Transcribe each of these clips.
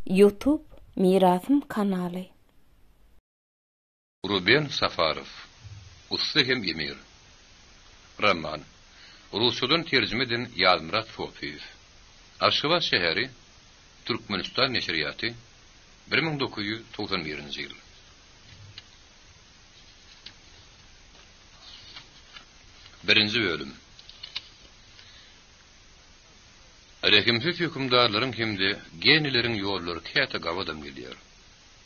YouTube Mirasım kanaly. Ruben Safarov, Usta hem Emir. Roman. Rusçadan tercüme edilen Yalmurat Sofiyev. Aşgabat şehri, Türkmenistan neşriyatı, 1991 yıl. Birinci bölüm. Rekimsiz hükümdarların kimde genilerin yolları kete gavadan geliyor.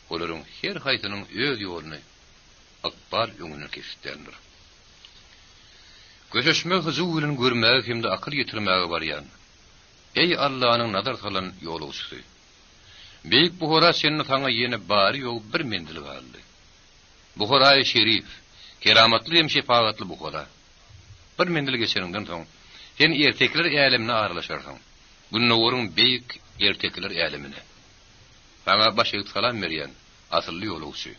Oların her haytının öz yolunu akbar öňüne kesitlendir. Göçeşme hızı bilen görmäge kimde akıl yitirmäge barýan. Ey Allah'ın nazar salan ýoluşy. Beýik Buhara senin taňa ýene bary ýol bir mendil galdy. Buhara-y şerif, keramatly hem şefaatly Buhara. Bir mendil geçeninden soň sen ertekler ýalemine aralaşarsyň. Günnäweriň beýik ertekler ýalemine. Taňa başyk salam berýän asylly ýoluşy.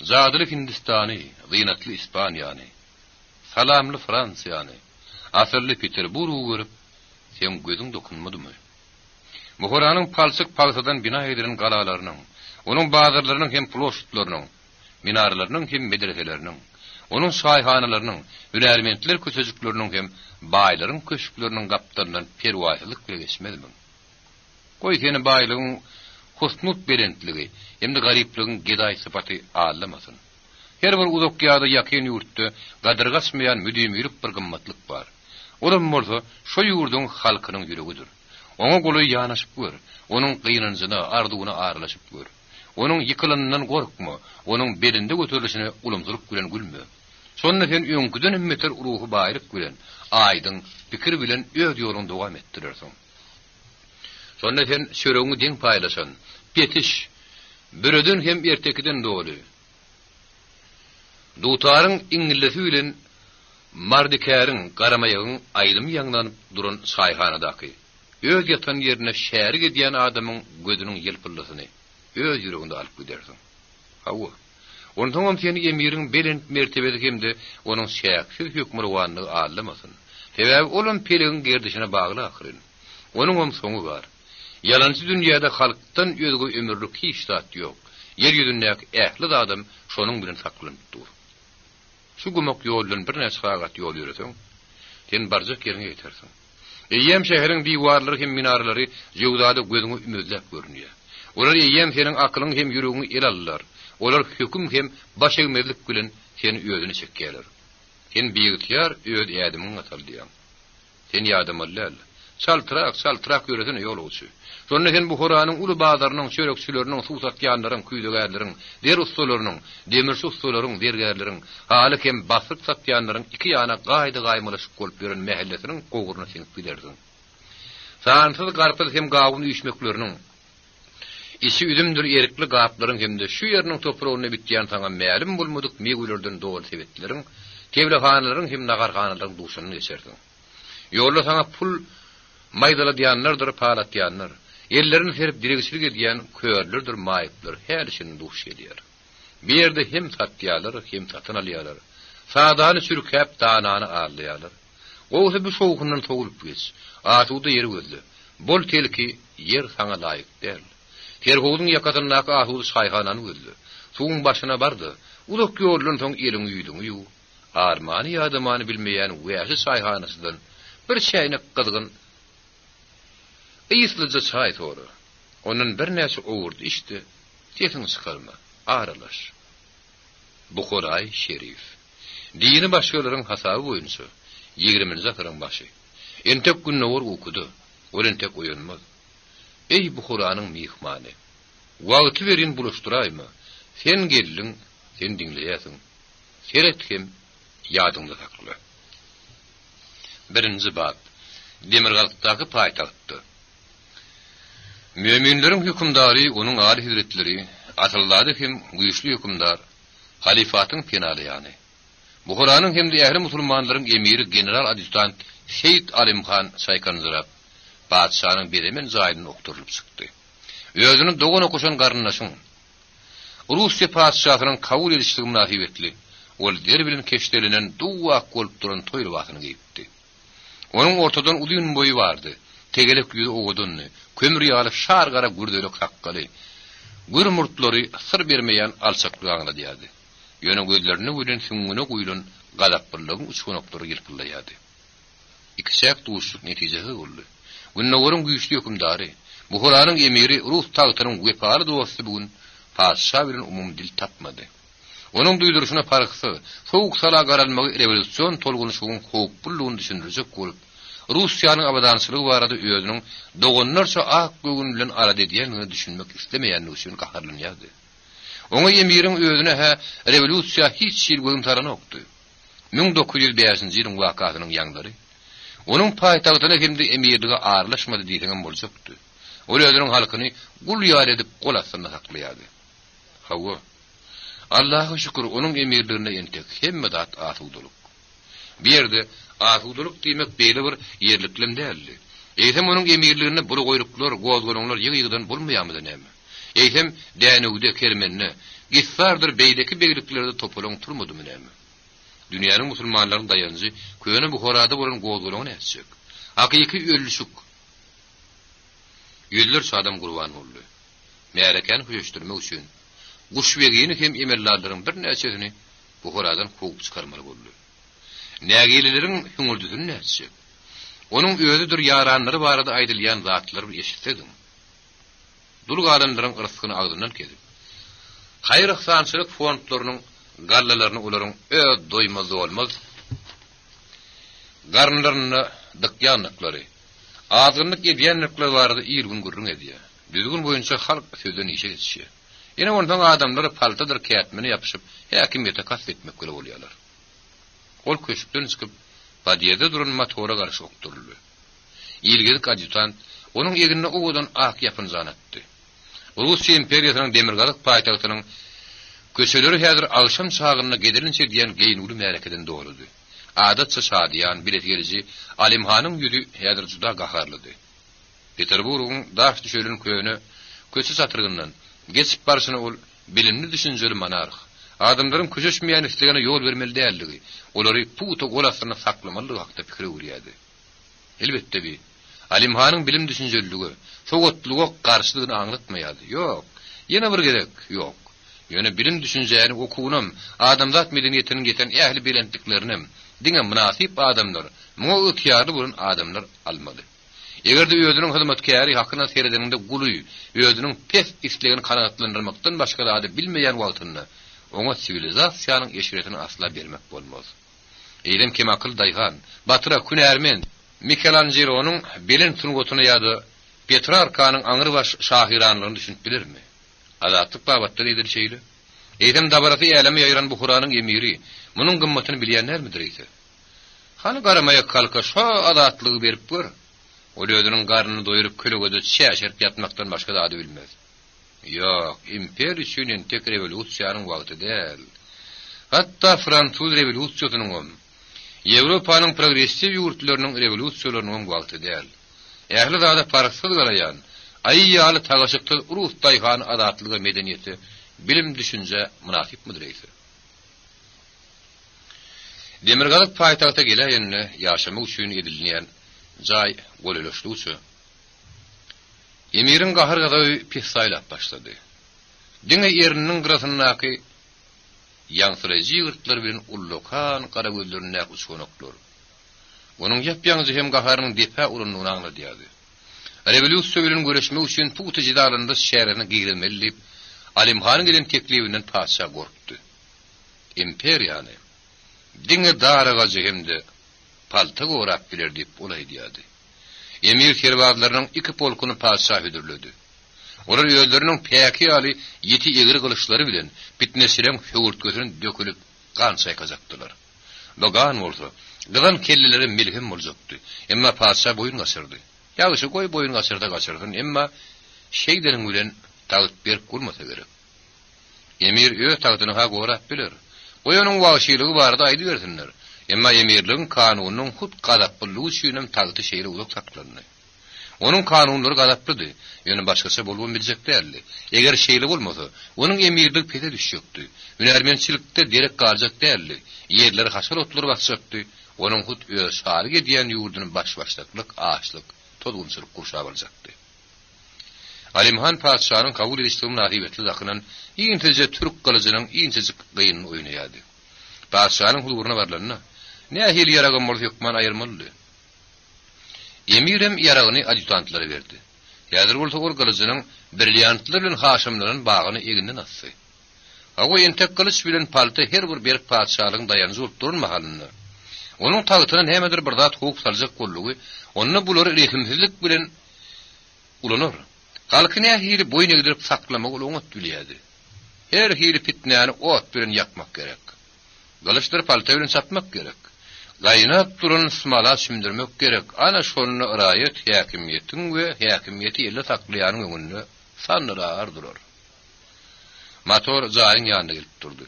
Zadyly Hindistany, zynatly İspaniýany, salamly Fransiýany, asylly Peterburgu görüp sen gözüň dokunmadymy? Buharanyň palçyk palsadan bina edilen galalarynyň, onuň bazarlarynyň hem ploşutlarynyň, minaralarynyň hem medreseleriniň, onuň şaýhanalarynyň, hünärmentler köçejikleriniň hem baýlaryň köşkleriniň gapdaryndan perwasylyk bile geçmedimi? Goý seni baýlygyň husnut berentligi, hemde garipligiň geday sypaty ağlamasyn. Her bir uzak ýa-da ýakyn ýurtda gadyrgaçmaýan müdüm ýürüp bir gymmatlyk bar. Olam bolsa şo ýurdun halkynyň ýüregidir. Oňa goly ýanaşyp gör, onuň gynanjyna, ardugyna aralaşyp gör. Onuň ýykylanynyň gorkma, onuň belinde göterilişine ulumdyryp gülen gülme. Sonra sen öňküden ümmeter ruhy baýryp gülen, aýdyň pikir bilen öz ýolunda dowam etdirirsiň. Sonra sen şöreňi deň paýlaşan, betiş, büreden hem ertekiden doly. Dutaryň iňillesi bilen mardikäriň garamaýygyň aýdym ýaňlanyp duran şaýhanadaky, öz ýatan ýerine şärik edýän adamyň gözüniň ýelpirlisigini öz ýüreginde alyp gidersiň. Hawa. Ondan seni emiriň belent mertebede hemde onuň şäksiz hükmürwanlygy ağlamasyn. Sebäbi olan peligiň gerdişine bagly ahyryn. Onuň hem soňu bar. Yalançy dünýäde halkdan özgü ömürlük hiç zat ýok. Yer ýüzündäki ähli adam şonuň bilen saklanyp dur. Şu gümok ýoldan bir näçe sagat ýol ýüreseň, sen barjak ýerine ýetersiň. Eýem şäheriň diwarlary hem minaralary ýewdada gözüňe ümüzläp görünýär. Olar eýem seniň aklyň hem ýüregiňi el allar. Olar höküm hem baş egmezlik bilen seni özüne çekýärler. Sen biýigtýar öz ýadymyň ataldýan. Sen ýadym allal. Saltyrak ýöresen ýol bolçy. Sonra sen Buharanyň uly bazarynyň, çörekçileriniň, suwsatýanlaryň, küýdegärleriň, der ustalarynyň, demirçi ustalaryň, dergärleriň, halyk hem basyk satýanlaryň iki ýana gaýdy gaýmylyşyp bolup ýören mähellesiniň goguryna siňip bilerdiň. Sansız garpyl hem gawun üýşmekleriniň, işi üdümdür erikli gaplaryň hemde şu ýeriniň topragyna bitýän taňa mälim bolmadyk meýgülerden dowul sebetleriň, tewlehanylaryň hem nagarhanylaryň duşuny geçerdiň. Ýolda taňa pul maydala diýanlardyr, palatýanlar, ellerini serip diregçilik edýän köýerlerdir, maýyplar, her işini duş edýär. Bir ýerde hem satýarlar, hem satyn alýarlar. Sadany sürkäp danany alýarlar. Oňa bu şowkundan togulup geç. Atuda ýeri gözli. Bol telki yer saňa laýyk däl. Terhowdyň ýakatyndaky atuda şaýhanany gözli. Suwuň başyna bardy. Uzak ýoldan soň eliň ýüýdüň ýu. Armany ýadymany bilmeýän wäsi şaýhanasydan bir şäýnek gyzgyn Eýslice çay toru. Onun bir näçe owurdy içdi. Tesini çykarma, aralaş. Buharay şerif. Dini başgalaryn hasaby boýunça 20-nji asyryň başy. Entek günnäwer okudy. Ol entek oýanmaz. Ey Buharanyň mihmany. Wagty berin buluşduraýmy? Sen geldiň, sen dinleýäsiň. Seretkim ýadymda sakla. 1-nji bab. Demirgalykdaky paýtagtdy. Müminlerin hükümdary, onun âli hizretleri, asıllady hem güýçli hükümdar, halifatyň penalyany. Buharanyň hemde ähli musulmanlaryň emiri general adjutant Seyit Alimhan Saýkanzyrap, padşanyň beremen zaýyny okturylyp çykdy. Özüni dogan okuşan garynnaşyň, Russiýa padşahynyň kabul edişligi münasibetli, ol der bilen keşdelenen duwa bolup duran toýlawasyny giyipdi. Onuň ortadan uzun boyu vardı. Tegelek yüzü oğudunlu, kömür ýaly şar gara gürdelek hakkaly. Gürmurtları sır bermeýän alçaklygy aňladyady. Ýöne gözlerini bilen süňüne guýulan gadaplygyň uçganaklary ýyrpylýady. İkisek duşluk netijesi boldy. Günnäwörüň güýçli hökümdary, Buharanyň emiri Rus tagtynyň wepaly dosty bugün padşah bilen umum dil tapmady. Onuň duýduruşyna parksy, soğuk sala garalmagy rewolýusiýon tolgunuşynyň howplulygyny düşündirjek bolup, Russiýanyň abadançylygy barada özüniň dogonlarça ak gögün bilen arada edýänini düşünmek islemeýän üçin gaharlanýardy. Oňa emiriň özüne rewolýusiýa hiç şeýle gömtarany okdy. 1905-nji ýylyň wakatynyň ýaňlary onuň paýtagtyna hemde emirlige ağırlaşmady diýdiňem boljakdy. Ol özüniň halkyny gul ýar edip gol astyna saklaýardy. Hawa Allaha şükür onuň emirligine entek hemme zat asuwduluk. Bir ýerde asuwduluk diýmek beýle bir ýerliklim däldi. Eýsem onuň emirligine buru goýruklar, gozgolonlar ýygy-ýygydan bolmaýarmydy näme? Eýsem dänewde kermenni, gissardyr beýdeki beýliklerde topalaň turmadymy näme? Dünýäniň musulmanlaryň dayanjy köne Buharada bolan gozgolony näçek. Hakyky öldüşük. Ýüzlerçe adam gurban boldy. Märekän höýüşdirmek üçin Guşbegini hem emellarlaryň bir näçesini Buharadan kogup çykarmaly boldy. Nägilileriň hüňürdüsini näçek. Onuň özüdir ýaranlary barada aýdylýan zatlary eşitdim. Dulg adamlaryň ırsygyny agdyndan kedip. Haýr yksançylyk fondlarynyň gallalaryny olaryň doýmaz bolmaz. Garnlaryny dykýanlyklary, azgynlyk edýänlikler barada ýyrgün gurrun edýär. Düzgün boýunça halk sözüni işe geçişýär. Ýene ondan adamlary paltadyr kätmini ýapyşyp, häkimiýete kasp etmek göre bolýarlar. Ol köşükden çykyp, badiýede duran motora garşy okturuldy. Ýylgylyk adjutant onuň egine owadan ak ýapyny zanatdy. Russiýa imperiýasynyň demirgalyk paýtagtynyň köçeleri häzir agşam çagyna gedilinçe diýen geýnuli märekeden doludy. Adatça şadiýan bilet gelici Alimhanyň ýüzü häzir juda gaharlydy. Peterburgyň daş düşelen köçe satyrgyndan geçip barşyna ol bilimli düşünjeli monarh. Adamlaryň köçeşmeýän islegine ýol bermeli däldigi, olary puto golasyna saklamalydygy hakda pikir ýürýärdi. Elbetde bi Alimhanyň bilim düşünjeliligi, sowatlyga garşylygyny aňlatmaýardy. Ýok, ýene bir gerek, ýok. Ýöne bilim düşünjäni okuwunam, adamzat medeniýetiniň geten ähli bilendiklerini diňe münasip adamlar, muňa ýetýärli bolan adamlar almaly. Egerde özüniň hyzmatkary hakyna seredeninde guluy, özüniň pes islegini kanatlandyrmakdan başga da bilmeýän wagtyny oňa sivilizasiýanyň eşiretini asla bermek bolmaz. Eýlem Kemakıl Daýhan, Batyra Kunärmen, Michelangelo'nyň belin tungotuny ýa-da Petrarkanyň aňyrbaş şahiranlygyny düşünip bilirmi? Azatlyk babatdan edir şeýle. Eýlem dabarasy ýalamy ýaýran Buharanyň emiri, munyň gymmatyny bilýänlermidir ise? Hany garamaýa kalka şo azatlygy berip gör. Ol özüniň garnyny doýurup kölegede çäşerip ýatmakdan başga da bilmez. Ýok, imperiýa üçin tek rewolýusiýanyň wagty däl. Hatda Fransuz rewolýusiýasynyň, Ýewropanyň progressiw ýurtlarynyň rewolýusiýalarynyň wagty däl. Ähli zada parasy garaýan, aýýaly tagaşykda Rus daýhany azatlygy medeniýeti, bilim düşünje münasipmidir ise? Demirgalyk paýtagta gelýänne ýaşamak üçin edilýän jay goleleşlüçü. Emirin gahar gadawy pis saýlap başlady. Diňe ýeriniň gyrasyndaky ýaňsyraýjy ýurtlar bilen ullukan gara gözlerine uçgonoklar. Onuň ýapýaňy hem gaharynyň depa urunyny aňladýardy. Rewolýusiýa bilen göreşmek üçin puty jidalynda şäherini giýirmeli diýip Alimhanyň gelen teklibinden padşah gorkdy. Imperiýany diňe daraga jehemde palta gorap biler diýip olay diýdi. Emir kerwazlarynyň iki polkuny padşah hüdürledi. Olar ýöldüriniň päki ýaly ýeti egri gylyçlary bilen bitnesilen höwürtgösüni dökülip gan çaýkajakdylar. Dogan bolsa, gydan kellileri milhim boljakdy. Emma padşah boyun gaçyrdy. Ýagşy goý boyun gaçyrdy, emma şeýdeniň bilen taýyp berip bolmasa gerek. Emir öz taýdyny ha gorap biler. Oýanyň wagşylygy barada aýdy bersinler. Emma emirligiň kanunynyň hut gadaplygy üçin taýdy şeýle uzak saklandy. Onuň kanunlary gadaplydy, ýöne başgaça bolmam biljek däldi. Eger şeýle bolmasa, onuň emirlik pede düşjekdi. Hünärmençilikde derek garjak däldi. Ýerleri haşar otlar basjakdy. Onuň hut öz şaryk edýän ýurduny başbaşlyklyk, ağaçlyk, tozgunçylyk gurşap aljakdy. Alimhan padşahynyň kabul edişdigini nasibetli zakynan iňtice türk galyjynyň iňtice gyýynyny oýnaýardy. Padşahynyň huzuruna barlaryna nähili ýaragan bolup hükman aýyrmaly. Emirem ýaragyny adjutantlary berdi. Ýazır bolsa ol galyjynyň brilliantlar bilen haşymlaryň bagyny eginden assy. Ago entek galyş bilen palta her bir berk padşahyň daýanyjy bolup durmagyny. Onuň tagytyna nämedir bir zat hukuk saljak bollugy, onu bular rehimsizlik bilen ulanır. Halkyny hili boyun egdirip saklamak oňa tülýärdi. Her hili fitnäni ot bilen ýakmak gerek. Galyşlar palta bilen satmak gerek. Gaýnap duran smala şimdirmek gerek. Ana şonu iraýet häkimiýetiň we häkimiýeti ýelde saklaýanyň öňünde sanryar durar. Motor jaýyň ýanynda gelip durdy.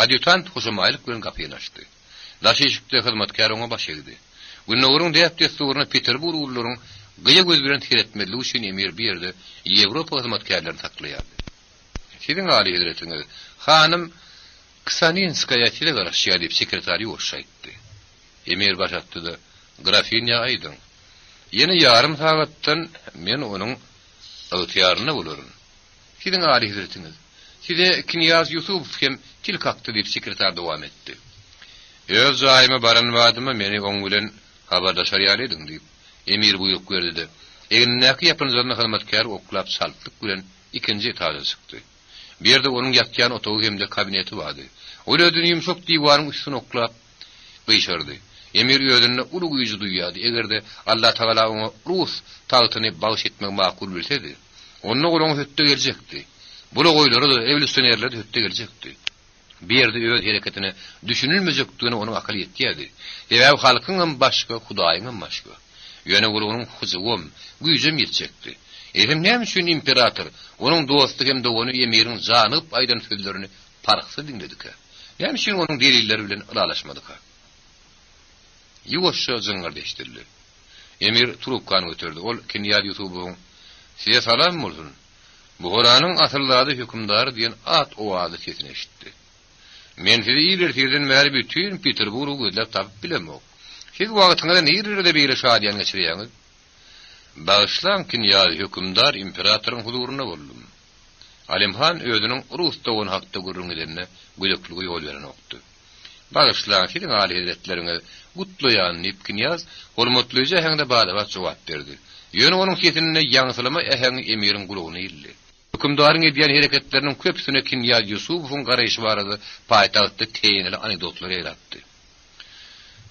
Adjutant hoşumaylyk bilen gapyny açdy. Daşyşykda hyzmatkar oňa baş egdi. Günogurun däpdesturuna Peterburg ullaryň gyýa göz bilen hiretmediligi üçin emir berdi. Ýewropa hyzmatkarlaryny saklaýardy. Şeýleň gali hedretiniz hanym Ksaninskaya ile garaşýar diýip sekretary oşaýtdy. Emir başatdy da grafinya aýdym. Ýene ýarym sagatdan men onuň ýatyarına bolarym. Şeýleň gali hedretiniz. Şeýle Knyaz Yusupov hem til kakdy diýip sekretary dowam etdi. Öz jaýyma baran wadymy meni oň bilen habardaşar ýalydyň diýip emir buyruk berdi. Eňnäki ýapynyjyny hyzmatkar oklap saltlyk bilen ikinji etaja çykdy. Bir yerde onuň ýatýan otagy hemde kabineti bardy. Oýladyň ýumşak diýwanyň üstüne oklap gyşardy. Emir ýödünde ulu güýji duýýardy. Egerde Allah Taala oňa Rus tagytyny bagyş etmek makul bilsedi, onuň golaň hötte geljekdi. Bula goýlary da evolýusionerler hötte geljekdi. Bir yerde öz hereketini düşünülmejekdigini onuň akly etýärdi. Ewa halkyň başga, Hudaýyň başga. Ýöne onuň huzugum, güýjem ýetjekdi. Elim näme üçin imperator onuň dostluk hem de onu emirin janyp aýdan sözlerini parksy dinledik. Näme üçin onuň delilleri bilen aralaşmadyk. Ýuwaşça jyňgar deşdirdi. Emir trubkany götürdi. Ol Knyaz Yusupowyň "Size salam bolsun. Buharanyň asyllady hükümdary" diýen at owazy sesini eşitdi. Men sizi ilertirden bäri bütün Peterburgu gözläp tapyp bilemok. Siz wagtyňyzda nerede beýle şadýan geçirýäňiz? Bağışlan Knyaz hükümdar imperatoryň huzuruna boldum. Alimhan özüniň Rus dowun hakda gürrüňlerine gölekligi ýol beren okdy. Bağışlan siziň âli hedretleriniňe gutlaýan Knyaz hormatlyca häňde bada jogap berdi. Ýöne onuň sesine ýaňsylama ähäň emirin gulagyny ildi. Hükümdaryň edýän hereketleriniň köpsüne Knyaz Yusupowyň garaýşy barady paýtagtda teýinli anekdotlar ýaratdy.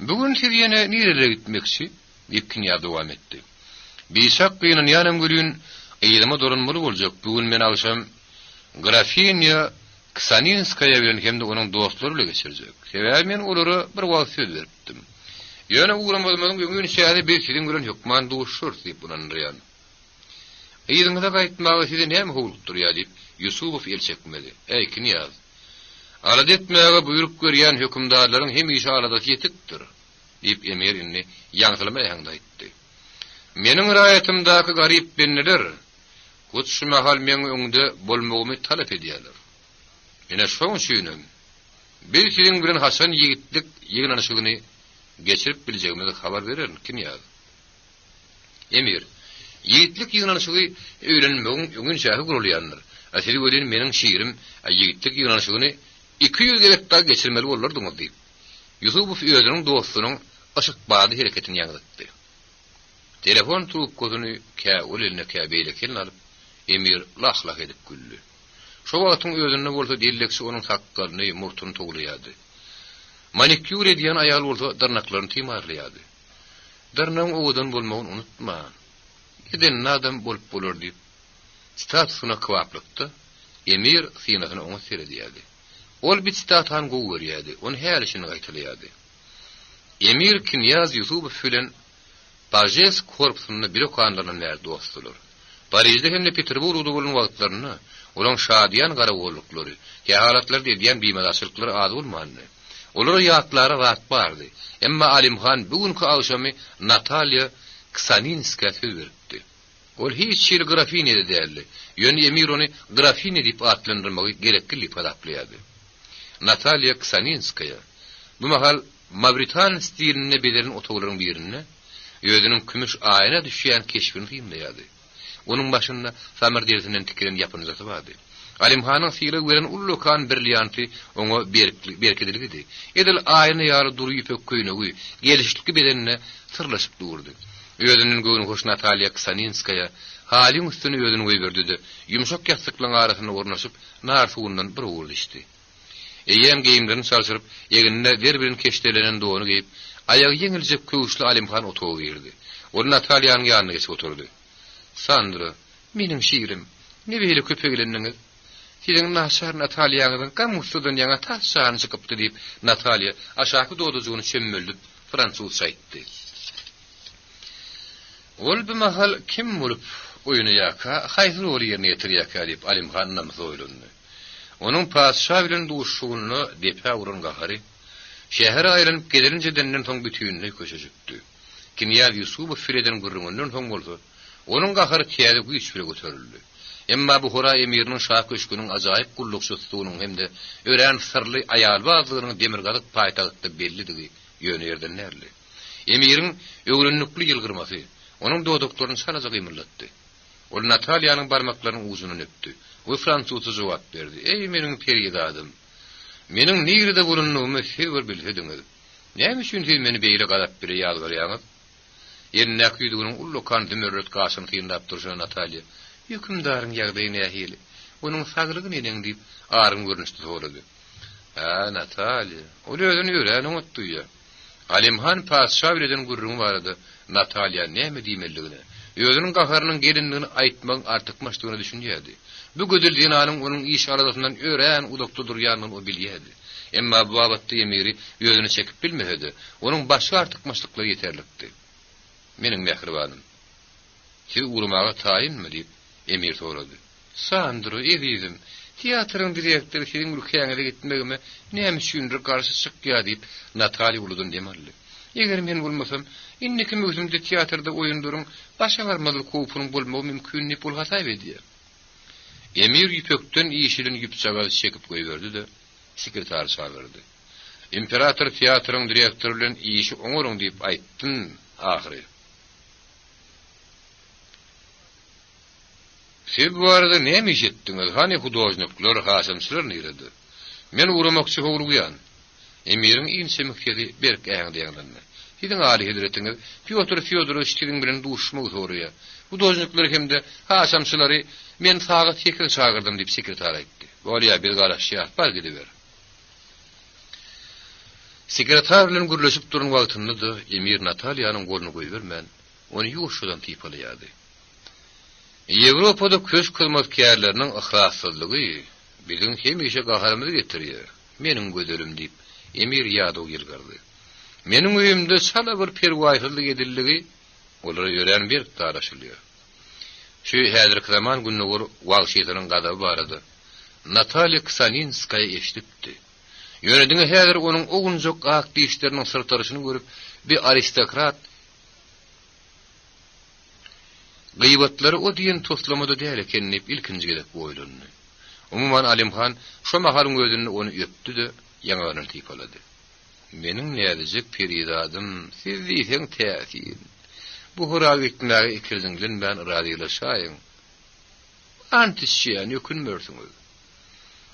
Bugün siz ýene nerelere gitmekçi? diýip Knyaz dowam etdi. Bişak gynyň ýanam gülün eýleme doranmaly boljak. Bugün men alşam Grafinya Ksaninskaya bilen hemde onuň dostlary bilen geçirjek. Sebäbi men olary bir wagt söz beripdim. Ýöne ugramadyň öňün şäheri bir siziň bilen hukman duşur diýip bunanryan. Eýdiňizde gaýtmagy size näme howlukdur ýa diýip Yusupow el çekmedi. Ey Knyaz, alad etmäge buyruk görýän hükümdarlaryň hemişe aladasy ýetikdir diýip emir inni ýaňsylama ýaňda aýtdy. Meniň raýatymdaky garyp benneler gutşy mahal meň öňde bolmagymy talap edýärler. Ene şoň üçin bir siziň bilen hasan ýigitlik ýygnanyşygyny geçirip biljegimizi habar bererin Knyaz. Emir, ýigitlik ýygnanyşygy öýrenmegiň öňün şähi gurulýandyr. Asily gören meniň şiirim ýigitlik ýygnanyşygyny 200 gerekde geçirmeli bolardyňyz diýip. Yusupow özüniň dostunyň aşykbady hereketini ýaňlatdy. Telefon trubkasyny käwül eline käbeýle kelin alyp, emir lahlak edip güldü. Şo wagtyň özüne bolsa dilleksi onuň sakkalyny, murtuny toglaýardy. Manikyur edýän aýal bolsa darnaklaryny tymarlaýardy. Darnaň owadan bolmagyny unutma. Giden adam bolup bolar diýip statusyna kwaplykdy. Emir synagyny oňa seredýärdi. Ol bir statan goýurýardy, onu her işini gaýtylýardy. Emir Knyaz Yusupow bilen Pajes korpusyny bir okanlaryň näde dostlar. Parisde hem de Peterburgda bolan wagtlaryny, olaň şadýan garawollukları, halatlar diýen biýmadaşlyklary az bolmany. Olara ýatlary rahat bardy. Emma Alimhan bugünkü akşamy Natalya Ksaninskaya söz berdi. Ol hiç şeýle grafini edýärdi. Ýöne emir ony grafini diýip atlandyrmagy gerekli adaplaýardy. Natalya Ksaninskaya bu mahal Mavritan stilinde beliren otoglaryň birine özüniň kümüş aýyna düşýän keşfini hyýmlaýardy. Onun başında samir dersinden tikilen yapınızatı vardı. Alimhanın fiili veren ullukan birliyanti onu berkedilgidi. Edil ayını yarı duru ipek köyünü gelişlikli bedenine sırlaşıp durdu. Özünün göğünü hoş Natalya Ksaninskaya halin üstünü özünü koyverdi. Yumuşak yastıklan arasına ornaşıp nar suğundan bir uğurdu işte. Eyyem giyimlerini çalışırıp yegininde bir keştelenen doğunu giyip ayağı yengilcek kövüşlü Alimhan otuğu girdi. O Natalya'nın yanına geçip oturdu. Sandra, benim şiirim, ne böyle köpeğleniniz? Sizin naşar Natalya'nın kamusudan yana taş sağını çıkıptı deyip Natalya aşağı doğduğunu çömmöldüp Fransızca etti. Ol bir mahal kim bulup oyunu yaka, hayır oğlu yerine yetir yaka deyip Alimhan namazı oylundu. Onun padişah bilen duşuğunu depe vurun gahari, şehir aylanıp gelirince denilen son bütününe köşecekti. Kimya Yusuf'u Fire'den gurrunundan son oldu. Onun gahari tiyade güç bile götürüldü. Emma bu hora emirinin şah köşkünün acayip kulluksustuğunun hem de öğren sırlı ayal bazılığının demirgalık payitalıkta bellidiği yönü yerden nerli. Emirin öğrenlikli yılgırması, onun doğduklarını sadece kıymırlattı. O Natalya'nın parmaklarının uzunun öptü. O Fransızca cevap verdi. Ey menin peridadım, menin niride bulunduğumu sevir bilsediniz. Ne için siz meni beyle kadap bire yalvaryanız? Yerine küydüğünün ullukan dümürrüt kasını tıyındap duruşuna Natalya. Hükümdarın yağdayı nehili. Onun sağlığı neden deyip ağrın görünüştü soğladı. Ha Natalya, o özünü öğren unuttu ya. Alimhan padişah bileden gurrun vardı. Natalya ne mi diyemelliğine? Özünün kaharının gelinliğini aytman artık maçtığını düşünüyordu. Bu gödül dinanın onun iş arasından öğren udoktudur yanının o biliyedi. Emma bu abattı emiri özünü çekip bilmeydi. Onun başı artık maçlıkları yeterlikti. Menin mehribanım, siz uğramağa tayin mi deyip emir soradı. Sandro, evizim, tiyatrın direktörü senin ülkeyene gitmegime neymiş şundur karşı çık ya deyip Natalya uludun demelli. Eğer men bulmasam, innekim özümde tiyatrda oyundurun, başa varmalı kovupunun bulmağı mümkün ne bul hatay ediyor. Emir yüpökten iyişilin yüpçağı çekip koyverdi de sekreter çağırdı. İmperator tiyatrın direktörlüğün iyişi onurun deyip ayttın ahire. Siz bu arada ne mi işittiniz? Hani hudojnikler, hasemçiler neydi? Men uğramakçı uğruyan. Emirin insemikleri berk ağındayanlarına. Sizin âli hidretiniz, Piotr Fyodoroviç sizin bilen duşmağı soruya. Hudojnikler hem de hasemçileri men sağa tekrar çağırdım deyip sekreter etti. Oraya bir garaşyat var gidiver. Sekreter bilen gürleşip durun vaktinde de Emir Natalya'nın golunu koyuvermen, onu yuşudan tipalıyadı. Avrupa'da köş kılmatkârlarının ahlaksızlığı bizim hemişe gaharımızı getiriyor. Menin gödülüm deyip Emir yadı yılgardı. Menin uyumda sala bir pervayhızlık edildiği onları öğren bir tartışılıyor. Şu hazırki zaman günü var şeytanın gadabı vardı. Natalya Ksaninskaya eşitipti. Yönetini hazır onun oğuncuk aklı işlerinin sırtarışını görüp bir aristokrat gıybatları o diyen toslamada değil ekenleyip ilkinci gerek bu oylununu. Umuman Alimhan şu mahalın gözünü onu öptü de yanağını tipaladı. Benim ne edecek peridadım, siz deysen teasin. Bu hurağı iknağı ikirzinlen ben radiylaşayım. Antişçiyan yükünmürsünüz.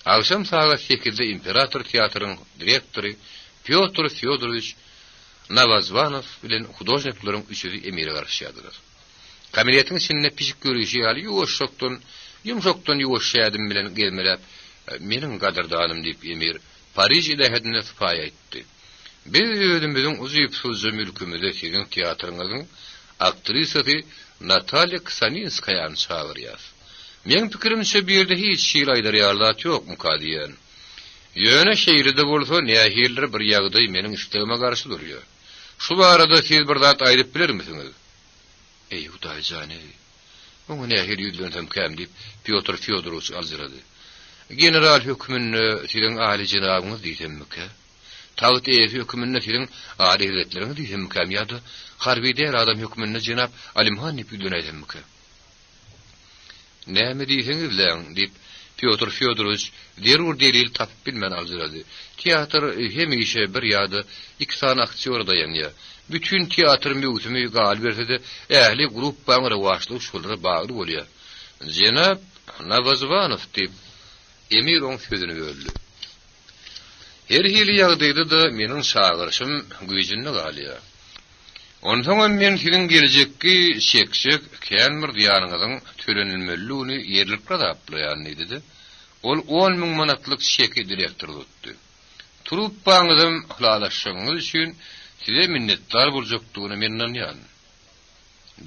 Akşam saat 8'de İmperator Tiyatrı'nın direktörü Piotr Fyodoroviç Navazvanov bilen hudojniklerin üçüzü emiri karşıyadılar. Kamiliyetin içinde pişik görüşü hali yumuşaktan yuvaşayadım bilen gelmelep, menin kadırdanım deyip emir, Paris ilahedine sıfaya etti. Bizim uzayıp sözcü mülkümüzde sizin tiyatrınızın aktrisatı Natalya Ksaninskaya'nı çağırıyaz. Men pikirimse bir de hiç şiir aydarıyarlat yok mu kadiyen? Yöne şehirde bulsa nehirler bir yağday menin isteğime karşı duruyor. Şu arada siz bir zat ayrıp bilir misiniz? Ey Huday Cane, onu nehir yüzlöntem kem deyip Piotr Fyodoroviç alzıradı. General hükmünü sizin âli cenabınız diysem mi ke? Tağıt eğesi hükmünü sizin âli hizmetleriniz diysem mi kem ya da harbi değer adam hükmünü cenab Alimhan nipüldün eysem mi ke? Ne mi diyseniz lan deyip Piotr Fyodoroviç derur delil tapıp bilmen alzıradı. Tiyatr hem işe bir yağdı iki tane aktiyora dayanıyor. bütün teatr müzimi gal berse ähli grup baň rewaçlyk şolary bagly bolýar. Jenap Navazvanov diýip Emir oň sözüni böldü. Her hili ýagdaýda da meniň şagyrşym güýjünde galýar. Ondan men sizin gelecekki şekşek känmir diýanyňyzyň törenilmeliligini ýerlikde tapýan dedi. Ol 10.000 manatlyk şeki direktor tutdy. Turup baňyzym halalaşşyňyz üçin size minnetdar boljakdygyny men anlaýan.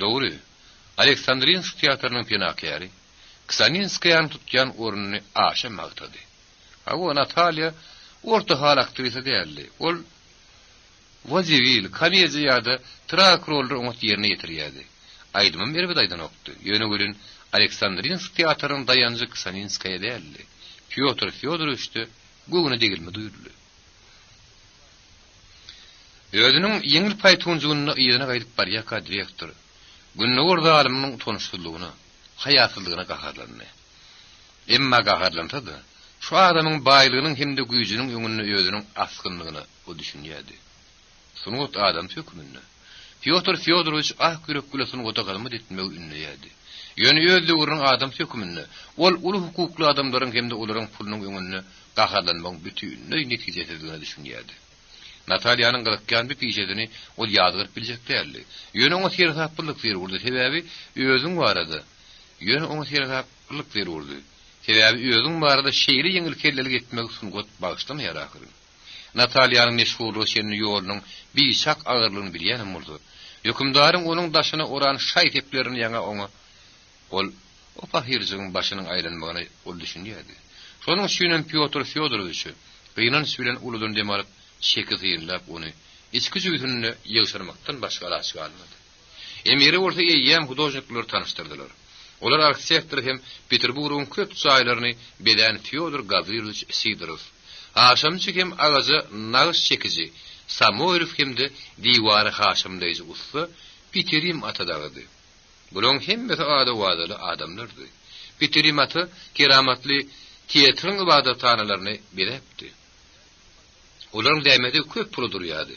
Dogry. Aleksandrinsk teatrynyň penakary Ksaninskaýan tutýan ornuny aşa magtady. Hawa Natalya orta hal aktrisa däldi. Ol vazivil, komediýada trak rolry oňat ýerine ýetirýärdi. Aýdymam berip aýdan okdy. Ýöne görün Aleksandrinsk teatrynyň dayanjy Ksaninskaýa däldi. Pyotr Fyodoroviçde göwüne degilme duýuldy. Özüniň ýeňil paýtunjugyny ýerine gaýdyp barýaka direktor. Günni orda alymyň tonuşdylygyna, haýatlygyna gaharlandy. Emma gaharlandy. Şu adamyň baýlygynyň hemde güýjüniň öňünde özüniň askynlygyny o düşünýärdi. Sunut adam tökümünde. Pyotr Fyodoroviç gürek gülesin gota galmy etmegi ünlüýärdi. Ýöne özde urun adam tökümünde. Ol uly hukukly adamlaryň hemde olaryň pulunyň öňünde gaharlanmagyň bütünlüğ netijesini düşünýärdi. Natalyanyň gylykkan bir pijedini ol ýadyr biljek däldi. Ýöne oňa serhaplyk berýärdi. Sebäbi özüň barada. Ýöne oňa serhaplyk berýärdi. Sebäbi özüň barada şeýle ýeňil kellelik etmek üçin got bagışlamaýar ahyryn. Natalyanyň meşhurlygy şeýle ýolunyň bir şak agyrlygyny bilýän boldy. Hökümdaryň onuň daşyna oran şaý teplerini ýaňa oňa ol o pahirjiň başynyň aýlanmagyny ol düşünýärdi. Şonuň üçin Pyotr Fyodoroviç gynan süýlen uludan demaryp şekizýinläp ony içki jüýdünde ýygşyrmakdan başga alaçy galmady. Emiri orta ýem hudojnikler tanıştyrdylar. Olar arxitektor hem Peterburgyň köp çaýlaryny beden Fyodor Gavrilovich Sidorov, Haşimçy hem agazy nağış çekici Samoylov hemde diwary Haşimdeýji usta Peterim atadagydy. Bular hemmesi ada-wadaly adamlardy. Peterim aty keramatly teatryň ibadathanalarını berepdi. Olaryň dämedi köp pul durýardy.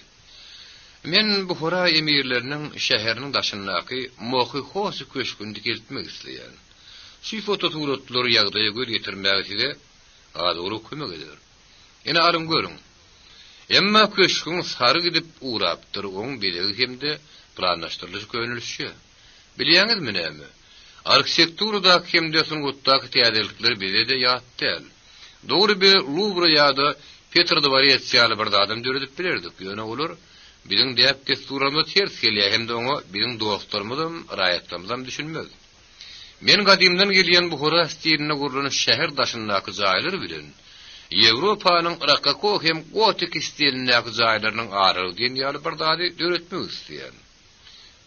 Men bu hora emirleriniň şäheriniň daşyndaky mohy hosy köşkünde geltmek isleýän. Şu fotosuratlar ýagdaýa göre ýetirmäge adagly kömek eder. Ene arym görüň. Emma köşkün sary gidip uğrapdyr, oň belegi hemde planlaşdyrylýan könülüşi. Bilýäňizmi näme? Arxitekturada hemde sunutdaky täzelikler bizde ýat däl. Dogry bir Louvre ýa-da Petr Dvoretsýaly bir adam döredip bilerdik. Ýöne olur, biziň diýip desturamy ters gelýär, hemde oňa biziň dostlarymyzam, raýatlarymyzam düşünmez. Men gadymdan gelýän bu hora stiline gurulmuş şäher daşyndaky jaýlar bilen Ýewropanyň rakako hem gotik stilindäki jaýlarynyň aralygyny ýaly bir dady döretmek isleýän.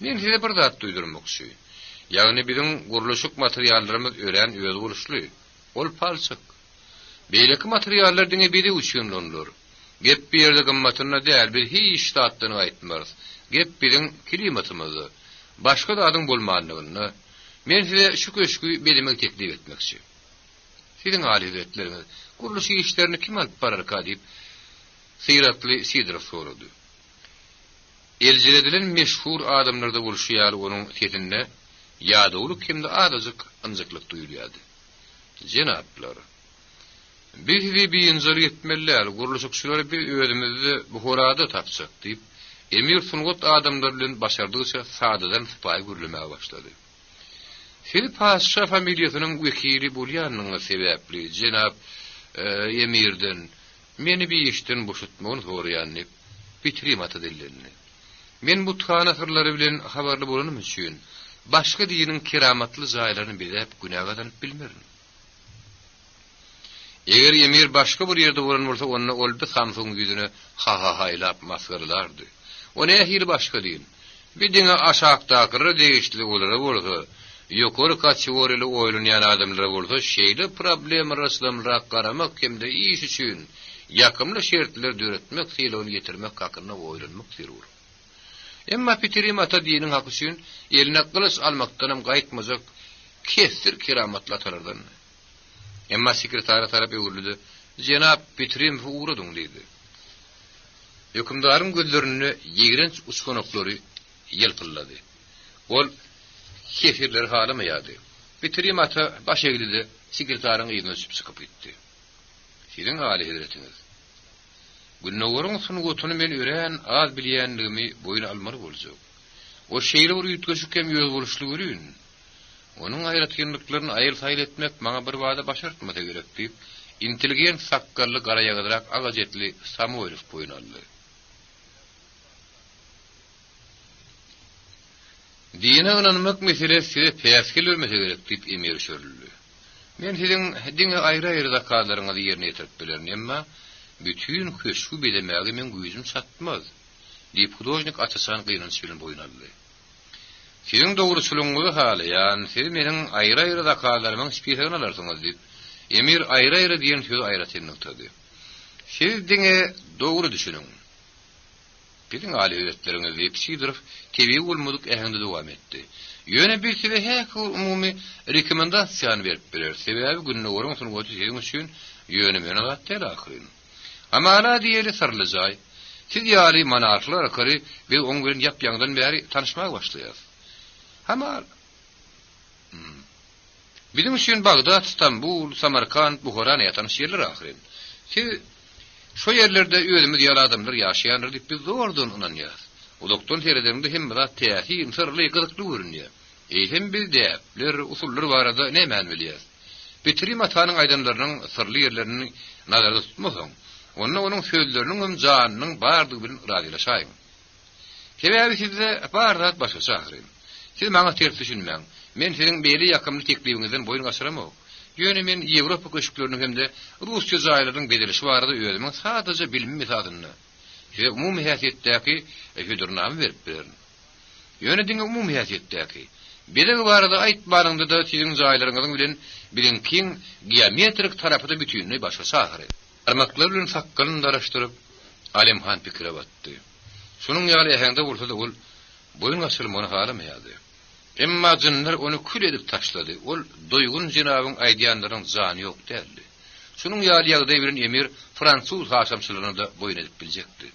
Men size bir zat duýdurmakçy. Ýagny biziň guruluşyk materiallarymyz ören öz boluşly. Ol palçyk. Beýleki materiallar diňe biri üçinlenler. Gep bir ýerde gymmatyna däl bir hiç tatdyny aýtmaz. Gep biziň klimatymyzy, başga da adyň bolmanlygyny. Men size şu köşkü belime teklip etmekçi. Siziň alizetleriniz, guruluş işlerini kim alyp bararka diýip Syratly Sidorov sorady. Elçiledilen meşhur adamlarda boluşýar onuň tetinde ýadylyk hemde adazyk anjyklyk duýulýardy. Jenaplar bizi bir inzar etmeliler, guruluşçuları bir özümüzde bu horada tapsak deyip, emir sungut adamlarının başardığı sadadan sıpay gürlemeye başladı. Filip Pasha familiyasının vekili bulyanının sebepli, Cenab emirden, meni bir işten boşutmağını soruyanlayıp, bitireyim atı dillerini. Men bu tıkana sırları bilen haberli bolanım için, başka dinin keramatlı zaylarını bilip günahdan bilmerim. Eger emir başka bir ýerde bolan bolsa onda ol bir Samsung ýüzüne ha-ha-haýlap masgarlardy. O nähir başka diýin. Bir diňe aşakdakyry degişli bolary bolsa, ýokary kategoriýaly oýlanýan adamlar bolsa, şeýle problem raslamrak garamak hemde iş üçin ýakymly şertler döretmek, sylawy ýetirmek hakyna oýlanmak zerur. Emma Peterim ata diýiniň haky üçin eline kılıç almakdanam gaýtmazak kestir keramatly atalardan. Emma sekretary tarapy öwrüldi. Jenap Petrim uğradyň diýdi. Hükümdarın gözlerini yegirenç uçkonokları yelpılladı. Ol kefirler halamayadı. Bitireyim ata baş egildi, sekretarın ýygyna çyp sıkıp gitti. Sizin âli hedretiniz. Günnoworun sunugutyny men ören az bilýändigimi boyun almaly boljak. O şeýle bir ýutgaşykem ýöz boluşly görün. Onun aýratgynlyklaryny aýyl-saýyl etmek maňa bir wada başartmasa gerek diýip, intelligent sakkally gara ýagyrak agajetli Samoýew boyun aldy. Dine inanmak meselesi peýaskil ölmese gerek diýip emir şörildi. Men sizin dine aýra-aýra zakatlaryňyzy ýerine ýetirip bilerin, emma bütün köşkü bilemägi men güýjüm satmaz. Diýip hudojnik atasan gynanç bilen boyun aldy. Sizin dogruçulugyňyzy halaýan, siz meniň aýra-aýra zakatlarymyň spiýhegini alarsyňyz diýip emir aýra-aýra diýen söz aýratyn noktada. Siz dine dogry düşünüň. Bizim âli öğretleriniz deyip şidirif tebi olmadık ehinde devam etti. Yöne bir size hek umumi rekomendasyon verip birer. Sebebi gününe orun sonu gotu sizin üçün yöne menat telakirin. Ama ala diyeli sarılacay. Siz yâli manarklar akarı ve onların yap yandan beri tanışmaya başlayız. Ama bizim üçün Bagdad, İstanbul, Samarkand, Bukhara tanış yerler ahirin. Siz şu yerlerde ödümü diýen adamlar ýaşaýanlar diýip biz zordan inanýar. O doktor teredemde hem de täsir sırly gydykly görünýär. Hem biz däpler, usullar barada näme bilýär. Bitirim atanyň aýdanlarynyň sırly ýerlerini nazarda tutmasaň, onun sözleriniň hem janynyň bardygy bilen radylaşaýyn. Sebebi sizde bardat başga şahryň. Siz maňa ters düşünmäň. Men sizin beýle ýakymly teklibiňizden boyun gaçyramok. Ýöne men Ýewropa köşklerini hemde Rusça jaýlaryň bedelişi barada öýdüm. Sadece bilim metadyny we umumy häsiýetdäki hödürname berip bilerin. Ýöne diňe umumy häsiýetdäki belegi barada aýtmaryňda da sizin jaýlaryňyzyň bilen bilinkiň geometrik tarapyda bütünlüği başga şahry. Armaklar bilen sakkalyny araşdyryp Alemhan pikire batdy. Şunuň ýaly ähende bolsa da ol boyun gaçyrmany halamaýady. Emma jynlar onu kül edip taşladı. Ol doygun jinabyň aýdýanlaryň jany ýok derdi. Şunuň ýaly ýagdaý bilen emir Fransuz haşamçylaryna da boyun edip biljekdi.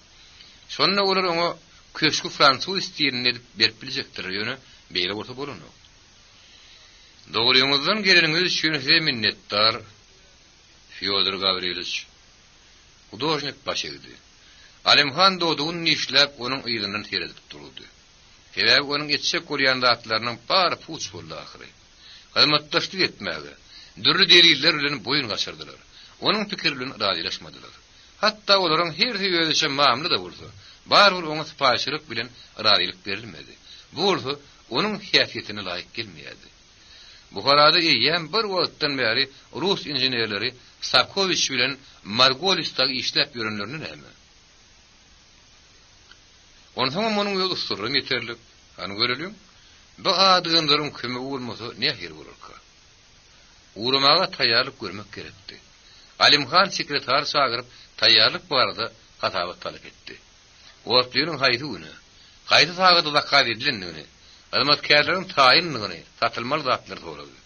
Şonda olar ona köşkü Fransuz istiýenini edip berip biljekdir. Ýöne beýle bolsa bolanok. Dogryňyzdan geleniňiz üçin size minnetdar Fyodor Gavrilovich. Hudojnik başygydy. Alemhan dodugyny işläp onuň ýygynyň teredip durdy. Sebäbi onuň etsek görýän zatlarynyň bar puç boldy ahyry. Hyzmatdaşlyk etmäge, dürli deriler bilen boyun gaçyrdylar. Onuň pikiri bilen radylaşmadylar. Hatda olaryň her ýöneşe mamly da bolsa, barbyr oňa sypaşylyk bilen radylyk berilmedi. Bu bolsa onuň häsiýetine laýyk gelmeýärdi. Buharada ýem bir wagtdan beri Rus injenerleri Sakovich bilen Margolis'tagy işläp ýörenlerini näme? Ondan onuň ýol usturyny ýeterlik. Any görelýär. Bu adygynlaryň kömegi bolmasa näher bolarka? Uramaga taýýarlyk görmek gerekdi. Alimhan sekretar çagyryp taýýarlyk barada hatabat talap etdi. Ortlaryň haýdy güni, haýdy sagada da kar edilendigini, almatkärilerin taýinligini, satylmaly zatlar soragy.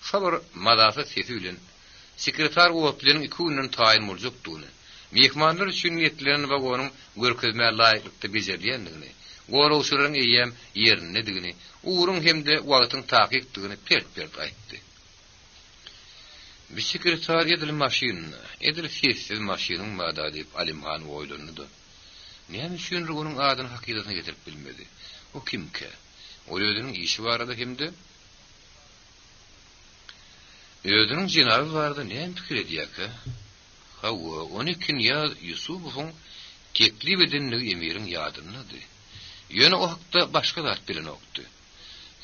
Şobar madafat sesi bilen sekretar ortlaryň 2 günden taýin boljakdygyny, mehmanlar üçin ýetilen wagonyň görkezmäge laýykly bejerlendigini, gorowçularyň eýem ýerine digini, uruň hemde wagtyň taýykdygyny pert aýtdy. Bir sekretar edil maşyna, edil sessiz maşynyň mada diýip Alimhan oýlandy. Näme üçin onuň adyny hakykatyna getirip bilmedi. O kimke? O özüniň işi barada hemde özüniň jinaby barada näme pikir edýärkä? Hawa 12 ýaz Yusufowyň teklip edildiği emirin ýadynydy. Ýöne o hakda başga zat bilen okdy.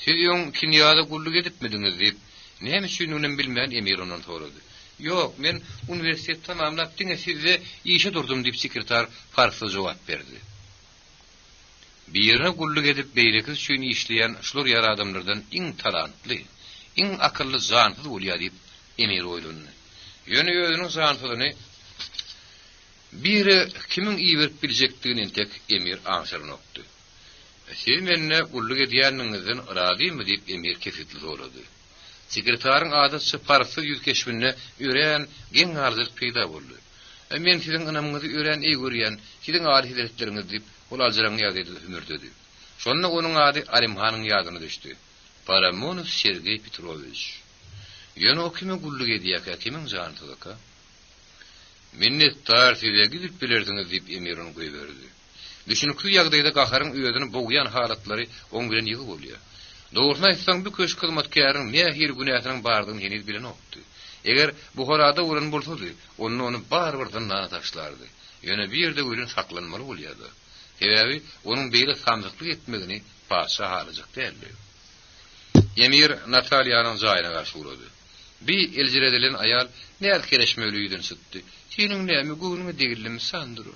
Siz ýoň kinyada gulluk edipmidiňiz diýip näme üçin onu bilmän emir ondan sorady. Ýok, men uniwersitet tamamlap diňe sizde işe durdum diýip sekretar farksız jogap berdi. Birine gulluk edip beýleki üçin işleýän şular ýar adamlardan iň talantly, iň akylly zansyz bolýar diýip emir oýlandy. Ýöne özüniň zansyzyny biri kimin iyi verip biljekdigini tek emir aňşyryny okdy. Siz menne gulluk edýänliňizden razymy diýip emir kefitli sorady. Sekretaryň adetçe parsy ýüzkeşmine ýören geň arzyk peýda boldy. Men sizin anamyňyzy ören ey görýän, sizin ady hizetleriniz diýip ol aljaryň ýadydy hümürdedi. Şonda onuň ady Alimhanyň ýadyna düşdi. Paramonov Sergey Petrovich. Ýöne o kime gulluk edýäk, kimiň janydyka? Minnettar size gidip bilerdiňiz diýip Emir onu goýberdi. Düşünükli ýagdaýda gaharyň öýüdini boğyan halatlary oň bilen ýygy bolýar. Dogrusyny aýtsaň bu köş hyzmatkaryň nähir günahynyň bardygyny heniz bilen okdy. Eger Buharada ulan bolsady, onu barbardan nana taşlardy. Ýöne bir ýerde ölün saklanmaly bolýardy. Sebäbi onuň beýle samjyklyk etmegini paşa halajak däldi. Emir Natalyanyň jaýyna garşy urady. Bir eljiredelen ayal näde kereşmeliyden sıttı. Senin näme göwnüňe degilimi sandyr.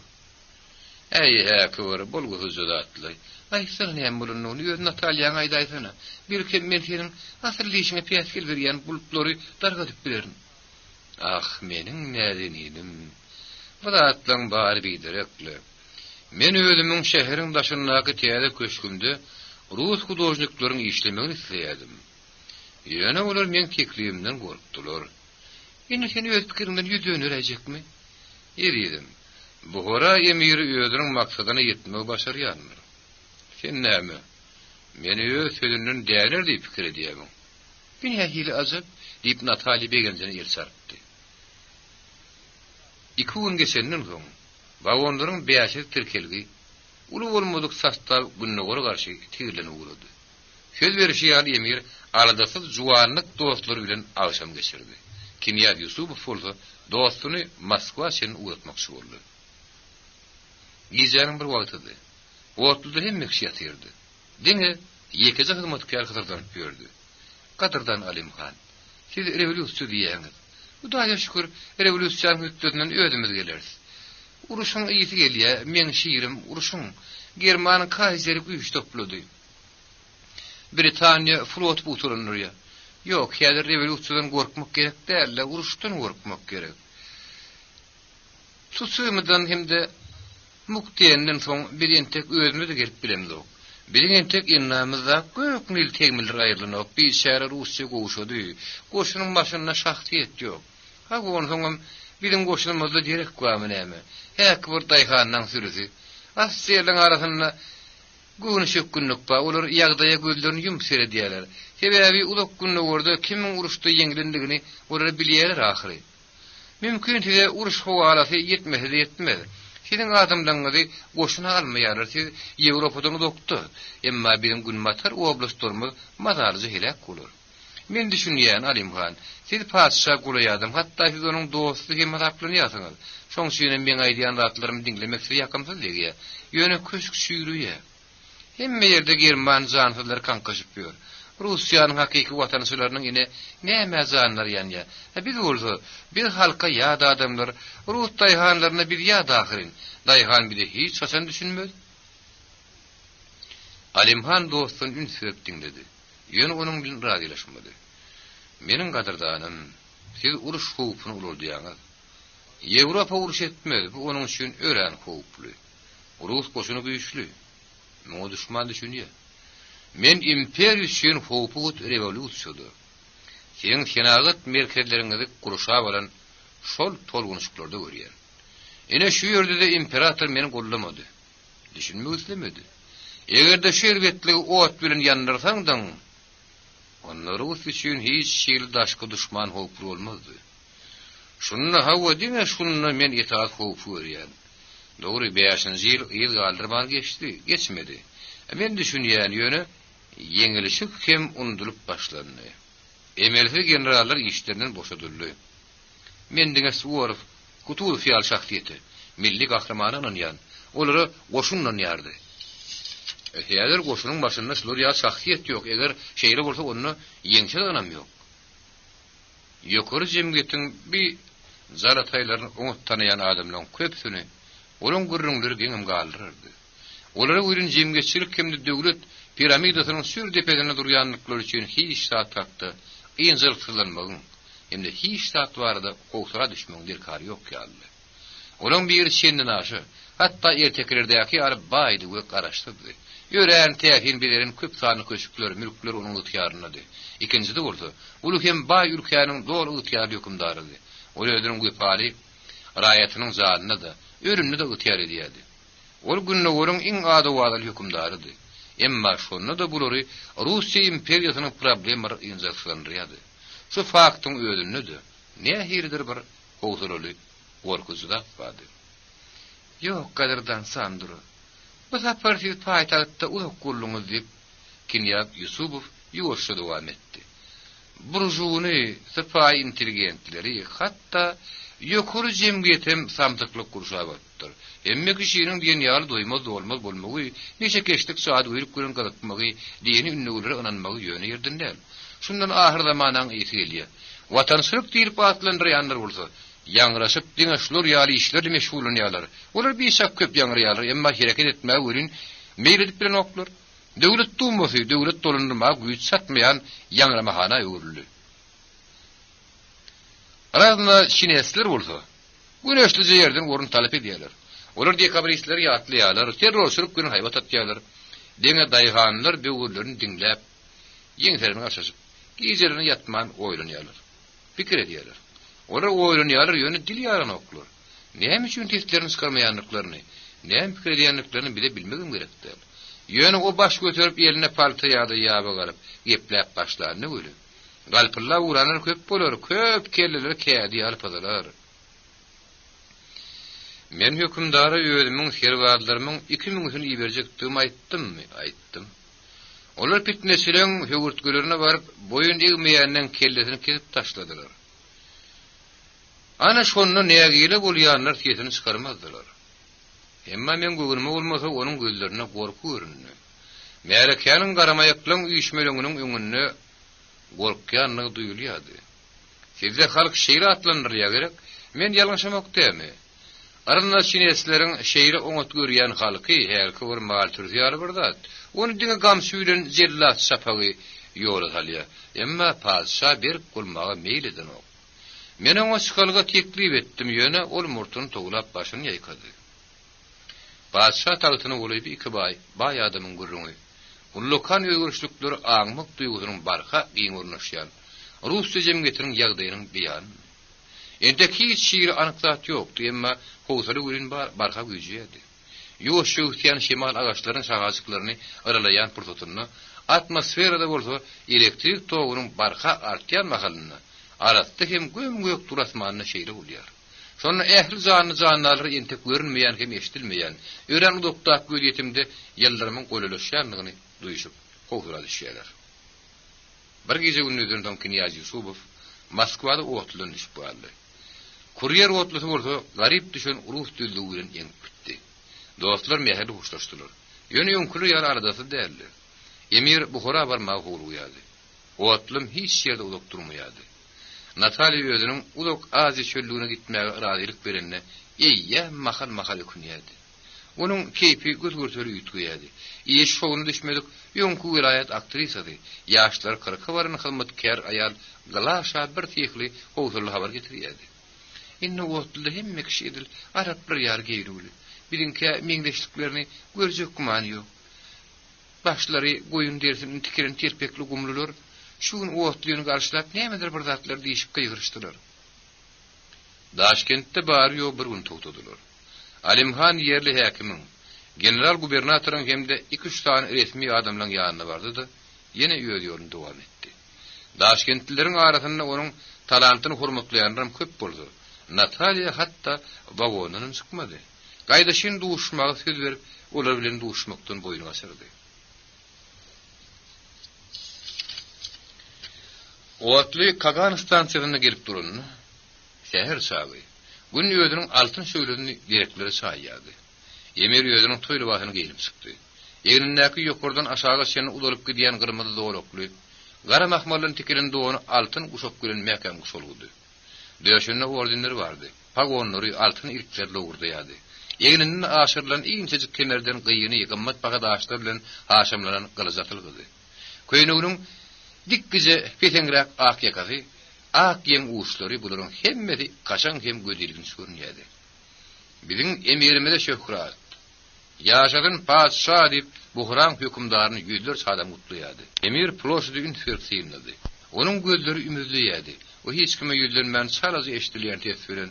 Ey hakywar bolguzy jodatly. Aýsan näme bolanyny ýöne Natalyaň aýdaýsyna. Bir kim men senin asyrlyşyňa piýaskil berýän bulutly dargatyp bilerin. Ah, meniň nädenim. Buratlaň bary biderekli. Men özümiň şäheriň daşyndaky täze köşkümde Rus hudojniklaryň işlemegini isleýärdim. Ýöne olar men kekliğimden gorkdylar. Indi seni öz pikirinden ýüdönürecekmi? Ýerdim. Buhara emiri özüniň maksadyna ýetmegi başarýarmy? Sen näme? Meni öz sözünden däner diýip pikir edýämiň. Bir hähili azap diýip Natalya begenjini ýersarpdy. 2 gün geçenden soň wagonlaryň beýaşy tirkelgi uly bolmadyk sastaw günne gora garşy tigirlenip urady. Söz berişi ýaly emir aradasyz juwanlyk dostlary bilen agşam geçirdi. Kimyat Yusupov bolsa dostuny Moskwa şeň ugatmakçy boldy. Gizäniň bir wagtydy. Wagtda hem mekşi ýatyrdy. Diňe ýekide hyzmatkar Katardan gördü. Katardan Alimhan. Siz rewolýusiýa diýäňiz. Hudaýa şükür rewolýusiýanyň hütdetinden ödümüz gelersiz. Uruşun iyisi gelýär, men şiirim uruşun. Germanyň kaýseri güýç toplady. Britaniýa flot buturunýar. Ýok, häzir rewolýusiýadan gorkmak gerek däl, uruşdan gorkmak gerek. Susymydan hemde muktiýenden soň bir entek özümiz gelip bilemdik. Bir entek innamyzda gök mil tegmildir aýrylanyp, bir şäher Russiýa goşady. Goşunyň başyna şahsiýet ýok. Ha goňun soňam bizim goşunymyzda direk goýamy näme? Häk bir daýhanyň sürüsi. Assyýalyň arasynda Güni şökkünlük ba, olar ýagdaýa gözlerini ýumsere diýerler. Sebäbi ulak günne gorda kimiň uruşda ýeňilendigini olar bilýärler ahyry. Mümkin tide uruş howalasy ýetmese ýetmez. Sizin adamlaryňyzy goşuna almaýarlar, siz Ýewropadan dokdy. Emma bizim günmatar oblastlarymyz mazarjy helak bolar. Men düşünýän Alimhan, siz paşa gulaýadym, hatda siz onuň dostly hem raplanyýarsyňyz. Şoň şeýle men aýdýan ratlarymy dinlemekse ýakymsyz diýär. Ýöne köşk şüýrüýär. Hemme ýerde German jansylar kankaşyp ýör. Russiýanyň hakyky watançylarynyň ine näme zanlar ýanýa. Biz bolsa, bir halka ýa-da adamlar Rus daýhanlaryna bir ýa-da ahyrin. Daýhan bile hiç haçan düşünmedi. Alimhan dostun ünsüp dinledi. Ýöne onuň bilen radylaşmady. Meniň gadardanym, siz uruş howpyny uludýaňyz. Ýewropa uruş etmez, bu onuň üçin ören howply. Rus goşuny güýçli. Moňa düşman düşünýär. Men imperiýa üçin howput rewolýusiýady. Seň senagat merkezleriňizi guruşa bolan şol tolgunçluklarda görýän. Ene şu ýerde de imperator meni gollamady. Düşünmek islemedi. Egerde şerbetli ot bilen ýandyrsaňdan, onlar Rus üçin hiç şeýle daşky düşman howply bolmazdy. Şunu hawa diňe şunu men itaat howpy görýän. Dogry beýaşynjy ýyl galdyrman geçdi, geçmedi. Men düşünýän ýöne ýeňilişik hem undulyp başlandy. Emelsi generallar işlerinden boşadyldy. Men diňe Suворов, Kutul fiýal şahsiýeti, milli gahramany anýan, olary goşunlan ýardy. Häzir goşunyň başynda şular ýa şahsiýet ýok, eger şeýle bolsa onu ýeňşe anam ýok. Ýokary jemgyýetiň bir zarataýlaryny oňat tanıyan adamlaryň köpsüni olaň gürrüňleri geňem galdyrdy. Olara uýrun jemgyýetçilik hemde döwlet piramidasynyň sür depesinde durýanlyklary üçin hiç saat takdy. Ýyňjylyklanmagyň hemde hiç saat barada howsara düşmäň derkary ýok ýaly. Olaň bir şenden aşy, hatda erteklerdäki alyp baýdy we garaşdyrdy. Ýören tähin bilerin köp sany köşükler, mülkler onuň ýatyarynady. Ikincide bolsa, ulu hem baý ülkäniň dol ýatyar hökümdarydy. Ol özüniň güýpaly raýatynyň zadyna da, ölümni de ıtyar edýärdi. Ol günnägörüň iň ady-wadaly hökümdarydy. Emma şonda da bulary Russiýa imperiýasynyň problemleri ýyňjaklanýardy. Şu faktyň özünde nähirdir bir howsulaly gorkuzyda bady. Ýok gaderdan sandyr. Bu saparty paýtagtda ulak gulluňyz diýip Kinyab Yusupov ýoşa dowam etdi. Burjuny, sypay intelligentleri, hatda ýokary jemgiýetem samtyklyk gurşabatdyr. Emme kişiniň diýen ýaly doýmaz bolmagy, neçe keşlik saat öýüp görün galatmagy, diýeni ünlüleri ananmagy ýöne ýerdinler. Şundan ahir zamanyň ýeti gelýär. Watançylyk diýip atlandyrýanlar bolsa, ýangraşyp diňeşler ýaly işlerle meşgulanýarlar. Olar beşak köp ýangraýarlar, emma hereket etmäge görün meýil edip bilen oklar. Döwlet dumasy, döwlet dolandyrma güýç satmaýan ýangramahana öwrüldi. Arazna şinesler bolsa, güneşli ýerden gorun talap edýärler. Olar dekabristler ýatlaýarlar, terrorçylyk günü haýbat atýarlar. Deňe daýhanlar böwürlerini diňläp, ýeňlerini açaşyp, gizerini ýatman oýlanýarlar. Pikir edýärler. Olar oýlanýarlar ýöne dil ýaran oklar. Näme üçin testlerini çykarmaýanlyklaryny, näme pikir edýänliklerini bile bilmegim gerekdir. Ýöne o baş göterip eline palta ýa-da ýaba galyp, gepläp başlaryny görüp. Galpylla uranlar köp bolar, köp kelleler kädi alpadalar. Men hökümdara özümiň serwadlarymyň 2000 üsün iberjekdigimi aýtdym. Olar pitnesilen höwürtgelerine baryp, boyun egmeýänden kellesini kesip taşladylar. Ana şonu nägile bolýanlar kesini çykarmazdylar. Emma men göwnüme bolmasa onuň gözlerine gorku görünýär. Märekäniň garamaýaklaryň üýşmeleňiniň öňünde gorkýanlygy duýulýardy. Sizde halk şeýle atlanýar gerek, men ýalňşamak diými? Aranda şinesleriň şeýle oňat görýän halky her bir mal türýär birdat. Onu diňe gam süýlen jellat şapagy ýola salýar. Emma padşa berip bolmagy meýil eden ok. Men oňa şykalga teklip etdim ýöne ol murtuny toglap başyny ýaýkady. Padşa tagytyny goýup iki baý adamyň gurruňy. Ullukan öýgürçlükleri aňmak duýgusynyň barha giň urnaşýan. Russiýa jemgyýetiniň ýagdaýynyň beýany. Endeki hiç şiiri anıklat yoktu, emma howsaly görün barha güýjedi. Ýoşuşýan şemal agaçlaryň şagazyklarını aralayan purtotuny atmosferada bolsa elektrik togunyň barha artýan mahalyny aratdy hem gömgök turasmanyna şeýle bolýar. Şonu ähli zanlary entek görünmeýän hem eşdilmeýän, ören udakdak göýetimde ýyllaryň gollaşýanlygyny duýuşyp howsala düşýärler. Bir gece gündüzden Kinyaz Yusupov Moskwada otlanyp düşüp boldy. Kuryer otlusy bolsa garip düşen rus dilli bilen ýeňip bitdi. Dostlar mäheli hoşlaşdylar. Ýöne ýönküli ýar aradasy däldi. Emir Buhara barmagy bolýardy. Otlum hiç ýerde ulak durmaýardy. Nataliýa özüniň ulak Aziýa çöllüğüne gitmäge razylyk berenne eýýä mahal ökünýärdi. Onuň keypi gözgörtüri ýetýärdi. Iş şowuna düşmedik, ýönkü vilayat aktrisady, ýaşlar 40 baryn hyzmatkär aýal Galaşa bir tehli howsala habar getirýärdi. Inne otly hemme kişi edil, araplar ýar geýrüli. Bilinkä meňdeşliklerini görjek gumany ýok. Başlary goýun dersini tikiren terpekli gumlular şuň otlyny garşylap nämedir bir zatlar diýişip gyýgyrşdylar. Daşkentde bar ýok bir gün togtadylar. Alimhan ýerli häkimiň, general gubernatoryň hemde 2-3 tane resmi adamlaryň ýanyna bardy da ýene öýe ýolunda dowam etdi. Daşkentlileriň arasynda onuň talantyny hormatlaýanlar köp boldy. Nataliýa hatda wagonyny çykmady. Gaýdaşyn duşmagy söz berip, olar bilen duşmakdan boyun açyrdy. Otly Kagan stansiýasyna gelip duruny, şäher sagy. Gün ýödüniň altyn söýledini direkleri saýýardy. Emir ýödüniň toýly wahyny gelip çykdy. Egnindäki ýokurdan aşağı şeny udalyp gidýän gyrmyzy dowlakly, gara mahmalyň tikirin dowany altyn guşap gelen mäkan guşuldy. Döşünde ordinleri vardy. Pagonlary altyn irklerle ugurdaýardy. Egniniň aşyrlan iňçejik kemerden gyýyny ýygymmat bagadaşlar bilen haşamlanan gylyzatylgydy. Köýnüňiň dikgize petengrak ak ýakazy, ak ýeň uçlary bularyň hemmesi kaçan hem gödilgin görünýärdi. Biziň emirimize şöhrat. Ýaşadyn padşa diýip Buhran hökümdaryny ýüzler çadam gutlaýardy. Emir ploşdygyň fersiýndy. Onuň gözleri ümidliydi. O hiç kime yüzlenmän çarazy eşdilýän tesbiren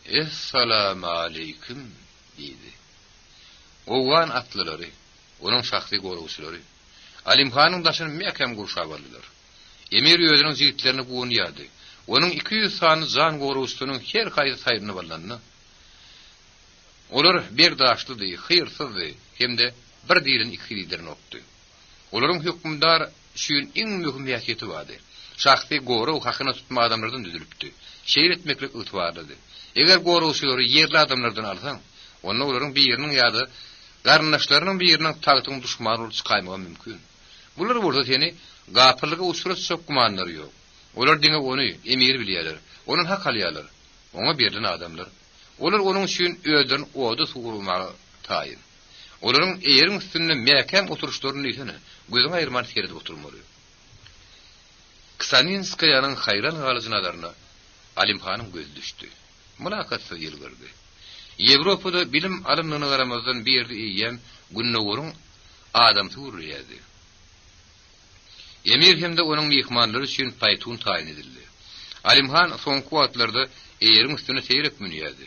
"Esselamu aleyküm" diýdi. Owan atlylary, onun şahsy gorugçylary Alimhanyň daşyny mekem gurşap aldylar. Emir özüniň jigitlerini buňýady. Onun 200 sany zan gorugçynyň her haýy saýryny ballandy. Olar bir daşlydy, hyrsızdy, hemde bir dirin iki liderini okdy. Olaryň hökümdar şuň iň möhüm ýaşety bardy. Şahsy gorug hakyna tutma adamlardan düzülipdi. Şeýir etmeklik ýetwardy. Eger gorugçylary ýerli adamlardan alsaň, onda olaryň biriniň ýa-da garnaşlarynyň biriniň tagtyň duşman bolup çykaýmagy mümkin. Bular burada seni gapylyga usurat sokmanlary ýok. Olar diňe ony emir bilýärler. Onuň hak alýarlar. Oňa berilen adamlar. Olar onuň üçin öýden oda sugurmagy taýyn. Olaryň eýeriň üstünde mekem oturuşlaryny ýetene, gözüň aýyrman kerede oturmaly. Ksaninskaýanyň haýran galyjynalaryna Alimhanyň göz düşdi. Mulakat ýylgyrdy. Ýewropada bilim alymlaryna garamazdan bir ýerde iýen günnäwrüň adam turýady. Emir hemde onuň mehmanlary üçin paýtun taýin edildi. Alimhan soňky wagtlarda eýeriň üstüne seýrek münýärdi.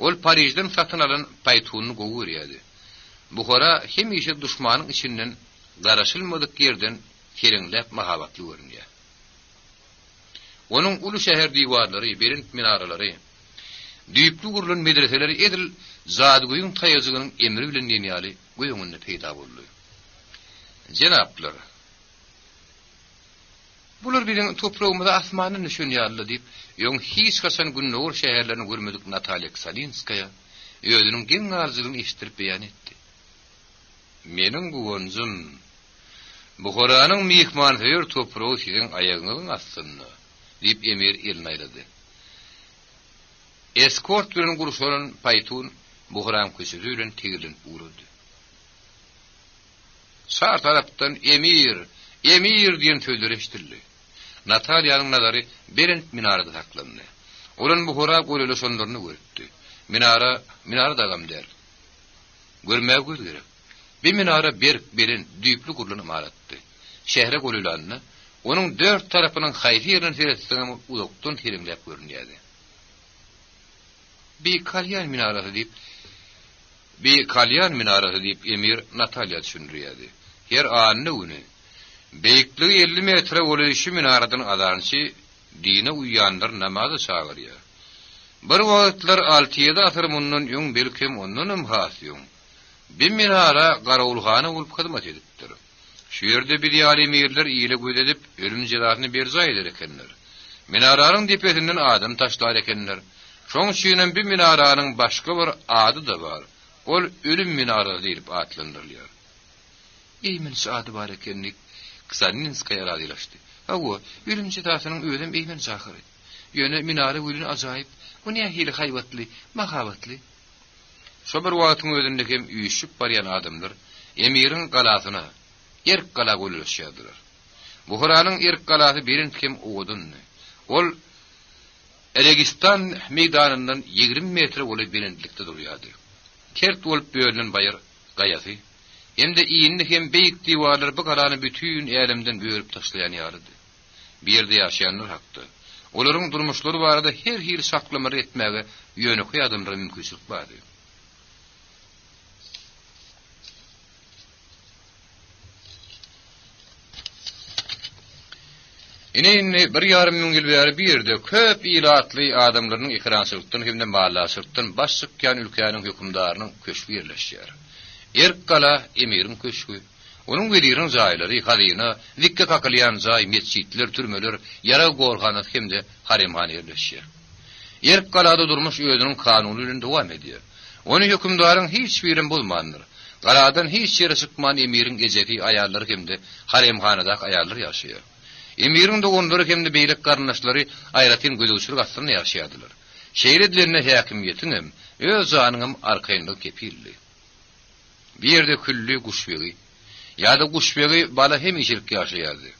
Ol Parijden satyn alan paýtuny gowurýady. Buhara hemişe düşmanyň içinden garaşylmadyk ýerden tereňläp mahabatly görünýär. Onuň uly şäher diwarlary, berint minaralary, düýpli gurulan medreseleri edil zadygyň taýazygynyň emri bilen ýenýäli göýüňinde peýda boldy. Jenaplar, bular bilen toprağımda asmanyny nişanýarly diýip, ýöň hiç gaçan günnäwr şäherlerini görmedik Natalya Ksalinskaya özüniň giň arzusyny eşitdirip beýan etdi. Meniň guwunjym Buharanyň mehmanhöýür topragy siziň aýagyňyň astynda diýip emir elini aýlady. Eskort bilen guruşan paýtun Buharan köşesi bilen tegilen urudy. Sağ tarapdan emir diýen söýler eşitildi. Natalyanyň nazary berent minarada saklandy. Olan Buhara goýulaşanlaryny gördi. Minara da gamdar. Görmäge göz gerek. Bir minara berin düýpli gurulany imaratdy. Şähre goýulanyny, onuň dört tarapynyň haýy ýerine teretsegem uzakdan tereňläp görünýärdi. Bir kalyan minarasy diýip emir Natalya düşünýärdi. Her anyny uny beýikligi 50 metre bolan minaradan adançy dine uýanlar namazy çagyrýar. Bir wagtlar 6-7 asr mundan ýöň belkem ondan hasýyn. Bir minara garawulhana bolup hyzmat edipdir. Şu ýerde bir ýaly emirler ýyle gödedip ölüm jelatyny berza eder ekenler. Minaranyň depesinden adam taşlar ekenler. Şoň şeýlen bir minaranyň başga bir ady da bar. Ol ölüm minarasy diýip atlandyrylýar. Eýmen ady bar ekenlik Ksaninskaya radylaşdy. Hawa ölüm jelatynyň özüm eýmen çakyry. Ýöne minara ölüň ajaýyp, bu näme hili haýwatly, mahabatly. Şo bir wagtyň özünde hem üýüşip barýan adamlar emiriň galasyna, erk gala goýulýardylar. Buharanyň erk galasy berint hem owdunny. Ol Registan meydanından 20 metre bolup berentlikde durýardy. Kert bolup bölünen baýar gaýasy. Hem de iýinli hem beýik diwarlar bu galany bütün älemden böýürip taşlaýan ýarydy. Bir ýerde ýaşaýanlar hakda. Olaryň durmuşlary barada her hil saklamary etmäge ýönekli adamlara mümkinçilik bardy. Ine bir ýarym ming ýyl bäri bir ýerde köp ilatly adamlaryň ikrançylykdan hemde mallaçylykdan baş çykýan ülkäniň hökümdarynyň köşkü ýerleşýär. Erk gala emiriň köşkü. Onuň weliriň jaýlary, hazyna, dikke kakylýan jaý, mesjitler, türmeler, ýara gorgany hemde haremhana ýerleşýär. Erk galada durmuş özüniň kanuny bilen dowam edýär. Ony hökümdaryň hiç birin bolmandyr. Galadan hiç ýere çykman emiriň gejeti aýallary hemde haremhanada aýallar ýaşaýar. Emiriň dogonlary hemde beýlek garnaşlary aýratyn gözüçlük astyny ýaşaýardylar. Şeýir edilenine häkimiýetiň hem öz janynyň arkaýynda kepilli. Bir ýerde külli guşbegi, ýa-da guşbegi bala hemişilik ýaşaýardy.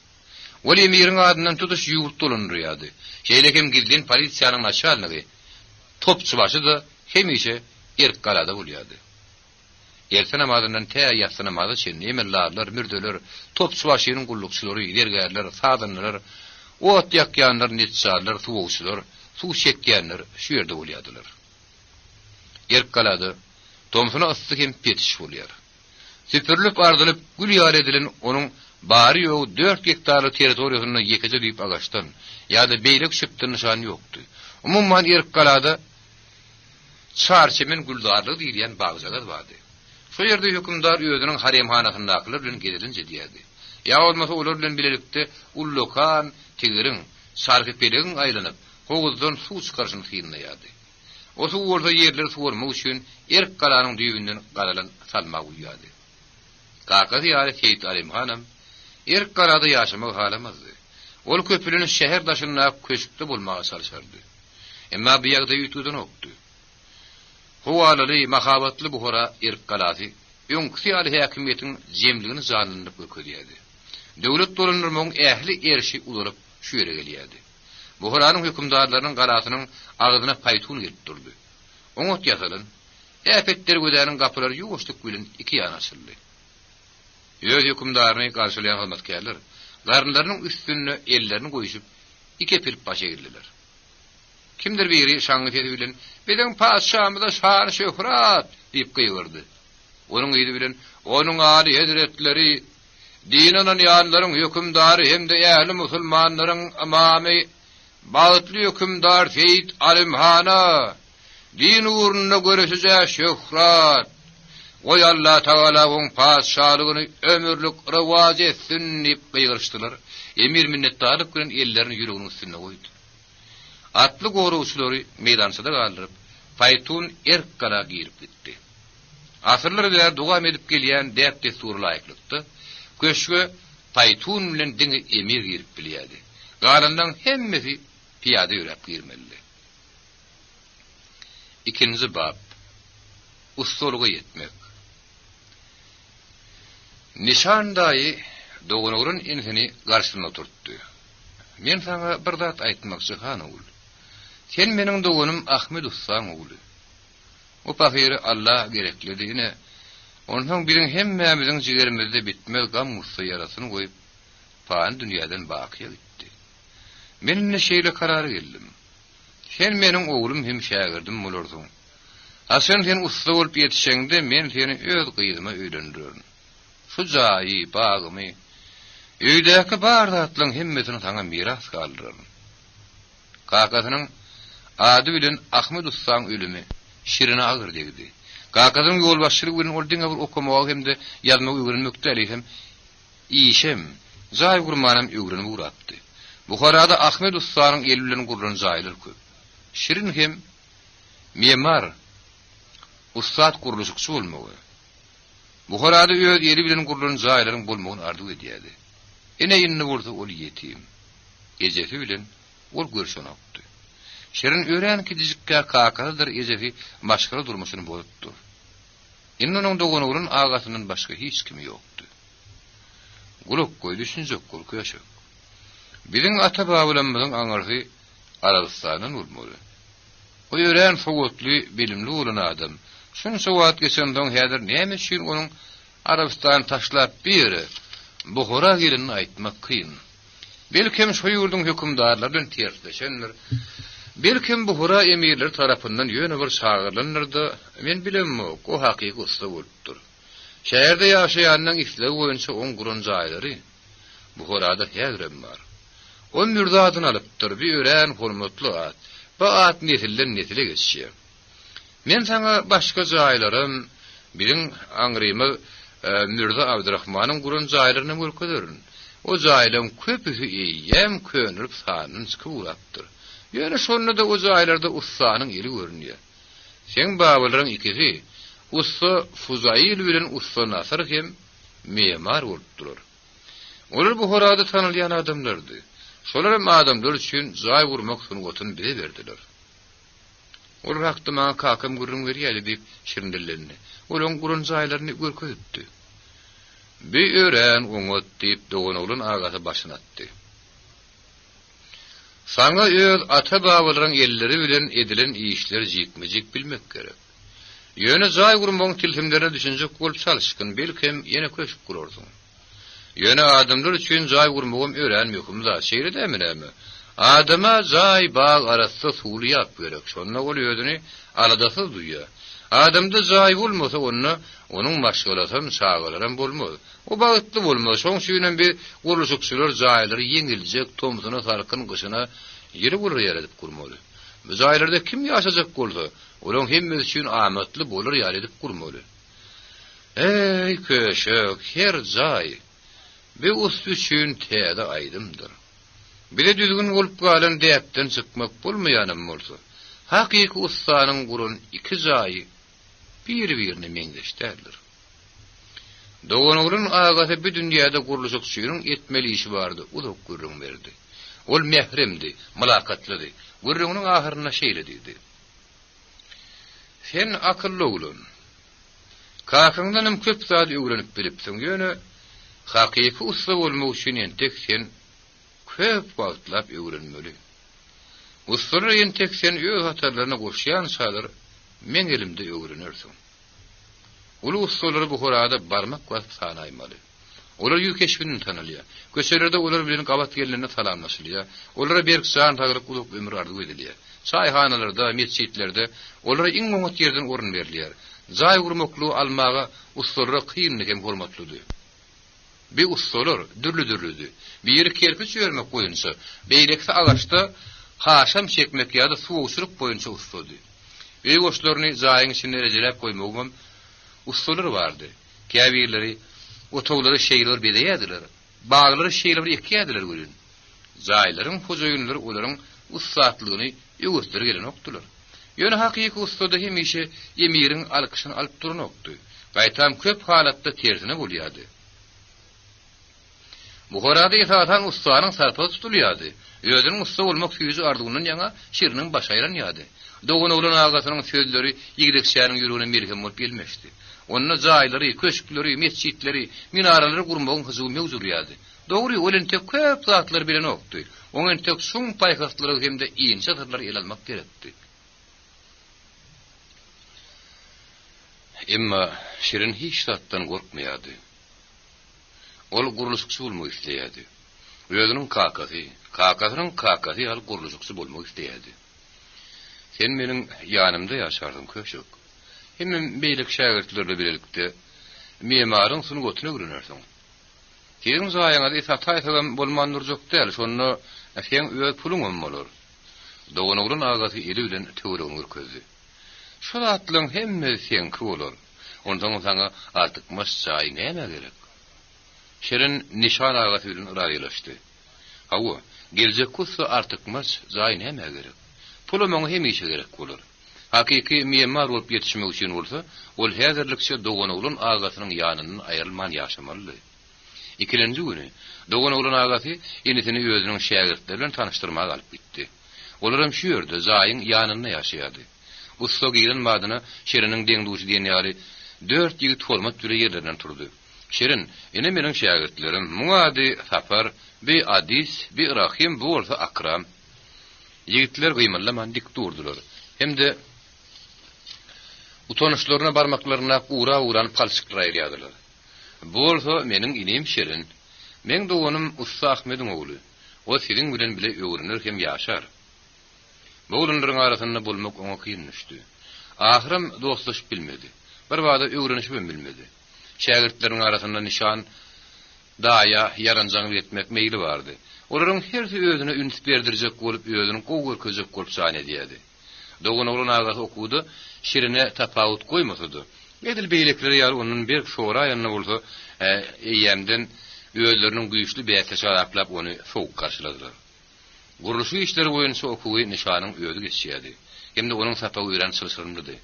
Ol emiriň adynyň tutuş ýurt dolandyrýardy. Şeýlekem gildin polisiýanyň naçalnygy, topçu başy da hemişe erk galada bolýardy. Erten namazynyň täýýat namazy üçin emellarlar, mürdeler, topçu başynyň gullukçylary, dergärler, sadanlar, ot ýakýanlar, netçalar, suwçylar, suw çekýänler şu ýerde bolýardylar. Gerkaladı. Tomsuna ıslık hem petiş bolýar. Süpürülüp ardylyp gül ýar edilen onun bary ýogy 4 hektarly territoriýasyny ýekece diýip agaçdan ýa-da beýlek şüpden nişan ýokdy. Umumman Erkalada çarçemen güldarlyk diýilen bagjalar bardy. Şu ýerde hökümdar özüniň haremhanasyny naklyr bilen gedilinje diýdi. Ya olmasa olar bilen bilelikde ullokan, tigiriň, sarkypeliň aýlanyp, howuzdan suw çykarşyny hyýnlaýardy. O suw bolsa ýerleri suwarmak üçin Erkalanyň düýbünden garalan salmak uýýardy. Kakasy ýaly Seyit Alim hanam Erkalada ýaşamak halamazdy. Ol köpülüni şäher daşyna köşükde bolmaga çalışardy. Emma bu ýagdaý ýetudan okdy. Howalaly mahabatly buhara Erkalady öňkü ýaly häkimiýetiň jemligini zanynyp öküdýärdi. Döwlet dolanyrmagyň ähli erşi ularyp şu ýere gelýärdi. Buharanyň hökümdarlarynyň garasynyň agydyna paýtun gelip durdy. Oňat ýasalan, äpetler gödäniň gapylary ýuwuşlyk bilen iki ýana açyldy. Öz hökümdaryny garşylayan hyzmatkarlar garynlarynyň üstüne ellerini goýuşyp iki pirip başa girdiler. Kimdir biri şaňgy bilen "Biziň paşamyza şan şöhrat" diýip gyýyrdy. Onuň ýygy bilen "Onuň ady hedretleri, dinanan ýanlaryň hökümdary hemde ähli musulmanlaryň amamy bagtly hökümdar Seyit Alim hana, din uğruna görüşije şöhrat. Oy Allah Taala oň paşalygyny ömürlük rewaj etsin" diýip gyýyrşdylar. Emir minnetdarlyk bilen ellerini ýüregiň üstüne goýdy. Atly gorawçylary meydançyda galdyryp, paýtun Erkala girip gitdi. Asyrlar bilen dogam edip gelýän däp destur laýıklykdy. Köşkü paýtun bilen diňe emir girip bilýärdi. Galandan hemmesi piyada ýürep girmeli. İkinci bab. Ustalyga ýetmek. Nişandaýy dogunurun insini garşyna oturtdy. Men sana bir zat aýtmakçy hanul. Sen meniň dogunum Ahmed Ussan ogly. O pahyry Allah gereklidigine, onuň biriň hemmemiziň jigerimizde bitmez gam mussa yarasyny goýup, pan dünýäden bakyya gitdi. Men ne şeýle karary geldim. Sen meniň oglum hem şägirdim bolardyň. Asen sen usta bolup ýetişeňde men seni öz gyýyma öýlendirin. Şu jaýy, bagymy, öýdäki bar zatlaryň hemmesini sana miras galdyryň. Kakasynyň ady bilen Ahmed Ussan ölümi şirine agyr degdi. Kakasynyň ýolbaşçylygy bilen ol diňe bir okumagy hemde ýazmagy öwrenmekde elem. İşem, jaý gurmanam öwrenip uratdy. Buharada Ahmed Ussanyň eli bilen gurulan jaýlar köp. Şirin hem memar, ustad guruluşçy bolmagy. Buharada öz eli bilen gurulan jaýlaryň bolmagyny arzu edýärdi. Ene ýyny bolsa ol ýetim. Ejefi bilen ol görşen okdy. Şirin ören kidijikkä kakadyr ejefi başga durmuşyny bolupdy. Enne onuň dogunurun agasynyň başga hiç kimi ýokdy. Guluk goý düşünjek guluk ýaşak. Biziň ata babalarymyzyň aňarhy Arabistanyň ulmaly. O ören sowatly, bilimli bolan adam. Şunu sowat geçendiň häzir näme üçin onuň Arabistan taşlap biri Buhara gelini aýtmak kyn. Belkim şu ýurdun hökümdarlary bilen tersleşenler. Belkim Buhara emirleri tarapyndan ýöne bir çağırlanyrdy. Men bilemmi, o hakyky usta bolupdyr. Şäherde ýaşaýanyň islew boýunça oň gurun jaýlary Buharada häzirem bar. O mürdadyny alypdyr, bir ören hormatly at. Bu at nesilden nesile geçýär. Men sana başga jaýlarym, biriň aňrymy Mürda Abdurrahmanyň gurun jaýlaryny görkezdirin. O jaýlaryň köpüsi ýem könülip sanyny çykypdyr. Ýöne şonda da o jaýlarda ustanyň eli görünýär. Sen babalaryň ikisi, usta Fuzail bilen usta Nasr hem memar bolupdyr. Olar Buharada tanylýan adamlardy. Şolar adamlar üçin jaý gurmak sungatyn bire berdiler. Ol wagtda maňa kakam gurun berýärdi diýip şirindillerni. Olaň gurun jaýlaryny görkezipdi. Bir ören oňat diýip dogunulun agasy başyna atdy. Saňa öz ata babalaryň elleri bilen edilen işler jikmejik bilmek gerek. Ýöne jaý gurmagyň tilsimlerine düşünjek bolup çalışkyn, belkim ýene köşüp gurardyň. Ýöne adamlar üçin jaý gurmagym ören möhüm-da, şeýle dämine. Adama jaý bag arasynda suwly ýap gerek. Şonda ol özüni aladasy duýýar. Adamda zaý bolmasa onuň maşgalatam sagalaram bolmaz. O bagtly bolmaz. Şoň süýnen bir gurulşykçylar zaýlary ýeňiljek, tomsuna sarkyn gyşyna ýeri bolur ýaradip gurmaly. Bu zaýlarda kim ýaşajak bolsa, olaň hemmesi üçin amatly bolar ýaradip gurmaly. Ey köşök, her zaý bir ustu üçin täze aýdymdyr. Bir de düzgün bolup galan däpden çykmak bolmaýanym bolsa, hakyky ustanyň gurun iki zaý bir-birini meňdeşdirler. Doğanurun ağası bir dünyada guruluşuk suyunun etmeli işi vardı. Uzak gurrun verdi. Ol mehremdi, malakatlıdı. Gurrunun ahırına şeyle dedi. Sen akıllı olun. Kakındanım köp saat öğrenip bilipsin. Yönü hakiki usta olmak için entek sen köp vakitlap öğrenmeli. Ustaları entek sen öz hatalarına koşayan sağlar men elimde öğrenirsin. Ulu ustaları bu horada barmak vasıp sanaymalı. Olar yu keşfinin tanılıyor. Köşelerde olar bilen qabat gellerine salamlaşılıyor. Olara berk sağın tağırıp uluk ömür ardı ediliyor. Çayhanalarda, mescitlerde olara iň moňat yerden orun beriliyor. Zaý gurmakly almaga ustalara kıyınlık hem hormatlydy. Bir ustalar dürlü. Bir yeri kerpiç örmek boýunça, beýlekde agaçda haşam çekmek ýa-da suw uçurup boýunça ustady. Ey goşlaryny zaýyň içine rejelep goýmagam ustalar vardı. Käbirleri, otowlary şeýler bedeýärdiler. Bağlary şeýler ekýärdiler görün. Zaýlaryň hojaýynlary olaryň ustatlygyny ýöwüstirgelen okdular. Ýöne hakyky ustada hemişe ýemiriň alkyşyny alyp duran okdy. Gaýtam köp halatda tersine bolýardy. Bu horada ýetatan ustanyň sarpy tutulýardy. Özüniň usta bolmak süýüji ardugynyň ýaňa şiriniň başaýran ýady. Doğun oğlan ağasının sözleri ýigidekçäniň ýüregine merhem bolup gelmekdi. Onun zaýlary, köşkleri, mescitleri, minaralary gurmagyň hyzygy mewjudýady. Dogry, olen tek köp zatlar bilen okdy. Oňa tek şuň paýgatlary hemde iýinçe zatlar el almak gerekdi. Emma şirin hiç zatdan gorkmaýardy. Ol guruluşçy bolmak isleýärdi. Özüniň kakasynyň kakasy al guruluşçy bolmak isleýärdi. Sen meniň ýanymda ýaşardym köşük. Hemmem beýlik şägirtlerle birlikde memaryň sunugatyny öwrenirsiň. Seň zaýaňa esa taýsagam bolmandyr däl, şonu sen öz pulun bolar. Doğanurun agasy eli bilen töweregiň ürkezdi. Şu atlyň hemmesi senki bolar. Ondan saňa artyk masçaý näme gerek? Şerin nişan agasy bilen raýlaşdy. Hawa, geljek kursy artyk mas zaý näme gerek? Pulumyň hemişe gerek bolar. Hakiki memar bolup ýetişmek üçin bolsa, ol häzirlikçe Doğanurun agasynyň ýanynyň aýrylman ýaşamaly. İkilenji güni Doğanurun agasy enesini özüniň şägirtleri bilen tanyşdyrmaga alyp gitdi. Olaram şu ýerde zaýyň ýanynda ýaşaýardy. Usta giren madyna şeriniň deňduşy diýen ýaly 4 ýigit hormat türe ýerlerinden turdy. Şerin, ene meniň şägirtlerim Muadi, Safar, bi Adis, bi Rahim, bu bolsa Akram. Ýigitler gymyllaman dik durdular. Hemde utanışlaryna barmaklaryna ura-uran palçyklar aýrýardylar. Bu bolsa meniň inim Şerin. Men doganym Usta Ahmediň ogly. O siziň bilen bile öwrenir hem ýaşar. Bu ulunlaryň arasynda bolmak oňa kyn düşdi. Ahyrym dostlaşyp bilmedi. Bir wada öwrenişip bilmedi. Şägirtleriň arasynda nişan, daýa, ýaranjaň etmek meýli bardy. Olaryň hersi özüne üns berdirjek bolup, özüniň gowgur közek bolup san edýärdi. Doğanurun agasy okudy, şirine tapawut goýmasady. Edil beýlekleri ýaly onuň bir şora ýanyna bolsa, eýemden özleriniň güýçli bäte şaraplap ony soğuk karşyladylar. Guruluşy işleri boýunça okuwy nişanyň özü geçýärdi. Hemde onuň sapawy öýren sylsyrmydy.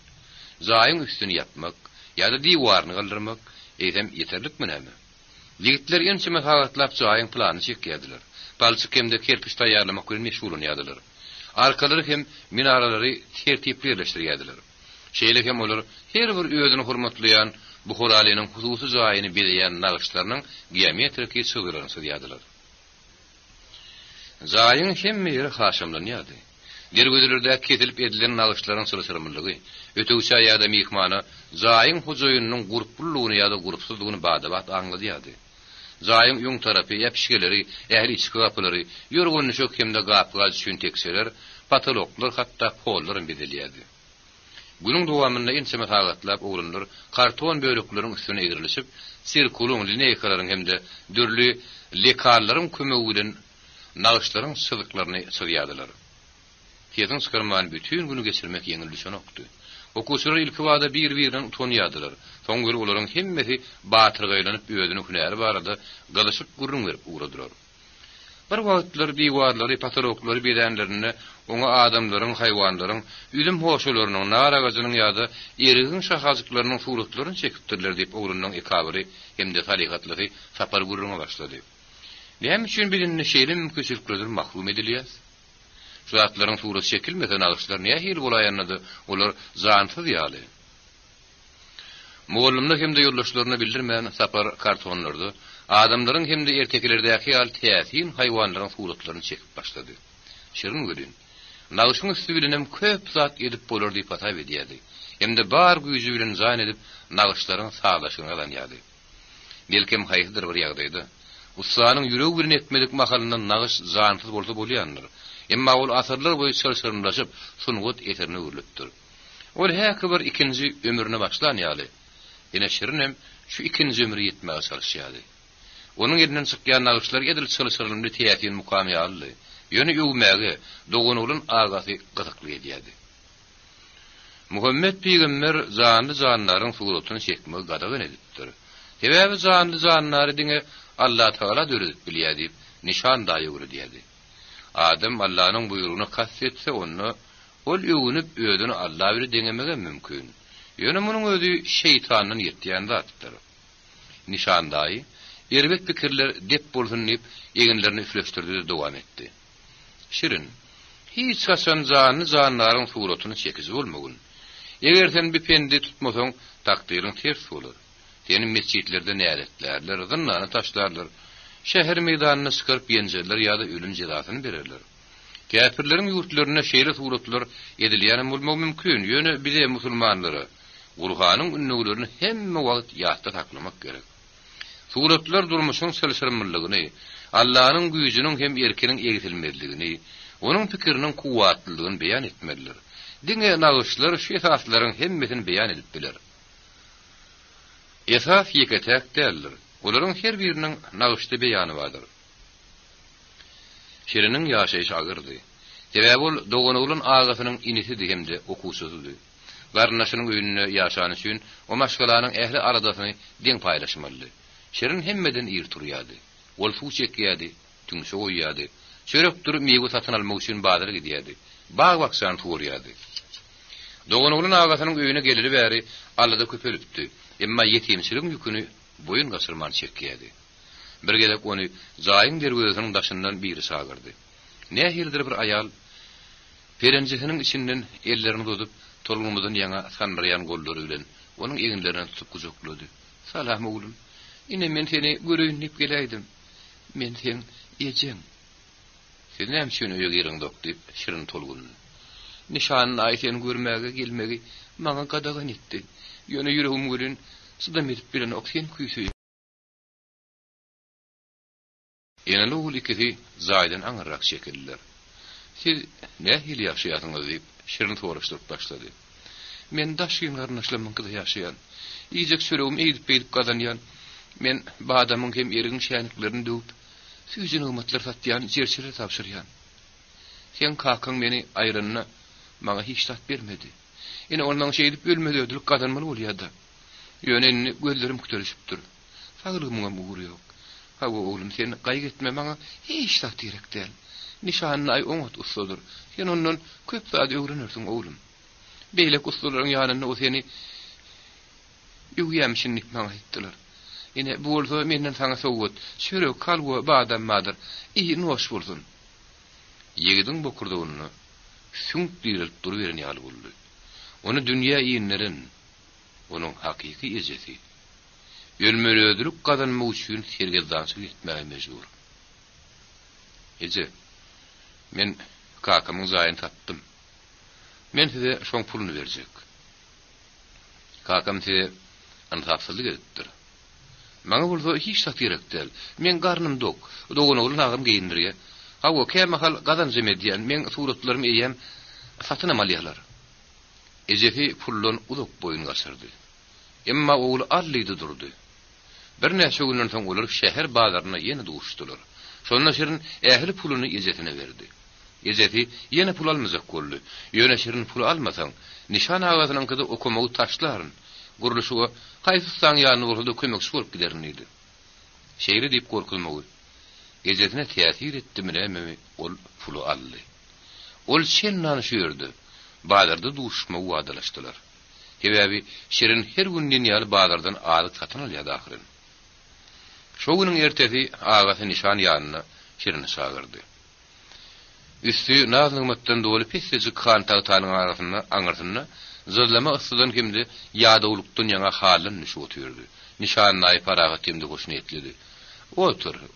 Zaýyň üstüni ýapmak, ýa-da diýwaryny galdyrmak eýsem ýeterlikmi näme? Ýigitler ençe mehawatlap zaýyň plany çekýärdiler. Palçyk hemde kerpiç taýýarlamak bilen meşgul bolýardylar. Arkalary hem minaralary tertipli ýerleşdirýärdiler. Şeýle hem olar her bir özüni hormatlaýan bu horalynyň hususy zaýyny bileýän nagşlarynyň geometrik çygylaryny sözýärdiler. Zaýyň hemme ýeri haşamlanýardy. Dergödülerde ketilip edilen nagşlaryň sylsyrmylygy, ötüwçä ýa-da mehmana zaýyň hojaýynyň guruplulygyny ýa-da gurupsuzlygyny badabat aňladýardy. Zaýyň ýoň tarapy, ýapşygeleri, ähli içki gapylary, ýörgünni şok hemde gapyga düşün tekseler, patologlar hatda pollar bedelýärdi. Günüň dowamynda enseme tagatlaap oglanlar karton börekleriň üstüne egirilip, sirkulun lineykaların hemde dürli lekallaryň kömegi bilen nagyşlaryň syzyklaryny sygýadylar. Tezin skyrman bütün günü geçirmek yeňil düşenokdy. Okuwçylar ilki wada bir-birinden utanýadylar. Soňra olaryň hemmesi batyrgaýlanyp özüni hünäri barada galaşyp gurrun berip uğradylar. Bir wagtlar diwarlary, patologlary bedenlerini oňa adamlaryň, haýwanlaryň, ýülüm hoşularynyň, naragazynyň ýa-da erigiň şahazlyklarynyň suratlaryny çekipdirler diýip oglannyň ekabary hemde taligatlary sapar gurruna başlady. Näme üçin bilinne şeýle mümkinçilikler mahrum edilýär? Zatlaryň suraty çekilmeden agyşlar näme hil bolaýanydy? Olar zansyz ýaly. Mugallimler hemde ýoldaşlaryna bildirmän sapar kartonlardy. Adamlaryň hemde erteklerdäki ýaly täsin haýwanlaryň suratlaryny çekip başlady. Şirin görün. Nagyşyň üstü bilen hem köp zat edip bolar diýip atap edýärdi. Hemde bar güýji bilen zayn edip nagyşlaryň saglaşygyna alanýardy. Belkem haýydyr bir ýagdaýda. Ustanyň ýüregi bilen etmedik mahalyndan nagyş zansyz bolsa bolýandyr. Emma ol asyrlar boýy çylşyrmlaşyp sungut eterine öwürlüpdir. Ol häki bir ikinji ömrüne başlanýaly. Ene şirinim şu ikinji ömrü ýetmäge çalışýardy. Onuň ýerinden çykýan nagyşlar edil çylşyrlyny täýin mukamy aldy. Ýöne öwmäge dogonulun agasy gyzykly edýärdi. Muhammed Peýgamber zanly zanlaryň suratyny çekmegi gadagan edipdir. Sebäbi zanly zanlary diňe Allah Taala döredip bilýärdi, nişan daýyr diýärdi. Adam Allah'ın buyruğuna kassetse onu, ol öwünüp ödünü Allah biri deňemege mümkin. Ýöne munyň özü şeytanın ýetýän zatdyr. Nişandaý, erbek pikirler dep bolsun diýip eginlerini üfleşdirdi dowam etdi. Şirin, hiç haçan zanlaryň suratyny çekizip bolmagyn. Eger sen bir pendi tutmasaň takdyryň ters bolar. Seni mescitlerde näretlerler, zynlany taşlarlar. Şäher meýdanyna çykyp ýenjeler ýa-da ölüm jazasyny bererler. Käpirleriň ýurtlaryna şeýle suratlar edilýän bolmagy mümkin. Ýöne bize musulmanlary Qur'anyň ünnülerini hemme wagt ýatda taklamak gerek. Suratlar durmuşyň selsirmilligini, Allah'ın güýjüniň hem erkiniň egitilmezligini, onuň pikiriniň kuwatlylygyny beýan etmeliler. Diňe nagyşlar şu esaslaryň hemmesini beýan edip biler. Esas ýeketek däldir. Olaryň her biriniň nagyşda beýany bardyr. Şiriniň ýaşaýyşy agyrdy. Sebäbi ol dogonulun agasynyň inisi hemde okuwçysydy. Garnaşynyň öýünde ýaşany üçin o maşgalanyň ähli aradasyny deň paýlaşmaly. Şirin hemmeden ýer turýardy. Ol suw çekýärdi, tüňşe goýýardy. Çörek durup meýwe satyn almak üçin bazyra gidýärdi. Bag baksan turýardy. Dogonulun agasynyň öýüne geleli bäri allada köpelipdi. Emma ýetimçilik ýüküni boyun gasırman çekýärdi. Bir gelek onu zaýyň derweziniň daşyndan biri sagyrdy. Nähirdir bir ayal perenjesiniň içinden ellerini tutup tolgumyzdan ýaňa sanryan gollary bilen onuň eginlerini tutup gujoklady. "Salam oglum. Ine men seni göreýin diýip geläýdim. Men sen ejem. Sen näme şonu ýögeriň dok" diýip şirin tolgun. "Nişanyny aýtyn görmäge gelmegi maňa gadagan etdi. Ýöne ýüregim bilen sıdam edip bilen oksen küýsü." Ýene ol ikisi zaýdan aňyrak şekiller. "Siz nähil ýaşaýasyňyz?" diýip şirin soraşdyryp başlady. "Men daşyň garnaşlamyňda ýaşaýan. Ýejek söregim eýdip gadanýan. Men bu adamyň hem erigiň şäniklerini döwüp, süýjün ygmatlar satýan, jerçile tapşyrýan. Sen kakaň meni aýranyna maňa hiç tat bermedi. Ine onuň şeýdip ölmedi ödülük gadanmaly bolýardy. Ýöneni gözlerim kütülüşipdir. Sagyrygymam uğur ýok. Ha oglum sen gaýg etme maňa hiç tat gerek däl. Nişanyny aý oňat ustadyr. Sen ondan köp zat öwrenirsiň oglum. Beýlek ustalaryň ýanyna o seni ýüýämşinlik maňa etdiler. Ine bu bolsa menden saňa sowgat, şörek kalwa badam madyr. Iyi noş bolsun." Ýegidiň bokurdugyny şuňk dirilip durýan ýaly boldy. Onu dünýä ýenlerin, onuň hakyky ejesi. Ölmeli ödülük gadanmak üçin sergezdançylyk etmäge mejbur. "Eje, men kakamyň zaýyny tapdym. Men size şoň puluny berjek. Kakam size antapsylyk edipdir. Maňa bolsa hiç tat gerek däl. Men garnym dok, dogonulun agym geyindirýär. Hawa käme hal gadan jemedýän, men suratlarymy eýem satyn amalýalar. Ejefi pullon uluk boyun gasırdı. Emma oğlu allydy durdu. Bir näçe günden soň olar şäher bazaryna ýene duşdular. Şondan şerin ähli pulunu Ejetine berdi. Ejeti ýene pul almazak boldy. Ýöne şerin pul almasaň, nişan agasynyň kydy okumagy taşlaryn. Guruluşuga haýsyssaň ýany bolsa kömek bolup giderniýdi. Şeýle diýip gorkulmagy. Ejetine täsir etdimi näme ol pulu aldy. Ol şennan şüýerdi. Bazarda duşma wadalaşdylar. Sebäbi şerin her günden ýaly bazardan alyk satyn alýardy ahyryn. Şo güniň ertesi agasy nişan ýanyna şerini çağırdy. Üstü nazlymatdan doly pislici kan tağtanyň arasyna aňyrsyna zözleme ıssydan kimdi ýadawlykdan ýaňa halyn nişi oturdy. Nişanyny aýparaga temdi goşun etledi.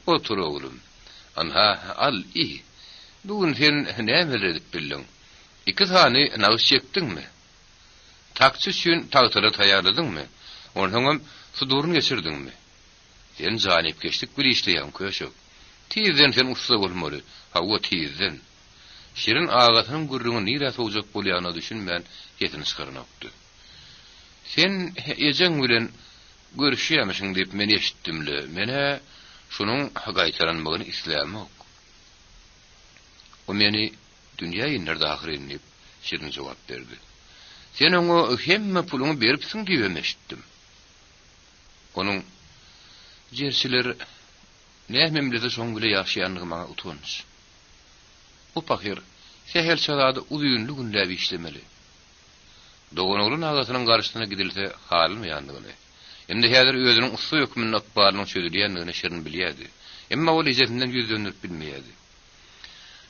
Otur oğlum. Anha al i. Bugün sen näme edip bildiň? İki tane nağış çekdinmi? Takçı üçün tağtara taýarladyňmy? Ondan sudurun geçirdinmi? Sen zanip geçdik bir işleýän köşök. Tizden sen usta bolmaly. Hawa tizden. Şirin agatynyň gurruny nire sowjak bolýana düşünmän ýetini çykarnapdy. Sen ejeň bilen görüşýärmiň diýip meni eşitdimle. Mene şunuň gaýtaranmagyny islämek. O meni dünýä ýerde ahyryn diýip şirin jogap berdi. Sen oňa hemme puluny beripsiň diýip eşitdim. Onuň jerçiler nähmemlede şoň bile ýaşaýanlygy maňa utanç. Bu pakir sehel çalada uzunlu günler işlemeli. Doğanolun ağasının karşısına gidilse halılmayanlığını. Endi häzir özüniň usta hökmüniň akbarynyň çözülýänligini şerin bilýärdi. Emma ol ejetinden yüz dönüp bilmeýärdi.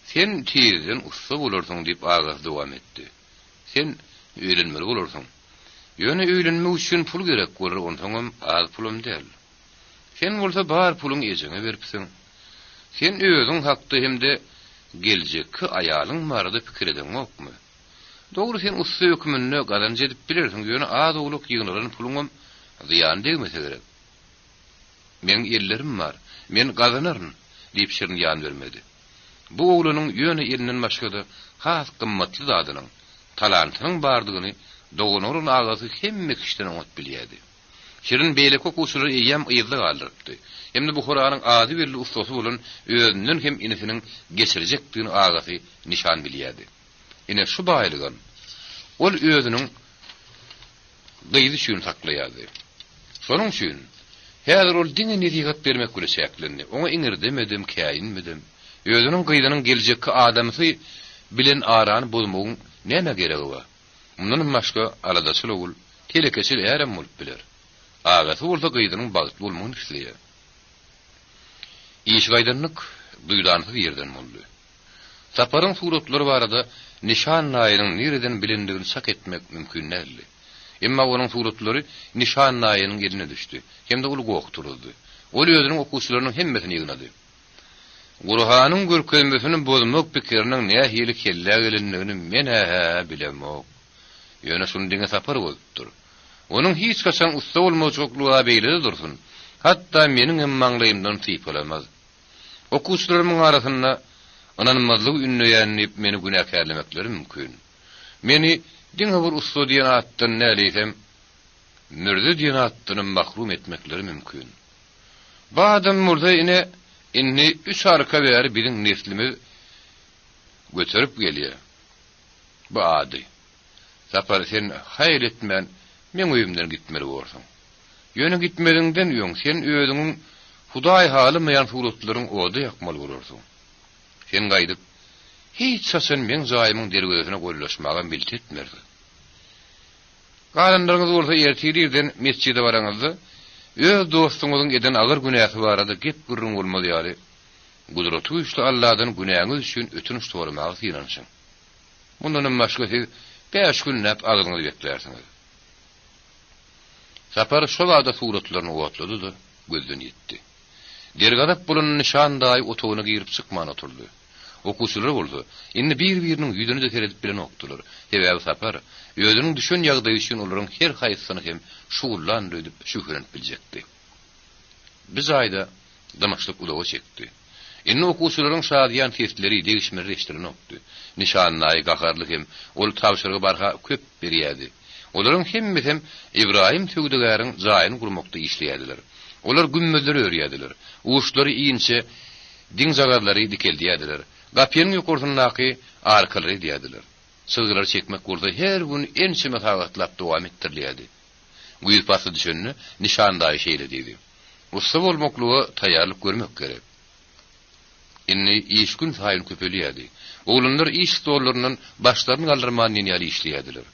Sen tizden usta bolarsyň diýip ağas dowam etdi. Sen öýrenmeli bolarsyň. Ýöne öýlenmek üçin pul gerek bolar, ondan az pulum däl. Sen bolsa bar puluň ejeňe beripsiň. Sen özüň hakda hemde geljekki aýalyň barada pikir edemokmy? Dogry sen usta hökmünde gazanç edip bilersiň, ýöne az olup ýygynaran puluňam ziýan degmese gerek. Men ellerim bar, men gazanaryn diýip şerin ýan bermedi. Bu oglanyň ýöne elinden başgada has gymmatly zadynyň, talantynyň bardygyny dogonurun agasy hemme kişiden ot bilýärdi. Şirin beýle kokusyny ýem ýyzly galdyrypdy. Hemde bu Kur'anyň ady birli ustasy bolan özünden hem inisiniň geçirecekdigini agasy nişan bilýärdi. Ine şu baýlygan ol özüniň gyýdy şuny saklaýardy. Şonuň üçin häzir ol diňe netigat bermek bilen şäklendi. Oňa iňir demedim, käýinmedim. Özüniň gyýdynyň geljekki adamsy bilen arany bolmagyň näme geregi bar? Mundan başga aladaçyl ogul, telekeçil ýerem bolup biler. Agasy bolsa gyýdynyň bagty bolmagyny isleýär. İş gaýdanlyk duýdansyz ýerden boldy. Saparyň suratlary barada nişan naýynyň nereden bilindigini şak etmek mümkin näli. Emma onuň suratlary nişan naýynyň eline düşdi. Hemde ul gokturuldy. Ol özüniň okuwçylarynyň hemmesini ýygnady. Gurhanyň görkezmesini bozmak pikiriniň nähili kelle gelenligini men bilemok. Ýöne şunu diňe sapar bolupdyr. Onuň hiç kaçan usta bolmajyklygy beýle dursun. Hatta meniň emmaňlaýymdan sypalamaz. Okuwçylarymyň arasynda ananmazlyk ünleýänip meni günäkärlemekleri mümkin. Meni diňe bir usta diýen atdan näleýsem, mürde diýen atdan mahrum etmekleri mümkin. Badam murda ine inni 3 arka bäri biziň neslimiz götürüp gelýär. Bu ady. Sapar sen hayır etmän, men öýümden gitmeli bolsaň. Ýöne gitmediňden ýöň sen özüň Hudaý halymyan suratlaryň oda ýakmaly bolarsyň. Sen gaýdyp, hiç saçan men jaýymyň derwezine goýulaşmaga bilt etmerdi. Galanlaryňyz bolsa ertirden mesjide baraňyzda, öz dostuňyzyň eden agyr günäsi barada gep gürrüň bolmaly ýaly. Gudraty üçli Allahdan günäňiz üçin ötünç sormagy ýalanşyň. Mundan başga siz 5 gün näp agyryňyzy beklersiňiz. Sapar şolada suratlaryny owatlady da gözden ýetdi. Dergadap bolan nişandaý otogyna girip çykman oturdy. Okuwçylar boldy. Indi bir-biriniň ýüzüni de teredip bilen okdular. Sebäbi sapar özüniň düşen ýagdaýy üçin olaryň her haýsyny hem şugullandyryp şükränip biljekdi. Biz aýda damaşlyk ulagy çekdi. Inni okuwçylaryň şadiýan tesirleri degişmerleşdiren okdy. Nişanlaý gakarlyk hem ol tawşyrygy barha köp berýärdi. Olaryň hemmesi hem İbrahim töwdegäriň jaýyny gurmakda işleýärdiler. Olar gümmözleri örýärdiler. Uwuşlary iýinçe diň zagarlary dikeldýärdiler. Gapynyň ýokursundaky arkalary diýärdiler. Sözler çekmek burada her gün ençe mehawatlap dowam etdirilýärdi. Güýüp basy düşünni nişandaý şeýle diýdi. Usta bolmaklygy taýýarlyk görmek gerek. Inni iş gün faýyn köpelýärdi. Oğlanlar iş stollarynyň başlaryny galdyrman ýaly işleýärdiler.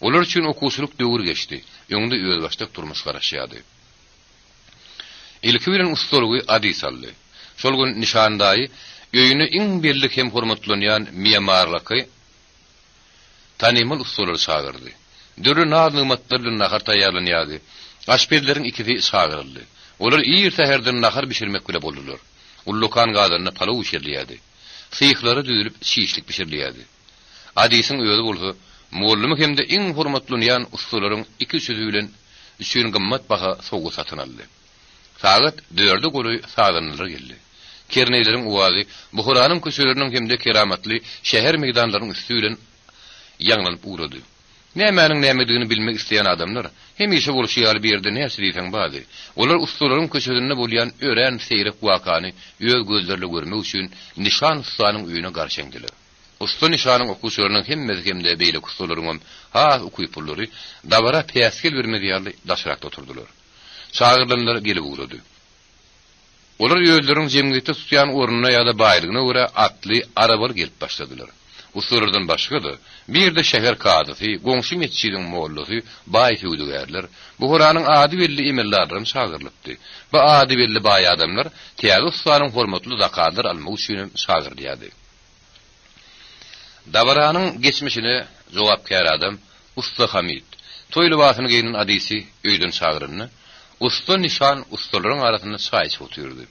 Olar üçin okuwçylyk döwür geçdi. Ýöňde öz başlyk turmuş garaşýardy. Ilki bilen ustalygy ady saldy. Şol gün nişandaý öýüni iň bellik hem hormatlanýan miýamarlyky tanymal ustalary çağırdy. Dörü nagmatlaryň nahar taýýarlanýardy. Aşpedleriň ikisi çağıryldy. Olar ýer täherden nahar bişirmek bile boldular. Ullukan gadyna palaw bişirilýärdi. Syýhlary düzülip şişlik bişirilýärdi. Adysyň öýüdi bolsa, muallim hemde iň hormatlanýan ustalaryň iki sözü bilen üçin gymmat baha sowu satyn aldy. Sagat 4-de goly saganlar geldi. Kerneleriň uwazy Buharanyň köşeleriniň hemde keramatly şäher meydanlarynyň üstünden ýaňlanyp ugrady. Nämäniň nämedigini bilmek isleýän adamlar hemişe bolşýar bir ýerde näse diýsen bady. Olar ustalaryň köşelerinde bolýan ören seýrek wakany öz gözlerle görmek üçin nişan ustanyň öýüne garşaňdylar. Usta nişanyň okuwçylarynyň hemmesi hemde beýle ustalaryň ha okuýpulary dabara peýaskel bermedi ýaly daşrakda oturdular. Çağırlanlar gelip uğradı. Olar ýöldüriň jemgyýetde tutýan ornuna ýa-da baýlygyna görä atly arabalar gelip başladylar. Usullardan başga-da bir de şäher kadysy, goňşy mesçidiň mollosy, baý töwdegärler bu Qur'anyň ady belli emellerden çağırlypdy. Bu ady belli baý adamlar täze ustanyň hormatly zakadyr almak üçin çağırylýardy. Dabaranyň geçmişine jogapkär adam Usta Hamid, toýly basyny geynin adysy öýden çağırynny usta nişan ustalaryň arasyna çaýçy oturdy.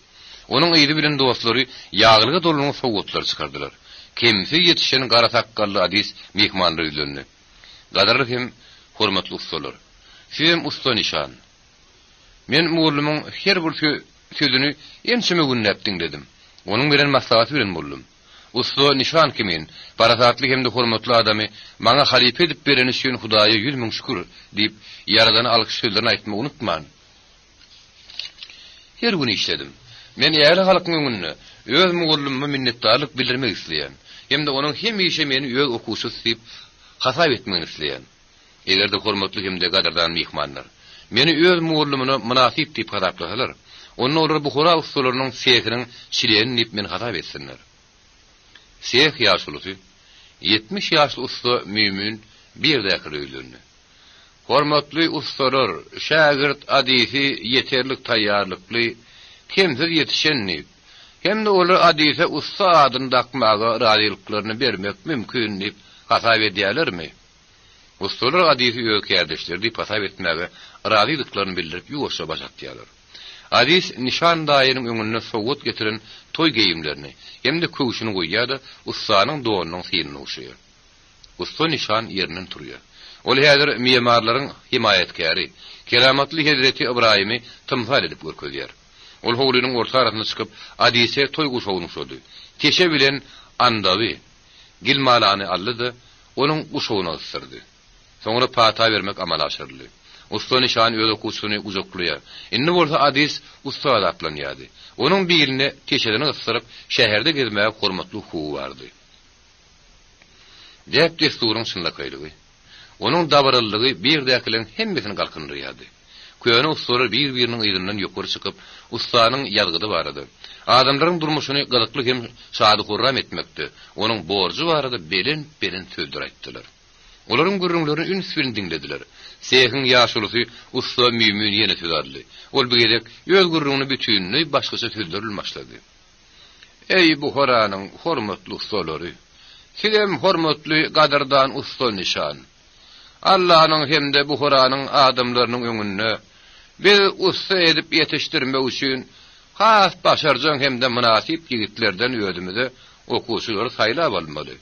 Onuň ýyly bilen dostlary ýaglyga doluny sowgatlar çykardylar. Kimse yetişen gara sakkally adys mehmanlary üzerine. Gadarlyk hem hormatly ustalar. Şeýem usta nişan. Men muallymyň her bir sözüni ençeme günnäpdiň dedim. Onuň bilen maslahat bilen boldum. Usta nişan kimin? Parasatly hem de hormatly adamy maňa halife edip bereni üçin Hudaýa 100 000 şükür diýip ýaradan alkyş sözlerini aýtmagy unutman. Her gün işledim. Men ýaly halkyň öňünde öz mugallymy minnetdarlyk bildirmek isleýän. Hem de onuň hemişe meni öz okuwçy diýip hasap etmegini isleýän. Egerde hormatly hem de gadardan mehmanlar meni öz mugallymyna münasip diýip hadaplasalar, onuň olar Buhara ustalarynyň sehiriň çileýän diýip meni hasap etsinler. Seh ýaşuly 70 ýaşly usta mümin bir däkir öýlendi. Hormatly ustalar, şagirt adysy ýeterlik taýýarlykly, kimsiz ýetişenni, hem de olar adyse usta adyny dakmaga radylyklaryny bermek mümkin diýip hasap edýärlermi? Ustalar adyse ýökärdeşler diýip hasap etmäge radylyklaryny bildirip ýuwaşa başatýarlar. Adys nişan daýynyň öňüne sowgat getiren toy geyimlerini, hem de köwüşini goýýar-da ustanyň dowanynyň synyny uşýar. Usta nişan ýerinden turýar. Ol häzir miýamarlaryň himayetkäri, keramatly Hazreti İbrahimi tymsal edip görkezýär. Ol howlynyň orta arasyna çykyp Adyse toy guşawyny şody. Teşe bilen andawy gilmalany aldy, onuň guşawyny ysyrdy. Soňra pata bermek amal aşyrdy. Usta nişan öz okuwçyny uzaklaýar. Indi bolsa Adys usta adaplanýardy. Onuň birini teşeden ysyrıp şäherde gezmäge hormatly huwy bardy. Dep desturyň şundakaylygy. Onuň dabarallygy bir däkilen hemmesini galkyndyryardy. Köýüne ustalar bir-biriniň ýygynyň ýokary çykyp ustanyň ýazgydy barady. Adamlaryň durmuşyny gyzykly hem şady gurram etmekdi. Onuň borjy barady, belen sözdür aýtdylar. Olaryň gürrüňlerini ünsüň dinlediler. Sehiň ýaşulysy usta mümin ýene söýärdi. Ol bu gezek öz gürrüňini bütünli başgaça sözdürül başlady. Ey Buharanyň hormatly ustalary, sizem hormatly gadardan usta nişan. Allahyň hemde Buharanyň adamlarynyň öňünde biz usta edip ýetişdirmek üçin has başarjak hemde münasip ýigitlerden ödümide okuwçylary saýlap almaly.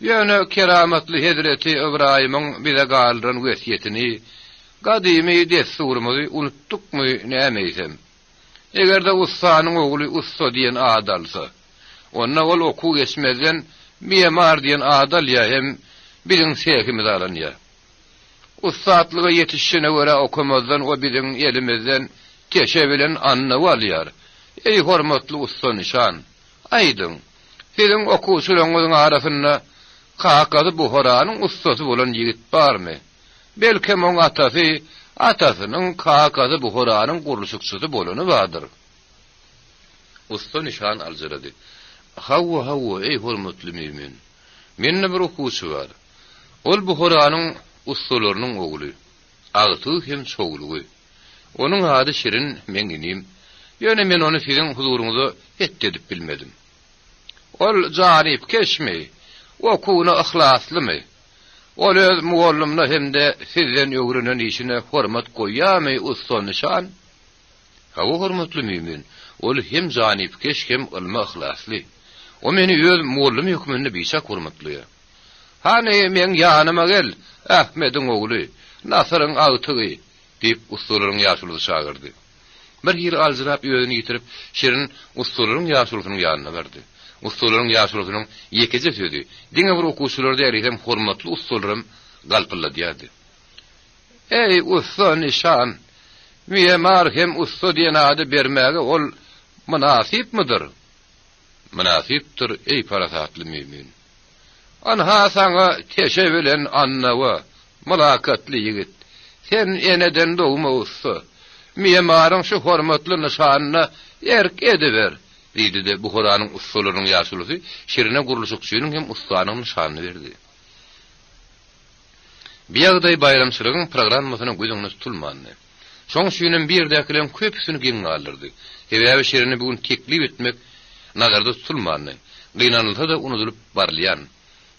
Ýöne keramatly Hazreti İbrahimyň bize galdyran wesiýetini, gadymy desturmuzy unutdukmy nämeýsem. Egerde ustanyň ogly usta diýen adalsa, onna ol oku geçmezden mimar diýen adal ýa hem biziň sehimiz alan ýa. Ustatlyga yetişişine göre okumazdan o biziň elimizden teşe bilen anna walýar. Ey hormatly usta nişan, aýdyň. Siziň okuwçylaryňyzyň arasynda Kakazy Buharanyň ustasy bolan ýigit barmy? Belki moň atasynyň Kakazy Buharanyň gurulşykçysy bolany bardyr. Usta nişan aljyrady. Hawa ey hormatly mümin. Menne bir okuwçy bar. Ol Buharanyň ustalarynyň ogly. Agty hem çoğulugy. Onuň ady Şirin meňinim. Ýöne men onu siziň huzuruňyzda etdip bilmedim. Ol janip keşmi, okuwuna ihlaslymy? Ol öz muallimna hemde sizden öwrenen işine hormat goýýarmy usta nişan? Hawa hormatly mümin. Ol hem janip keş hem ilmi ihlasly. O meni öz muallim hükmünde biçak hormatlyýar. Hani men ýanyma gel, Ahmediň ogly, Nasaryň agtygy diýip ustalaryň ýaşulyny çagyrdy. Bir ýyl aljyrap ýöňini ýitirip, Şirin ustalaryň ýaşulynyň ýanyna berdi. Ustalaryň ýaşulynyň ýekije sözi, diňe bir okuwçylary därisem hormatly ustalarym galpylla diýdi. Ey usta nişan, mimar hem usta diýen ady bermäge ol münasipmidir? Münasipdir ey parasatly mümin. Anha saňa teşe bilen annawa, malakatly ýigit. Sen eneden dogma usta. Mimaryň şu hormatly nişanyna erk ediber. Diýdi de Buharanyň ustalarynyň ýaşulysy Şirine gurulşykçynyň hem ustanyň nişanyny berdi. Biýagdaý bayramçylygyň programmasyna gözüňiz tutulmandy. Şoň şüýünden bir däkilen köpüsini giň alyrdy. Hebäbi Şirini bugün teklip etmek nazarda tutulmandy. Gynanylsa da unutulup barlayan.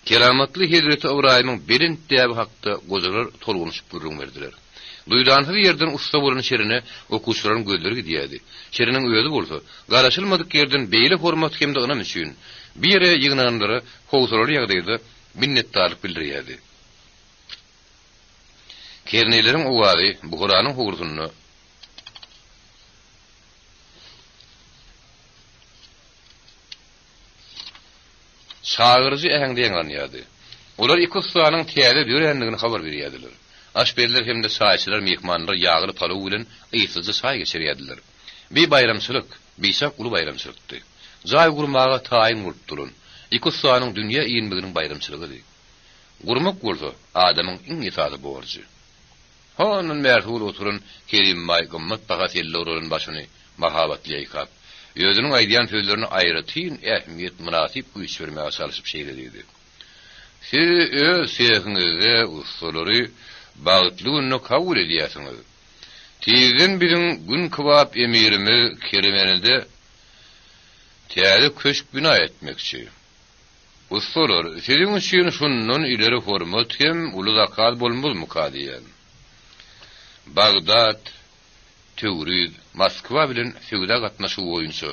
Keramatly Hazreti Ibrahimin berint däbi hakda gozalar tolgunuşyp durun berdiler. Duydansız yerden usta bolan Şirine okuwçylaryň gözleri gidýärdi. Şiriniň öýüdi bolsa, garaşylmadyk yerden beýle hormat hemde ynam üçin bir ýere ýygnanlary howsarly ýagdaýda minnetdarlyk bildirýärdi. Kerneleriň owazy Buharanyň howursuny çağırıcı ähengde ýanlanýardy. Olar iki ustanyň täze dörenligini habar berýärdiler. Aşberler hem de saýçylar, mehmanlar ýagly palaw bilen ýysyjy saý geçirýärdiler. Bir bayramçylyk, biçak ulu bayramçylykdy. Jaý gurmaga taýin bolup durun. Iki ustanyň dünýä iýinmeginiň bayramçylygy. Gurmak bolsa adamyň iň ýetadi borjy. Honun merhul oturun kelim may gymmat pagat ellorun başyny mahabatly ýykap, özüniň aýdýan sözlerini aýratyn ähmiýet münasip güýç bermäge çalışyp şeýledi. Siz öz sehinize ustalary bagtlygyny kabul edýärsiňiz. Tiýden biziň gün kebap emirimi kerimeninde täze köşk bina etmekçi. Ustalar, siziň üçin şundan ileri hormat hem uluzakal bolmaly mukadiýan. Bagdad, Tewrid, Moskwa bilen söwda gatnaşyw boýunça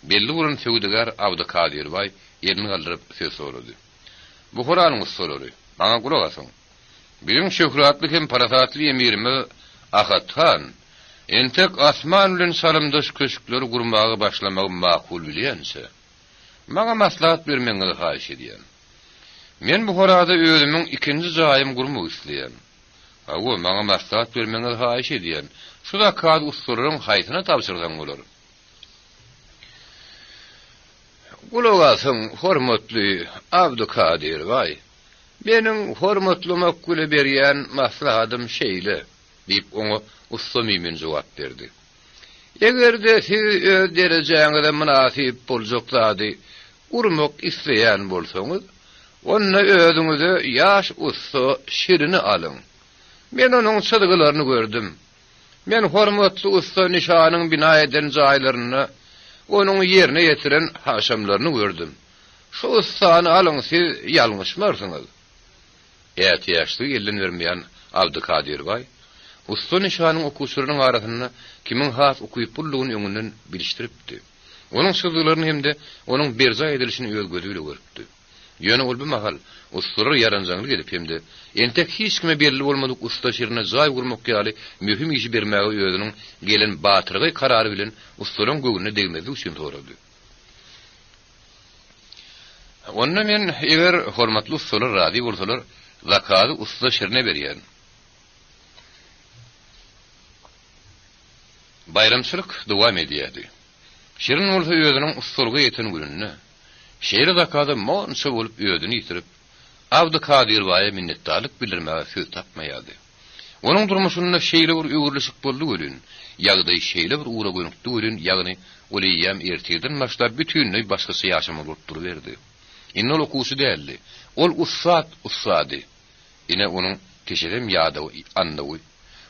belli bolan söwdegar Abdukadir Bay ýerini galdyryp söz sorady. Buharanyň ustalary, maňa gulak asyň. Biziň şöhratly hem parasatly emirimi Ahatan, entek asman bilen salymdaş köşkleri gurmagy başlamagy makul bilýänse, maňa maslahat bermeňizi haýyş edýän. Men Buharada özümiň ikinji jaýym gurmak isleýän. Awa maňa maslahat bermeňizi haýyş edýän. Şuda kad ustalaryň haýsyna tapşyrdan bolar. Gulak asyň, hormatly Abdukadir Bay. Meniň hormatly makule berýän maslahatym şeýle, diýip oňa usta mümin jogap berdi. Egerde siz öz derejeňizde münasip boljak-lady urmak isleýän bolsaňyz, onda özüňize ýaş usta Şirini alyň. Men onuň çydyklaryny gördüm. Men hormatly usta nişanyň bina eden jaýlaryny, onuň ýerine ýetiren haşamlaryny gördüm. Şu ustany alyň, siz ýalňyşmarsyňyz. Ýa-ýaşly ýelden bermeýän Abdukadir Bay, usta nişanyň okuwçylarynyň arasynda kimin has okuyup bulduğunu öňünden bilişdiripdi. Onuň sözlerini hem de onuň berza edilişini öz gözüyle görüpdi. Ýöne ol bu mahal ustular yaranjanyl gelip hemde entek hiç kime belli bolmadyk usta şerine zaý gurmak ýaly mühim işi bermäge özüniň gelen batyrgy karary bilen ustalaryň göwüne degmegi üçin torady. Onda men eger hormatly ustalar rady bolsalar zakaty usta şerine berýän. Bayramçylyk dowam edýärdi. Şerin bolsa özüniň ustalygy ýeten gününe şeýle zakaty monça bolup öýdüni ýitirip Abdy Kadir Baýa minnetdarlyk bildirmäge söz tapmaýardy. Onuň durmuşynda şeýle bir öwürleşik boldy görün, ýagdaý şeýle bir uğra goýnukdy görün, ýagny olýam erteden başlap bütünlüğ başgasy ýaşamy bolup duruverdi. Inne ol okusy däldi. Ol ussady. Ine onuň keşerem ýada andawy.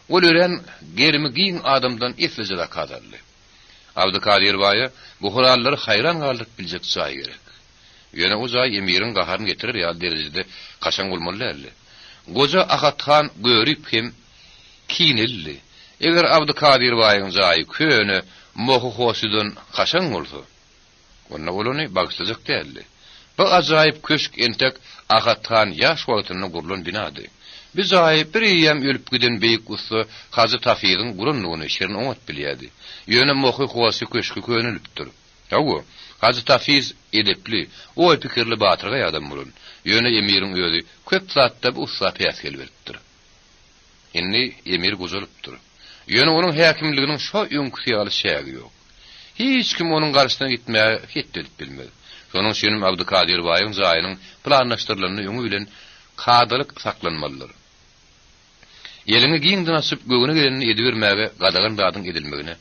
Ol ören gerimi giň adamdan efleje zakadarly. Abdy Kadir Baýa bu hurallary haýran galyp biljek saý gerek. Ýöne o zaý emiriň gaharyny getirir ýa derejede kaçan bolmaly. Goja Agathan görüp hem kinilli. Eger Abdy Kadir Baýyň zaý köne mohu hoşudan kaçan bolsa, onda olany bagsyjak däldi. Bu ajaýyp köşk entek Agathan ýaş wagtyny gurlan binady. Biz zaý bir ýem ölüp giden beýik usta Hazy Tafiýyň gurunlygyny şerin oňat bilýärdi. Ýöne mohu hoşy köşkü könülipdir. Ýa-da Hazy Tafiýy edepli, o pikirli batyrga ýadam bolun. Ýöne emiriň özi köp zatda bu usta piýas gelipdir. Indi emir gozalypdyr. Ýöne onuň häkimliginiň şo öňkü ýaly şägi ýok. Hiç kim onuň garşyna gitmäge hetdip bilmedi. Şonuň üçin Abdy Kadir Baýyň zaýynyň planlaşdyrylyny ýöňü bilen kadalyk saklanmalydyr. Ýelini giňden asyp göwüne gelenini edibermäge gadagan dadyň edilmegine,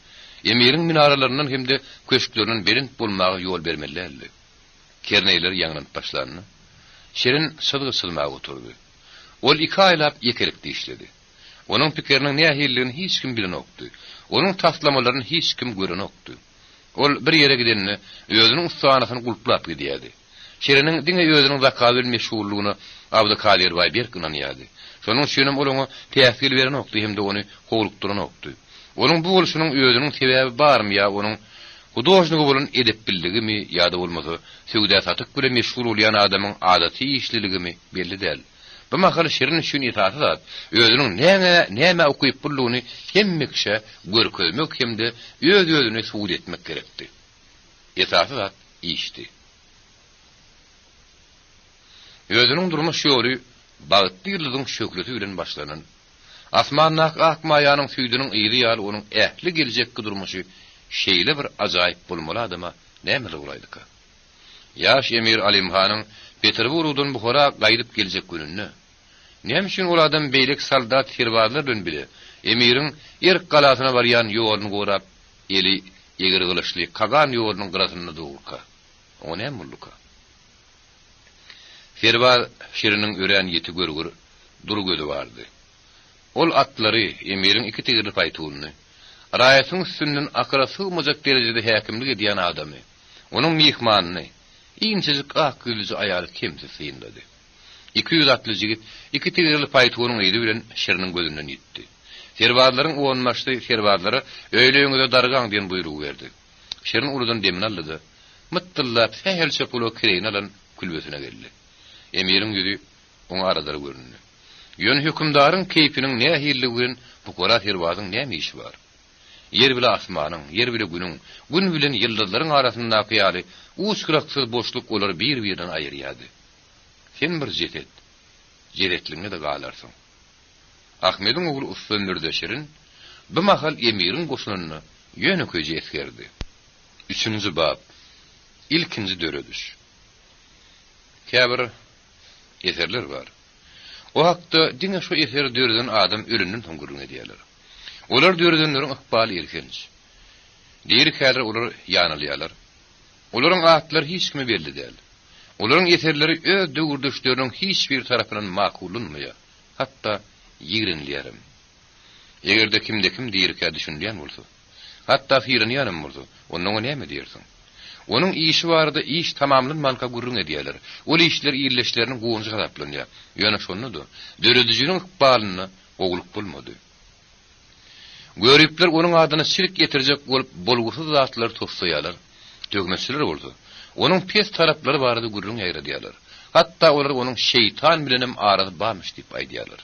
emiriň minaralaryndan hemde köşkleriniň berint bolmagy ýol bermeliler. Kerneyler ýaňlanyp başlaryny. Şerin sydygy sylmagy oturdy. Ol 2 aýlap ýekelikde işledi. Onuň pikiriniň nähilligini hiç kim bilen okdy. Onuň taslamalaryny hiç kim gören okdy. Ol bir ýere gidenini özüniň ustanyny gulplap gidýärdi. Şeriniň diňe özüniň zakaty meşhurlygyny Abdy Kadir Baý berkinanýardy. Şonuň üçin olaňa täsir beren okdy hemde ony howlukdyran okdy. Onuň bu bolşunyň özüniň sebäbi barmy ýa onuň hudoşnygy bolan edep bildigimi ýa-da bolmasa söwda satyk göre meşhur bolýan adamyň adaty işliligimi belli däl. Bu mahal şerin üçin ýetaty zat özüniň näme okuýup bulduğuny hemmekşe görkezmek hemde öz-özüne suwud etmek gerekdi. Ýetaty zat işdi. Özüniň durmuş ýoly bagtly ýylygyň şökleti bilen başlanan asmannak akmaýanyň süýdüniň ýyly ýaly onuň ähli geljekki durmuşy şeýle bir ajaýyp bolmaly adama näme bolaydyka. Ýaş emir Alimhanyň Peterburgdan Buhara gaýdyp geljek gününe näme üçin ol adam beýlek saldat hirbazlar bilen bile emiriň erk galasyna barýan ýoluny gorap eli ýeger gylyşly kagan ýolunyň gyrasyna dowurka. O näme bolduka? Hirbaz şeriniň ören ýeti görgür dur gözi bardy. Ol atlary emiriň 2 tigirli paýtulyny raýatyň üstünden akra sığmajak derejede häkimlik edýän adamy, onuň mihmanyny, iňçilik ak gözü aýaly kimse syýndady. 200 atly jigit 2 tigirli paýtulynyň ýedi bilen şeriniň gözünden ýitdi. Hirbazlaryň oňmaşdy hirbazlary öýle öňüde dargaň diýen buyruk berdi. Şerin urudan demin aldy. Mıttylap hähel çöpülo kireýin alan külbesine geldi. Emiriň ýüzi oňa aradary göründü. Ýön hükümdaryň keyfiniň nähilligin bu gora hirbazyň näme işi bar? Yer bilen asmanyň, yer bilen günüň, gün bilen ýyldızlaryň arasyndaky ýaly uçkraksyz boşluk olar bir-birinden aýyrýardy. Sen bir jeretliňe de galarsyň. Ahmediň ogly Ustanürdeşirin bu mahal emiriň goşunyny ýöne köje etgerdi. 3-nji bab. İlkinji döredüş. Käbir eserler bar. O hakda diňe şu eser döreden adam ölünden soňgurun edýärler. Olar döredenleriň ykbaly erkenç. Diýer käler olar ýanylýarlar. Olaryň atlary hiç kime belli däl. Olaryň eserleri öz döwürdüşläriniň hiç bir tarapyndan makulunmaýar. Hatda ýigrinlýärim. Egerde kimde kim diýerkä düşünýän bolsa, hatda fiýranýanym bolsa, onuň näme diýersiň? Onuň işi barda iş tamamlanmanka gurrun edýärler. Ol işler ýerleşlerini goňjy garaplanýar. Ýöne şonnudy. Döredijiniň ykbalyny gowulup bolmady. Görüpler onuň adyny şirk getirjek bolup bolgusyz zatlar topsaýarlar. Tögmeçiler boldy. Onuň pes taraplary barada gurrun ýaýradýarlar. Hatta olar onun şeytan bilenim arady barmış diýip aýdýarlar.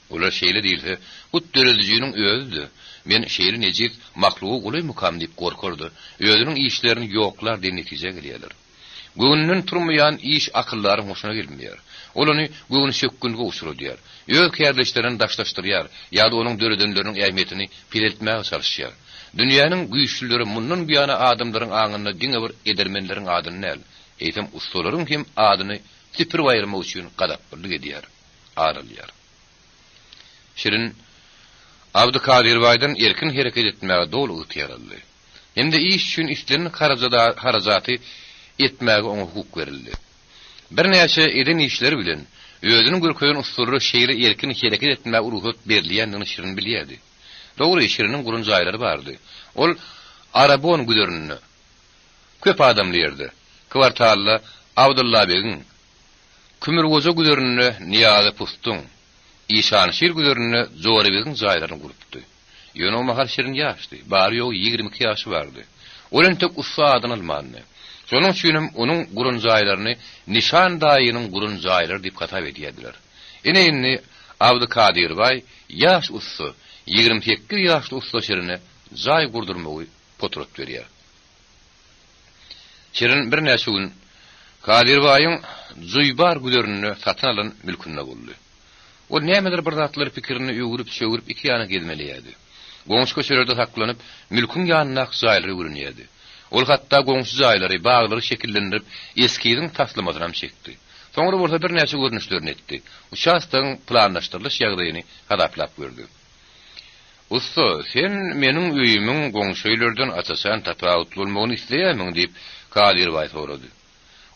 Olar şeýle diýilse, bu döreldijiňiň özüdür. Men şeýle nejit mahlugy goly mukam diýip gorkardy. Özüniň işlerini ýoklar diýip netije gelýärler. Göwnünden turmayan iş akıllaryň hoşuna gelmeýär. Olany göwni sökkünge uçurýar. Öz kärleşlerini daşlaşdyrýar, ýa-da onuň döredenleriniň ähmiýetini piletmäge çalışýar. Dünýäniň güýçlüleri mundan buýana adamlaryň aňyna diňe bir edermenleriň adyny näl? Eýtem ustalaryň hem adyny tipir baýrama üçin gadaplyk edýär, aralýar. Şirin Abdukadir Baýdan erkin hereket etmäge dolu ýetýärdi. Hemde iş üçin işlerini harajaty etmäge oňa hukuk berildi. Bir näçe eden işleri bilen özüniň görkeýän usturly şeýle erkin hereket etmäge ruhsat berilýändigini Şirin bilýärdi. Dogry Şiriniň gurun jaýlary bardy. Ol Arabon güdörünü köp adamlyrdy. Kwartalla Abdullah Begin, Kümürgoza güdörünü Niýazy Pustun, İşanşir güdörünü Zori Begin jaýlaryny gurupdy. Ýöne o mahal Şirin ýaşdy. Bary ýok 22 ýaşy bardy. Olen tek ussa adyny almandy. Şonuň üçin onuň gurun jaýlaryny nişan daýynyň gurun jaýlary diýip gatap edýärdiler. Ene Abdukadir Baý ýaş ussa 28 ýaşly usta Şirine jaý gurdurmagy potrot berýär. Şirin bir näçe gün Kadir Baýyň Zuybar güdörünü satyn alan mülkünde boldy. O nämedir bir zatlar pikirini ýögürüp söwürüp iki ýana gezmeliydi. Goňşy köşelerde saklanyp mülkün ýanyna jaýlary görünýärdi. Ol hatda goňşy jaýlary, baglary şekillendirip eskiýiň taslamadyna çekdi. Soňra bolsa bir näçe görnüşlerini etdi. Uşastyň planlaşdyrylyş ýagdaýyny hadaplap gördi. Usta, sen meniň öýümiň goňşylardan atasan tapawut bolmagyny isleýärmiň diýip Kadir Baý sorady.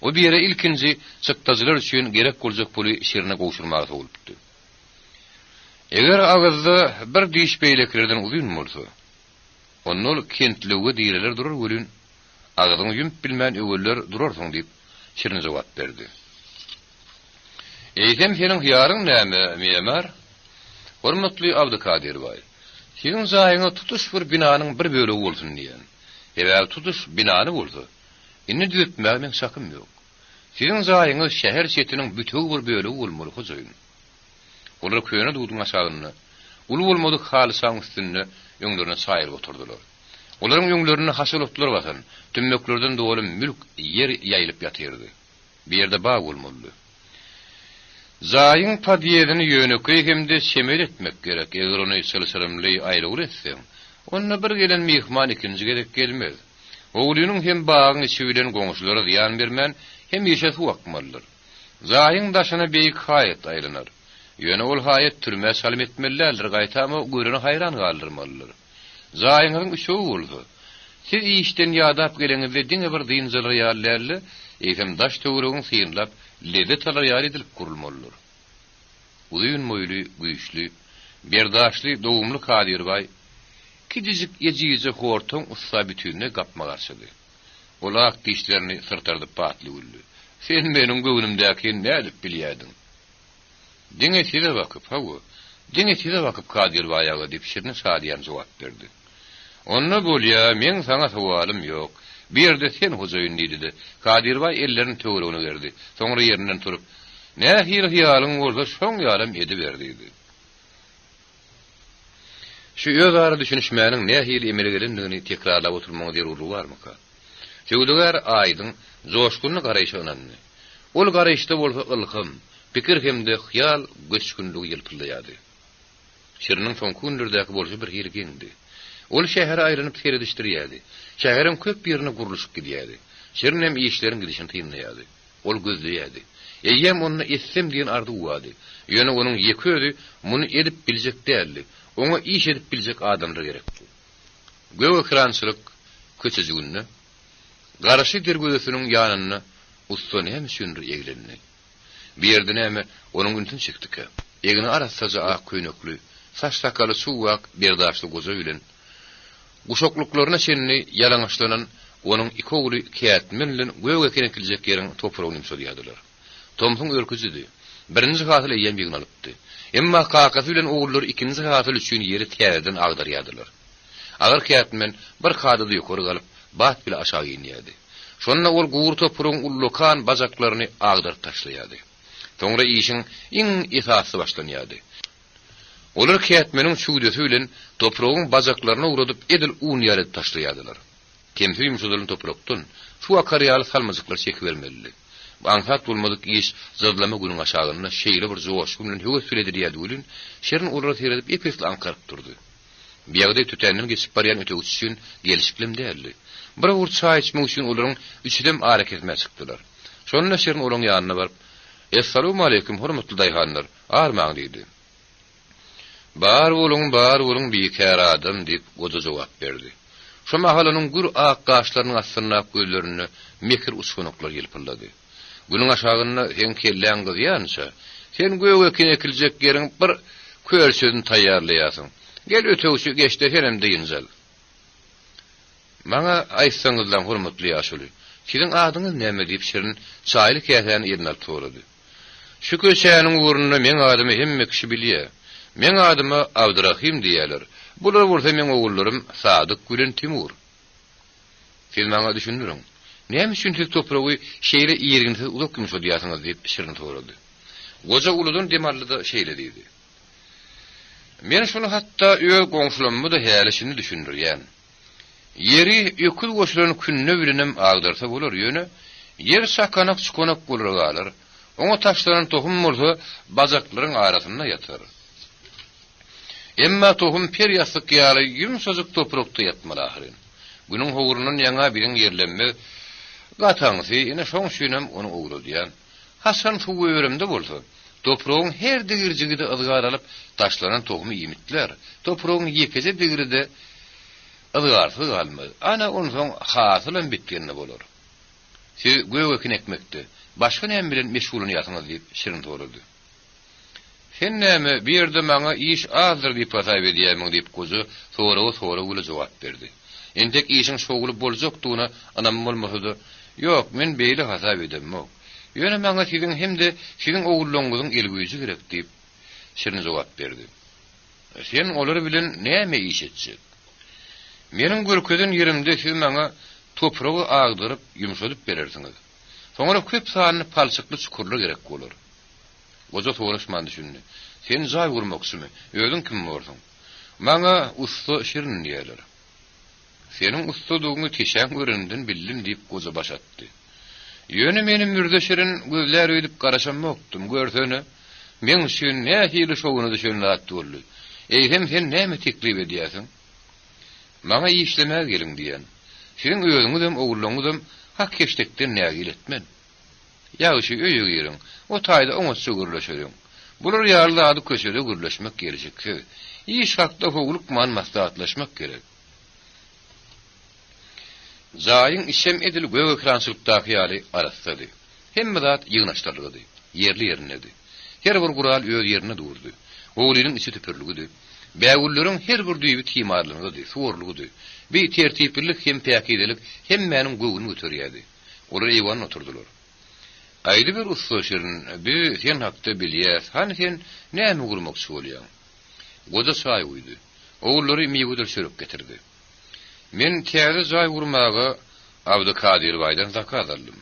O bir ýere ilkinji çykdazylar üçin gerek boljak puly Şirine goşurmagy bolupdy. Eger agazda bir diş beýleklerden uzun bolsa, onul kentlige diýerler durur bolun, agadyň ýümp bilmän öweller durarsyň diýip Şirin jogap berdi. Eýsem seniň hyýaryň näme, meýemar? Hormatly Abdukadir Baý, seň jaýyňa tutuş bir binanyň bir bölegi bolsun diýen. Eger tutuş binany bolsa, inni düýetmäge men şakym ýok. Seň jaýyňa şäher şetiniň bütügi bir bölegi bolmaly hojaýyn. Olar köýene duýdyň aşagyny, ulu bolmadyk halysaň üstünde ýöňlerine saýyr oturdular. Olaryň ýöňlerini haşylatlar basan, tümmeklerden doly mülk ýer ýaýlyp ýatyrdy. Bir ýerde baý bolmaly. Zaýyň padiýedini ýöneköý hemde şemel etmek gerek. Eger ony sylsyrymly aýlyk etseň, onda bir gelen mehman ikinji gerek gelmez. Oğlunyň hem bagyň içi bilen goňşulary ýan bermän, hem ýeşet wagtmalydyr. Zaýyň daşyna beýik haýat aýlanar. Ýöne ol haýat türme salim etmelidir, gaýtamy görüni hayran galdyrmalydyr. Zaýyňyň üçü boldy. Siz işden ýadap geleňizde diňe bir dynjalar ýarlarly, eýsem daş töweregin syýynlap, lezzet alar ýar edilip gurulmalydyr. Uzun moýly, güýçli, berdaşly, dowumly Kadir Baý kidijik ýejiýe hortoň ussa bütünine gapmagarçydy. Olak dişlerini sırtardy patly güllü. Sen meniň göwnümdäki nädip bilýädiň? Diňe size bakyp, hawa. Diňe size bakyp Kadir Baýaga diýip Şirin şadiýan jogap berdi. Onna bolýa, men saňa sowalym ýok. Bir ýerde sen hojaýyn diýdi. Kadir Baý ellerini töweregine berdi. Soňra ýerinden turup, "Nähir hyýalyň bolsa şoň ýarym edi berdi." Şu öz ara düşünüşmäniň nähir emele gelendigini tekrarlap oturmagy deruli barmy ka? Söwdüler aýdyň joşkunly garaýşyny. Ol garaýşda bolsa ylgym, pikir hemde hyýal göçkünligi ýylpylýardy. Şiriniň soňky günlerdäki bolsa bir ýeri geňdi. Ol şäher aýranyp seredişdirýärdi. Şäheriň köp ýerine guruluşyp gidýärdi. Şirin hem işlerin gidişini tynlaýardy. Ol gözleýärdi. Eýem onu etsem diýen ardy uwady. Ýöne onuň ýeki özi muny edip biljek däldi. Oňa iş edip biljek adamlar gerekdi. Göw ekrançylyk köçejigini, garaşy dergödesiniň ýanyna ustany hem şündir eglenni. Bir ýerde näme onuň üntün çykdyk. Egini arassaja ak köýnekli, saç sakaly suwak berdaşly goza bilen guşokluklarına şenli yalaňaçlanan onuň iki ogly kätmenlen göw ekenkiljek ýeriň topragyny ýmşadýardylar. Tomsuň örküzidi. Birinji hasyl eýen bilen alypdy. Emma kakasy bilen ogullar ikinji hasyl üçin ýeri täzeden agdarýardylar. Agar kätmen bir kadady ýokary galyp, bat bile aşağı inýärdi. Şonna ol guur topuruň ullukan bajaklaryny agdyryp taşlaýardy. Soňra işiň iň esasy başlanýardy. Olar kätmeniň şuwdesy bilen topuruň bajaklaryna uradyp edil un ýaryp taşlaýardylar. Kemsi ýumşadylan topurukdan şu akarýaly salmazyklar çekip bermeli. Anhat bolmadyk iş zadlama günüň aşagyna şeýle bir joş bilen höwes süredir ýa dulun şerin olara teredip epesli ankaryp durdy. Biýagda tütänden geçip barýan öte üçin gelişiklim däldi. Bir urt çay içmek üçin olaryň üçdem hareketme çykdylar. Şonda şerin olaryň ýanyna baryp "Assalamu alaykum hormatly daýhanlar" armaň diýdi. Bar bolun biýikär adam" diýip goza jogap berdi. Şu mahallanyň gür ak gaşlarynyň astyna gözlerini mekir uçgunoklar ýelpirlady. Günüň aşagyna hen kelläň gyz ýança, sen göwe kinekiljek ýeriň bir körsözüni taýýarlaýasyň. Gel ötewçi geçdi henem diýinjal. Maňa aýtsaňyzlar hormatly ýaşuly. Siziň adyňyz näme diýip şerin çaýly käsäni ýerine torady. Şu köşäniň uruny men adymy hemme kişi bilýär. Men adymy Abdurrahim diýerler. Bular bolsa men ogullarym Sadyk bilen Timur. Siz maňa düşündirin. Näme üçin siz topragy şeýle ýerinizi uzak gümüşe diýýärsiňiz diýip şerin torady. Goja uludan demarlyda şeýle diýdi. Men şunu hatta öýe goňşulammy da häleşini düşündirýän. Yeri ýökül goşlaryny künne bilenem agdyrsa bolar ýöne, yer sakanak çukonak bolar galar. Oňa taşlanan tohum bolsa bajaklaryň arasyna ýatar. Emma tohum per ýasyk ýaly ýumşazyk toprakda ýatmaly ahyryn. Günüň howrunun ýaňa biriň ýerlenme gataňsy ýene şoň şünem onu ugradýan. Hasan şu öýremde bolsa, topragyň her digirjigide ızgar alyp taşlanan tohumy ýemitler. Topragyň ýekece digiride ızgarsy galmaz. Ana onuň hasylan bitgenne bolar. Siz göwe kinekmekde başga näme bilen meşgulun ýasyňyz diýip şirin torady. Sen näme bir ýerde maňa iş azdyr diýip hasap edýärmiň diýip gozy sonra uly jogap berdi. Entek işiň şoguly boljakdygyna anam bolmasady, "Ýok, men beýle hasap edemok. Ýöne maňa siziň hemde siziň ogulluňyzyň elgüýüji gerek" diýip şirin jogap berdi. "Sen olary bilen näme iş etjek? Meniň görkezin ýerimde siz maňa topragy agdyryp ýumşatyp berersiňiz. Soňra köp sanyny palçykly çukurlar gerek bolar." Goja soňraşman düşündi. "Sen jaý gurmaksymy? Özüň kim bolsaň? Maňa usta şirin diýerler. Seniň ustadygyny teşäň göründen bildim" diýip goja başatdy. "Ýöne menim mürdeşirin gözler öýdüp garaşamokdum. Görsene, men şün nähili şowuny düşünýär boldy. Eýhem sen näme teklip edýärsiň? Maňa işlemäge gelin diýen. Seň özüňizem ogulluňyzem hak keşdekden näge iletmen. Ýa-şy öýe girin, o taýda oňa sögürleşerim. Bular ýarly ady köşede gürleşmek gerek. Iş hakda howluk man maslahatlaşmak gerek. Zaýyň işem edil göw ekrançylykdaky ýaly arasady. Hemme zat ýygnaşdyrlydy, ýerli ýerinedi. Her bir gural öz ýerine durdy. Howlynyň içi tüpürlügidi. Bägülleriň her bir düýbi timarlygydy, suwurlygydy. Bir tertiplik hem täkidelik hem meniň göwüni götürýärdi. Olar eýwan oturdular. Aýdy bir usta şirin, "Bir sen hakda bilýär, hani sen näme gurmakçy bolýan?" Goda çaý uýdy. Ogullary meýgüdür sürüp getirdi. "Men täze jaý gurmagy Abdukadir baýdan zakat aldym.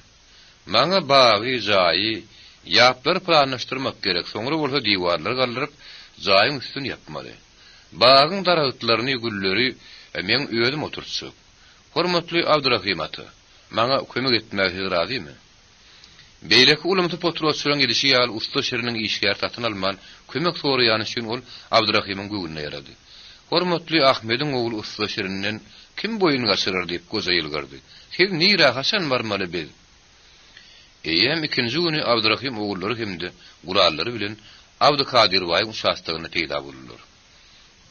Maňa bagy jaý ýaplar planlaşdyrmak gerek. Soňra bolsa diýwarlar galdyryp jaýyň üstüni ýapmaly. Bagyň daragtlaryny, gülleri men özüm oturtsak. Hormatly Abdurrahim ata, maňa kömek etmäge razymy?" Beýleki ulumty potroçylaryň edişi ýaly usta şiriniň işgär tatyn alman, kömek soraýan üçin ol Abdurrahimyň göwüne ýarady. "Hormatly Ahmediň ogly usta şirinden kim boyun gaçyrar?" diýip goza ýylgyrdy. "Siz nira hasan barmaly biz?" Eýem ikinji güni Abdurrahim ogullary hemde gurallary bilen Abdukadir baýyň şastygyny peýda boldular.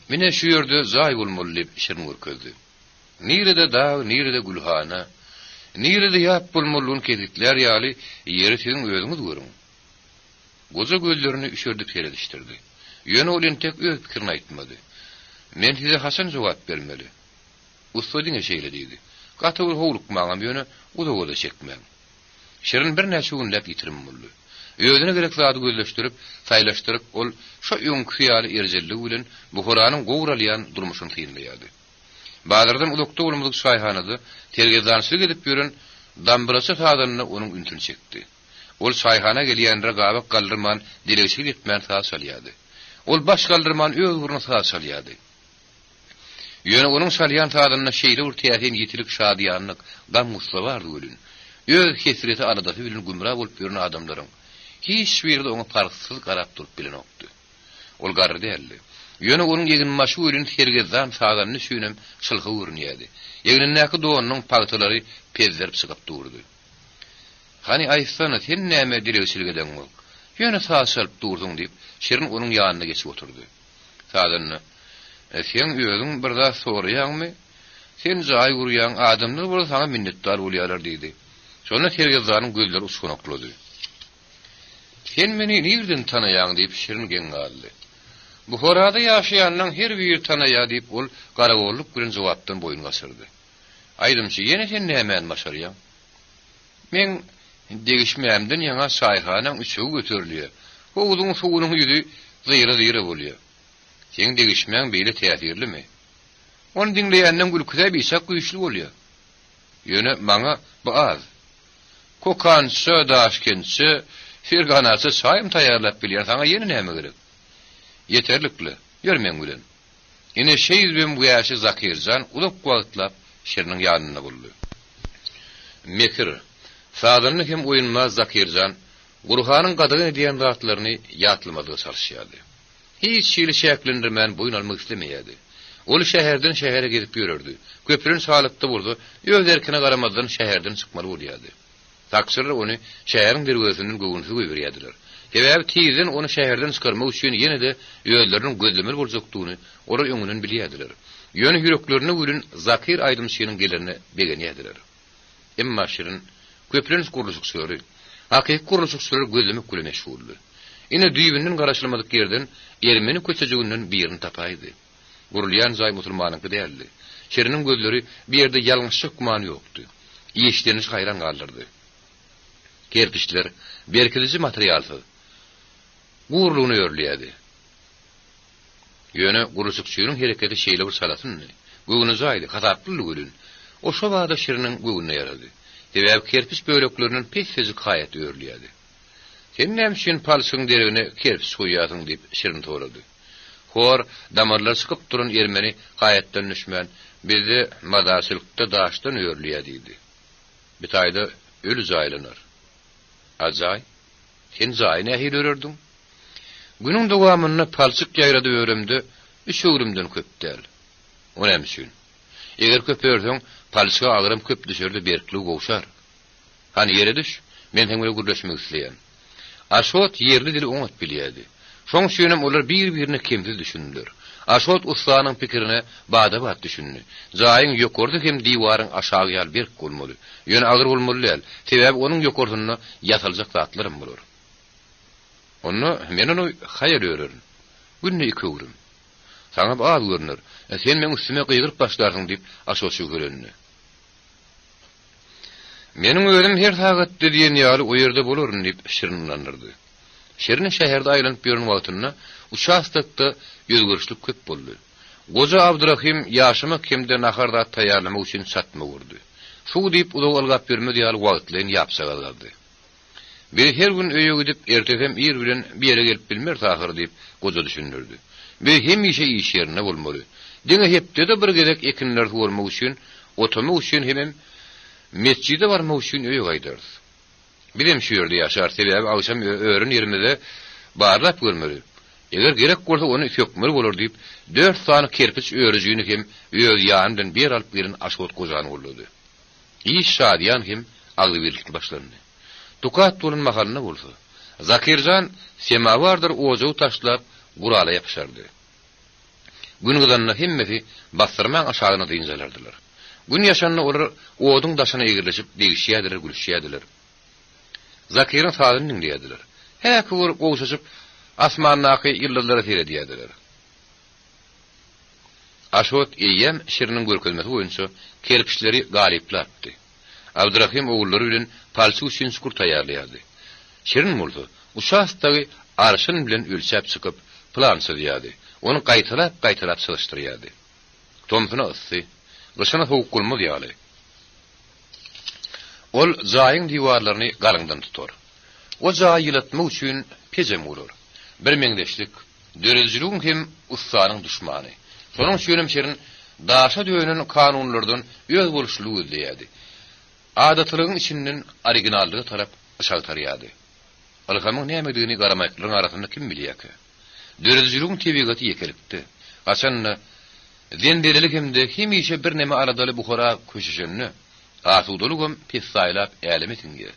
Mine şu ýerde jaý bolmaly diýip şirin görkezdi. Nirede dağ, nirede gülhana, nirede ýap bolmalyň kezikler ýaly ýeri siziň özüňiz görüň. Goza gözlerini üşürdip serediştirdi. Ýöne olen tek öz pikirini aýtmady. "Men size hasan jogap bermeli. Usta diňe şeýle diýdi. Gaty bir howluk maňam ýöne uda çekmem." Şirin bir näçe günläp ýitirim boldy. Özüne gerek zady gözleşdirip, saýlaşdyryp, ol şo ýöňkü ýaly erjellik bilen Buharanyň gowralýan durmuşyny tynlaýardy. Bazardan ulukda bolmadyk şaýhanada tergizançylyk edip ýören Dambırası tadanına onun üntünü çekti. Ol sayhana gelýänre gabak galdyrman dilegçilik etmän sağ salýady. Ol baş galdyrman öz uruna sağ salýady. Ýöne onun salýan tadanına şeýle urtiýaten ýetilik şadýanlyk, gam musla bardy ölün. Öz kesreti arada bilen gümra bolup ýören adamlaryň hiç birde oňa parsyz garap durup bilen okdy. Ol garry däldi. Ýöne onun ýeginmaşy ölün hergezdan saganyny süýnem şylgy görünýärdi. Ýeginindäki dowanyň pagtylary pezlerip çykyp durdy. Hani aýsana sen näme dilegçilik eden bol? Ýöne sağ salyp durdyň diýip şerin onun ýanyna geçip oturdy. Saganyny sen özüň bir zat soraýarmy? Sen jaý gurýan adamlar bola sana minnetdar bolýarlar diýdi. Şonu hergezdan gözleri uçgunoklydy. Sen meni nirden tanaýan diýip şerin geň galdy. Bu horada ýaşaýanyň her bir tanaýa diýip ol garagollyk bilen jogapdan boyun gasyrdy. Aýdymçy, ýene sen nämen başarýan? Men degişmämden ýaňa şaýhanyň üçüge göterilýär. Howluň suwunyň ýüzi zyra-zyra bolýar. Sen degişmäň beýle täsirlimi? Onu dinleýänden gülküde bisak güýçli bolýar. Ýöne maňa bu az. Kokansy, daşkensy, firganasy saýym taýýarlap bilýär. Saňa ýene näme gerek? Yeterlikli, görmen gülen. Ine şeýizbem bu ýaşy Zakirjan ulap wagtlap şeriniň ýanyna boldy. Mekir, sadanyny hem oýunmaz Zakirjan, Gurhanyň gadygyny diýen zatlaryny ýatlamadyga çalışýardy. Hiç şeýle şäklendirmän boyun almak islemeýärdi. Ol şäherden şähere gidip ýörerdi. Köprüň salypda boldy, öz erkine garamadan şäherden çykmaly bolýardy. Taksir onu şäheriň derweziniň göwünsü goýberýärdiler. Sebäbi tiýden onu şäherden çykarmak üçin ýene de ýöldüriniň gözlemeli boljakdygyny ora öňünden bilýärdiler. Ýöne ýüreklerini gülün Zakir aýdymçynyň gelerini begenýärdiler. Emma şerin köprüň kuruluşçylary, hakyky kuruluşçylary gözlemek bilen meşguldy. Ine düýbünden garaşylmadyk ýerden Ermeni köçejiginden birini tapaýdy. Gurulýan jaý musulmanyňky däldi. Şeriniň gözleri bir ýerde ýalňyşlyk gumany ýokdy. Ýeşdeniş haýran galdyrdy. Kerpiçler berkilici materialsy gurluny örlýärdi. Ýöne guruluşçynyň hereketi şeýle bir salatyny, göwüni jaýdy, hataply gülün. O şo wagda şeriniň göwüne ýarady. Sebäbi kerpiç bölekleriniň pek fizik haýaty örlýärdi. Sen näme palsyň deregine kerpiç goýýasyň diýip şerin torady. Hor damarlar çykyp duran Ermeni haýatdan düşmän bizi madaşylykda daşdan örlýärdi. Bitaýda ölü jaýlanar. Azay, sen jaý nähili örerdin? Günüň dowamyny palçyk ýaýrady örümdi, üç öwrümden köp däl. O näme üçin? Eger köp örseň, palçyga agyrym köp düşerdi, berkli gowşar. Hani ýere düş, men hem bilen gurlaşmak isleýän. Aşot ýerli dili oňat bilýärdi. Şoň üçin olar bir-birini kemsiz düşündiler. Aşot ustanyň pikirine bada-bad düşündi. Jaýyň ýokardy hem diwaryň aşagy ýal berk bolmaly. Ýöne agyr bolmaly ýal. Sebäbi onuň ýokardyna ýatyljak zatlarym bolar. Onu men onu haýal örerin. Günne iki öwrüm. Saňa az görünür. Sen men üstüme gyýryp başlarsyň diýip aşot şu görenini. Meniň özüm her sagat diýen ýaly o ýerde bolaryn diýip şirinlanyrdy. Şerin şäherde aýlanyp ýören wagtynda uçastykda ýözgörüşlik köp boldy. Goja Abdurrahim ýaşamak hemde naharda taýýarlamak üçin satma urdy. Şu diýip ulak algap bermedi ýaly wagtlaryň ýapsa galdy. Bir her gün öýe gidip ertekem ýer bilen bir ýere gelip bilmer tahyr diýip goja düşündirdi. Bir hemişe iş ýerine bolmaly. Diňe hepde de bir gezek ekinler bolmak üçin, otamak üçin hem mescide barmak üçin öýe gaýdardy. Bilim şu ýerde ýaşar, sebäbi agşam öğren ýerimizde barlap görmeli. Eger gerek bolsa onu sökmeli bolar diýip 4 sany kerpiç öýrejýüni hem öz ýanyndan bir alyp birin aşgot gojany boldy. İş şadyan hem agly birlikli başlandy. Tukat bolan mahalna bolsa, Zakirjan semawardyr ojaw taşlap gurala ýapşardy. Gün gyzanyna hemmeti bastyrmaň aşagyna diýinjelerdiler. Gün ýaşanyna olar oduň daşyna egirleşip degişýärdiler, gülüşýärdiler. Zakir'in sağlığını dinleyediler. Her kıvırıp oğuşaşıp asmannaky yıldızlara seyrediyediler. Aşot eyyem şirinin görkezmesi boyunca kerpiçleri galipläpdi. Abdurrahim oğulları bilen palçy üçin şukur taýýarlaýardy. Şirin boldy, uçastagı arşyn bilen ölçäp çykyp plan çyzýardy. Onu gaýtylap çalışdyrýardy. Tomsyna ysy, gysana sowuk bolmady ýaly. Ol zaýyň diwarlaryny galyňdan tutar. O zaý ýylatmak üçin pezem bolar. Bir meňdeşlik, dörezlüğün hem ustanyň düşmany. Şonuň üçin şerin daşa döýenen kanunlardan öz boluşlugy izleýärdi. Adatlygyň içinden originallygy tarap aşağı tarýardy. Alhamyň nämedigini garamaýklaryň arasynda kim bilýär ki? Dörezlüğün tebigaty ýekelikdi. Gaçanna zendelelik hemde hemişe bir näme aradaly buhara köşeşenni asudalyk pes saýlap älemetinge.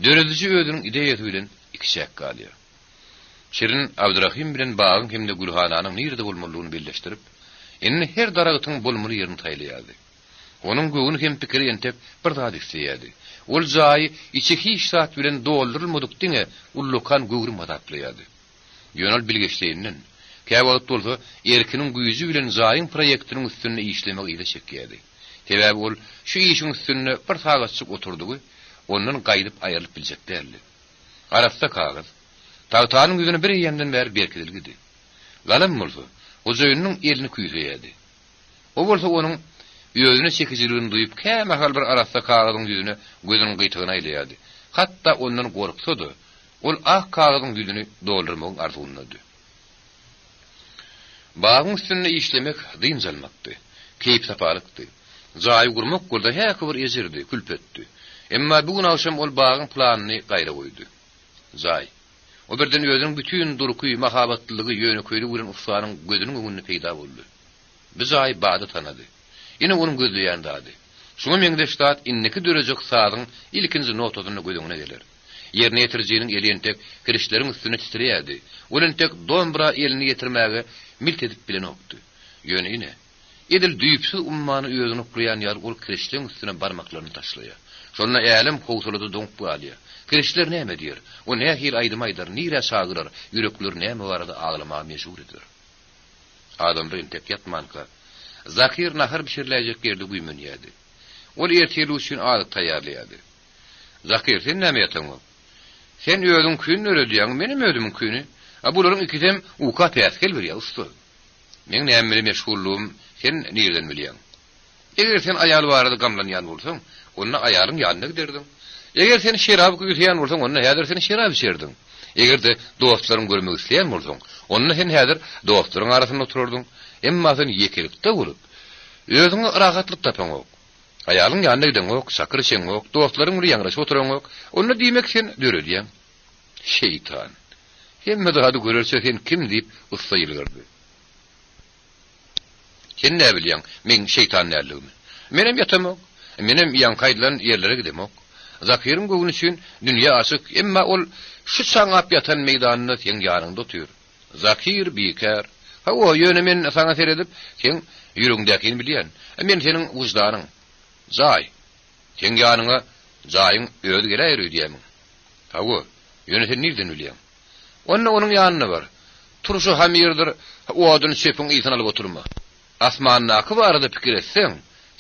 Dörezlüğü özüniň ideýaty bilen ikişek galýar. Şirin Abdurrahim bilen bagyň hemde Gülhananyň nirde bolmalygyny belleşdirip, indi her daragytyň bolmaly ýerini taýlaýardy. Onuň göwüni hem pikiri entep bir daha dikseydi. Ol zaý içi hiç saat bilen doldurulmadyk diňe ullukan göwrü madaplaýardy. Ýönel bilgeçliğinden käwagt bolsa erkiniň güýji bilen zaýyň proýektiniň üstünde işlemek ýa-da çekýärdi. Sebäbi ol şu işiň üstünde bir sagatçyk oturdy, ondan gaýdyp aýrylyp biljekdirdi. Arasda kagaz tawtanyň ýüzüne bir ýandan bäri berkidildi. Galam bolsa o zöýüniň elini küýseýärdi. O bolsa onuň ýözüne çekiciligini duýup käme hal bir arasda kagazyň ýüzüne gözüniň gytygyna aýlaýardy. Hatda ondan gorksady, ol ak kagazyň ýüzüni doldurmagyň arzusyndady. Bagyň üstünde işlemek dynjalmakdy, keýip sapalykdy. Zaý gurmak golda häki bir ezirdi, külpetdi. Emma bugün akşam ol bagyň planyny gaýra goýdy. Zaý o birden özüniň bütün durky, mahabatlylygy ýöne köýli bilen ufsanyň gözüniň öňünde peýda boldy. Biz Zaý bady tanady. Ine onuň gözleýändädi. Şoňa meňdeşdat inneki dörejek sadyň ilkinji notasyny gözüňe gelir. Ýerine ýetirjeginiň elientek kirişleriň üstüne titrýärdi. Olentek dombra elini ýetirmäge milt edip bilen okdy. Ýöne ine edil düýpsiz ummany özüne ukuraýan ýar ol kirişleriň üstüne barmaklaryny taşlaýar. Şonda älim howsulady doňup galýar. Kirişler näme diýer? O nähir aýdymaýdyr, nire şagyrar, ýürekler näme barada aglama meşhurdyr. Adamda entek ýatmanka Zakir nahar pişirilecek yerde güýmenýärdi. Ol erteli üçin adyk taýýarlaýardy. Zakir, sen näme ýataňy? Sen özüň küýüni öredýäň, menim özümiň küýüni. Bularyň ikisem uka päskel berýär usta. Men näme meşgulluğum, sen nerden bilýäň? Eger sen aýal barada gamlanýan bolsaň, onda aýalyň ýanyna giderdiň. Eger sen şerap güýtýän bolsaň, onda häzir sen şerap içerdiň. Eger de dostlaryň görmek isleýän bolsaň, onda sen häzir dostlaryň arasynda oturardyň. Emma sen ýekelikde bolup, özüňe rahatlyk tapan ok. Aýalyň ýanyna giden ok, sakır içen ok, dostlaryň bilen ýaňraşyp oturan ok. Onda diýmek sen döredýän. Şeytan. Hemme de hady görerse sen kim diýip ussaýylgyrdy. Sen näme bilýän? Men şeytan näligimi? Menem ýatamak, menem ýan kaýdylan ýerlere gidemok. Zakirin göwüni üçin dünýä açyk, emma ol şu saňap ýatan meýdanyna sen ýanynda otur. Zakir bikär. Ha o ýöne men saňa seredip, sen ýüregiňdäkini bilýän. Men seniň wujdanyň. Zaý. Sen ýanyňa zaýyň öýdi geler öýdýämiň. Ha o ýöne sen nerden bilýän? Onuň ýanyna bar. Turşy hamyrdyr, o adyny çepiň ýytyna alyp oturma. Asmanyna aky barada pikir etseň,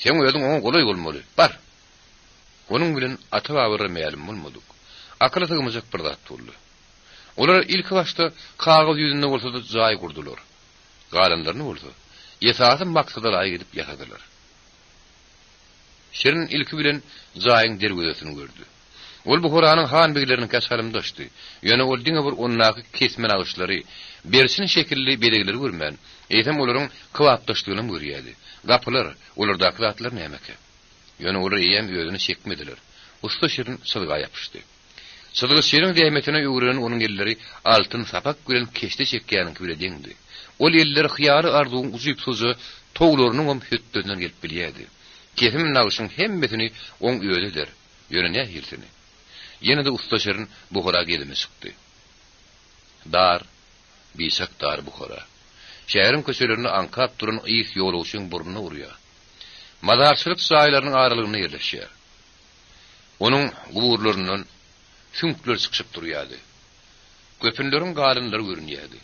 sen özüň oňa golay bolmaly. Bar. Onuň bilen ata-babyry meýalim bolmadyk. Akla tygymyjak bir zat boldy. Olar ilk başta kagaz ýüzünde bolsa da zaý gurdular. Galanlaryny bolsa, ýesasy maksada aý gidip ýatadylar. Şirin ilki bilen zaýyň dergözesini gördü. Ol bu Kur'anyň han begilerini käşgalymdaşdy. Ýöne ol diňe bir onnaky kesmen agyşlary, bersin şekilli bedegleri görmän. Eýsem olaryň kwapdaşlygyny görýärdi. Gapylar, olardaky zatlar nämeke? Ýöne olar eýem özüni çekmediler. Usta Şirin sylyga ýapyşdy. Sylygy Şirin diýmetine ýugurany onuň elleri altyn sapak bilen keşde çekýäniň biledeňdi. Ol eller hyýary arzuň uzyp sözi toglarynyň hötdönden gelip bilýärdi. Kesim nagyşyň hemmesini oň öýledir. Ýöne nähilsini. Ýene de usta Şirin Buhara gelime çykdy. Dar, bisak dar Buhara. Şäheriň köşelerini ankap duran ýyk ýoluşyň burnuny urýar. Madarçylyk saýlarynyň aralygyna ýerleşýär. Onuň guburlaryndan sünkler çykyp durýardy. Köpünleriň galynlary görünýärdi.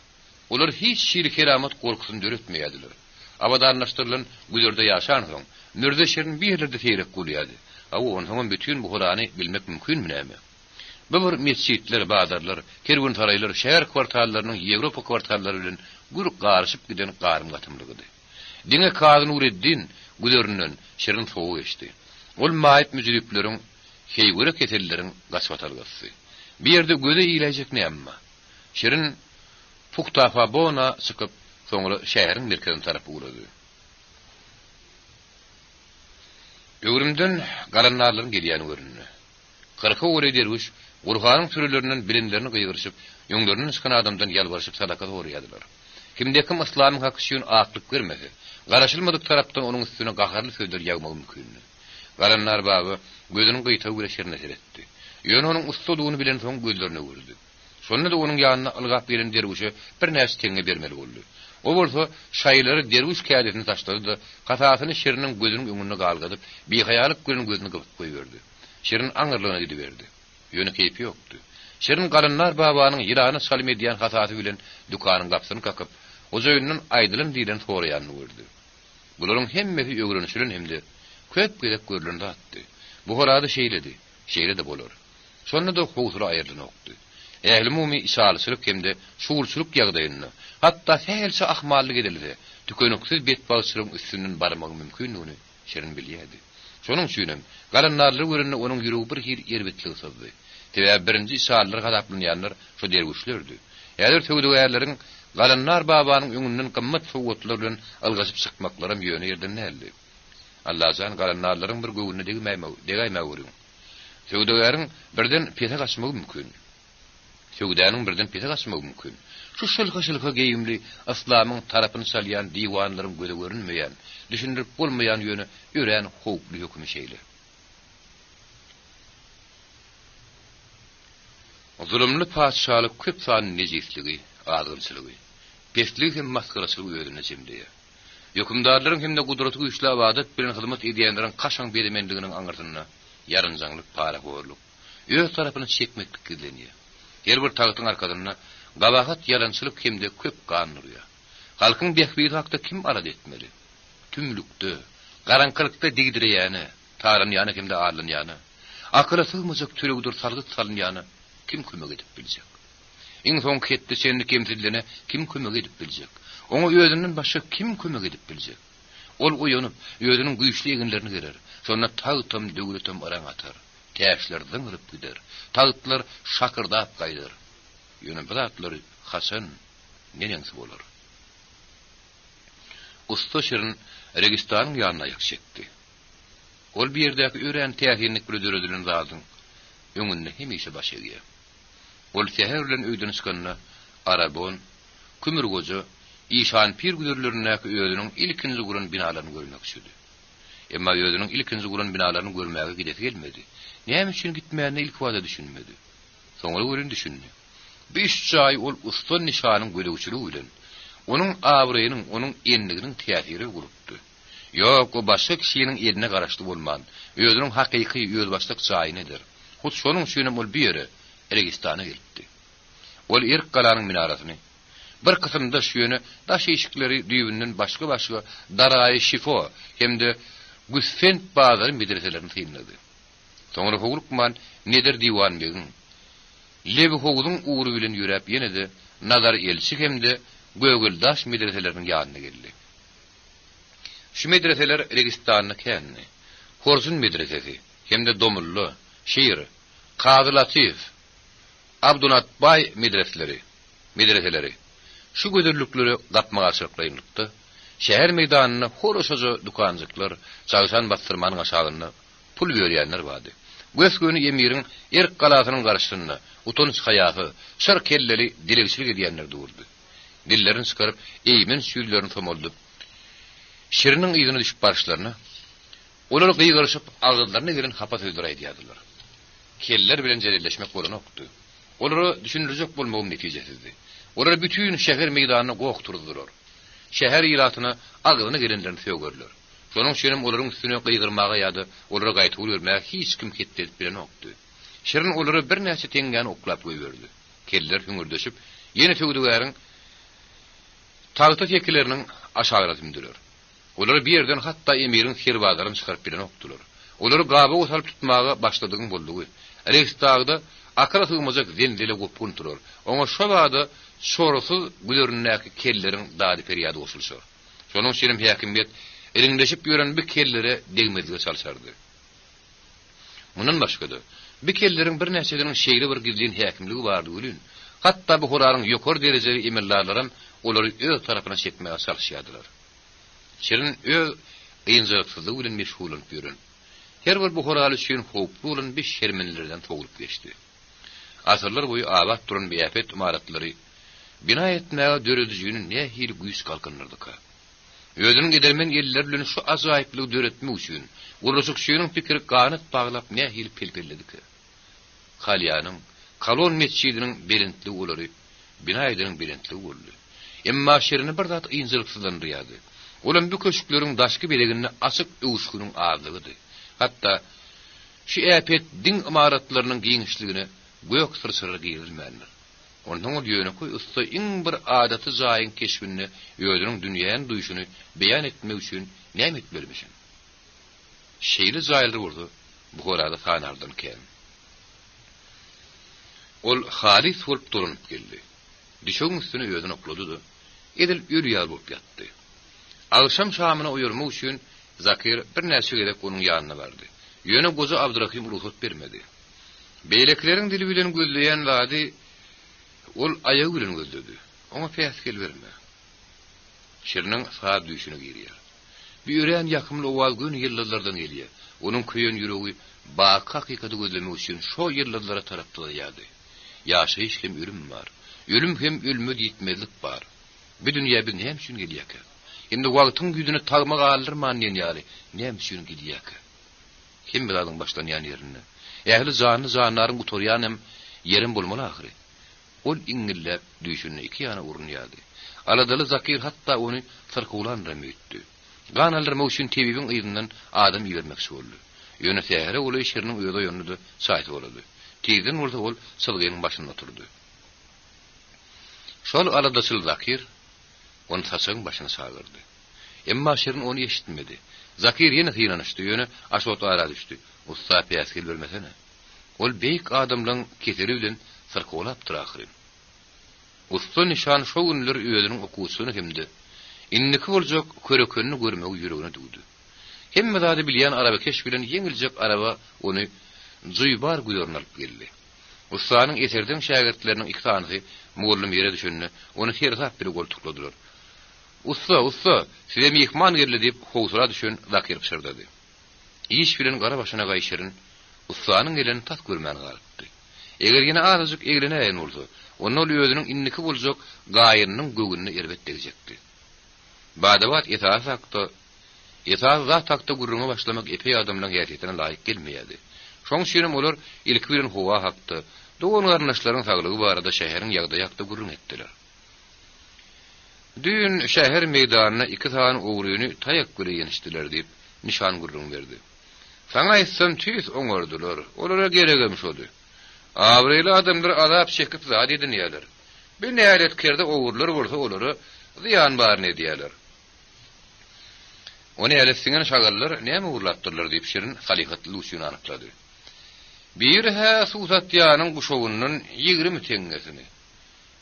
Olar hiç şir keramat gorkusyny döretmeýärdiler. Abadarnaşdyrylan güzerde ýaşan soň, nürde Şirin bir ýerde teýrek bolýardy. Aw onuň bütün bu Kur'any bilmek mümkin näme? Bu bir mescitler, bazarlar, kerwin saraýlar, şäher kwartallarynyň Ýewropa kwartallary bilen guruk garşyp giden garym gatymlygydy. Diňe Kazy Nureddin güzerinden Şirin soğuk geçdi. Ol maýyp müziklerin heýgure ketellerin gaçwatalgasy. Bir ýerde göze iýlejek näme? Şirin Puktafa bona sıkıp soňra şäheriň merkezine tarapy ulady. Öwrümden galanlarlaryň gelýäni görünýär. 40 öwre derwiş Gurhanyň sürelerinden bilinlerini gıýgyryşyp, ýöňlerinden çykan adamdan ýalbaryşyp sadaka soraýardylar. Kimde kim islamyň haky üçin aklyk görmedi. Garaşylmadyk tarapdan onuň üstüne gaharly sözler ýagmagy mümkin. Galanlar baby gözüniň gyýta güreşerine seretdi. Ýöne onuň ustalygyny bilen soň gözlerine gördi. Şonda da onuň ýanyna ylgap gelen derwişe bir näçe teňe bermeli boldy. O bolsa şaýlary derwiş kädetini taşlady da gatasyny şeriniň gözüniň öňüne galgadyp, behaýalyk gören gözüni gypyp goýberdi. Şerin aňyrlygyna gidiberdi. Ýöne keýpi ýokdy. Şerin galanlar babanyň ýyrany salim edýän hatasy bilen dukanyň gapsyny kakyp, ojaýynyň aýdylyn diýen soraýanyny gördi. Bularyň hemmesi öwrenişilen hemde köp gerek görülende atdy. Bu horada şeýle de bolar. Şonda da howsura aýrlyny okdy. Ähli mumi isalysylyk hemde şuwulçylyk ýagdaýyny, hatda hälse ahmallyk edildi. Tükenüksiz betbaşyryň üstünden barmagy mümkinligini şerin bilýärdi. Şonuň üçin galanlarly görünne onuň ýüregi bir hir ýerbetlik sazdy. Tebe birinji isalylar gadaplanýanlar şu derwişlerdi. Ýa-da töwdügärleriň galanlar babanyň öňünden gymmat sowgatlar bilen algaşyp çykmaklary ýöne ýerden näli. Allah jan galanlarlaryň bir göwüne degäýmäwürin. Töwdügäriň birden pete gaçmagy mümkin. Töwdäniň birden pete gaçmagy mümkin. Şu şylga geýimli islamyň tarapyny salýan diwanlaryň göze görünmeýän, düşündirip bolmaýan ýöne ören howply höküm şeýle. Zulümli paşalyk köp san nejisligi, adamçylygy, peslik hem maskaraçylygy ödüne jemleýär. Hökümdarlaryň hem de gudraty güýçli awadat bilen hyzmat edýänleriň kaşaň bedemendiginiň aňyrdyna ýarynjaňlyk para gorluk, öz tarapyny çekmeklik gidenýär. Her bir tagtyň arkadyna gabahat yalançylyk hemde köp ganurýar. Halkyň behbidi hakda kim arad etmeli? Tümlükde, garankylykda digdirýäni, taranýany hemde arlanýany, akla sığmajak türegdir salgyt salynýany kim kömek edip biljek? Iň soň ketdi seni kemsizlene kim kömek edip biljek? Oňa özünden başga kim kömek edip biljek? Ol uýanyp, özüniň güýçli egenlerini gerer. Şonda tagtam döwletem araň atar. Täşler zyňryp gider. Tagtlar şakırdap gaýdyr. Ýöne bilatlary Hasan neňsi bolar? Usta şerin Registanyň ýanyna ýakşekdi. Ol bir ýerdäki ören tähirlik bilen döredilen zadyň öňünde hemişe baş egýär. Ol şäher bilen öýden çykanda arabon, kümür goja, işan pir güdürlerindäki öýüniň ilkinji guran binalaryny görmek istedi. Emma öýüniň ilkinji guran binalaryny görmäge gidesi gelmedi. Näme üçin gitmäni ilk wada düşünmedi. Soňra görün düşündi. 5 ay ol usta nişanyň gölewçiligi bilen onuň awrynyň, onuň enliginiň täsiri gurupdy. Ýok, o başga kişiniň edine garaşdy bolman. Özüniň hakyky öz başlyk çaýynydyr. Hut şonuň üçin ol bir ýere Registana geldi. Ol irk galanyň minarasyny bir kısımda şu ýöne daş eşikleri düýbünden başga daraýy şifo hemde güsfent bazary medreselerini synlady. Soňra howlukman neder diwan begin. Lebi howluň uğru bilen ýörep ýene-de nazar elçi hemde Gögüldaş medreseleriniň ýanyna geldi. Şu medreseler Registanyň kenni. Horzun medresesi, hemde Domullu, Şeýir, Qazy Latif, Abdulatbay medreseleri. Şu gödürlükleri gapmaga çyrklaýynlykda, şäher meýdanyna horoşaja dukanjyklar, çagşan bastyrmanyň aşagyna pul berýänler bardy. Gösgöni emiriň erk galasynyň garşysyna, utanç haýaty, şer kelleri dilegçilik edýänler durdy. Dillerini çıkarıp, eýmen süýlerini tomoldup, şiriniň ýygyna düşüp barşlaryna, olar gıýgyryşyp, agzlaryna gelen hapa söýler aýdýardylar. Keller bilen jedilleşmek bolanokdy. Olary düşündirjek bolmagym netijesizdi. Olar bütün şäher meýdanyny gokturdylar. Şäher ýylatyna agzyna gelenlerini söýgerler. Şonuň üçin olaryň üstüne gıýgyrmaga ýa-da olara gaýtyp bermäge hiç kim ketdi bilen okdy. Şirin olary bir näçe teňgän oklap goýberdi. Keller hüngürdeşip, ýene töwdügäriň tagta tekileriniň aşagyna tümdiler. Olar bir ýerden hatda emiriň hirbadaryny çykaryp bilen okdylar. Olar gaba otalyp tutmaga başladygyň boldugy. Registagda akra sığmajak zendele gopun turur. Oňa şo wada şorusyz gülerindäki kelleriň dady periýady goşulşar. Şonuň üçin häkimiyet elingleşip ýören bir kellere degmezlige çalşardy. Munun başgada, bir kellerin bir näçelerin şeýle bir gizliň häkimligi bardy ölün. Hatta bu horaryň ýokary derejeli emellerlerim olary öz tarapyna çekmäge çalışýardylar. Şerin öz ýynjylyksızlygy bilen meşgul bolup ýörün. Her bir bu horaly üçin howply bolan bir şermenlerden togulup geçdi. Asırlar boyu abat duran biýafet imaratlary bina etmäge döredijigini ne hil güýs kalkynyrdyka. Özüniň gidermen ýerler bilen şu azaýyplygy döretmek üçin ulusuk şeýleň pikiri ganyt baglap ne hil pilpilledik. Halyanyň Kalon mescidiniň belentli olary bina ediniň belentli boldy. Emma şerini bir zat ýynjylyksızlandyrýardy. Olan bu köşükleriň daşky belegini asyk öwüşgüniň azlygydy. Hatta şu äpet din imaratlarynyň giňişligine gök sırsyry girilmändir. Ondan ol ýöne koy usta iň bir adaty zaýyň keşbini ýödüniň dünýäň duýuşyny beýan etmek üçin nämet bölmüşin. Şeýle zaýyldy boldy bu horada hanardan ken. Ol halis bolup durup geldi. Dişoň üstüne ýödün okladydy. Edil ýürýär bolup ýatdy. Agşam şamyna uýurmak üçin Zakir bir näçe gerek onuň ýanyna bardy. Ýöne goza Abdurrahim ruhsat bermedi. Beýlekleriň dili bilen gözleýän wady ol aýagy bilen gözledi. Oňa päskel berme. Şeriniň saat düşüne girýär. Bir ýören ýakymly owal gün ýyllardan gelýär. Onuň köýen ýüregi baky hakykaty gözlemek üçin şo ýyllara tarapda ýady. Ýaşaýyş hem ölüm bar. Ölüm hem ölme diýmezlik bar. Bu dünýä bir näme üçin gelýär? Indi wagtyň güýdüne tagmak aldyrman diýen ýaly. Näme üçin gelýär? Kim biladyň başlanýan ýerini? Ähli zanylaryň utorýan hem ýerim bolmaly ahyry. Ol iňillep düşünni iki ýana urunýardy. Aladaly Zakir hatta ony sırkawlandyrmak etdi. Ganaldyrmak üçin tebibiň ýerininden adam ýermekçi boldy. Ýöne tähre ol şeriniň öýde ýönüde saýt bolady. Tezden bolsa ol sylgynyň başynda oturdy. Şol aladasyl Zakir onu saçyň başyna sagyrdy. Emma şerin onu eşitmedi. Zakir ýene hyýranyşdy, ýöne aşot ara düşdi. Usta päskel bermesene. Ol beýik adamlaryň keteri bilen sırkawlap durakyr. Usta nişan şo günler öýüniň okusyny hemde inniki boljak körekenini görmek ýüregine dugdy. Hemme zady bilýän araba keş bilen ýeňiljek araba ony Zuybar güýörüne alyp geldi. Ustanyň eserden şagirdleriniň iki tanysy muallym ýere düşenni ony hersap bir goltukladylar. Usta, size mihman geldi diýip howsura düşen Zakir pişirdi. İş bilen gara başyna gaýşyryň ustanyň geleni tat görmän galypdy. Eger ýene azajyk eglene aýan bolsa, onuň ol ýödüniň inniki boljak gaýynyň gögünni erbet degijekdi. Badawat ýetaz zat takda gurruna başlamak epey adamlaryň ýerine laýyk gelmeýärdi. Şoň şeýle olar ilki bilen howa hakdy. Dogan garnaşlaryň saglygy barada şäheriň ýagda ýakda gurrun etdiler. Dün şäher meýdanyna iki tane owruny taýak göre ýenişdiler diýip nişan gurrun berdi. Saňa aýtsam tüýs oňardylar. Olara geregemiş oldy. Awreýli adamlar azap çekip zat edinýärler. Bir näret kerde owurlar bolsa olary ziýan barny diýerler. Ony elesiňen şagallar näme urlapdyrlar diýip şerin salihatly üçin anyklady. Bir ha suwsatýanyň guşowynyň 20 teňgesini.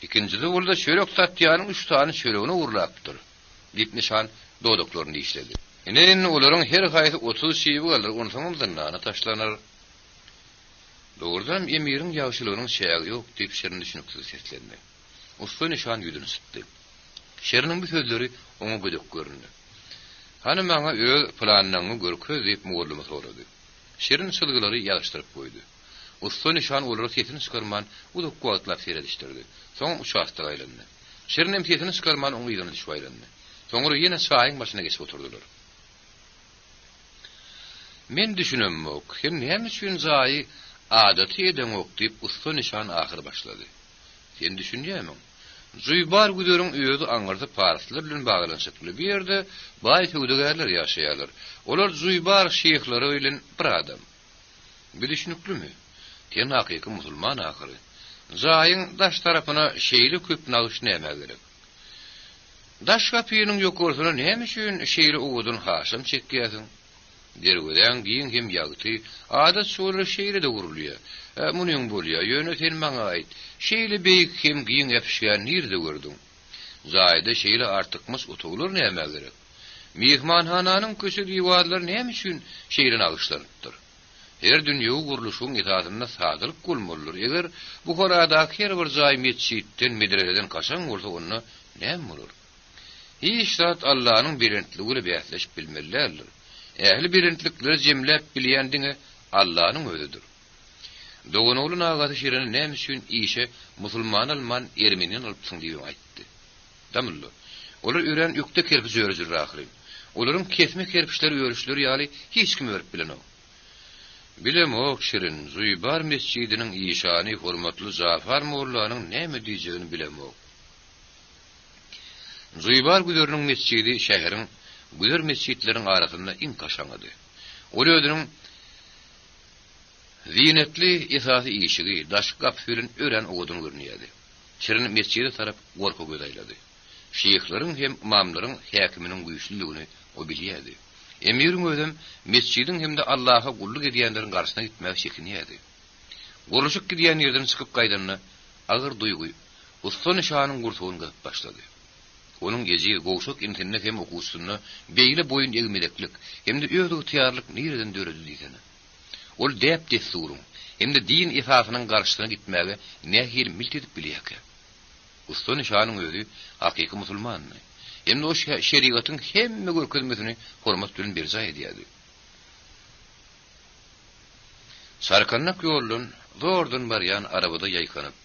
İkincisi bolda şörek satýanyň 3 tane şöregini urlapdyr diýip nişan dodoklaryny işledi. Enen olaryň her gaýsy 30 şeýi bolar, onsoň zynana taşlanar. Dogrudan emiriň ýagşylygynyň şeýagi ýok diýip şerin düşünüksiz seslendi. Usta nişan ýüdüni sıtdy. Şeriniň bu sözleri oňa gödek göründü. Hani maňa öz planyny görköz diýip mugallymy sorady. Şerin sylgylary ýalaşdyryp goýdy. Usta nişan olary setini çykarman udak guwatlap seredişdirdi. Soň uçakda aýlandy. Şerin hem setini çykarman oňa ýygyny düşýärdi. Soňra ýene saýyň başyna geçip oturdular. Men düşünemmek, hem näme üçin zaý adaty edemok diýip usta nişan ahyr başlady. Sen düşünýärmi? Zuybar güdörüň öýüdi aňyrdy parslar bilen baglanyşykly bir ýerde baý töwdegärler ýaşaýarlar. Olar Zuybar şeýhlary bilen bir adam. Bilişnüklümi? Ten hakyky musulman ahyry. Zaýyň daş tarapyna şeýli köp nagyş näme gerek? Daş kapynyň ýokursyna näme üçin şeýli owudun haşam çekýärsiň? Derweden giň hem ýagty, adat şoýly şeýle de gurulýar. Munyň bolýar, ýöne sen maňa aýt. Şeýle beýik hem giň ýapyşýan nirde gördüň? Zaýda şeýle artykmys utuglar näme gerek? Mehmanhananyň köşe diýwarlary näme üçin şeýle nagyşlanypdyr? Her dünýä guruluşyň itaatynda sadylyk bolmalydyr. Eger bu horadaky her bir jaý mesçitten medreseden kaçan bolsa onu näme bolar? Hiç zat Allah'ın birentligiyle bäsleşip bilmeliler. Ähli birentlikleri jemläp bilýändiňe Allah'ın özüdür. Dogonolun agaty şireni näme üçin işe musulman alman ermeniň alypsyň diýip aýtdy. Damylly. Olar ören ýükde kerpiç örüjür ahyryn. Olaryň kesme kerpiçleri örüşleri ýaly hiç kim örüp bilenok. Bilemok şirin, Zuybar mescidiniň işany hormatly Zafar mollanyň näme diýjegini bilemok. Zuybar güdürniň mescidi şäheriň güdür mescitleriň arasynda iň kaşaňydy. Ol ödüniň zinetli esasy işigi, daş gapyryň ören oduny görnýärdi. Şirin mescidi tarap gorka göz aýlady. Şeýhleriň hem imamlaryň häkiminiň güýçlüligini o bilýärdi. Emiriň özüm mescidin hem de Allah'a kulluk edýänleriň garşyna gitmäge çekinýärdi. Guruluşyk gidýän ýerden çykyp gaýdanna agyr duýgy, usta nişanyň gurtugyny gyzyp başlady. Onuň gezi goşuk internetine hem okusyny beýle boyun egmedeklik hem de öýdügi tiýarlyk nereden döredi diýsene. Ol däp dessurun hem de din esasynyň garşyna gitmäge nähir milt edip bilýärke. Usta nişanyň özü hakyky musulman. Hem de o şeriatyň hemme görkezmesini hormat bilen berja edýärdi. Sarkannak ýolun zordan barýan arabada ýaýkanyp,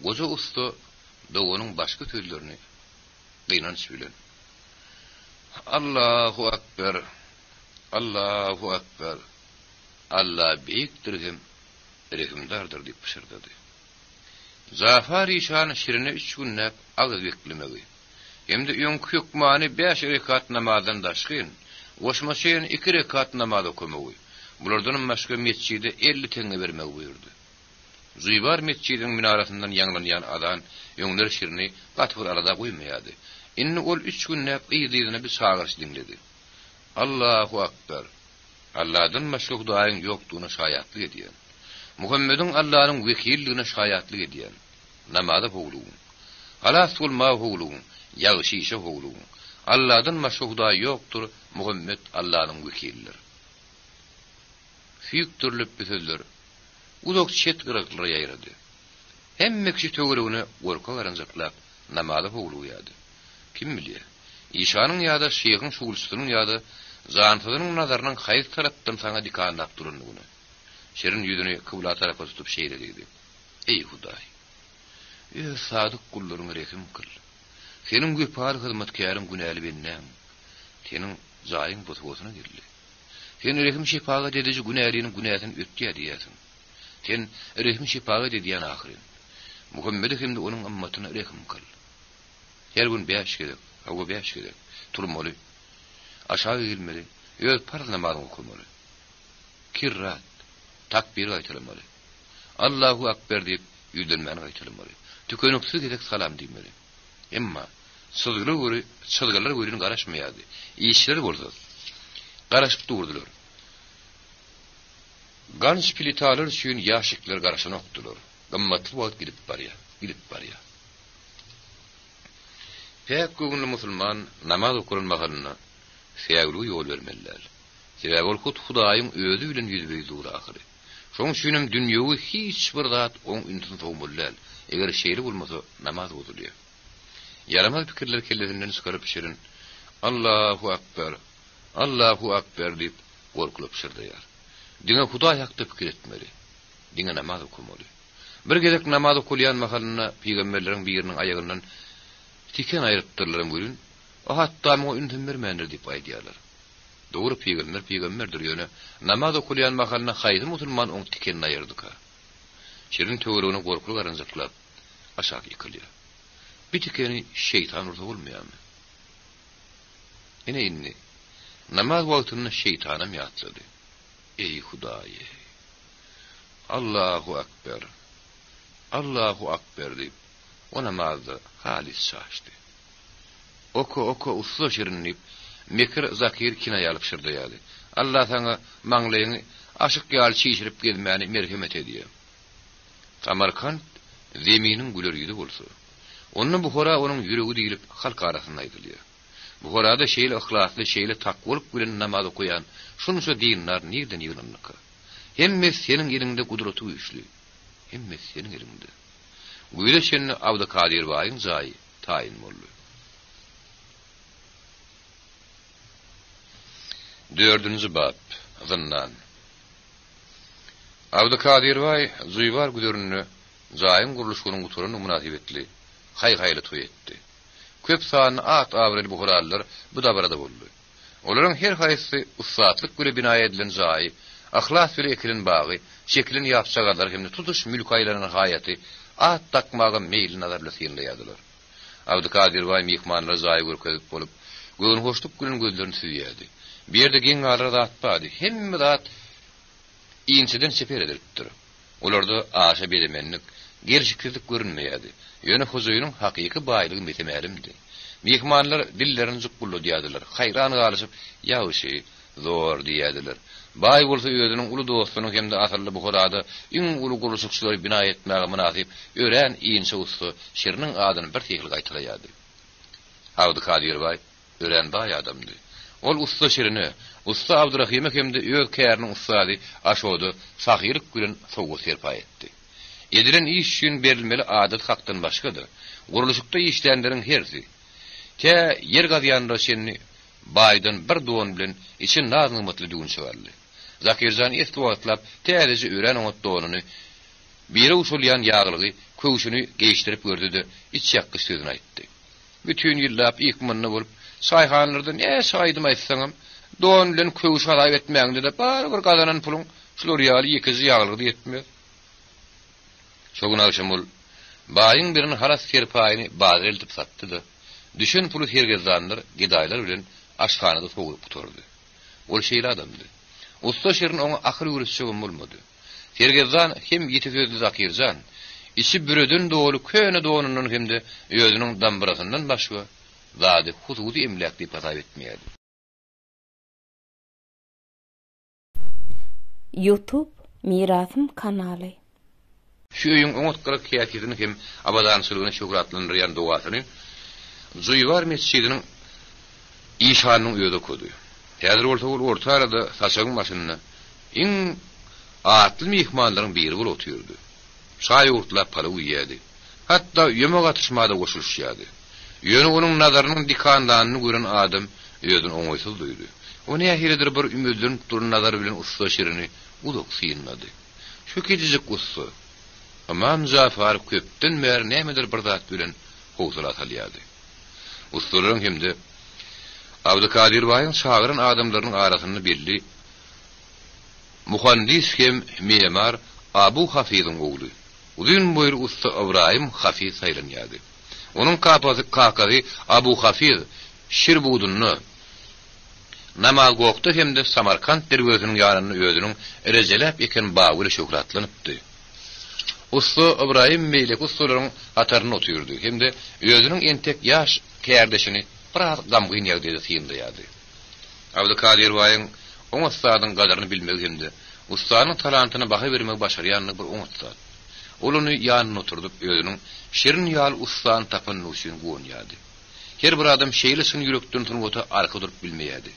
goja usta dogonyň başga töllerini gynanç bilen Allahu akbar, Allahu akbar, Allah beýikdir hem rehimdardyr diýip pişirdi. Zafar işany şirine 3 günnäp agyz beklemegi. Hem de öňkü hükmany 5 rekat namazdan daşgyn, goşmaşyn 2 rekat namaz okumagi. Bulardan başga mescide 50 teňe bermegi buyurdy. Zuybar mescidiniň minarasyndan ýanglanýan adan öňler şirini gatwyr arada goýmaýardy. Inni ol 3 günnäp ýyzyny bir sagyrç dinledi. Allahu akbar. Allah'dan başga hudaýyň ýokdugyna şaýatlyk edýän. Muhammedin Allah'ın vekilliğine şayatlık ediyen, namazı hogluğun, halas olma hogluğun, yağışişe hogluğun, Allah'dan maşhuda yoktur, Muhammed Allah'ın vekillidir. Füyük türlüp bütüldür, uzak çet kırıkları yayradı. Hem mekşi tögürüğünü gorka garancaklap, namazı hogluğu yadı. Kim bilýär? İşanın ýa-da şeyhin şugulçysynyň ýa-da zantynyň nazaryndan haýyr tarapdan saňa dikanlap duranlygyny. Şerin ýüzüni kıbla tarafa tutup şeýle diýdi. Ey Hudaý, ey sadyk kullaryňa rehim kıl. Seniň güpar hyzmatkaryň günäli bennäm. Seniň zaýyň bozgosyna girdi. Sen rehim şefaat edici günäliniň günäsini ötdiýär diýersiň. Sen rehim şefaat edýän ahyryn. Muhammed hem de onuň ummatyna rehim kıl. Her gün 5 gerek, hawa 5 gerek. Turmaly. Aşağı gelmeli. Öz farz namazyny okumaly. Kirrat takbir aýtylmaly. Allahu akbar diýip ýüzlenmäni aýtylmaly. Tükenüksiz edek salam diýmeli. Emma sızgylar görüň garaşmaýardy. İşler bolsa garaşyp durdular. Gans pilitalar üçin ýaşyklar garaşan okdular. Gammatly wagt gidip barýar. Pek göwnüli musulman namaz okulmagyna feýagly ýol bermeliler. Sebäbi ol Hudaýyň özü bilen ýüzbeýiz dur ahyry. Şoň üçin dünýäwi hiç bir zat oň üntün tawmullar. Eger şeýle bolmasa namaz bozulýar. Yaramaz pikirler kellesinden çıkarıp şirin Allahu akbar, Allahu akbar diýip gorkulyp şirdiýär. Diňe Hudaý hakda pikir etmeli. Diňe namaz okumaly. Bir gezek namaz okulýan mahalynda peýgamberleriň biriniň ayagyndan tiken aýrypdyrlar görün. O hatda o üntün bermändir diýip aýdýarlar. Doğru peygamberdir ýöne namaz okulýan mahalynda haýdy musulman oň tikenini aýyrdyka. Şirin töweregini gorkuly garanjaklap aşağı ýykylýar. Bir tikeni şeytan urda bolmaýarmy? Inni namaz wagtyny şeytana ýatlady. Ey Hudaý, Allahu akbar, Allahu akbar diýip o namazda halis şaşdy. Oku uslu şirinlip Mekir zakir kina ýalyp şirdiýärdi. Allah saňa maňlaýyny aşyk ýaly çiýşirip gelmäni merhemet edýär. Samarkand zeminiň gülerýidi bolsa, onun Buhara onun ýüregi diýilip halk arasynda aýdylýar. Buharada şeýle ihlasly, şeýle takwalyk bilen namaz okuyan şunça dinler nerden ýylanlyk? Hemme senin elinde kudreti güçlü. Hemme senin elinde. Güýle şenni Abdukadir baýyň jaýy taýin boldy. 4-nji bab Zynnan. Abdukadir baý Zuýbar güdürünü jaýyň gurulşynyň guturyny münasibetli haýhaýly toý etdi. Köp sany at awrel buhurallar bu dabarada boldy. Olaryň her haýsy ussatlyk göre bina edilen jaý, ahlas bir ekilin bagy, şeklin ýapşaganlar hemde tutuş mülk aýlarynyň haýaty at takmaga meýil nazarla syrlaýadylar. Abdukadir baý mehmanlar jaý görkezip bolup, göň hoşluk gülün gözlerini süýýärdi. Bir ýerde geň arada atpady, hemme zat iňçiden seper edipdir. Olarda aşa bedemenlik, gerçeklik görünmeýärdi. Ýöne huzurynyň hakyky baýlygy metemärimdi. Mehmanlar dillerini zukbullu diýadiler. Haýran galyşyp, ýa-şy zor diýadiler. Baý bolsa özüniň uly dostunyň hemde asyrly bu horada iň uly gurulşykçylary bina etmäge münasip ören iňçe usty şeriniň adyny bir tehlik aýtylýardy. Abdukadir baý ören baý adamdy. Ol usta şerini, usta Abdurrahim hemde öz käriniň ustady aşody sahyryk bilen soňgu serpa etdi. Edilen iş üçin berilmeli adat hakdan başgadyr. Gurulşykda işlänleriň hersi te yer gazýanlar şenni baýdan bir doň bilen için nazmytly düýün şewerli. Zakirjan eski wagtlap täze ören oňat donuny biri usulýan ýaglygy köwüşini geýişdirip gördüdi, iç ýakky sözüni aýtdy. Bütün ýyllap ikmanny bolup saýhanlardan saýdym aýtsaňam don bilen köwüş halap etmäňde de bar bir gazanan puluň şular ýaly ikizi ýaglygy etmez. Şogun akşamul baýyň birini haras serpaýyny bazar eltip satdy. Düşün pulu hergezdanlar gidaýlar bilen aşhanada soňup oturdy. Ol şeýle adamdy. Usta şerin oňa ahyr görüşçegim bolmady. Hergezdan hem ýeti sözli Zakirjan, içi bürödün dolu köne donunyň hemde özüniň dambrasyndan başga zady huzudy emlak diýip hasap etmeýärdi. YouTube Mirasym kanaly. Şu öýüň oňatgyra kiýatydyn hem abadançylygyny şöhratlandyrýan dogasyny Zuýbar mescidiniň işanyň öýde koydy. Häzir orta arada saçagyň maşynyna iň atly mehmanlaryň biri bolup oturdy. Şaý urtlap pala uýýardy. Hatda ýemek atışmada goşulýardy. Ýöne onuň nazarynyn dikandanlyny gören adam özüni oňaýsyz duýdy. O nähiridir bir ümidlen turun nazary bilen usta şerini uluk syynlady. Şu kedijik usta Amam Zafar köpden mer nämedir bir zat bilen howsala salýardy. Ustalaryň hemde Abdukadir baýyň şagyryn adamlarynyň arasyny belli muhandis hem memar Abu Hafizyň ogly. Uzun boýry usta Ibrahim Hafiz saýlanýardy. Onuň kakazy Abu Hafiz Şirbudyny namaz gokda hemde Samarkand derwözüniň ýanyny özüniň erejelep eken baýly şöhratlanypdy. Usta Ibrahim meýlek ustalaryň ataryna oturdy. Hemde özüniň entek ýaş kärdeşini biraz gamgyn ýagdaýda syýyndyýardy. Abdukadir baýyň oň ustadyň gadaryny bilmegende, ustanyň talantyna baha bermek başarýanlygy bir oňatdy. Oluny ýanyna oturdup özüniň şerin ýaly ustany tapanyny üçin goňýardy. Her bir adam şeýlesin ýürekden turgota arka durup bilmeýärdi.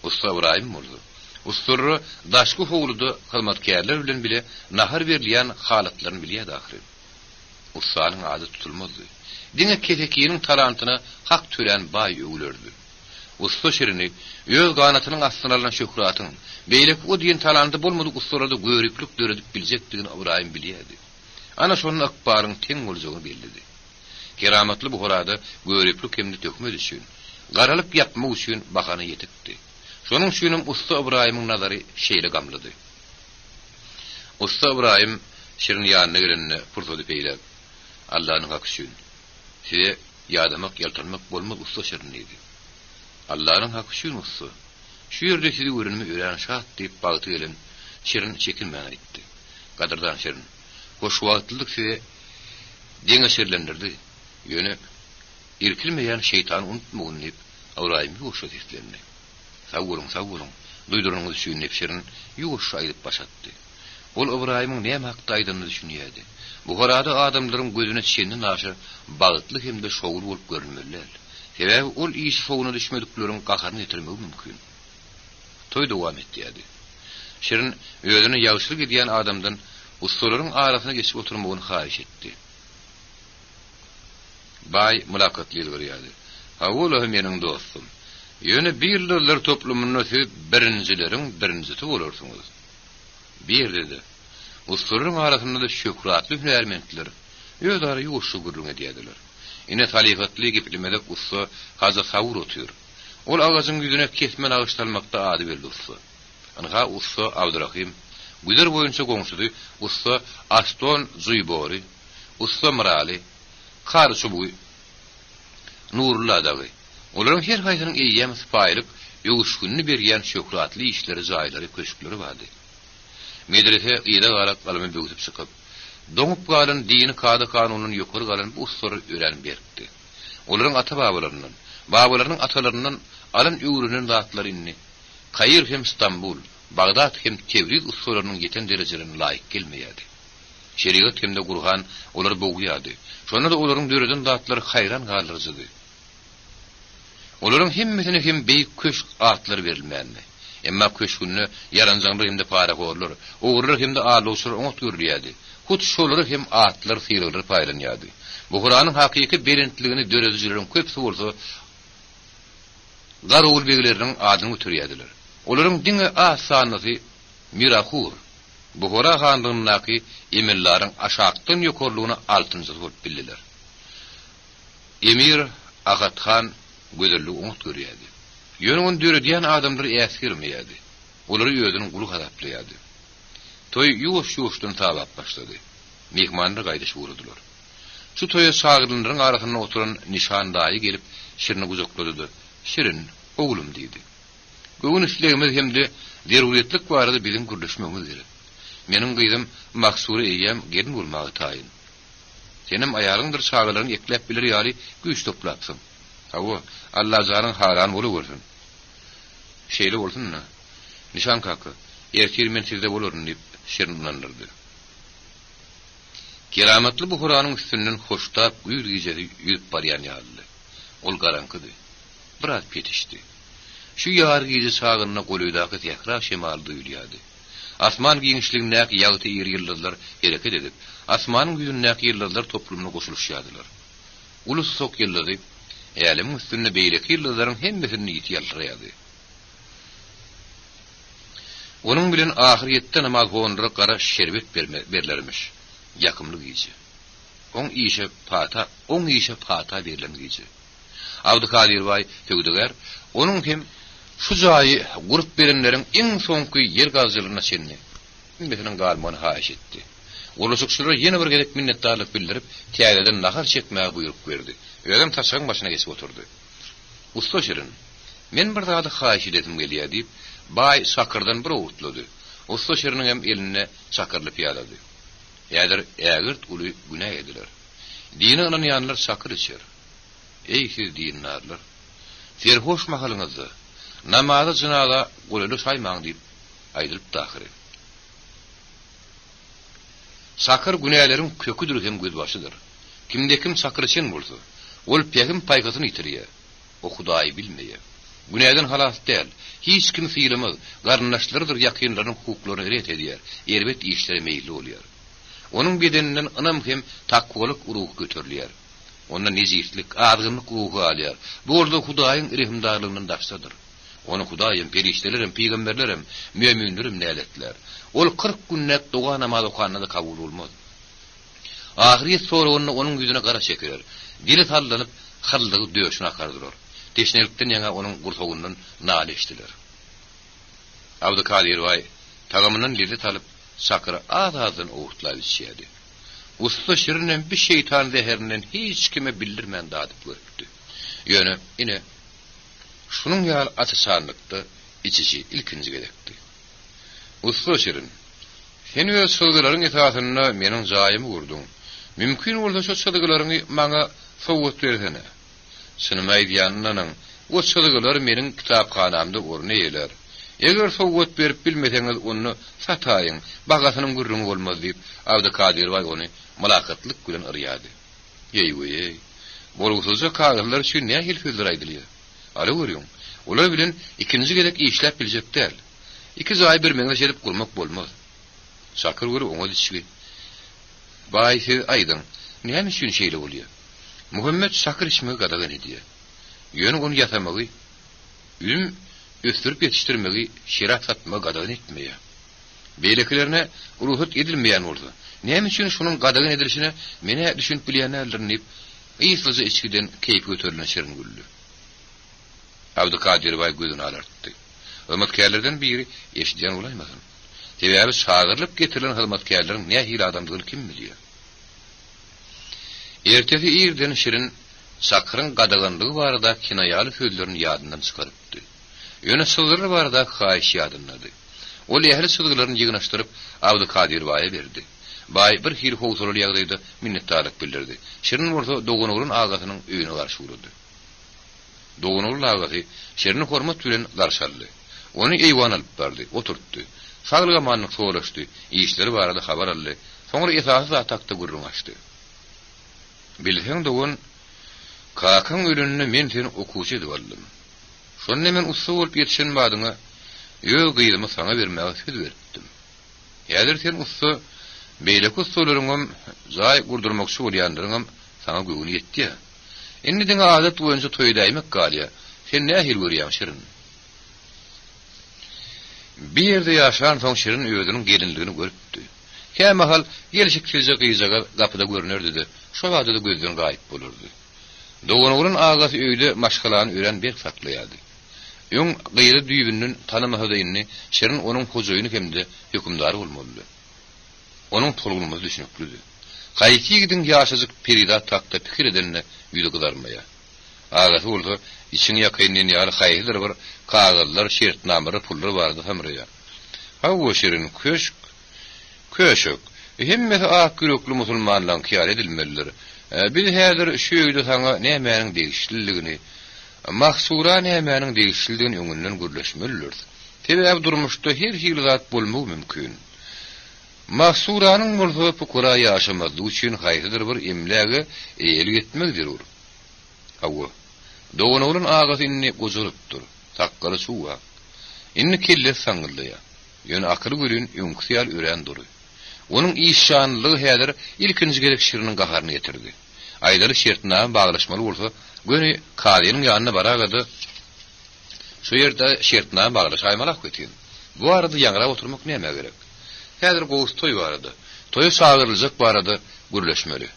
Usta Ibrahim boldy. Usturry daşky howluda hyzmatkärler bilen bile nahar berilýän halatlaryny bilýärdi ahir. Ustanyň ady tutulmazdy. Diňe ketekiyiniň talantyna hak tören baý öwlerdi. Usta şerini öz ganatynyň astyna alan şöhratyň beýlek o diýen talanty bolmady ustarada görüplük döredip biljekdigini Ibrahim bilýärdi. Ana şonuň akbaryň teň boljagyny bellidi. Keramatly bu horada görüplük hemde tökmedi üçin, garalyp ýapmak üçin bahana ýetipdi. Şonuň üçin usta Ibrahimyň nazary şeýle gamlady. Usta Ibrahim şerin ýanyna gelende pursady peýlep, Allahyň haky üçin size ýadamak, ýaltanmak bolmaz usta şerin dedi. Allahyň haky üçin usta. Şu ýerde sizi görünmi öýren şat diýip bagty gelen şerin çekinmän aýtdy. Gadyrdan şerin. Hoş wagtlyk size deňe şerlendirdi. Ýöne irkilmeýän şeytan unutmagyny diýip Ibrahim ýuşat etlendi. Sag bolun, duýduryňyz üçin nepşerin ýuş aýdyp başatdy. Ol Ibrahimyň näme hakda aýdyny düşünýärdi. Bu horada adamlaryň gözüne çenli naşy bagtly hemde şowul bolup görünmerler. Sebäbi ol iş şowuna düşmedikleriň gaharyny ýetirmegi mümkin. Toý dowam etdi. Şirin özüne ýagşylyk edýän adamdan ustalaryň arasyna geçip oturmagyny haýyş etdi. Bay mülakatly görýärdi. "Hawala meniň dostum. Ýöne bir ýyllar toplumyny birincileriň birincisi bolarsyňyz." Bir dedi. Ustalaryň arasynda şöhratly hünärmendler özleri ýoşu gurrun edýärdiler. Ine talifatly geplemede usta haza sawur otur. Ol ağaçyň ýüzüne kesmen ağaçlanmakda ady belli usta. Anga usta Abdurrahim güder boýunça goňşudy usta Aston Zuybori, usta Mirali, Qarşubuy, Nurullah dagy. Olaryň her haýsynyň eýýäm sypaýlyk ýoguşgunny berýän şöhratly işleri jaýlary köşkleri bardy. Medrese ýere garap galamy böwüp çykyp, doňup galan dini kada kanunyny ýokary galan bu ustary öğrenip berdi. Olaryň babalarynyň atalaryndan alan öwrünen zatlary Kayır hem İstanbul, Bagdad hem Tevriz ustalarynyň ýeten derejelerine laýyk gelmeýärdi. Şeriat hem de Kur'an olar boğuýardy. Şonda da olaryň döreden zatlary haýran galdyryjydy. Olaryň hemmesine hem beýik köşk atlar berilmänmi? Emma köşkünü yaranjaglar hem de para gorlar, ogurlar hem de alowçylar oňat görýärdi. Hut şolary hem atlar syýryldyr paýlanýardy. Bu Kur'anyň hakyky berentligini dörejileriň köpsi bolsa, garul begileriniň adyny götürýärdiler. Olaryň diňe asanyzy Mirahur, Buhara hanlygynyňky emirlaryň aşakdan ýokarlygyna altynjy bolup bildiler. Emir Agathan gözellik oňat görýärdi. Ýöne döredýän adamlar äskirmeýärdi. Olary özüniň guluq adaplarýardy. Toy ýuwş-ýuwşdan tabap başlady. Mehmanlar gaýdaş wurdular. Şu toýa şagirlinleriň arasyna oturan nişan daýy gelip Şirini guzaklady. "Şirin, oğlum" diýdi. "Göwün işlegimiz hemde derwetlik barada biziň gürleşmemiz gerek. Meniň gyzym Maksura eýem gelin bolmagy taýyn. Senem aýalyňdyr şagirlerin eklep bilir ýaly güýç toplapsyn. Hawa, Allah janyň haran bolup bolsun. Şeýle bolsunna. Nişan kakı, ertir men sizde bolaryn" diýip Şirin inandyrdy. Keramatly bu Kur'anyň üstünden hoştap güýr gijeri ýüp barýan ýaly. Ol garankydy. Biraz petişdi. Şu ýar gije sagynyna goluydaky tekrar şemal duýulýardy. Asman giňişligindäki ýagty ýyldızlar hereket edip, asmanyň ýüzündäki ýyldızlar toplumyna goşulýardylar. Ulus sok ýyldızy, ýalyň üstünde beýleki ýyldızlaryň hemmesini ýitýärdi. Onun bilen ahiretde namaz goňdyra gara şerbet berlermiş. Ýakymlyk gije. Oň işe pata berilen gije. Abdukadir Bay Tögdüger, onun hem şu jaýy gurup berenleriň iň soňky yer gazjylygyna çenni. Meselen galmany haýyş etdi. Ulusukçylar ýene bir gerek minnetdarlyk bildirip, täzeden nahar çekmäge buyruk berdi. Özüm taşagyň başyna geçip oturdy. "Usta Şirin, men bir zady haýyş edetim gelýär" diýip, Bay Sakyrdan bir owurtlady. Usta Şiriniň hem eline çakyrly piyalady. Ägirt uly günäh ediler. Dini ananýanlar çakyr içer. "Ey siz dinlarlar, serhoş mahalyňyzda namaza jynaza golaly saýmaň" diýip aýdyryp dahyry. Sakır günälerin köküdür hem gözbaşydyr. Kimde kim sakır içen bolsa, ol pegim paýgasyny ýitirýär. O Hudaýy bilmeýär. Günäden halas däl. Hiç kim syýlamaz. Garnaşlardyr ýakynlaryň hukuklaryny ret edýär. Erbet işlere meýilli bolýar. Onuň bedeninden anam hem takwalyk urugy göterilýär. Onda neziflik, argynyk ruhy alýar. Bu orada Hudaýyň irhimdarlygynyň daşsadyr. Onu Hudaýym, periştelerim, peýgamberlerim, müminlerim näletler. Ol 40 günnek doga namaz okanynda kabul bolmaz. Ahiret soragyny onuň ýüzüne gara çekiler. Dili tallanyp, hyldygy döşüne akardylar. Teşnelikden ýa-da onuň gurtogyndan nale eşdiler. Abdukadir Bay tagamynyň dili talyp Sakyr az-azdan owurtlap içýärdi. Usta Şirinem bir şeytan zeherinden hiç kime bildirmän dadyp görüpdi. Ýöne ine şunun ýaly atysanlykda içişi ilkinji gerekdi. "Usta Şirin, sen öz sözleriň esasyna meniň jaýymy gurdyň. Mümkin bolsa şu sözleriňi maňa sowgat bersene. Şunu aýdýanyň, o sözler meniň kitapxanamda orny eýler. Eger sowgat berip bilmeseňiz onu sataýyň, bagasynyň gurrun bolmaz" diýip Abdukadir Bay ony mülakatlyk bilen yrýady. "Ey, bolgusyza kagyllar şu näme hilfizler aýdylýar? Ala görýän, olar bilen ikinji gerek işläp biljekler. iki zay bir meňe gelip gurmak bolmaz. Sakır görüp oňa düşýär. Baýsy aýdym. Näme üçin şeýle bolýar? Muhammed sakır içmegi gadagan ediýär. Ýöne onu ýatamagy, östürüp ýetişdirmegi, şerat satmagy gadagan etmeýär. Beýlekilerine ruhut edilmeýän bolsa, näme üçin şunun gadagan edilişine mene düşünüp bilýänlerdir diýip, ýysyzy içgiden keýip göterilen şerin güllü. Abdukadir Bay gözüni alartdy. Hizmetkarlardan biri eşitýän bolaýmasyn. Tebäbi sagyrlyp getirilen hizmetkarlaryň näme hil adamdygyny kim bilýär? Ertesi ýerden şirin sakyryň gadaganlygy barada kinaýaly sözlerini ýadyndan çykarypdy. Ýöne sözleri barada haýyş ýadynlady. Ol ähli sözlerini ýygynaşdyryp Abdukadir Baýa berdi. Baý bir hil howsulaly ýagdaýda minnetdarlyk bildirdi. Şirin bolsa Dogunoğluň agasynyň öýüne garşy urdy. Dogunoğluň agasy şirin hormat bilen garşaldy. Onu eýwan alyp bardy, oturtdy. Saglyga manlyk soraşdy, işleri barada habar aldy. Soňra esasy atakda gurrun açdy. Bilsen dogun kakan ürününü men seni okuwçy edip aldym. Şonda men ussy bolup ýetişen badyňa ýög gyýdymy saňa bermäge söz berdim. Häzir sen ussy beýleki ussularyňam zay gurdurmakçy bolýandyryňam saňa göwüni ýetdi. Endi diňe adat boýunça toýdaýmak galýa. Sen nähil görýän şirin? Bir ýerde ýaşan soň şirin özüniň gelinligini görüpdi. Kämahal gelişik kilje gyýjaga gapyda görünerdi. Şo wagtda gözden gaýyp bolardy. Dogunoğluň agasy öýde maşgalany ören bir saklaýardy. Ýöň gyýry düýbünden tanamahadyny şerin onuň hojaýyny hemde hökümdary bolmaly. Onuň tolgulmaz düşünüpdi. Gaýky gidin ýaşazyk perida takda pikir edenine ýüze gydarmaýa. Agasy bolsa içiň ýakynyn ýaly haýydyr bir kagazlar, şertnamary, pullar bardy hamraya. Hawa şerin köşük. Hemmeti ak güröklü musulmanlaryň kiyar edilmelidir. Biz häzir şu ýerde saňa nämeňiň degişliligini, mahsura nämeňiň degişliligini öňünden gürleşmelidir. Sebäbi durmuşda her hil zat bolmagy mümkin. Mahsuranyň bolsa pukura ýaşamazlygy üçin haýydyr bir emläge eýeli etmek zerur. Hawa Dogunoğluň agasy inni gojulypdyr. Takkaly suwa. Inni kelle saňylýar. Ýöne akyl görün öňküýal ören duruy. Onun işşanlygy häzir ilkinji gerek şiriniň gaharyny getirdi. Aýdary şertine baglaşmaly bolsa, göni kadynyň ýanyna baragady. Şu ýerde şertine baglaşaýmalak getýän. Bu arada ýaňrap oturmak näme gerek? Häzir gowy toý barady. Toý sagyrlyjak barady, gürleşmeli.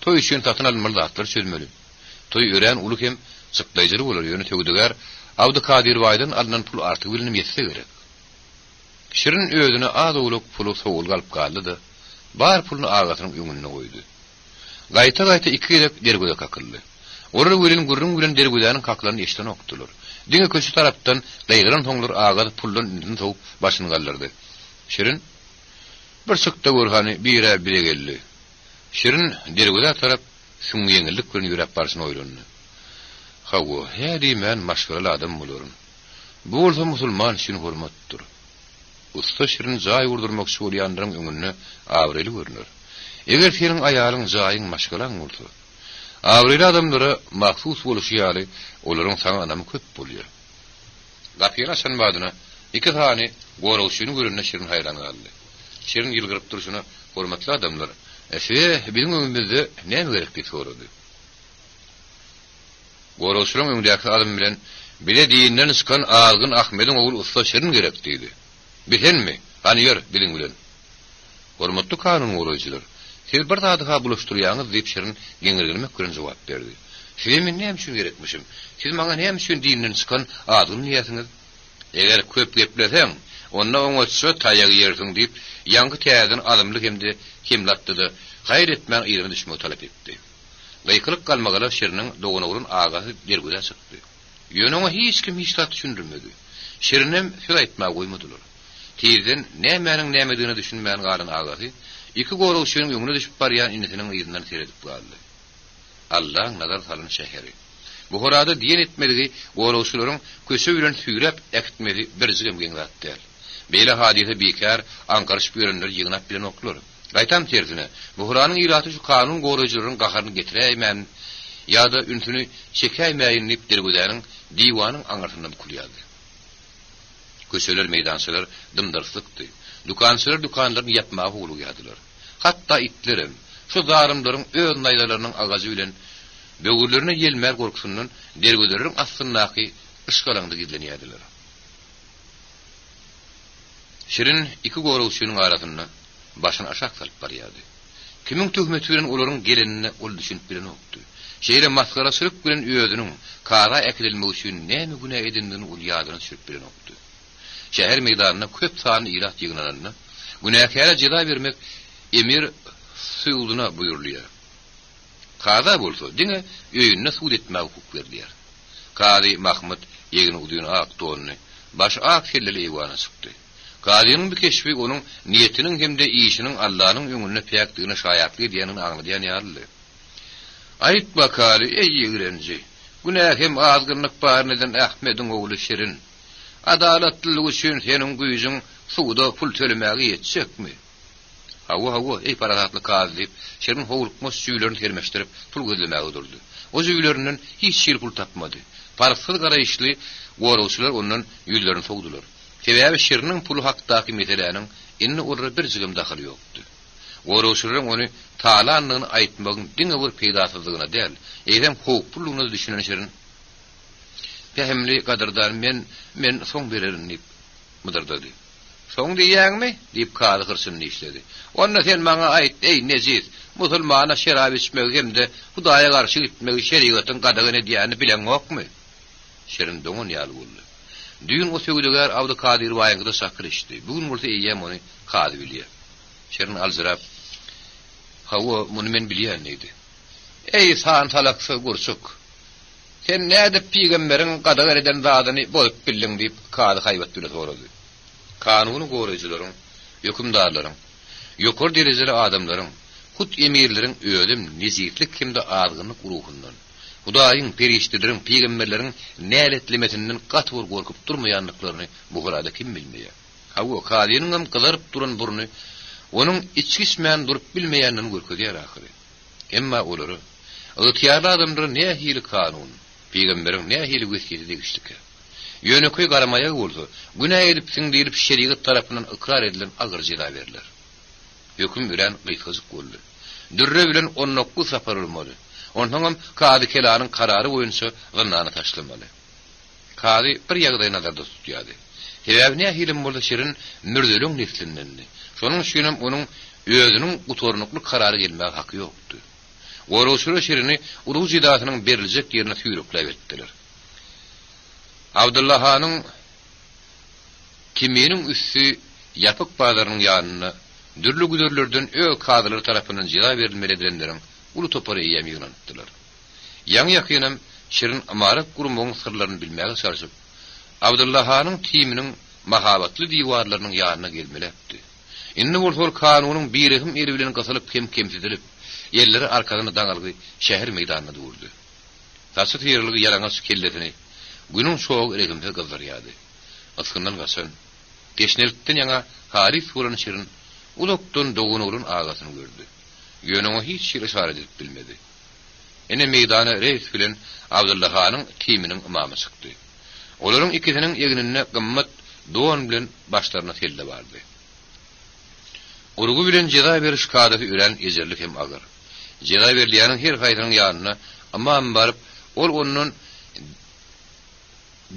Toý üçin tatyn almaly zatlar çözmeli. Toý ören uly hem sıklaýjyry bolar, ýöne tögüdiger Abdukadir Baýdan alynan pul artyk bilinip ýetse gerek. Şirin özüne az olup pulu soğul galıp kaldı. Bar pulunu ağatynyň öňüne koydu. Gaýta iki gelip dergüde kakıldı. Orada gürün gürün dergüdäniň kaklaryny eşden okdular. Diňe köşe tarapdan daýgyran soňlar ağaty puldan indin soğup başyny galdyrdy. Şirin bir sykda görhany bire geldi. Şirin dergüde tarap şuň ýeňillik bilen ýürep barşyny oýlandy. Hawa, hädi men maşgul adam bolarym. Bu bolsa musulman üçin hormatdyr. Usta şirin zay vurdurmak şolyandyryň öňüne awrely görünür. Eger seniň aýalyň zaýyň maşgalan bolsa, awrely adamlara mahsus boluşy ýaly olaryň saňa anamy köp bolýar. Gapyna şan badyna iki tane gorulşyny görünne şirin haýran galdy. Şirin ýylgyryp durşyna hormatly adamlar, "Bizim öňümizde näme gerek?" diýip sorady. Gorulşyň öňündäki adam bilen "Bile diýinden çykan Agyn Ahmediň ogul usta şirin gerek" diýdi. "Bilenmi? Hani ýör bilen bilen." Hormatly kanun gurujylar, "Siz bir zada buluşturýaňyz" diýip şirin ýeňirgelmek bilen jogap berdi. "Siz men näme üçin gerekmişim? Siz maňa näme üçin diýinden çykan Agyň niýetiňiz? Eger köp gepleseň, onda oňa çö taýagy ýersiň" diýip ýangy täzeden adamlyk hemde kimlatdydy. Gaýr etmän ýerine düşmek talap etdi. Gaýkylyk galmagala şiriniň Dogunoğluň agasy dergüde çykdy. Ýöne hiç kim hiç tat düşündirmedi. Şirinem söz aýtmak goýmadylar. Tezden nämeňiň nämedigini düşünmän galan agasy iki gorulşynyň öňüne düşüp barýan inisiniň ýerininden seredip galdy. Allah nazar salan şäheri. Bu horada diýen etmedigi gorulşylaryň köşe bilen süýrep äkitmeli bir jigem geňatdy. Beýle hadise bekar anqaryş görenler ýygnap bilen oklar. Gaýtam terzine, bu horanyň ýylaty şu kanun gorujylaryň gaharyny getiräýmän ýa-da ünsüni çekäýmän diýip dergüdäniň diwanyň aňartyna kulýardy. Köşeler, meydançalar dımdırsypdy. Dukançylar dukanlaryny yapmagy ulugýadylar. Hatda itlerim, şu zarymlaryň öz naýdalarynyň agazy bilen böwürlerine gelmer gorkusundan dergöleriň astyndaky ışgalaňdy gizlenýärdiler. Şirin iki gorugçynyň arasynda başyny aşak salyp barýardy. Kimiň töhmeti bilen olaryň gelenine ol düşünip bilen okdy. Şeýle maskara sürüp bilen özüniň kara eklenmegi üçin näme günä edindigini ol ýadyna sürüp bilen okdy. Şäher meýdanyna köp sany irat ýygnananyna, günäkara jeda bermek emir suwduna buýrulýar. Kaza bolsa, diňe öýünde suwd etmäge hukuk berdiler. Kady Mahmud ýegini udyny ak tony, baş ak selleli ewana çykdy. Kadynyň bir keşfi onuň niýetiniň hemde işiniň Allahynyň öňüne peýakdygyny şaýatly diýenini aňladýan ýaly. Aýt bakary, ey ýigrenji, günäh hem azgynlyk baryndan Ahmediň ogly Şirin. Adalatlylyk üçin seniň güýjüň suwda pul tölemäge ýetjekmi? Hawa, ey parahatly kazy diýip, Şirin howlukmas süýlerini termeşdirip pul gözlemäge durdy. O süýlerinden hiç şir pul tapmady. Parsyz garaýşly gorugçylar ondan ýüzlerini sowdular. Sebäbi Şiriniň pulu hakdaky meseleniň inni orra bir jygym daxily ýokdy. Gorugçylar ony taalaanyny aýtmagyň diňe bir peýdasyzlygyna däl, eýdem howp puluny düşünen Şirin. Pähemli gadardan men soň bererin diýip mydyrdy. Soň diýäňmi? diýip kaly hyrsyny işledi. Onda sen maňa aýt, ey neziz, musulmana şerap içmek hemde Hudaýa garşy gitmek şeriatyň gadagyny diýäni bilen okmy? Şirin doňun ýaly boldy. Düýün o söwdegar Abdy Kadir waýyňda sakır içdi. Bugün bolsa eýem ony kady bilýär. Şirin alzyrap, hawa muny men bilýän idi. Ey san talaksy gurçuk, sen näde peýgamberiň gadagyny zadyny bolup bildiň diýip kady haýbatdylar sorady. Kanuny goraýjylaryň, hökümdarlaryň, ýokary derejeli adamlaryň, hut emirleriň ölüm, neziklik hemde azgynyk ruhundan, Hudaýyň perişteleriň, peýgamberleriň näletlemetinden gatwur gorkup durmaýanlyklaryny bu garada kim bilmeýär? Hawa kadynyň gylaryp duran burny onuň içkismän durup bilmeýänini görkezýär ahyry. Emma olary ýa-da adamlar nähili kanun, peýgamberiň nähili wesiýeti degişlik. Ýöneköý garamaýa bolsa, günäh edipsiň diýilip şeriat tarapyndan ikrar edilen agyr jeda beriler. Höküm bilen gysgazyk boldy. Dürre bilen 19 safar bolmady. Ondan kady kelanyň karary boýunça gynnany taşlamaly. Kady bir ýagdaý nazarda tutýardy. Sebäbi nähili bolsa Şirin mürdeliň neslindendi. Şonuň üçin onuň özüniň utornukly karary gelmäge haky ýokdy. Gorugçylar Şirini ulug jidatynyň beriljek ýerine süýrükläp etdiler. Abdullah hanyň kiminiň üssü ýapyk bazarynyň ýanyna dürli güdürlerden öýe kadylar tarapyndan jida berilmeli edilenleriň ulu topary ýem ýygnandylar. Ýaň ýakynam Şirin amarat gurumyň sirlerini bilmäge çalışyp, Abdullah hanyň timiniň mahabatly diýwarlarynyň ýanyna gelmelepdi. Indi bolsa kanunyň birihim eri bilen gasalyp kemsidilip, yerleri arkadan daňaly şäher meýdanyna durdy. Taşy ýerligi ýalaňaç kelletini günün soğuk eregimde gazdarýady. Askyndan gasan, geçnelikden ýaňa Haris buran Şirin ulukdan dogun olun ağasyny gördü. Ýöneňe hiç şeýle işaret edip bilmedi. Ene meýdana reis bilen Abdullah hanyň timiniň imamy çykdy. Olaryň ikisiniň ýeginine gymmat dogan bilen başlaryna telde bardy. Urgu bilen jeda beriş kadaty üren ejerlik hem agyr. Jeda berilýäniň her gaýrynyň ýanyna amman baryp ol onuň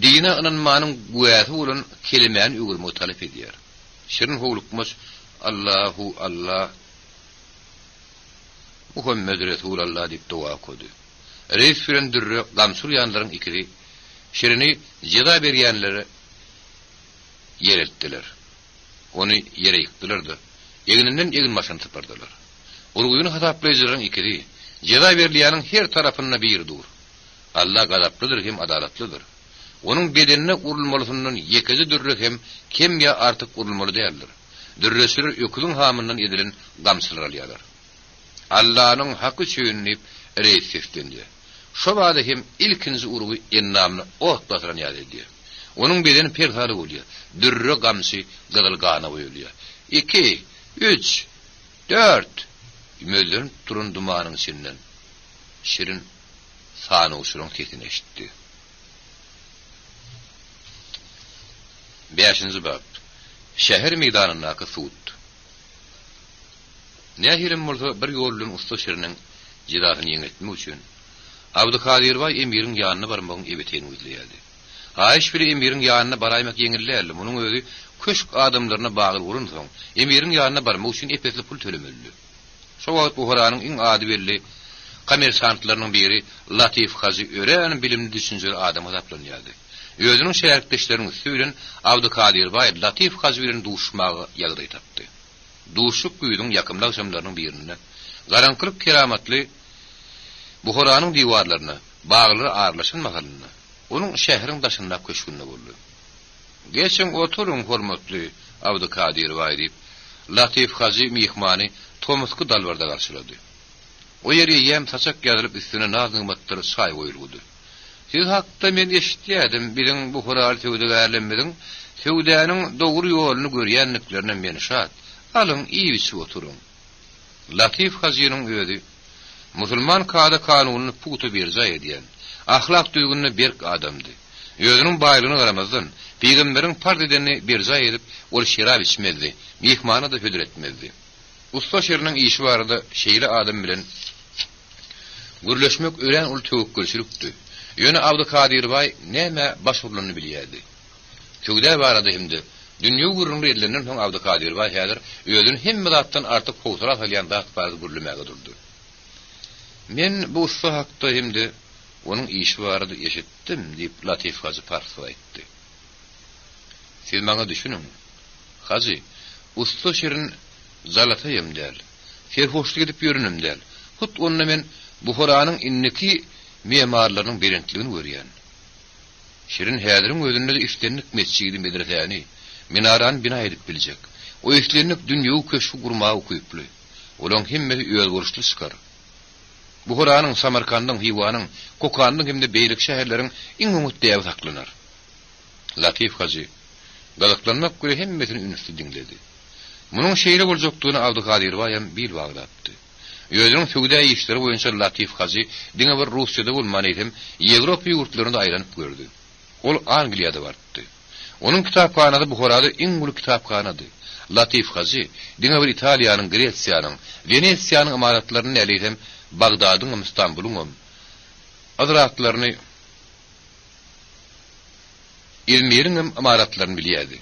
dine inanmanyň güýäti bolan kelimäni öwürmek talap edýär. Şirin howlukmas Allahu Allah Muhammed Resulullah diýip dua okudy. Reis bilen dürre gamsul ýanlaryň ikisi Şirini jeda berýänleri ýeretdiler. Ony ýere ýykdylar-da. Ýegininden ýegin maşyny typardylar. Urguýuny hataplayjylaryň ikisi jeda berilýäniň her tarapyna bir dur. Allah gadaplydyr hem adalatlydyr. Onun bedenine urulmalısından yekezi dürre hem kem ya artık urulmalı değerler. Dürresler ökülün hamından edilen gamsılar alıyorlar. Allah'ın hakkı çöğünleyip reis seslendi. Şu vada hem ilkinci urgu ennamını otlatıran yad ediyor. Onun bedeni perhalı oluyor. Dürre gamsı gıdılgana oluyor. 2, 3, 4 Möllerin turun dumanın içinden Şirin sağını uçurun sesini eşitti. 5-nji bab. Şäher meýdanyndaki suwut. Nähirim bolsa bir ýolun usta şeriniň jidatyny ýeňetmek üçin Abdukadir Bay emiriň ýanyna barmagyň ebeteni üzleýärdi. Haýyş bir emiriň ýanyna baraýmak ýeňillerli. Munyň özi köşk adamlaryna bagly urun soň emiriň ýanyna barmak üçin epetli pul tölemeli. Şo wagt bu horanyň iň ady belli kommersantlarynyň biri Latif Hazy ören bilimli düşünjeli adam azaplanýardy. Özüniň şäherkdeşleriniň üstünden Abdukadir Bay Latif Hazy bilen duşmagy ýagdaý tapdy. Duşuk güýdüň ýakymly akşamlarynyň birinde garankylyk keramatly bu horanyň diwarlaryna bagly arlaşan mahalyna onuň şäheriň daşynda köşkünde boldy. Geçen oturun hormatly Abdukadir Bay diýip Latif Hazy mihmany Tomusky dalbarda garşylady. O ýere ýem saçak ýazylyp üstüne nazgymytdyr çay goýuldy. Siz hakda men eşitdim, biziň bu horaly töwde gärlenmediň, töwdäniň dogry ýoluny görýänliklerinden meni şat. Alın iýisi oturun. Latif Hazynyň özi musulman kada kanunyny puguta berja edýän, ahlak duýguny berk adamdy. Özüniň baýlygyny garamazdan peýgamberiň fard edeni berja edip, ol şerap içmezdi, mihmana da hödür etmezdi. Usta şeriniň işi barada şeýle adam bilen gürleşmek ölen ul töwekkülçülükdi. Ýöne Abdukadir Bay näme başurlanyny bilýärdi. Töwde barada hemde dünýä gurrunly edilenden soň Abdukadir Bay häzir özüni hemme zatdan artyk howsala salýan zat barada gürlemäge durdy. Men bu usta hakda hemde onuň işi barada eşitdim diýip Latif Hazy parsy aýtdy. Siz maňa düşünüň. Hazy, usta şerin zalatayım däl. Ferhoşlyk edip ýörünim däl. Hut onna men bu horanyň inneki memarlarynyň berentligini görýän. Şirin häziriň özünde de işlenlik mescidi medresäni, minaran bina edip biljek. O işlenlik dünýä köşkü gurmagy köýpli. Olaň hemme öýe görüşli çykar. Bu horanyň Samarkandyň, Hiwanyň, Kokanyň hemde beýlik şäherleriň iň umut diýip saklanar. Latif Hazy galaklanmak göre hemmesini ünsüz dinledi. Munyň şeýle boljakdygyny Abdukadir Baýam bil baglatdy. Özüniň töwde işleri boýunça Latif Hazy diňe bir Russiýada bolman edem, Ýewropa ýurtlarynda aýlanyp gördü. Ol Angliýada bardy. Onuň kitaphanada bu horada iň uly kitaphanady. Latif Hazy diňe bir Italiýanyň, Gresiýanyň, Venesiýanyň imaratlaryny elýdem, Bagdadyň, Istanbulyň azratlaryny İzmir'in imaratlaryny bilýärdi.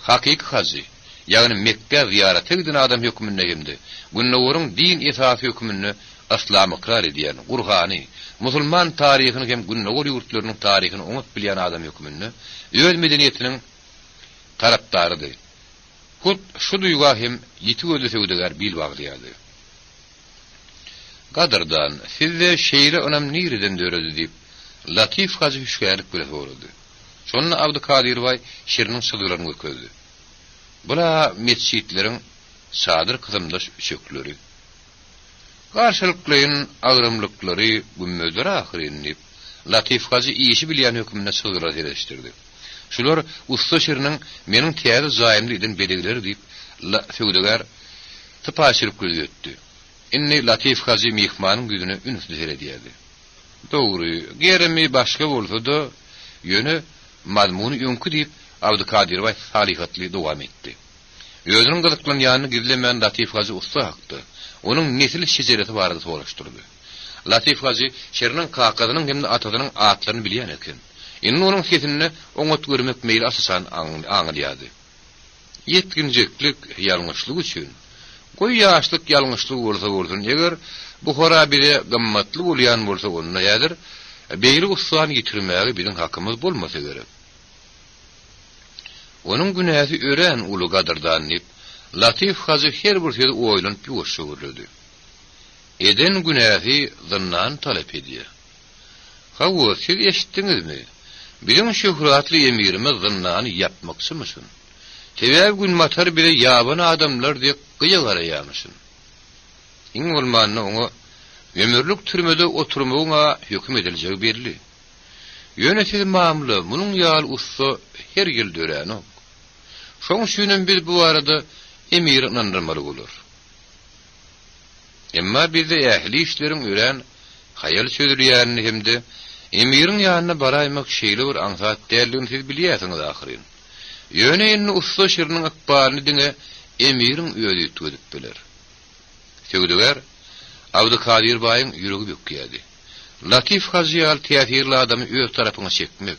Hakyky Hazy, ýagny Mekke ziyaret eden adam hökmünde hemde, günnewerin din esasy hökmünde aslam ikrar edýän, Gurhany, musulman taryhyny hem günnewer ýurtlarynyň taryhyny oňat bilýän adam hökmünde öz medeniýetiniň tarapdarydy. Hut şu duýga hem ýeti gözü söwdegar bil baglaýardy. Gadardan sizde şeýle onam nireden döredi diýip Latif Hazy şeýerlik bilen sordy. Şonda Abdukadir Bay şeriniň sylgylaryny göközdi. Bula mescitleriň sadyr kızımdaş şökleri. Garşylyklaryň agrymlyklary gümmödür ahyryny Latif Hazy işi bilýän hökmüne sylgylar ýerleşdirdi. Şular usta şeriniň meniň täze zaýymly eden belegleri diýip söwdegar typaşyryp gözletdi. Inni Latif Hazy mihmanyň güýdüne ünsüz edýärdi. Dogry, geremi başga bolsa-da ýöne mazmuny öňkü diýip Abdukadir Bay salihatly dowam etdi. Özüniň gylyklanýanyny gizlemän Latif Hazy usta hakdy. Onuň nesil şejereti barada soraşdyrdy. Latif Hazy şeriniň kakadynyň hemde atadynyň atlaryny bilýän eken. Indi onuň sesini oňat görmek meýil asasan aňlýady. Yetginjeklik ýalňyşlyk üçin goý ýaşlyk ýalňyşlyk bolsa bolsun, eger bu hora bile gammatly bolýan bolsa onda ýadyr, beýli ustany ýitirmäge biziň hakymyz bolmasa gerek. Onuň günäsi ören uly gadardan diýip Latif Hazy her bir söýde oýlanyp ýoşurdy. Eden günäsi zynnan talap edýär. Hawa siz eşitdiňizmi? Biziň şöhratly emirimiz zınnany ýapmaksymysyn? Tebäp gün matar bile ýaban adamlar diýip gyýa garaýarmysyn? Iň bolmanyny oňa ömürlük türmede oturmagyna hökm ediljegi belli. Ýönetim mamly munyň ýaly usta her ýyl döräni. Şoň üçin biz bu arada emir inandyrmaly bolar. Emma bizde ähli işleriň ören hayal söýülýärni hemde emiriň ýanyna baraýmak şeýle bir aňsat däldigini siz bilýärsiňiz ahyryn. Yöneğinin usta şirinin akbalini dine emirin ödü tüdüp bilir. Sögüdüger, Abdülkadir Bay'ın yürügü bükkiyadi. Latif Haziyal teatirli adamı öz tarafına çekmek,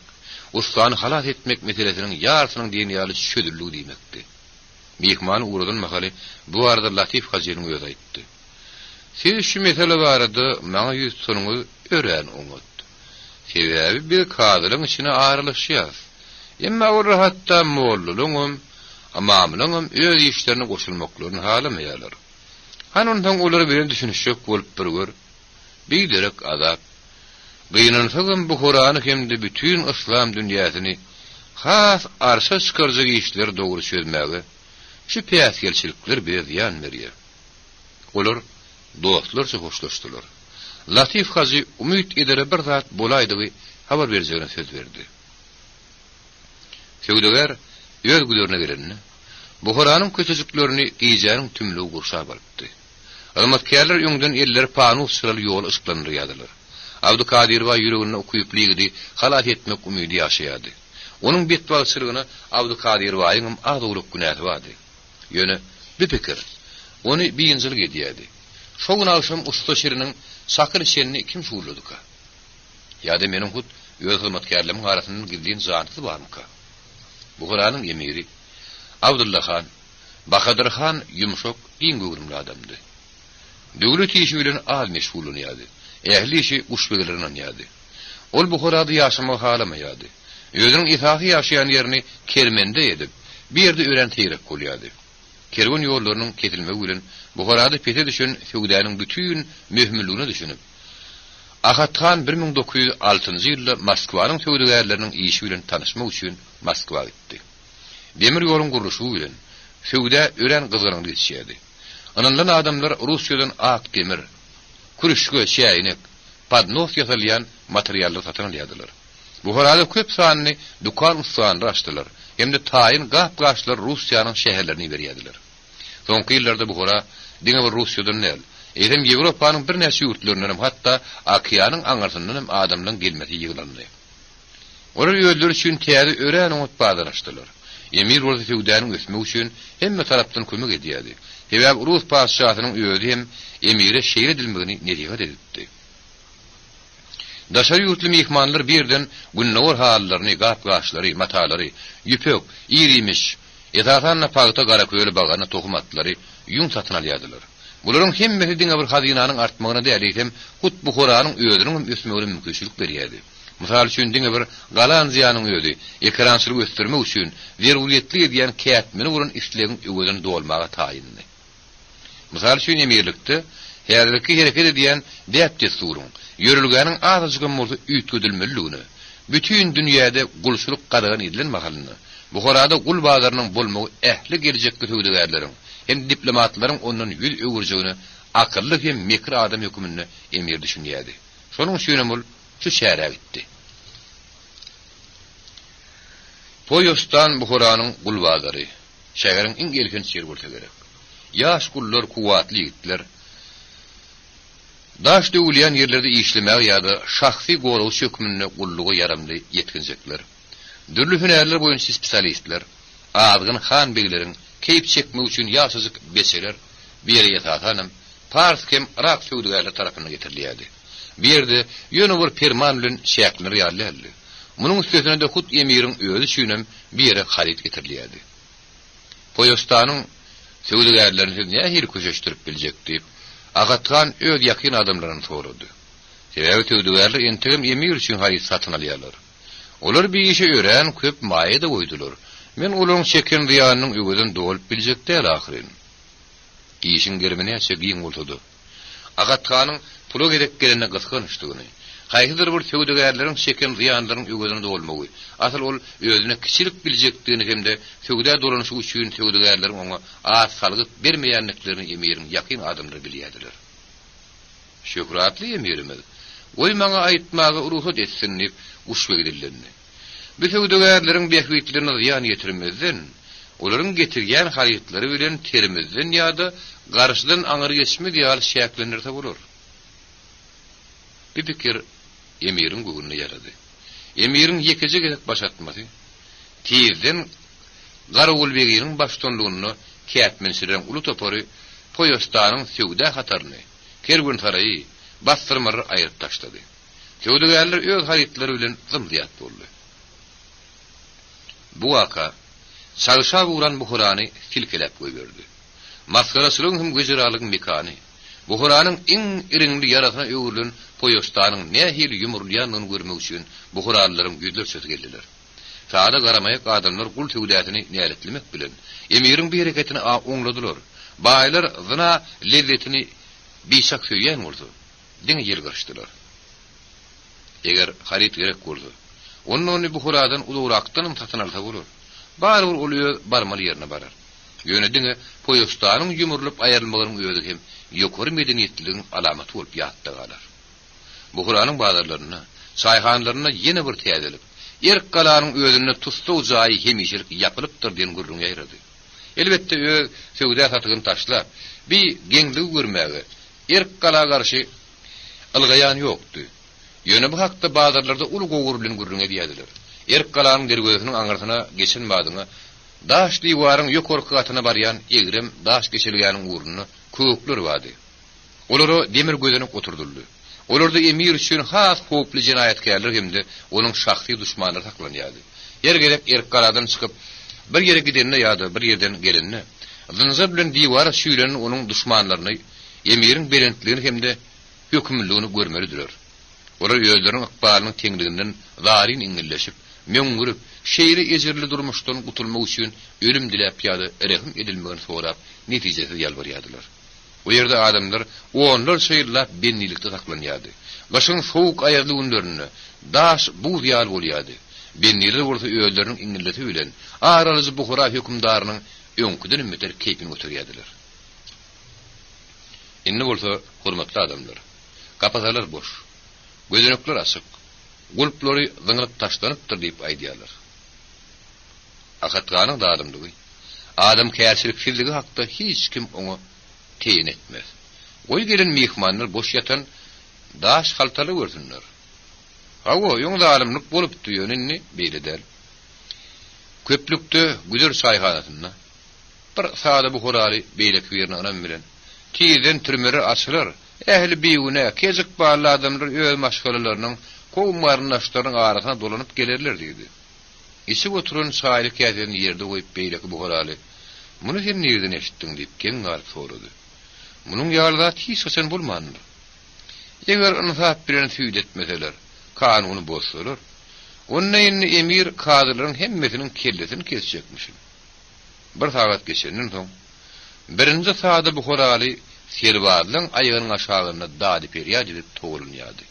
ustanı halat etmek meselesinin yarısının deniyalı şödürlüğü demekti. Mihmanı uğradın makali bu arada Latif Haziyal'ın öz ayıttı. Siz şu mesele vardı, bana yüz sonunu öğren umut. Sebebi bir kadının içine ağırlaşıyaz. Emma o rahatta moğulluluğum, amamlığım öz işlerine koşulmaklarını halamayalar. Ondan onları bilen düşünüşecek bolup durgur. Bilerek azap. Gıynansızım bu Kur'an'ı hem de bütün İslam dünyasını has arsa çıkarcı işler doğru çözmeli. Şu piyasgelçilikler bir ziyan veriyor. Olur, dostlarca hoşlaştılar. Latif Hazi umut edere bir zat bolaydığı haber vereceğine söz verdi. Sögüdüger, öz güdörüne gelenini, bu Kur'an'ın kötücüklerini giyeceğinin tümlüğü kurşa balıptı. Almatkerler yüngden eller panus sıralı yol ışıklanır yadılar. Abdülkadir Bay yüreğine okuyup ligidi halat etmek umidi yaşayadı. Onun betbal sırığına Abdülkadir Bay'ın ağdoluk günahı vardı. Yönü bir fikir. Onu bir inzilik ediyedi. Şoğun akşam usta şirinin sakır şenini kim şuurladı ka? Ya da menin hud öz hılmatkerlemin arasının girdiğin zantısı var mı ka? Bu Kur'an'ın emiri Abdullah Han, Bakadır Han yumuşak, din gövürümlü adamdı. Dövlet işi bilen az meşgulunu yadı. Ehli işi kuşbegilerinden yadı. Ol bu Kur'an'da yaşamak halamayadı. Özünün itaati yaşayan yerini kermende edip, bir yerde öğren teyrek koluyadı. Kervan yollarının ketilme bilen bu Kur'an'da pete düşen Sögüdäniň bütün mühimlüğünü düşünüp, Ahathan 1906 yılda Moskva'nın sögüdäleriniň işi bilen tanışmak üçün Moskva gitti. Demir yolun kuruluşu bilen Sögüdä ören kızgınlygy geçýärdi. Onundan adamlar Russiýadan ak demir, kuruşky, şäýnek, padnos ýasalýan materiallar satyn alýardylar. Bu harada köp sanyny dukan ustalarynda açdylar. Hem de taýin gap-gaşlar Russiýanyň şäherlerini berýärdiler. Soňky ýyllarda bu hara diňe bir Russiýadan näl, edem Ýewropanyň bir näçe ýurtlaryndan hatda Akiýanyň aňarsyndan adamlaryň gelmesi ýyglandy. Olar ýöldür üçin täze ören umut bazarlaşdylar. Emir bolsa Sögüdäniň ösmegi üçin hemme tarapdan kömek edýärdi. Sebäp Rus padşahynyň öýüdi hem emire şeýle edilmegini nediýet edipdi. Daşary ýurtly mehmanlar birden günnäwr hallaryny, gap-gaşlary, matalary, ýüpek, ýerimiş, edatanna pagta gara köýle bagana tohumatlary ýun satyn alýardylar. Bularyň hemmesi diňe bir hazynanyň artmagyna dälitem, hut bu Kur'anyň öýüdüniň ösmegine mümkinçilik berýärdi. Mysal üçin diňe bir galan ziýanyň öýüdi, ekrançylyk östirmek üçin werwletli edýän kätmeni urun işlegiň öýüden dolmaga taýyndy. Mysal üçin emirlikde häzirki hereket edýän däpde surun, yörülgäniň azajyk molda üýtgedilmeliligini, bütün dünýäde gulşuluk gadagan edilen mahalyny, bu harada gul bazarynyň bolmagy ähli geljekde töwdegärleriň, hem diplomatlaryň ondan ýüz öwürjegini akylly hem mekir adam hökümini emir düşünýärdi. Şonuň üçin ol şu şäherä gitdi. Poýostan bu Kur'anyň gul bazary, şäheriň iň gelken ýeri bolsa gerek. Ýaş gullar kuwatly gitdiler. Daş döwülýän ýerlerde işlemäge ýa-da şahsy goraw hökümine gullugy yaramly ýetkinjekler. Dürli hünärler boýunça spesialistler, adgyny han begleriň keyip çekmek üçin ýaşazyk beseler bir ýere ýetatanam, Parskem Irak söwdügärler tarapyna getirilýärdi. Bir ýerde ýöne bir perman bilen şäkler ýarlýardy. Munyň üstüne de hut emiriň öýü üçin bir ýere harit getirilýärdi. Poýostanyň söwdügärlerini nähir köşeşdirip biljek diýip Agatgan öz ýakyn adamlaryny sorady. Sebäbi söwdügärler entegim emir üçin harit satyn alýarlar. Olar bir işe ören köp maýa da goýdular. Men olaryň çeken riýanyň öýüden dolup biljek däl ahyrin. İşin germine şegiň boldy. Agatganyň pulu gerek gelene gysganyşdygyny, haýhydyr bir söwdügärleriň çeken riýanlaryň öýüden dolmagy, asal ol özüne kiçilik biljekdigini hem de söwdä dolanşy üçin söwdügärleriň oňa az salgyp bermeýänliklerini emiriň ýakyn adamlary bilýärdiler. Şöhratly emirimiz, oý maňa aýtmagy ruhsat etsin diýip uşbegidildi. Bu söwdügärleriň behwitlerini ýan ýetirmezden, olaryň getirýän haýytlary bilen terimizden ýa-da garşydan aňyr geçmek ýaly şäklenirse bolar. Bir pikir emiriň göwünde ýarady. Emiriň ýekejek gerek başatmasy, tezden Garawul Begi'nin baştonluğunu kätmen süren ulu topory Poyostanyň söwda hataryny, Kergun sarayy bastyrmary aýryp taşlady. Söwdägärler öz haýytlary bilen zymdyýat boldy. Bu waka Salşa uğran Buhurany silkelep goýberdi. Maskarasylyň hem gözeralygyň mekany. Buhuranyň iň iriňli yaratyna öwrülen Poyostanyň nähili ýumurlýanyny görmek üçin Buhuralaryň ýüzler söz geldiler. Saada garamaýak adamlar gul söwdatyny näletlemek bilen emiriň bir hereketini oňladylar. Baýlar zina lezzetini bişak söýýän boldy. Diňe ýer garşdylar. Eger harit gerek boldy, onu Buhuradan uluraqdan satyn alsa bolar. Barur oluyor barmaly ýerine barar. Ýöne diňe Poyostanyň ýumurlyp aýrylmagynyň öýüdi hem ýokary medeniýetligiň alamaty bolup ýatdy galar. Buhuranyň bazarlaryna, saýhanlaryna ýene bir täzelip, erk galanyň özüne tuzda ujaý hemişilik ýapylypdyr diýen gurrun ýaýrady. Elbetde söwda satygyny taşlap, bir geňligi görmäge, erk gala garşy ylgaýan ýokdy. Ýöne bu hakda bazarlarda ulu gowur bilen gurrun edýärdiler. Erk galanyň dergözüniň aňyrsyna geçen badyňa daş diýwaryň ýokarky gatyna barýan egrem daş geçilgäniň uğruny köpler wady. Olary demir gözüne oturdurdy. Olarda emir üçin has hoply jinayetkarlar hemde onuň şahsy düşmanlary saklanýardy. Yer gelip erk galadan çykyp bir ýere gidenine ýa-da bir ýerden gelenine zynjy bilen diýwar süýlenen onuň düşmanlaryny emiriň berentligini hemde hökümlüğini görmelidirler. Olar ýölderiň ykbalynyň teňliginden zarin iňilleşip, möňgürüp, şeýri ejirli durmuşdan gutulmak üçin ölüm dilep ýa-da rehim edilmegini sorap, netijesi ýalbarýardylar. O ýerde adamlar onlar şeýirlap bennilikde saklanýardy. Başyň soğuk aýarly günlerini daş buz ýal bolýardy. Benniler bolsa ýölderiň iňilleti bilen aralyzy Buhara hökümdarynyň öňküden meter keypini götürýärdiler. Indi bolsa hormatly adamlar, kapazalar boş. Gözünekler asyk, gulplary zyňylyp taşlanypdyr diýip aýdýarlar. Hakatganyň da adamdygy. Adam kärçilik filligi hakda hiç kim oňa teýin etmez. Oý gelen mehmanlar boş ýatan daş haltaly görsünler. Hawa ýoňda alimlik bolup duýanyny beýleder. Köplükde güzer saýhanatyna bir saada Buhurary beýlek ýerine anam bilen tiýden türmeri açylar. Ähli biýüne kezik barly adamlar öz maşgalalarynyň gowmarnaşlaryň arasyna dolanyp gelerler diýdi. Isi oturan saýly käden ýerde goýup beýlek Buhurary muny sen nerden eşitdiň diýip keň galyp sorady. Munyň ýarda hiç haçan bolmandy. Eger ynfap bilen süýdetmeseler, kanuny bozsalar, onnaýyn emir kadrlaryň hemmesiniň kellesini kesjekmişim. Bir sagat geçenden soň birinji saada Buhurary Serwadlyň aýagynyň aşagyna dady perýad edip togulunýardy.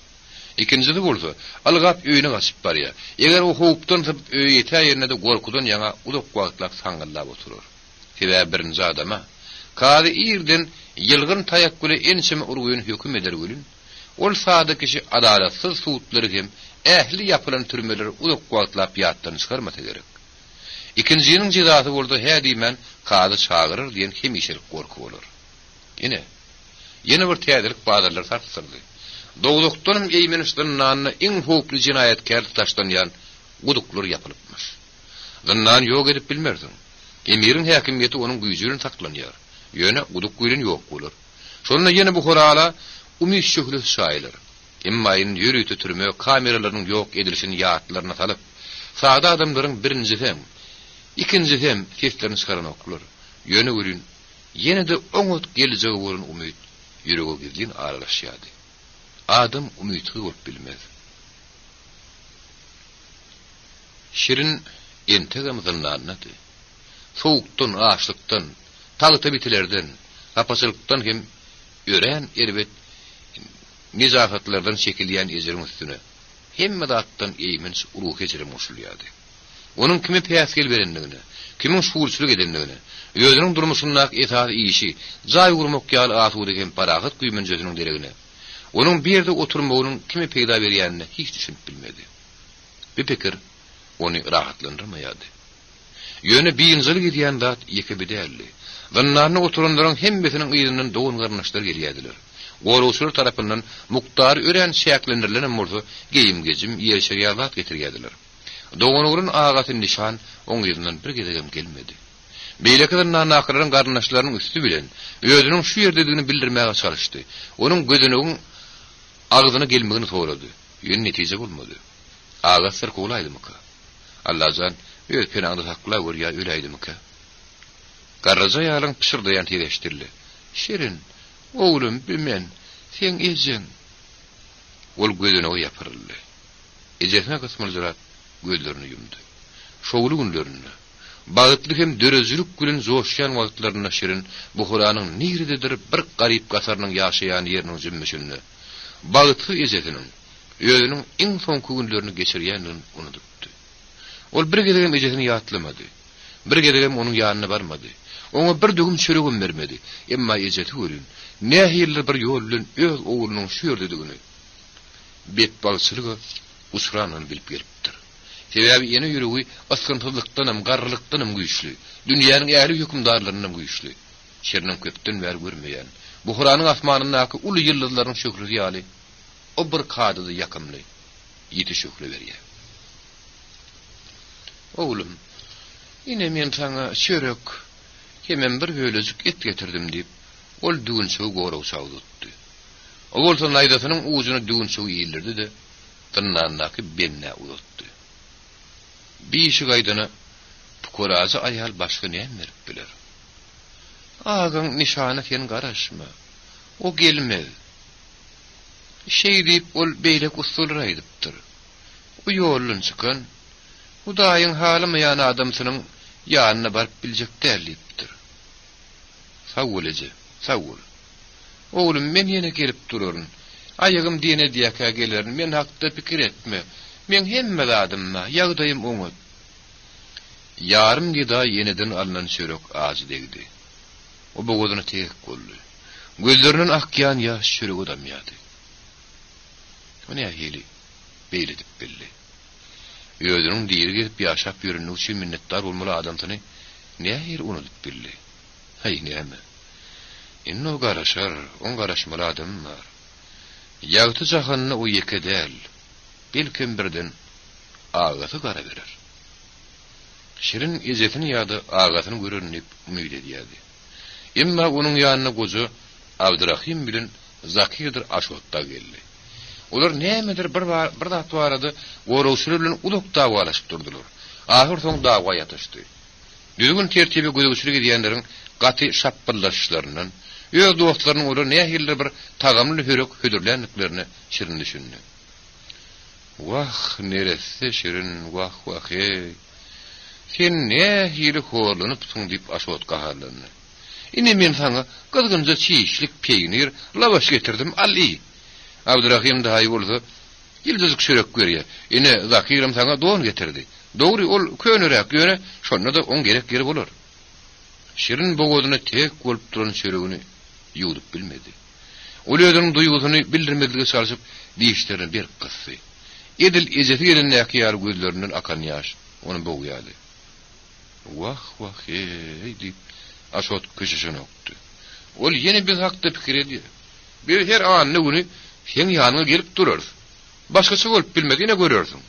İkincisi bolsa, algap öýüne gaçyp barýar. Eger o howpdan öýe ýetä ýerine de gorkudan ýaňa ulak wagtlap saňgyllap oturur. Sebäbi birinji adama kady ýerden ýylgyn taýakkule ensime urgyn höküm eder bolun. Ol saada kişi adalatsyz suutlary hem ähli ýapylan türmeleri ulak wagtlap ýatdan çykarmasa gerek. İkincinin jezasy bolsa hädimen kady çagyryr diýen hemişelik gorku bolar. Yine bir täzelik bazarlar tartışıldy. Dowlukdan eýmenişden nanyny iň howply jinayatkär taşlanýan guduklar ýapylypmyş. Zynnan ýok edip bilmerdim. Emiriň häkimiýeti onuň güýjüne saklanýar. Ýöne guduk güýlen ýok bolar. Şonda ýene Buhurala umyt şöhlet şaýlar. Emmaýyn ýürüýte türme kameralarynyň ýok edilişini ýatlaryna salyp, saada adamlaryň birinji hem, ikinji hem keslerini çykaran oklar. Ýöne görün, ýene de oňot geljegi bolan umyt ýüregi gizlin aralaşýardy. Adam umyty bolup bilmez. Şirin entegem zynlanady. Soğukdan, açlykdan, tagyta bitilerden, kapasylykdan hem ören erbet nizafatlardan çekilýän ejeriň üstüne hemme datdan eýmens uruh geçirim oşulýardy. Onuň kimi päsgel berendigine, kimin şuurçuluk edendigine, özüniň durmuşyndan etaat işi, jaý urmak ýaly asudy hem paragat güýmenjeginiň deregine, onuň bir ýerde oturmagynyň kimi peýda berýänine hiç düşünip bilmedi. Bir pikir onu rahatlandyrmaýardy. Ýöne biýinjil gidýän zat ýeke bedelli. Zynnaryny oturanlaryň hemmesiniň ýygynyň dowun garnaşlar gelýärdiler. Goruslar tarapyndan muktary ören şäklendirilen bolsa, geyim gejim ýerşe ýalat getirýärdiler. Doğunuğun ağatın nişan on ýerden bir gedegem gelmedi. Beýlekden nakylaryň garnaşlarynyň üstü bilen özüniň şu ýerdedigini bildirmäge çalışdy. Onuň gözüniň ağzyna gelmegini soýrady. Ýön netije bolmady. Ağat sirkulaydymy-ka? Allahjan öz penaňda hakla görýär öleýdimi-ka? Garraja ýalyň pişirdiýän tireşdirli. Şirin, oğlum bimen, sen ejen. Ol gözüne ýapyryldy. Ejesine kısmyldyrat gözlerini yumdy. Şowlu günlerini, bagıtly hem dörözlük bilen joşýan wagtlaryna şirin bu Kur'anyň niridedir bir garyp gasarynyň ýaşaýan ýeriniň jümmeşini. Bagıtly ejesiniň özüniň iň soňky günlerini geçirýänini unutupdy. Ol bir gedegem ejesini ýatlamady. Bir gedegem onuň ýanyna barmady. Oňa bir dögüm çöregim bermedi. Emma ejeti görün. Nähirli bir ýol bilen öz oğlunyň şu ýerdedigini betbalçylygy usranyny bilip gelipdir. Sebäbi ýene ýüregi askynçylykdan, garrylykdan güýçli. Dünýäniň ähli hükümdarlarynyň güýçli. Şeriniň köpden bäri görmeýän. Bu Kur'anyň asmanyndaky uly ýyldızlaryň şökri ýaly. O bir kadydy ýakymly. Ýeti şökri berýär. Oğlum, ine men saňa çörek hemen bir hölejik et getirdim diýip, ol düğünçüğü goraw sawdutdy. O bolsa naýdasynyň ujuny düğünçüğü ýyldirdi de, tırnağındaky benne uzatdy. Bişi gaýdana pukurazy aýal başga näme berip biler? Agaň nişany sen garaşma. O gelmez. Şey diýip ol beýlek usul aýdypdyr. O ýolun çykan, Hudaýyň halymyýan adamsynyň ýanyna baryp biljek dälipdir. Sawulejy, sawul. Oğlum men ýene gelip duraryn. Aýagym diýene diýäkä gelerin, men hakda pikir etme. Men hemme adamma, ýagdaýym oňa. Yarım gida ýeneden alynan çörek azy degdi. O bogodyny tek boldy. Gözleriniň akýan ýaş çöregi damýady. O näme hili? Beýle dip bildi. Özüniň diýeri gelip ýaşap ýörünýän üçin minnetdar bolmaly adamsyny nähir unutup bildi. Hay näme? Inno garaşar, on garaşmaly adam bar. Ýagty jahanyny o ýeke däl. Belkim birden ağaty gara berer. Şirin ejetini ýa-da ağatyny görünip ümid edýärdi. Emma onuň ýanyna gozy Abdurrahim bilen Zakirdir aşotda geldi. Olar nämedir bir zat barady, gorawşyly bilen uluk dagwalaşyp durdular. Ahir soň dagwa ýatışdy. Düzgün tertibi gözüçlük edýänleriň gaty şappyllaşyşlarynyň, öz dostlarynyň olar nähildir bir tagamly hörek hödürlenliklerini şirin düşündi. Wah, neresi şirin, wah, wah, ey. Sen nähili horlanypsyň diýip aşot gaharlandy. Ine men saňa gylgynja çiýişlik peýnir, lawaş getirdim, Ali. Abdurrahim da hay bolsa, ýyldyzyk çörek görýär. Ine Zakirim saňa don getirdi. Dogry ol könürek ýöne, şonda da on gerek ýeri bolar. Şirin bogodyny tek bolup duran çöregini ýudup bilmedi. Ol özüniň duýgusyny bildirmedigi çalışyp diýişlerini bir gysy. Edil ejeti gelen näkiyar gözlerinden akan ýaş onu bogýady. Wah, wah, ey diýip aşot köşesine okdy. Ol ýene bir hakda pikir edýär. Bir her anny güni sen ýanyna gelip durar. Başgaça bolup bilmediğine görüyorsun.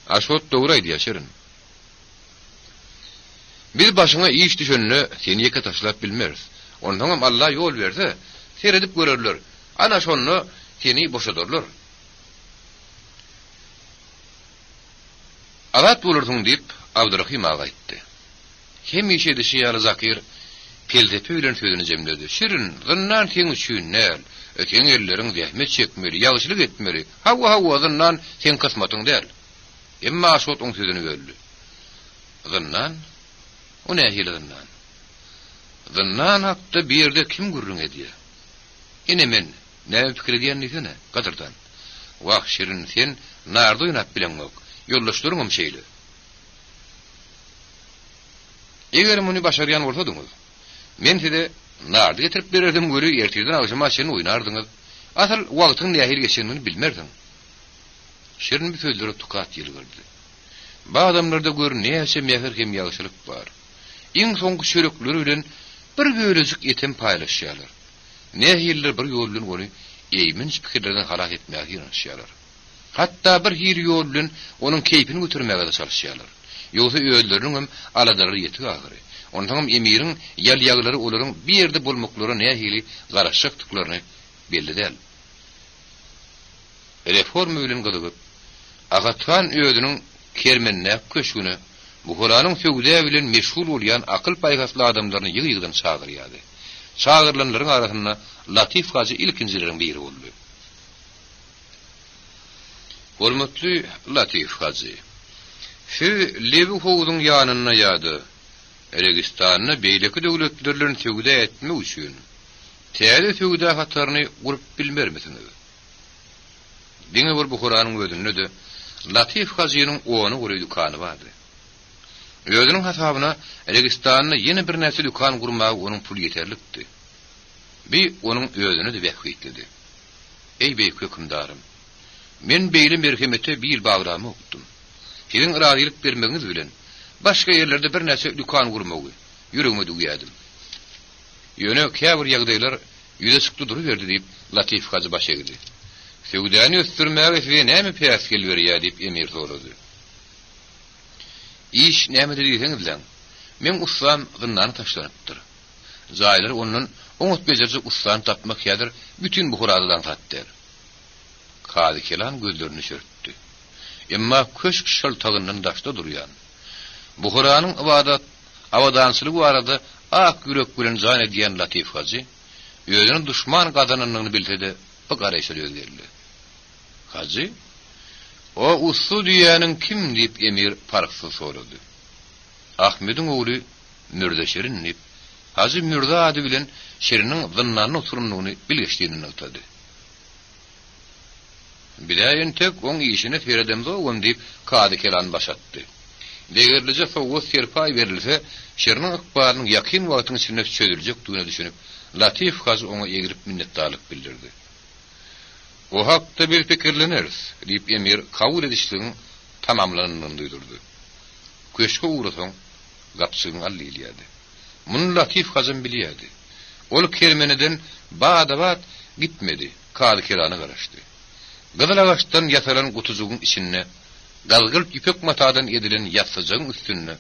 Aşot dogry aýdýar şerin. Biz başyňa iş düşenini seni ýeke taşlap bilmeriz. Ondan hem Allah ýol berse, seredip görerler. Ana şonu seni boşadırlar. Arat bolursun diýip Abdurrahim ağa aýtdy. Hemişe de şeýle Zakir peldepe bilen sözüni jemledi. Şirin, zynnan sen üçin näl? Öteň elleriň zähmet çekmeli, ýagşylyk etmeli. Hawa zynnan sen kysmatyň däl. Emma aşot oň sözüni böldi. Zynnan? O nähili zynnan? Zynnan hakda bir ýerde kim gürrüň edýär? Ine men näme pikir edýänligine gadyrdan. Wah şirin, sen narda oýnap bilenok. Yollaşdırıngam şeyle. Eger muni başaryan bolsadyňyz, men size nardy getirip bererdim göri ertirden agşama şeň oýnardyňyz. Asal wagtyň nähir geçenini bilmerdiň. Şerin bir sözleri tukat ýylgyrdy. Bu adamlarda gör näçe mehr hem ýagşylyk bar. Iň soňky çörekleri bilen bir görezik etem paýlaşýarlar. Nähirler bir ýol bilen onu eýminç pikirlerden halak etmäge ýanaşýarlar. Hatta bir hir ýolun onun keypini götürmäge de çalışýarlar. Ýogsa öýlerini hem aladarlar ýetik agyry. Ondan emirin ýal ýaglary olaryň bir ýerde bolmaklary nähili garaşykdyklaryny belli däl. Reforma bilen gyzygyp, Agatkan öýüdüniň kermenine köşgüni bu Kur'anyň söwde bilen meşgul bolýan akyl paýgasly adamlaryny ýygy-ýygydan çagyrýardy. Çagyrlanlaryň arasynda Latif Gazi ilkinjileriň biri boldy. Hormatly Latif Gazi, şu Levi Howduň ýanyna ýady. Registanyny beýleki döwletleriniň söwde etmek üçin täze söwde hataryny gurup bilmermisiňiz? Diňe bir bu Kur'anyň ödünde de Latif Gazi'nin oğunu gurup dükany bardy. Ödünün hasabyna Registanyny ýene bir näse dükany gurmagy onuň pul ýeterlikdi. Bir onuň ödüni de bähwitdi. Ey beýik hökümdarym, men beýle merhemete bir bagramy okdum. Siziň iradylyk bermegiňiz bilen başga ýerlerde bir näse dükany gurmagy ýüregime dugýadym. Ýöne käbir ýagdaýlar ýüze çykdy duruverdi diýip Latif Gazi baş egdi. Söwdäni östürmäge we näme piýas gelýär diýip emir sorady. İş näme diýdiňiz bilen? Men ustam gyndan taşlanypdyr. Zaýlar onuň oňut bejerje ustan tapmak ýadyr bütün bu huradan hatdyr. Kady kelan gözlerini sürtdi. Emma köşk şaltagyndan daşda durýan. Bu huranyň awadançylygy barada ak ýürek bilen zaň edýän Latif Gazi, ýöňüň düşman gadanynyny bilsede bu garaýşa ýözeldi. Gazi, o ussy diýäniň kim diýip emir parksy sorady. Ahmedyň ogly Mürdeşerin diýip, Gazi Mürde ady bilen şeriniň zynnyny oturumlygyny bilgeçdiğini aýtdy. Bilaýen tek oň işini feredemde ogum diýip kady kelan başatdy. Degerlice sowgat serpay berilse, şeriniň ykbalynyň ýakyn wagtyň içinde çözüljek diýeni düşünüp, Latif Gazi oňa ýegrip minnetdarlyk bildirdi. O hakda bir pikirleneriz, diýip emir kabul edişligiň tamamlanynyny duýdurdy. Köşke uğrasaň, gapsygyň allylýady. Muny Latif Gazi bilýärdi. Ol kermeneden bada-bad gitmedi, kady kelany garaşdy. Gydalagaçdan ýasalan gutuzygyň içinde, galgyl ýüpek matadan edilen ýatsajagyň üstünde,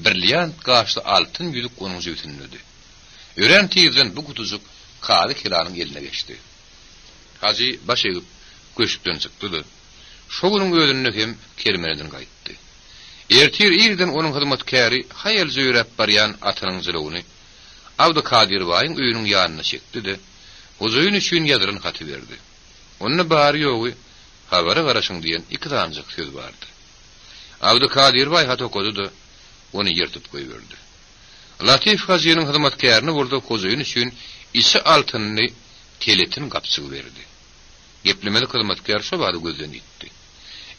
birliýant gaşly altyn ýüzük onuň jübütünde. Ören tiyizden bu gutuzyk kady kelanyň eline geçdi. Gazi baş egip köşkden çykdy. Şoňuň ödünne hem kermeneden gaýtdy. Ertir ýerden onuň hyzmatkary haýal zöýräp barýan atynyň jylygyny Awda Kadir Baýyň öýüniň ýanyna çekdi-de, ozuýun üçin ýazylan haty berdi. Onu bary ýogy habara garaşyň diýen iki danjyk söz bardy. Awda Kadir Baý hat okudy-da, onu ýertip goýberdi. Latif Gazi'niň hyzmatkaryny burada ozuýun üçin isi altyny teletin gapsygy berdi. Geplemeli hyzmatkar şo bady gözden ýitdi.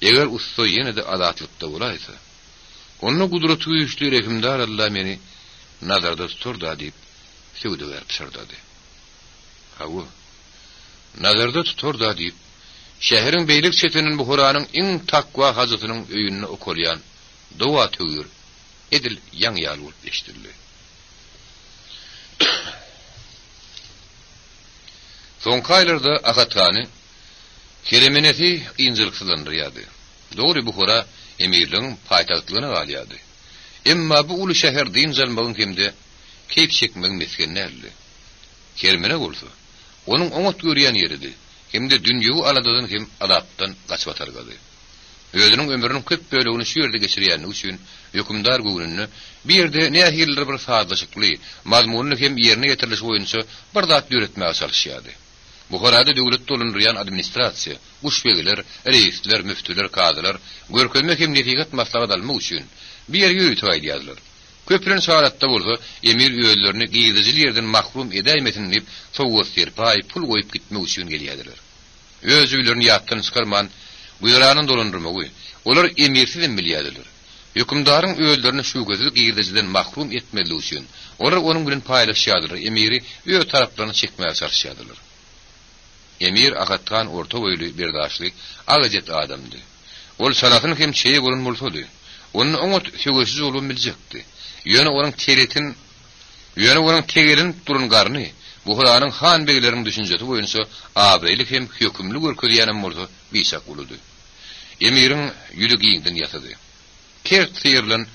Eger usta ýene de adatlykda bolaýsa, onu gudraty güýçli Rekimdar Allah meni nazarda tuturda diýip söwde berip şerdady. Hawa nazarda tuturda diýip şäheriň beýlik çetiniň bu Kur'anyň iň takwa hazatynyň öýünde okulýan dowa tögür edil ýaň ýaly bolup eşitildi. Soňky aýlarda Agatkany keremeneti ýynjylyksızlandyrýardy. Dogry bu Hura emirliň paýtagtlygyna galýardy. Emma bu uly şäher din jalmagyň hemde keyp çekmegiň meskenlerdi. Kermene bolsa, onuň oňat görýän ýeridi. Hemde dünýäwi aladadan hem adapdan gaçyp atargady. Özüniň ömrüniň köp bölegini şu ýerde geçirýän üçin hökümdar göwnüni bir ýerde nähirler bir saatlaşykly, mazmunyny hem ýerine ýetirilýän boýunça bir zat ýöretmäge çalışýardy. Bu harada döwlet dolundurýan administrasiýa, guşbegiler, reisler, müftüler, kadylar, görkezmek hem netigat maslahat almak üçin bir ýerge ýöretip aýdýarlar. Köprün şaratda bolsa, emir öýlerini gyýdyjyl ýerden mahrum edäýmesin diýip, sowgat serpay pul goýup gitmek üçin gelýärdiler. Öz öýlerini ýatdan çykarman, buýranyň dolundurmagy, olar emirsiz bilýärdiler. Hökümdaryň öýlerini şu gözü gyýdyjydan mahrum etmeli üçin, olar onuň bilen paýlaşýardylar, emiri öý taraplaryny çekmäge çalışýardylar. Emir Agatkan orta boýly bir daşly, agajet adamdy. Ol sanatyny hem çeýe bolan bolsady, onuň oňat sögesiz bolup biljekdi. Ýöne onuň tegelin durun garny, bu Kur'anyň han beýleriniň düşünjesi boýunça abreylik hem hökümli görkezýänem bolsa bisak boludy. Emirin yüzü giyinden yatıdı. Kert sıyırlan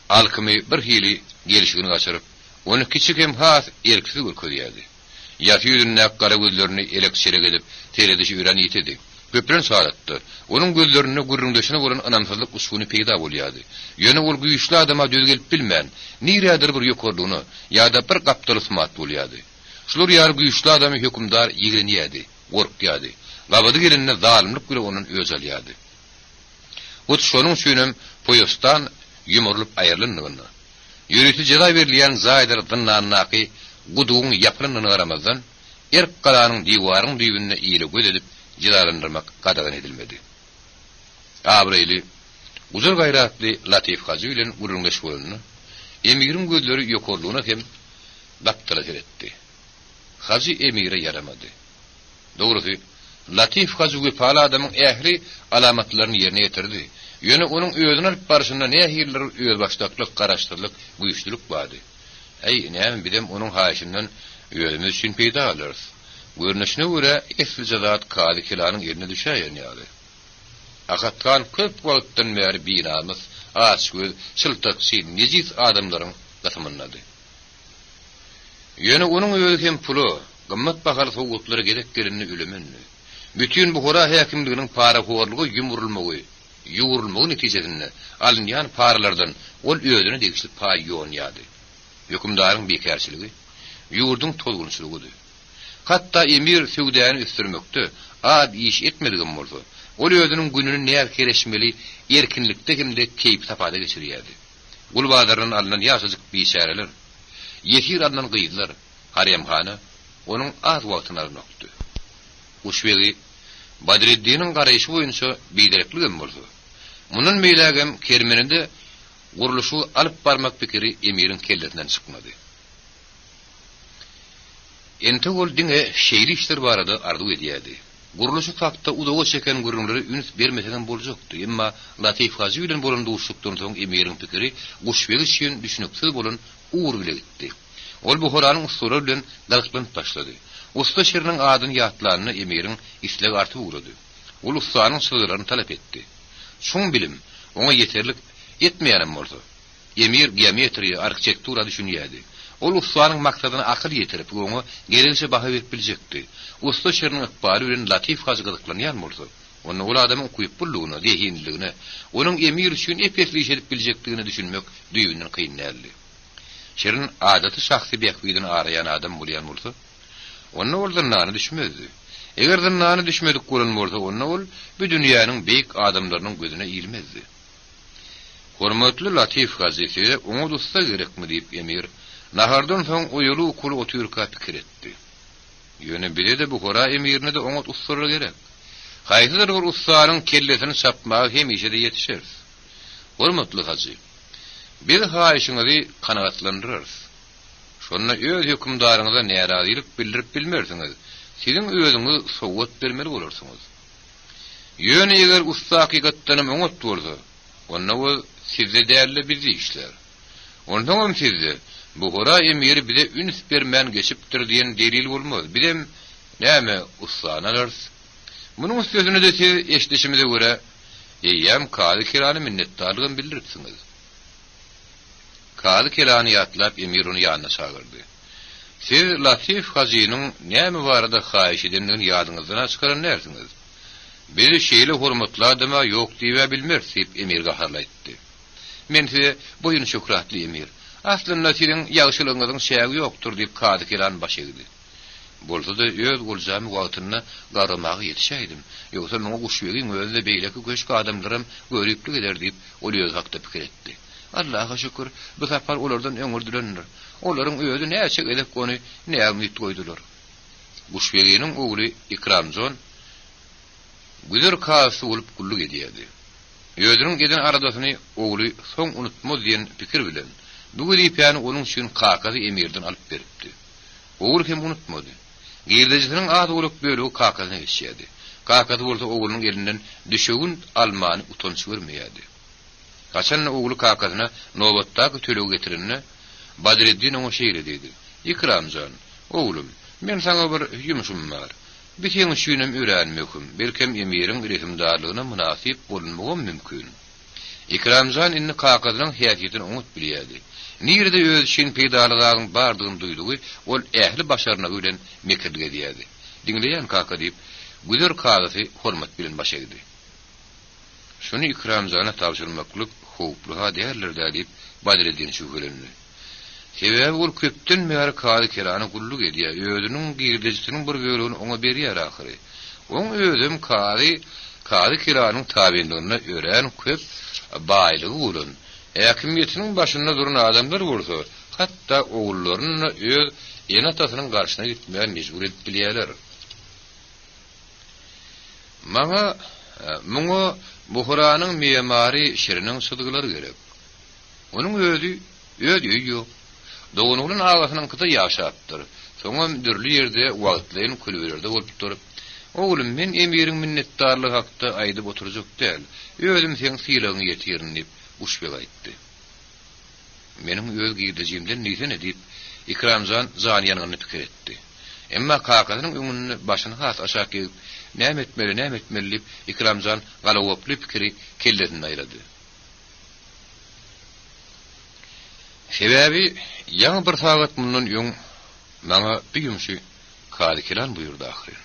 alkımı bir hili gelişigini açırıp, onu kiçik hem has erkisi ürküdüyedi. Yatı yüzünne kara gözlerini elek çerek edip, teredişi üren yitedi. Köpren sağlattı. Onun gözlerini gurrundaşına vuran anamsızlık usunu peyda bolyadı. Yönü ol güýçli adama düz gelip bilmän, nirədir bir yokorluğunu, ya da bir kaptalı sımat bolyadı. Şular yar güýçli adamı hükümdar ýigrenýädi, gorkýady. Gabadı gelinne zalimlik bile onun özelýädi. Ot şonun süýnem poýostan ýumurlyp aýrylanyny. Ýürüti jeda berilýän zaýdyr dynlanyňy gudugyň ýapylynyny garamazdan erk galanyň diwaryň düýbünde iýle göz edip jilalandyrmak gadagan edilmedi. Abrayli uzun gayratly Latif Hazy bilen gurulmuş bolany, emirin gözleri ýokorlugyna hem daptyra etdi. Hazy emire yaramady. Dogrusy Latif Hazy gepala adamyň ähli alamatlaryny ýerine ýetirdi. Ýöne onuň özüne alyp barşynda nähirler öz başdaklyk, garaşdyrlyk, güýçlülük bardy. Ey näme bidem onuň haýşyndan özümiz üçin peýda alyrys. Görünüşine göre esli zat kadi kilanyň ýerine düşäýän ýaly. Akatkan köp wagtdan beri binamyz açgöz, çyltyk, nejis adamlaryň gatymynady. Ýöne onuň özü hem pulu, gymmat bahaly sowgatlary gerek gelinni ülemenli. Bütün bu hora häkimliginiň para horlugy ýuwrulmagy netijesinde alynýan paralardan ol özüne degişlik paý ýonýady. Hükümdaryň bekarçyligi, ýurduň tolgunçylygy. Hatta emir söwdäni üstürmekde, ad iş etmedigen bolsa, ol özüniň gününi näme kereşmeli, erkinlikde hemde keýip tapada geçirýärdi. Ul badardan alynan ýaşazyk biçareler, ýetir alynan gyýdylar, haremhana onuň az wagtyny alnokdy. Uşwegi Badreddiniň garaýşy boýunça biderekligen bolsa, munun meýlägem kermeninde guruluşy alyp barmak pikiri emirin kellesinden çykmady. Ente ol diňe şeýli işler barada arzu edýärdi. Guruluşy fakta udaga çeken gurulary üns bermesen boljakdy. Emma Latif Hazy bilen bolan duşlukdan soň emirin pikiri Uşwegi üçin düşünüksiz bolan uğur bile gitdi. Ol bu horanyň usulary bilen dalkylan başlady. Usta şeriniň adyny ýatlanyny emirin isleg arty ugrady. Ol ustanyň sözlerini talap etdi. Şoň bilim oňa ýeterlik etmeýänem bolsa, emir geometriýa, arkitektura düşünýärdi. Ol ustanyň maksadyna akyl ýetirip, oňa gerekçe baha berip biljekdi. Usta şeriniň ykbaly bilen Latif Hazy gydyklanýan bolsa, onu ol adamyň kuýup bullugyna, dehinligine, onuň emir üçin epesli iş edip biljekdigini düşünmek düýbünden kynanly. Şerin adaty şahsy beýikligini arayan adam bolýan bolsa, onu oldan nany düşmezdi. Eger nany düşmedik bolan bolsa, onu ol bu dünýäniň beýik adamlarynyň gözüne iýilmezdi. Hormatly Latif Hazy oňa dosta gerekmi diýip emir nahardan soň o ýoly okuly otyrka pikir etdi. Ýöne bile de bu hora emirine de oňa usturly gerek. Haýsydyr bir ustanyň kellesini çapmagy hemişe de ýetişer. Hormatly Hazy, bir haýşyňyzy kanagatlandyrarys. Şonda öz hükümdaryňyza närazylyk bildirip bilmersiňiz. Siziň özüňiz sowgat bermeli bolarsyňyz. Ýöne eger usta hakykatdan oňat bolsa, onda o sizde däli bizi işler. Ondan sizde bu hora emiri bize üns bermän geçipdir diýen delil bolmaz. Bidem näme ustanalar. Munuň sözüne de siz eşdişimize göre eýem kady kirany minnetdarlygyny bildiripsiňiz. Kady kirany ýatlap emir onu ýanyna çagyrdy. Siz Latif Hazynyň näme barada haýyş edenligini ýadyňyzdan çykaran närsiniz? Bir şeýle hormatly adama ýok diýip bilmersip emir gaharlaýdy. Men size boyun şükratly emir. Aslında siziň ýagşylygyňyzyň şägi ýokdur diýip kady kiran baş egdi. Bolsa da öz goljamy wagtyna garamagy ýetişäýdim. Ýogsa muňa Uşwegiň özü de beýleki köşk adamlarym görüplik eder diýip ol öz hakda pikir etdi. Allaha şükür, bu safar olardan öňürdülendir. Olaryň özü näçe edip ony näme ýetgoýdylar. Uşwegiň ogly Ikramjon güler kasy bolup gulluk edýärdi. Özüniň geden aradasyny ogly soň unutmaz diýen pikir bilen bu güripýany onuň üçin kakazy emirden alyp beripdi. Ogly hem unutmady. Girdejiniň ady bolup bölügi kakazyna geçýärdi. Kakazy bolsa oglynyň elinden düşegün almany utanç görmeýärdi. Kaçan ogly kakazyna nobatdaky tölegi getirinne Badreddin oňa şeýle dedi. Ikramjon, oglum, men saňa bir ýumuşum bar. Bitiň şünem öğrenmekim, belkem emirin rehimdarlygyna münasip bolunmagam mümkin. İkramzan inni kakadynyň häsiýetini umut bilýärdi. Nirde öz şin peýdalygyň bardygyny duýdy, ol ähli başaryna bilen mekirge diýärdi. Diňleýän kaka diýip, güler kagasy hormat bilen başaýdy. Şunu ikramzana tapşyrmaklyk howpluha därler diýip Badreddin şügülendi. Sebäbi ol köpden bäri kady kirany gulluk edýär. Özüniň girdejisiniň bir bölügini oňa berýär ahyry. Oň özüm kady kiranyň tabiinligine ören köp baýlygy bolan. Häkimiýetiniň başynda duran adamlar bolsa, hatda ogullaryny öz enatasynyň garşyna gitmän mejbur edip bilýärler. Muňa Buhranyň meýmary şiriniň sydygylary gerek. Onuň öýü ýok. Doğunuğun ağasının kıta yaşaptır. Soňam dürli ýerde wagtlaryň külberlerde bolup durup, "Oğlum, men emirin minnetdarlyk hakda aýdyp oturjak däl. Özüm seň sylagyňy ýetirin" diýip uşbek aýtdy. Menim öz girdejimden nisen edip Ikramzan zanýanyny pikir etdi. Emma kakasynyň öňüne başyny has aşağı gelip, "Näme etmeli" diýip Ikramzan galawaply pikiri kellerinden aýrady. Sebäbi ýa bir sagat mundan ýoň maňa biýümşi kadikilan buyurdy ahyry.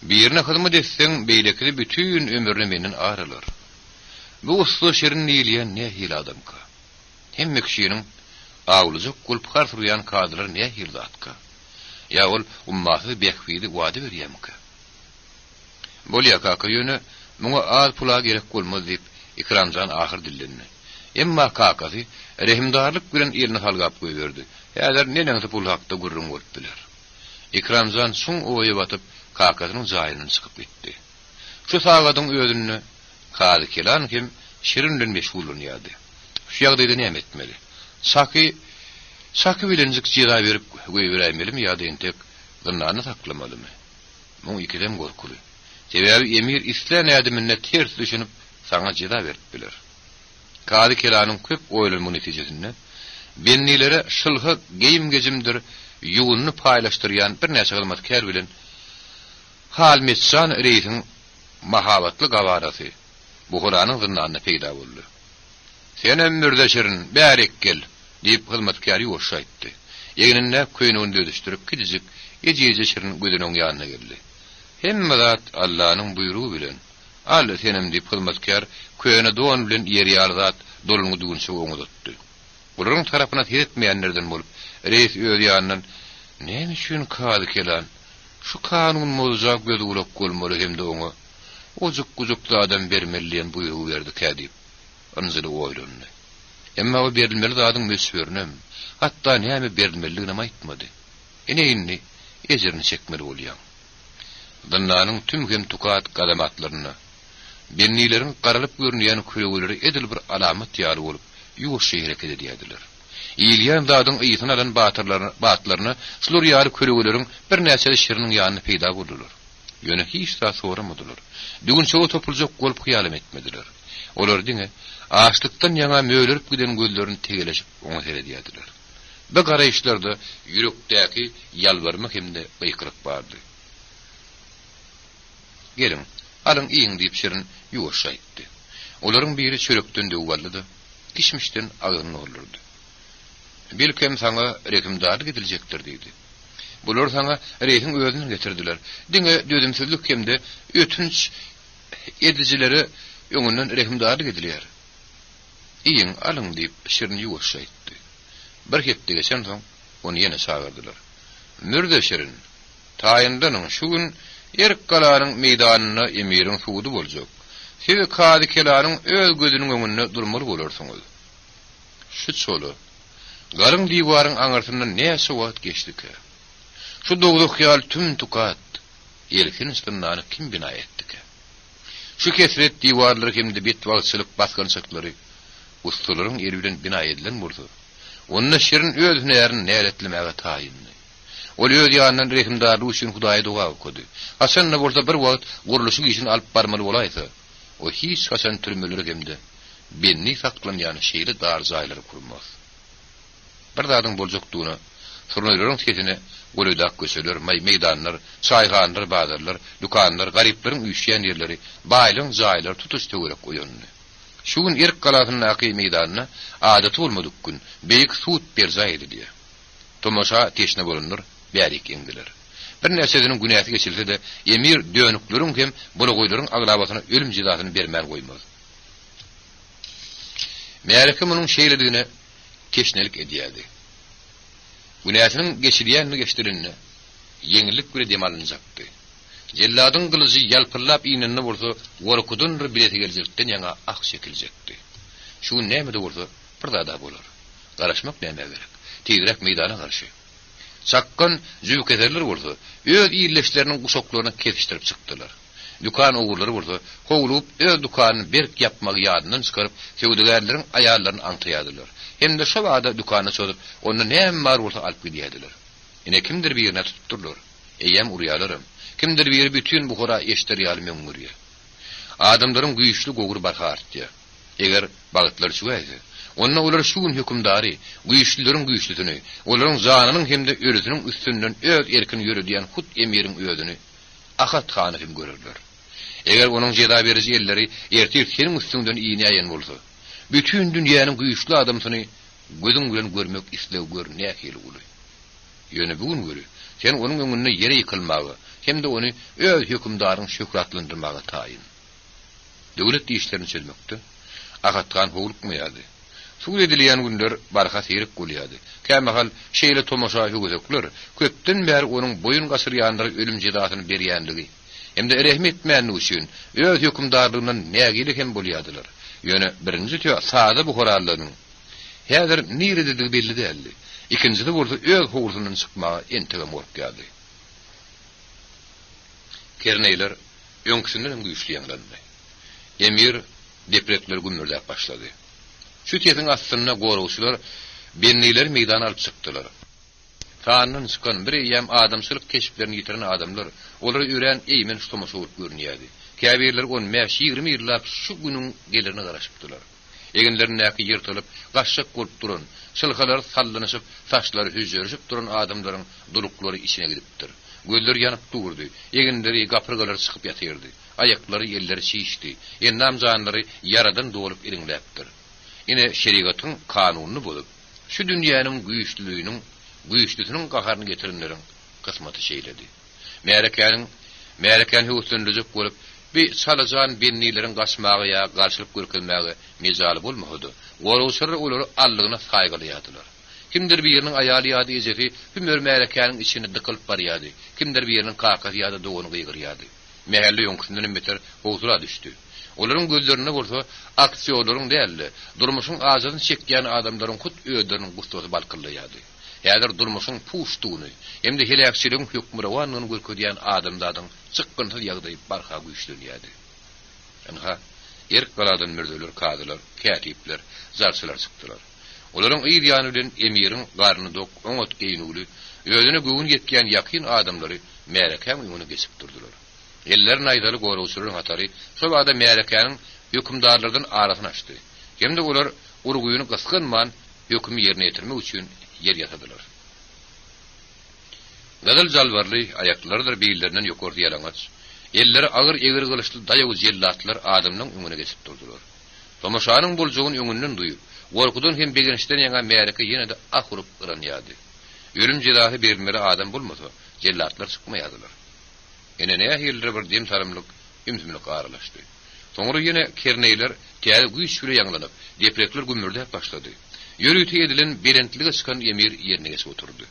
Birine hyzmat etseň beýlekli bütün ömürni menden aralar. Bu uslu şirin diýilýän nähil adamka. Hemme kişiniň awlyjak gulp harfyrýan kadrlar nähil zatka. Ýa ol ummaty bekbidi wada berýärmi? Bolýa kaka ýöne muňa az pula gerek bolmaz diýip Ikramzan ahyr dillendi. Emma kakasy rehimdarlyk bilen elini halgap goýberdi. Häzir neňse pul hakda gurrun bolup biler. Ikramzan soň oýa batyp kakasynyň jaýyny çykyp gitdi. Şu sagadyň özüni kady kelan kim şirinlen meşgullanýardy. Şu ýagdaýda näme etmeli? Saky bilen jyra berip goýberýärmi ýa-da entek gynnany saklamalymy? Muň ikidem gorkuly. Sebäbi emir islen adamyna ters düşünüp saňa jyra berip biler. Kady kelanyň köp oýlanyň netijesinde bennilere şylhy geýim gejimdir ýugunny paýlaşdyrýan bir näçe hyzmatkär bilen hal metsan reýsiň mahabatly gawarasy Buhranyň zynanyna peýda boldy. "Sen ömürdeşirin, bärek gel" diýip hyzmatkär ýoş aýtdy. Ýeňinde köýnüni dödüşdirip gidijik ejeje şirin gözüniň ýanyna geldi. Hemme zat Allahyň buýrugy bilen "Al senem" diýip hyzmatkär köýne doň bilen ýeri ýarzat doluny dugunça oňa tutdy. Olaryň tarapyna hiretmeýänlerden bolup, reis öz ýanyndan "Näme üçin kady kelan? Şu kanun mozak göz ulak bolmaly hemde oňa ojuk-gujukda adam bermeliýän buýrugy berdi" kädip anzyly oýlandy. Emma o berilmeli zadyň mesbürnem, hatda näme berilmeligini aýtmady. Eneýinni ejerini çekmeli bolýar. Dynanyň tüm hem tukat gadamatlaryna bennilerin qaralyp görünýän köýgüleri edil bir alamat ýaly bolup ýoş hareket edýärdiler. Ýylýan zadyň ýytyny alan batlaryna şular ýaly köýgüleriň bir näçe şiriniň ýanyna peýda boldular. Ýöne hiç da soramadylar. Dügün çoğu topuljak bolup hyýalam etmediler. Olar diňe açlykdan ýaňa möýlerip giden gözlerini tegeleşip oňa seredýärdiler. Bu garaýşlarda ýürekdäki ýalbarmak hemde gıýkyryk bardy. "Gelin, alın iýiň" diýip şirin ýoş aýtdy. Olaryň biri çörekden döwbaldy, kişmişden agyny olurdy. "Belkem saňa rehimdarlyk ediljekdir" diýdi. Bular saňa reýsiň özüni getirdiler. Diňe dödümsizlik hemde ötünç edijileri öňünden rehimdarlyk edilýär. "Iýiň, alın" diýip şirin ýoş aýtdy. Bir hepde geçen soň onu ýene sagyrdylar. "Mürde şirin, taýyndanyň şu gün Erik galanyň meýdanyna emiriň suwdy boljak. Siz kady kelanyň öz gözüniň öňünde durmaly bolarsyňyz." "Şu çolu, garym diýwaryň aňarsyndan näçe wagt geçdiki? Şu dogduk ýal tüm tukat, elkin üstünden kim bina etdiki? Şu kesret diýwarlary hemde betwagçylyk basgançyklary ustalaryň eri bilen bina edilen bolsa, onda şirin öz närini näretlemäge taýyndy. Ol öz ýanynyň rehimdarlygy üçin Hudaýa duga okudy. Hasanna bolsa bir wagt guruluşy işini alyp barmaly bolaýsa, o hiç hasan türmeleri hemde benni saklanýan şeýle dar jaýlary kurmaz. Bir zadyň boljak duýna Sorunlaryň ketine golüdak göseler, meydanlar, çayhanlar, bazarlar, dukanlar, gariplerin üýşýän ýerleri, baýlyň jaýlar tutuş töwerek goýandy. Şuň erk galasynyň aky meydanına adaty bolmadyk gün beýik suut berzaýdy diýe. Tomaşa teşne bolunur, bärik indiler. Bir näçediniň günäsi geçilse de emir dönükleriň hem bulagoýlaryň aglabasyna ölüm jizasyny bermän goýmaz. Märäke munyň şeýledigine teşnelik edýärdi. Günäsiniň geçilýänini geçtirinne yeňillik bir demalynjakdy. Jelladyň gylyjy ýalpyrlap iňini bolsa, gorkudun bir bileti geljekden ýaňa ak çekiljekdi. Şu näme bolsa, pirdada bolar. Garaşmak näme gerek? Tegrek meýdana garşy. Çakkan jüwketerler bolsa, öz iýleşleriniň guşoklaryny kesişdirip çykdylar. Dukan ogurlary bolsa, howlup öz dukanyny berk yapmak ýadyndan çykaryp, sewdegärleriň aýallaryny aňtaýadylar. Hem de şu wada dukany çözdüp, onu näme bar bolsa alyp gidýärdiler. Ine kimdir bir ýerine tutupdurlar. Eýem urýalarym. Kimdir bir bütün buhara eşder ýaly meňmurýa. Adamlaryň güýçli gogur barhartdy. Eger bagtlar şu ýa-da, onda olar şuň hökümdary, güýçlüleriň güýçlüsini, olaryň janynyň hemde ölüsiniň üstünden öz erkin ýörüdýän hut emiriň öýüdini ahat hany hem görürler. Eger onuň jeda beriji elleri ertir senin üstünden iýnäýen bolsa, bütün dünýäniň güýçlü adamsyny gözüň bilen görmek islew görnäýär hili uly. Ýöne bugun görü, sen onuň öňünde ýere ýykylmagy, hem de onu öz hökümdaryň şöhratlandyrmagy taýyn. Döwlet işlerini çözmekde agatgan howlukmaýady. Suul edilýän günler barha seýrik bolýady. Kämehal şeýle tomaşa huguzaklar, köpden bäri onuň boyun gasyrýandyry ölüm jedatyny berýändigi. Hem de rehmetmän üçin öz hökümdarlygynyň nägili hem bolýadylar. Ýöne birinji tö saada buharallaryň häzir niredigi belli däldi. İkincisi bolsa öz howlusynyň çykmagy entegem bolýady. Kerneyler öňküsinden güýçli ýaňlandy. Emir depretler gümürläp başlady. Şu teziň astyna gorowçylar benniler meýdana alyp çykdylar. Taanyň çykan bir ýem adamçylyk keşiplerini ýitiren adamlar, olar öýren eýmen ştomasy bolup görünýärdi. Käbirler on 20 ýyllap şu günüň gelirini garaşypdylar. Egenlerini näki ýyrtylyp, gaşşak bolup duran, çylhalar sallanyşyp, taşlar hüjürüşip duran adamlaryň duluklary içine gidipdir. Gözleri ýanyp durdy, egenleri gapyrgalar çykyp ýatyrdy. Ayaklary ýerleri şişdi. Endam janlary yaradan dolup iriňläpdir. Ine şerigatyň kanunyny bolup, şu dünýäniň güýçlüsiniň gaharyny getirenleriň kysmaty şeýledi. Märekän hüwsünlüjek bolup, bir salajan bennilerin gaçmagy ýa garşylyk görkezmäge mejaly bolmady. Gorowçylar olary allygyna saýgylýadylar. Kimdir bir ýeriniň aýaly ýa-da ejefi hümür märekäniň içine dykylyp barýady. Kimdir bir ýeriniň kakasy ýa-da dowuny gygyrýady. Mähelle ýöňküsinden meter howzura düşdi. Olaryň gözlerine bolsa aksiýonlaryň däldi. Durmuşyň ajadyny çekýän adamlaryň hut öýderiniň gustosy balkylýady. Häzir durmuşyň puştugyny, hemde helakçylygyň hökmürawanyny görkezýän adamlaryň çykgynty ýagdaý barha güýçlenýärdi. Enha erk galadan mirdeler, kadylar, kätipler, zarçylar çykdylar. Olaryň ýygyany bilen emiriň garny dok, oňat geýnüli, özüne göwün ýetken ýakyn adamlary märekäň ýygyny geçip durdular. Eller naýdaly gorowçylaryň hatary şu wada märekäniň hökümdarlardan arasyny açdy. Hemde olar urguýuny gysgynman hökümi ýerine ýetirmek üçin yer ýatadylar. Gadal jalbarly aýaklardyr beýillerinden ýokardy ýalaňaç. Elleri agyr egir gylyçly daýaw jellatlar adamnyň öňüne geçip durdular. Tomaşanyň boljagyny öňünden duýup, gorkudan hem begenişden ýaňa märäke ýene-de ahurup ýaranýady. Ölüm jedaty berilmeli adam bolmasa, jellatlar çykmaýadylar. Ene näme ýerlere bir dem tarymlyk, ümsümlik aralaşdy. Soňra ýene kerneyler täze güýçli ýaňlanyp, deprekler gümürläp başlady. Ýörüti edilen berentlige çykan emir ýerine geçip oturdy.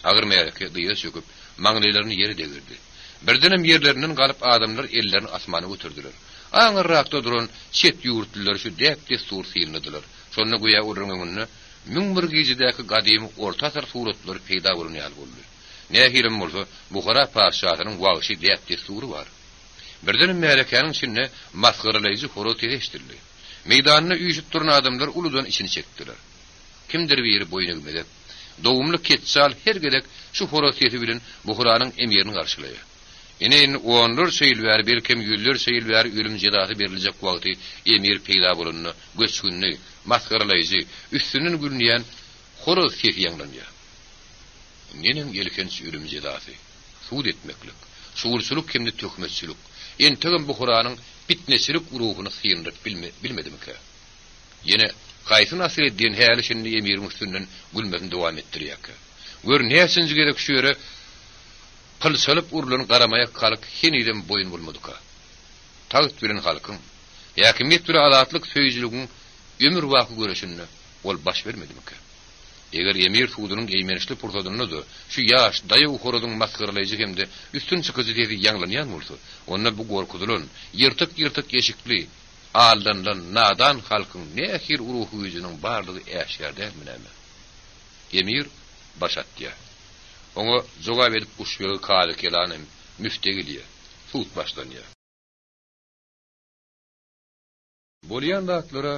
Agyr märäke diýe söküp, maňlylaryny ýere degirdi. Birdenem ýerlerinden galyp adamlar ellerini asmana götürdüler. Aňyrrakda duran çet ýurtlylar şu däpde sur silnediler. Şonu goýa urungyny müň bir gejidäki gadymy orta asr suratlar peýda bolýar boldy. Nähilim bolsa, Buhara paşahynyň wagşy däpde suru bar. Birdenem märäkäniň içinde masgaralyjy horot eşdirdi. Meýdanyna üýüşip duran adamlar uludan içini çekdiler. Kimdir biri boyun egmedip, dowumly ketsal her gedek şu horosiyeti bilen Buharanyň emirini garşylaýar. Ene onlar şeýilbär belkem ýüller şeýilbär ölüm jedaty beriljek wagty emir peýda bolanyny, göçkünni, maskaralyjy, üstünden gülnýän horosiyeti ýaňlanýar. nenen gelken sürüm zedası. Suud etmeklik, suğursuluk hemde tökmesçilik. Entegin bu Kur'anyň bitnesilik ruhuny sıyndırıp bilmedimkä. Yine Gaýsy Nasreddin häli şindi emir üstünden gülmesini dowam etdirýär. Gör näsinji gerek şu ýere pylsalyp urulan garamaya kalyk heniden boyun bolmadyka. Taýt bilen halkyň ýakimýet bir adatlyk söýüjliginiň ömür wagty göreşinde ol baş bermedimkä. Eger emir suudunyň eýmenişli pursadynyňda şu ýaş daýy uhorodyň maskaralyjy hemde üstün çykyjy diýip ýanglanýan bolsa, onda bu gorkudylan ýyrtyk eşikli aldandan nadan halkyň nähir uruhy ýüzüniň barlygy äşgärde bilenme. Emir başatdy. Oňa jogap edip uşugy kaly kelanym müftegiliýe. Suud başlanýar. Bolýan wagtlara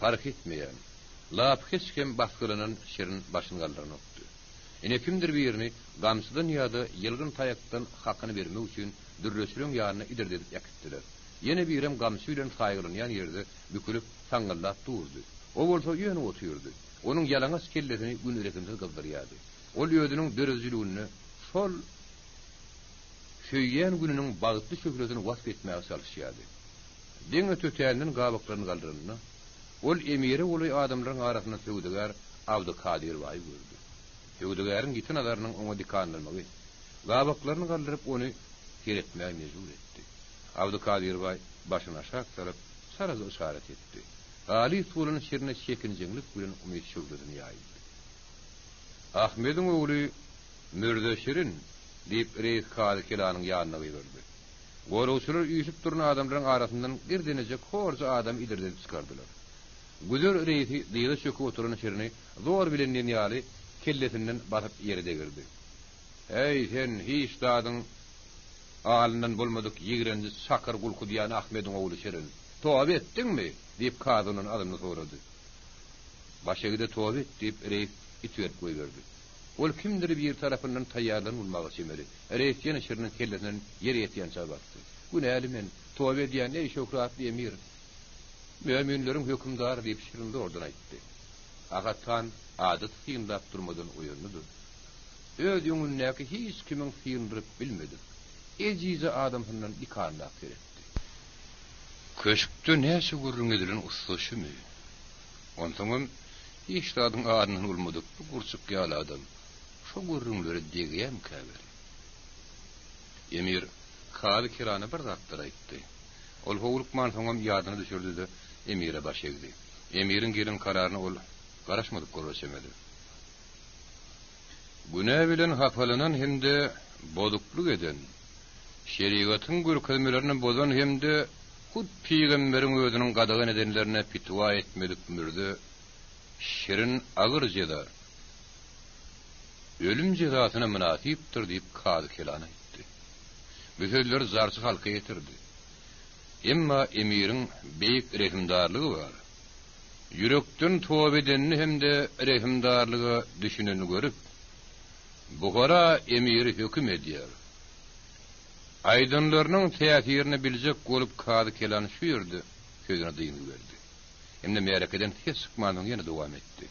fark etmeýän lap hiç kim baskılanan şirin başını kaldırmakta. Ene kimdir bir yerini gamsıdan ýa-da ýylgyn taýakdan hakyny bermek üçin dürreşilen ýaryna idirdip ýakitdiler. Yine bir yerim gamsy bilen saýgylanyň ýerde bükülüp taňgallap durdy. O bolsa ýöne oturdy. Onuň ýalaňaç kellesini gün ürekinde gıldırýardy. Ol ýödüniň dörözlüğini şol şöýýän gününiň bagtly şöhretini wasp etmäge çalışýardy. Deňe tötäliň gabaklaryny galdyryny ol emiri oly adamlaryň arasyna Söwdegar Abdukadir Baý gördü. Söwdegaryň giti nazarynın oňa dikanlamagy, gabaklaryny galdyryp ony keretmäge mejbur etdi. Abdukadir Baý başyny aşağı salyp sarazy işaret etdi. Ali sulanyň şerine çekinjeklik bilen umyt şöwletini ýaýdy. Ahmediň ogly Mürde Şirin diýip reis kaly kelanyň ýanyna berdi. Gorowçular üýsüp duran adamlaryň arasyndan bir denejek horja adam idirdip çykardylar. Güzel reisi diýle çöküp oturan şerini zor bilinýän ýaly kellesinden basyp ýerde girdi. Hey sen hiç dadyň alından bolmadyk ýigrenji sakar gulku diýen Ahmediň ogly Şirin. Towa etdiňmi? diýip kadynyň adyny sorady. Başygyda towa et diýip reis itýär goýberdi. Ol kimdir bir tarapyndan taýýarlan bolmagy çemeri. Reis ýene Şiriniň kellesinden ýere ýetýänçe baktı. Bu näli men towa diýen ne şöhratly emir. Müminlerin hükümdarı diýip Şirinde ordan aýtdy. Agatan adat fiýindap durmadan oýandy. Öz ýöňündäki hiç kimiň fiýindirip bilmedi. Ejize adamlardan dikanlap gerekdi. Köşkde näse görüň edilen ustaşymy? Ontaňam hiç dadyň adyny bilmedik. Bu gurçuk ýaly adam. Şo görüňleri degýän käbir. Emir kaly kirany bir zatlar aýtdy. Ol howlukman soňam ýadyny düşürdi-de emire baş egdi. Emirin gelin kararyny ol garaşmadyk görüşemedi. Güne bilen hafalanan hemde bodukluk eden, şeriatyň görkezmelerini bozan hemde hut peýgamberiň özüniň gadagan edenlerine pitwa etmedik mürde Şirin agyr jeda ölüm jezasyna münasipdir diýip kaly kelan aýtdy. Bu sözler zarçy halka ýetirdi. Emma emiriň beýik rehimdarlygy bar. Yürekden towa edenini hemde rehimdarlygy düşüneni görüp Buhara emiri höküm edýär. Aydınlarynyň täsirini biljek bolup kaly kelan şu ýerde sözüne diýip berdi. Hemde merakeden hiç sıkmanyň ýene dowam etdi.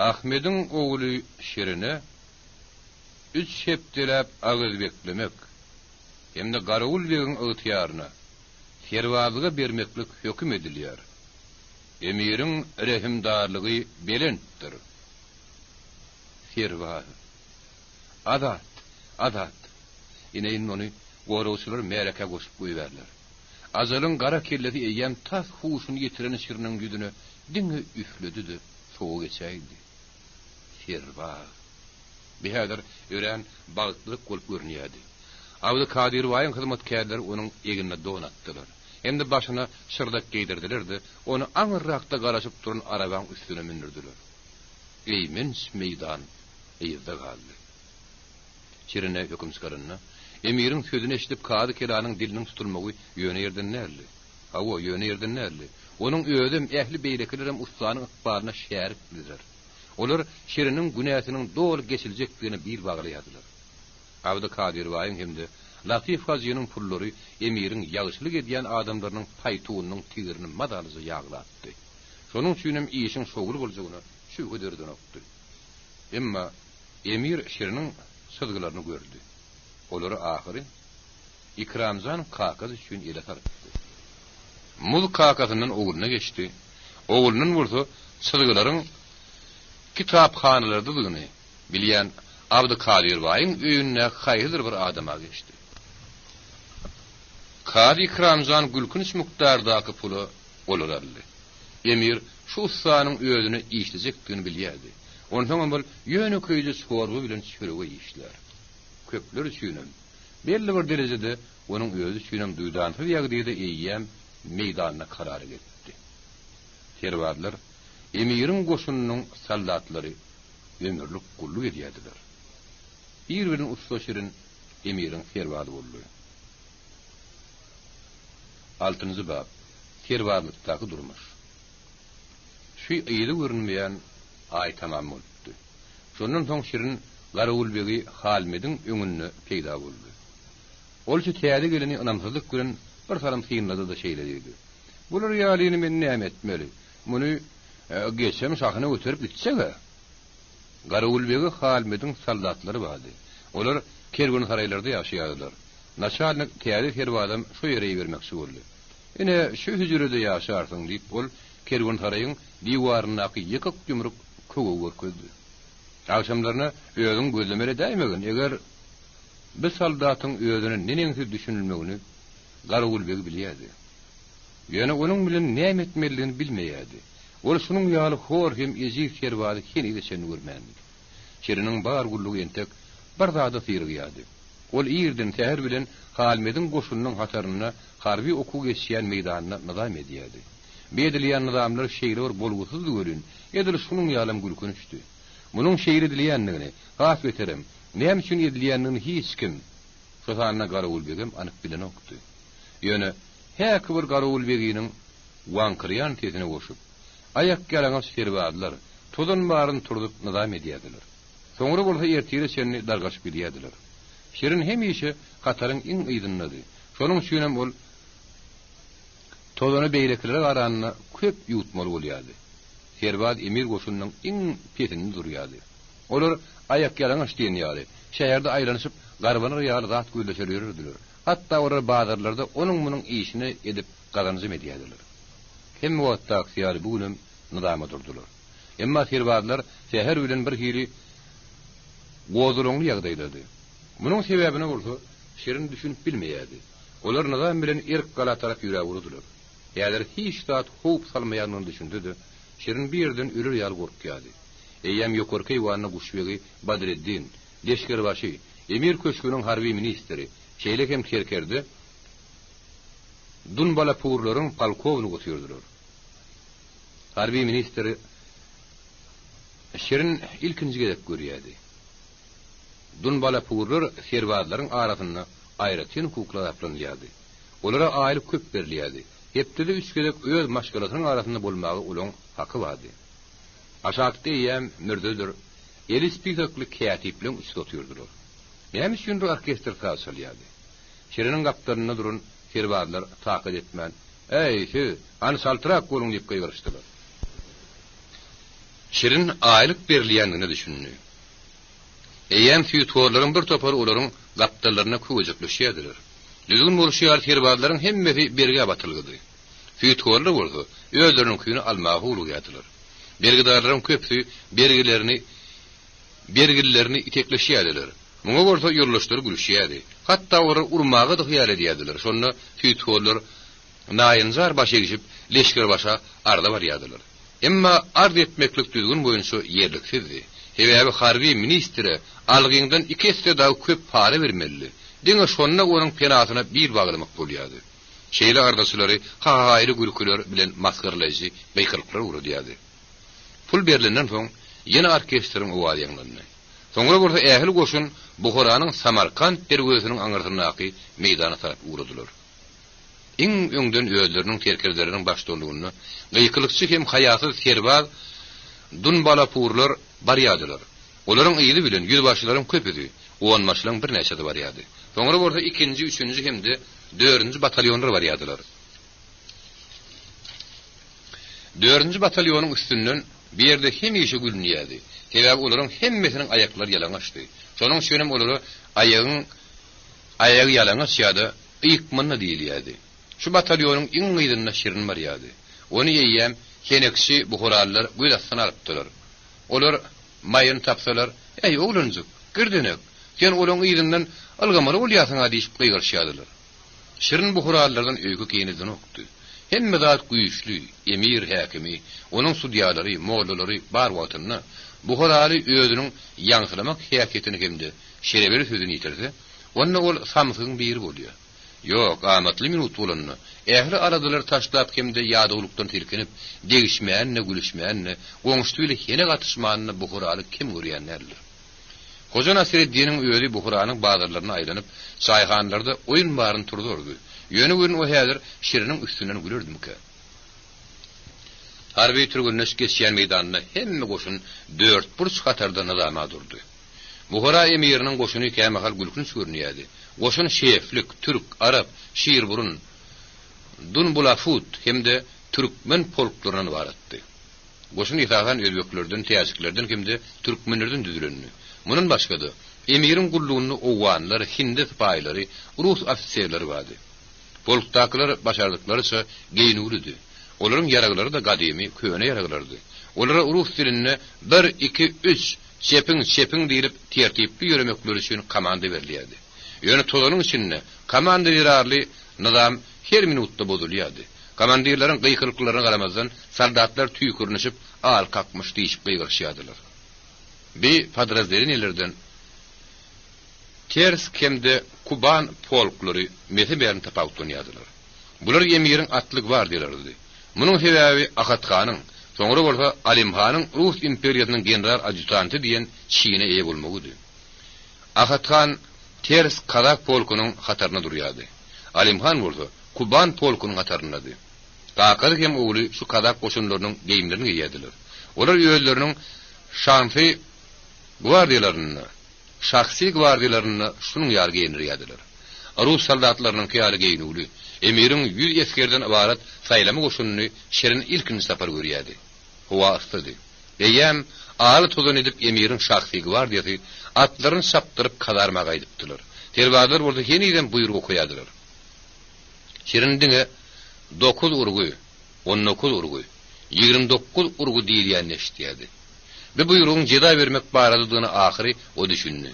Ahmediň ogly Şirine 3 hepdelap agyz beklemek hemde garawul begen ýatyarna serwazyga bermeklik höküm edilýär. Emiriň rehimdarlygy belentdir. Serwaz adat ineýin ony gorowçular meraka goşup goýberler. Azalyň gara kelleti eýem tas huşuny ýetiren Şiriniň ýüzüne diňe üfledi-de soğuk geçäýdi. Serwaz bihadar ören bagtlyk bolup görünýärdi. Abdukadir Baýyň hyzmatkarlary onuň egine donatdylar. Hem de başyna şyrdak giydirdiler-de, onu aňyrrakda garaşyp duran arabaň üstüne mindirdiler. Eýmens meýdan eýilde galdy. Şirine höküm çykaryna, emiriň sözüni eşitip kady kelanyň diliniň tutulmagy ýöne ýerden näli? Hawa ýöne ýerden näli? Onuň ödüm ähli beýlekilerim ustanyň ykbaryna şärik bildiler. Olar Şiriniň günäsiniň dol geçiljekdigini bir baglaýardylar. Abdukadir Baýyň hemde Latif Hazynyň pullary emiriň ýagşylyk edýän adamlarynyň paýtugynyň tigirini madalyzy ýaglatdy. Şonuň üçin hem işiň şowul boljagyna şu göderden okdy. Emma Emir şirinin sızgılarını gördü. Olary ahyry İkramzan kakaz üçin ele tartdy. Mul kakazyndan oğluna geçti. Oğlunun vurdu sızgılaryň kitapxanalarda dygyny bilýän Abdykadir baýyň öýüne haýylyr bir adama geçdi. Kadi İkramzan gülkünç mukdardaky puly olardy. Emir şu ussanyň özüne işlejekdigini bilýärdi. Ondan bol ýöne köýde sorgu bilen çürege işler. Köpler üçinem belli bir derejede onuň özü üçinem duýdan ýagdaýda eýýäm meýdanyna karar etdi. Terwarlar Emir'in goşunynyň saldatlary ömürlük gulluk edýärdiler. Bir-biriniň ustoşyryň Emir'in terwady boldy. 6-njy bab terwadlykdaky durmuş. Şu ýyly görünmeýän ay tamam boldy. Şondan soň şirin Garawulbegi Halmedin öňünde peýda boldy. Ol şu täze geleni ynamsızlyk bilen bir saram syynlady da şeýledi. Bular ýalyny men näme etmeli? Muny geçsem şahyna öterip gitsege. Garawulbegi Halmedin saldatlary bardy. Olar kergun saraylarda ýaşaýardylar. Naçalnik täze terwadam şu ýere bermekçi boldy. Ine şu hüjrede ýaşarsyň diýip bol kergun saraýyň diýwarynaky ýykyk ýumruk köwe görkezdi. Akşamlaryna özüň gözlemere däýmegen eger bir saldatyň özüne neňe düşünilmegini Garawulbegi bilýärdi. Ýöne onuň bilen näme etmeliligini bilmeýärdi. Ol şunuň ýaly hor hem ejik terwady hini geçen görmändi. Şiriniň bar gullugy entek bir zada syrgýardy. Ol ýerden täher bilen Halmedin goşunynyň hataryna harby okuw geçýän meýdanyna nizam edýärdi. Bedilýän nizamlar şeýler bolgusyz görün, edil şunuň ýalym gülkünçdi. Munuň şeýir edilýänligini gaf eterem. Näme üçin edilýänligini hiç kim şosanna Garawulbegim anyk bilen okdy. Ýöne häk bir Garawulbeginiň wankyryan tezine goşup ayak galaňa terwadlar tozan baryn turdup nizam edýärdiler. Soňra bolsa ertiri şenni dargaşyp bilýärdiler. Şirin hemişe Kataryň iň ýydynlady. Şonuň üçin bol tozany beýlekler aranyna köp ýutmaly bolýardy. Terwad Emir goşunynyň iň petini durýardy. Olar ayak galaňa şeýnýärdi. Şäherde aýlanyşyp garbanyr ýaly zat göýleşer ýörürdiler. Hatta olar bazarlarda onuň munyň işini edip gazanjym edýärdiler. Hem wagtda aksiyary bu gün nizama durdular. Emma terwadlar şäher bilen bir hili gozulunly ýagdaýdady. Munyň sebäbini bolsa şirin düşünüp bilmeýärdi. Olar nizam bilen erk gala tarap ýüräwurdylar. Ýalar hiç zat howp salmaýanyny düşündi. Şirin bir ýerden ürür ýal gorkýardy. Eýem ýokurky ýwanyny guşbegi Badreddin, Leşkerbaşy, Emir köşküniň harby ministri, şeýle hem kerkerdi. Dunbala purlaryň polkowny götürdiler. Harby ministri Şirin ilkinji gedip görýärdi. Dunbala purlar serwadlaryň arasyna aýratyn hukuklar aplanýardy. Olara aýlyk köp berilýärdi. Hepde üç gedek öz maşgalatynyň arasynda bolmagy olaň haky bardy. Aşakda ýem mürdüdür. Elis pitakly kreatiwliň üstü oturýardylar. Näme üçin bu orkestr taýsalýardy? Şiriniň gapdaryna durun serwadlar taýyk etmän. Ey, şu, any saltyrak bolun diýip gaýryşdylar. Şirin aýlyk berilýändigini düşündi. Eýem füýtorlaryň bir topar olaryň gapdallaryna köwejekleşýärdiler. Düzgün bolşýar terwadlaryň hemmesi berge batylgydy. Füýtorlar boldy, özleriniň küýüni almagy ulugýadylar. Bergidarlaryň köpsi bergilerini itekleşýärdiler. Muňa bolsa ýollaşdyr gülüşýärdi. Hatda olar urmagy da hyýal edýärdiler. Şonda füýtorlar naýynjar başa geçip Leşkerbaşa arda barýardylar. Emma ard etmeklik düzgün boýunça ýerliksizdi. Hebebi harby ministri algyňdan 2 esde daha köp para bermeli. Diňe şonda onuň penatyna bir baglamak bolýardy. Şeýle ardaşylary haýry gülküler bilen maskarlaýjy beýkyryklar urýardy. Pul berilenden soň ýene orkestrň owazy ýanglandy. Soňra bolsa ähli goşun Buharanyň Samarkand derweziniň aňyrtyndaky meýdana tarap uğradylar. Iň öňden özleriniň terkerleriniň başdolgyny gyýkylykçy hem haýatsy serwad Dunbala purlar barýardylar. Olaryň ýyly bilen ýüzbaşlaryň köp idi. Owan maşlaryň bir näçe barýardy. Soňra bolsa 2-nji, 3-nji hemde 4-nji batalýonlar barýardylar. 4-nji batalyonyň üstünden Bir yerde hem işi gülünýärdi. Sebäbi olaryň hemmesiniň aýaklary ýalaňaçdy. Şonuň üçin olary aýagy ýalaňaç ýa-da ýykmyny diýilýärdi. Şu batalýonyň iň gyýdyna Şirin barýardy. Onu ýeýýäm keneksi buhurallar güýdasyn alypdylar. Olar maýyn tapsalar, "Ey oglanjyk, girdinek. Sen olaň ýygynyň algamary bolýasyň" diýip gıýgyrşýardylar. Şirin buhurallardan öýgü keňizden okdy. Hemme zat güýçlü, emir häkimi, onuň sudyalary, mollary bar wagtyna buhuraly özüniň ýaňsylamak häketini hemde şerebeli sözüni ýitirdi. Onda ol samsyň biri bolýar. Yok, amatly minut bolanny. Ähli aradylar taşlap hemde ýadagulykdan tilkinip, degişmeýänne, gülüşmeýänne, goňuşdy ile hene gatışmanyny buhuraly kim görýänlerdir. Hoca Nasireddin'in öýri buhuranyň bazarlaryna aýlanyp, saýhanlarda oýun baryn turdurdy. Ýöne gün o häzir Şiriniň üstünden gülürdimkä. Harby türgünleş geçýän meýdanyna hemme goşun 4 burç hatarda nizama durdy. Buhara emiriniň goşuny kämahal gülkün görünýärdi. Goşun şeýeflik, türk, arab, şiirburun, dunbulafut hemde türkmen polklaryny baratdy. Goşun ýetagan özbeklerden, täziklerden hemde türkmenlerden düzülenni. Munun başgady, emirin gullugyny owanlar, hindi sypaýlary, rus ofisiýerleri bardy. Polkdakylar başardyklaryça geýnulidi. Olaryň ýaraglary da gadymy, köne ýaraglardy. Olara rus dilinde 1 2 3 çeping diýip tertipli ýöremekleri üçin komanda berilýärdi. Ýöne tolanyň içinde komanda ýerarly nizam her minutda bozulýardy. Komandirlaryň gıýkyrlyklaryna garamazdan soldatlar tüýkürnüşip al kakmış diýip gıýgyrşýardylar. Bir padrazlerin ilerden ters kemde Kuban folklori mezheberini tapawtlanýardylar. Bular emirin atlyk var diýerlerdi. Munyň sebäbi Ahat Hanyň, soňra bolsa Alim Hanyň Rus imperiýasynyň general adjutanty diýen çygyna eýe bolmagydy. Ahat Han ters Kazak polkunyň hataryna durýardy. Alim Han bolsa Kuban polkunyň hataryndadı. Gakary hem ogly şu Kazak goşunlarynyň geýimlerini giýýärdiler. Olar ýöýleriniň şanty gwardiýalaryny, şahsy gwardiýalaryny şunuň ýargy ýenirýärdiler. Rus soldatlarynyň kyýaly geýnuli, emirin 100 eskerden ibaret saýlamy goşunyny Şirin ilkin sapar görýärdi. Howa astydy. Eýem aly tozan edip emirin şahsy gwardiýasy atlaryny sapdyryp kazarmaga aýdypdylar. Terbalar bolsa heniden buyruk okuýardylar. Şirin diňe 9 urguy, 19 urguy, 29 urgu diýilýän eşitýärdi. Ve buyruğun ceza vermek baradygyny ahyry o düşündi.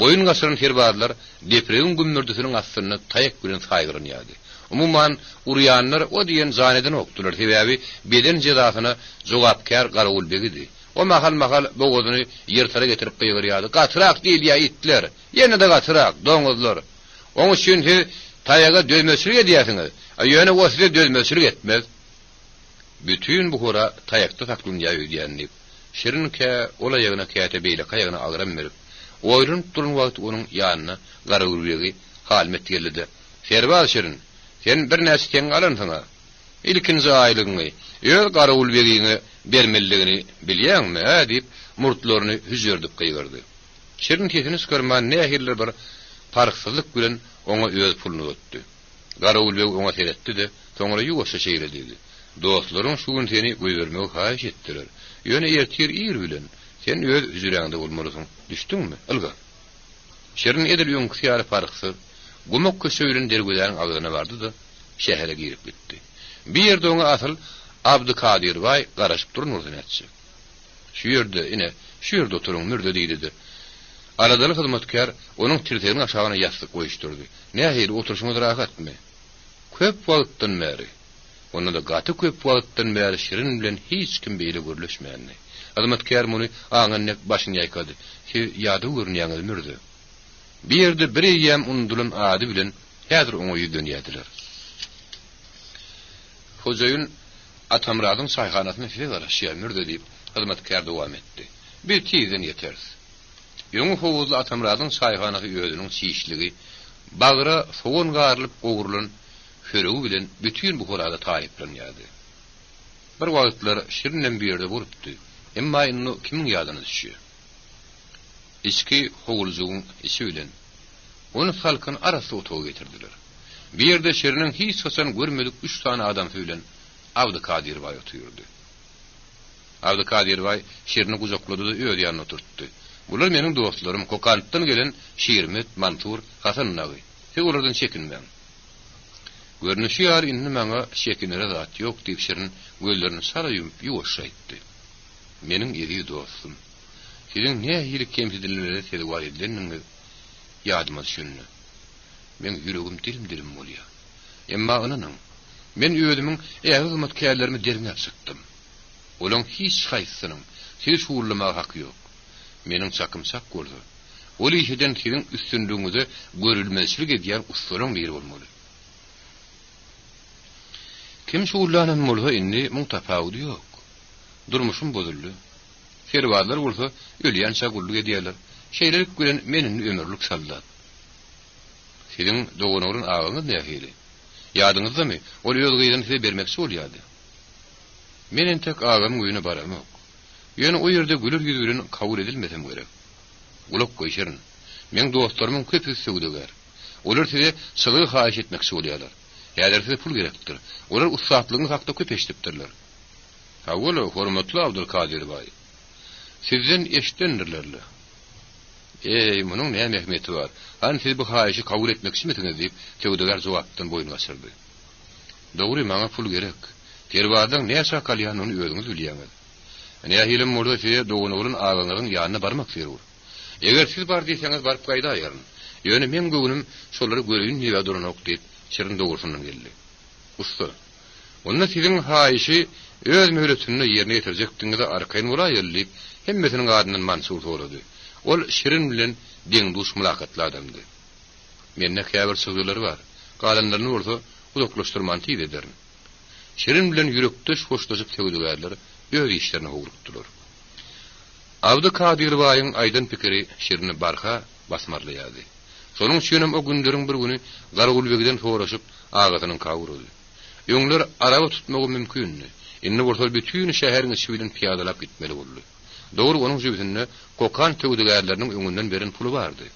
Boyun gasyryň terbalar depreň gümmürdüsiniň astyny taýak bilen saýgyrynýardy. Umumyň urýanlar o diýen zaneden okdular. Sebäbi beden cezasyna jogapkar garawul begidi. O mahal bogoduny ýertara getirip gıýgyrýardy. Gatyrak diýilýär itler. Ýene de gatyrak, doňuzlar. Oň üçin taýaga dözmeslik edýärsiňiz. Ýöne o size dözmeslik etmez. Bütün buhura taýakda taklynýar diýenler. Şirinke ola ýagyna käte beýle kaýagyna agram berip, oýrun durun wagt onuň ýanyna garawulbegi halmet geldi. Serbaz Şirin, sen bir näse teň alansyňa. Ilkinji aýlygyny, ýöl garawulbegiňi bermeligini bilýärmi? Diýip murtlaryny hüzürdip gıýgyrdy. Şirin kesini görmän nähirler bir parksızlyk bilen oňa öz puluny ötdi. Garawulbegi oňa seretdi de, soňra ýuwaşa şeýledi. Dostlaryň şu gün seni göýbermek haýyş etdiler. Ýöne ýertir ýer bilen sen öz üzüräňde bolmalysyň. Düşdüňmi? Ilga. Şirin edil ýoňkyýary parksy, gumak köşeýürin dergüläriň agyna bardy da şähere girip gitdi. Bir ýerde oňa asyl Abdukadir baý garaşyp durun urdanatçy. Şu ýerde oturuň mürde diýdi. Aradaly hyzmatkar onuň tirtegini aşagyna ýastyk goýuşdurdy. Nähir oturuşyňyz rahatmy? Köp wagtdan bäri. Onda da gaty köp wagtdan bäri Şirin bilen hiç kim beýle görleşmeýänni. Hyzmatkar muny aňyny başyny ýaýkady. Ki ýady görnýäňiz mürde. Bir ýerde bir ýem undulan ady bilen häzir oňa ýüdünýärdiler. Hojaýyn Atamradyň saýhanasyna file garaşýar mürde diýip hyzmatkar dowam etdi. Bir tiýden ýeter. Ýöňü howuzly Atamradyň saýhanasy özüniň çiýişligi, bagyra soğun garlyp gowrulan höreği bilen bütün bu horada taýiplenýärdi. Bir wagtlar Şirinden bir ýerde bolupdy. Emma indi kimiň ýadyna düşýär? Eski howuljugyň işi bilen onu halkyň arasy otağa getirdiler. Bir ýerde Şirinin hiç haçan görmedik 3 tane adam bilen Abdukadir baý oturýardy. Abdülkadir Bay şirini kucakladı da öýde ýanyna oturtdy. Bular meniň dostlarym, Kokanlypdan gelen Şirmet, Mansur, Hasan nagy. Siz olardan çekinmeň. Görnüşi ýar inni maňa çekinere zat ýok diýip şirin gözlerini sara ýumyp ýuwaş aýtdy. Meniň ýeri dostum. Siziň nähili kemsizlikleri sezip var edileniňiz ýadyma düşünni. Men ýüregim dilim bolýar. Emma onyň men öýdümiň ägi hyzmatkarlarymı derine çykdym. Olaň hiç haýsynyň siz şuurlamaga haky ýok. Meniň çakymsak boldy. Ol işeden siziň üstünlüğiňizi görülmezlik edýän usturyň biri bolmaly. Kim şuurlanan bolsa inni muň tapawudy ýok. Durmuşum bozuldy. Ferwalar bolsa ölýän şagullyk edýärler. Şeýlerik bilen meniň ömürlük sallat. Siziň dogonuryň agyňyz nähili? Ýadyňyzdamy? Ol ýolgydan size bermekçi bolýardy. Meniň tek agam güýüne baramok. Ýöne o ýerde güler ýüz bilen kabul edilmesem gerek. Ulak goýşaryn. Men dostlarymyň köpü söwdeler. Olar size sygy haýyş etmekçi bolýarlar. Ýa-da size pul gerekdir. Olar ussatlygyny hakda köp eşitipdirler. Hawala hormatly Abdülkadir Bay. Sizden eşitdendirlerle. Munyň näme ähmiýeti bar? Han siz bu haýyşy kabul etmekçimisiňiz diýip söwdeler jogapdan boyun gasyrdy. Dogry maňa pul gerek. Terwadyň näçe kalýanyny özüňiz bilýäňiz. Nähilim murda size dogunuryň agynyň ýanyna barmak zerur. Eger siz bar diýseňiz barıp gaýda ýaryn. Ýöne men göwnüm şolary göreýin näme duranok diýip şirin dogursundan geldi. Usta. Onda siziň haýyşy öz möhletini ýerine ýetirjekdiňizi arkaýyn bolaýylyp hemmesiniň adynyň Mansur sorady. Ol şirin bilen deňduş mülakatly adamdy. Menne käbir sözleri bar. Galanlaryny bolsa uzaklaşdyrman tiýip ederim. Şirin bilen ýürekdeş hoşlaşyp söwdülerler, öz işlerini howrukdylar. Abdülkadir Baýyň aýdan pikiri şirini barha basmarlaýady. Sonuň üçin o günderiň bir güni Garagulbegden soraşyp agatynyň kawurdy. Ýöňler araba tutmagy mümkinni. Inni bolsa bütün şäheriň içinden piýadalap gitmeli boldy. Dogry onuň jübitinde Kokan töwdügärleriniň öňünden beren puly bardy.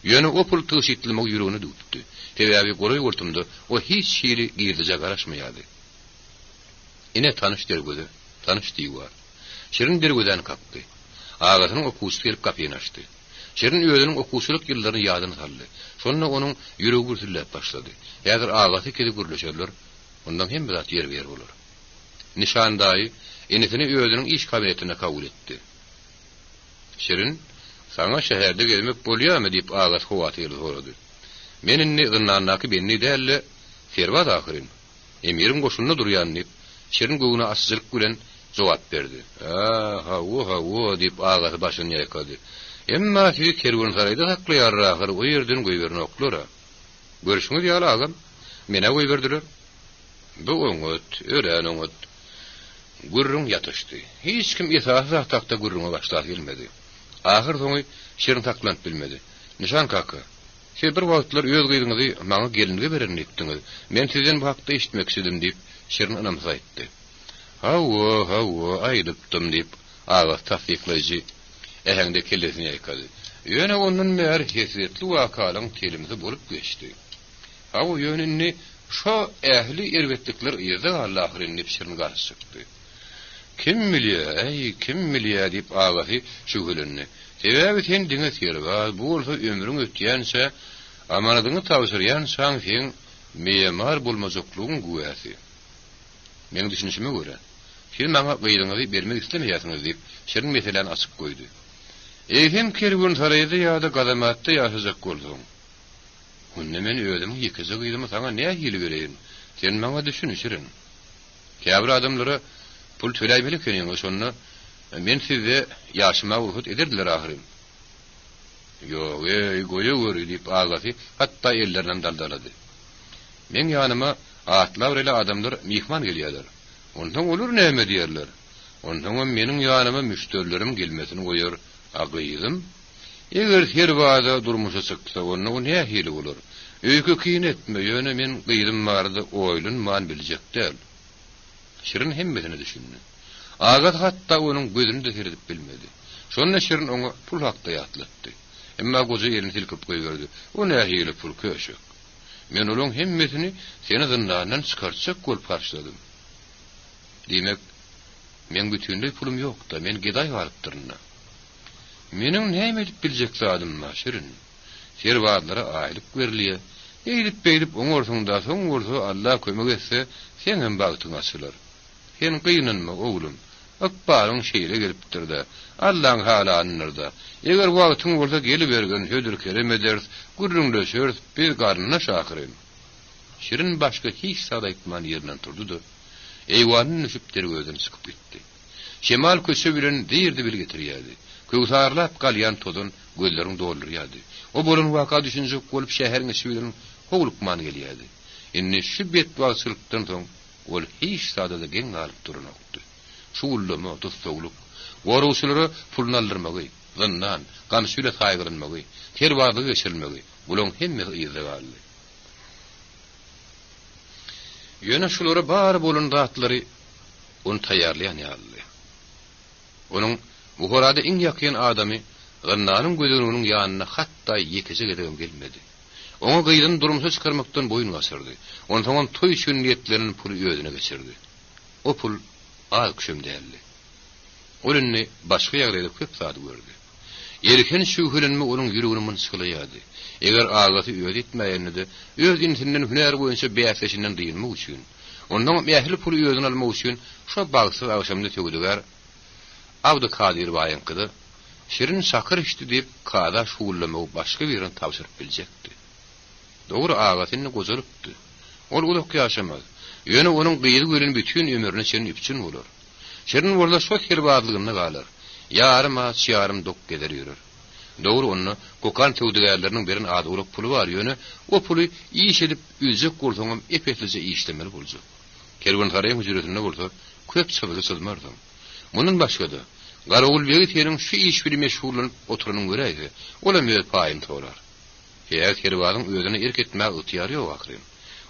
Ýöne o pul tyşytlymak ýüregini dutdy. Tebiäbi goraý ortamda o hiç şeýle girdiňe garaşmaýady. Ine tanış dergöde, tanış diýýär. Şirin dergöden kapdy. Agatynyň okusy gelip kapyny açdy. Şirin öýüniň okusylyk ýyllaryny ýadyna saldy. Şonda onuň ýüregi gürülläp başlady. Ýa-da agaty kelip gürleşerler, ondan hem bir zat ýer ber bolar. Nişandaý enetini öýüniň iş kabinetine kabul etdi. Şirin, sana şäherde gelmek bolýarmy diýip agat howatyr sorady. Meninni gynnannaky benni dälle Ferwat ahyrin. Emirin goşunyna durýan diýip Şirin göwüne açyjylyk bilen jogap berdi. Ha, diýip agaty başyny ýaýkady. Emma sizi kerwan saraýda saklaýar ahir o ýerden goýberin oklara. Görüşüňiz ýaly agam, mene goýberdiler. Bu oňot, ören oňot. Gurrun ýatışdy. Hiç kim esasy takda gurruna başlap gelmedi. Ahir soňy Şirin taklanıp bilmedi. Nişan kaka. Siz bir wagtlar öz gyýdyňyzy maňa gelinige beren etdiňiz. Men sizden bu hakda eşitmek istedim diýip Şirin anamsa aýtdy. Hawa, aýdypdym diýip agat tasdiklaýjy ehäňde kellesini ýaýkady. Ýöne onuň meýer hesretli wakalaň telimizi bolup geçdi. Hawa ýönünni şo ähli erwetlikler ýa-da Allahyň Şirin garşykdy. Kim bilýär diýip agaty şügülenni. Sebäbi sen diňe serwa, bu bolsa ömrüň ötýänse, amanadyňy tawsyryan şaň sen meýemar bolmazoklugyň güwäsi. Men düşünüşime göre, siz maňa gyýdyňyzy bermek islemeýärsiňiz diýip Şirin meseleni açyk goýdy. Hem kerwan saraýda ýa-da gadamatda ýaşajak bolsaň. Hunne men öýdüm ýekeze gyýdymy saňa näme hili bereýin? Sen maňa düşün Şirin. Käbir adamlara pul töläýmeli keniň şonda men size ýaşyma urhut ederdiler ahyrim. Ýok, goýuwer diýip agaty hatda ellerinden daldalady. Men ýanyma atlar ile adamlar mihman gelýärler. Ondan olur näme diýerler? Ondan meniň ýanyma müşterilerim gelmesini goýar agyýdym. Eger her wada durmuşa çyksa, onu näme hili bolar? Öýkü kiýin etme, ýöne men gyýdym bardy, oýlun man biljek däl. Şirin hemmesini düşündi. Agat hatta onuň gözüni de seredip bilmedi. Şonda Şirin oňa pul hakda ýatlatdy. Emma gozy ýerini silkip goýberdi. O näme hili pul köşük? Men olaň hemmesini seni zyndandan çykarçak bolup garşladym. Demek Men bütünlüğü pulum yok da, men giday varıptırına. Menin näme edip biljek zadım şirin. Şerwatlara aýlyk berliýe. Eýlip beýlip oňorsuňda soň bolsa Allah kömek etse, sen hem bagtyň açylar. Sen gynanma oglum. Akbaryň şeýle gelipdir-de. Allahyň halanynda. Eger wagtyň bolsa gelip bergen hödür kerem ederiz, gurrunlaşýar, bir garnyna şakyryn. Şirin başga hiç sada aýtman ýerinden turdy-da. Eýwanyň üstüne gözüni sıkyp gitdi. Şemal köşe bilen dirdi bil getirýärdi. Köwsarlap galýan tozun gözleriň dolurýardy. O bolun waka düşünjek bolup şäheriň içinden howlukman gelýärdi. Inni şu betwasylykdan soň ol hiç sada da geň alyp durunokdy. Şuullama, dostowluk, gorusylary pulnaldyrmagy, zynnan, gamsyle saýgyrynmagy, terwazy geçirilmegi, bulan hemmesi ýyzdygarly. Ýöne şulary bar bolun datlary onu taýýarlayan ýaly. Onun Buharada iň ýakyn adamy gynnanyň gözüniň ýanyna hatda ýekese gedegem gelmedi. Oňa gyýdyn durumsa çykarmakdan boyun gasyrdy. Ondan toý sünnetleriniň puly özüne geçirdi. O pul az küşüm däldi. Olunny başga ýagdaýda köp zat gördü. Erken şühülenme onun ýüregini sıkılaýardy. Eger agaty öýt etmeýänide öz intinden hüner boýunça beýasleşinden diýilmek üçin, ondan mähli puly özüne almak üçin şo bagsyz agşamda tögüdiler. Abdu Kadir baýankydy. Şirin şakır içdi diýip kada şuullamagy başga birini tapşyryp biljekdi. Dogry agatyny gozalypdy. Ol ulak ýaşamaz. Ýöne onuň gyýdy gören bütün ömrüni şerin üpçün bolar. Şirin bolsa şo hirbadlygyna galar. Yarım az yarım dok geder ýürür. Dogry onu kokan töwdügerleriniň birini ady ulak puly bar ýöne o puly iş edip üzek bolsaňam epetlice işlemeli boljak. Kerwantaraýyň hüjretinde bolsa köp çylygy sızmardy. Munun başgada Garawul begi terin şu iş biri meşgullanıp oturanyň göreýdi. Ola möýet paýyn torar. Eýer kerwadyň özüne erk etmäk ýytyary ýok akryn.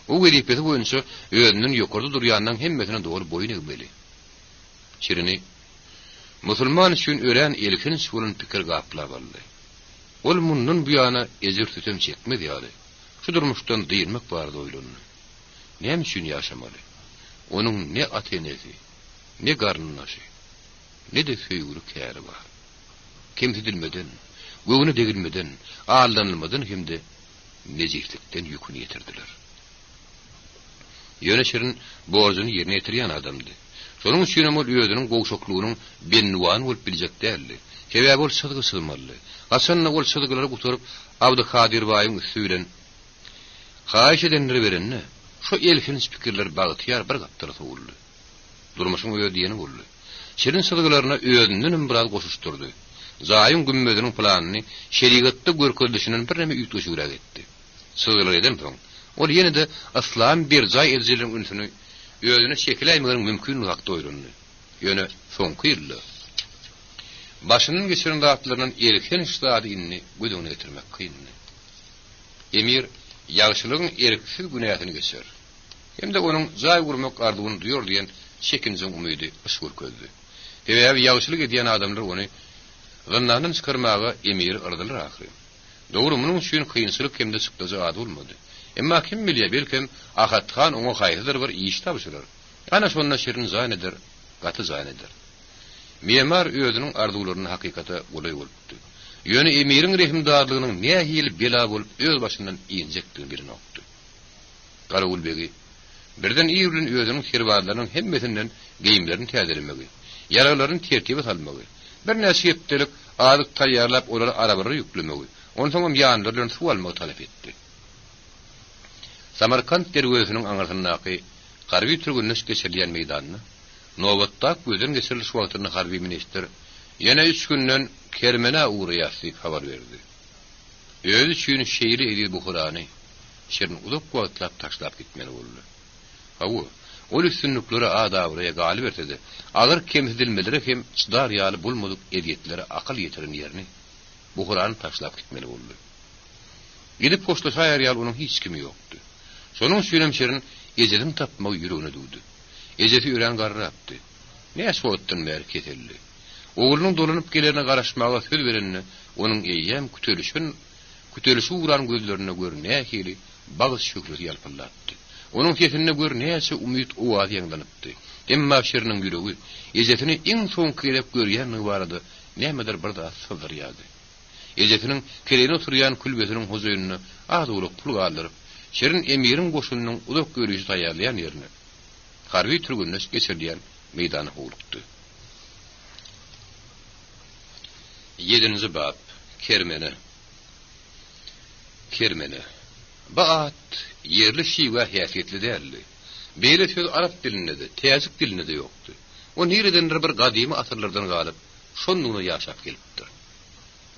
O welipeti boýunça özüniň ýokarda durýandan hemmesine dogry boyun egmeli. Şirini musulman üçin ören elkin şulun pikir gaplabaldy. Ol mundan bu ýana ezir tutum çekmedi ýaly. Şu durmuşdan diýilmek bardy oýlanyny. Näme üçin ýaşamaly? Onuň ne atenesi, ne garnynaşy, ne de söýgüli käri bar. Kimsidilmeden, göwüne degilmeden, aldanylmadan hemde nezihlikden ýükünü ýetirdiler. Ýöne Şirin borcuny ýerine ýetirýän adamdy. Şonuň üçin ol özüniň gowşaklygynyň benwan bolup biljek däldi. Sebäbi ol sydygy sızmarly. Hasanna ol sydyglary guturup Abdu Kadir baýyň üstünden haýş edenleri berenne, şo elkin pikirler bagtyar bir gapdyr sowuldy. Durmuşyň öýdýeni boldy. Şirin sydyklaryna özünden biraz goşuşturdy. Zaýym gümmediniň planyny şerigatda görkezleşinen bir näme ýetgeşürek etdi. Sydyklarydan soň ol ýene de aslan bir zaý eljilerin ünsüni özüne şekilläýmegeniň mümkin wagtda öýrenди. Ýöne soňky ýylda başynyň geçiren dağıtlarının erken işlady inni güdüňe getirmek kynny. Emir ýagşylygyň erksiz günäsini geçer. Hem de onuň zaý gurmak ardugyny duýar diýen çekinjin umydy ışgur gözdi. Sebäbi ýagşylyk edýän adamlar ony gynnanyň çykarmagy emir ardylar ahry. Dogry munyň üçin kynçylyk hemde çykdyjy ady bolmady. Emma kim bilýär, belkem Ahatxan oňa haýyzydyr bir iş tapşyrar. Ana şonda Şirin zaýnydyr, gaty zaýnydyr. Memar özüniň arzuwlaryny hakykata golay bolupdy. Ýöne emiriň rehimdarlygynyň nähil bela bolup öz başyndan iýenjekdigini bir nokdy. Garawul begi birden iýürin özüniň hirbarlarynyň hemmesinden geýimlerini täzirlemegi, ýaralaryny tertibe salmagy, bir näçe ýetdilik adyk taýýarlap olary arabara ýüklemegi, onuň soňam ýanlardan suw almagy talap etdi. Samarkand derweziniň aňartyndaky garby türgünleş geçirilýän meýdanyny Nowatda gözden geçirilýän wagtyny harby minister ýene 3 günden Kermene uğraýasy habar berdi. Özü üçin şeýri edil Buharany Şirin uzak wagtlap taşlap gitmeli boldy. Hawa ol üstünlükleri adawyra galip etdi. Agyr kemsidilmeleri hem çydar ýaly bolmadyk ediýetleri akyl ýetiren ýerini Buharany taşlap gitmeli boldy. Gidip poştaşaýar ýaly onuň hiç kimi ýokdy. Şonuň üçin Şirin ejedim tapmagy ýüregine dugdy. Ejeti ören garrapdy. Näçe wagtdan beri keteldi. Oğlunyň dolanyp gelerine garaşmaga söz berenini onuň eýýäm kütelişi uran gözlerine görnä hili bagyş şükrü ýalpylatdy. Onuň kesinde görnäçe umyt owaz ýaňlanypdy. Emma şerinin yüreği ezetini iň soň kelep görýän barada nämedir bir da sızdyr ýaly. Ezetiniň keleni oturýan kulbetiniň hozaýynyny adulyk pul galdyryp, şerin emirin goşunynyň uzak görüşi taýýarlayan ýerine harby türgünleş geçirdiýän meýdany howlukdy. 7-nji bab Kermene. Kermene. Baat yerli şiwe häsiýetli däldi. Beýle söz arap dilinde, täzik dilinde ýokdy. O niredendir bir gadymy asyrlardan galyp, şonnuny ýaşap gelipdir.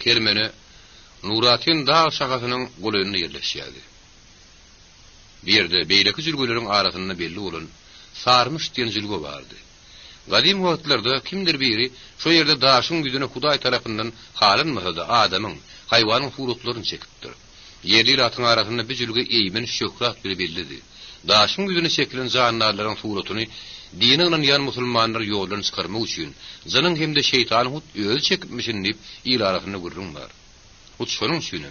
Kermene Nuratin dağ şagasynyň golayny ýerleşýärdi. Bir ýerde beýleki jülgöleriň arasynda belli bolan sarmış diýen jülgö bardy. Gadim wagtlarda kimdir biri şo ýerde daşyň ýüzüne Hudaý tarapyndan halynmasa da adamyň, haýwanyň suratlaryny çekipdir. Yerli ratyň arasynda bir jülgö eýmen şöhrat biri bellidi. Daşyň ýüzüne çekilen zanlarlaryň suratyny diniňden ýan musulmanlar ýoldan çykarmak üçin, janyň hemde şeytan hut öz çekipmişin diýip ýyl arasynda gürrüň bar. Hut şonuň üçin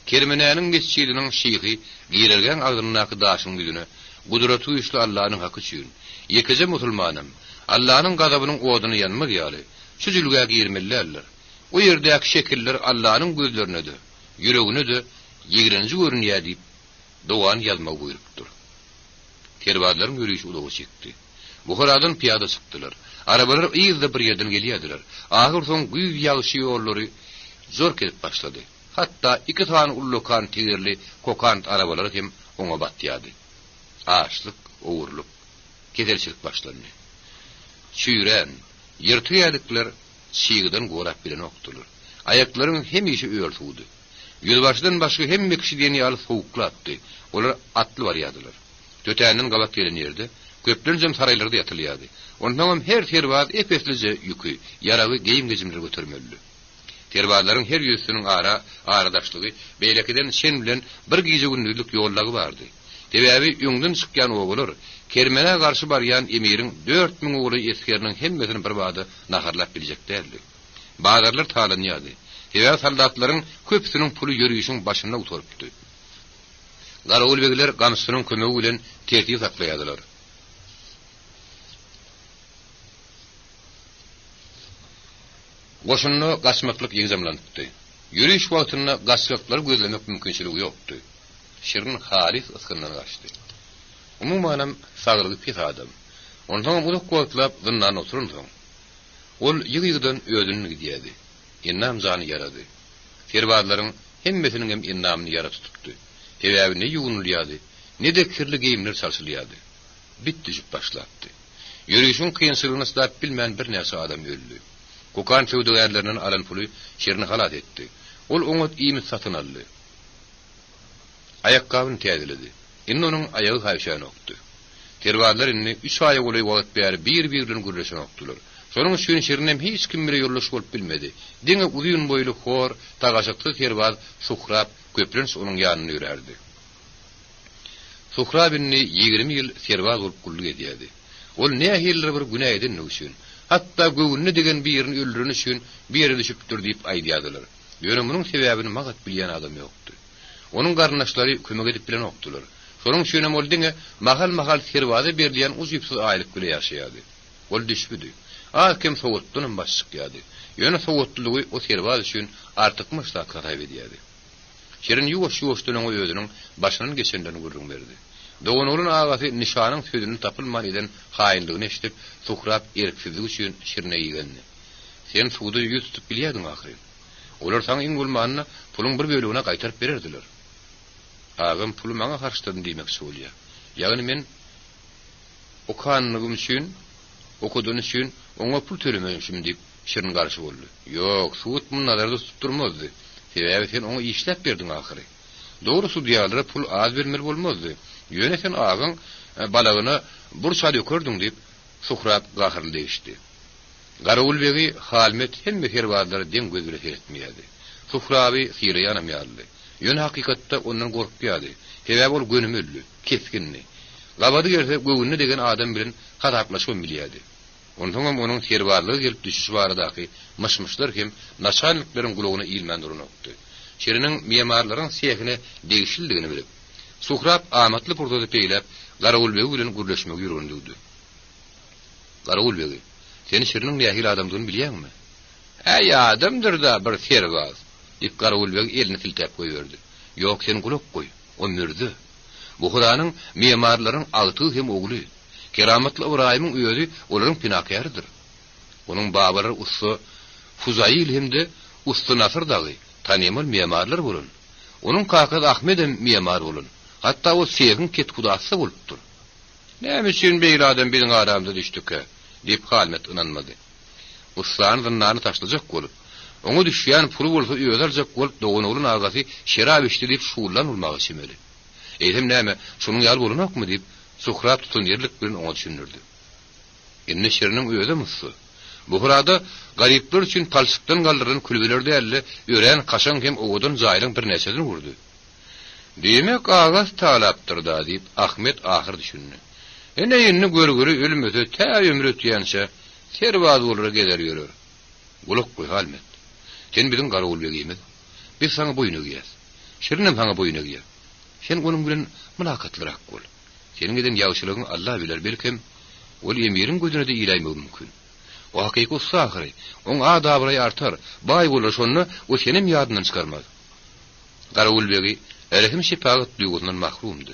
Kermenäniň mescidiniň şeýhi giýergen agdynaky daşyň ýüzüne gudraty üçli Allahyň haky üçin ýekije musulmanym Allahyň gazabynyň oduny ýanmak ýaly şu jülgä girmellerler. O ýerdäki şekiller Allahyň gözlerine de, yüregine de ýigrenji görünýär diýip dogan ýazmak buyrukdyr. Kerwadlaryň ýürüýüşi udagy çekdi. Buharadan piyada çykdylar. Arabalar ýyzda bir ýerden gelýärdiler. Ahir soň güýz ýagyşy ýollary zor kelip başlady. Hatta iki tane ullukan tigirli kokant arabalar hem oňa batýardy. Açlyk, owurlyk, kedelçilik başlandy. Çüýren, ýyrtyýadyklar şiýgiden gorap bilen okdular. Aýaklaryň hemişe öýürtüdi. Ýolbaşdan başga hemme kişi diýeni alyp sowuklatdy. Olar atly barýardylar. Tötäniň gabak gelen ýerde köplenjem saraýlarda ýatylýardy. Ondan her terwad epeslice ýükü, yaragy geýim gejimleri götürmeldi. Terwadlaryň her ýüzüniň aradaşlygy beýlekiden şen bilen bir gize günlük ýollagy bardy. Tebäbi ýüňden çykýan ogular Kermene garşy barýan emiriň 4000 oguly eskeriniň hemmesini bir bada naharlap biljeklerdi. Badarlar talanýardy. Tebä soldatlaryň köpsiniň puly ýürüýüşiň başynda oturypdy. Garawul begiler gamsynyň kömegi bilen tertip saklaýardylar. Goşunny gaçmaklyk ýygyzamlandy. Ýürüýüş wagtynda gaçlyklar gözlemek mümkinçiligi ýokdy. Şirin halis ıskyndan gaçdy. Umumanam sagyrly pis adam. Ondan uluk goýup dyndan oturundy. Ol ýygydan ödünni gidýärdi. Ennam jany ýarady. Terwadlaryň hemmesiniň hem ennamyny ýara tutupdy. Tebäbi ne ýugunulýardy, ne de kirli geýimler sarşylýardy. Bitdi jüp başlapdy. Ýürüýüşiň kynçylygyny sydap bilmän bir näse adam öldü. Kokan söwdegärleriniň alan puly şerini halat etdi. Ol oňat iými satyn aldy. Ayakkabyny täzeledi. Indi onuň ayagy haýşan okdy. Terwadlar inni 3 aýa goly wagt bäri bir-birinden gürleşen okdylar. Şonuň üçin şerinem hiç kim bile ýollaş bolup bilmedi. Diňe uzun boýly hor, tagaşykly terwad Suhrab köprüns onuň ýanyna ýürärdi. Suhrab inni 20 ýyl terwad bolup gulluk edýärdi. Ol nähiller bir günah edinni üçin, hatta göwünni degen bir ýerini öldüreni üçin bir ýere düşüpdir diýip aýdýardylar. Ýöne munyň sebäbini magat bilýän adam ýokdy. Onuň garnaşlary kömek edip bilen okdylar. Şonuň üçin ol diňe mahal terwada berilýän uzypsyz aýlyk bilen ýaşaýardy. Ol düşmedi. Kim sowutdynyň başçykýardy. Ýöne sowutlygy o terwad üçin artyk müştak gaýp edýärdi. Şerin ýuwaş-ýuwaşdan oňa özüniň başynyň geçenden gurrun berdi. Dogonurun agasy nişanyň sözüni tapylman eden haýynlygyny eşitip Suhrab erksizlik üçin şirine ýygandy. Sen suwda ýüz tutup bilýärdiň ahyry. Olar saň iň bolmanyna puluň bir bölegine gaýtaryp bererdiler. Agam pulu maňa harçdyn diýmek söýlýär. Ýagny men okanlygym üçin, okudun üçin oňa pul tölemeýärmişim diýip şirin garşy boldy. Ýok, suwut muny nazarda tutup durmazdy. Sebäbi sen oňa işläp berdiň ahyry. Dogrusu diýerler pul az bermeli bolmazdy. Ýöne sen agyň balagyny burça dökürdüň diýip Suhrab gahyrly deýişdi. Garawul begi halmet hemme terwadlary deň gözüle seretmeýärdi. Suhraby syra ýanamýardy. Ýöne hakykatda ondan gorkýardy. Sebäbi ol gönümlü, keskinni. Gabady gerse göwünni degen adam bilen hataplaşyp bilýärdi. Ondan onuň terwadlygy gelip düşüş baradaky myşmyşlar hem naçalniklaryň gulagyna iýilmän durunokdy. Şeriniň memarlaryň sehine degişildigini bilip Suhrab amatly purdada peýlep garawul begi bilen gürleşmek ýüründüdi. Garawulbegi, seni şirinin nähil adamdygyny bilýärmi? Ey adamdyr da bir serbaz. Dip Garawulbegi elini siltäp goýberdi. Ýok, sen gulak goý. O mürdi. Bu Kuranyň memarlaryň agty hem ogly. Keramatly Ibrahimyň öýüdi olaryň pinakyardyr. Onuň babalary ussy Fuzayil hemde ussy Nasr dagy tanymyl memarlar bolun. Onuň kakasy Ahmed hem memar bolun. Hatta o Seýin ketkudasy bolupdyr. Näme üçin beýle adam biziň aramyzda düşdükkä? Dip Halmet inanmady. Ussany zynnyny taşlajak bolup, oňa düşýän puly bolsa öýerjek bolup dogunulun agasy şerap içdi dip şuullan ulmagy çemeli. Eýsem näme, şunuň ýaly bolanokmy dip Suhrap tutunýarlyk bilen oňa düşünürdi. Indi şeriniň öýüde mysy. Bu hurada garipler üçin palçykdan galdyran kulübelerde elle ören kaşan hem oğudun zaýlyň bir näçedini vurdy. Demek agas talapdyr da dip Ahmet ahir düşündi. Ene ýeni görgüri ölmedi, tä ömür ötýänçe serbaz bolara geler ýörer. Gulak goý Halmet. Sen biziň Garawulbegimi? Biz saňa boyun öýýäs. Şirinim saňa boyun öýýär. Sen onuň bilen münakatlyrak bol. Senin eden ýagşylygyň Allah biler, belkim ol emiriň gözüne de iýleýmek mümkin. O hakyky ussahry, oň adabyny artar, baý bolar şonu o senem ýadyndan çykarmaz. Garawulbegi erhim şepagat duýgusyndan mahrumdy.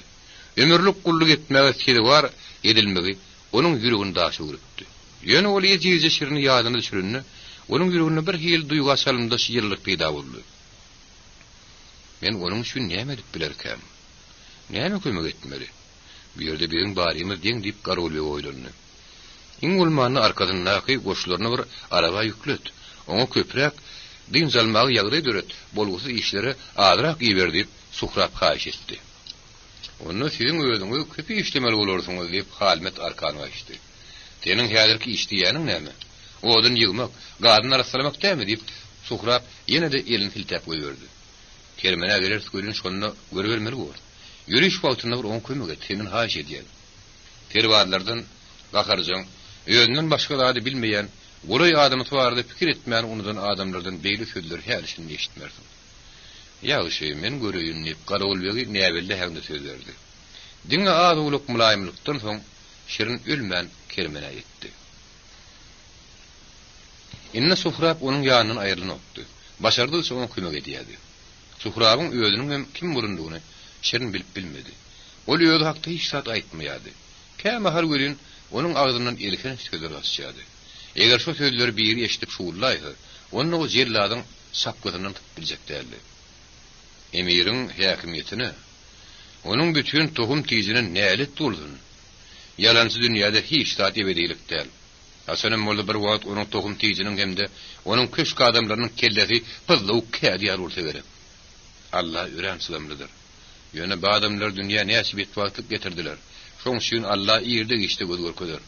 Ömürlük gulluk etmäge seri var edilmegi onuň ýüregini daşy urupdy. Ýöne ol ýeje şirini ýadyna düşürünni, onuň ýüregine bir hil duýgu asalynda şeýerlik peýda boldy. Men onuň üçin näme edip bilerkäm? Näme kömek etmeli? Bir ýerde biziň barymy deň dip Garawulbegi oýlandy. Iň ulmany arkadan naky goşlaryna bir araba ýüklet. Oňa köprek din zalmagy ýagdaý döret, bolgusy işleri adyrak ýeberdi, Suhrap haýyş etdi. Onu siziň özüňiz köpi işlemeli bolarsyňyz diýip Halmet arkany açdy. Seniň häzirki işdiýäniň näme? Odun ýygmak, gadyny arasalamak däme diýip Suhrap ýene de elini siltäp goýberdi. Kermene geler skölün şonu görbermeli bol. Ýürüş wagtyna bir oň kömek et, senin haýyş edýän. Terwarlardan gakarjaň, özünden başga zady bilmeýän, golay adamy twarda pikir etmän onudan adamlardan beýle sözler härisini eşitmersin. Ýagşy, men göreýin diýip Garawulbegi näbelde häňde söz berdi. Diňe az uluk mulaýymlykdan soň şirin ölmän kermene etdi. Inne Suhrap onuň ýanyny aýrylanypdy. Başardy soň kömek edýärdi. Suhrapyň özüniň hem kim bolundygyny şirin bilip bilmedi. Ol ýöňe hakda hiç zat aýtmaýardy. Käme har görin onuň agzyndan elken sözler açýardy. Eger şu sözleri biri eşitip şuurlaýsa, onu o jerladyň sapgyzyndan tutup biljek däldi. Emiriň häkimetini, onuň bütün tohum tijini nälet boldun. Ýalansy dünýäde hiç zat ebedilik däl. Hasanem boldy bir wagt onuň tohum tijiniň hemde onuň köşk adamlarynyň kellesi pızlyk kädiýär bolsa gerek. Allah ören sızamlydyr. Ýöne bu adamlar dünýä näsip etwatyp getirdiler. Şoň üçin Allah ýerde geçdi göz görkezler.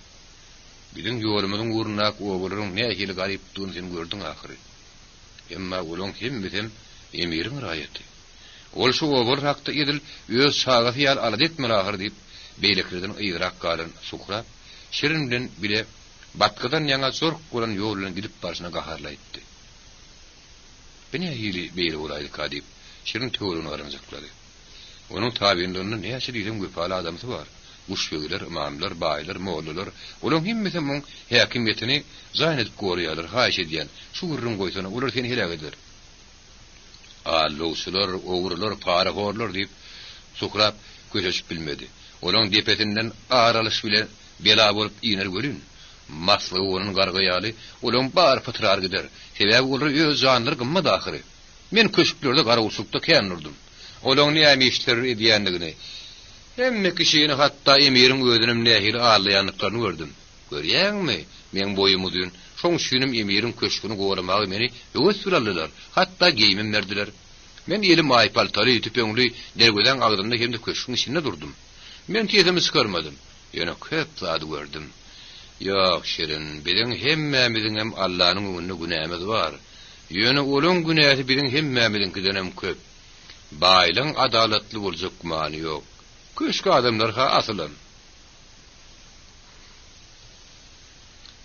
Biziň ýolumyzyň uğruna ogularyň nähili garip duýun sen gördüň ahyry. Emma olaň hemmizem emiriň raýaty. Ol şu ogur hakda edil öz şagasy ýal alad etmeli ahyr diýip beýleklerden ýyrak galan Suhrap şirin bilen bile batkydan ýaňa zork bolan ýol bilen gidip barşyna gaharlaýdy. Beni hili beýle bolaydy kadip şirin töwrüni garanjaklady. Onuň tabiinlerinde näçe diýdim göpali adamsy bar. Uşbegler, imamlar, baýlar, mollalar, olaň hemmesi muň häkimetini zaýan edip gorýarlar, haýyş edýän. Şu gurrun goýsana, olar seni helak eder. Allowçylar, ogurlar, paragorlar diýip Suhrap köçeşip bilmedi. Olaň depetinden aralyş bilen bela bolup ýener görün. Maslygy onuň gargaýaly, olaň bar pytrar gider. Sebäbi olar öz janlyry gymmat ahyry. Men köşklerde garawulsukda känurdum. Olaň näme işler edýändigini, hemme kişiýini hatda emiriň özünim nähili ağlaýanlyklaryny gördüm. Görýäňmi? Men boýumy dün, şoň şünim emiriň köşküni goramagy meni öwes süraldylar. Hatda geýmim berdiler. Men elim aýpaltary tüpeňli dergeden agdymda hemde köşküň içinde durdum. Men tezemi çykarmadym. Ýöne köp zat gördüm. Ýok şirin, biziň hemmemiziň hem Allahyň öňünde günämiz bar. Ýöne olaň günäsi biziň hemmemiziňkiden hem köp. Baýlyň adalatly boljak many ýok. Köşk adamlar ha asylan.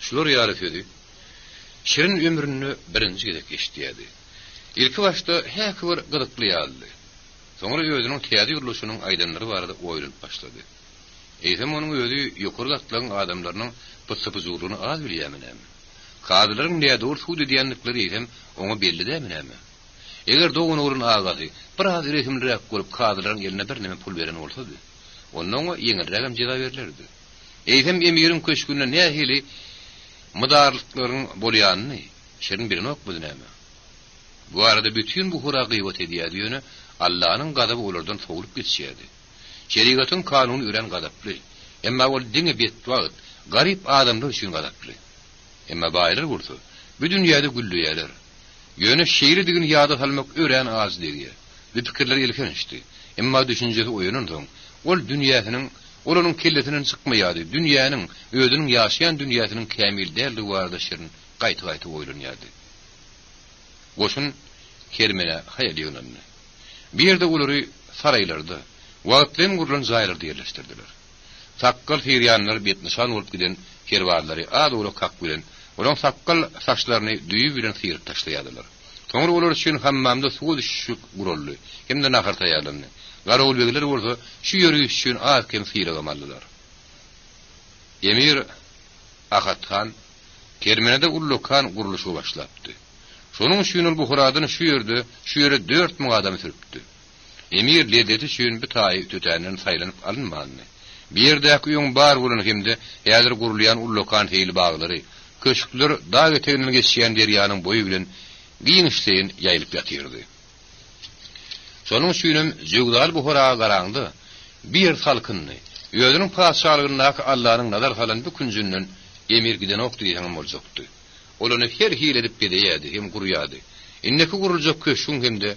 Şular ýaly şirin ömrüni birinji gezek geçdiýärdi. İlki başda häki bir gyzykly ýaly. Soňra özüniň täze ýuruluşynyň aýdanlary barada oýlanyp başlady. Eýsem onuň özü ýokary gatlaryň adamlarynyň sapı-sapızurluğunu az bilýämin hem. Kadylaryň näde ursudy diýendikleri eýsem, oňa belli dämin hem. Eger doğun urun ağazy, biraz resimliräk bolup kadylaryň eline bir näme pul beren bolsady, onuň ýeňilräk hem jeda berilirdi. Eýsem emiriň köşkünde nähili mydarlyklaryň bolýanyny, şerin birini okmady näme. Bu arada bütün bu hura gıybet edýärdi, Allah'ın gadaby olardan sowurup geçýärdi. Şeriatyň kanuny üren gadaply, emma ol diňe betwagt, garip adamlar üçin gadaply. Emma baýlar bolsa, bu dünýäde güllüýärler. Ýöne şeýri digin ýada salmak ören az diýär. Bu pikirler ilkençdi. Emma düşünjesi oýunan soň, ol dünýäsiniň, olanyň kelletiniň çykmaýardy. Dünýäniň, özüniň ýaşaýan dünýäsiniň kämil däldi barada şerin gaýta-gaýta oýlanýardy. Goşun kermene hayal ýönünde. Bir yerde olary saraýlarda, wagtlaryň gurulan jaýlarda ýerleşdirdiler. Sakkal firyanlar betnişan bolup giden kerwarlary az ola kak bilen, olan sakkal saçlaryny düýü bilen sıyryp taşlaýardylar. Soňra olar üçin hammamda suw düşüp guruldy. Hemde naharta ýalandy. Garawul begler bolsa, şu ýörüş üçin az kem sıyrygamaldylar. Emir Ahadhan kermenede ullukan guruluşy başlapdy. Şonuň üçin bu huradyny şu ýerde 4000 adam türüpdi. Emir ledeti üçin bir taýy tötänden saýlanyp alınmandy. Bir ýerdäki ýoň bar bolan hemde häzir gurulýan ullukan heýli baglary, köşkler dağ etegine geçýän derýanyň boýu bilen giňişleýin ýaýlyp ýatyrdy. Şonuň üçin jügdal bu hura garandy. Bir salkynny, özüniň paşalygynyňdaky Allah'yň nazar salan bu künjünden emir giden okdy diýen boljakdy. Olany her hile edip gedýärdi, hem gurýardy. Inneki guruljak köşküň hemde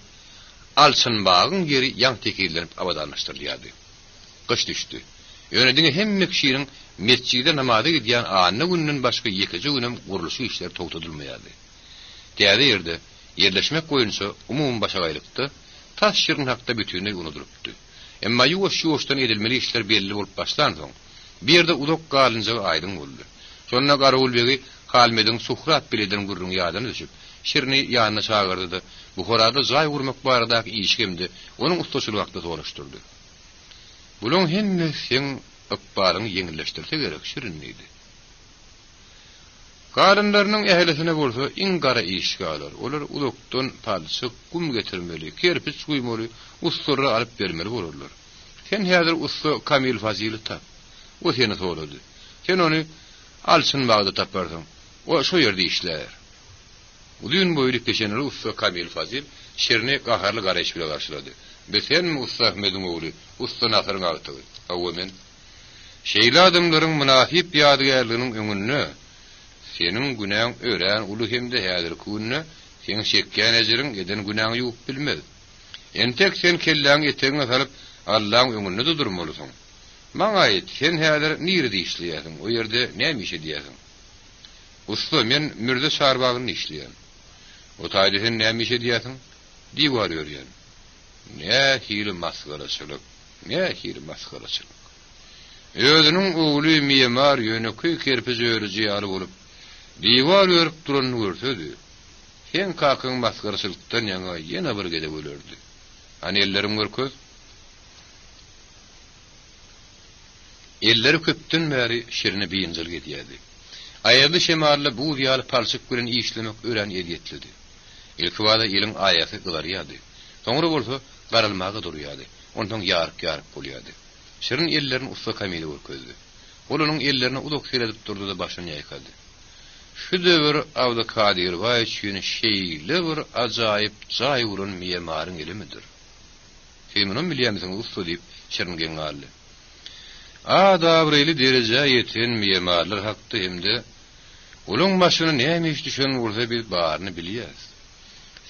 alçyn bagyň ýeri ýaň tekillenip abadanlaşdyrylýardy. Gyş düşdi. Ýönediňi hemme kişiniň mescide namaza gidýän anny günnün başga ýekiji günem guruluşy işler togtadylmaýardy. Täze ýerde ýerleşmek boýunça umum başagaýlykdy, taş şerin hakda bütünlüğü unudurupdy. Emma ýuwaş-ýuwaşdan edilmeli işler belli bolup başlan soň, bir ýerde uzak galynja aýdyn boldy. Şonda garawul begi Halmedin Suhrat bileden gurrun ýadyna düşüp, şirini ýanyna çağırdy. Bu horada jaý gurmak baradaky işgemdi, onuň ustaçylyk hakda soruşturdy. Bulan hemme sen ıkbaryny ýeňilleşdirse gerek şirinlidi. Garynlarynyň ählisine bolsa iň gara işge alar. Olar ulukdan palçyk gum getirmeli, kerpiç guýmaly, usturra alyp bermeli bolarlar. Sen häzir usta Kamil Fazily tap. O seni sorady. Sen ony alçyn bagda taparsyň. O şu ýerde işler. Udyň boýlyk geçenler usta Kamil Fazil şerini gaharly garaýş bilen garşylady. Besen usta Ahmedoň ogly, usta Nasaryň agtygy. Awamen şeýle adamlaryň münafip ýadygarlygynyň öňünde senin günäň ören uly hemde häzir kunna sen şekkän ejeriň eden günäňi ýuwup bilmez. Entek sen kelläň etegiňe salyp Allahyň öňünde durmalysyň. Maňa aýt, sen häzir nirde işleýärsiň? O ýerde näme iş edýärsiň? Usta, men mürde şarbagyny işleýän. O taýda sen näme iş edýärsiň? Diwar ýörýän. Ne hili maskaraçylyk, ne hili maskaraçylyk. Özüniň ogly memar ýöneki kerpiç örüji alyp bolup, diwar örüp duranyny görsedi. Sen kakyň maskaraçylykdan ýaňa ýene bir gede bolardy. Hani ellerim görköz? Elleri köpden bäri şerini biýinjil gedýärdi. Aýarly şemarly bu ýaly palçyk bilen işlemek ören ediýetlidi. Ilki wada ýylyň aýaty gylarýardy. Soňra bolsa garalmaga durýardy. Ondan ýaryk bolýardy. Şerin ellerini usta Kamily görkezdi. Olanyň ellerini uzak seredip durdy da başyny ýaýkady. Şu döwür Abda Kadir Baý üçin şeýle bir ajaýyp jaý urun memariň elimidir. Semini bilýärmiň usta diýip şerin geňaldy. Adabreli derece yeten memarlar hakda hemde olaň başyna näme iş düşen bolsa biz baryny bilýäs.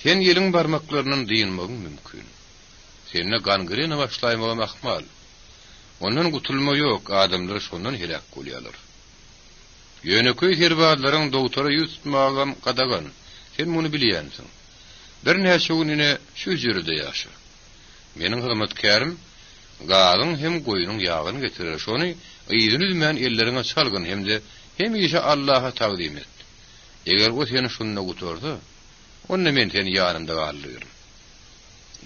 Sen ýeliň barmaklarynyň diýilmegi mümkin. Senne gangrena başlaýmagy mahmal. Ondan gutulma ýok, adamlar şondan helak bolýarlar. Ýöneköy herbarlaryň dogtora ýutmagam gadagan. Sen muny bilýänsiň. Bir näçe günine şu ýerde ýaşa. Meniň hyzmatkarim galyň hem goýunyň ýagyny getirir. Şonu ýygyny bilen ellerine çalgyn hemde hem ýeşe Allaha taqdim et. Eger o seni şonda guturdy, onda men seni ýanymda galýarym.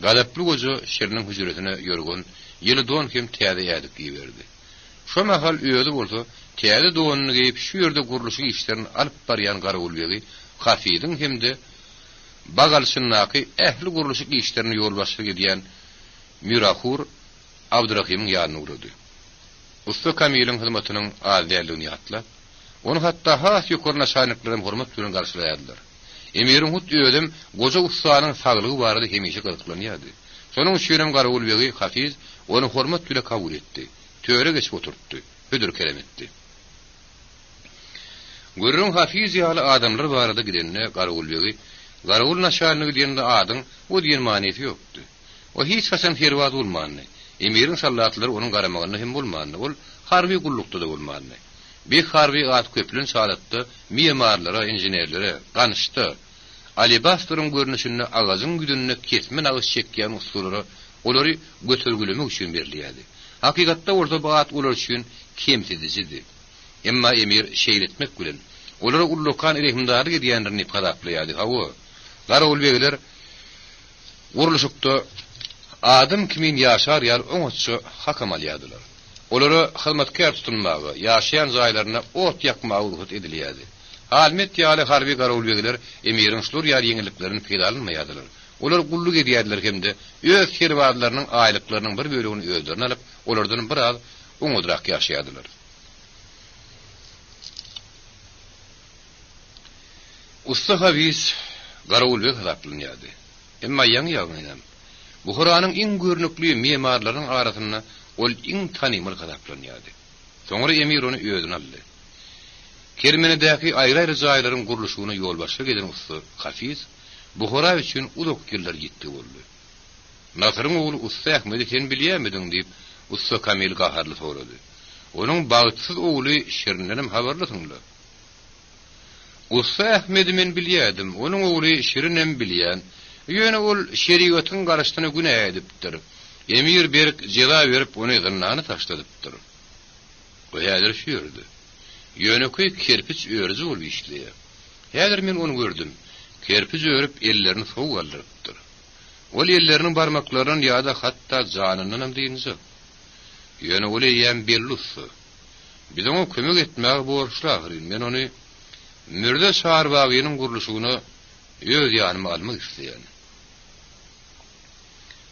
Gadaply goja şeriniň hüjretine ýörgün ýyly don hem täze ýadyp giýerdi. Şo mahal öýdi bolsa, täze dowanyny geyip şu ýerde guruluşy işlerini alyp barýan Garaulbegi Hafiziň hemde bagalşynnaky ähli guruluşy işlerini ýol başlyk edýän Mirahur Abdurrahimyň ýanyna urdy. Usta Kamil'in hyzmatynyň adäligini ýatlap, onu hatda has ýokurna şaýnyklaryň hormat bilen garşylaýardylar. Emirin hut öýdüm goja ustanyň saglygy barada hemişe gyzyklanýardy. Şonuň üçin Garaulbegi Hafiz onu hormat bilen kabul etdi. Töre geçip oturtdy, hödür kelam etdi. Görüň Hafiz ýaly adamlar barada gidenine Garaulbegi, Garaul naşanyny diýende adyň o diýen manysy ýokdy. O hiç hasan herwat bolmany. Emirin sallatlary onuň garamagyny hem bolmany. Ol harby gullukda da bolmany. Bir harby at köplün salatdy, mimarlara, injenerlere ganyşdy. Ali Bastur'un görnüşini ağazın güdününe kesmen ağız çekýän usulary olary götürgülemek üçin berilýärdi. Hakykatda orada baat ular üçin kemsizdijidir. Emma emir şeýletmek bilen olary ullukan irehimdary edýänlerini ipadatlaýardy. Hawa Garaulbegiler uruluşykda adam kimin ýaşar ýaly oňçy hakam alýardylar. Olary hyzmatkär tutunmagy, ýaşaýan jaýlaryna ot ýakmagy urut edilýärdi. Almet ýaly harby Garaulbegiler emirin şular ýaly ýeňiliklerini peýdalanmaýardylar. Olar gulluk edýärdiler hemde öz herwatlarynyň aýlyklarynyň bir bölegini özlerine alyp, olardan biraz oňodrak ýaşaýardylar. Usta Hafiz Garaulbeg hyzaplanýardy. Emma ýaňy Buharanyň iň görnükli memarlarynyň arasyna ol iň tanymyl hyzaplanýardy. Soňra emir onu özüne aldy. Kermenedäki aýry-aýry jaýlaryň guruluşyna ýol başlyk eden usta Hafiz Buhara üçin uluk ýyllar gitdi boldy. Nasaryň ogly Usta Ahmedy sen bilýärmidin diýip Usta Kamil gaharly sorady. Onuň bagtsyz ogly Şirinenim habarlasyňlar. Usta Ahmedy men bilýärdim, onuň ogly Şirinem bilýän. Ýöne ol şeriýatyň garaşdyna günäh edipdir. Emir berk jeda berip ony zynnany taşladypdyr. Bu ýaly şüýürdi. Ýöne köý kerpiç öýrüzi bolup işleýär. Häzir men onu gördüm. Kerpiç öýrüp ellerini sow galdyrypdyr. Ol elleriniň barmaklaryny ýa-da hatda janynyň hem diýinse. Ýöne ol ýem bellusy. Bize o kömek etmäge borçlar. Men onu mürde şaharbagynyň guruluşyny öz ýanyma almak isleýän.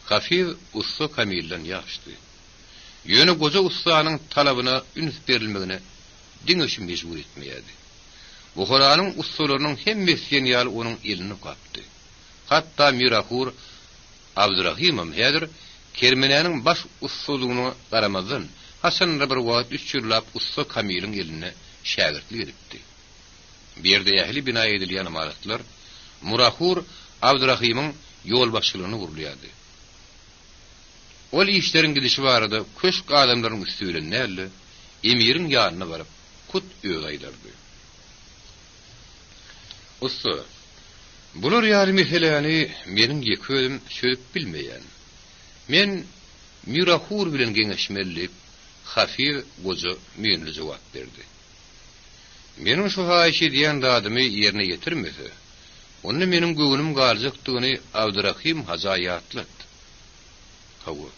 Hafiz Usta Kamil'den ýaşdy. Ýöne goja ustanyň talabyna üns berilmegine diňeşi mejbur etmeýärdi. Buharanyň ustalarynyň hemmesini ýaly onuň elini gapdy. Hatda Mirahur Abdurrahimam häzir Kermenäniň baş ustalygyny garamazdan Hasan bir wagt 3 ýyllap Usta Kamil'in eline şägirtlik edipdi. Bir ýerde ähli bina edilýän imaratlar Mirahur Abdurrahimyň ýol başçylygyny gurulýardy. Ol işlerin gidişi barada köşk adamlaryň üstüne näle emirin ýanyna baryp kut öýaýlardy. Usta, bular ýaly meseleni meniň ýeközüm söýüp bilmeýän. Men Mirahur bilen geňeşmelip Hafiz goja meňle jogap berdi. Meniň şu haýşy diýen dadymy ýerine ýetirmese, onu meniň göwnüm galjakdygyny Abdurrahim hazaýatlat. Hawa.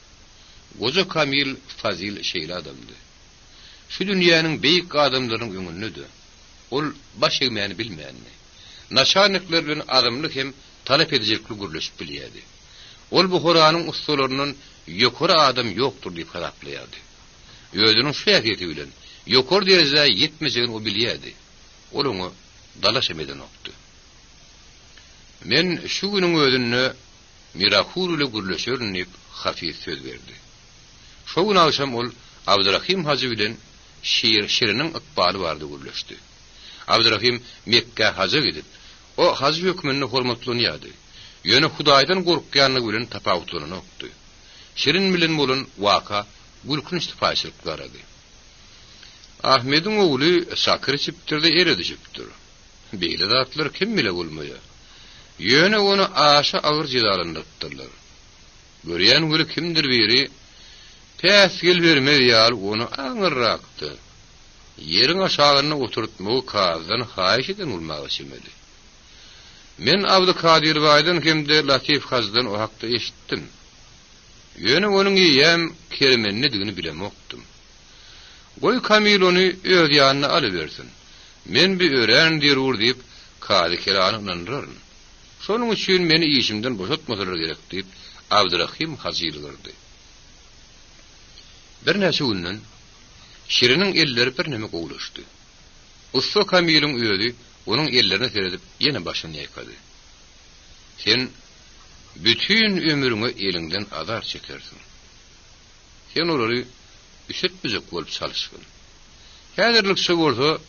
Goja Kamil fazil şeýle adamdy. Şu dünýäniň beýik adamlarynyň öňünde ol baş egmäni bilmeýänmi? Naşanyklar bilen adamlyk hem talep edijekli guruluşyp bilýärdi. Ol Buharanyň ustalarynyň ýokary adam ýokdur diýip haraplaýardy. Özüniň şu ýakyty bilen ýokary derejede ýetmejegini o bilýärdi. Ol onu dalaşameden okdy. Men şu günüň özünde Mirahur ile guruluşýaryn diýip Hafiz söz berdi. Şo gün akşam ol Abdurrahim hacı bilen Şiriniň ykbaly bardy guruluşdy. Abdurrahim Mekke hacı gidip o hacı hökmüni hormatlanýardy. Ýöne Hudaýdan gorkýanlygy bilen tapawutlaryny okdy. Şirin bilen bolan waka gülkün istifaçylyk garady. Ahmediň ogly sakır içipdirde eredijipdir. Beýle zatlar kim bile bolmaýar. Ýöne onu aşa agyr jedalandypdyrlar. Görýän göre kimdir biri täsgil bermeli ýaly onu aňyrrakdy. Ýeriň aşagyna oturtmagy kazdan haýyş eden bolmagy şemeli. Men Abdukadir Baýdan hemde Latif Hazdan o hakda eşitdim. Ýöne onuň ýem Kermenni digini bilemokdym. Goy Kamil onu öz ýanyna alybersin. Men bir ören derur diýip kady kelany ynandyraryn. Şonuň üçin meni işimden boşatmasalar gerek diýip Abdurrahim hazırlyrdy. Bir näçe günden Şiriniň elleri bir näme gowlaşdy. Usta Kamil'in özü onun ellerine seredip yine başını yaykady. Sen bütün ömrüňi elinden azar çekersin. Sen olary üsetmejek bolup çalışgyn. Häzirlik şu bolsa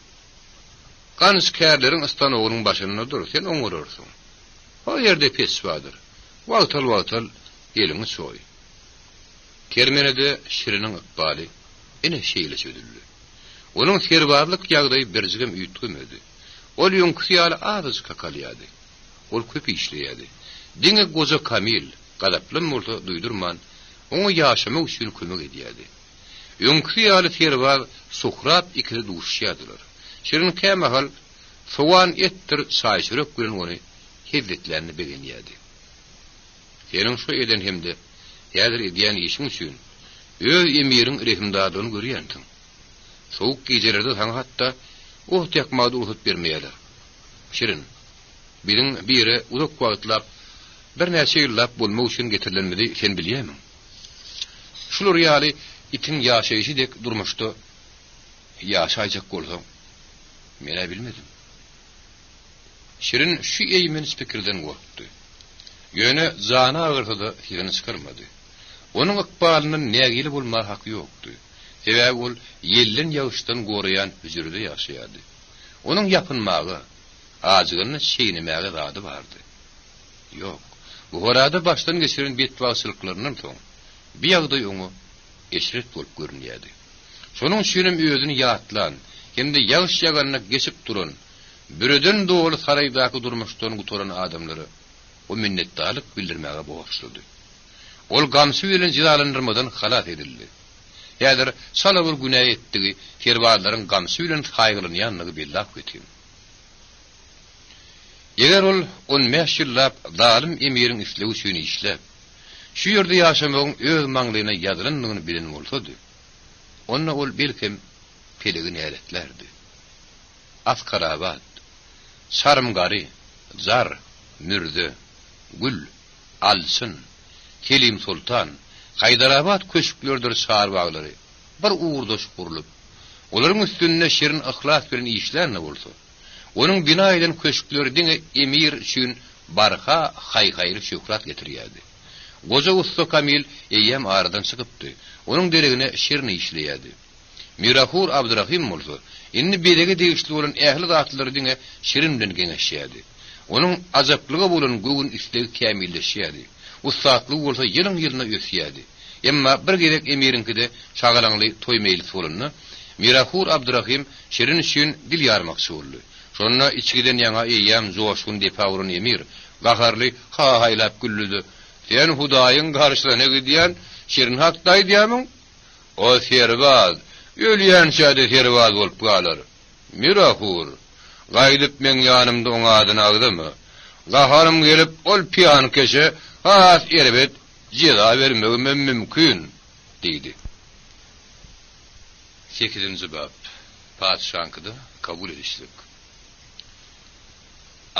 Ganskärleriň istanogynyň başynda dur, sen oňurursun. O ýerde pes badyr. Wagtal eliňi soý. Kermenede Şiriniň ykbaly ene şeýle södüldi. Onun serbarlyk ýagdaýy berjigem üýtgemedi. Ol ýonkyýaly azyz kakalýady. Ol köp işleýärdi. Diňe goza Kamil, gadaply bolsa duýdurman, oňa ýaşamak üçin kömek edýärdi. Ýonkyýaly serbar suhrap ikili duşýadylar. Şirin kämahal sowan ettir saýşyrek bilen ony hezzetlerini begenýärdi. Senin şu eden hemde ýadyr edýän işiň üçin öz emiriň rehimdadyny görýändiň. Soğuk gecelerde sana hatta ýakmady urutup bermeýärler. Şirin, birin biri uzak wagtlap bir näçe ýyllap bolmak üçin getirilenmedi, sen bilýärmi? Şular ýaly itin ýaşaýyşy dek durmuşdy. Ýaşaýjak bolsa, mene bilmedim. Şirin şu eýmen pikirden gorkdy. Ýöne zana agyrda hirini çykarmady. Onuň ykbalynyň nägili bolmak haky ýokdy. Sebäbi ol ýellin ýaşdan goraýan hüjürde ýaşaýardy. Onuň ýapynmagy, azygyny şeýnemäge zady bardy. Ýok, bu horada başdan geçiren betwasylyklarynyň soň bir ýagdaý oňa eşret bolup görünýärdi. Şonuň üçin özüni ýatlan, hemde ýaş ýaganyna geçip duran, büreden dogly saraýdaky durmuşdan gutoran adamlary o minnetdarlyk bildirmäge boşlady. Ol gamsy bilen jizalandyrmadan halat edildi. Ýa-da salawur günäh etdigi kerbarlaryň gamsy bilen haýgylanyňygy bellap getdi. Eger ol 15 ýyllap zalim emiriň işlegi üçin işläp, şu ýerde ýaşamagyň öz maňlygyna ýazylandygyny bilen bolsady, onda ol belkem pelegini ýeretlerdi. Askarabat, Sarmgary, Zar, Mürde, Gül, Alsyn, Kelim Sultan, Haydarabat köşüklerdir sar baglary. Bir uğurdaş kurulup, olaryň üstünde şirin ihlas bilen işlerine bolsa, onuň bina eden köşükleri diňe emir üçin barha haýhaýry şöhrat getirýärdi. Goza usta Kamil eýem aradan çykypdy. Onuň deregine şirin işleýärdi. Mirahur Abdurrahim bolsa, inni berege degişli bolan ähli zatlary diňe şirin bilen geňeşýärdi. Onuň azaplygy bolan göwün istlegi kämilleşýärdi. Ustatlyk bolsa ýylyň-ýylyna ösýärdi. Emma bir gerek emirinkide çagalanly toý mejlis bolanna Mirahur Abdurrahim şirin üçin dil ýarmakçy boldy. Şonna içgiden ýaňa eýem joşgun depawrun emir gaharly haýlap güllüdi. Sen Hudaýyň garşysyna gidýän şirin hakdaý diýämiň? O serbaz, ölýän şäde serbaz bolup galar. Mirahur, gaýdyp men ýanymda oňa adyny agdymy? Gaharym gelip ol piýan keşe has erebet jeda bermegim mümkin diýdi. 8-nji bab. Padşahyňkyda kabul edişlik.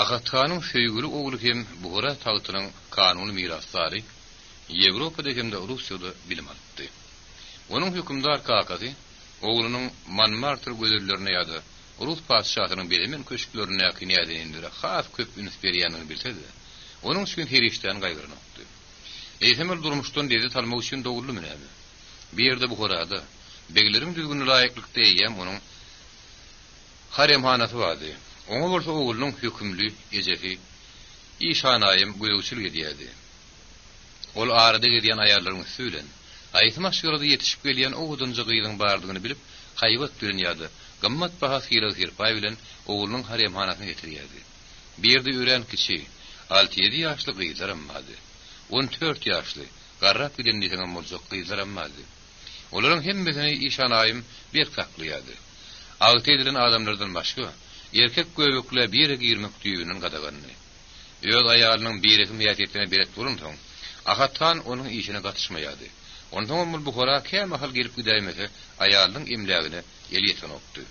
Agatkanyň söýgüli ogly hem Buhara tagtynyň kanuny mirasdary Ýewropada hem de Russiýada bilim aldy. Onuň hökümdar kakazy oglunyň Manmartyr gözellerine ýa-da Rus padşahynyň belemen köşklerine ýakyn indire has köp üns berýäniňi bilsedi. Onuň üçin herişden gaýgyrnapdy. Eýsemel durmuşdan dedi talmak üçin dogurly menämi. Bir ýerde Buharada begleriň düzgün laýyklykda eýem onuň haremhanasy bardy. Oňa bolsa oglunyň hökümli ejefi işanaýym göýüçil edýärdi. Ol arada gedýän aýarlaryň süýlen aýtmak ýolunda ýetişip gelýän ogudunja gyýdyň bardygyny bilip haýbat bilen ýa-da gammat baha hirpay bilen oglunyň haremhanasyna getirýärdi. Bir ýerde ören kişi 6-7 ýaşly gyýlar ammady. 14 ýaşly garrap bilen diýen moljak gyýlar ammady. Olaryň hemmesini işanaýym bir kaklýady. Agty edilen adamlardan başga erkek göbekle bir girmek düýünün gadaganyny. Öz aýalynyň bir ekim ýatyetine beret bolan soň, Agattan onuň işine gatışmaýady. Ondan ol Buhara käme hal gelip gideýmese aýalyň emlägine ýelýeten opdy.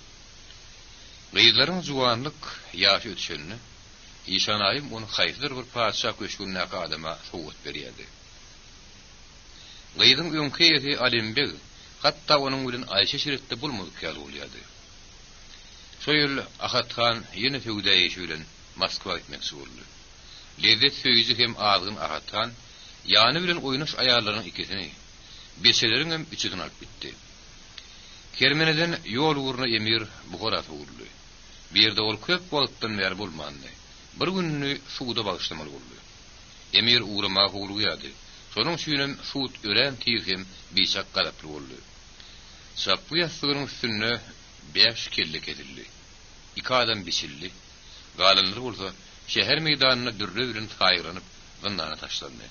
Gyýzlaryň juwanlyk ýaşy ötüşeni İşanaýym onu haýsyr bir padşah köşkünde adama sowut berýärdi. Gyýdyň öňküýeti Alimbeg hatda onuň bilen Aýşe şeritde bulmadyk ýaly. Şoýul Ahathan ýene töwdäýi bilen Moskwa gitmekçi boldy. Lezzet söýüji hem ağzyn Ahathan ýany bilen oýnaş aýallaryň ikisini beşelerin hem üçüden alyp bitdi. Kermeneden ýol uğruna emir Buhara tugurdy. Bir ýerde ol köp wagtdan bäri bolmandy. Bir günni suwda bagışlamaly boldy. Emir uğrama howluýady. Şonuň üçin suwd ören tiýhem biçak galaply boldy. Sapy ýastygynyň üstüne 5 kellik edildi. 2 adam biçildi. Galynlar bolsa şäher meýdanyna dürre bilen taýyranyp gyndana taşlandy.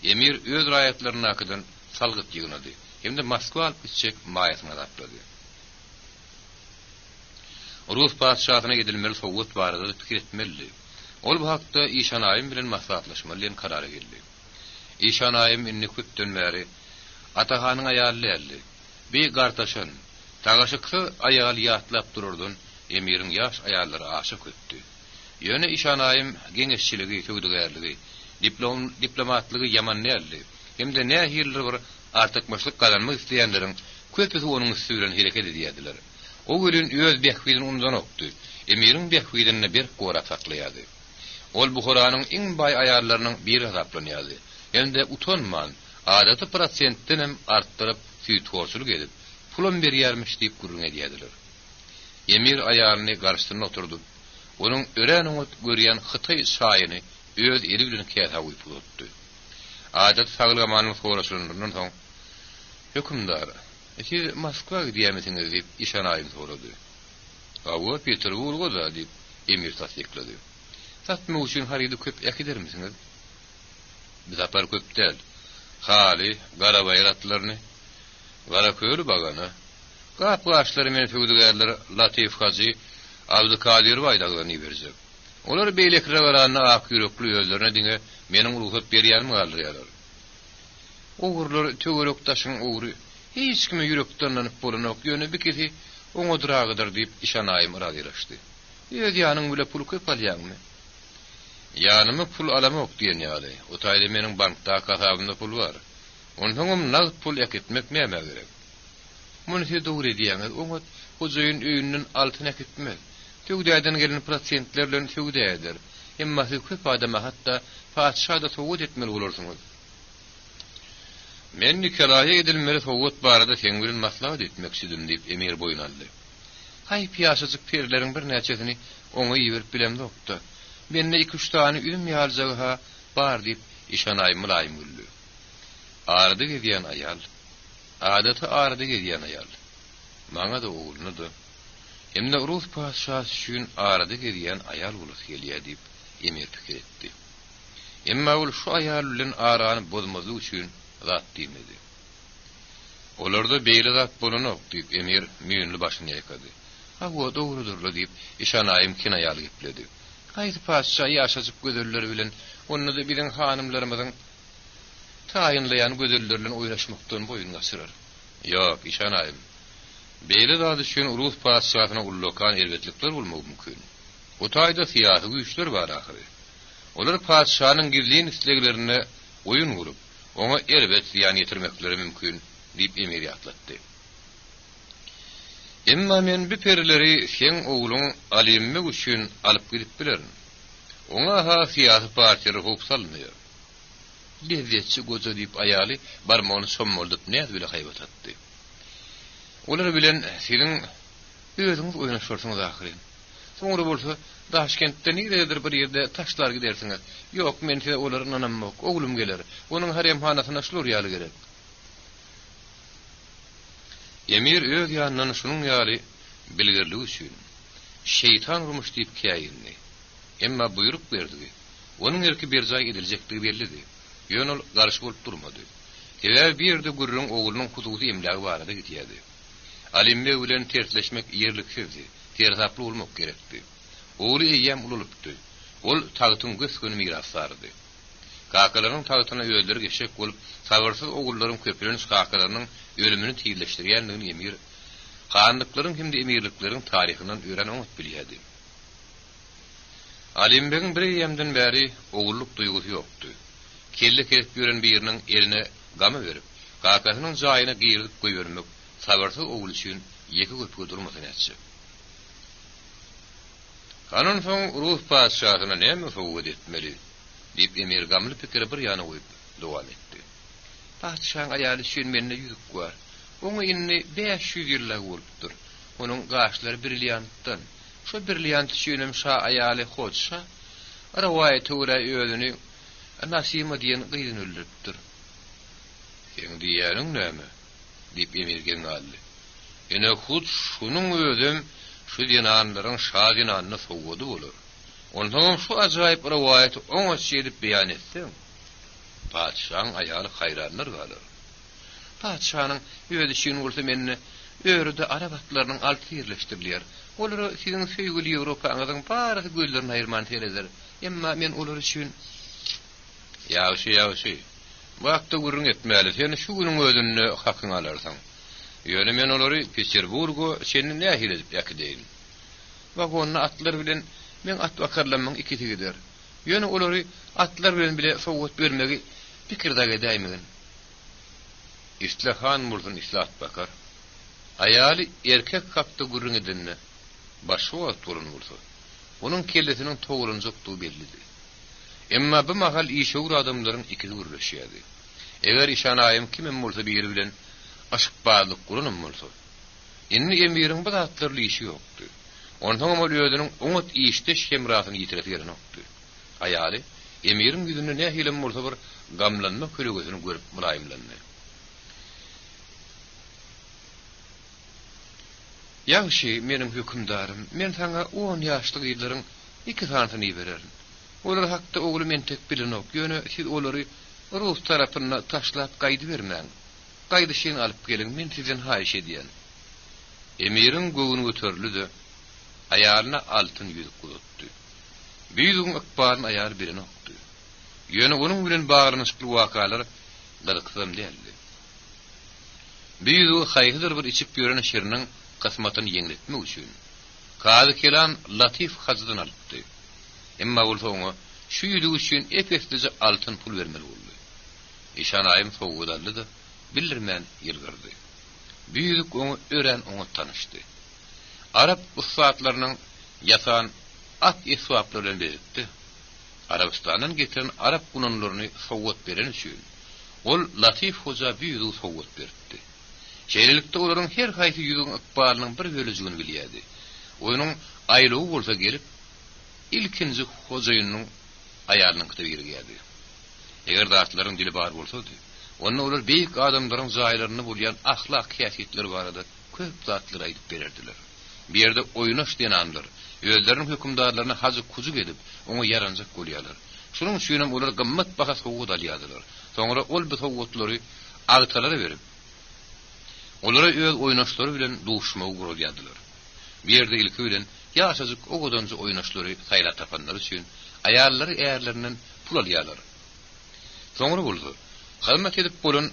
Emir öz raýatlaryna akydan salgyt ýygnady. Hemde Moskwa alyp gitjek maýatyna daplady. Rus padşahyna gidilmeli sowut barada pikir etmeli. Ol bu hakda İşanaýym bilen maslahatlaşmaly karara geldi. İşanaýym inni köpden bäri atahanyň aýaly eldi. Bir gartaşan tagaşykly aýal ýatlap dururdun, emiriň ýaş aýallary aşyk ötdi. Ýöne İşanaýym geňeşçiligi, töwdügerligi, diplomatlygy ýaman näli. Hemde nähirli bir artykmaşlyk galanmak isleýänleriň köpüsi onuň üstüne hereket edýärdiler. O gülün öz behwidini undan okdy. Emiriň behwidine bir gora saklaýady. Ol Buharanyň iň bay aýallarynyň biri hesaplanýardy. Hemde utanman, adaty prosentden hem artdyryp süýtgörçülük edip, pulum berýärmiş diýip gurrun edýärdiler. Emir aýalyny garşyna oturdy. Onuň ören oňat görýän Hytaý şaýyny öz eli bilen käse uýup otdy. Adat sagylgamanyň soraşylyndan soň hökümdar "Siz Moskwa gidýärmisiňiz?" diýip İşanaýym sorady. "Awa Peterburga da" diýip emir tasdiklady. "Satma üçin harydy köp ýakydermisiňiz?" "Biz apar köp däl. Hali, gara bayratlaryny, gara köýür bagana, gapgaşlary men töwdügerler Latif Haji, Abdukadir baýdaglyny berjek. Olar beýlekre garanyny ak ýürekli özlerine diňe meniň ruhat berýänim galdyrýarlar. Ogrlar töwerek taşyň ogry, hiç kime ýürekden anyp bolanok ýöne bikisi oňa duragydyr diýip İşanaýym radylaşdy. "Ýöz ýanyň bile pul köp alýarmy?" "Ýanymy pul alamak diýen ýaly. O taýda meniň bankda kasabymda pul bar. Ondan nagd pul ekitmek näme gerek?" "Muny siz dogry diýäňiz, oňa hojaýyn öýünden altyn ekitmek. Töwdäden gelen prosentler bilen töwdädir. Emma siz köp adama hatda padşahda sowut etmeli bolarsyňyz." "Men nikalaýa edilmeli sowut barada sen bilen maslahat etmekçidim" diýip emir boýunaldy. "Hay piýaşasyk perleriň bir näçesini oňa ýeberip bilemdi okda. Menne 2-3 tane üm ýaljagy ha bar" diýip İşanaýym mülaýym güldü. Ardy gedýän aýal, adaty ardy gedýän aýal. Maňa da oglunydy. Hemde Rus padşahy üçin ardy gedýän aýal bolup gelýär diýip emir pikir etdi. Emma ol şu aýal bilen arany bozmazy üçin zat diýmedi. Olarda beýle zat bolanok diýip emir müýünli başyny ýakady. "Hawa dogrudur" diýip İşanaýym kinaýaly gepledi. "Haýsy padşah ýaşasyp gözelleri bilen onu da biziň hanymlarymyzyň taýynlaýan gözelleri bilen oýnaşmakdan boyun gaçyrar." "Ýok, İşanaýym. Beýle zat üçin Rus padşahyna ullukan elbetlikler bolmagy mümkin. O taýda syýasy güýçler bar ahyry. Olar padşahynyň gizlin isleglerini oýun gurup, oňa elbet ziýan ýetirmekleri mümkin" diýip emir ýatlatdy. "Emma men bu perleri sen ogluň alimmek üçin alyp gidip bilerin. Oňa ha syýasy partiýa hop salynýar." Lezzetçi goza diýip aýaly barmağını sommoldup näde bile haýbatatdy. "Olar bilen siziň özüňiz oýnaşarsyňyz ahyry. Soňra bolsa Daşkentde niredir bir ýerde taşlar gidersiňiz. Ýok, men size olaryň anamok, oglum geler. Onuň haremhanasyna şular ýaly gerek." Emir öz ýanyndan şunuň ýaly bilgirligi üçin şeytan urmuş diýip käýildi. Emma buyruk berdi. Onuň erki bir jaý ediljekdigi bellidi. Ýöne ol garşy bolup durmady. Tebe bir ýerde gurrun oglunyň hususy emlegi barada gitýärdi. Alimme bilen tertleşmek ýerliksizdi. Tersaply bolmak gerekdi. Ogly eýem ululupdy. Ol tagtyň göskünü miras sardy. Kakalarının tağıtına öldürü geçecek bolup, sabırsız oğulların köpülerin kakalarının ölümünü tiyirleştirgenliğini emir, Kanlıkların hem de emirliklerin tarihinden öğren umut biliyedi. Alimbek'in bir yemden beri oğulluk duygusu yoktu. Kelle kesip gören birinin eline gamı verip, kakasının zayına giyirdik koyvermek, sabırsız oğul için yeki köpüge durmasını etse. Kanun son ruh padişahına ne mi soğud etmeli, deyip emir gamlı fikri bir yana koyup devam etti. Padişahın ayalı için benimle yüzük var. Onu inni 500 yıllar olupdur. Onun gaşları brilyanttan. Şu brilyant şünem şa ayalı hoçsa, ravayet uğra öğünü nasima diyen gıydın öldürüptür. Sen diyenin ne mi? Deyip emirgen aldı. Ene hud şunun ödüm, şu dinanların şa dinanını soğudu olur. Ondan şu acayip ravayeti ona çelip beyan etsin. Padişahın ayalı hayranlar kalır. Padişahın ödüşün olsa menne öğrüde Arabatlarının altı yerleştiriliyor. Oları sizin söygülü Avrupa'nın barı güllerini ayırman tereder. Emma men olar için yavşi. Vakti gurrun etmeli. Sen şu günün ödününü hakkını alarsan. Yöne men oları Peterburg'u senin ne ahir edip yakıdeyim. Vagonuna atlar bilen men at vakarlanman ikisi gider. Yöne oları atlar bilen bile soğut vermegi fikirdağı edeymeyin. İslahan murdun islahat bakar. Ayalı erkek kaptı gurrun edinne. Başı o turun vurdu. Onun kellesinin toğulun zoktuğu bellidi. Emma bu mahal işe uğra adamların ikisi vurlaşıydı. Eğer işan ayım kimin vursa bir bilen aşık bağlılık kurunun vursa. Inni emirin bu da atlarlı işi yoktu. Ondan ama ödünün umut işte şemrasını yitirip yerin yoktu. Ayalı emirin yüzünü ne hilen vursa bir gamlanma kölü gözünü görüp mülayimlanma. Yavşi menim hükümdarım, men sana 10 yaşlı ýylların 2 tanesini bererin. Olar hakda oğlu men tek bilen ok. Ýöne siz olary Rus tarapyna taşlap gaýdy bermäň. Gaýdy şeň alyp gelin, men sizden haýyş edýän. Emirin göwüni götürlüdi. Aýalyna altyn ýüzük guzatdy. Büýüdüň akbaryny aýaly bilen okdy. Ýöne onuň bilen baglanyşly wakalar gyzykdym däldi. Büýüdü haýhydyr bir içip ýören şeriniň kısmatını yeňletmek üçin Kadı kelan latif hazdan alypdy. Emma bolsaňa şu ýüzük üçin epeslice altyn pul bermeli boldy. İşan aýym soňgudalydy, bildirmän ýylgyrdy. Büýüdük onu ören onu tanışdy. Arap usfatlarynyň ýasan at eswapları bilen beretdi. Arabistanyň getiren Arap gunanlaryny sowgat beren üçin ol latif hoja büýüdük sowgat berdi. Şeýlelikde olaryň her haýsy ýüzüň akbarynyň bir bölejigini bilýärdi. Onuň aýlygy bolsa gelip ilkinji hojaýynyň aýalynyň kitapyny geldi. Eger dağıtlaryň dili bar bolsady, onda olar beýik adamlaryň zaýlaryny bolýan ahlak kiýafetleri barada köp zatlar aýdyp bererdiler. Bir ýerde oýnaş denanlar, özleriniň hökümdarlaryna hazyk kujuk edip, oňa yaranjak bolýarlar. Şunuň üçin olar gymmat baha sowgat alýardylar. Soňra ol bu sowgatlary agtalara berip olara öz oynaşlary bilen duşmagy gurulýardylar. Bir ýerde ilki bilen ýaşazyk o godanjy oynaşlary saýla tapanlar üçin aýallary äýerlerinden pul alýarlar. Soňra boldy. Hyzmat edip bolan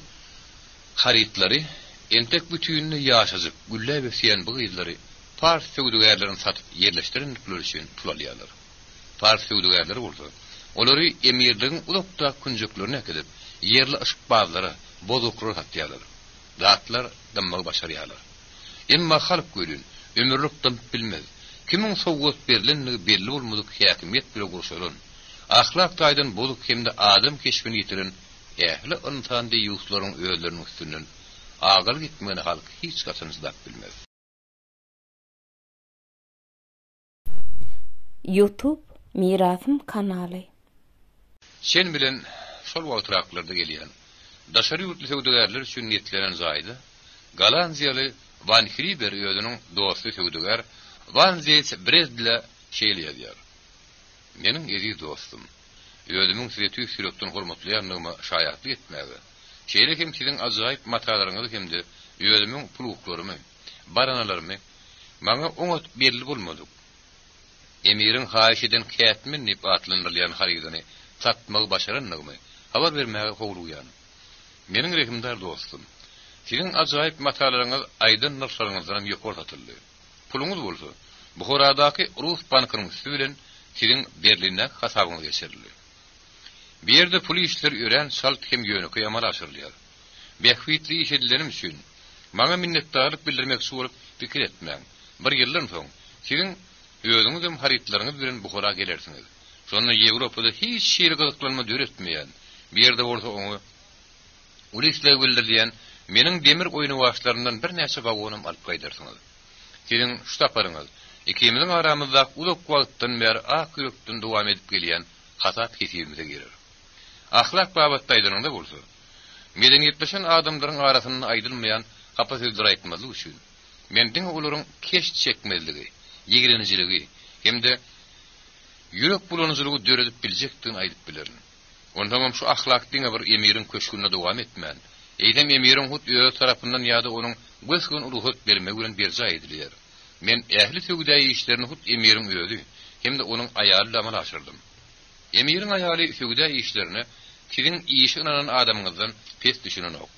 harytlary entek bütünni ýaşazyk gülle we siýen bu gyzlary Pars söwdügärlerini satyp ýerleşdirenlikleri üçin pul alýarlar. Pars söwdügärleri boldy. Olary emirligiň ulukda künjeklerini ekidip ýerli ışıkbazlara bozuklar satýarlar. Zatlar dammagy başarýarlar. Emma halk görün, ömürlükden bilmez. Kimin sowgat berileni belli bolmadyk häkimiýet bilen gurşalan. Ahlak taýdan bolup hemde adam keşfini ýitiren ähli insan diýuslaryň öýlerini üstünden agal gitmegini halk hiç gaçan zat bilmez. YouTube Mirasym kanaly. Sen bilen şol wagtraklarda gelýän daşary ýurtly söwdegärler üçin niýetlenen zaýda Galanziýaly Van Friber ýödüniň dosty söwdegär Van Zeitz Brezdle şeýleýär. Meniň eri dostum. Ýödümiň süýeti sürekden hormatlaýanlygyma şaýatlyk etmäge. Şeýle hem siziň ajaýyp matalaryňyzy hemde ýödümiň puluklarymı, baranalarymy maňa oňat berilip bolmady. Emirin haýyşydan kätmin nip atlanylýan harygyny satmagy başaranlygymy habar vermäge howruyan. Meniň rehimdar dostum, sizin ajaýyp matalaryňyz aýdyn narsalarynızdan ýokartyldy. Puluňyz bolsa, Buharadaky Rus bankynyň üstünden sizin Berlinne hasabyňyz geçirildi. Bir yerde pul işleri ören salt hem ýönükü amal aşyrylýar. Behwitli iş edilenim üçin maňa minnetdarlyk bildirmekçi bolup pikir etmäň. Bir ýyldan soň sizin özüňiz hem haritlaryňyz bilen Buhara gelersiňiz. Şonda Ýewropada hiç şeýle gyzyklanma döretmeýän bir ýerde bolsa oňa ulisle bildirýän meniň demir oýuny başlaryndan bir näçe gawonym alyp gaýdarsyňyz. Sizin ştaparyňyz ikimiziň aramyzda uzak wagtdan beri ak ýürekden dowam edip gelýän hasat kesibimize girer. Ahlak babatda aýdyrynda bolsa, medeniyetleşen adamlaryň arasynda aýdylmaýan hapa sözler aýtmalyk üçin men diň olaryň keş çekmezligi, ýegirençiligi hemde ýürek bulanyjylygy döredip biljekdigini aýdyp bilerin. Ondan şu ahlak diňe bir emiriň köşkünde dowam etmän. Eýdem emiriň hut öz tarapyndan ýa-da onuň gösgün uruhut bermegi bilen berja edilýär. Men ähli söwdäýi işlerini hut emiriň öýdi, hemde onuň aýaly amal aşyrdym. Emiriň aýaly söwdäýi işlerini sizin işe inanan adamyňyzdan pes düşünen ok.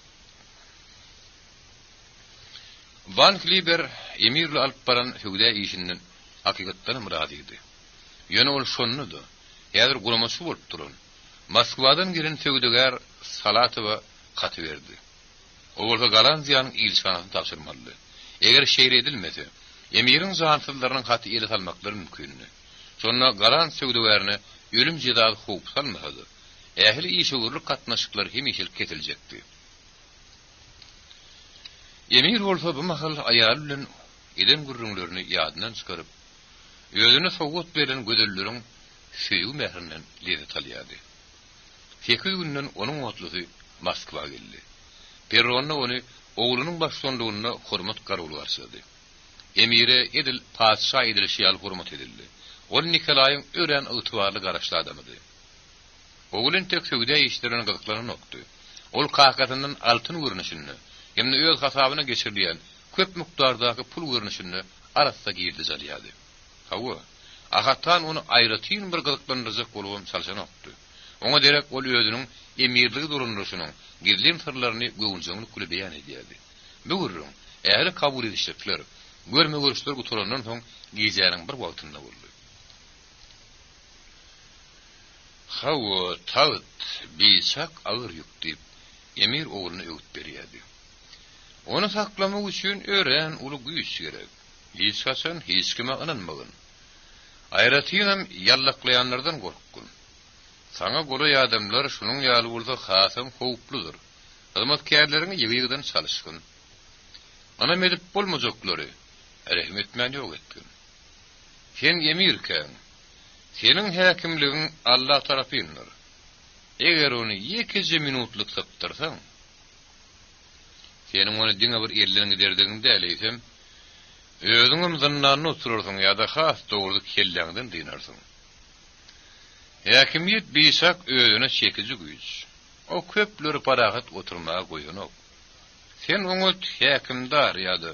Van Kliber emirli alyp baran söwdäýi işinden hakykatdan murad idi. Ýöne ol şonnudy. Häzir guramasy bolup duran. Moskwadan giren söwdegar Salatowa gaty berdi. O bolsa Galanziýanyň ilçanasyny tapşyrmaly. Eger şeýle edilmese, emiriň jansylarynyň gaty ele salmaklary mümkin. Şonda Galan söwdegaryny ölüm jezasy hukup salmaly. Ähli işgörlük gatnaşyklary hemişe ketiljekdi. Emir bolsa bu mahal aýal bilen eden gurrunlaryny ýadynan çykaryp, özüne sowgat beren gödelleriň süýü mehrinden lezzet alýardy. Feky günden onuň otlusy Moskwa geldi. Perronna onu oğlunyň başlandygyna hormat garaly garşydy. Emire edil padşa edilişi al hormat edildi. Ol Nikolaýyň ören ýtybarly garaşly adamydy. Oğlun tek söwdäýi işlerine gyzyklan nokdy. Ol kakatyndan altyn görnüşini, hemde öz hasabyna geçirilýän köp mikdardaky pul görnüşini arasda girdi zalýady. Hawa, ahatan onu aýratyn bir gyzyklandyrjak bolup salşan nokdy. Oňa derek ol özüniň emirligi durumlarynyň gizlim sırlaryny göwünçäňlik bilen beýan edýärdi. Bu gurrun ähli kabul edişler, görme görüşler guturandan soň gizäriň bir wagtynda boldy. Hawa tawt bisak agyr ýükdip emir oğluna öwüt berýärdi. Onu saklamak üçin ören uly güýç gerek. Hiç haçan hiç kime inanmagyn. Aýratynam ýallaklaýanlardan gorkun. Sana goly adamlar şunuň ýaly bolsa hasam howpludyr. Hyzmatkarlaryň ýegiýinden çalyşgyn. Ana medip bolmajaklary rahmetmän ýok etgin. Sen emirken, senin häkimligiň Allah tarapyndyr. Eger onu 2 minutlyk saptyrsaň, senin onu diňe bir ellerini derdiginde eleýsem, özüňem zannanyny oturursyň ýa-da has dogry kelläňden diýersiň. Häkimiyet bisak özüne çekici güýç. O köpleri parahat oturmaga goýanok. Sen oňa häkimdar ýa-da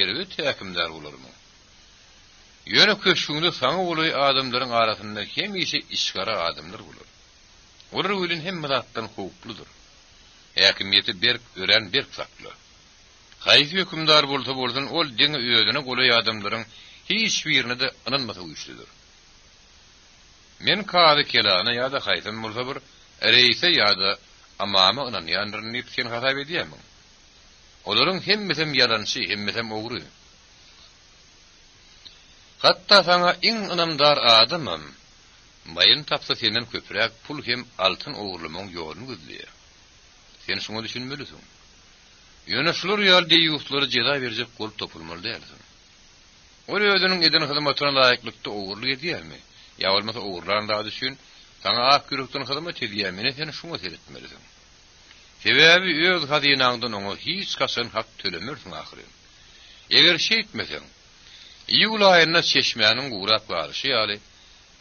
erwet häkimdar bolarmy? Ýöne köşkünde saňa boly adamlaryň arasynda hemişe işgara adamlar bolar. Olar ölen hemme zatdan howpludyr. Häkimiyeti berk ören berk sakly. Haýsy hökümdar bolsa bolsun ol diňe özüne goly adamlaryň hiç birini de inanmasa güýçlidir. Men kady kelana ýa-da haýsym bolsa bir reýse ýa-da amama inanýanlaryny sen hasap edýärmi? Olaryň hemmesem ýalançy, hemmesem ogry. Hatta sana iň inamdar adamam, maýyn tapsa senden köpräk pul hem altyn ogurlamaň ýoluny gözleýär. Sen şuňa düşünmelisin. Ýöne şular ýaly diýýutlary jeda berjek bolup topulmaly dälsin. Ol özüniň eden hyzmatyna laýyklykda ogurlyk edýärmi? Ya olmasa ogurlaryň da düşün, sana ak ýürekden hyzmat edýärmi? Sen şuňa seretmelisin. Sebäbi öz hazynaňdan oňa hiç kaçan hak tölemersiň ahyry. Eger şeý etmeseň, ýyl aýyna çeşmäniň gurap baryşy ýaly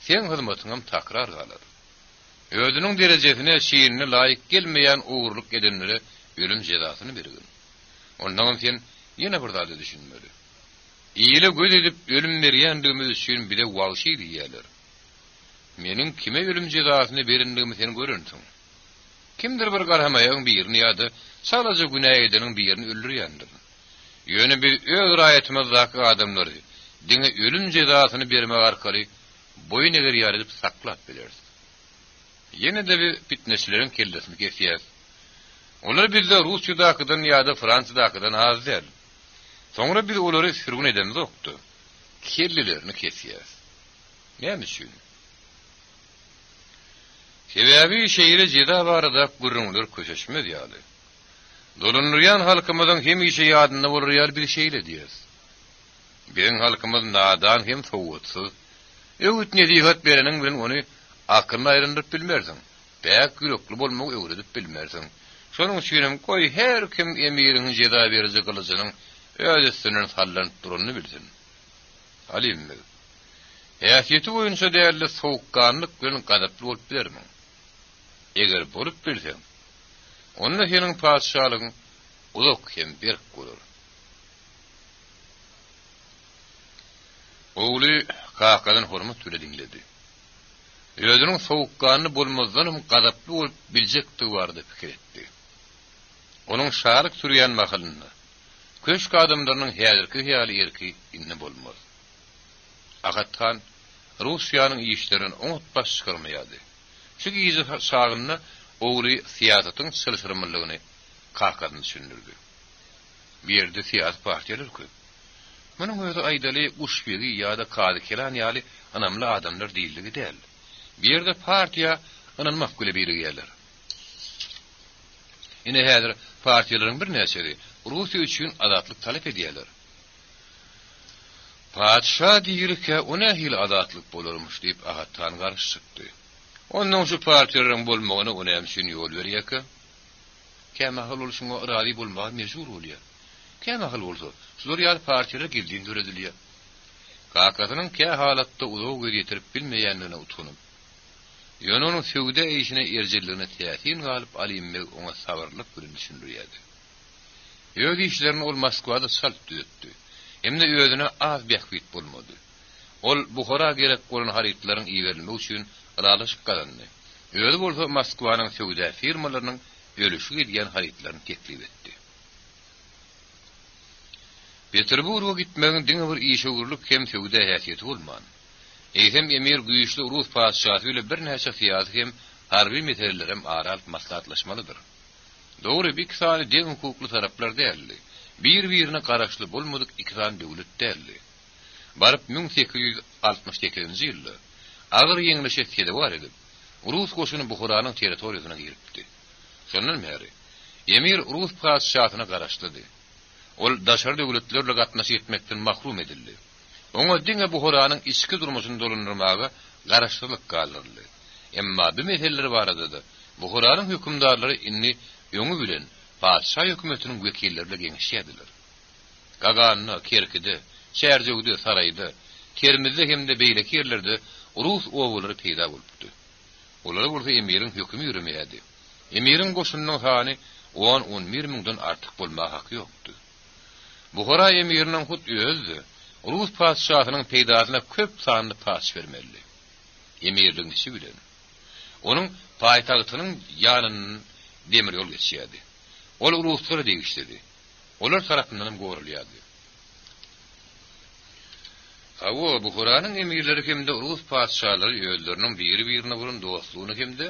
sen hyzmatyňam takrar galar. Özüniň derejesine şiirine laýyk gelmeýän ogurlyk edenlere ölüm jezasyny bergin. Ondan sen ýene bir zat düşünmeli. İýile göz edip ölüm berýändigimiz üçin bir de wagşy diýerler. Meniň kime ölüm jezasyny berendigimi sen görünsiň. Kimdir bir garhamaýaň birini ýa-da salaja günäh edenin birini öldürýändir. Ýöne bir öz raýatymyzdaky adamlary diňe ölüm jezasyny bermek arkaly boyun eger ýaryp saklap bilerdi. Ýene de bir fitneçileriň kellesini kesýär. Olar bizde Russiýadakydan ýa-da Fransiýadakydan az däl. Soňra biz olary sürgün edemiz okdy. Kellelerini kesýär. Näme üçin? Sebäbi şeýle jeda barada gurrunlar köşeşmez ýaly. Dolanýan halkymyzyň hem işe ýadynda bolýar bir şeýle diýer. Biziň halkymyz nadan hem sowatsyz. Öwüt nedihat bereniň bilen ony akylyny aýryndyryp bilmersiň. Bäk gürekli bolmak öwredip bilmersiň. Şonuň üçin koý her kim emiriň jeda berjek kılıjynyň öýdesiniň sallanyp duranyny bilsin. Alimmi. Häsiýeti boýunça däli sowukkanlyk bilen gadaply bolup berme. Eger bolup bilsen, onda seniň paşalygyň uzak hem berk bolar. Oğlu kakadan hormat tüle dinledi. Özünün sowukkanly bolmazdan gadaply bolup biljekdi bardy pikir etdi. Onun şaryk sürýän mahalyny köşk adamlarynyň häzirki hyýaly erki inne bolmaz. Agatkan Russiýanyň işlerini unutbaş çykarmaýady. Şu gizi şagyny oğlu siýasatyň sylsyrmylygyny kakadan düşündirdi. Bir ýerde siýasat partiýalar köp. Munyň özü aýdaly uşbegi ýa-da kady kelan ýaly anamly adamlar diýildigi däl. Bir ýerde partiýa ananmak güle biri gelir. Ine häzir partiýalaryň bir näçesi Russiýa üçin adatlyk talep edýärler. Padşa diýirke ona hil adatlyk bolarmyş diýip agatdan garşy çykdy. Ondan şu partiýalaryň bolmagyny ona hemşin ýol berýärke, kämahal bolşuňa razy bolmak mejbur bolýar. Kämahal bolsa, şular ýa partiýalara girdiň göredilýär. Kakasynyň kä halatda uzak ýetirip bilmeýändigine utunup, ýöne onuň söwde işine erjilligine täsir galyp alimmek ona sabarlyk bilen düşündirýärdi. Öz işlerini ol Moskwada salt düýetdi. Hemde özüne az bähwit bolmady. Ol Buhara gerek bolan haritlaryň iýerilmegi üçin aralyşyk galandy. Özü bolsa Moskwanyň söwde firmalarynyň bölüşi edýän haritlaryny teklip etdi. Peterburga gitmegin diňe bir işegurlyk hem söwde häsiýeti bolman. Eýsem emir güýçli Rus paşasy ile bir näçe fiýat hem harby meseleler hem aralyk maslahatlaşmalydyr. Dogry bir kisany deň hukukly taraplar däldi. Bir-birine garaşly bolmadyk iki tane döwlet däldi. Baryp 1868-nji ýylda agyr ýeňleş etgede bar edi. Rus goşuny Buharanyň territoriýasyna giripdi. Şondan bäri emir Rus paşasyna garaşlydy. Ol daşary döwletlerle gatnaşyp etmekden mahrum edildi. Oňa diňe Buharanyň içki durmuşyny dolandyrmaga garaşlyk galdyryldy. Emma bu meseleler barada Buharanyň hökümdarlary inni öňü bilen paşa hökümetiniň wekillerle geňişýärdiler. Gaganyny, Kerkide, Şäherjegde, Saraýda, Termizde hemde beýleki ýerlerde Rus owulary peýda bolupdy. Olar bolsa emiriň hökümi ýürümeýärdi. Emiriň goşunynyň sany 10-11 miňden artyk bolmagy haky ýokdy. Buhara emiriniň hut özü Rus paşasynyň peýdasyna köp sanly paş bermeli. Emirliň işi bilen. Onuň paýtagtynyň ýanyny demir ýol geçýärdi. Ol Ruslara degişdirdi. Olar tarapyndan goýrulýardy. Awo Buharanyň emirleri hemde Rus paşalary ýöldüriniň biri-birine bolan dostlugyny hemde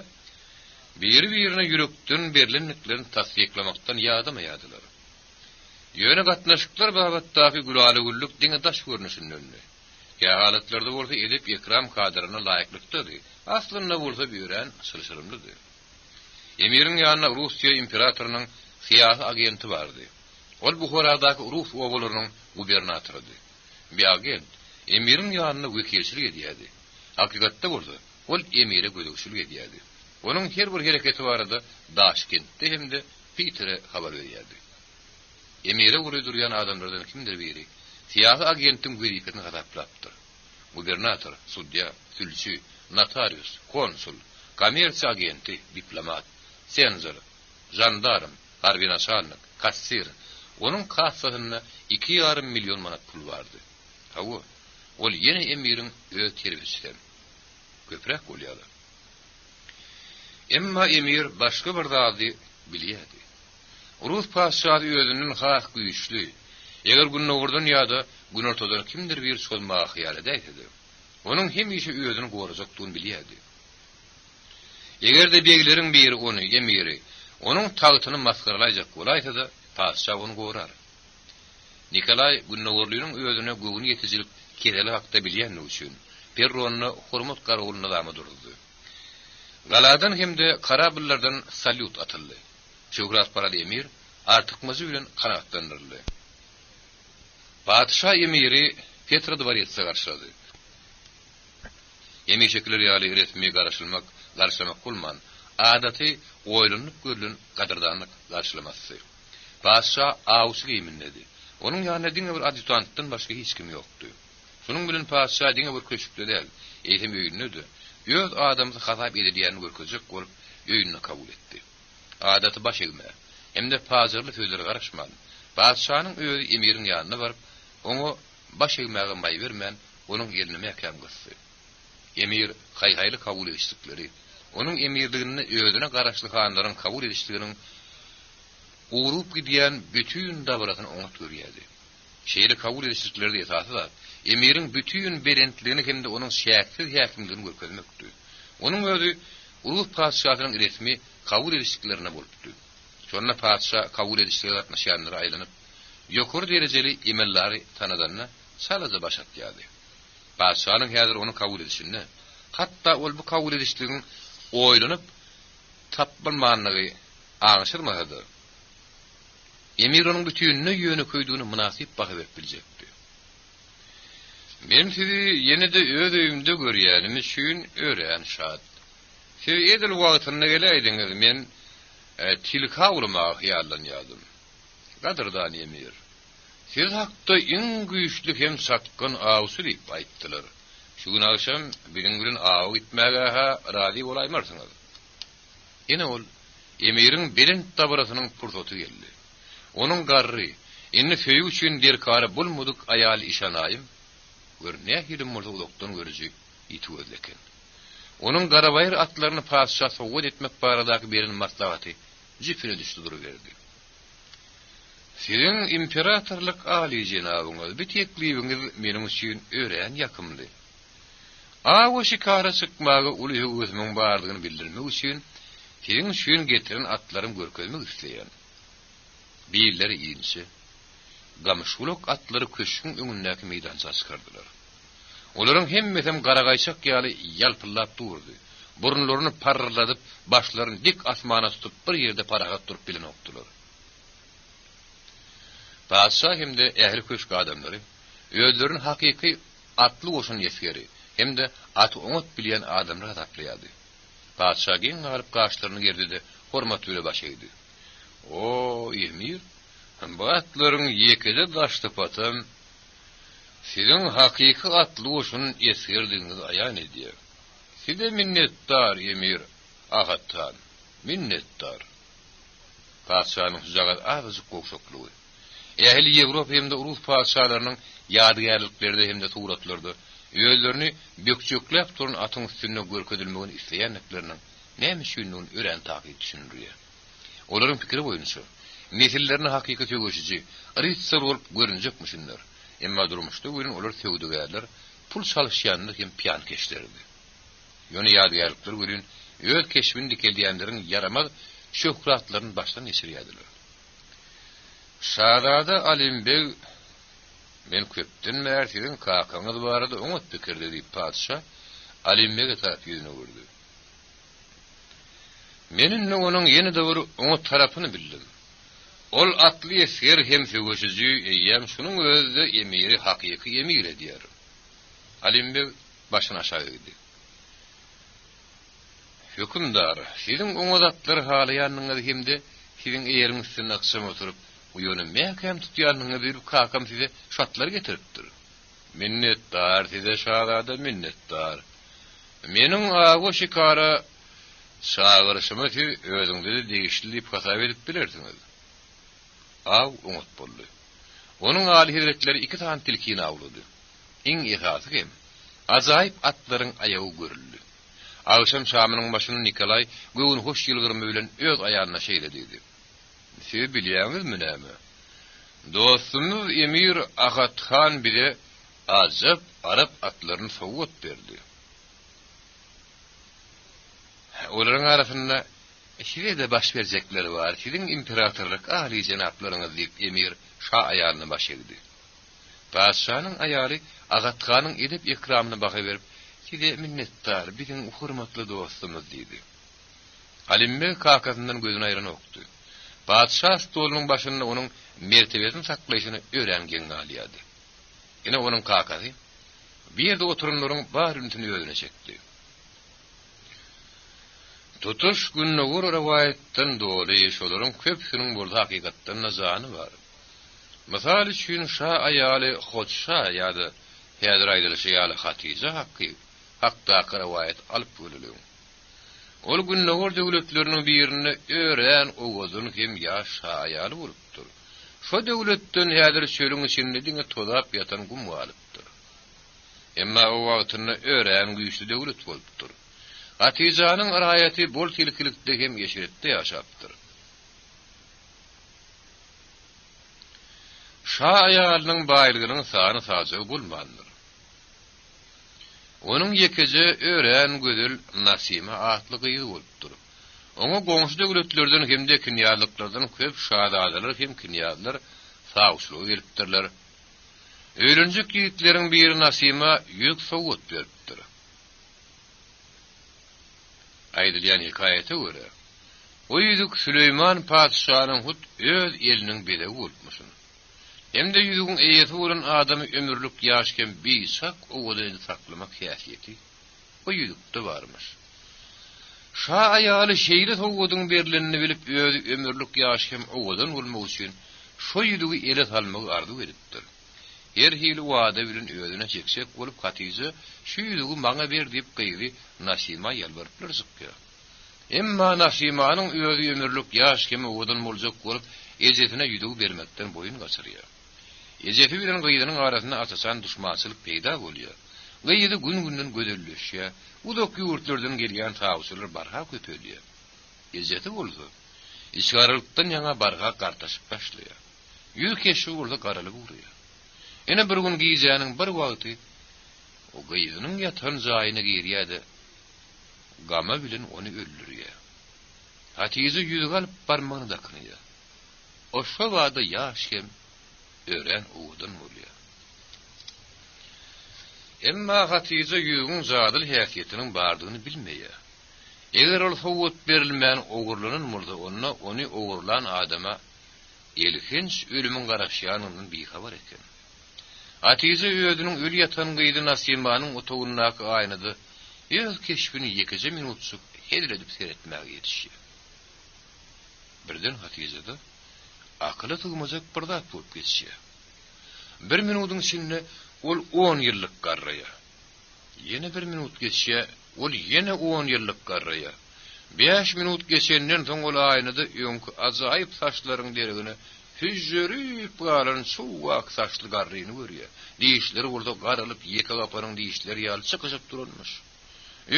biri-birine ýürekden berilenliklerini tasdiklamakdan ýadamaýardylar. Ýöne gatnaşyklar babatdaky gulaly diňe daş görnüşinden. Kä halatlarda bolsa edip ekram kadrana laýyklykdyr. Aslynda bolsa biýeren sylşyrymdyr. Emiriň ýanyna Russiýa imperatorynyň siýasy agenti bardy. Ol Buharadaky Rus owularynyň gubernatorydy. Bir agent emiriň ýanyna wekilçilik edýärdi. Hakykatda bolsa, ol emire gödөгçilik edýärdi. Onuň her bir hereketi barada Daşkentde hemde Peter'e habar berýärdi. Emire uruyduryan adamlardan kimdir biri? Siýasy agentin görýekini gadaplapdyr. Gubernator, sudya, sülçü, notarius, konsul, kommersiýa agenti, diplomat, senzor, jandarm, harby naşalnik, kassir. Onuň kassasyna 2,5 milyon manat pul bardy. Hawa, ol ýene emiriň öz terbiyesi. Köprek bolýar. Emma emir başga bir zady bilýärdi. Urus paşşady özünün haq güýçli. Eger günne urdan ýa-da gün ortadan kimdir bir solmagy hyýal edýärdi. Onuň hemişe özüni gorajakdygyny bilýärdi. Eger de begilerin biri onu emiri, onuň tagytyny maskaralaýjak bolaýsa-da, paşşa onu gorar. Nikolay Gunnawurlynyň özüne göwün ýetizilip kereli hakda bilýän üçin Perrony hormat garawyna damy durdy. Galadan hemde karabullardan salyut atyldy. Şöhrat paraly emir artykmyzy bilen kanatlandyryldy. Padşa emiri Petra dwaretsa garşylady. Emir şekilleri ýaly resmi garşylamak bolman, adaty oýlanyp görülen gadyrdanlyk garşylamasy. Padşa awsy giýmindedi. Onuň ýanyna diňe bir adjutantdan başga hiç kim ýokdy. Şunuň bilen padşa diňe bir köşükde däl, eýtem öýünüdi. Öz adamy hatap edilýän görkezek bolup öýünü kabul etdi. Adaty baş egme, hemde pazarly sözleri garaşmady. Padşanyň öýü emiriň ýanyna baryp, oňa baş egmäge maý bermän, onuň ýerine mäkem gysdy. Emir haýhaýly kabul edişdikleri, onuň emirligini özüne garaşly hanlaryň kabul edişdiginiň urup gidýän bütün dabaratyny oňa görýärdi. Şeýle kabul edişdikleri esasy da emiriň bütün berentligini hemde onuň şäksiz häkimligini görkezmekdi. Onuň özü ulug paşşahynyň resmi kabul edişdiklerine bolupdy. Şonda paşşa kabul edişdige gatnaşanlary aýlanyp, ýokary derejeli emellary tanadanna salaza başatýardy. Paşşanyň häzir onu kabul edişini, hatda ol bu kabul edişdigin oýlanyp tapylmanlygy aňşyrmady. Emir onuň bütününe ýöne köýdüğünü münasip bahyp biljekdi. Men sizi ýene-de öz öýümde görýänim üçin ören şad. Siz edil wagtyna geleýdiňiz, men tilka urmagy ýalanýardym. Gadyrdan emir. Siz hakda iň güýçli hem satqyn awsy diýip aýtdylar. Şu gün akşam bilen bilen aw gitmäge razy bolaýmarsyňyz. Ene ol emiriň bilen tabarasynyň pursaty geldi. Onuň garry, indi söýüş üçin derkary bolmadyk aýal işanaýym. Görnä hilim ulukdan görüji ýetýärdiken. Onuň garabayr atlaryny paşşa sowgat etmek baradaky berilen maslahaty jipine düşdi duruverdi. Sizin imperatorlyk ali jenabyňyz bir teklibiňiz meniň üçin ören ýakymdy. Awa şikara çykmagy uly özümiň bardygyny bildirmek üçin sizin üçin getiren atlarym görkezmek isleýän. Biller ýynsy, gamşuluk atlary köşkün öňündäki meýdança çykardylar. Olaryň hemmesem garagaýçak ýaly ýalpyllap durdy. Burunlaryny parladyp, başlaryny dik asmana tutup bir ýerde paragat durup bilen okdular. Paşşa hemde ähli köşk adamlary özleriniň hakyky atly goşun ýesgeri, hemde aty oňat bilýän adamlar taplaýardy. Paşşa giň garyp gaşlaryny gerdide hormat bilen baş egdi. O emir, bu atlaryň ýekide daşdy patam. Sizin hakyky atly goşun ýesgerdiňiz aýan edýär. Size minnetdar emir, agatan, minnetdar. Paşşanyň suzagat agyzy kokşoklugy. Ähli Ýewropa hemde Rus paşşalarynyň ýadygärliklerde hemde suratlarda özlerini bökçökläp turan atyň üstüne görkezilmegini isleýänleriniň näme üçin ören takyp düşünýär. Olaryň pikiri boýunça nesillerini hakyky tögüşiji, ritsar bolup görünjekmişler. Emma durmuşda görün olar töwdügärler, pul çalyşýanlar hem piyan keşlerdi. Ýöne ýadygärlikler görün öz keşbinde gelýänleriň yaramaz şöhratlaryny başdan geçirýärdiler. Şahzada Alimbeg, men köpden mertidin kakaňyz barada oňat pikirde diýip paşşa Alimbege tarap ýüzüne gördi. Menin onuň ýene-de bir oňat tarapyny bildim. Ol atly esger hem söwüşiji eýem şunuň özü emiri hakyky emir edýär. Alimbeg başyny aşağı egdi. Hökümdar, sizin oňatlary halaýanyňyz hemde sizin eýeriň üstüne aqşam oturup uyony mäkem tutýanyňyzy bilip kakam size şatlar getiripdir. Minnetdar size şahzada, minnetdar. Meniň awa şikara çağırışymy siz özüňizi degişlip hasap edip bilersiňiz. Aw oňat boldy. Onuň aly hazretleri 2 tan tilkini awlady. Iň ihasy hem ajaýyp atlaryň aýagy görüldi. Akşam şamynyň başyny Nikolay göwün hoş ýylgyrmy bilen öz aýalyna şeýlediydi. Siz bilýäňizmi näme? Dostumuz Emir Agathan bile azap Arap atlaryny sowgat berdi. Olaryň arasynda şeýle baş berjekleri bar. Siziň imperatorlyk ahli jenaplaryňyz diýip Emir şa aýalyna baş egdi. Paşanyň aýaly Agathanyň edip ikramyny baha berip, "Size minnetdar, biziň hurmatly dostumuz" diýdi. Alimme kakasyndan gözüni aýran okdy. Padşah stolunyň başynda onuň mertebesini saklaýyşyny öýrengen alýady. Ene onuň kakasy bir ýerde oturunlaryň bar üntini özüne çekdi. Tutuş Günnäwür rewayetden doly şolaryň köpsiniň burada hakykatdan nazany bar. Mysal üçin şa aýaly Hoçşa ýa-da häzir aýdylyşy ýaly Hatice hakda rewayet alyp bölülen. Ol Günnäwür döwletleriniň birini ören owuzun hem ýaş aýaly bolupdyr. Şo döwletden häzir çölüň içinde diňe tolap ýatan gum galypdyr. Emma o wagtyny ören güýçli döwlet bolupdyr. Hatice'nin raýaty bol tilkilikde hem ýeşiretde ýaşapdyr. Şa aýalynyň baýlygynyň sany sajagy bolmandyr. Onuň ýekiji ören gödül Nasima atly gyýy bolupdyr. Oňa goňşy döwletlerden hemde kinýalyklardan köp şahadalar hem kinýalar sagşylyk gelipdirler. Öýrenjek ýigitleriň biri Nasima ýük sowgat beripdir. Aýdylýan hikayete görä, o ýüzük Süleyman padşanyň hut öz eliniň bedegi bolupmuşyn. Hemde ýüzügiň eýeti bolan adamy ömürlük ýaşken bisak owadyny saklamak häsiýeti o ýüzükde barmyş. Şa aýaly şeýle owadyň berilenini bilip öz ömürlük ýaşken owadan bolmak üçin şo ýüzügi ele salmagy arzu edipdir. Her hili wada bilen özüne çeksek bolup Hatice şu ýüzügi maňa ber diýip gyýry Nasima ýalbaryplar zykka. Emma Nasimanyň özi ömürlük ýaşken owadan boljak bolup ejetine ýüzügi bermekden boyun gaçyrýar. Ejeti bilen gyýdynyň arasynda asasan düşmançylyk peýda bolýar. Gyýdy gün-günden gödelleşýär. Uzak ýurtlardan gelýän sagşylar barha köpelýär. Ejeti bolsa, işgarylykdan ýaňa barha gartaşyp başlaýar. Ýüz keşi urda garalyp urýar. Ene bir gün giýjäniň bir wagty o gyýdynyň ýatan jaýyna girýärdi. Gama bilen onu öldürýär. Hatice ýüzüge alyp barmagyny dakynýar. O şo wagda ýaşkem ören uwdan bolýar. Emma Hatice ýüzüň zadyl häsiýetiniň bardygyny bilmeýär. Eger ol sowgat berilmän ogurlanan bolsa, onu ogurlan adama elhinç ölümün garaşýanynyň bir habar eken. Hatice özüniň öl ýatan gyýdy Nasimanyň otogunyňky aýnady. Öz keşfini ýekije minutçuk hedil edip seretmäge ýetişýär. Birden Hatice'de akyla tygmajak bir zat bolup geçýär. Bir minutyň içinde ol 10 ýyllyk garraýar. Ýene bir minut geçýär, ol ýene 10 ýyllyk garraýar. 5 minut geçenden soň ol aýnady öňkü ajaýyp saçlaryň deregine hüjjerip galan suwak saçly garryny görýär. Diýişleri burada garalyp ýeke gapanyň diýişleri ýaly çykyşyp durulmuş.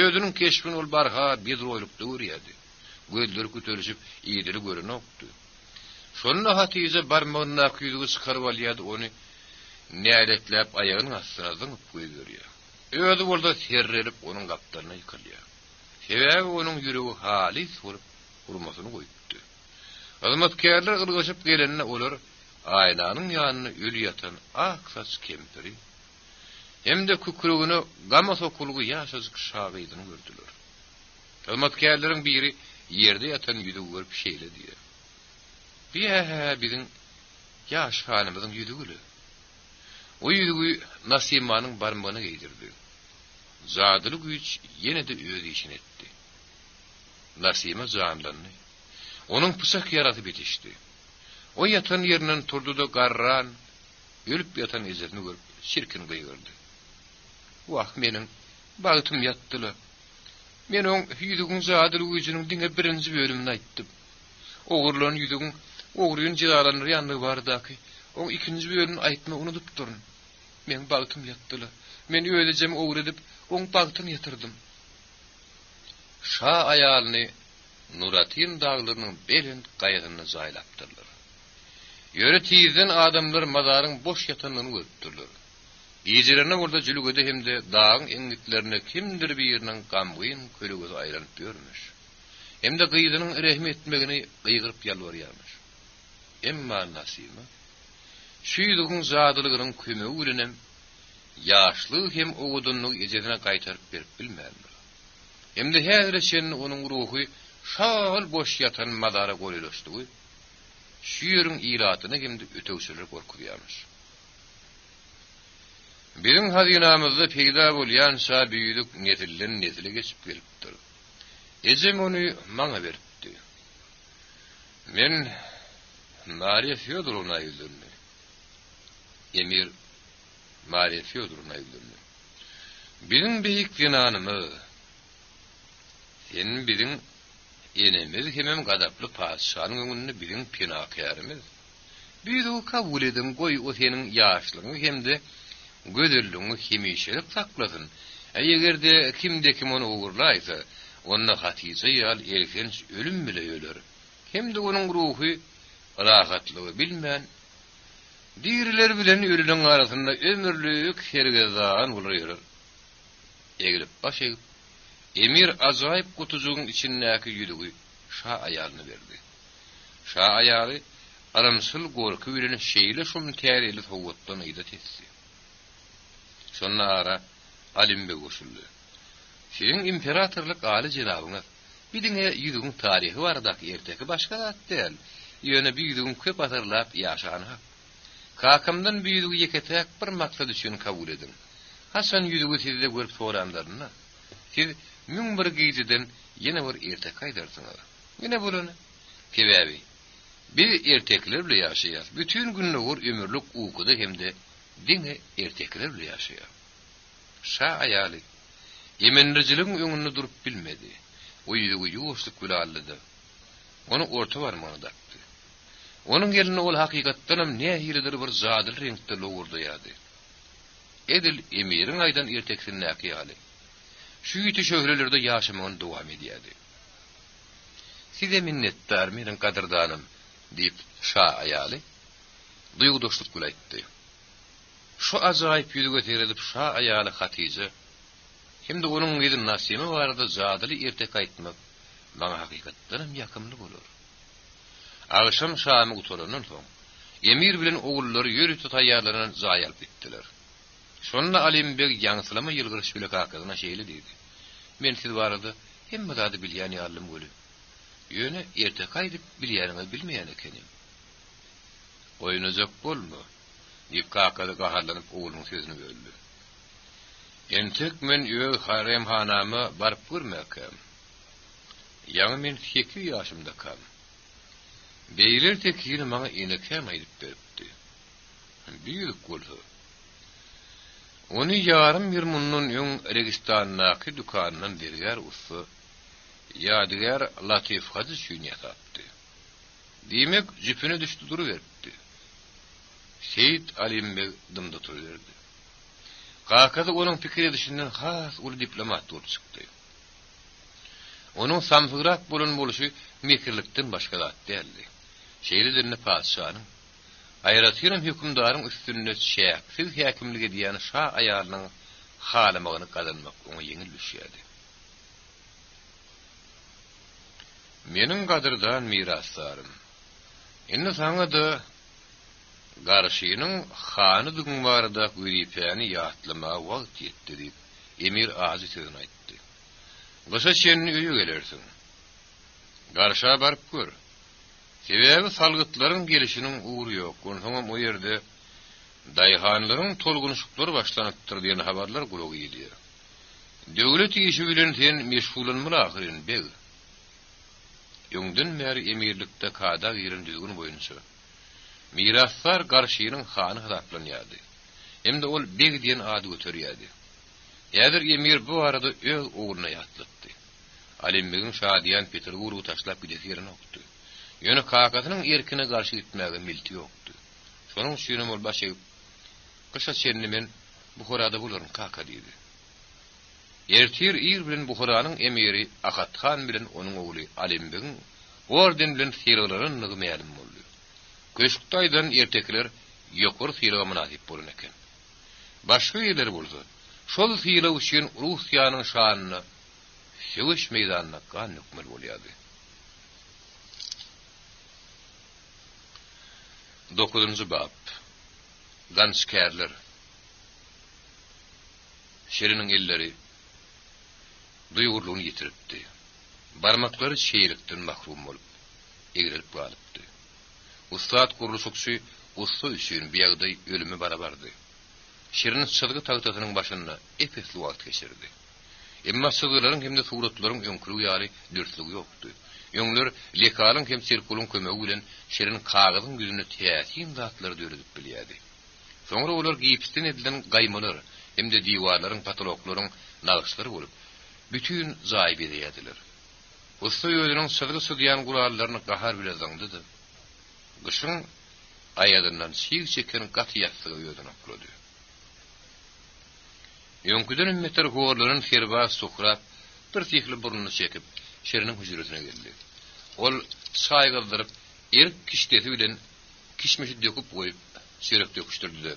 Özüniň keşfini ol barha bir roýlukda görýärdi. Gözleri kötelişip iýdiri görenokdy. Şonda Hatice barmagyna küýdügi çykaryp alýardy, ony näletlep aýagynyň astyna zyňyp goýýar. Özü bolda serrelip onuň gapdaryna ýykylýar. Sebäbi onuň ýüregi halis bolup urmasyny goýupdy. Azmatkerler ırgaşıp gelenine olar aýlanyň ýanyna öl ýatan ak saç kempiri. Hemde kükrügini gama sokulgy ýaşazyk şagydyny gördüler. Azmatkerleriň biri ýerde ýatan ýüzügi görüp şeýledi. Biziň ýaş hanymyzyň ýüzügi. O ýüzügi Nasimanyň barmagyna giydirdi. Zadyly güýç ýene de öz işini etdi. Nasima janlandy. Onuň pysak yaratyp etişdi. O ýatan ýerinden turdy da garran, ölüp ýatan ejetini görüp şirkin gyýyrdy. Wah meniň bagtym ýatdylar. Men oň ýüzügiň zadyly güýçiniň diňe birinji bölümini aýtdym. Ogurlaryň ýüzügiň oguryn jydalanry ýandy bardaky, oň ikinji bölümini aýtma unutup durun. Men bagtym ýatdylar. Men öýlejem ogur edip oň bagtyny ýatyrdym. şa ayalyny Nuratin dağlarının belin gaýagyny zaýlapdyrlar. Yöre tizden adamlar mazaryň boş ýatanlygyny görüpdirler. Gecelerine burada jülgede hemde dağın engitlerine kimdir bir yerinin gamgyn kölügöz aýranyp görmüş. Hemde gyýdynyň rehmi etmegini gyýgyryp ýalwarýarmyş. Emma nasymy şu ýüzüň zadylygynyň kömegi bilenem ýaşlyk hem ogudunlyk ejedine gaýtaryp berip bilmändir. Hemde häzir şen onuň ruhy şal boş ýatan madara goýulaşdy. Şu ýeriň ýylatyny hemde ötegşiler gorkurýarmyş. Bizim hazinamızda peýda bolýan şa büýüdük nesilden nesile geçip gelipdir. Ejem onu maňa beripdi. Men Mariya Fyodorovna ýüzünde. Emir Mariya Fyodorovna ýüzünde. Bizim beýik dinanymyz, sen bizim enemiz hemem gadaply paşanyň öňünde bizim pinakärimiz. Biz o kabul edin goý o seniň ýaşlygyň hemde gödürlüğünü hemişelik saklasın. Egerde kimde kim onu uğurlaysa, onunla Hatice yal erkenç ölüm bile ölür. Hem de onun ruhu rahatlığı bilmän. Diriler bilen ölüden arasında ömürlük hergezan oluyor. Egilip baş egip, Emir azayip kutucuğun içindeki yüdüğü şa ayalyny berdi. Şa ayaly aramsıl gorku bilen şeýle şum täreli sowgatdan ýydat etdi. Şonna ara alimbe goşuldy. Şeň imperatorlyk aly jenabyňyz bidiňe ýüzüň taryhy bardaky erteki başga zat däl. Ýöne bir ýüzüň köp atyrlap ýaşany. Kakamdan bir ýüzüň ýeketek bir maksat üçin kabul edin. Hasan ýüzüňi sizde görüp soranlaryna. Siz müň bir geceden ýene bir ertek aýdarsyňyz. Ýene bolany. Sebäbi biz ertekler bilen ýaşaýar. Bütün günler ömürlük uykuda hemde diňe ertekler bilen ýaşaýar. Şa ayaly emenrejiliň öňünde durup bilmedi. O ýüzüňi ýuwuşlyk bilen aldy. Onu orta barmagyna dakdy. Onuň gelini ol hakykatdanam nähilidir bir zadyl reňkde lowurdaýady. Edil emiriň aýdan erteksin näki ýaly. Şu ýiti şöhrelerde ýaşamagyny dowam edýärdi. Size minnetdar meniň kadyrdanym diýip şa ayaly duýgudoşlyk bilen aýtdy. Şu azaýyp ýüzüge teredip şa ayaly Hatice hemde onuň ýyzy nasymy barada zadyly ertek aýtmak maňa hakykatdanam ýakymly bolar. Agşam şamy gutulanan soň Emir bilen ogullary ýöri tutaýarlaryny zaýalyp bitdiler. Şonda Alimbek ýaňsylama ýylgyryş bilen kakadyna şeýle diýdi. Men siz barada hemme zady bilýän ýarlym göli. Ýöne ertek aýdyp bilýäniňi bilmeýän ekenim. Oýunajak bolma. Diýip kakady gaharlanyp oğlunyň sözüni böldü. Entek men öýe haremhanama baryp görmäkem. Ýa-ni men 8 ýaşymda kam. Beýler tekini maňa enekem aýdyp beripdi. Büýük bolsa. Onu yarım bir munun öň Registanyňky dukanynyň berger ussy ýadygar Latif Hazy şüň ýatapdy. Diýmek jüpüne düşdi duruverdi. Seyit Alimbek dymda turýardy. Kakady onuň pikiri dışyndan has uly diplomat bolup çykdy. Onuň samsygyrak bolan boluşy mekirlikden başga zat däldi. Şeýledirne paşanyň aýratyrym hükümdaryň üstünde şäksiz häkimlik edýän şa ayalynyň halamagyny kazanmak oňa ýeňil düşýärdi. Meniň gadyrdan miraslarym. Indi saňa da garşynyň hanydygyň barada güýripäni ýatlama wagt ýetdi diýip Emir azy sözüni aýtdy. Goşa sen öýe gelersiň. Garşa baryp gör. Sebäbi salgytlaryň gelişiniň uğru ýok. Onuň o ýerde daýhanlaryň tolgunuşuklary başlanypdyr diýen habarlar gulagy ýetdi. Döwlet işi bilen sen meşgulanmaly ahyryň beg. Ýöňden bäri emirlikde kada ýerin düzgün boýunça miraslar garşynyň hany hesaplanýardy. Hemde ol beg diýen ady göterýärdi. Ýa-da emir bu arada öz oğluna ýatlypdy. Alimbegin şadiýan Peterburgu taşlap gidesi ýerine okdy. Ýöne kakasynyň erkine garşy gitmäge milti ýokdy. Şonuň üçin ol başy "Kışa senni men bu horada bolarym kaka" diýdi. Ertir ir bilen Buharanyň emiri Akathan bilen onuň ogly Alimbegin orden bilen firalaryň nygmälym boldy. Köşktaýdan ertekler ýokary firaga munasip bolan eken. Başga ýerler bolsa, şol fira üçin Russiýanyň şanyny söwüş meýdanyna gan nükmel bolýardy. 9-njy bab. Ganskerler. Şeriniň elleri duýgurlugyny ýitiripdi. Barmaklary şeýilikden mahrum bolup, egrilip galypdy. Ustad gurulşukçy usta üçin biýagdy ölümi barabardy. Şerinin çylgy tagtatynyň başynda epesli wagt geçirdi. Emma syglaryň hemde suratlaryň öňkürüg ýaly dürtlügi ýokdy. Öňler lekalyň hem sirkulun kömegi bilen şerin kagyzyň yüzüne täsin zatlary döredip bilýärdi. Soňra olar gipsden edilen gaýmalar hemde diwarlaryň patoloklaryň nagşlary bolup bütün zaýy edýärdiler. Usta ýöňüň sylgy sydýan gurallaryny gahar bilen zaňdydy. Gyşyň aýadyndan siýg çeken gaty ýatlygy ýöňüne aklady. Öňküden ümmetler gowarlaryň ferbaz suhrap bir tihli burnuny çekip şeriniň hüjresine geldi. Ol saýgyldyryp erk kişdeti bilen kişmişi döküp goýup şerek döküşdirdi.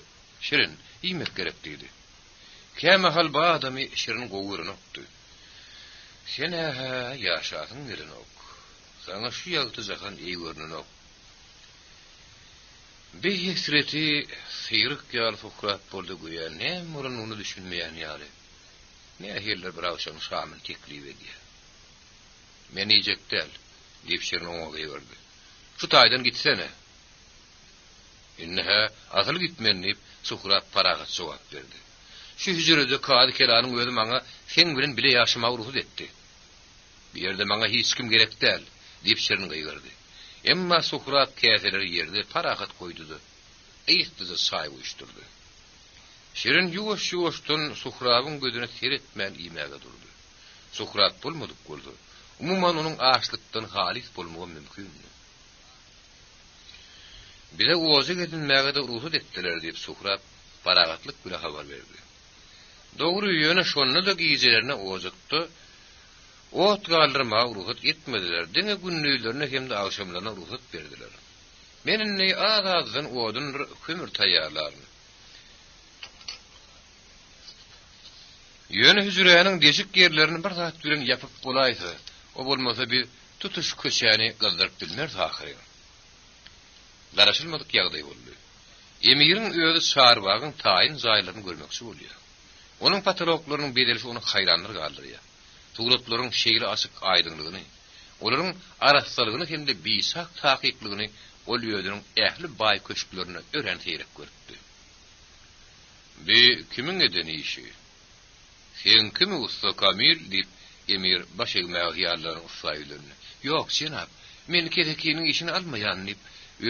Şerin iýmek gerek diýdi. Käme hal ba adamy şerin gowuryny okdy. Sen ýaşadyň bilen ok. Sana şu ýagty jahan iyi görnüni ok. Bir hesreti sıyırık ýaly fukurat boldy goýa, ne murun onu düşünmeýän ýaly. Ne herler bir awşam şamyny teklip edýär. Men ejekdel diýip şerin oňa ýördi. Şu taýdan gitsene. Inneha asyl gitmen diýip sukurat paragat jogap berdi. Şu hüjrede kady kelanyň özü maňa sen bilen bile ýaşamagy ruhsat etdi. Bir ýerde maňa hiç kim gerek däl diýip şerin gaýyrdy. Emma sukurat käseleri ýerde paragat goýdudy. Eýtdize saý uýuşturdy. Şerin ýuwaş-ýuwaşdan suhrabyň gözüne seretmän iýmäge durdy. Sukurat bolmadyk boldy. Umuman onuň açlykdan halis bolmagy mümkin. Bile oza gedilmäge de ruhsat etdiler diýip suhrat paragatlyk bilen habar berdi. Dogry ýöne şonu da giýjelerine ozakdy. Ot galdyrma ruhsat etmediler. Dene günnüýlerine hem de akşamlaryna ruhsat berdiler. Meninle ağazdan odun kömür taýýarlaryny. Ýöne hüjräniň deşik ýerlerini bir zat bilen ýapyp bolaýsa, o bolmasa bir tutuş köşäni galdyryp bilmer tahyry. Garaşylmadyk ýagdaý boldy. Emiriň özü şarbagyň taýyn zaýlaryny görmekçi bolýar. Onuň patoloklarynyň bedeli onu haýranlyk galdyrýar. Tuğlatlaryň şeýle açyk aýdynlygyny, olaryň arassalygyny hem de bisak taýyklygyny ol ýödüniň ähli baý köşklerine ören teýrek görüpdi. Bir kimiň edeni işi? Sen kimi usta Kamil diýip emir baş egmäge ýarlaryň usaýlaryny. Ýok jenap, men kerekiniň işini almaýan diýip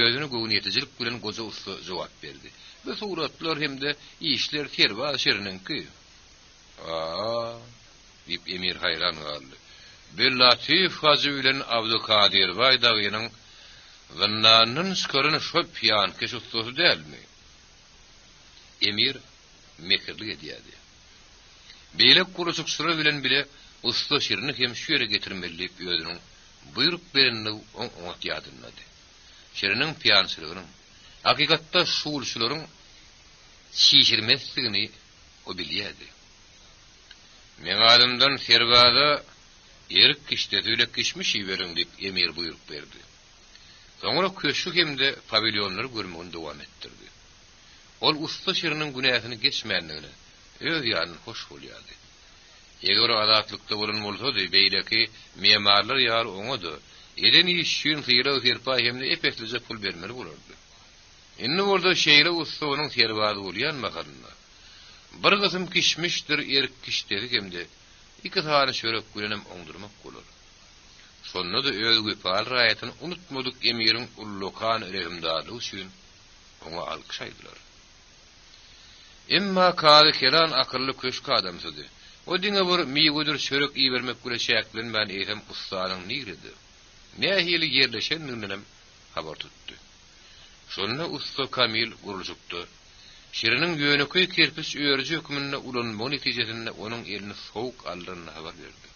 özüni gowy ýeticilik bilen goza usta jogap berdi. Bu suratlar hem de işler terba şerininki. Diýip emir hayran galdy. Bir latif hazy bilen Abdukadir Baydagynyň zannanyň skörüni şo piýan keşutsy dälmi? Emir mekirlik edýärdi. Beýlek guruşuk sıra bilen bile usta şerini hem şu ýere getirmeli diýip özüniň buyruk berenini oňa ýadynlady. Şeriniň piýançylygynyň hakykatda şuulçularyň şişirmesligini o bilýärdi. Men adamdan serbada erik kişdetüyle kişmiş ýiberiň diýip emir buyruk berdi. Soňra köşük hemde pavilyonlary görmegini dowam etdirdi. Ol usta şeriniň günähini geçmänligini öz ýanyny hoş bolýardy. Eger adatlykda bolan bolsady beýleki memarlar ýar oňady. Eden işin hyra herpa hemde epeslice pul bermeli bolardy. Indi orada şeýle usta onuň serbady bolýan makalynda. Bir kısım kişmişdir erik kişleri hemde iki tane şörek gülenem oňdurmak bolar. Şonda da özgü pal raýatyny unutmadyk emiriň ullukan rehimdarlygy üçin oňa alkyşaýdylar. Emma kady kelan akylly köşk adamsydy. O diňe bir miýgudur şörek iý bermek güle şäklen ben eýsem ustanyň niridi. Nähili ýerleşendiginem habar tutdy. Şonda usta Kamil gurulşukdy. Şirinin yönököy kerpis öýerji hükmünde ulanma netijesinde onun elini soğuk aldığını haber verdi.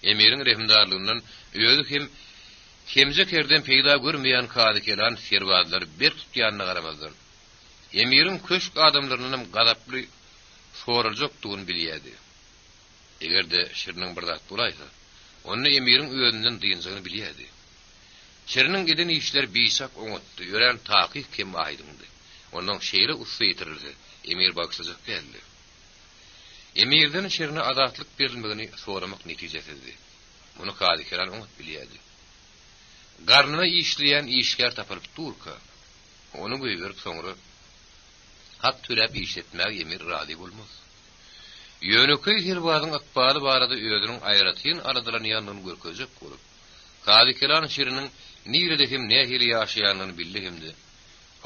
Emirin rehimdarlığından öýüdi hem hemze kerden peýda görmeýän kadykelan serwazlar bir tutýanyna garamazdan. Emirin köşk adamlarynyň gadaply soruljakdygyny bilýärdi. Egerde şirinin bir zat bolaysa, onu emirin öýünden dynjagyny bilýärdi. Şirinin giden işler bisak oňatdy, ýören takyk kim aýdymdy. Onun şeýle usy ýitirildi. Emir baksajak geldi. Emirden şirine adatlyk berilmegini soramak netijesizdi. Bunu kadykelan oňat bilýärdi. Garnyna işleýän işgär tapylyp durka. Onu göýberip soňra hak türäp işletmäge emir rady bolmaz. Yönököy hirwadyň akbaly barada öýdüniň aýratyn aradylan ýanyny görkezek bolup, kadykelan şiriniň nirede hem nähili ýaşaýanyny bildi hemde.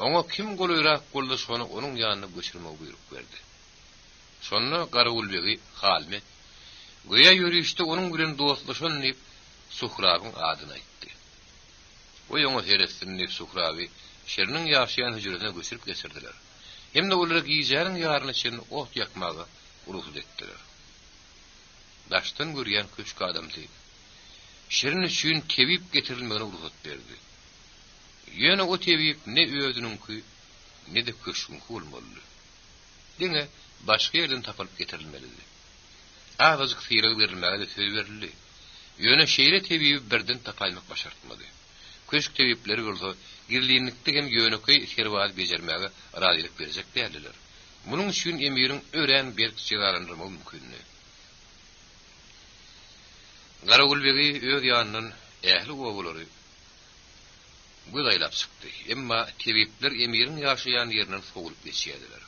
Oňa kim golyrak boldy şonu onuň ýanyna göçürmek buyruk berdi. Şonda Garawulbegi Halmet goýa ýürüşde onuň bilen dostlaşan diýip Suhrabyň adyny aýtdy. O ýoňa heresinde Suhraby şeriniň ýaşaýan hüjretine göçürüp geçirdiler. Hemde olar giýjäriň ýaryny şerini ot ýakmaga uruhsat etdiler. Daşdan görýän köşk adamdy şerin üçin tebip getirilmegine uruhsat berdi. Ýöne o tebip ne öýüdüniňki ne de köşkünki bolmaly. Diňe başga ýerden tapylyp getirilmeli. Awazyk fiýreg berilmäge de söz berildi. Ýöne şeýle tebip birden tapalmak başartmady. Köşk tebipleri bolsa girliňlikde hem ýöneköy serwaz bejermäge radylyk berjek däldiler. Munyň üçin emirin ören bir çygarandyrmagy mümkin. Garawulbegi öz ýanynyň ähli oglary güýdaýlap çykdy. Emma tebipler emirin ýaşaýan ýerinden soňulyp geçýärdiler.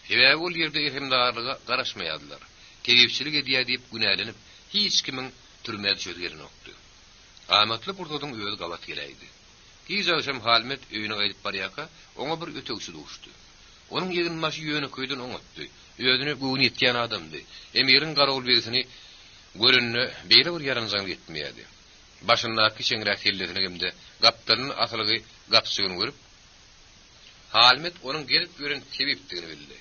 Sebäbi ol ýerde ehimdarlyga garaşmaýardylar. Tebipçilik edýär diýip günälenip hiç kimiň türmäde çözgerini okdy. Amatly burdadyň öýü gabat gelýärdi. Giýjagşam Halmet öýüne gaýdyp barýaka, oňa bir ötökçi duşdy. Onuň ýegin maşy Yönököýden oňatdy. Öýüne göwün etýän adamdy. Emirin Garawulbegisini görünne beýle bir ýaranjagyk etmeýärdi. Başyndaky çeňrek helletine gemde gapdanyň asalygy gapçygyny görüp Halmet onuň gelip gören tebipdigini bildi.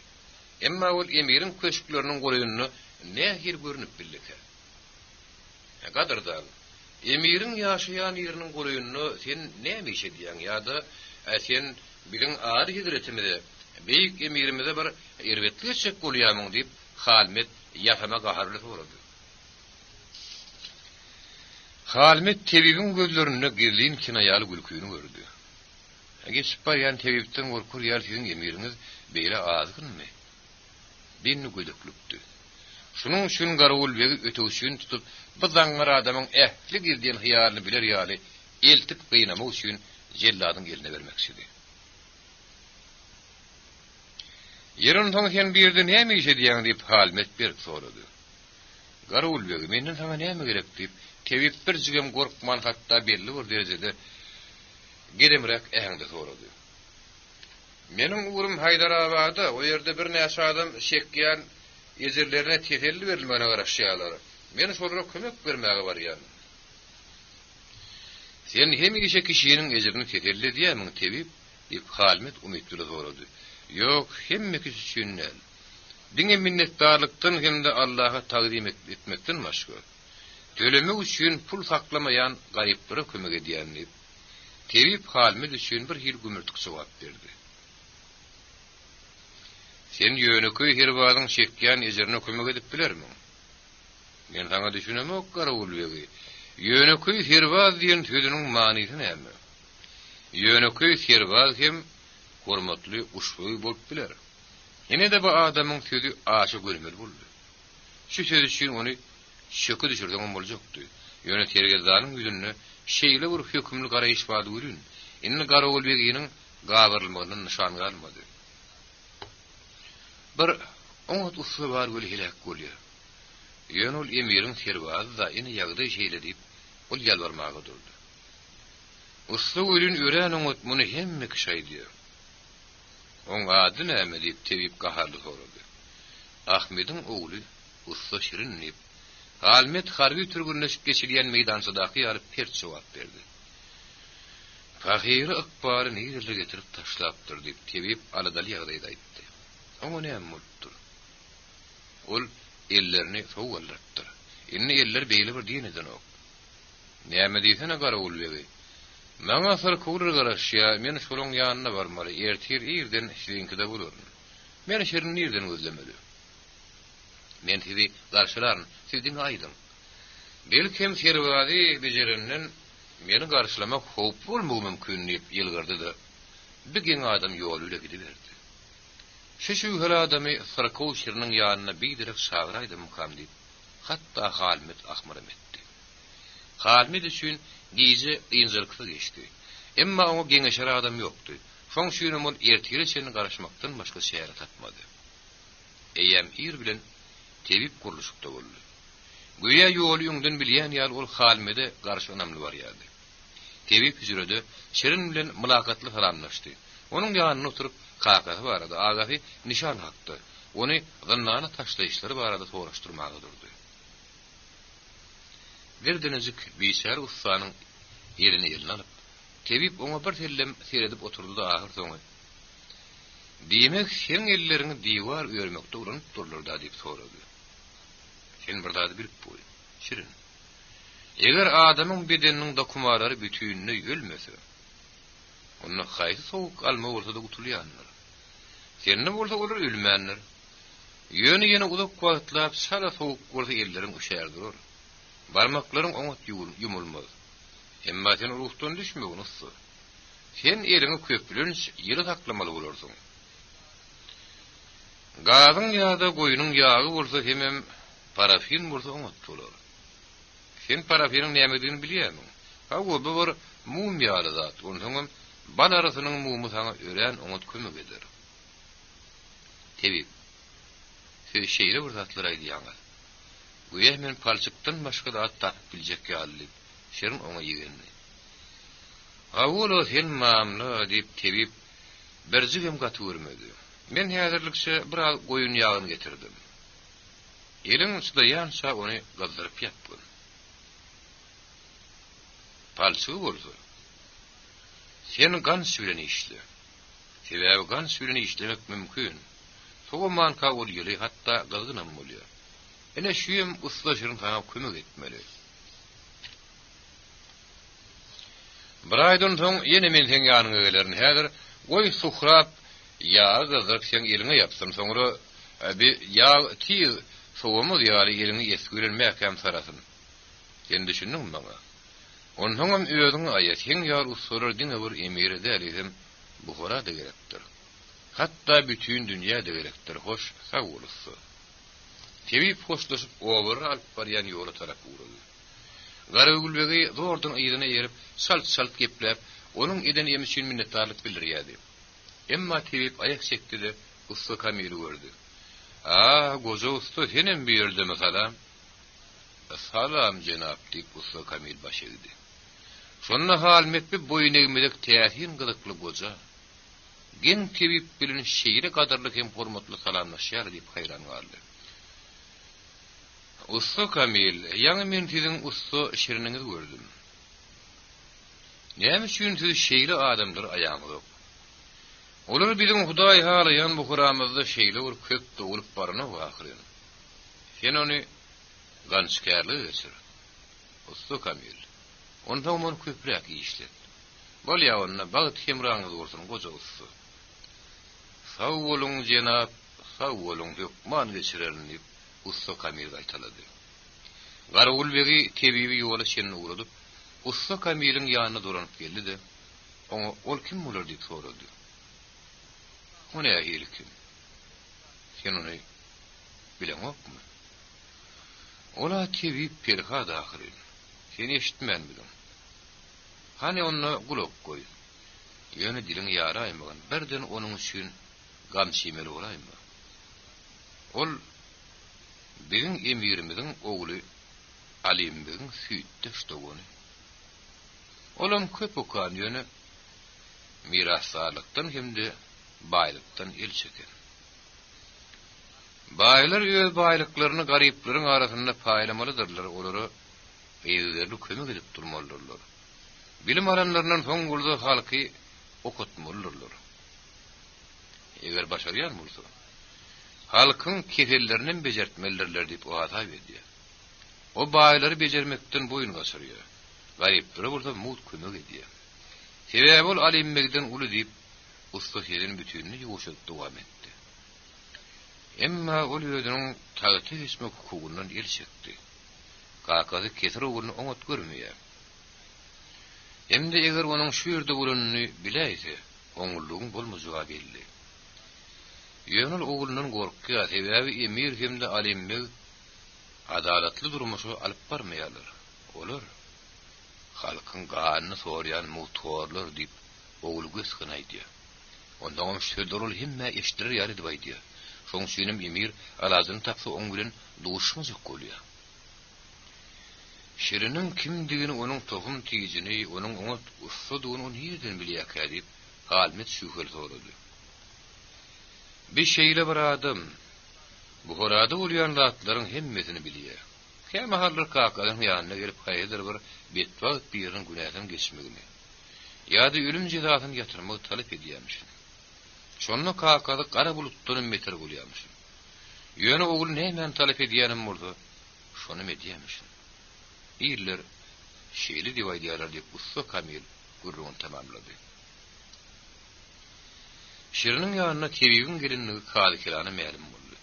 Emma ol emirin köşkleriniň goýunyny nähir görünüp bildi. Gadardan emirin ýaşaýan ýeriniň goýunyny sen näme iş edýäň ýa-da sen bilen ağır hidretimide beýik emirimize bir erbetli geçek bolýarmyň diýip Halmet ýafama gaharly sorady. Halmet tebibin gözlerine girliğin kinayalı gülküyünü gördü. Geçip baryan tebipten korkur yer sizin emiriniz beyle ağzgın mı? Birini gödüklüktü. Şunun üçün Garawulbegi ötöwçüni tutup bu zaňlar adamyň ähli girdiýän hyýalyny biler ýaly eltip gıynamak üçün jelladyň eline bermeksidi. Ýerin soň sen birde näme iş edýäň diýip Halmet bir sorady. Garawulbegi menden sana näme gerek diýip tebip bir jigem gorkman hatda belli bir derejede gedemrek ähňde sorady. Meniň urum Haydarabada, o ýerde bir näçe adam şekýän ejirlerine tetelli berilmegine garaşýarlar. Men şolary kömek bermäge barýan. Sen hem işe kişinin ejirini tetelli diýämiň tebip diýip Halmet umytly sorady. Ýok, hemme kişi üçin. Diňe minnetdarlykdan hem de Allaha taqdim etmekden başga. Tölemek üçin pul saklamayan garyplara kömek edýänli. Tebip Halmet üçin bir hil gümürtük jogap berdi. Sen Yönököy hirwadyň şekýän ejerini kömek edip bilermiň? Men sana düşünemek Garawulbegi. Yönököy hirwaz diýen sözüniň manyny näme? Yönököy hirwaz hem hormatly uşugy bolup biler. Ene de bu adamyň sözü aşy görmeli boldy. Şu söz üçin ony şökü düşürdiň boljakdy. Ýöne tergezanyň ýüzüne şeýle bir hökümli garaýyş bady görün. Indi Garawulbegiň gabyrlmagyny nişan galmady. Bir oňat usly bar göli helak bolýar. Ýöne ol emirin serwaz da ine ýagdy şeýle diýip ol ýalbarmagy durdy. Usly ölün ören oňat muny hemme kişi aýdýar. Oň ady näme diýip tebip gaharly sorady. Ahmediň ogly Usta Şirin diýip Halmet harby türgünleşip geçilýän meydançydaky ýaly pert jogap berdi. Fakiri ıkbary nirle getirip taşlapdyr diýip tebip aladaly ýagdaýda aýtdy. Oňa näme bolupdyr? Ol ellerini sowgallatdyr. Inni eller beýle bir dineden ok. Näme diýsene garawul begi. Maňa sar kurar garaşýa, men şoluň ýanyna barmaly, ertir ýerden şeýinkide bolar. Men şerin ýerden gözlemeli. Men sizi garşylaryn, sizdiň aýdym. Belkim serwady bejerenden meni garşylamak howp bolmagy mümkin diýip ýylgyrdy da bir geň adam ýol üle gidiberdi. Şu her adamy sarkow şiriniň ýanyna biderek şagyraýdy mukam diýip hatda Halmet ahmaram etdi. Halmet üçin gize ýynjyrykly geçdi. Emma oňa geňeşer adam ýokdy. Şoň şuň ol ertire seni garaşmakdan başga şäher tapmady. Eýem ýer bilen tebip guruluşykda boldy. Güýä ýoly ýüňden bilýän ýaly ol Halmede garşy önamly bar ýaly. Tebip hüzürede şerin bilen mülakatly salamlaşdy. Onuň ýanyna oturup kakasy barada agahy nişan hakdy. Ony gynnana taşlaýyşlary barada soraşdyrmagy durdy. Birdenizik biýsär ustanyň ýerini alyp, tebip oňa bir tellem seredip oturdy da ahyr soňy. Diýmek sen ellerini diýwar öýermekde uranyp durlardy diýip sorady. Sen bir zady bilip boý. Şirin. Eger adamyň bedeniniň dokumarlary bütününe ölmese, onu haýsy sowuk alma bolsa da gutulýanlar. Senne bolsa olar ölmänler. Ýöne ulap wagtlap sara sowuk bolsa elleriň üşärdir. Barmaklaryň oňat ýumulmaz. Emma sen ruhdan düşmegin ussy. Sen eriňi köpülen ýyly saklamaly bolarsyň. Gazyň ýa-da goýunyň ýagy bolsa hemem parafin bolsa oňat bolar. Sen parafinin nämedigini bilýärmi? Ha bu bir mum ýaly zat. Onuň bal arasynyň mumy sana ören oňat kömek eder. Tebip. Şu şeýle bir zatlar aýdýaňa. Güýe men palçykdan başga da atap biljek ýaly. Şerin oňa ýegenni. Awulo sen mamla diýip tebip berjigem gatwurmady. Men häzirlikçe bir goýun ýagyny getirdim. Eliň sudaýança ony gazdyryp ýatdym. Palçy bolsa. Sen gan süýreni işle. Sebäbi gan süýreni işlemek mümkin. Soğuman ka ol ýyly hatda gazgynam bolýar. Ene şuýem uslaşyryň sana kömek etmeli. Bir aýdan soň ýene men sen ýanyňa gelerin. Häzir goý suhrap ýa gazdyryp sen eliňe ýapsam, soňra bir ýa tiz soğumuz ýaly eliňi eskürenmäkem sarasyn. Sen düşündiňmi maňa? Onuň öýüňi aýat, sen ýar usurar diňe bir emiri dälisem, buhara da gerekdir. Hatta bütün dünýä da gerekdir. Hoş, sag bolasy. Tebip hoşlaşyp ower alyp barýan ýola tarap uğrady. Garawgulbegi zordan ýerine ýerip, salt gepläp, onuň eden emi üçin minnetdarlyk bildirýärdi. Emma tebip aýak çekdi, usta Kamily gördü. Goza usta senem bir ýerde salam. Salam jenap diýip usta Kamil baş egdi. Şonna Halmet bir boyun egmedek täsin gydykly goza. Gen tebip bilen şeýle gadarlyk hem hormatly salamlaşýar diýip haýran galdy. Usta Kamil, ýa-ni men siziň usta şiriniňizi gördüm. Näme üçin siz şeýle adamlar aýaňyz ýok? Olar biziň Hudaý halaýan bu Huramyzda şeýle bir köp dolup barana wagtyn. Sen ony gançkärlik geçir. Usta Kamil. Onda onu köprek işlet. Bolýa onna bagyt hemraňyz bolsun goja usta. Sag boluň jenap, sag boluň hukman geçirerin diýip usta Kamil aýtalady. Garawulbegi tebibi ýola şerini uğradyp, usta Kamiliň ýanyna duranyp geldi-de, oňa ol kim bolar diýip sorady. Ona ýerkim. Sen ony bilemokmy? Ola tebip perha dahyry. Seni eşitmän bilen. Hani onu gulak koy. Ýöne diliň ýara aýmagan. Birden onuň üçin gam şemeli bolaymy? Ol biziň emirimiziň ogly Alimbiň süýtde şdogony. Olam köp okan ýöne mirasçylykdan hemde baýlykdan el çeken. Baýlar öz baýlyklaryny garyplaryň arasynda paýlamalydyrlar. Olary eýizlerli kömek edip durmalydyrlar. Bilim alanlarının soňgulda halky okutmalydylar. Eger başarýan bolsa, halkyň kefellerini bejertmelidirler diýip wada berdi. O baýlary bejermekden boyun gasyrýar. Garyplara bolsa mut kömek edýär. Sebäbi ol alimmekden uly diýip usta şeýlerin bütünini ýoşup dowam etdi. Emma ol özüniň taýty ismek hukugundan el çekdi. Kakazy kesir ogulny oňat görmeýär. Emde eger onuň şu ýerde bolanyny bileýse, oňullugyň bolmajagy belli. Ýönül ogulundan gorkýar, sebäbi emir hemde alimmek adalatly durmuşy alyp barmaýarlar. Olar halkyň ganyny sorýan muhtorlar diýip ogul gösgün aýdýar. Ondan şöldürül himme eşdirir ýary diýip aýdýar. Şoň üçin emir alazyny tapsa oň bilen duşmajak bolýar. Şirinin kimdigini, onuň tohum tijini, onuň oňat ussadygyny onu ýerden bilýär diýip Halmet şühel sorady. Bir şeýle bir adam bu horada bolýan zatlaryň hemmesini bilýär. Käme hallar kakadan ýanyna gelip haýdyr bir betbag birin günäden geçmegini. Ýa-da ölüm jezasyny ýatyrmagy talap edýärmiş. Şonda kakada qara bulutdan meter bolýarmış. Ýöne ogul nämen talap edýänim bolsa, şonu edýärmiş. İller şeýle diýip aýdýarlar diýip usta Kamil gurrugyny tamamlady. Şirinin ýanyna tebigin gelinligi Kadıkelany ma'lum boldy.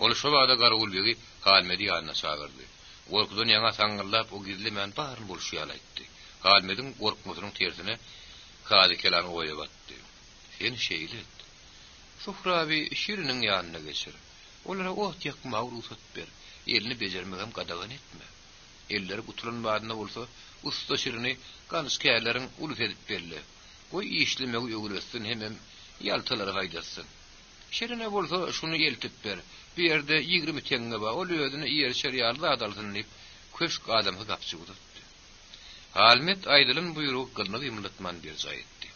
Ol şo wagda garagul begi Halmedi ýanyna çagyrdy. Gorkudan ýaňa saňgyrlap o gizli men baryn bolşýar aýtdy. Halmediň gorkmasynyň tersine Kadıkelany oýap atdy. Sen şeýle et. Suhrabi şirinin ýanyna geçir. Olara ot ýakma ruhsat ber. Elini bejermegem gadagan etme. Elleri gutulan badyna bolsa, usta şirini ganyş kärleriň ulus edip berle. Goý işlemegi öwressin hemem ýaltalara gaýdasyn. Şerine bolsa şunu eltip ber. Bir ýerde 20 teňe bar, ol özüne ýer şeriýarly adalsyn diýip köşk adamy gapçy gutdy. Halmet aýdylyn buyruk gylny gymlatman bir jaýetdi.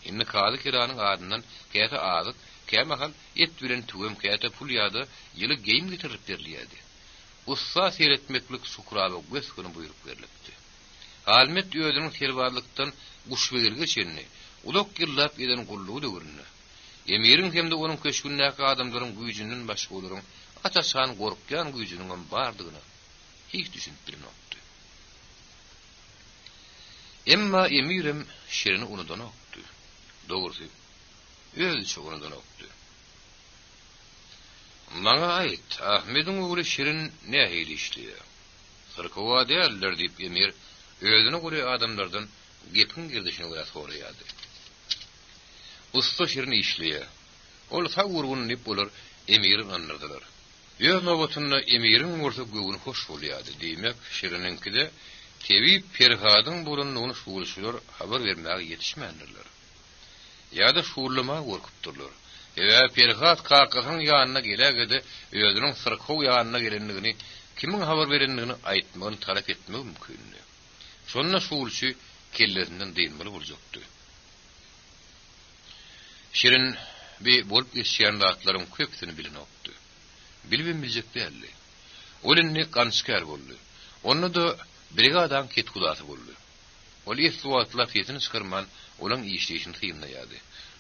Indi kaly kiranyň adyndan käte azyk, käme hal et bilen tügem käte pul ýa-da ýyly geýim getirip berilýärdi. Ussa seyretmeklik sukraby gösgüni buyruk berilipdi. Halmet özüniň serwarlykdan guşbegir geçenini, ulak ýyllap eden gullugy döwründe. Emirin hemde onuň köşkündäki adamlaryň güýjünden başga olaryň ataşan gorkýan güýjüniň bardygyny hiç düşünip bilmekdi. Emma emirim şerini unudan okdy. Dogry, özü unudan okdy. Maňa aýt, Ahmediň ogly şirin nähili işliýär? Sırkowa däldir diýip emir özüne göre adamlardan gepin girdişini göre soraýardy. Usta şirin işliýär. Ol sagurgun nip bolar, emirin anlardylar. Ýa nowatynda emirin bolsa göwüni hoş bolýardy. Diýmek, şirininkide tebi perhadyň bolanyny şuwulşylar habar bermäge ýetişmändirler. Ýa-da şuwurlama gorkupdurlar. Eger perhat kakasyň ýanyna gelegede özüniň sırkow ýanyna gelenligini, kimin habar berenligini aýtmagyny talap etmek mümkin. Şonda şuwulşy kellerinden diýilmeli boljakdy. Şirin bir bolup geçýän zatlaryň köpsini bilen okdy. Bilibim biljek däldi. Olinni ganskar boldy. Onu da brigadan ketgudasy boldy. Ol ýetwatla fetini çykyrman, olaň işleýişini tyýmlaýardy.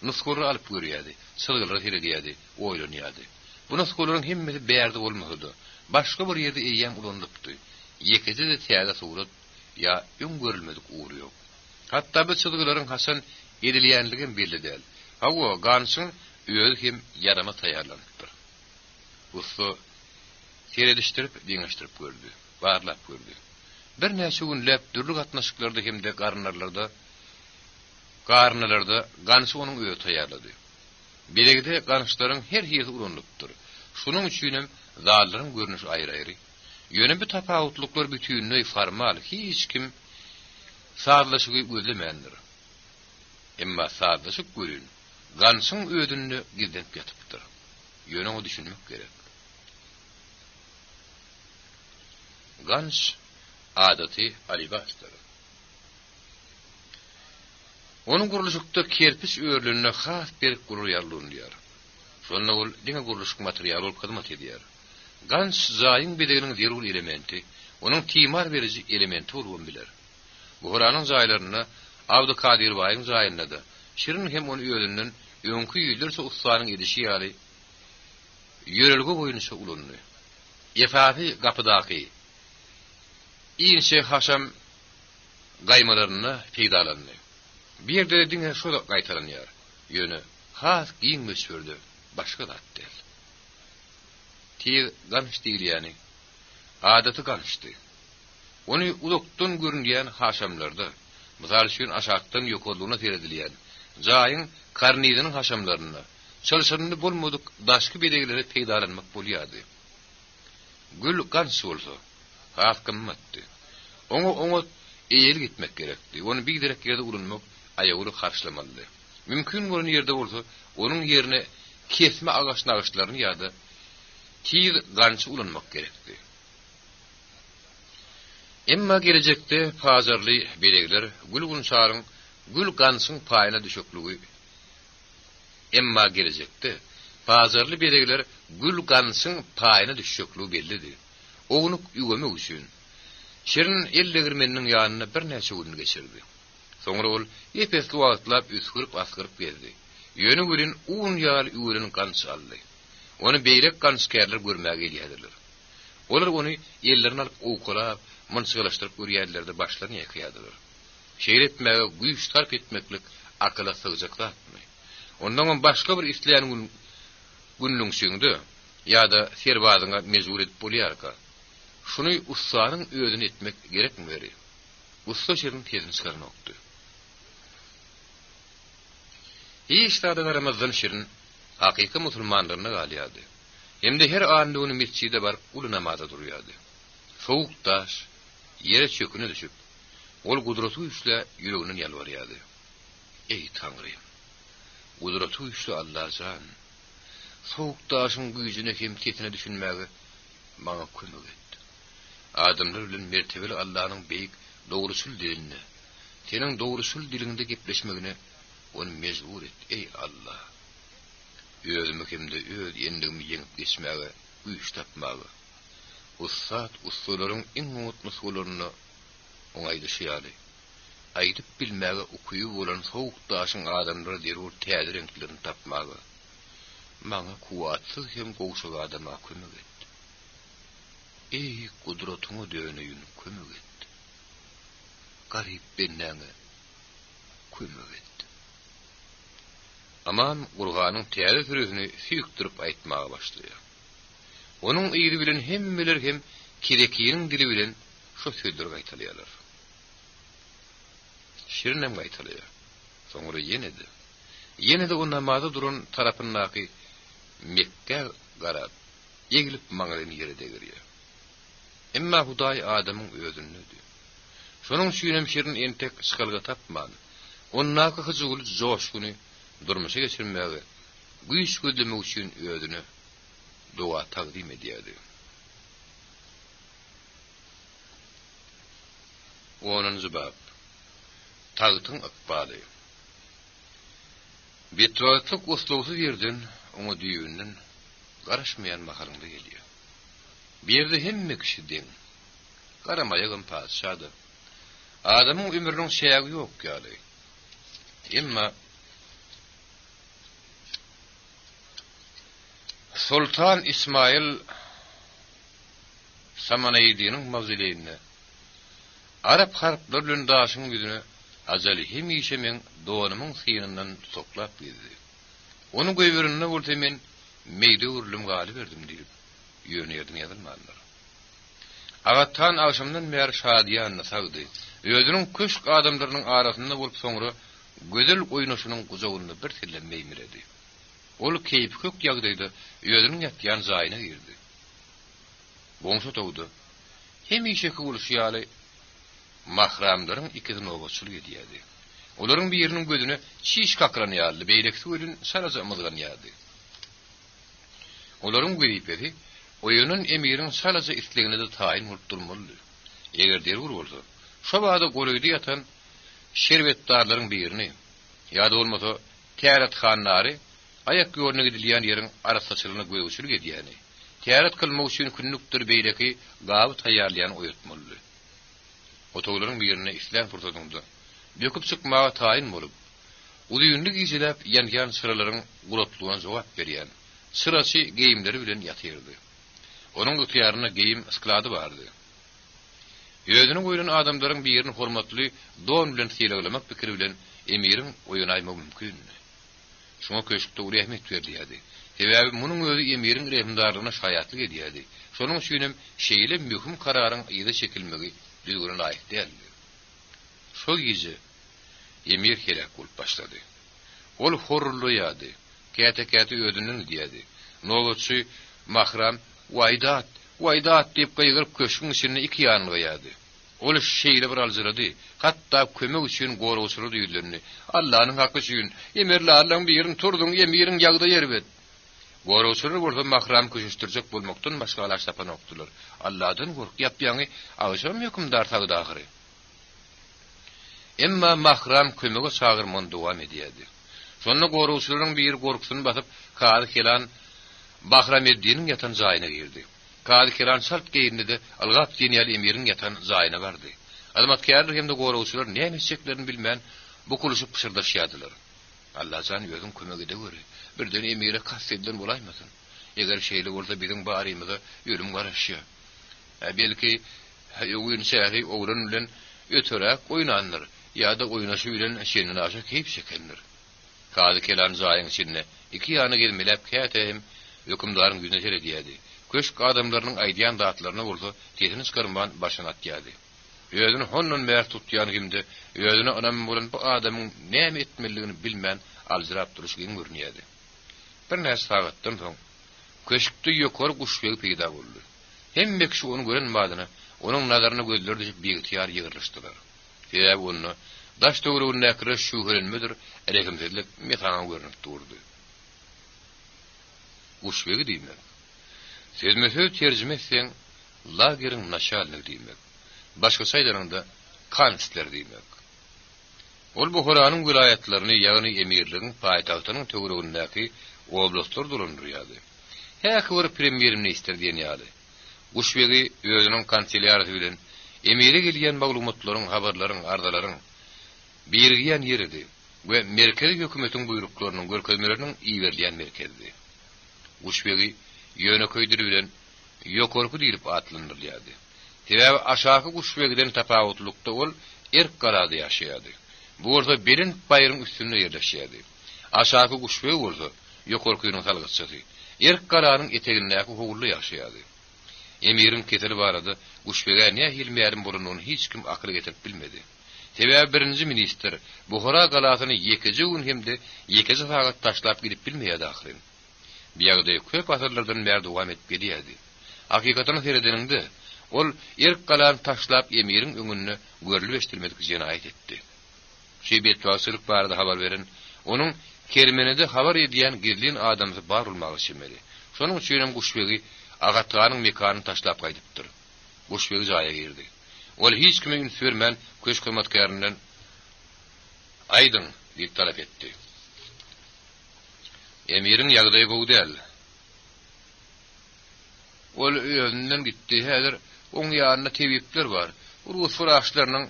Nuskurry alyp görýärdi, sylgylar hergýärdi, oýlanýardy. Bu nuskurlaryň hemmesi bärde bolmady. Başga bir ýerde eýýän ulandypdy. Ýekide de täze surat ýa öň görülmedik uğru ýok. Hatda bu sylgylaryň hasan edilýänligi belli däl. Hawa gansyň özü hem yarama taýýarlandypdyr. Usta teredişdirip, diňeşdirip gördü, barlap gördü. Bir näçe günläp dürli gatnaşyklarda hemde garnalarda gansy onuň öýe taýýarlady. Belegide ganşlaryň her ýeri ulandypdyr. Şunuň üçin zallaryň görnüşi aýry-aýry. Ýöne bir tapawutlyklar bütünlüği formal, hiç kim sağlaşığı gözlemändir. Emma sağlaşık görün, gansın ödününü gizlenip yatıptır. Ýöne o düşünmek gerek. Gans adati alibastır. Onun guruluşukda kerpiç öýrlüğüne has bir gurur ýarlunýar. Şonda ol diňe guruluşuk material bolup hyzmat edýär. Gans zaýyň bedegiň zerul elementi, onuň timar berici elementi bolup biler. Buhranın zaýlaryna Abdukadir Baýyň zaýyna da şirin hem onu öýünden öňkü ýyllarça ustanyň edişi ýaly ýörelge boýunça ulandy. Efafi gapydaky inşe haşam gaýmalaryna peýdalandy. Bir ýerde diňe şoda gaýtaranýar. Ýöne has giň mösürdi, başga zat değil. Tiýe ganşdy ýani. Adaty ganşdy. Onu ulukdan görünýän haşamlarda, misal üçin aşakdan ýokuldygyna teredilýän jaýyň karnidynyň haşamlaryna çalışanly bolmadyk daşky bedeglere peýdalanmak bolýardy. Gül gans bolsa, has gymmatdy. Oňa eýel gitmek gerekdi. Onu bir derek ýerde urunmak aýagy karşylamaly. Mümkin bolan ýerde bolsa, onuň ýerine kesme agaçlaryny ýa-da tiýir gansy ulanmak gerekdi. Emma gelecekde pazarly belegler gül gunçaryň gül gansyň paýyna düşükligi. Emma gelecekde pazarly belegler gül gansyň paýyna düşükligi bellidir. Oňuny ýögemek üçin şirin ellegirmeniň ýanyna bir näçe gün geçirdi. Soňra ol epesli wagtlap üskürüp askyryp geldi. Ýöne gülün 10 ýaly ýürüň gansy aldy. Onu beýrek ganskerler görmäge gelýärdiler. Olar onu ellerini alyp okulap, mınsıgalaştırıp görýärlerde başlaryny ýakyýardylar. Şeýle etmäge güýç tarp etmeklik akyla sygyjaklarmy? Ondan başga bir isleýän günlüň süňde ýa-da serbazyňa mezur edip bolýarka. Şunu ustanyň öýdüni etmek gerekmi beri? Usta şerin tezin çıkarnokdy. Iştada Ramazan şirin hakyky musulmanlaryna galýardy. Hemde her anda onu mescide barıp uly namaza durýardy. Soğuk taş yere çöküne düşüp, ol gudraty üçle ýüreginiň ýalbarýardy. Ey Tanrym, gudraty üçle Allah'jan, soğuk taşyň güýjüne hem tetine düşünmäge maňa kömek et. Adamlar bilen mertebeli Allah'nyň beýik dogrusul dilini, senin dogrusul dilinde gepleşmegine onu mezbur et, ey Allah. Özüme hemde öz endigimi ýeňip geçmäge güýç tapmagy. Ustalaryň iň mutlu solaryny oňaýdy şeýaly. Aýdyp bilmäge okuýy bolan soğuk taşyň adamlary derur täze renklerini tapmagy. Maňa kuwatsyz hem gowşak adama kömek et. Ey gudratyňy döneýün kömek et. Garyp bennäňe kömek et. Aman Qur'anyň täze sözüni süýkdirip aýtmaga başlaýar. Onun ýeri bilen hemmeler hem kerekiýiň dili bilen şu sözleri gaýtalýarlar. Şirinem gaýtalýar. Soňra ýene de o namaza duran tarapyndaky Mekke garap, egilip maňaryny ýerde görýär. Emma Hudaý adamyň özünnidi. Şonuň süýnem şirin entek şykalga tapman. Onnaky hyjul joşguny durmuşa geçirmäge, güýç gözlemek üçin özüni dua taqdim edýärdi. Onun zibab, tağıtın akbalı. Betwatlyk uslugy ýerden oňa düýünden garaşmaýan mahalynda gelýär. Bir ýerde hemme kişi deň, garamaýan padşada. Adamyň ömrüniň şeýagi ýok ýaly. Emma Sultan İsmail Samaneydi'nin mavzileýine Arap harplar bilen daşyň ýüzüne azali hemişe men doğanymyň synynyň soklap geldi. Onu göýberine bolsa men meýde urlum galy berdim diýip ýönerdim ýazylmalar. Agattan akşamdan beri şadiýanyna sagdy. Özüniň köşk adamlarynyň arasynda bolup soňra gözel oýnaşynyň guzagyny bir telle meýmiredi. Ol keyip kök ýagdaýda özüniň ýatýan zaýyna girdi. Boňşa togdy. Hemişe kowulşýaly mahramlaryň ikisini obaçylyk edýärdi. Olaryň biriniň gözüne şiş kakranýardy, beýlekli ölün saraja ymyzganýardy. Olaryň görýpedi, oýunun emiriň saraja islegine de taýin bolup durmaly. Eger derwur bolsa, şo wagda goraýdy ýatan şerbetdarlaryň birini, ýa-da bolmasa tärethanlary ayak ýoluna gidilýän ýeriň arasaçylygyna göwüşlik edýäni. Täret kılmak üçin künnükdir beýleki gaby taýýarlayan oýatmaly. Otoglaryň birine islen fırsatynda böküp çykmaga taýin bolup, udyýunly gijilep ýangan sıralaryň guratlygyna jogap berýän. Sırasy geyimleri bilen ýatyrdy. Onuň ýatyarına geyim sklady bardy. Ýödüni goýulan adamlaryň birini hormatly don bilen silaglamak pikiri bilen emiriň oýunaýmak mümkin. Şoňa köşkde uly ähmet berýärdi. Sebäbi munyň özi emiriň rehimdarlygyna şaýatlyk edýärdi. Şonuň üçin şeýle möhüm kararyň ýyda çekilmegi düýgüne laýyk däldi. Şo gije emir herek bolup başlady. Ol horluýady. Käte-käte ödünün diýdi. Nowatçy Mahram Waydat diýip gaýgyryp köşküň içine iki ýanyna gaýady. Ol şeýle bir aljyrady. Hatda kömek üçin gorawçyly diýdilerini. Allahyň haqqy üçin emirlärleň birini turduň, emiriň ýagda ýerbet. Gorawçyly bolsa Mahram köşüşdirjek bolmakdan başga alaş tapan okdular. Allahdan gork ýapýany aýşam hökümdar tagda ahyry. Emma Mahram kömege çagyrman dowam edýärdi. Şonda gorawçylaryň bir gorkusyny basyp, Kady Kelan Bahrameddiniň ýatan jaýyna girdi. Kady Kelan şart geýinde algap diýýän emiriň ýatan jaýyna bardy. Azamatkar hem de gorawçylar näme etjeklerini bilmän bu kuluşup pişirdirýärdiler. Allah jan özüň kömeginde göre. Birden emire kassedden bolaýmasyn. Eger şeýle bolsa biziň barymyza ýölüm garaşýar. Belki ýöwün şähri owran bilen ötörek oýnandyr. Ýa-da oýnaşy bilen şeýle aşa keyip çekendir. Kady Kelan jaýyň içinde iki ýany gelmelep kätem hökümdaryň ýüzüne sere diýdi. Köşk adamlarynyň aýdýan datlaryna bolsa tesini çykarman başyna atýady. Ýödüni honnon mer tutýan kimde ýödüne onam bolan bu adamyň näme etmeligini bilmän aljyrap duruşyny görnýärdi. Bir näçe sagatdan soň köşkde ýokary guşbegi peýda boldy. Hemme kişi onu gören madyna onuň nazaryna gözleri düşüp beýtýär ýygyrlyşdylar. Sebäbi onu daş töwrüne näkire şuhrenmedir, erekimsizlik metana görünüp durdy. Guşbegi diýmek. Sezmese terjime etseň lagerin naşalnyk diýmek. Başga saýdarynda kanistler diýmek. Ol Buharanyň vilayatlaryny ýagny emirligiň paýtagtynyň töwregindäki oblastlar dolandyrýardy. Häk bir premier minister diýen ýaly. Guşbegi özüniň kanseliýarsy bilen emiri gelýän maglumatlaryň, habarlaryň, ardalaryň birigýän ýeridi we merkezi hökümetiň buýruklarynyň görkezmeleriniň iýerleýän merkezdi. Guşbegi ýöneköýdür bilen ýokorku diýilip atlandyrylýardy. Sebäbi aşaky Guşbegiden tapawutlukda ol erk garady ýaşaýardy. Bu orta belin baýryň üstünde ýerleşýärdi. Aşaky Guşbegi bolsa ýokorkynyň salgysçysy. Erk garanyň etegindäki howly ýaşaýardy. Emiriň keteli barady, Guşbege näme hilmeýärin bolununy hiç kim akly getirip bilmedi. Sebäbi birinji minister Buhara galatyny 2 gün hemde 2 sagat taşlap gidip bilmeýärdi ahyryn. Biýagda köp asyrlardan beri dowam etip gelýärdi. Hakykatyn seredeninde ol erk galany taşlap emiriň öňüne görülip estirmedik jenaýat etdi. Şeýbet wasylyk barada habar beren, onuň Kermenede habar edýän gizlin adamy bar bolmagy şemeli. Şonuň üçin Guşbegi agatynyň mekanyny taşlap gaýdypdyr. Guşbegi jaýa girdi. Ol hiç kime üns bermän köş hyzmatkaryndan aýdyň diýip talap etdi. Emiriň ýagdaýy gowy däl. Ol özünden gitdi. Häzir oň ýanyna tebipler bar. Rus furaşlarynyň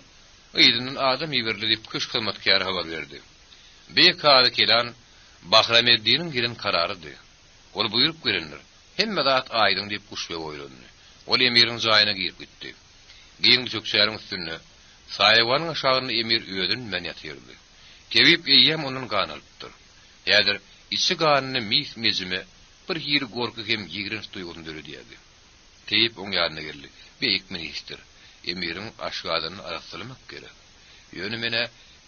ýydynyň adam ýeberli diýip köş hyzmatkary habar berdi. Kady Kelan Bahrameddiniň giren kararydy. Ol buýrup gelenler. Hemme zat aýdyň diýip Guşbegi oýlandy. Ol emiriň jaýyna girip gitdi. Giň çökşäriň üstüne saýwanyň aşagyny emir öýdün men ýatyrdy. Tebip eýem onuň ganalypdyr. Häzir içi ganyny mis mejime bir ýeri gorky hem ýigrenç duýguny döredýärdi. Tebip oň ýanyna geldi. Beýik minister emiriň aşgadyny araşdyrmak gerek. Ýöne mene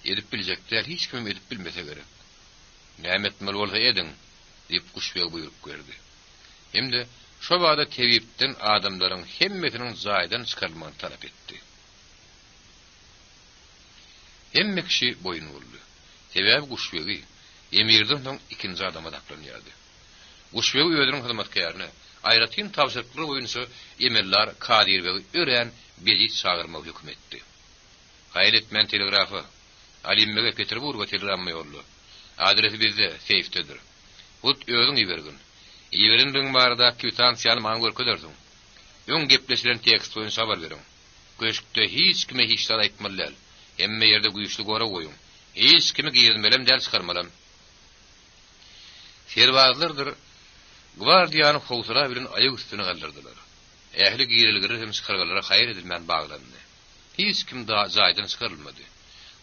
edip biljekler, hiç kim edip bilmese gerek. Näme etmeli bolsa ediň diýip Guşbegi buýrup berdi. Hemde şo wagda tebipden adamlaryň hemmetiniň jaýdan çykarylmagyny talap etdi. Hemme kişi boyun boldy. Sebäbi Guşbegi emirden soň ikinji adama daplanýardy. Guşbegi öýdüň hyzmatkaryny aýratyn tawşyrykly boýunça emirler Kadirbeги ören bejit çagyrmak hökm etdi. Gaýretmen telegrafy Alimmege Peterburga telegramma ýollu. Adresi bizde, seyftedir. Hut özüň ýebergin. Ýeberiň barada kwitansiýany maňa görkezersiň. Öň gepleşilen tekst boýunça habar beriň. köşkde hiç kime hiç aytmalyal. Emme yerde güýçli gora goýun. Hiç kimi giýirmelem däl çykarmalam. Serbazlardyr. Gwardiýany howsala bilen aýak üstüne galdyrdylar. Ähli giýrilgiri hem çykargalara haýır edilmän baglandy. Hiç kim da zaýdan çykarylmady.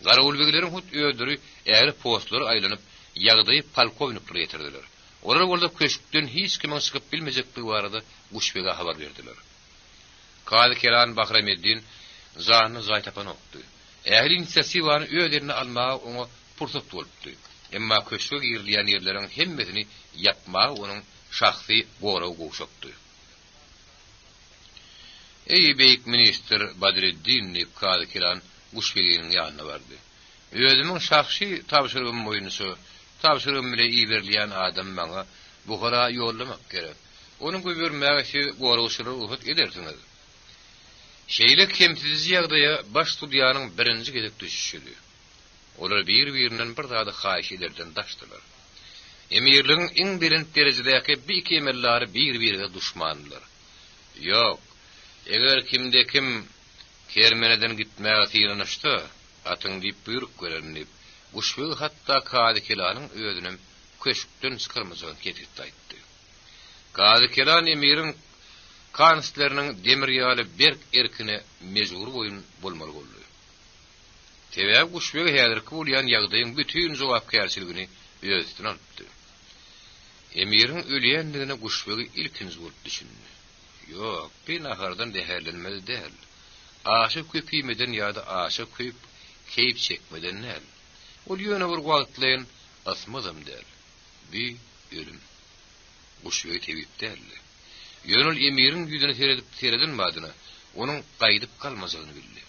Garawulbeglerin hut öýdüri ähli postlary aýlanyp ýagdaýy polkovnik ýetirdiler. Olar bolda köşkden hiç kimin çykyp bilmejekdigi barada Guşbege habar berdiler. Kadı Kelan Bahrameddin zanyny zaýtapan okdy. Ähli inisiýatywany öýlerine almagy oňa pursat bolupdy. Emma köşke girilýän ýerleriň hemmesini ýapmagy onuň şahsy goraw goşupdy. Ey beýik minister Badreddin Kadı Kelan Guşbege'nin ýanyna bardy. Özümiň şahsy tapşyrygym boýunça tapşyrygym bilen iýerleýän adam maňa Buhara ýollamak gerek. Onuň göbermägi gorawşyly uhut edersiňiz. Şeýle kemsiz ýagdaýa baş studiýanyň birinji gezek düşüşidi. Olar bir-birinden bir zada haýyş ederden daşdylar. Emirligiň iň birinji derejedäki bir iki emellary bir-birine duşmandylar. Ýok, eger kimde kim Kermeneden gitmäge tiranyşdy, atyň diýip buyruk görenip, Guşbege hatda Kadı Kelanyň özünem köşkden çykarmajagyny ketip aýtdy. Kadı Kelan emirin kansleriniň demir ýaly berk erkine mejbur bolmaly boldy. Tebe Guşbege häzirki bolýan ýagdaýyň bütün jogapkärçiligini öz üstüne alypdy. Emirin ölýändigine Guşbege ilkinji bolup düşündi. Ýok, bir nahardan däherlenmeli däl. Aşyk köpýmeden ýa-da aşyk köp keyip çekmeden näl. Ol ýöne bir wagtlaýan asmadam däl. Bir ölüm. Guşbege tebip däl. Ýönül emirin ýüzüne seredin madyna, onuň gaýdyp kalmajagyny bildi.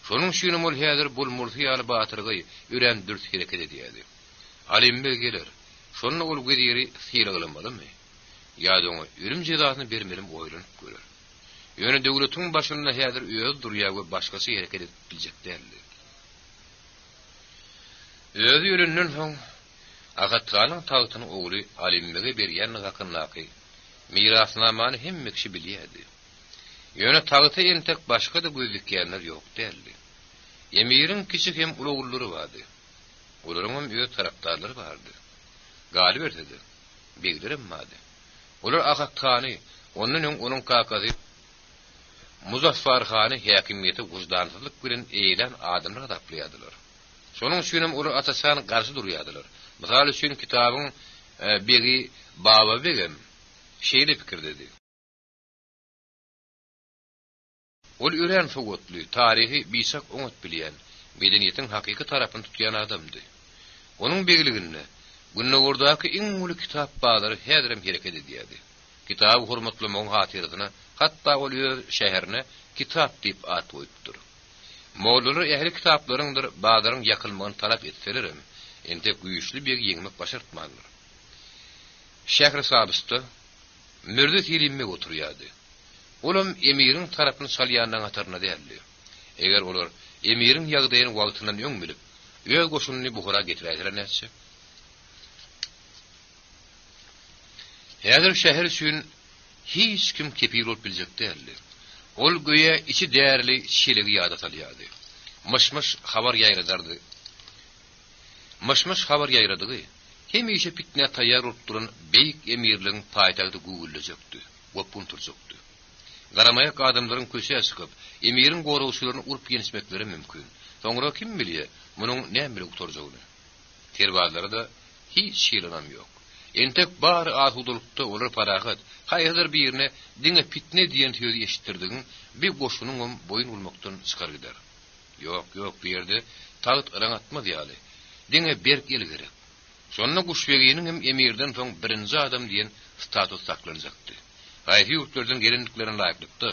Şonuň üçin ol häzir bul murty ýaly batyrgy üren dürt hereket edýärdi. Alimbe gelir. Şonu ol gediri siragylamalymy? Ýa-da oňa ölüm jezasyny bermelim oýlanyp görer. Ýöne döwletiň başynda häzir öz durýar we başgasy hereket edip biljek däldi. Öz ýöründen soň Agatanyň tagtyny ogly Alimbege berýän hakynlaky mirasnamany hemme kişi bilýärdi. Ýöne tagty entek başga da gözükýänler ýok däldi. Emirin kiçik hem ulugulary bardy. Olaryň hem öz tarapdarlary bardy. Galip erdi. Beglerim mady. Olar Agatany, onuň kakasy Muzaffar Hany häkimiýeti wujdansyzlyk bilen eýlen adamlar adaplanýardylar. Şonuň üçin olar atasan garşy durýardylar. Mysal üçin kitabyň begi Baba begem şeýle pikir dedi. Ol ören sowatly, taryhy bisak oňat bilýän, medeniýetiň hakyky tarapyny tutýan adamdy. Onuň begiliginde Günnäwurdaky iň uly kitap bazary häzirem hereket edýärdi. Kitap hormatlamoň hatyryna, hatda ol şäherine kitap diýip at goýupdyr. Mollary ähli kitaplaryňdyr bazaryň ýakylmagyny talap etselerim, entek güýçli bir ýeňmek başartmadylar. Şährisabysda mürde tilimmek oturýardy. Olam emirin tarapyny salýandan atarna däldi. Eger olar emirin ýagdaýyny wagtyndan öňmilip, öz goşunyny Buhara getirýärler näçe? Häzir şäher üçin hiç kim kepil bolup biljek däldi. Ol göýe içi därli şelegi ýada salýardy. Mışmış habar ýaýradardy. Mışmış habar ýaýradygy hemişe pitne taýýar bolup duran beýik emirligiň paýtagty gugullejakdy, gopun turjakdy. Garamaýak adamlaryň köşe çykyp, emirin gorawçylaryny urup ýenişmekleri mümkin. Soňra kim bilýär, munyň näme uturjagyny? Terbazlary da hiç şeýlenam ýok. Entek bar ahudulukda olar parahat, haýyr birine diňe pitne diýen söýüz eşitdirdiň, bir goşunyň boyun ulmakdan çykar gider. Ýok, bu ýerde taýt ýaratmaz ýaly. Diňe berk el gerek. Şonda Guşbege'nin hem emirden soň birinji adam diýen status saklanjakdy. Gaýry ýurtlardan gelenliklerine laýyklykda.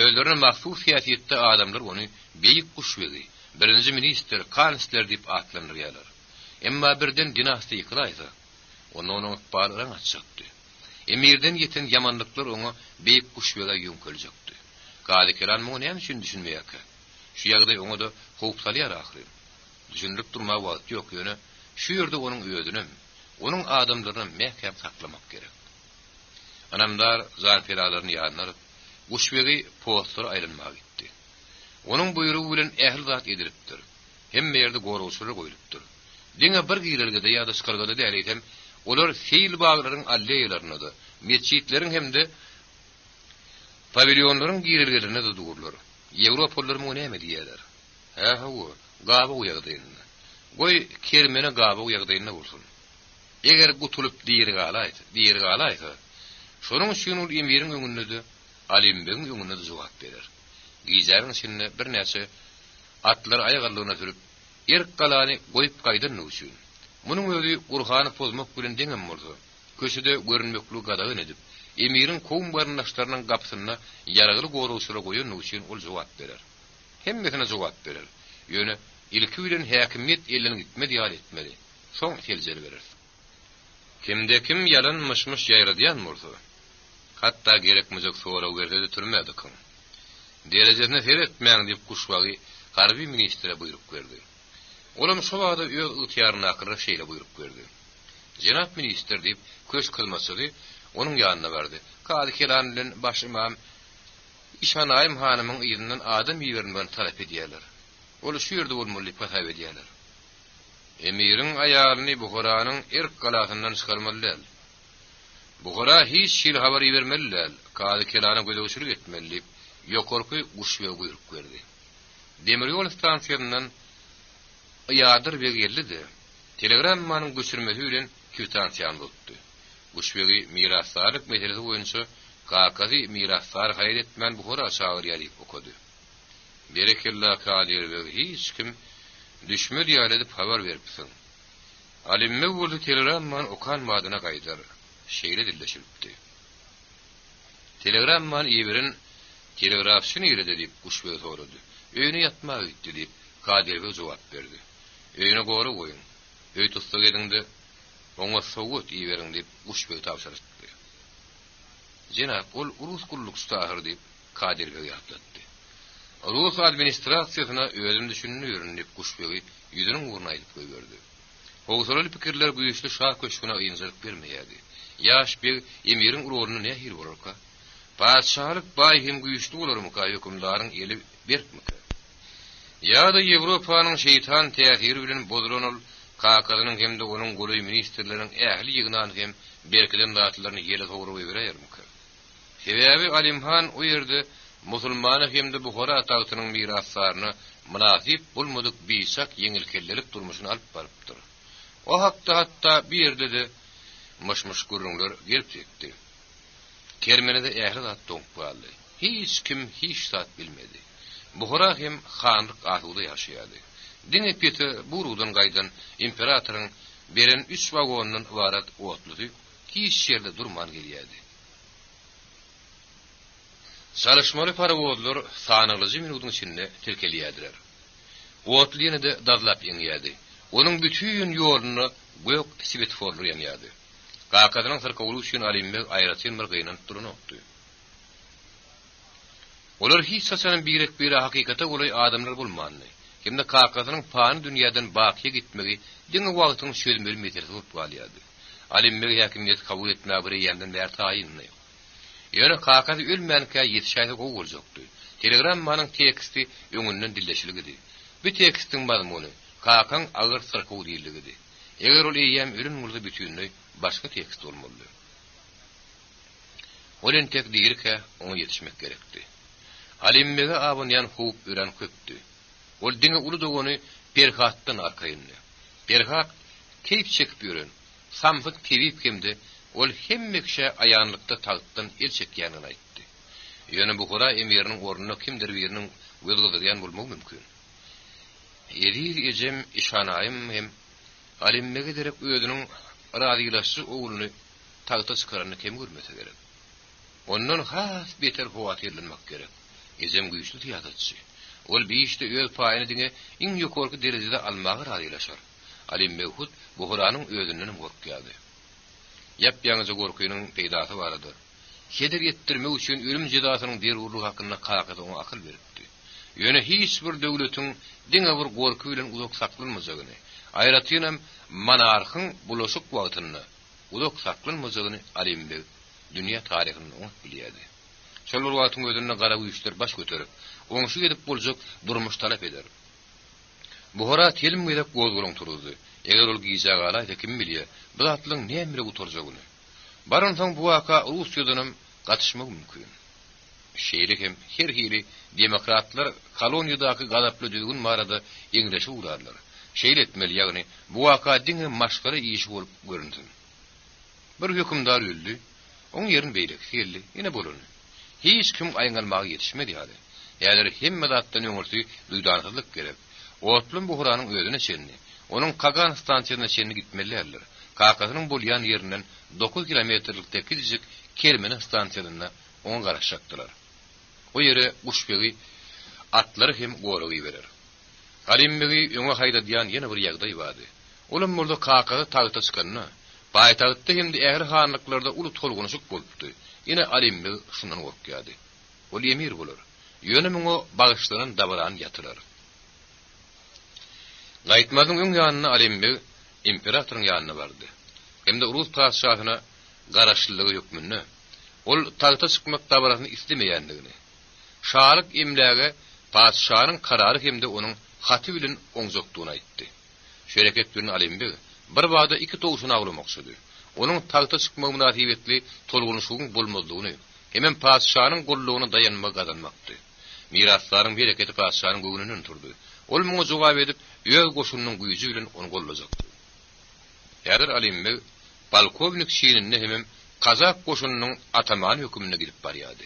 Özlerine mahsus siýasatda adamlar ony beýik Guşbege, birinji minister, kansler diýip atlandyrýarlar. Emma birden dinasti ýykylaýsa, onuň ykbalyny açjakdy. Emirden ýeten ýamanlyklar oňa beýik Guşbege ýöňkeljekdi. Kadı Kelan muny näme üçin düşünmeýärkä? Şu ýagdaý oňa da howp salýar ahry. Düşünlük durma wagt ýok ýöne, şu ýerde onuň özüni, onuň adamlaryny mähkem saklamak gerek. Anamdar zanfiralaryny ýanlar, Guşbegi postlar ayrılmağa gitti. Onun buyruğu bilen ähli zat edilipdir. Hemme ýerde gorowçular goýulypdyr. Diňe bir giýilgede ýa-da skargada däliýsem, olar feýl baglaryň alleýalaryna, mesçitleriň hemde pavilyonlaryň giýilgelerine de dugurlar. Ýewropalılar muňa näme diýerler? Ha, gaba uýagdaýyna. Goý kermene gaba uýagdaýyna bolsun. Eger gutulup diýeri galaysa, şonuň üçin ol emiriň öňünde de, alimbeň öňünde de jogap berer. Giýjäriň sinne bir näçe atlar aýagallygyna sürüp, erk galany goýup gaýdyrny üçin. Munyň özi Qur'any pozmak bilen deňem bolsa, köşede görünmekli gadagyn edip, emiriň kowum barnaşlarynyň gapsyna ýaragyly gorowçulara goýan üçin ol jogap berer. Hemmesine jogap berer. Ýöne ilki bilen häkimiýet elini gitmedi ýa etmedi. Şoň teljeli berer. Kimde kim yalan mışmış ýaýradýan bolsa, hatda gerekmejek soraw berde de türmädik. Derejesine seretmäň diýip Kuşbagy harby ministre buyruk berdi. Olam şu wagda öz ýatyarına akyrra şeýle buyruk berdi. Jenap minister diýip köş kılmasy onuň ýanyna berdi. Kady kelan bilen baş imam İşanaýym hanymyň ýygynyň adam ýerini talap edýärler. Ol şu ýerde bolmaly patap edýärler. Emiriň aýalyny Buharanyň erk galasyndan çykarmalylar. Buhara hiç şil habar bermeliler. Kady kelany gözewçilik etmeli. Ýokarky Guşbeg buyruk berdi. Demir ýol stansiýasyndan ýadyr bir geldi. Telegrammanyň göçürmesi bilen kwitansiýany bolupdy. Guşbegi mirasçylyk meselesi boýunça Kakazy mirasçylar haýr etmän Buhara şagyrýary okudy. Berekella Kadir we hiç kim düşmedi ýaly edip habar beripsin. Alimme boldy telegramman okanmadyna gaýdar. Şeýle dilleşipdi. Telegramman ýebirin telegrafçyny ýeride diýip Guşbeg sorady. Öýüne ýatmak gitdi diýip Kadir we jogap berdi. Öýüne gory goýun. Öý tutsak edinde oňa sowut ýeberin diýip Guşbeg tapşyrdy. Jenap ol urus kulluk stahyr diýip Kadir we ýatlatdy. Rus administrasiýasyna özüm düşünýäryn diýip Guşbegi ýüzüniň uğruna aýdyp goýberdi. Howsaraly pikirler güýçli şah köşküne ýyňjylyk bermeýärdi. Ýaş bir emiriň uruny nähir bolarka? Padşahlyk baý hem güýçli bolarmy ka hökümdaryň eli berkmeke? Ýa-da Ýewropanyň şeytan täsiri bilen bozulan Kakazynyň hemde onuň goly ministrleriň ähli ýygynan hem berkiden datlaryny ýele togry berýärmike? Sebäbi Alimhan o ýerde musulmana hemde Buhara tagtynyň mirasçylaryny münasip bolmadyk biýsak ýeňilkellik durmuşyny alyp barypdyr. O hatta bir ýerde de mışmış gurrunlar gelip çekdi. Kermenede ähli zat doňup galdy. Hiç kim hiç zat bilmedi. Buhara hem hanlyk ahyda ýaşaýardy. Diňe peti burudan gaýdan imperatoryň beren 3 wagonyň ibarat otludy hiç ýerde durman gelýärdi. Çalışmaly parawodlar sanylyjy minutyň içinde tilkelýärdiler. Otly ýene de dazlap ýeňýärdi. Onuň bütün ýoluny gök svetforlar ýanýardy. Kakazynyň syrkawy üçin Alimbek aýratyn bir gynanyp durunokdy. Olar hiç saçan bir hakykata goly adamlar bolmandy. Kimde Kakazynyň pany dünýäden bakyğa gitmegi diňe wagtyň çözmeli meselesi bolup galýardy. Alimbek häkimiýet kabul etmäge bir ýerden bäri taýynly. Ýöne Kakazy ölmänkä ýetişäýse gowy boljakdy. Telegrammanyň teksti öňünden dilleşiligidi. Bu tekstiň mazmuny Kakan agyr syrkawy diýildigidi. Eger ol ýem ölüm bolsa bütünlüğ başga tekst bolmaly. Olen tek diýirke oňa ýetişmek gerekdi. Alimbege abunyan hup ören köpdü. Ol diňe uly dogony Perhatdan arkaýyndy. Perhat keyp çekip ýören, samsyk tebip kimdi, ol hemmekşe aýanlykda tagtdan el çekýäni aýtdy. Ýöne Buhara emiriniň ornuny kimdir biriniň gözgödürýän bolmagy mümkin. Edir ejem işanaýym hem Alimbege derek özüniň radylaşy ogluny tagta çykarany kim görmese gerek. Ondan has beter howatirlenmek gerek. Ejem güýçli tiýatçy. Ol biýişde öz paýyny diňe iň ýokarky derejede almagy radylaşar. Alimbeg hut Buharanyň özünden gorkýardy. Ýap-ýaňy gorkynyň peýdasy barady. Heder ýetdirmek üçin ölüm jedasynyň berurlygy hakynda Kakazy oňa akyl beripdi. Ýöne hiç bir döwletiň diňe bir gorky bilen uzak saklanmajagyny, aýratynam monarhyň bulaşyk wagtyny uzak saklanmajagyny Alimbeg dünýä taryhyny oňup bilýärdi. Şol wagtyň özünde gara güýçler baş göterip, oňşy edip boljak durmuş talap eder. Buhara telim edip gozgulun turuzdy. Eger ol giýse galaysa kim bilýär, bu zatlyň näme guturjagyny. Barın soň bu waka Russiýadan gatışmak mümkin. Şeýlik hem her hili demokratlar koloniýadaky gadaply düzgün marada eňleşip urarlar. Şeýle etmeli, ýagny bu waka diňe maşgara iş bolup görünsin. Bir hökümdar öldü, oň ýerini beýlek geldi, ýene bolany. Hiç kim aýangalmagy ýetişmedi ýa-da. Ýa-da hemme zatdan öňürsi duýdansyzlyk gerek. Otlun buhranyň özüne çenni, onuň Kagan stansiýasyna çenni gitmeliler. Kakasynyň bolýan ýerinden 9 kilometrlik dizik Kermene stansiýasyna oň garaşakdylar. O ýere Uşbegi atlary hem goragy berer. Alimbegi öňe haýdadýan ýene bir ýagdaý bardy. Olam bolda kakasy tagta çykanyna, baýtagtda hem ägir hanlyklarda uly tolgunyşyk bolupdy. Ýene Alimbegi şundan gorkýady. Ol emir bolar. Ýöne muňa bagyşlanan dabaran ýatyrar. Gaýtmadyň öň ýanyna Alimbegi imperatorun ýanyna bardy. Hemde Rus paşahyna garaşlylygy hökmünde ol tagta çykmak dabarasyny islemeýändigini, şahylyk emläge paşahynyň karary hemde onuň haty bilen oňjokdugyny aýtdy. Şereket bilen Alimbegi bir wagda iki toguşyny aglamakçydy. Onuň tagta çykmagy münasibetli tolgunyşygyň bolmazlygyny, hemen paşahynyň gollugyna dayanmak gazanmakdy. Miraslaryň bereketi paşahynyň göwnünden turdy. Ol muňa jogap edip, öz goşunynyň güýji bilen onu gollajakdy. Ýa-da Alimbegi balkovnik şiýininde hemem Kazak goşunynyň atamany hökmüne girip barýady.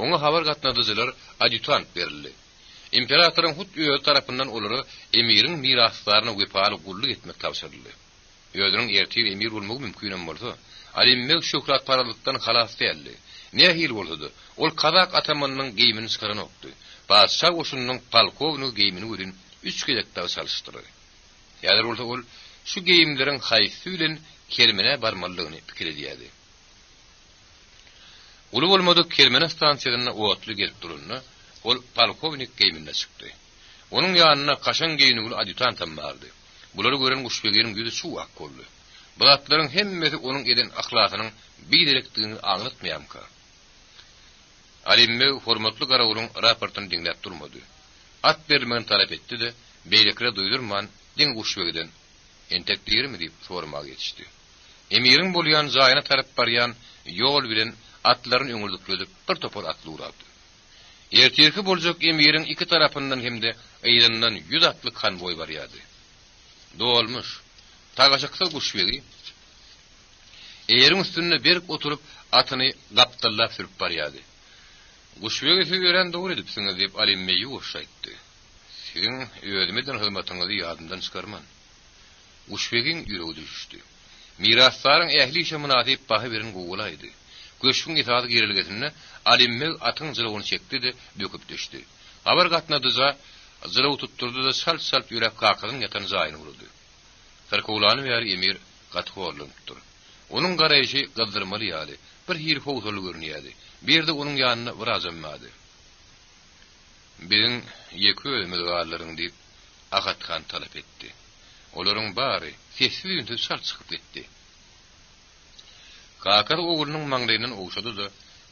Oňa habar gatnadyjylar adjutant berildi. İmperatorun hut öýe tarapyndan olary emirin miraslaryny wepaly gulluk etmek tapşyryldy. Öýdüň ertigi emir bolmagy mümkin bolsa, Alimbegi şöhrat paralykdan halas boldy. Nähil boldy? Ol Kazak atamanynyň geýmini çykaran okdy. Paşa goşunynyň polkovnik geýmini görün 3 gezekde çalyşdyry. Ýa-da bolsa ol şu geýimleriň haýsy bilen Kermene barmalygyny pikir edýärdi. Uly bolmady Kermene stansiýasyna otly gelip durunna, ol polkovnik geýminde çykdy. Onuň ýanyna kaşan geýinigli adjutantam bardy. Bulary gören Uşbegiň ýüzi suwak boldy. Bu zatlaryň hemmesi onuň eden ahlakynyň biderekdigini aňlatmaýamka. Alimbegi hormatly garawylyň raportyny diňläp durmady. At bermegini talap etdi-de, beýlekre duýdurman, diň Uşbegiden entekdirmi diýip sormaga geçdi. Emirin bolýan jaýyna tarap barýan ýol bilen atlaryň öňürdükledip bir topar atly urapdy. Ertirki boljak emirin iki tarapyndan hemde eýlenden 100 atly konvoy barýady. Dolmuş. Tagaşakda Uşbegi eýerin üstünde berip oturup atyny gapdallap sürüp barýady. Uşbegi söýren dogry edipsiňiz diýip Alimbegi goşaýtdy. Siziň öýdümeden hyzmatyňyzy ýadymdan çykarman. Uşbegiň ýüregi düşdi. Miraslaryň ähli işe münasip bahy beren gowalaydy. Göçüň itaat gerilgesinde Alimbegi atyň jylygyny çekdi-de döküp düşdi. Habar gatnadyja jylygy tutturdy da salt ýürek kakasyň ýatan jaýyny urdy. Tarkowlany ber emir gatgorlupdyr. Onuň garaýşy gazdyrmaly ýaly, bir hir howsaly görnýärdi. Berde onuň ýanyna bir azamady. Biziň ýeki ölmegalaryň diýip Agatkan talap etdi. Olaryň bary sesli ýönde şart çykyp getdi. Kakar oğlunyň maňdaýyndan owşady da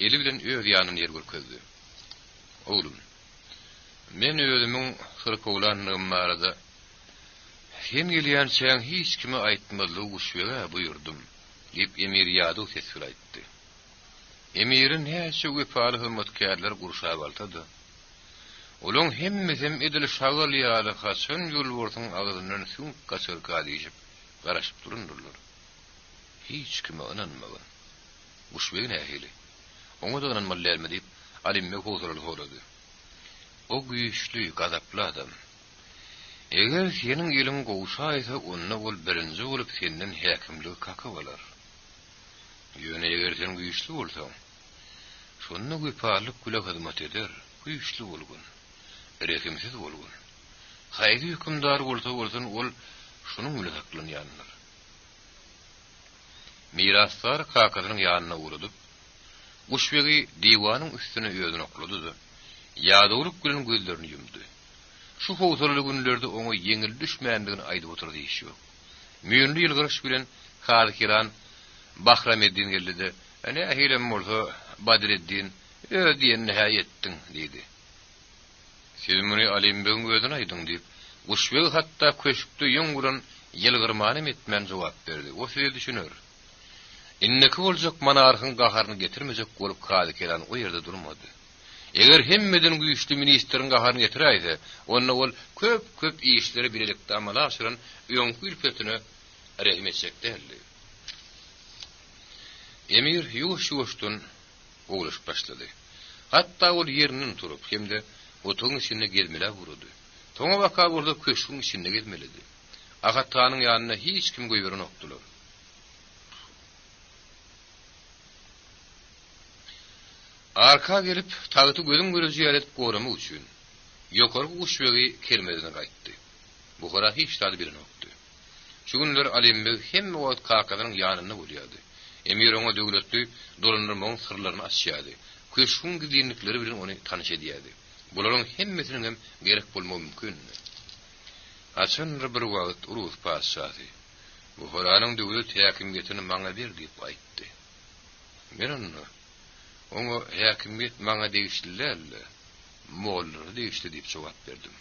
eli bilen öz ýanyny ýer görkezdi. Oğlum, men özümiň sırkowlanlygym barada sen gelýän çäň hiç kime aýtmaly Uşbege buyurdum, diýip emir ýady sesli aýtdy. Emirin häçe wepaly hörmetkäler gurşap aldy. Olaň hemmesem edili şagal ýaly haçan ýol wortyň agyzyndan süň kaçyrka diýip garaşyp durundylar. Hiç kime inanmagan. Uşbegi nähili? Oňa da inanmalyarmy diýip Alimbegi howsaly sorady. O güýçli, gazaply adam. Eger seniň ýylyň gowşaýsa, onda bol birinji bolup senden häkimligi kaka bolar. Ýöne eger sen güýçli bolsaň, şonda güýpalyk güle hyzmat eder, güýçli bolgun, rekimsiz bolgun. Haýdy hükümdar bolsa ol şunuň bilen haklanýanlar. Miraslar kakasynyň ýanyna urudyp, Uşbegi diwanyň üstüne ýödün oklady-da, ýadylyk bilen gözlerini ýumdy. Şu howsaly günlerde oňa ýeňil düşmändigini aýdyp oturdy işi. Müýünli ýylgyryş bilen Kadykiran Bahrameddin geldi-de, "Ene ahilem bolsa Badreddin Diýen nähäýetdiň diýdi. Siz muny Alimbegin özüne aýdyň diýip, Guşbeg hatda köşükde ýöňgüren ýylgyrmany etmän jogap berdi. O sizi düşünür. Inneki boljak monarhyň gaharyny getirmejek bolup kady kelen o ýerde durmady. Eger hemmeden güýçli ministriň gaharyny getiräýse, onda ol köp işleri bilelikde amala aşyran ýöňkü ülpetine rehim etjek däldi. Emir ýuwş-ýuwşdun ogluş başlady. Hatda ol ýerinden turup, hemde otuň içinde gezmele burdy. Toňa baka burada köşküň içinde gezmelidi. Agatanyň ýanyna hiç kim goýberin okdular. Arka gelip tagyty gözüň görüji ýaret goramy üçin ýokarky Guşbegi kermezine gaýtdy. Bu gara hiç tadı bilen okdy. Şu günler Alimbeg hemme wagt kakanyň ýanyna bolýardy. Emir oňa döwletli dolanyrmaň sırlaryny açýardy. Köşküň gidinlikleri bilen ony tanyş edýärdi. Bularyň hemmesiniň hem gerek bolmagy mümkin. Açyn bir wagt Urus paşasy bu garanyň döwlet häkimiyetini maňa ber diýip aýtdy. Men onu häkimiyet maňa degişdilerle, mollary degişdi diýip jogap berdim.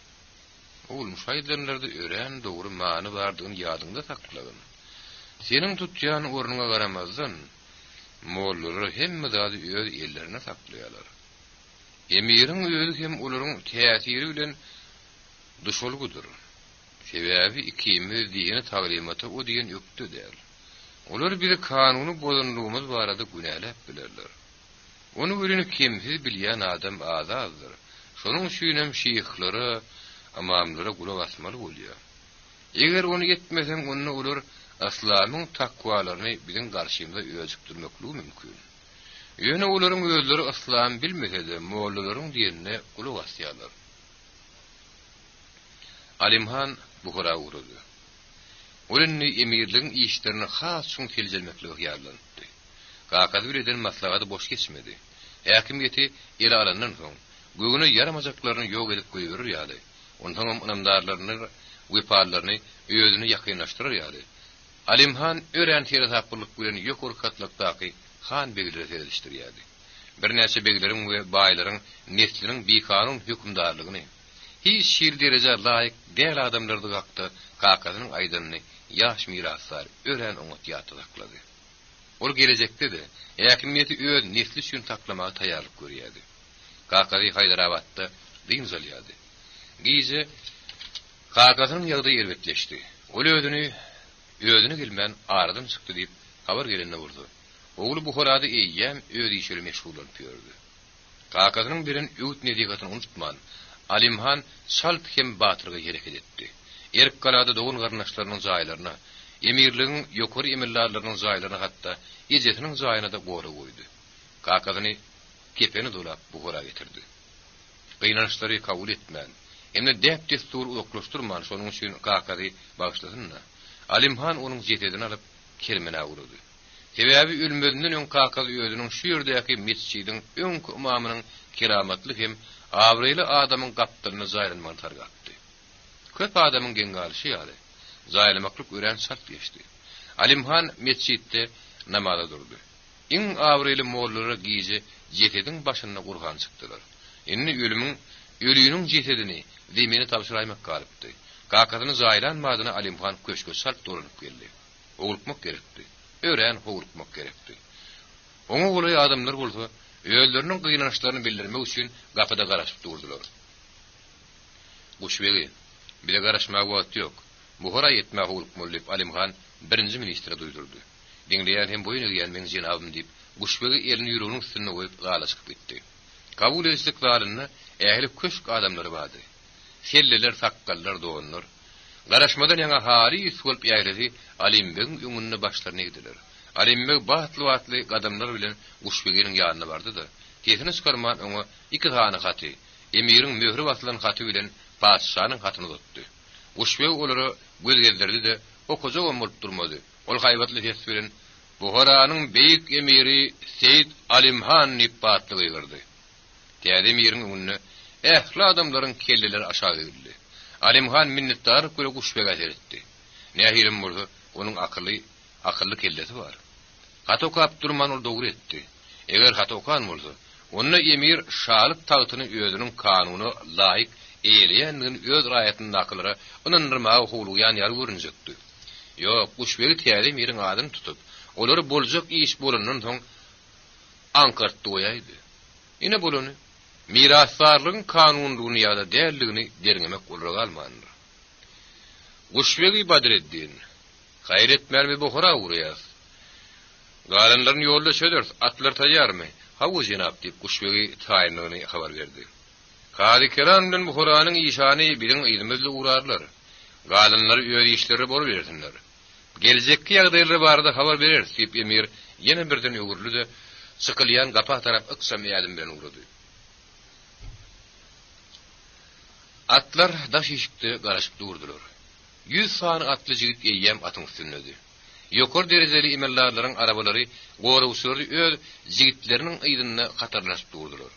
Oğlum şaýdanlarda ören dogry many bardygyny ýadynda saklagyn. Senin tutýan ornuňa garamazdan, mollary hemme zady öz ellerine saklaýarlar. Emirin özü hem olaryň täsiri bilen duşulgudur. Sebäbi ikimiz diýeni taglimaty o diýen ýokdy der. Olar bir kanuny bozanlygymyz barada günäläp bilerler. Onu öýrenip kimsiz bilýän adam azazdyr. Şonuň üçin hem şeýhlere, amamlara gulak asmaly bolýar. Eger onu yetmesen onda olar aslamyň takwalaryny biziň garşymyzda öýjükdirmekli mümkin. Ýöne olaryň özleri aslam bilmese-de mollalaryň diýenine gulak asýarlar. Alimhan Buhara uğradı. Olenni emirliğin işlerine has şun teljelmekli ýarlandy. Kakady bireden maslahaty boş geçmedi. Häkimiyeti ele alandan soň gögüne yaramajaklaryny ýok edip goýurir ýaly. Ondan ynamdarlaryny, wyparlaryny özüne ýakynlaşdyrar ýaly. Alimhan ören tere tapylyk bilen ýokary katlykdaky han begileri seredişdirýärdi. Bir näçe begilerin we baýlaryň nesliniň bikanun hükümdarlygyny hiç şir derece laýyk däl adamlardy gakdy, kakadynyň aýdanyny ýaş miraslar ören oňa ýatylaklady. Ol gelecekde de häkimiyeti öz nesli üçin taklamaga taýýarlyk görýärdi. Kakady Haýdarabadda diň zalýardy. Gize kakadynyň ýagdy elbetleşdi. Ol özüni bilmän aradan çykdy diýip habar gelende vurdy. Ogly Buharada eýýäm öz işleri meşgulanyp ýördi. Kakadynyň birin öwt nedigatyny unutman, Alimhan şalt hem batyrga hereket etdi. Erk galada dogun garnaşlarynyň jaýlaryna, emirligiň ýokary emirlerleriň jaýlaryna hatda ejetiniň jaýyna da gora goýdy. Kakadyny kepeni dolap Buhara getirdi. Gynançlary kabul etmän, hemde dep destur oklaşdyrman, şonuň üçin Kakady bagşladynna. Alimhan onuň jetedini alyp kermene uğradı. Sebäbi ölmedinden öň Kakady özüniň şu ýerdäki mescidiň öňkü imamynyň keramatly hem awryly adamyň gapdaryny jaýlanmagy targatdy. Köp adamyň gengalyşy ýaly. Jaýlamaklyk ören şart geçdi. Alimhan mescidde namaza durdy. Iň awryly mollary gize jetediň başyna gurgan çykdylar. Indi ölüýüniň jetedini zemine tapşyraýmak galypdy. Kakadyny jaýlanmadyna Alimhan köşke şart duranyp geldi. Ogulmak gerekdi. Ören howlukmak gerekdi. Oňa goly adamlar bolsa, öýleriniň gynançlaryny bildirmek üçin gapyda garaşyp durdular. Guşbegi, bile garaşmaga wagt ýok. Buhara ýetmäk howlukmaly diýip Alimhan birinji ministre duýdurdy. Diňleýän hem boýun egýän men jenabym diýip Guşbegi elini ýüreginiň üstüne goýup galaşyp gitdi. Kabul etdiklerini ähli köşk adamlary bardy. Selleler, sakkallar, doganlar. Garaşmadan ýa-da hary ýüzgölp ýaýrady Alimbegin öňüne başlaryny egdiler. Alimbeg batly adamlar bilen Guşbegiň ýanyna bardy da, kesini çykarman oňa iki tany haty, emiriň möhri basylan haty bilen paşanyň hatyny uzatdy. Guşbeg olary gözgeldirdi de okuja bolup durmady. Ol gaýbatly ses bilen Buharanyň beýik emiri Seýid Alimhan diýip batly gyrdy. Täze emiriň öňüne ähli adamlaryň kelleleri aşağı edildi. Alimhan minnetdar göre Guşbega etdi. Nähirim bolsa, onuň akylly kellesi bar. Hato kap durman ol dogry etdi. Eger hato kan bolsa, Onna emir şalyk tagtyny özüniň kanuny laýyk eýleýändigini öz raýatynyň naklyra ynandyrmagy howluyan ýar görünjekdi. Ýok, Kuşbegi täze emirin adyny tutup, olary boljak iş bolandan soň ankartdy goýaýdy. Ine bolany mirasdarlygyň kanunlugyny ýa-da däldigini derňemek bolara almandyr. Kuşbegi Badreddin Hayretmermi Buhara uğrayaz. Galanların yolda söder, atlar tayyarmy? Hawu jenap diýip Kuşbegi taýinlygyny habar berdi. Kadi Keran bilen Buharanyň işany bilen ýylmyzly uğrarlar. Galanlar öýe işleri bolup bersinler. Geljekki ýagdaýlary barada habar berer diýip emir ýene birden ýugurlydy, sıkylýan gapa tarap ıksam ýadım bilen uğrady. Atlar daş işikde garaşyp durdular. 100 sany atly jigit eýýäm atyň üstündedi. Ýokary derejeli emellarlaryň arabalary gorawsy öz jigitleriniň ýygyna gatarlaşyp durdular.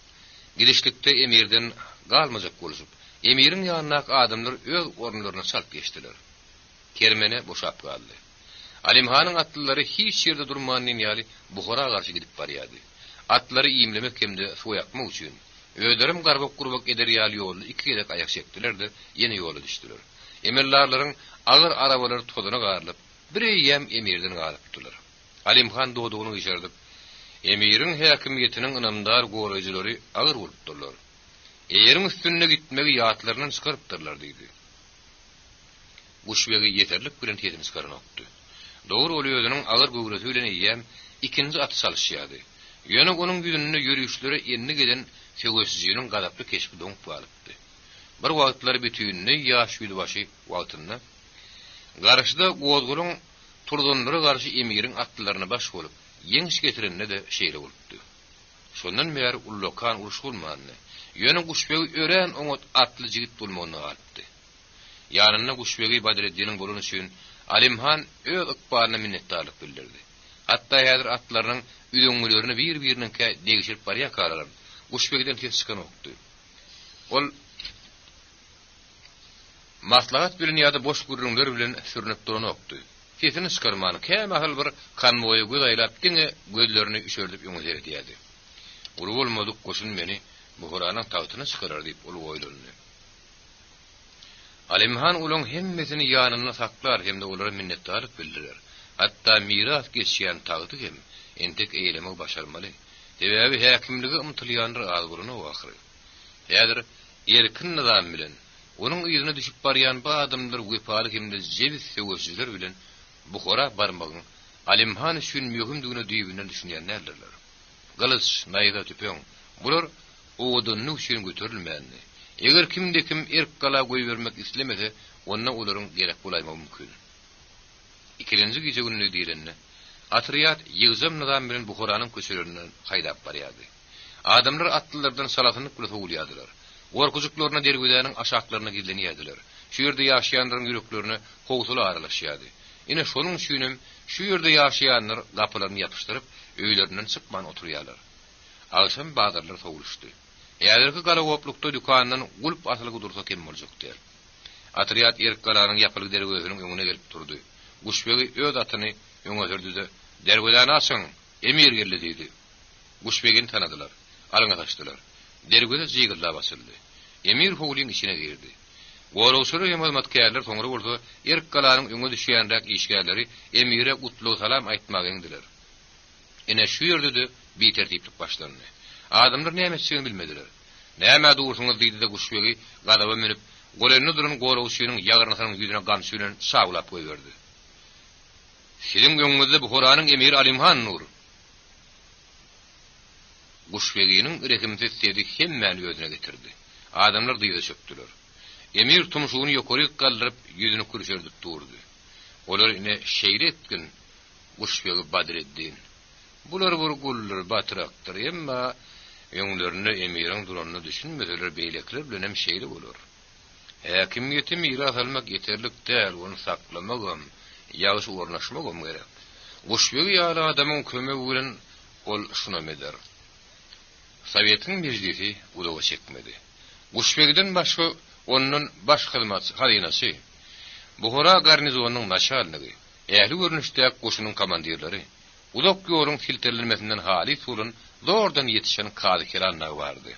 Gidişlikde emirden galmajak boluşup, emirin ýanyna adamlar öz orunlaryna salyp geçdiler. Kermene boşap galdy. Alimhanyň atlylary hiç ýerde durmanyn ýaly Buhara garşy gidip barýardy. Atlary iýimlemek hemde soýakmak üçin öýlerim garbak gurbak eder ýaly ýolda iki gerek ayak çekdiler-de ýene ýola düşdiler. Emellarlaryň agyr arabalary tozuny garlyp, bir eýýäm emirden galypdylar. Alimhan dodugyny geçirdi. Emirin häkimiýetiniň ynamdar goraýjylary agyr bolupdylar. Eýerin üstünde gitmegi ýatlaryny çykarypdyrlar diýdi. Kuşbegi ýeterlik bilen tezini çykarnokdy. Dogry ol özüniň agyr gowrasy bilen eýýäm ikinji aty salışýardy. Ýöne onuň ýüzünde ýürüşleri enni geden söwesizliğinin gadaply keşbi doňup balypdy. Bir wagtlar bütünni ýaş ýüzbaşy wagtynda garşyda gozgulyň turdunlary garşy emirin atlaryna baş bolup ýeňiş getirenine de şeýle bolupdy. Şondan bäri ullokan uruş bolmany. Ýöne Kuşbegi ören oňat atly jigit bolmagyny galypdy. Ýanyna Kuşbegi Badreddiniň bolany üçin Alimhan öz ykbalyna minnetdarlyk bildirdi. Hatda häzir atlarynyň üýüňlerini bir-biriniň degişip barýa karalar. Kuşbegiden tez çykan okdy. Ol maslahat bilen ýa-da boş gürrüňler bilen sürünip duran okdy. Kesini çykarmany käme hal bir kanmoýy göýlap diňe gözlerini üşerdip ýöňe edýärdi. Ulu bolmadyk goşun meni Buharanyň tagtyna çykarar diýip ulu goýlandy. Alimhan ulyň hemmesini ýanyna saklar hemde olary minnetdarlyk bildirer. Hatda miras geçýän tagty hem entek eýlemek başarmaly. Sebäbi häkimligi umtylýandyr azgyryny wagty. Häzir erkin nizam bilen onuň ýüzüne düşüp barýan bu adamlar wepaly hemde jebis söwüşler bilen Buhara barmagyň Alimhan üçin möhümdigini düýbünden düşünýänlerler. Galys, naýda tüpeň. Bular owadyny üçin göterilmänli. Eger kimde kim erk gala goý bermek islemese, onda olaryň gerek bolaýmagy mümkin. İkilenji gece günü diýilende Atriyat ýygyzam nizam bilen Buharanyň köçelerinden haýdap barýardy. Adamlar atlylardan salatynyp bilen howlýardylar. Gorkujuklaryna dergüdäniň aşaklaryna gizlenýärdiler. Şu ýerde ýaşaýanlaryň ýürekleriне howsula aralaşýardy. Ine şonuň üçin şu ýerde ýaşaýanlar gapylaryny ýapyşdyryp öýlerinden çykman oturýarlar. Akşam bazarlar sowuluşdy. Ýa-da galawoplukda dükandan gulp asylygy dursa kim boljak diýer. Atriyat erk galanyň ýapylyk dergüdäniň öňüne gelip turdy. Kuşbegi öz atyny öňe sürdi. Dergüdäni açyň, emir geldi diýdi. Kuşbegini tanadylar, alyňa taşdylar. Dergüde jygyrla basyldy. Emir howlyň içine girdi. Gorawsyry hemmatkärler soňra bolsa, erk galanyň öňe düşýänräk işgärleri emire gutlu salam aýtmak endiler. Ine şu ýerde de bir tertiplik başlandy. Adamlar näme etjegini bilmediler. Näme dursuňyz diýdi de Kuşbegi gadaba menip, golenni duran gorawsynyň ýagyrnyň ýüzüne gam süýlen saglap goýberdi. Sizin öňüňizde Buharanyň emiri Alimhan nur. Kuşbegiň rekimsiz sedi hemmäni ýözüne getirdi. Adamlar diýde çöpdiler. Emir tumşugyny ýokary galdyryp ýüzüne kürşerdip durdy. Olar ine şeýle etkin Kuşbegi Badreddin. Bular bir gullar batrakdyr, emma öňlerini emiriň duranyny düşünmeseler beýlekler bilen hem şeýle bolar. Häkimiýeti miras almak ýeterlik däl, onu saklamagam, ýaşy ornaşmagam gerek. Kuşbegi ýaly adamyň kömegi bilen ol şuna meder. Sowetiň meclisi udawa çekmedi. Kuşbegiden başga onun baş hyzmatçy hazynasy, Buhara garnizonunyň naşalnygy, ähli görnüşde goşunyň komandirleri, Uzak ýolun filtrlenmesinden hali sulun zordan yetişen kadıkiranlar vardı.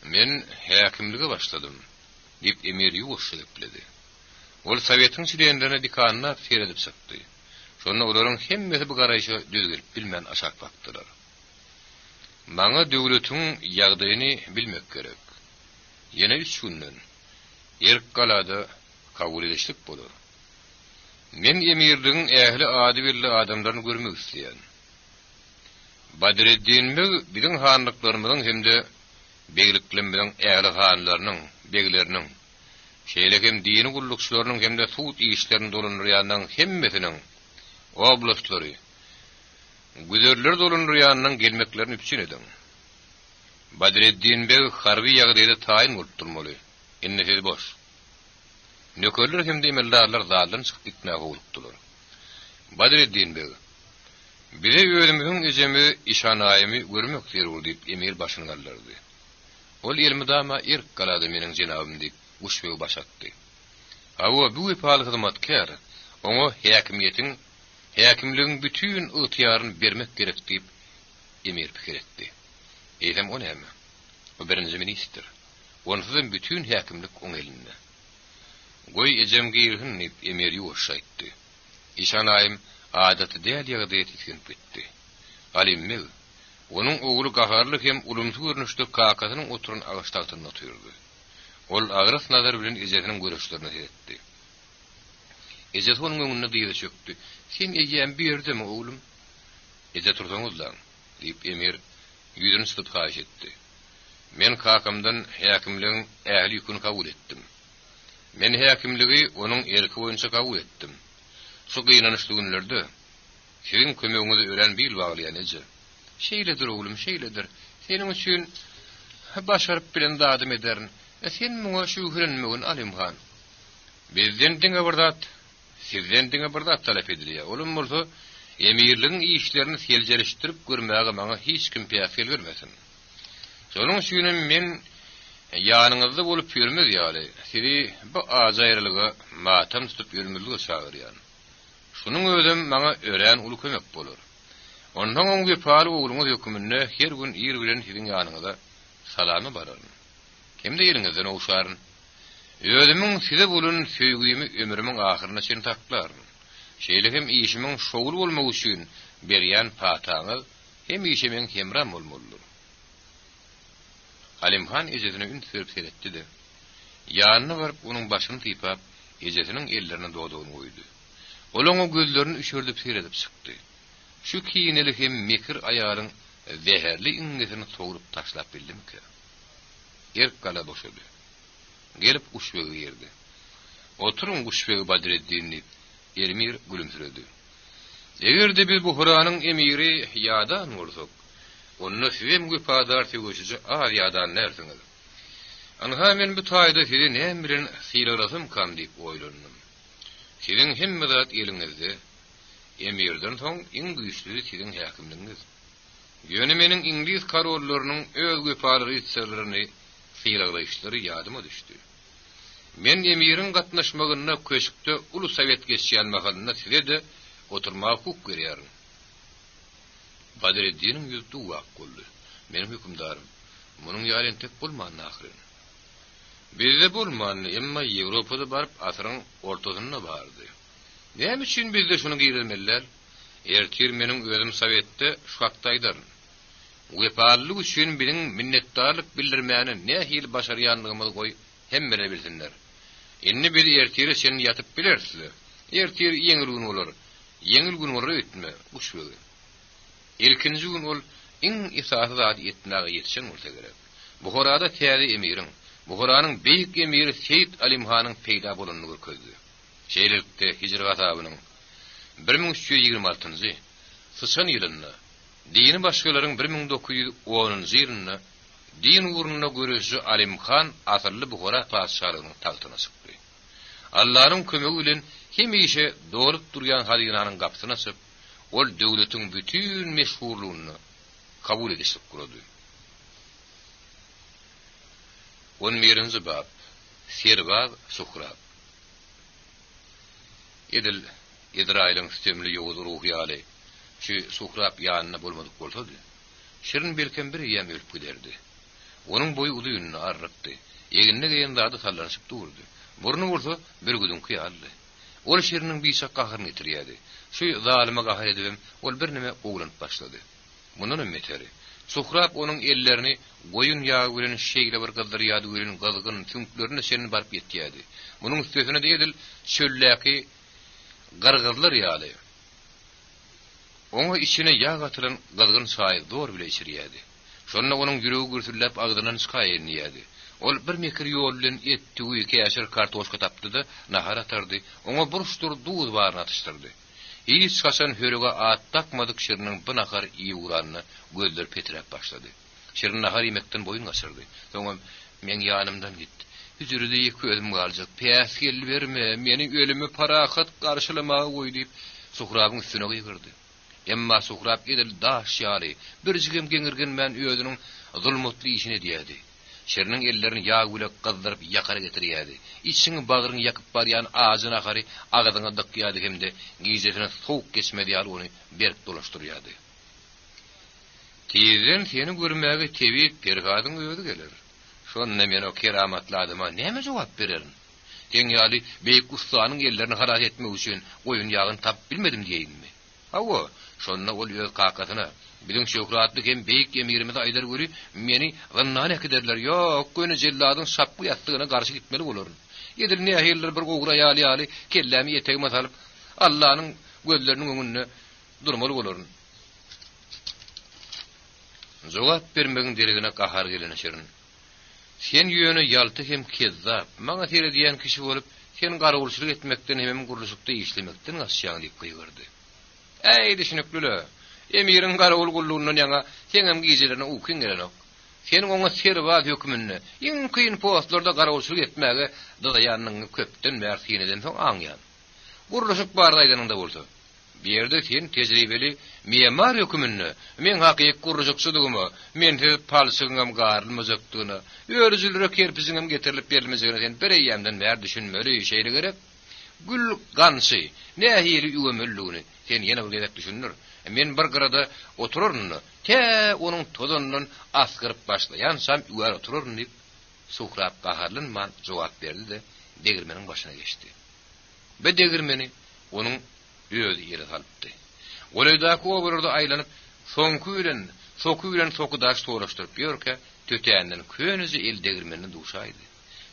Men häkimlige başladım. Dip emir ýuwşylykledy. Ol Sowetiň şirenlerine dikanna seredip çykdy. Şonu olaryň hemmesi bu garaýşa düzgürip bilmän aşak bakdylar. Maňa döwletiň ýagdaýyny bilmek gerek. Ýene 3 günden erk galada kabul edişlik bolar. Men emirligiň ähli ady belli adamlaryny görmek isleýän. Badreddin biziň hanlyklarymyzyň hemde begliklenmeden ähli hanlarynyň, begleriniň, şeýlekem dini gullukçylarynyň hemde suud işlerini dolanýanyň hemmesiniň oblastları, güzerler dolanýanyň gelmeklerini üçin edin. Badreddin harby ýagdaýda taýin bolup durmaly. Ennesi boş. Nökerler hemde emellerler zaldan çykyp gitmäge bolupdylar. Badreddin bize özümüziň ejemi işanaýymy görmek zerur diýip emir başyny gallardy. Ol elmidama erk galady meniň jenabym diýip uşbeg başatdy. Hawa bu ýapaly hyzmatkar oňa häkimligiň bütün ýytyýaryny bermek gerek diýip emir pikir etdi. Eýsem o näme? O birinji minister. Onsyň bütün häkimlik oň elinde. Goý ejem giýerhin diýip emir ýuwşaýtdy. İşanaýym adaty däl ýagdaýa titkinip gitdi. Alimmi onun ogly gaharlyk hem ulumsy görnüşde kakasynyň oturan agaçtagyna oturdy. Ol agras nazar bilen ejetiniň görüşlerini seyretdi. Ejet onuň öňüne diýip çökdi. "Sen ejem birdimi oglum?" Ejet tursaňyzlar diýip emir ýüzüni tutup haýyş etdi. "Men kakamdan häkimligiň ähli ýüküni kabul etdim. Men häkimligi onuň erki boýunça kabul etdim. Şu gynanyşly günlerde siziň kömegiňizi ören bil baglaýan eje. Şeýledir oglum, şeýledir. Seniň üçin başaryp bilen dadym ederin. Sen muňa şührenmegin Alimhan. Bizden diňe bir zat talap edilýär. Olum bolsa emirligiň işlerini seljerişdirip görmäge maňa hiç kim piýasel bermesin. Şonuň üçin men ýanyňyzda bolup ýürmez ýaly. Sizi bu ajaýrylyga matam tutup ýürmezlige çagyrýan. Şunun özüm maňa ören uly kömek bolar. Ondan oň wepaly ogluňyz hökümine her gün ýer bilen siziň ýanyňyza salamy barar. Kimde ýeriňizden owşaryn. Özümiň size bolan söýgümi ömrümiň ahyryna çyn taklar. Şeýlekem işimiň şogul bolmagy üçin berýän pataňyz hem işimiň hemram bolmalydyr. Alimhan ejetini ünsürüp seyretdi. Ýanyna baryp onuň başyny typap, ejetiniň ellerine dodugyny goýdy. Olaň o gözlerini üşürdüp seyredip çykdy. Şu kiýineli hem mekir aýaryň zeherli iňgesini soğurup taşlap bildimki. Erk gala boşady. Gelip uşbegi ýerdi. Oturun uşbegi Badreddin diýip Emir gülümsüredi. Egerde biz bu Huranyň emiri ýadan bolsak, onu sizem güpadar tegoşyjy az ýadan nersiňiz? Anha men bu taýda sizi näme bilen syýlarasym kan diýip oýlandym. Siziň hemme zat eliňizde, emirden soň iň güýçlüsi siziň häkimligiňiz. Ýöne meniň İngiliz karollarynyň öz güpadary ýetişlerini syýlaýyşlary ýadyma düşdi. Men emirin gatnaşmagyna köşükde Ulu Sowet geçýän mahalynda size de oturmagy huk berýärin. Badreddiniň ýüzi duwak boldy. Menim hükümdarym, munyň ýaly tek bolman ahyryn. Bizde bolman, emma Ýewropada baryp asyryň ortasyna bardy. Näme üçin bizde şunu giýrilmeliler? Ertir meniň özüm Sowetde şu hakdaýdar. Wepalyk üçin biziň minnetdarlyk bildirmäni nähil başarýanlygymyzy goý hemmene bilsinler. Inni bir ertiri sen yatıp bilersiz. Ertir yeňil gün bolar. Yeňil gün bolar ötme, uşbegi. Ilkinji gün ol iň isasy zat etmäge ýetişen bolsa gerek. Buharada täze emiriň, Buharanyň beýik emiri Seýid Alimhanyň peýda bolanyny közdü. Şeýlelikde Hijri gasabynyň 1326-njy Syçan ýylynda dini başgalaryň 1910-njy ýylynda din uğruna görüşü Alimhan asırlı Buhara padşahylygynyň tagtyna çykdy. Allahyň kömegi bilen hemişe dolup durýan hazinanyň gapysyna çykyp, ol döwletiň bütün meşhurlygyny kabul edişip kurdy. 11-nji bab Serbaz Suhrab. Edil İsrail'in sistemli ýoğuz ruhiýaly şu Suhrap ýanyna bolmadyk bolsady, şirin belkem bir ýem ölüp giderdi. Onuň boýu uduýuny arrypdy. Eginne geýendärde sallanyşyp durdy. Burnu bolsa bir güdün kyýaldy. Ol şiriniň biýşak gahyryny ýitirýärdi. Şu zalime gahyr edibem, ol bir nime oglanyp başlady. Munun ümmetleri. Suhrap onuň ellerini goýun ýagy bilen şeýle bir gydyrýady bilen gazgyn tüňklerini senin barp ýetýärdi. Munyň üstüne de edil çölläki gargazlar ýaly. Oňa içine ýağ atylan gazgyn çaý dor bile içirýärdi. Şonda onuň ýüregi gürtüllep agdynan çykaýardy. Ol bir mekir ýol bilen etdiği käşir kartoşka tapdy-da nahar atardy. Oňa buruşdur duýuz baryn atışdyrdy. Hiç kaçan hörüge at takmadyk şiriniň bu nahar iýi uranyny gözler petirep başlady. Şirin nahar ýemekden boyun gaçyrdy. Soňra men ýanymdan gitdi. Hüzürde ýeki özüm galjak. Päs gel berme, meni ölümi parahat garşylamagy goý diýip Suhrabyň üstüne gyrdy. Emma Suhrap edil daş ýaly, bir jigem geňirgen men özüniň zulmutly işini diýdi. Şiriniň ellerini ýağ bilen gazdyryp ýakara getirýärdi. İçini bagyryny ýakyp barýan azyna gary agadyna dykýardy hemde giýzetine sowuk geçmedi ýaly ony berk dolaşdyrýardy. Tiýden seni görmäge tebip pergadyň öýüdi gelir. Şonda men o keramatly adama näme jogap bererin? Teň ýaly beýik ustanyň ellerini harat etmek üçin goýun ýagyny tap bilmedim diýinmi? Hawa, şonda ol ýöz qaqatyna bilen şöhratly hem beýik emirimiz aýdar göri meni gynnan ekderler. Ýok, göni jelladyň şapky ýatdygyna garşy gitmeli bolaryn. Edil nähiller bir gowra ýaly kellemi ýetegime salyp Allah'nyň gözleriniň öňünde durmaly bolaryn. Jogap bermegiň deregine gahar gelene şirin. Sen ýöne ýalty hem kezzap, maňa tere diýen kişi bolup, sen garagulçylyk etmekden hem gurulşykda işlemekden gaçýan diýip gyrdy. Ey düşünüklüle, emirin garagul gulluğundan ýaňa sen hem giýjilerine ukyň gelenok. Sen oňa serwat hökmünde, iň kyn postlarda garagulçylyk etmäge daýanyň köpden mersineden soň aňýan. Gurulşyk bardaýdanyňda bolsa, bir ýerde sen tejribeli memar hökmünde, men hakyk gurulşykçydygymy, men de palsygyňam garlymyjykdygyny, öýrüjülere kerpiziňem getirilip berilmezigini sen bir ýemden bäri düşünmeli şeýle gerek. Gül gansy, nähili ýömellügini sen ýene bir gezek düşünür. Men bir gyrada otururny, te onuň tozundan asgyryp başlaýansam ýer otururny diýip Suhrap gaharlynman jogap berdi de degirmeniň başyna geçdi. Be degirmeni onuň öýüdi ýere salypdy. Olaýdaky obrada aýlanyp soňky bilen sokudaş toraşdyryp ýörke tötänden könüzi el degirmenini duşaýdy.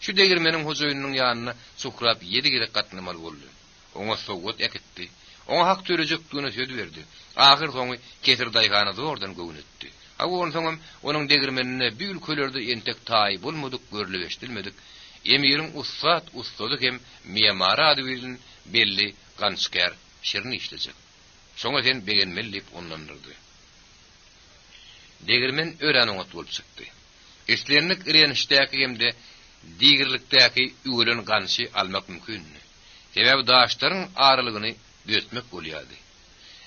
Şu degirmeniň hojaýynyň ýanyna Suhrap 7 kere gatnamaly boldy. Oňa sowgat ekitdi. Oňa hak törejekdigine söz berdi. Ahyr soňy ketir daýganyny ordan göwnetdi. Awon soňam onuň degirmenine bir ülkelerde entek taý bolmadyk, görülip eşdilmedik. Emiriň ustady hem memara ady bilen belli gançker şirin işlejek. Şoňa sen begenmeli diýip onlandyrdy. Degirmen öýrän oňat bolup çykdy. Eslenlik irenişdäki hemde digirlikdäki üwelen gançy almak mümkin. Sebäbi daşlaryň aralygyny götmek bolýardy.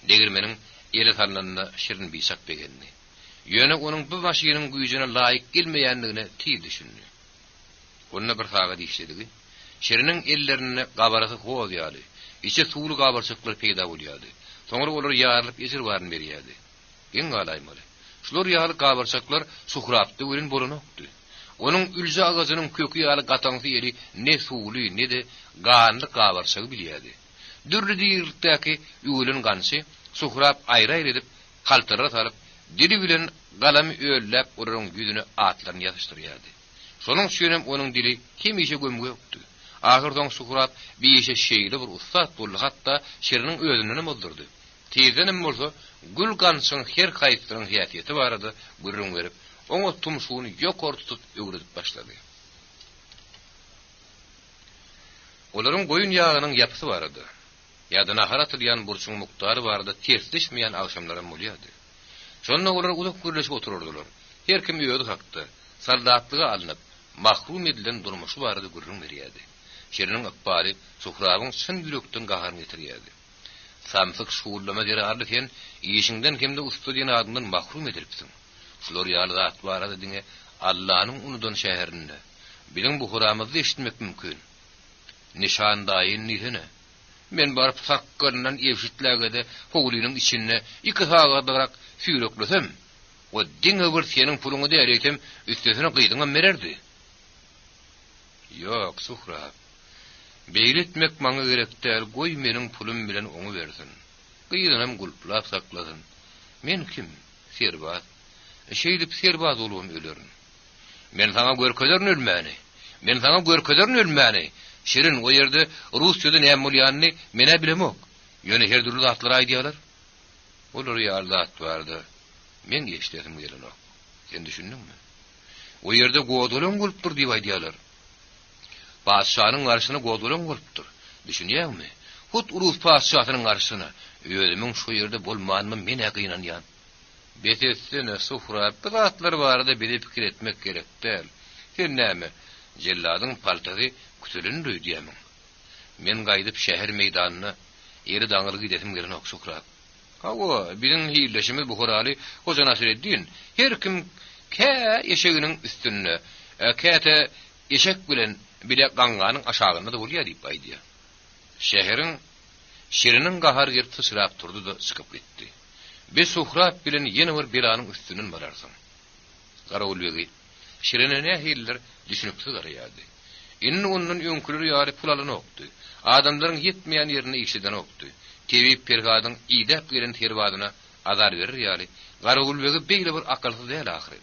Degirmeniň ele tananyna şirin biýşak begenni. Ýöne onuň bu maşynyň güýjüne laýyk gelmeýändigine tiýip düşündi. Onda bir saga diýişdigi. Şiriniň ellerini gabarasy goýýardy. İçe suwly gabarçyklar peýda bolýardy. Soňra olar ýarylyp esir baryn berýärdi. Eň galaýmaly. Şular ýaly gabarçyklar Suhrapdy bilen bolanokdy. Onuň ülje agazynyň kökü ýaly gataňsy ýeri ne suwly ne de ganly gabarçyk bilýärdi. Dürli diýirlikdäki üwelen gansy Suhrap aýra-aýra edip kaltyra salyp dili bilen galamy öýläp olaryň ýüzüne atlaryny ýazyşdyrýardy. Şonuň üçin onuň dili hemişe gömge ýokdy. Ahyrdan Suhrap biýişe şeýle bir ustad boldy, hatda şiriniň özüni moldurdy. Tezdenem bolsa gül gansyň her gaýsynyň hiýaty barady, gürrüň berip oňa tumşugyny ýokary tutup öwredip başlady. Olaryň goýun ýagynyň ýapysy barady. Ýadyna haratylýan burçuň muktary barada tersleşmeýän agşamlara bolýardy. Şonda olar uzak gürleşip otururdylar. Her kim ýöýdi hakdy. Saldatlyga alınıp mahrum edilen durmuşy barada gürrüň berýärdi. Şiriniň akbary Suhrabyň çyn ýürekden gaharny getirýärdi. Samsyk şuwullama derarly sen ýeşiňden kimde ustadyň adyndan mahrum edilipsiň. Şular ýaly zat barada diňe Allah'nyň unudan şäherinde. Bilen bu huramyzdy eşitmek mümkin. Nişandaýyn nihine. Men barıp sakkırından evşitlägede howlynyň içine iki hagadarak süýreklesem, o diňe bir senin puluňy däretem üstesine gyýdyňa mererdi. Ýok Suhrap. Beýletmek maňa gerek däl, goý meniň pulum bilen oňy bersin. Gyýdynam gulplap sakladym. Men kim? Serbaz. Şeýlip serbaz bolum ölerin. Men sana görkezern ölmäni. Men sana görkezern ölmäni. Şirin o ýerde rus ýöde näme bolýanyny mene bilemok. Ýöne her türlü atlar aýdýarlar. Olar ýarda at bardy. Men geçderim gelen ok. Sen düşündinmi? O ýerde godolan gulpdur diýip aýdýarlar. Paşanyň garşyna godolan gulpdur. Düşünýärmi? Hut urus paşatynyň garşyna özümiň şu ýerde bolmanymy men ýagynanýan. Betetsene Suhrap, bir atlar barada bir pikir etmek gerek däl. Sen näme? Jelladyň paltary kütülün rüýdýämiň. Men gaýdyp şäher meýdanyna ýeri daňyl gidetim gelen ok Suhrap. Hawa, biziň hiýleşimiz bu horaly Hoja Nasreddin her kim kä eşeginiň üstünde, käte eşek bilen bile gaňganyň aşagynda da bolýar diýip aýdýar. Şäheriň şiriniň gahar ýerti sırap turdy da çykyp gitdi. Be Suhrap bilen ýene bir belanyň üstünden bararsyň. Garawulbegi şirine ne hiller düşünüpdi garaýady. Inni onun öňküleri ýary pul alan okdy. Adamlaryň ýetmeýän ýerine işleden okdy. Tebip pergadyň ýydak gelen terbadyna azar berir ýaly. Garawulbegi beýle bir akylsyz däl ahyry.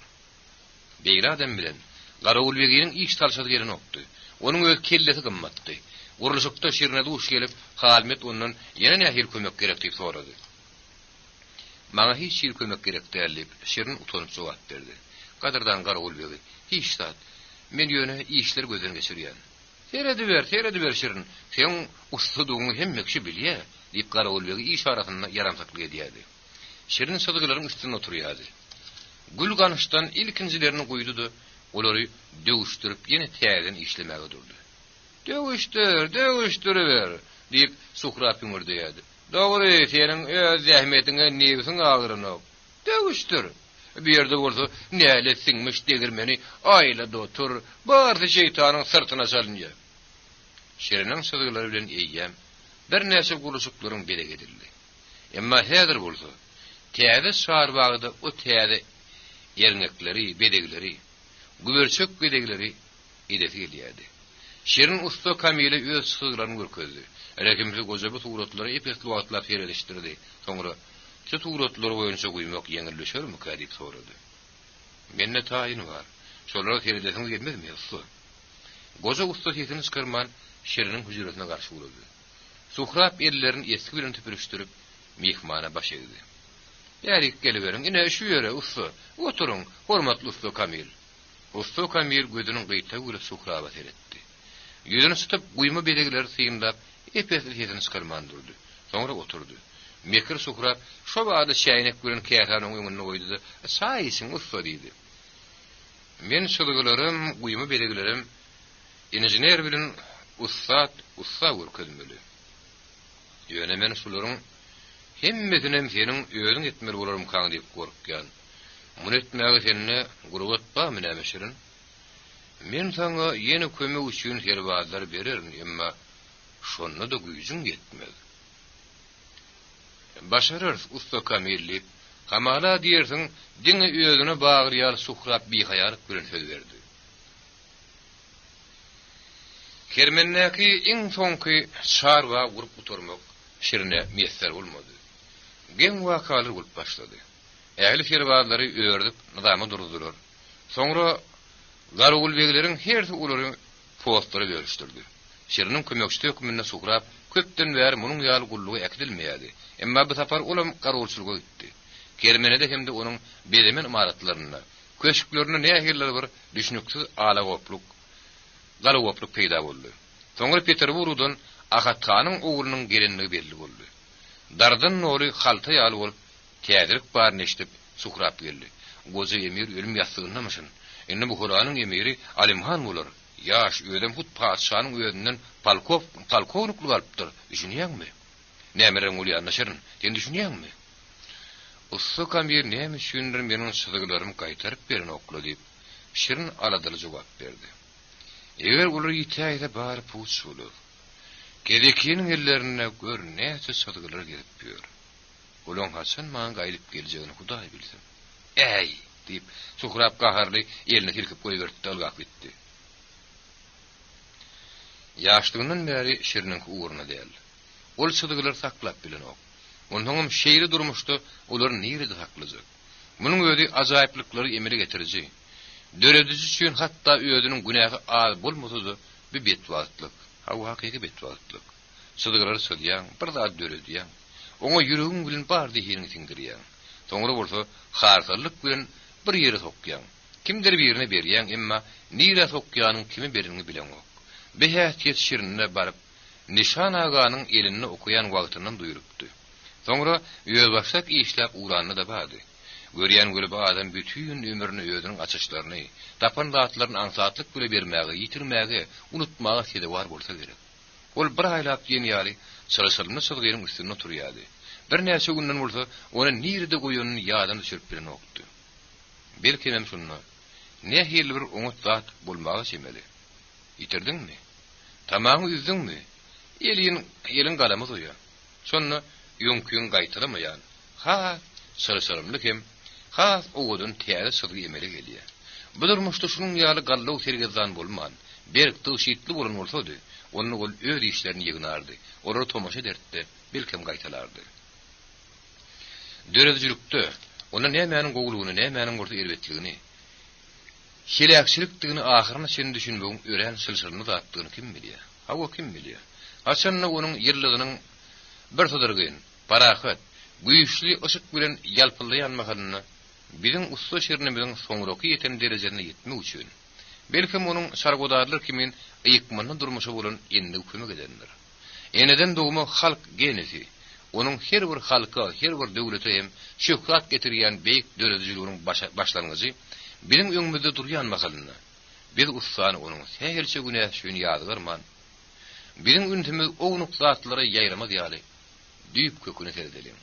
Beýle adam bilen Garawulbegiň iş talşady gelen okdy. Onuň öz kellesi gymmatdy. Gurulşykda şirine duş gelip, halmet ondan ýene nähir kömek gerek diýip sorady. Maňa hiç ýer kömek gerek däl diýip şirin utanyp jogap berdi. Gadyrdan Garawulbegi, hiç zat. Men ýöne işler gözden geçirýän. Teredi ber şirin. Sen ustadygyny hemmekşi bilýär diýip Garawulbegi işaratyna yaramsaklyk edýärdi. Şirin sadygylaryň üstüne oturýardy. Gül ganyşdan ilkinjilerini goýdudy, olary döwüşdirip ýene täzen işlemäge durdy. Döwüşdürüber diýip Suhrap ýmyrdaýardy. Dogry, senin öz zähmetiňe nebsiň agyrynyk. Döwüşdür. Bir ýerde bolsa näle siňmiş degirmeni aýlada otur, bardy şeytanyň sırtyna salynýar. Şiriniň sadyglary bilen eýýäm, bir näçe gurulşyklaryň bere gedildi. Emma häzir bolsa, täze şarbagda o täze ýernekleri, bedegleri, güberçök bedegleri edesi gelýärdi. Şirin usta Kamile öz sığlaryny görkezdi. Elekimli gojaby suratları epesli wagtlar seredişdirdi. Soňra şu suratlar boýunça goýmak ýeňilleşermi diýip sorady. Menne taýyny bar. Şolara seredesiň gelmezmi usta? Goja usta sesini çykarman Şiriniň hüjretine garşy boldy. Suhrap ellerini eski bilen tüpürüşdirip mehmana baş egdi. Ýaryk geliberiň, ine şu ýere usta, oturuň, hormatly usta Kamil. Usta Kamil gözüniň gyýta görüp Suhrapa seretdi. Ýüzüni tutup guýma belegleri syýyndap, epesli sesini çykarman durdy. Soňra oturdy. Mekir Suhrap şo bada şäýnek bilen käsanyň öňüne goýdy. "Saýysyň usta" diýdi. "Men şolgylarym, guýma beleglerim injener bilen usta görkezmeli. Ýöne men şolaryň hemmesinem seniň özüň etmeli bolarym kaň diýip gorkýan. Muny etmäge seni guruwatpa menäme Şirin? Men sana ýene kömek üçin herbazlar bererim, emma şonu da güýjüň ýetmez. Başarır usta Kamilli, kamala diýersiň, diňe özüne bagyrýar Suhrap bihaýarlyk bilen söz berdi. Kermennäki iň soňky şarwa gurup oturmak Şirine meýser bolmady. Gen wakalar bolup başlady. Ähli herbazlary öýrdip nizama durdular. Soňra Garawulbegleriň hersi ulary postary görüşdirdi. Şiriniň kömekçi hökümine Suhrap köpden bäri munyň ýaly gullugy ekdilmeýärdi. Emma bu safar ulam garawulçylyga gitdi. Kermenede hemde onuň bedemen imaratlaryna, köşklerine nähirler bir düşünüksiz alagoplyk, garawoplyk peýda boldy. Soňra Peterburgdan Ahat Khanyň oglunyň gelenligi belli boldy. Dardan nory halta ýaly bolup, täzelik barny eşitip Suhrap geldi. Goza emir ölüm ýastygynamışyn. Indi bu Huranyň emiri Alimhan bolar. Ýaş ödem hut paşanyň öýünden palkovnik galypdyr. Düşünýärmi? Nämereň bolýan Şirin? Sen düşünýärmi? Usta Kamil näme düşündir meniň syzgılarym gaýtaryp berin okla diýip Şirin aladyl jogap berdi. Eger ular ýetýärse bary puç bolar. Gerekinin ellerine gör näçe sadıgılar gelip ýör. Ulan Hasan maňa gaýlyp geljegini Hudaý bilsin. Ey diýip Suhrab gaharly eline tilkip goýberdi, dalgap gitdi. Ýaşlygynyň bäri şiriniň uğruna däl. Ol sadıgılar saklap bilen ok. Onuň şeýle durmuşdy, olar nirede saklajak. Munyň özi ajaýyplyklary emele getiriji. Dörediji üçin hatda öýüdüniň günähi az bolmasady bir betwagtlyk. Hawa hakyky betwagtlyk. Sadıgılar söýýän, bir zat döredýän. Oňa ýüregiň bilen bar diýeni tindirýän. Soňra bolsa harsallyk bilen bir ýere sokýan. Kimdir birine berýän, emma nire sokýanyň kimi berini bilen ok. Behät ýetişirine baryp Nişan aganyň elini okuyan wagtyndan duýurupdy. Soňra ýöwbaşak işläp uranyny da bady. Görýän görüp adam bütün ömrüni öýüdüniň açyşlaryny, tapan zatlaryny ansatlyk bile bermäge, ýitirmäge, unutmaga sede war bolsa gerek. Ol bir aýlap ýeni sırasylyny sylgynyň üstüne oturýardy. Bir näçe günden bolsa onu nirede goýanyny ýadan düşürip bilen okdy. Belki hem şunu, ne hil bir umut zat bolmagy şemeli. Ýitirdiňmi? Tamamy üzdüňmi? Elin galamy doýar. Şonu ýönküň gaýtyramaýan. Ha, sarysarymlyk hem ha owudun täze sygy emeli gelýär. Bu durmuşda şunun ýaly gallaw sergezdan bolman, berkdi şeýtli bolan bolsady, onu ol öz işlerini ýygnardy. Olar tomaşa dertdi, belkem gaýtalardy. Döredijilükde ona nämäniň gowlugyny, nämäniň gorda erbetligini, hilakçylykdygyny ahyryna sen düşünmegiň ören sylsyryny zatdygyny kim bilýär? Hawa kim bilýär? Haçanna onuň ýerligining bir sodurgyn, parahat, güýçli ışık bilen ýalpylýan mahalyny biziň usta şirnimiziň soňraky ýeten derejene ýetmek üçin, belkim onuň sargodarlyk kimin ýykmanyny durmuşy bolan endi kömek edendir. Eneden dogma halk genesi, onuň her bir halka, her bir döwlete hem şöhrat getirýän beýik döredijliginiň başlangyjy biziň öňümizde durýan mahalyny. Biz ustany onuň säherçe günäş üçin ýadygarman. Biziň üntimiz o nuklatlara ýaýramaz ýaly, düýüp köküne terdelim.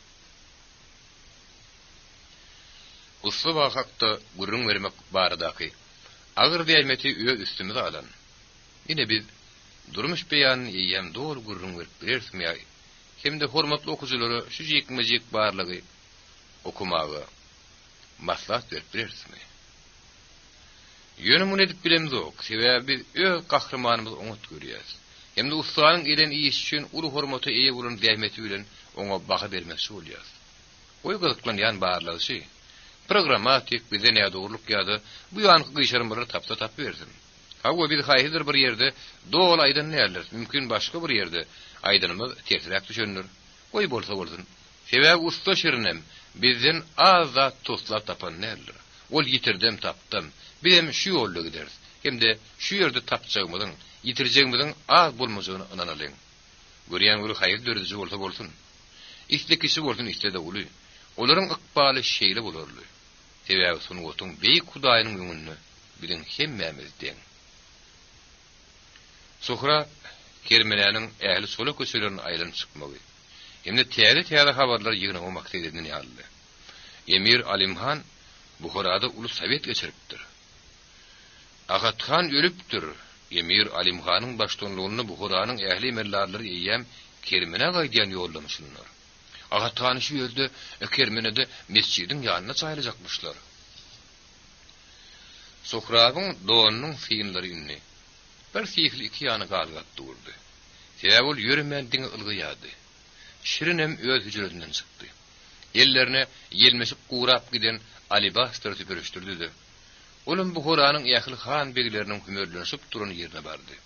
Usta wagtda gurrun bermek baradaky agyr diýmeti öýe üstümize alan. Ine biz durmuş beýan ýem dol gurrun berip berýärmi? Hemde hormatly okuwçylary şu jekmejek barlygy okumagy maslahat berip berýärmi? Ýönümi edip bilemzok, sebäbi öz gahrymanymy oňat görýäs. Hemde ustanyň eden iş üçin uly hormaty eýe bolan diýmeti bilen oňa baha bermekçi bolýar. Oýgulyklanýan barlygy programatik bize ne doğruluk ýa-da bu ýanky gyşarmary tapsa tap bersin. Hawa bir haýydyr bir ýerde dol aýdan näler, mümkin başga bir ýerde aýdanymy tersirak düşünür. Oý bolsa bolsun. Sebäbi usta şirinem bizden azat toslap tapan näler. Ol ýitirdim tapdym. Bizim şu ýolda gideriz. Hemde şu ýerde tapjagmyň, ýitirjegmiň az bolmagyny ananalyň. Görýän bir haýyr dörediji bolsa bolsun. İstekisi bolsun istede uly. Olaryň ykbaly şeýle bolarly. Sebäbi şonu otuň beýik Hudaýynyň öňünde bilen hemmemizden. Suhra kermenäniň ähli sola köşelerini aýlanyp çykmagy. Hemde täze habarlar ýygynagy maksatyndan ýaly. Emir Alimhan Buharada ulu Sowet geçiripdir. Agathan ölüpdir. Emir Alimhanyň başçylygyny Buharanyň ähli mellarlary eýem kermene gaýdýan ýollamışylar. Agathan şu ýerde kermenede mescidiň ýanyna çaýlajakmışlar. Suhrabyň doğanyň fiýinleri inni. Bir fiýil iki ýany galgat durdy. Sebäbi ol ýörümendiň ylgyýady. Şirinem öz hüjretinden çykdy. Ellerine ýelmeşip gurap giden alibastr süpürüşdirdi. Olum Buharanyň ýahyl han begleriniň hümörlenşip duran ýerine bardy.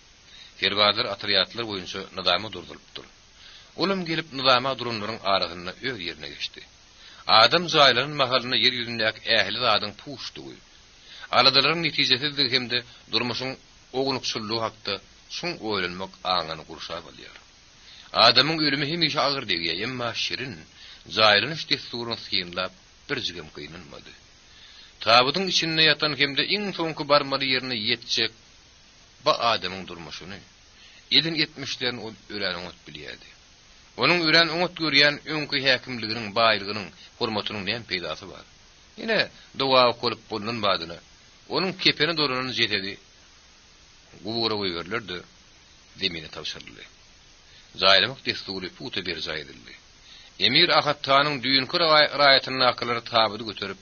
Kerwadyr atriýatlar boýunça nydamy durdurypdyr. Olum gelip nydama duranlaryň arasyna öz ýerine geçdi. Adam jaýlaryň mahalyna ýer ýüzündäki ähli zadyň puşdugy. Aladalaryň netijesi hemde durmuşyň ogunukçullugy hakda şoň oýlanmak aňyny gurşap alýar. Adamyň ölümi hemişe agyr diýýär, emma şirin jaýlaryň desturyny syýnlap bir jigem kynanmady. Tabudyň içinde ýatan hemde iň soňky barmaly ýerine ýetjek ba adamyň durmuşyny edin 70'lerin ölen oňat bilýärdi. Onuň ölen oňat görýän öňkü häkimliginiň baýlygynyň hormatynyň näme peýdasy bar. Ine dowa okulyp bolan badyna onuň kepeni doranyny jetedi. Gubura goýberlerdi, demine tawşyrly. Zaýlamak desturi puta bir zaýdyldy. Emir Ahattanyň düýünki raýatynyň aklary tabydy göterip,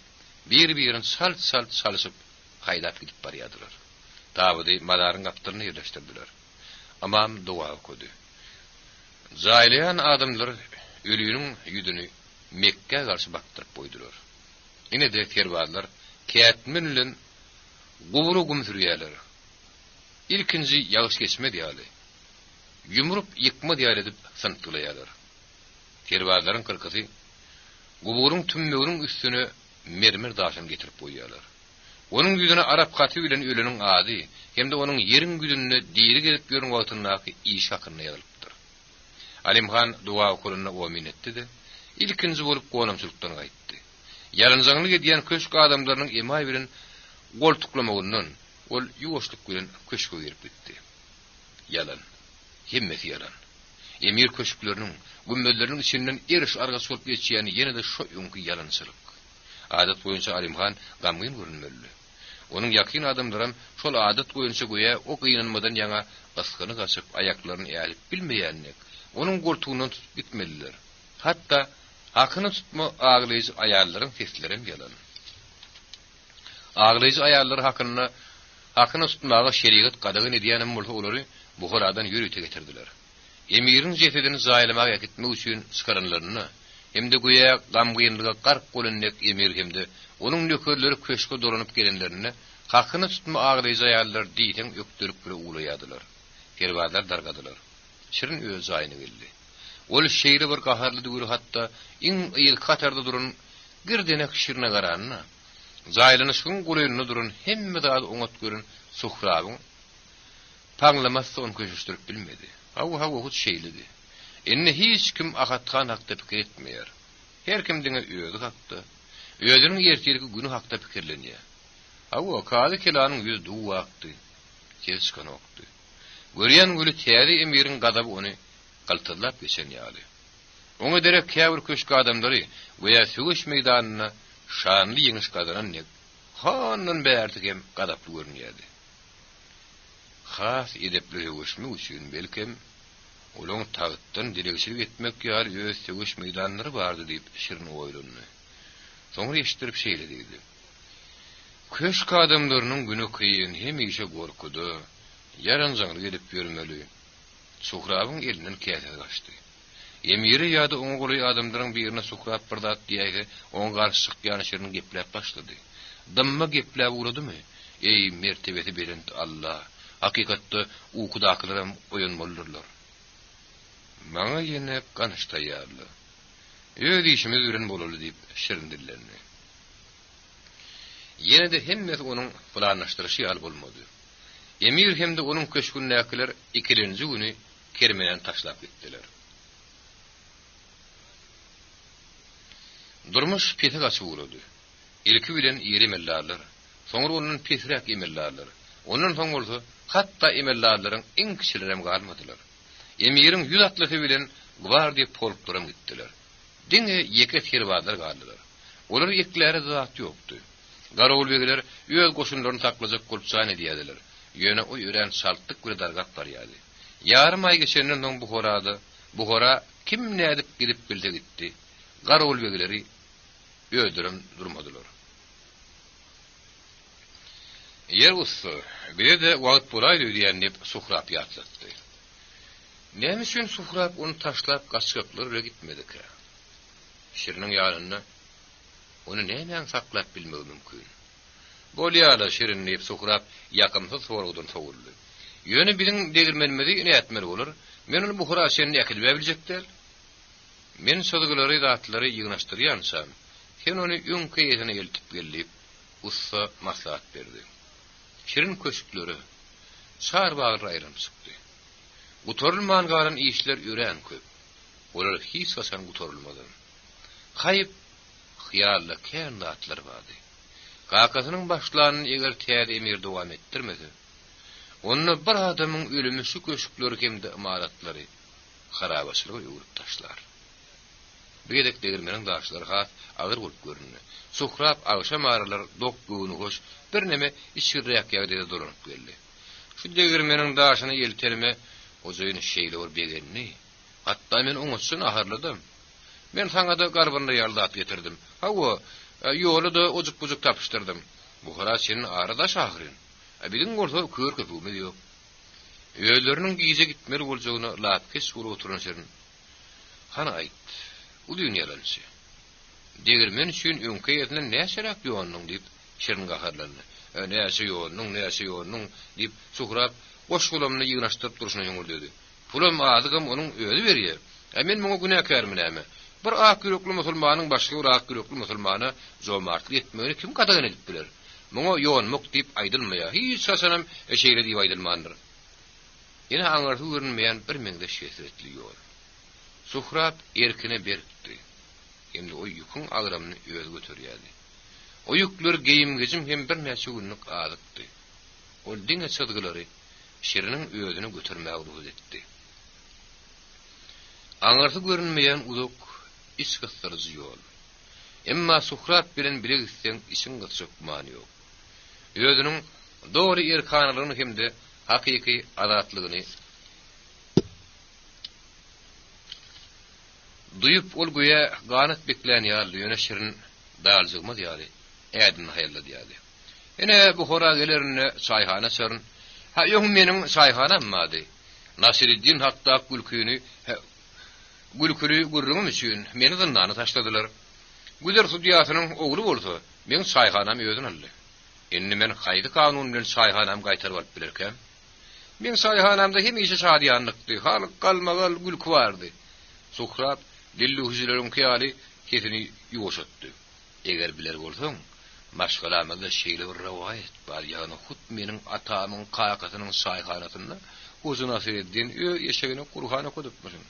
bir-birini salt salyşyp haýdap gidip barýadylar. Tabydy madaryň gapdyryny ýerleşdirdiler. Amam dua okudy. Zaýlayan adamlar ölüýüniň ýüdüni Mekke garşy baktyryp goýdular. Ine de terwadlar kätmin bilen guburu gumsürýärler. İlkinji ýagyş geçmedi ýaly. Yumrup yıkma diyar edip santılayalar. Terwadlaryň kırkysy guburyň tümmeginiň üstüne mermer daşyn getirip goýýarlar. Onuň ýüzüne arap gaty bilen öleniň ady, hemde onuň ýeriň güdünne diýri gelip ýörüň wagtyndaky iş hakyny ýazypdyr. Alimhan dua okuryna omin etdi de, ilkinji bolup gonamçylykdan gaýtdy. Ýalynjaňlyk edýän köşk adamlarynyň emay bilen goltuklamagynyň ol ýuwaşlyk bilen köşke girip gitdi. Yalan. Himmeti yalan. Emir köşklerinin, gümmöllerinin içinden eriş arga solup geçýäni ýene de şo ýunky yalançylyk. Adat boýunça Alimhan gamgyn görünmeli. Onuň ýakyn adamlaram şol adat boýunça goýa o gynanmadan ýaňa gysgyny gaçyp aýaklaryny ýalyp bilmeýänlik, onuň goltugyny tutup gitmeliler. Hatda hakyny tutma aglyjy aýallaryň seslerim yalan. Aglyjy aýallar hakyny tutmaga şeriat gadagyn edýänem bolsa olary Buharadan yürüte getirdiler. Emirin cesedini zaýlamaga gitmek üçin çıkaranlaryny, hemde goýa gamgynlyga gark bolannek emir hemde onuň nökerleri köşke doranyp gelenlerini hakyny tutma aglyjy aýallar diýen öktürüp bir ulaýadylar. Terwadlar dargadylar. Şirin öz aýyny geldi. Ol şeýle bir gaharly duguru hatda iň ýyl katarda duran girdenek şirine garanyna, zaýlanyşyň goýunyny duran hemme dağ oňat görün suhrabyň Panglamasda onu köşüştürüp bilmedi. Havu hut şeylidi. Enne hiç kim Ahatgan hakda pikir etmeýär. Her kimdiňe öýüdi hakda. Öýüdüniň erteliki günü hakda pikirlenýär. Havu kady kelanyň ýüz duwa akdy. Keskan okdy. Görýän güli täze emirin gadaby onu galtylap geçen ýaly. Oňa derek käbir köşk adamlary weýa söwüş meýdanyna şanly ýeňiş gazanan nek handan bärdikem gadaply görünýärdi. Has edepli söwüşmek üçin belkem olaň tagtdan diregçilik etmek ýaly öz söwüş meýdanlary bardy diýip şirin oýlandy. Soňra eşitdirip şeýle diýdi. Köşk adamlarynyň güni kıyın hemişe gorkudy. Yaranjaňly gelip görmeli. Suhrabyň elinden käse gaçdy. Emiri ýa-da oň goly adamlaryň birine suhrap birdat diýäge oň garşyk ýany şirin geplep başlady. Damma geplep uradymy? Ey mertebeti berent Allah! Hakikatda ukudaklaram oýanmalylar. Maňa ýene ganyştaýarly. Öz işimiz ürün bolaly diýip şirin dillendi. Ýene de hemmesi onuň planlaşdyryşy ýaly bolmady. Emir hemde onuň köşkündekiler ikilenji güni kermenen taşlap gitdiler. Durmuş peti gaçyp urady. Ilki bilen ýeri mellarlar, soňra onuň petrak emellarlar. Onuň soňrusy hatta emellarlaryň iň kiçilerem galmadylar. Emirin 100 atlysy bilen gwardiýa polklarym gitdiler. Diňe ýeke terwadlar galdylar. Olar ýekleri zat ýokdy. Garawulbegiler öz goşunlaryny taklajak bolup çany diýdiler. Ýöne o ýören saltdyk bir dargat barýady. Ýarym ay geçenden soň Buhara kim nädip gidip bildi gitdi. Garawulbegileri öýdürüm durmadylar. Yer ussy, bir de wagt bolaydy diýenip suhrap ýatlatdy. Näme üçin suhrap onu taşlap gaçyplar we gitmedik? Şiriniň ýalyna onu näme saklap bilmegi mümkin. Bolýala şirin diýip suhrap ýakymsy sorudan sowuldy. Ýöne biziň degirmenmedi näetmeli bolar. Men onu Buhara şerini ýakylba biljekler. Men sözgülleri zatlary ýygnaşdyrýansam, sen onu öňke ýetine gelip gelip ussa maslahat berdi. Şirin köşkleri çar bagır aýrym çykdy. Gutorulman galan işler ýören köp. Olar hiç wasan gutorulmadan. Haýyp hyýalla kernatlar bardy. Gakasynyň başlanyny eger täze emir dowam etdirmedi, onu bir adamyň ölümi şu köşkleri hemde imaratlary harabaçylyga ýurup taşlar. Beýdek degirmeniň daşlary has agyr bolup görünýär. Suhrap agşam aralar dok göwüni hoş bir neme içirrek ýagdaýda duranyp geldi. Şu degirmeniň daşyny elterme ojaýyny şeýle bol begenni Hatta men oň üçin aharladım. Men saňa da garbanda ýardat getirdim. Hawa ýoly da ojuk-bujuk tapyşdyrdım. Bu hara senin aradaş ahyryn. Biziň bolsa kör köpümiz ýok. Öýleriniň gize gitmeli boljagyny lapkes sura oturan şerin. Hana aýt. Bu dünýalansy. Degir men üçin öňke ýetine näşerak ýonyň diýip şerin gaharlandy. Näşe ýonyň diýip sugrap boş gulamny ýynaşdyryp duruşyna ýöňürdedi. Pulam adygam onuň öýü berýär. Men muňa günäkärmi näme? Bir ak ýürekli musulmanyň başga bir ak ýürekli musulmana zomartlyk etmegini kim gadagan edip biler? Muňa ýonmuk diýip aýdylmaýar. Hiç sasanam eşeýle diýip aýdylmandyr. Ýene aňarty görünmeýän bir meňde şeýsetli ýol. Suhrap erkine beripdi. Endi o ýükün agramyny öýe götürýärdi. O ýükler geyim gejim hem bir näçe günlük adykdy. Ol diňe çadgylary şeriniň öýüni götürmäge ruhsat etdi. Aňarty görünmeýän uzak iç gysdyrjy ýol. Emma Suhrap bilen bire gitseň işiň gysjak many ýok. Öýüniň dogry erkanalygyny hemde hakyky adatlygyny duyup ol goýa ganyt beklen ýaly ýöne şerin daljygmaz ýaly. Ädin haýla diýdi. Ene bu hora gelerine çaýhana çaryn. Ha ýöň meniň çaýhanam mady. Nasiruddin hatta gülkürü gurrugum üçin meni zindana taşladylar. Güler sudiýatynyň ogly bolsa, men çaýhanam öýdün aldy. Endi men haýdy kanun bilen çaýhanam gaýtaryp alyp bilerkem. Men çaýhanamda hem işe şadiýanlykdy, halyk galmagal gülkü bardy. Suhrap dilli huzurlaryň kyýaly ketini ýuwşatdy. Eger biler bolsaň, maşgalamyzda şeýle bir rawaýat bar ýagny hut meniň atamyň kayakatynyň çaýhanatynda uzun Nasiruddin ýeşegine Qur'ana kodypmyşyn.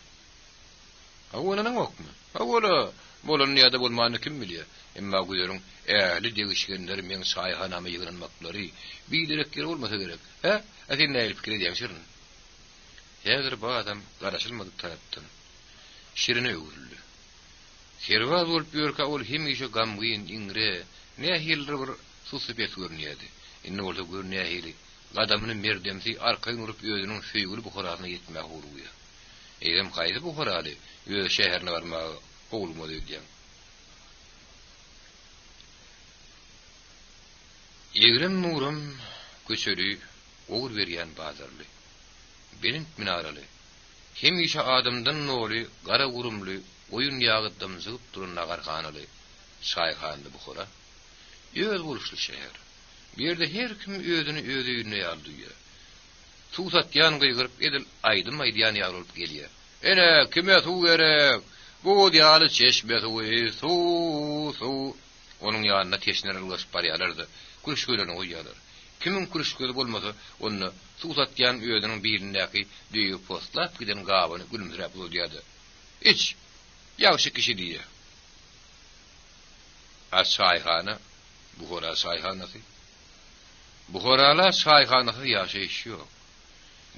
Awolanyň okmy? Awola bolan ýa-da bolmany kim bilýär? Emma güýeriň ähli degişgenler men çaýhanamy ýygranmaklary bilerek gerek bolmasa gerek. Atin näil pikir edýän şirin. Häzir bu adam garaşylmady tarapdan. Şirine öwrüldi. Herwa bolup ýörkä ol hemişe gamgyn iňre, nähildir bir susupet görnýärdi. Indi bolsa görnýärdi. Adamyny merdemsi arka ýurup öýüniň söýgüli buharasyna ýetmäk bolýar. Eýdem gaýdy buharaly, öýü şäherine barmagy bolmady diýen. Ýegrem nurum köçeli, ogur berýän bazarly. Belint minaraly. Hemişe adamdan nuri, gara gurumly, oyun ýagy damzygyp duran agarkanaly. Şaýhandy buhara. Ýöz boluşly şäher. Bir ýerde her kim özüni öýüne ýaldyýar. Suwsatýan gyýgyryp edil aýdym aýdýan ýar bolup gelýär. Ene kime suw gerek? Bu diýaly çeşme suw. Onuň ýanyna teşneler ulaşyp barýarlardy. Kurşgölerini goýýarlar. Kimin kurşgöli bolmasa, onu suwsatýan öýüniň birindäki düýü postlap giden gabyny gülümsirap bolýardy. Hiç ýagşy kişi diýär. Şaýhana, Buhara şaýhanasy. Buharalar şaýhanasy ýaşaýyş ýok.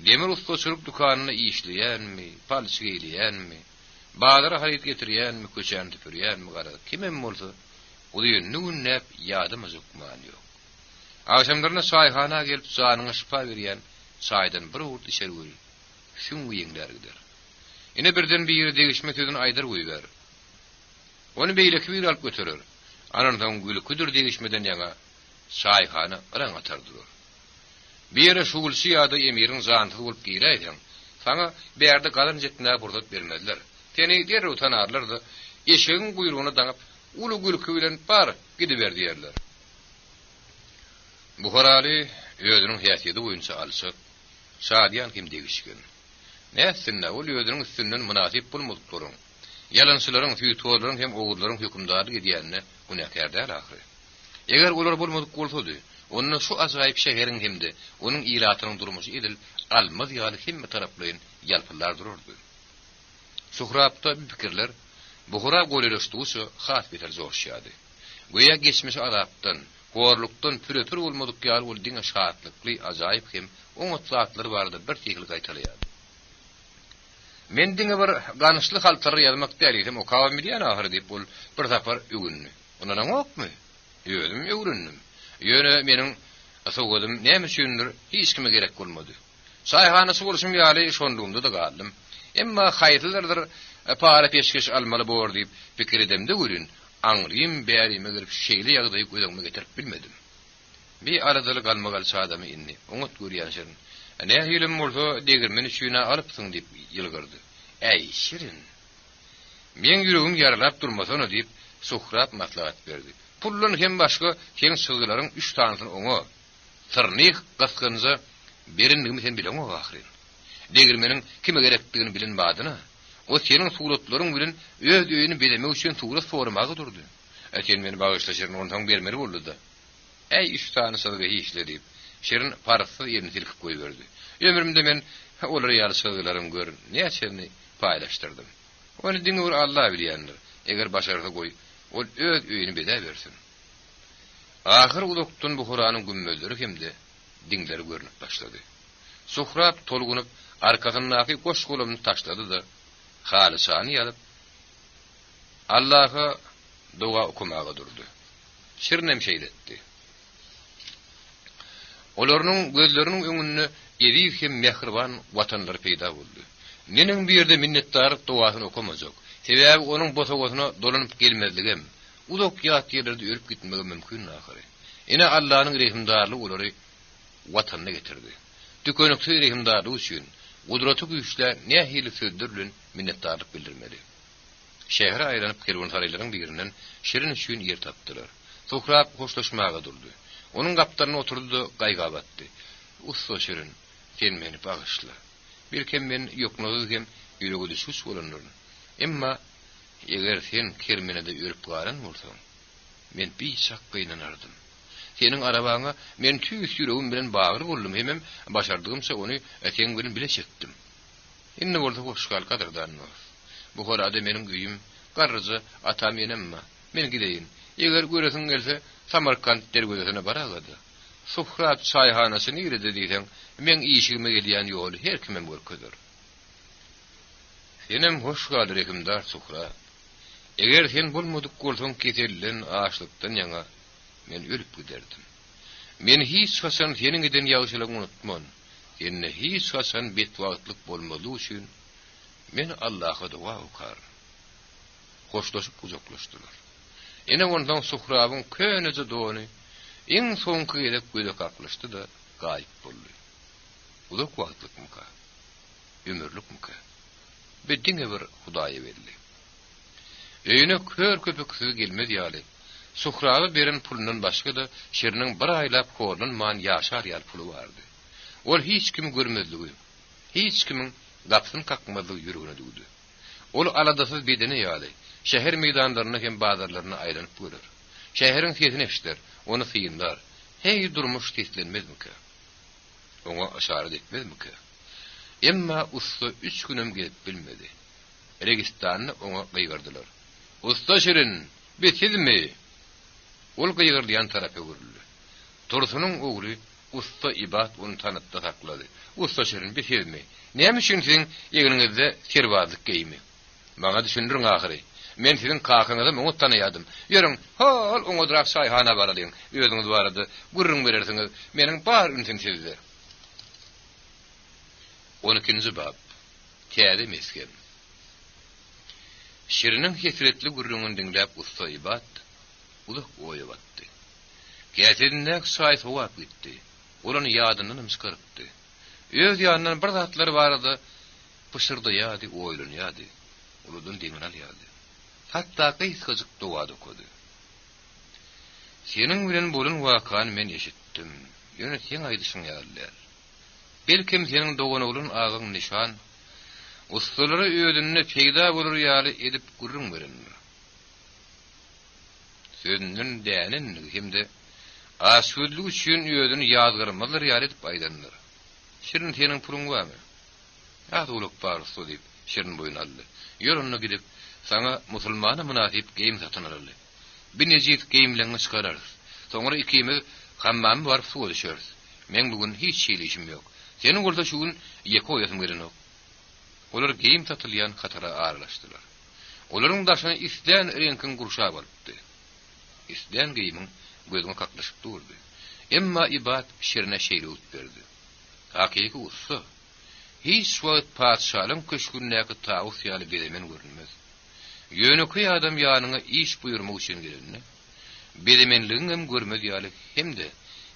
Demir ustaçylyk dukanyny işleýänmi, palçyk eýleýänmi, bazara haýyt getirýänmi, köçän tüpürýänmi gara kimem bolsa, oýun nünnäp ýadyma jokman ýok. Akşamlaryna şaýhana gelip janyňa şifa berýän çaýdan bir urt işer göri. Şuň ýeňlerdir. Ine birden bir ýere degişme tüdün aýdyr goýýar. Onu beýleki bir alyp götürer. Anandan gülküdür degişmeden ýaňa şaýhana ýaň atardyr. Bir ýere şugulsy ýa-da emiriň zanty bolup giýerýär. Saňa berde galan jetnä burdat bermediler. Seni derrew tanarlardy. Eşegiň guyrugyna daňyp ulu gülkü bilen bar gidiber diýerler. Buharaly öýüniň häsiýeti boýunça alşyk, şadiýan kim degişgen. Näsinne ol öýüniň üstünden munasip bolmadyk durun. Yalançylaryň, füýtolaryň hem ogurlaryň hökümdary edýänine günäkärdir ahry. Eger olar bolmadyk bolsady, onu şu azaýyp şäheriň hemde onuň ýylatynyň durmuşy edil almaz ýaly hemme taraplaryň ýalpylar dururdy. Suhrapda bir pikirler Buhara goýleşdýüşi has beter zoşýady. Goýa geçmiş adapdan, gorlukdan püretür bolmadyk ýaly ol diňe şahatlykly ajaýyp hem oň otlatlary bardy bir tekil gaýtalýardy. Men diňe bir ganyşly haltary ýazmak dälidim, o kawa milýan ahir diýip bol bir tapar ügünni. Ondan okmy? Ýöňüm öwründim. Ýöne meniň asawgydym näme üçindir hiç kime gerek bolmady. Şaýhanasy boluşum ýaly şondugymda da galdym. Emma haytlardır para peşkeş almaly bor diýip pikir edemde görün. Aňrym bärime girip şeýle ýagdaýy gözüme getirip bilmedim. Bir aradalyk almagal adamy inni. Oňat görýänşerin. Ne hilim bolsa degirmeni şüýna alypsyň diýip ýylgyrdy. Ey şirin. Men ýüregim ýaralap durmasana diýip Suhrap maslahat berdi. Pullun hem başga keň sığılaryň 3 tanysyny oňa tyrnyk gaskynja berindigimi sen bilen o ahyryn. Degirmeniň kime gerekdigini bilen badyna. O senin suratlaryň bilen öz öýüni bilemek üçin surat sormagy durdy. Sen meni bagyşlaşyryň ondan bermeli boldy da. Ey 3 tany sığyga hiçle diýip şerin parasy ýerini tilkip goýberdi. Ömrümde men olary ýaly sığylarym görün. Näçeni paýlaşdyrdym. Onu diňür Allah bilýändir. Eger başarsa goý, ol öz öýüni bede bersin. Ahir ulukdun bu Kur'anyň gümmözleri hemde diňleri görünip başlady. Suhrap tolgunup arkasyndaky goş golumny taşlady da halysany ýalyp Allaha dua okumaga durdy. Şirnem şeýletdi. Olaryň gözleriniň öňünde edip hem mehriban watanlar peýda boldy. Mening bir ýerde minnetdar duasyny okumajak. Sebäbi onuň bosagosyna dolanyp gelmezligim. Uzak ýat ýerlerde ölüp gitmegi mümkin ahyry. Ene Allahyň rehimdarlygy olary watanyna getirdi. Tükönükli rehimdarlygy üçin gudraty güýçler nähili sözdürlün minnetdarlyk bildirmeli. Şähre aýranyp kerwan saraýlaryň birinden şirin üçin ýer tapdylar. Suhrap hoşlaşmaga durdy. Onuň gapdaryna oturdy, gaýga batdy. Usta şirin, sen meni bagyşla. Bir kem men ýoknagy ýüregi düşüş bolanlar. Emma eger sen kermenede ýörüp garan bolsaň, men bir şakka inanardym. Senin arabaňa men tüýs ýüregim bilen bagyr boldum, hemem başardygymça ony eteň bilen bileşekdim. Indi bolsa hoşgal kadyrdan. Bu horada meniň güýüm, garryjy atam enemma. Men gideýin. Eger göresiň gelse Samarkand dergözüne baragady. Suhrap çaýhanasyny ýeride diýsen, men işigime gelýän ýoly her kimem görkezdir. Senem hoşgal rehimdar Suhrap. Eger sen bolmadyk bolsaň keselden, açlykdan ýaňa men ölüp giderdim. Men hiç hasan senin eden ýagşylygyny unutman. Enne hiç hasan betwagtlyk bolmaly üçin men Allaha dua okar. Hoşlaşyp uzaklaşdylar. Ene ondan Suhrapyň köneje dony iň soňky gelip göze kaklaşdy da gaýyp boldy. Uzak wagtlykmyka? Ömürlükmyka? Beddiňe bir Hudaýa berdi. Öýüne kör köpüksü gelmedi ýaly. Suhrapy beren pulundan başga da şeriniň bir aýlap kornun man ýaşar ýal pulu bardy. Ol hiç kimi görmezligi, hiç kimiň gapsyny kakmadygy ýüregine dugdy. Ol aladasyz bedene ýaly. Şäher meýdanlaryny hem bazarlaryny aýlanyp görür. Şäheriň sesini eşitler, onu syýynlar. Hey durmuş teslenmezmiki? Oňa işaret etmezmiki? Emma usta 3 günem gelip bilmedi. Registanyny oňa gaýgyrdylar. Usta şirin, bitidmi? Ol gaýgyrdyň tarapy görüldi. Tursunyň ogly usta ibat onu tanıtda saklady. Usta şirin bitidmi? Näme üçin sen ýeňiňizde serwazlyk geými? Maňa düşündiriň ahyry. Men sizin kakyňyzy muňa tanaýadym. Ýörüň, hal oňa durak şaýhana baradyň. Özüňiz barady, gurrun berersiňiz. Meniň bar ünsin sizde. 12-nji bab. Täze mesken. Şiriniň hesretli gurrunyny diňläp usta ibat uluk oýa batdy. Käsediňde şaý sowap gitdi. Olany ýadyny nymşkyrypdy. Öz ýanyndan bir zatlary barady. Pışyrdy ýady, oýlanýady. Uludun diňini alýady. Hatta kıyıskacık doğadı kodu. Senin bilen bolun wakanı men eşitdim. Ýöne sen aýdyşyň ýalylar. Belkim senin doğan olun ağın nişan, ustaları ödününe peýda bolur ýaly edip gurrun berenler. Sözünün dänin hemde aşgödlük üçin ödünü ýazgyrmalar ýaly edip aýdanlar. Şirin senin pulun barmy? Ýa-da bar so diýip şirin boyun aldy. Ýoluna gidip sana musulmana münasip geyim satın alaly. Bir nejit geyimlerini çıkararız. Sonra ikimiz hammam barıp suwa düşeriz. Men bugün hiç şeýle işim ýok. Senin bolsa şu gün ýeke oýasym gerenok. Olar geyim satylýan hatara aralaşdylar. Olaryň daşyny isden renkin gurşap alypdy. Isden geyimiň gözüne kaklaşyp durdy. Emma ibat şirine şeýle ut berdi. Hakyky ussa. hiç wagt padşalyň köşkünnäki tawus ýaly bedemen görünmez. Ýöneköý adam ýanyňa iş buyurmak üçin gelenini, bedemenligiň hem görmez ýaly hemde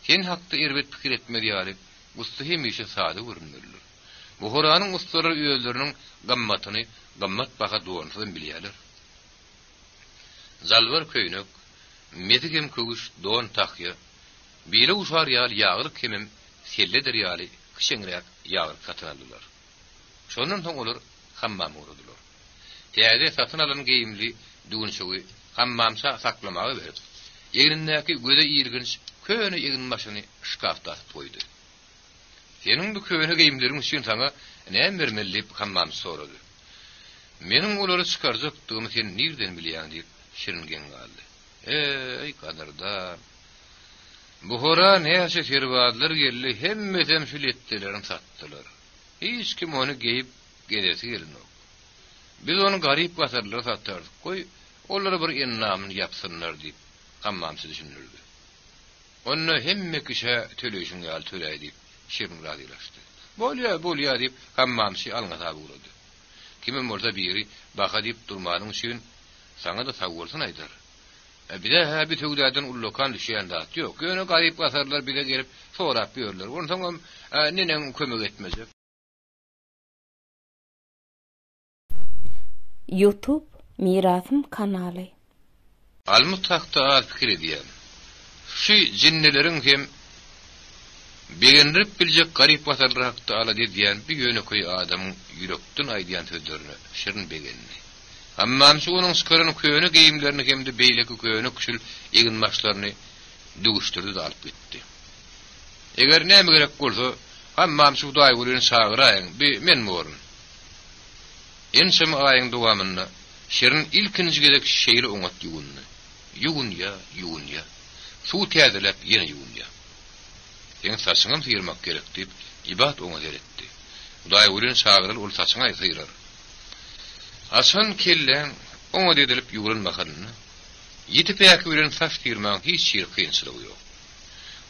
sen hakda erbet pikir etmez ýaly usta hemişe sady görünmelidir. Bu Horanyň ustlary öýleriniň gammatyny gammat baha doňsydan bilýärler. Zalvar köýnök, medigem kögüş don takya, bile uşar ýaly ýaglyk kemem selleder ýaly kişeňrek ýaglyk satyn aldylar. Şondan soň olar hammam urdular. Täze satyn alan geyimli düňçügi hammamsa saklamagy berip, ýerindäki göze ýerginç köne ýygyn maşyny şkafda goýdy. Senin bu köne geyimleriň üçin saňa näme bermelip hammam sorady. Meniň olary çykarjakdygymy sen nirden bilýän diýip şiringen galdy. Ey kadarda. Bu hora näçe serwadlar geldi, hemmesem şületdilerini satdylar. Hiç kim onu geyip gedesi gelmedi. Biz onu garip basarlar satdardyk. Koy, onlara bir ennamyn yapsynlar diýip hammamsy düşünürdi. Onu hemme kişe töleýüşiň ýaly töleýdi diýip şirin radylaşdy. Bolýa diýip hammamsy alňa taby urady. Kimem bolsa biri baha diýip durmanyň üçin saňa da sagwursun aýdar. Bir de bir töwlerden ullokan düşýän zat ýok. Göne garip basarlar bile gelip sorap ýörler. Onu soňam nenen kömek etmezip. YouTube Mirasym kanaly. Almutakda fikir edýän. Şu jinneleriň hem begenrip biljek garip basarlar hakda ala diýen bir ýöneköý adamyň ýürekden aýdýan sözlerini şirin begenni. Hammam şu onun skaryny köýüne geyimlerini hemde beýleki köýüne küçül ýygyn maşlaryny duguşdurdy da alyp gitdi. Eger näme gerek bolsa, hammam şu daý bolan şagyraýyn, men morun. Ensem aýyň dowamyny şirin ilkinji gedek şeýle oňat ýugunny. Ýugun ýa. Suw täzelep ýene ýugun ýa. Sen saçyňam sıyırmak gerek diýip ibat oňa geretdi. Daý bolan şagyral ol saçyňa syýrar. Asan kellen oňa dedilip ýuwurulmagyny. Ýetip ýaky bilen saç ýyrmak hiç şeýle kynçylygy ýok.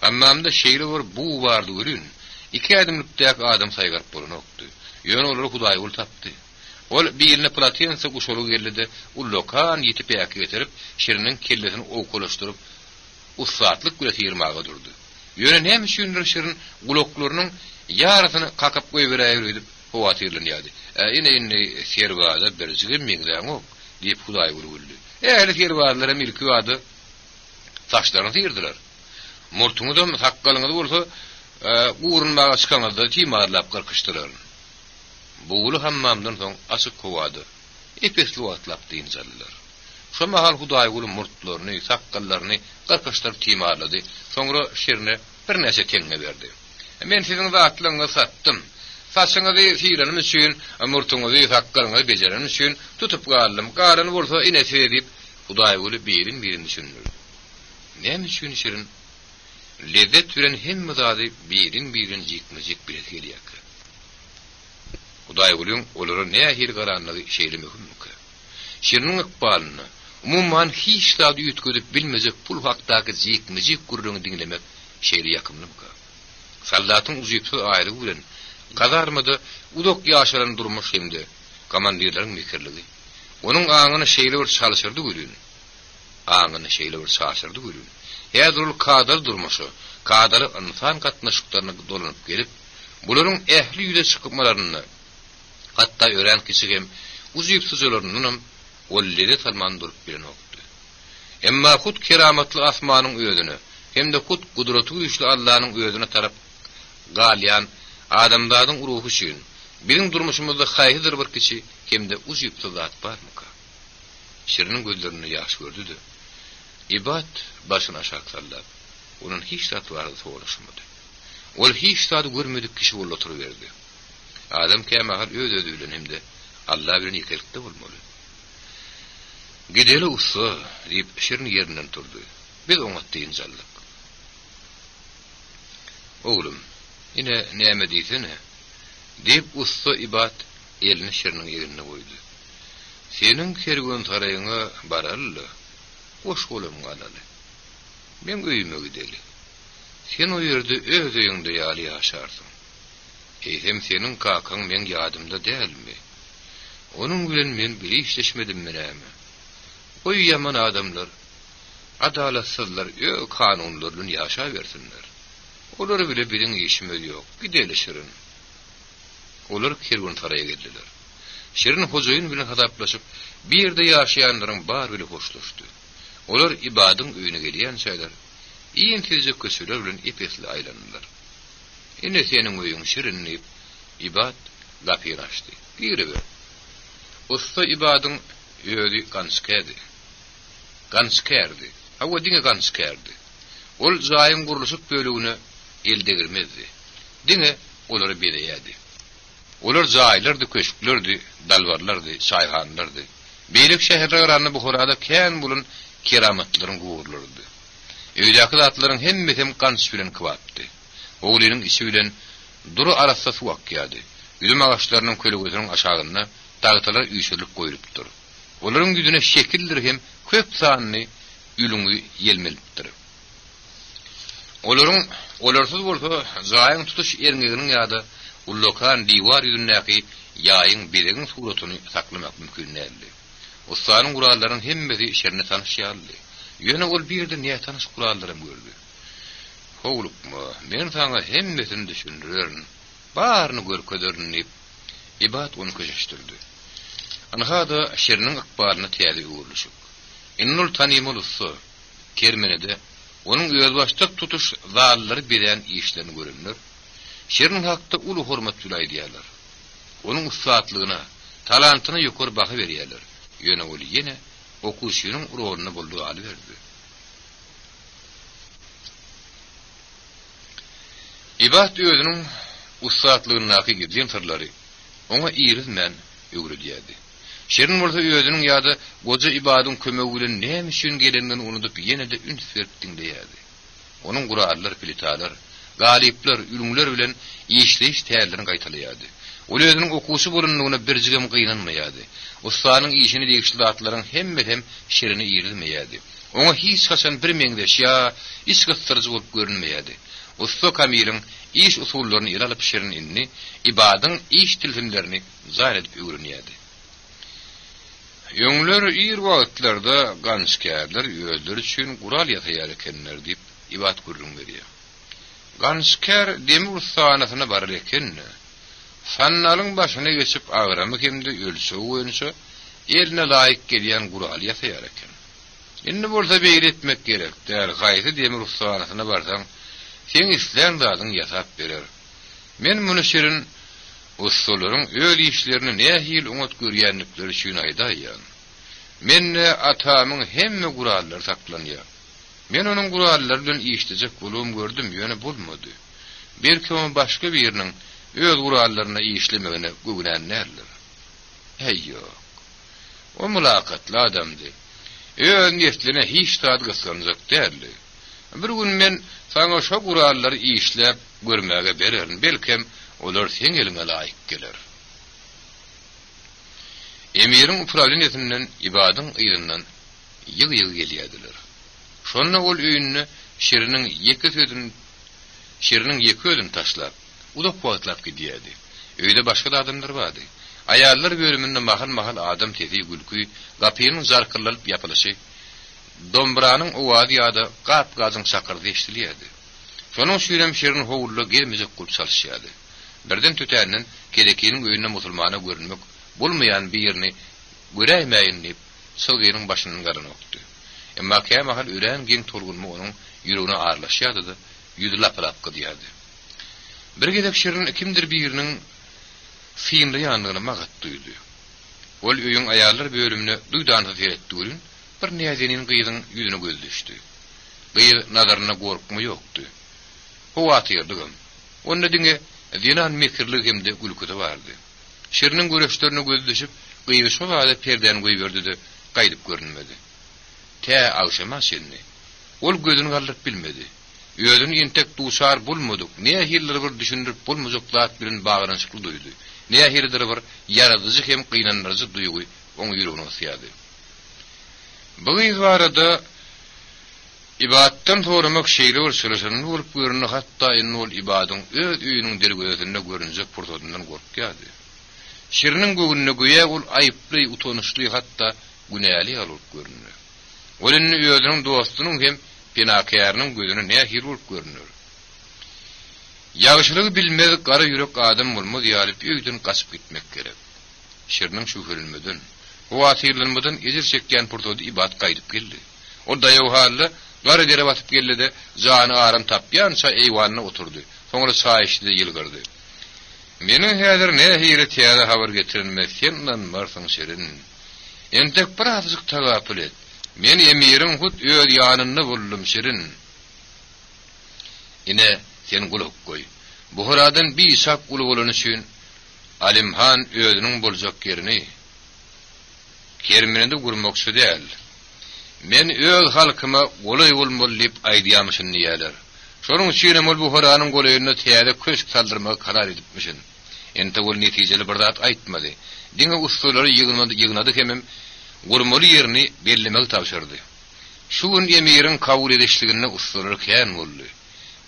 Hammamda şeýle bar bu bardy görün. Iki adamlyk adam saýgarp bolanokdy. Ýöne olar Hudaý ul tapdy. Ol birine platensa guşoly geldi, ullokan ýetip ýaky getirip, şiriniň kellesini okolaşdyryp, usatlyk bilen ýyrmaga durdy. Ýöne näme üçin şirin guloklarynyň ýarasyny kakap goýberýär edip, howa tyrlanýardy. Ine serwada berjigim meňden ok diýip Hudaý ulguldy. Ähli serwadalara milki wady saçlaryny tyrdylar. Murtuňy da sakkalyňy bolsa, uğrunmaga çykanyňda timarlap gyrkyşdyrar. Buğulu hammamdan soň açyk howada epesli watlap diýinjallar. Şu mahal Hudaý ulu murtlaryny, sakkallaryny gyrkyşdyryp timarlady. Soňra şirine bir näçe teňe berdi. Men siziň zatlaryňyzy satdym. Saçyňyzy sýranym üçin, murtuňyzy sakkalyňyzy bejerenim üçin tutup galdym. Garany bolsa inesi edip Hudaý ulu birin düşünür. Näme üçin şirin lezzet bilen hemme zady birin jikmejik bilet gelýär. Hudaý uluň olary nähir garanlygy şeýle möhümkä. Şiriniň ykbalyny umumman hiç zady ýetgedip bilmejek pul hakdaky jikmejik gurluňy diňlemek şeýle ýakymlymka. Soldatyň uzypy aýry bilen gazarmada udok ýaşaran durmuş hemde komandirleriň mikirligi. Onuň aňyny şeýle bir çalşyrdy görün. Ýa-da kadar durmuşy, kadary insan gatnaşyklaryna dolanyp gelip, bularyň ähli ýüze çykmalaryny hatda ören kişi hem uzyp sözlerini ollere salmandyryp bilen okdy. Emma hut keramatly asmanyň öýüdüni hem de hut gudraty güýçli Allahyň öýüdüne tarap galýan adamlaryň ruhy üçin biziň durmuşymyzda haýhydyr bir kişi hem de uzyp zat barmyka. Şiriniň gözlerini ýaş gördü. İbat başyna aşağı sallap, onun hiç zat bardy soňlaşmady. Ol hiç zat görmedik kişi bolup oturuverdi. Adam kämahal öýdülen hemde Allah bilen ýekelikde bolmaly. Gideli ussa diýip şirin ýerinden turdy. Biz oňa diýinjallyk. Oglum, ine näme diýsene? Diýip ussa ibat elini şiriniň ýerine goýdy. Seniň kergen taraýyňa barally. Hoş bolum galaly. Men öýüme gideli. Sen o ýerde öz öýüňde ýaly ýaşarsyň. Hem senin kakan men yadımda dälmi? Onun bilen men bile işleşmedim näme? Oy yaman adamlar, adalatsızlar, kanunlarla yaşa versinler. Olar bile bilen işimi yok, gidelişirin. Olar Kergun saraya geldiler. Şirin hocaýyn bilen hadaplaşyp, bir yerde ýaşaýanlaryň bar bile hoşlaşdy. Olar ibadyň öýüne gelýän şeýler, iň tezek köşeler bilen epesli aýlandylar. Ine senin öýüň şirinlip, ibad gapyr açdy. Girebe. Usta ibadyň öýüni ganskerdi. Hawa diňe ganskerdi. Ol zaýym guruluşyp bölügüne elde girmezdi. Diňe olary bereýärdi. Olar zaýlardy, köşklerdi, dalbarlardy, şaýhanlardy. Beýlik şäherler arasynda Buharada kän bulan keramatlaryň gurulurdy. Öýdäki zatlaryň hemmesi gans bilen kwapdy. Oğlunyň işi bilen duru arasda suwak ýady. Üzüm agaçlarynyň kölegüniň aşagyna dagtalar üýşelip goýulypdyr. Olaryň güdüne şekilleri hem köp sanly ýülüňi ýelmelipdir. Olarsyz bolsa zaýyň tutuş erňeginiň ýa-da ullokan diýwar ýüzündäki ýaýyň biregiň suratyny saklamak mümkin nädi. Ustanyň gurallarynyň hemmesi şerine tanışýardy. Ýöne ol birde näme tanış gurallary gördü. Howlukma, men saňa hemmesini düşündirerin. Baryny görkezerni ibad onu köşeşdirdi. Anhada şeriniň ykbalyny täze uğurluşyp. Innul tanimulsu kermenede onun özbaşdyk tutuş zallary bilen işlerini görünür. Şeriniň hakda ulu hormat bilaýdýarlar. Onun ustaatlygyna, talantyna ýokary baha berýärler. Ýöne ol ýene okuşynyň rolyny boldy aly berdi. İbad özünün ustaatlygynyňky gidýän sırlary oňa irizmen öwredýärdi. Şerin bolsa özünün ýa-da goja ibadyň kömegi bilen näme üçin gelenden unutup ýene-de üns berip dinleýärdi. Onuň gurallar, pilitalar, galipler, ülümler bilen işleýiş täzerini gaýtalýardy. Ol özüniň okuwçy bolanyna birjigem gynanmaýardy. Ustanyň işini degişli zatlaryň hemme şerini irizmeýärdi. Oňa hiç haçan bir meňdeş ýa iş gösterji bolup görünmeýärdi. Usta kamilin iş usullaryny ýalyp şerin inni, ibadyň iş tilsimlerini zaýat edip öwrenýärdi. Ýöňler ýer wagtlarda ganskerler özleri üçin gural ýataýar ekenler diýip ibad gurrun berýär. Gansker demir sanatyna barar eken, sannalyň başyna geçip agramy kimde ölse öňse eline laýyk gelýän gural ýataýar eken. Indi bolsa beýle etmek gerek. Däl gaýsy demir sanatyna barsaň, sen isleýän zadyň ýasap berer. Men muny şerin ustalaryň öz işlerini nähil uňat görýänlikleri üçin aýdaýan. Men atamyň hemme gurallary saklanýar. Men onuň gurallary bilen işlejek bolum gördüm, ýöne bolmady. Belki o başga bir ýeriniň öz gurallaryna işlemegine göwnänlerler. Heýýok. O mulakatly adamdy. Öz niyetine hiç taat gyslanjak däldi. Bir gün men saňa şo gurallary işläp görmäge bererin. Belkem olar sen eline laýyk geler. Emiriň upravleniýetinden ibadyň ýygynyň ýyg-ýyg gelýärdiler. Şonda ol öýünni şeriniň ýeki ödün taşlap, ulap wagtlap gidýärdi. Öýde başga da adamlar bardy. Aýallar bölüminde mahal adam tezi gülkü, gapynyň zarkylalyp ýapylyşy, dombranyň owazy ýa-da gap-gazyň şakyrdy eşdilýärdi. Şonuň şeýlem şerin howurla gelmejek gulup çalyşýardy. Birden tötäniň kerekiniň öýünde musulmana görünmek bolmaýan bir ýerini göräýmäýin diýip sylgynyň başynyň garany okdy. Emma kämahal ören giň torgunma onuň ýüregine ağırlaşýardy, ýüzi lap-lap gydýardy. Bir gedek şerin kimdir bir ýeriniň fiýinde ýanygyna magat duýdy. Ol öýüň aýallar bölümine duýdany seretdirýän bir näzenin gyýdyň ýüzüne göz düşdi. Gyýy nazaryna gorkma ýokdy. O atyrdygym. Onda diňe dinan mekirlik hemde gülküde bardy. Şeriniň göreşlerine göz düşüp gyýy şo wagtda perden goýup berdi-de gaýdyp görünmedi. Tä awşama şenni. Ol gözüni galdyryp bilmedi. Özüni entek duşar bulmadyk. Nähilleri bir düşündirip bulmajak zat bilen bagyrançyk duýdy. Nähilleri bir yaradyjy hem gynandyryjy duýgy oň ýüregine sýady. Bu ýarada İbadetden soramak şeýle bolşaryşyny bolup görünýär, hatda indi ol ibadyň öz üýüniň dergözünde görünjek purtodundan gorkýardy. Şirinin gögünne göýe ol aýyply, utanışly, hatda günäli bolup görünýär. Olany özüniň dostunyň hem pinakýarynyň gözüne nähir bolup görünýär. Ýagşylygy bilmez gara ýürek adam bolmaz ýalyp öýden gaçyp gitmek gerek. Şirinin şu hürülmeden, o atyrlanmadan ejir çekýän purtody ibad gaýdyp geldi. O daýaw hally gara dere batyp geldi de jany aram tapýança eýwanyna oturdy. Soňra çaýşdy ýylgyrdy. Meni häzir nähiri täze habar getirilmez senden marsyň Şirin. Entek bir azjyk tagapyl et. Men emiriň hut öz ýanyny buldum Şirin. Ine sen gulup goý. Bu haradan bir sak ulu bolany üçin Alimhan özüniň boljak ýerini kermeninde gurmakçy däl. Men öz halkyma golay bolmaly diýip aýdýamyşyn ýalar. Şonuň üçin hem bu horanyň golaýyna täze köşk saldyrmagy karar edipmişin. Ente bol netijeli bir zat aýtmady. Diňe usulary ýygnady hemem gurmaly ýerini bellemek tapşyrdy. Şu gün emiriň kabul edişligine usulary kän boldy.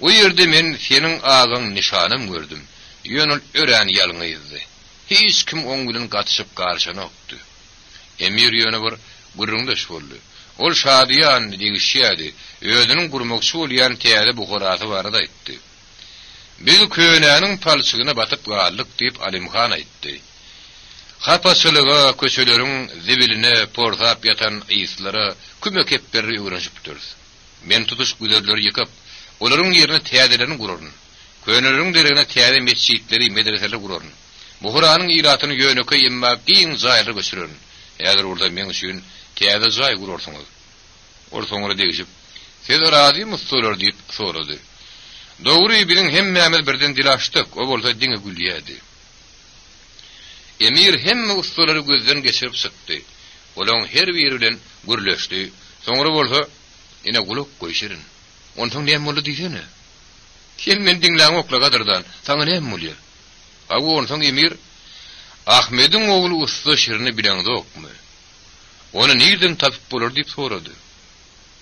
O ýerde men seniň agyň nişanym gördüm. Ýönül örän ýalňyzdy. Hiç kim oň bilen gatyşyp garşana okdy. Emir ýöne bir gurrundaş boldy. Ol şadiýan digişýärdi. Özüniň gurmakçy bolýan täze bu horaty barada aýtdy. Biz köýnäniň palçygyna batyp galdyk diýip Alimhan aýtdy. Hapaçylyga köçeleriň zibiline portap ýatan ýyslara kümek hep berri öwrenşip durdy. Men tutuş güderleri ýykyp, olaryň ýerine täzelerini guraryn. Köýneleriň derine täze mesçitleri, medreseler guraryn. Bu horanyň ýylatyny ýönöke emma giň zaýry göçürün. Eger orada men üçin täze zaý gurarsyňyz. Orsoňra degişip, "Siz razymysyz?" diýip sorady. "Dogry bilen hemmämiz birden dil açdyk, o bolsa diňe gülýärdi." Emir hemme ustalary gözden geçirip çykdy. Olaň her biri bilen gürleşdi. Soňra bolsa, ine gulup goýşyrin. Ondan näme boldy diýsene? Sen men diňläň oklagadyrdan, saňa näme bolýar? Agu ondan Emir, "Ahmediň ogly usta şirini bileňdi okmy? Onu nerden tapyp bolar?" diýip sorady.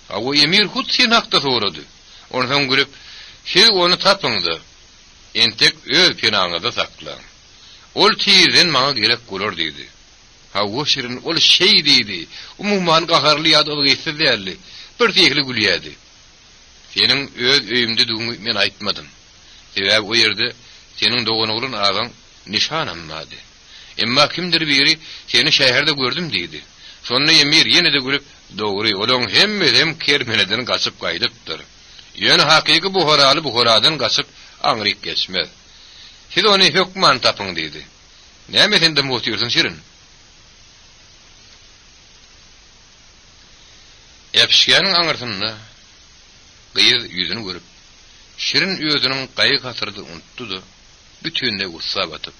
Agu Emir hut sen hakda sorady. Ondan gülüp, "Siz onu tapyňdy. Entek öz penaňyzda saklaň. Ol tiýden maňa gerek bolar" diýdi. Agu şirin ol şeý diýdi. Umumyň gaharly ýadyga geçdi. Bir tekli gülýärdi. "Seniň öz öýümde duňy men aýtmadym. Sebäbi o ýerde seniň dogan oglan agaň nişanamady. Emma kimdir biri seni şäherde gördüm" diýdi. Sonra Emir ýene de gülüp, "Dogry, olaň hemmedem kermeneden gaçyp gaýdypdyr. Ýöne hakyky bu horaly bu horadan gaçyp aňryp geçmez. Siz onu hökman tapyň" diýdi. "Näme sende motiýursyň Şirin?" Epşgäniň aňyrsyna gyýyz ýüzüni görüp, Şirin özüniň gaýy hatyrdy unutdy, bütünle gussa batyp,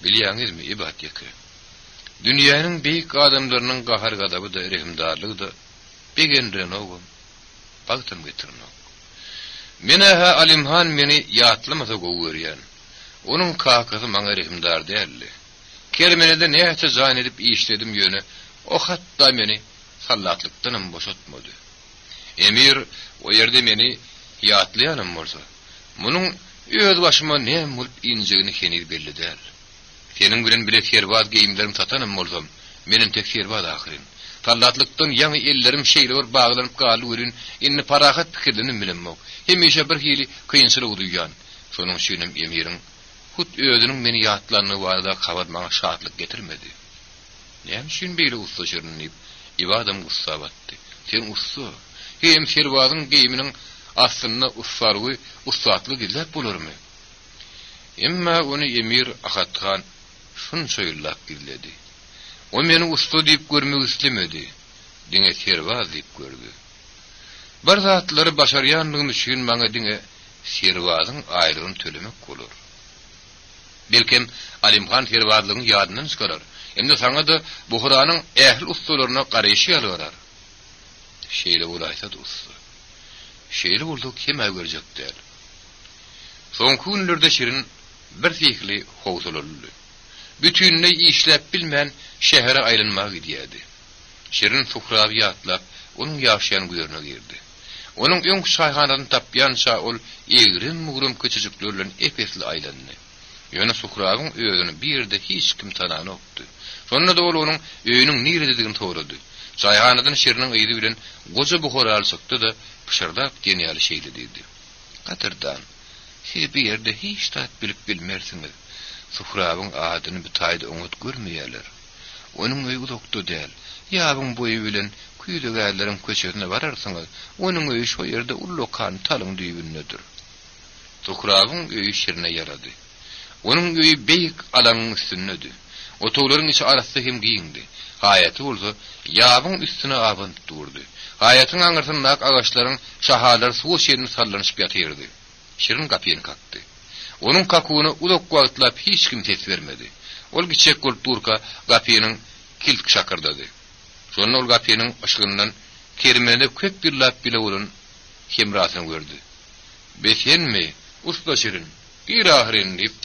"Bilýäňizmi ibad ýeke? Dünýäniň beýik adamlarynyň gahar gadaby da rehimdarlygy da begenren ogum, bagtym getirmek. Mene ha Alimhan meni ýatlamasa gowurýan. Onuň kakasy maňa rehimdar däldi. Kermenede näçe zayn edip işledim ýöne, o hatda meni sallatlykdan boşatmady. Emir o ýerde meni ýatlaýanym bolsa, munyň öz başyma näme bolup injigini henüz belli däl. Senin bilen bile serbat geyimlerim satanım bolsam, menin tek serbat ahyrin. Sallatlykdan ýa-ni ellerim şeýle baglanyp galy görün, inni parahat pikirlerini bilenmek. Hemişe bir hili kıyınçılık duýýan. Şonuň üçin Emiriň hut özüniň meni ýatlanyny barada kabat maňa şatlyk getirmedi. Näme üçin beýle ustaşyrnyp ibadam gussa batdy. Sen usta, hem serbatyň geyiminiň aslynda ustarwy, ustatlyk izlep bolarmy? Emma onu Emir ahatgan şunça ýyllap gizledi. O meni usta diýip görmek islemedi. Diňe serbat diýip gördü. Bir zatlary başarýanlygym üçin maňa diňe serbatyň aýrygyny tölemek bolar. Belkim Alimhan serbatlygyny ýadyndan çykarar. Emde saňa da bu Qur'anyň ähli ustalaryna garaýşy ýalyar. Şeýle bolaýsa usta. Şeýle boldyk kim görjek däl. Soňky günlerde Şirin bir fikli howsalandy. Bütünle işläp bilmän şähere aýlanmak edýärdi. Şirin suhrawy ýatlap, onuň ýaşaýan güýerine girdi. Onun öň şaýhanadan tapýança ol egrim mugram köçüjüklerlen epesli aýlandy. Ýöne Suhrabyň öýüni birde hiç kim tanan okdy. Şonda da ol onuň öýüniň niredidigini torady. Şaýhanadan şeriniň ýydy bilen goja buhar alsakda da pişirdap denýäli şeýle dedi. Gatyrdan siz bir ýerde hiç tat bilip bilmersiňiz. Suhrabyň adyny bir taýda oňat görmeýärler. Onuň öýü uzakda däl. Ýabyň boýu bilen küýdegärleriň köçesine bararsyňyz, onuň öýü şo ýerde ullokan talyň düýbündedir. Suhrabyň öýü şerine ýarady. Onuň öýü beýik alanyň üstündedir. Otoglaryň içi arasy hem giýindi. Haýaty bolsa, ýabyň üstüne abynt durdy. Haýatyň aňyrtyndaky agaçlaryň şahalar suw şerini sallanyşyp ýatyrdy. Şirin kapyny kakdy. Onuň kakuwyny uzak wagtlap hiç kim ses bermedi. Ol giçek kulturka kapynyň kilt şakyrdy. Şonda ol kapynyň ışığyndan kermende köp bir lap bile bolun hemrasyny gördü. "Besenmi, usta Şirin, bir ahirin" diýip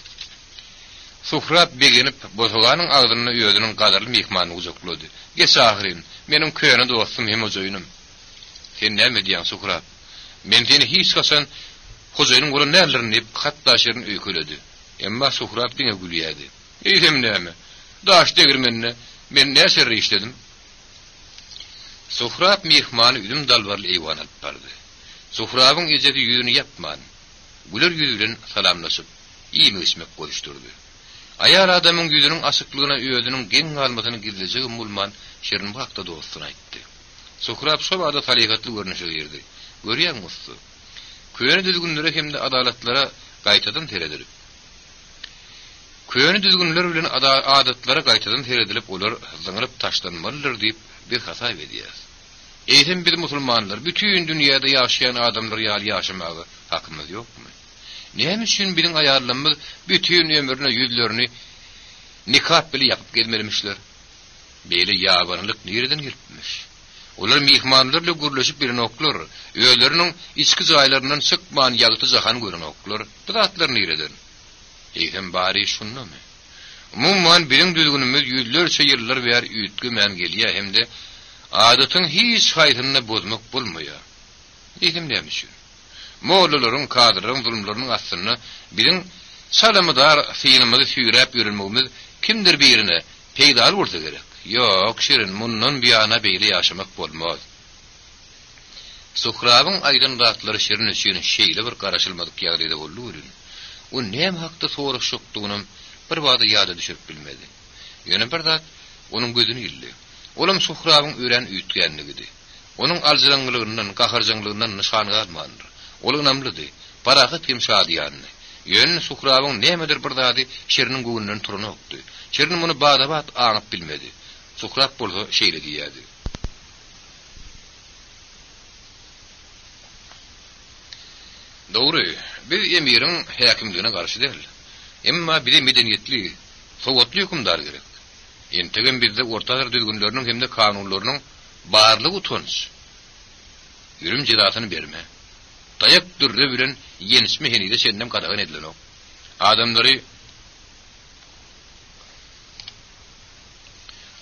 Suhrab begenip bozoganyň agdyny öýüniň gadarly mehmanyny uzaklady. "Geç ahirin, meniň köýüne dostum hem ojaýynım." "Sen näme diýän Suhrab? Men seni hiç gaçan hojaýynyň golan nälerini" diýip hatda Şirin öýküledi. Emma Suhrab diňe gülýärdi. "Eýsem näme? Daş degirmenine men näşeri işledim?" Suhrab mehmany üdüm dalbarly eýwana alyp bardy. Suhrabyň ejedi ýüzüni ýapman. Güler ýüzü bilen salamlaşyp, iýmişmek goýuşdurdy. Aýal adamyň ýüzüniň aşyklygyna öýüniň geň almasyny gizlejegi mulman Şirin bu hakda dostuna aýtdy. Suhrab şol wagtda taligatly görnüşe girdi. "Görýäňizmi? Köýüni düzgünlere hemde adalatlara gaýtadan teredilip. Köýüni düzgünler bilen adatlara gaýtadan teredilip olar zyňyryp taşlanmalydyr" diýip bir hasap edýär. Eýsem biz musulmanlar bütün dünýäde ýaşaýan adamlar ýaly ýaşamagy hakymyz ýokmy? Näme üçin biziň aýarlarymyz bütün ömrüne ýüzlerini nikah bilen ýapyp gelmemişler? Beýle ýabanlyk nereden gelipmiş? Olar mehmanlarla gürleşip bilen oklar, öýleriniň içki jaýlaryndan çykman ýagty jahan gören oklar. Bu zatlar nereden? Eýsem bari şunnamy? Umumyň biziň düzgünimiz ýüzlerçe ýyllar bäri üýtgümän gelýär hemde adatyň hiç haýryny bozmak bolmaýar. Eýsem näme üçin? Mollalaryň, kadryň, zulmlaryň asyny biziň salamdar fiýilimizi süýräp ýürülmegimiz kimdir birine peýdal bolsa gerek. Ýok, Şirin, mundan biýana beýle ýaşamak bolmaz. Suhrabyň aýdan rahatlary Şirin üçin şeýle bir garaşylmadyk ýagdaýda boldy. O näme hakda soraşykdygyny bir wagtda ýada düşürip bilmedi. Ýöne bir zat onuň gözüni ýyldy. Olam Suhrabyň öýren üýtgenligidi. Onuň alжyranglygyndan, gaharjanglygyndan nyşany almandyr. Ol önemlidi. Parahat hem şadiýany. Ýöne Suhrabyň nämedir bir zady Şiriniň göwünden turuny okdy. Şirin muny badabat aňyp bilmedi. Suhrab bolsa şeýle diýýärdi. Dogry, biz emiriň häkimligine garşy däl. Emma bize medeniýetli, sowatly hukmdar gerek. Entigen bizde ortalar düzgünleriniň hemde kanunlarynyň barlygy tunç. Ýürüm jidatyny berme. Dayak dürre bilen ýenişme henide senden gadagan edilen o.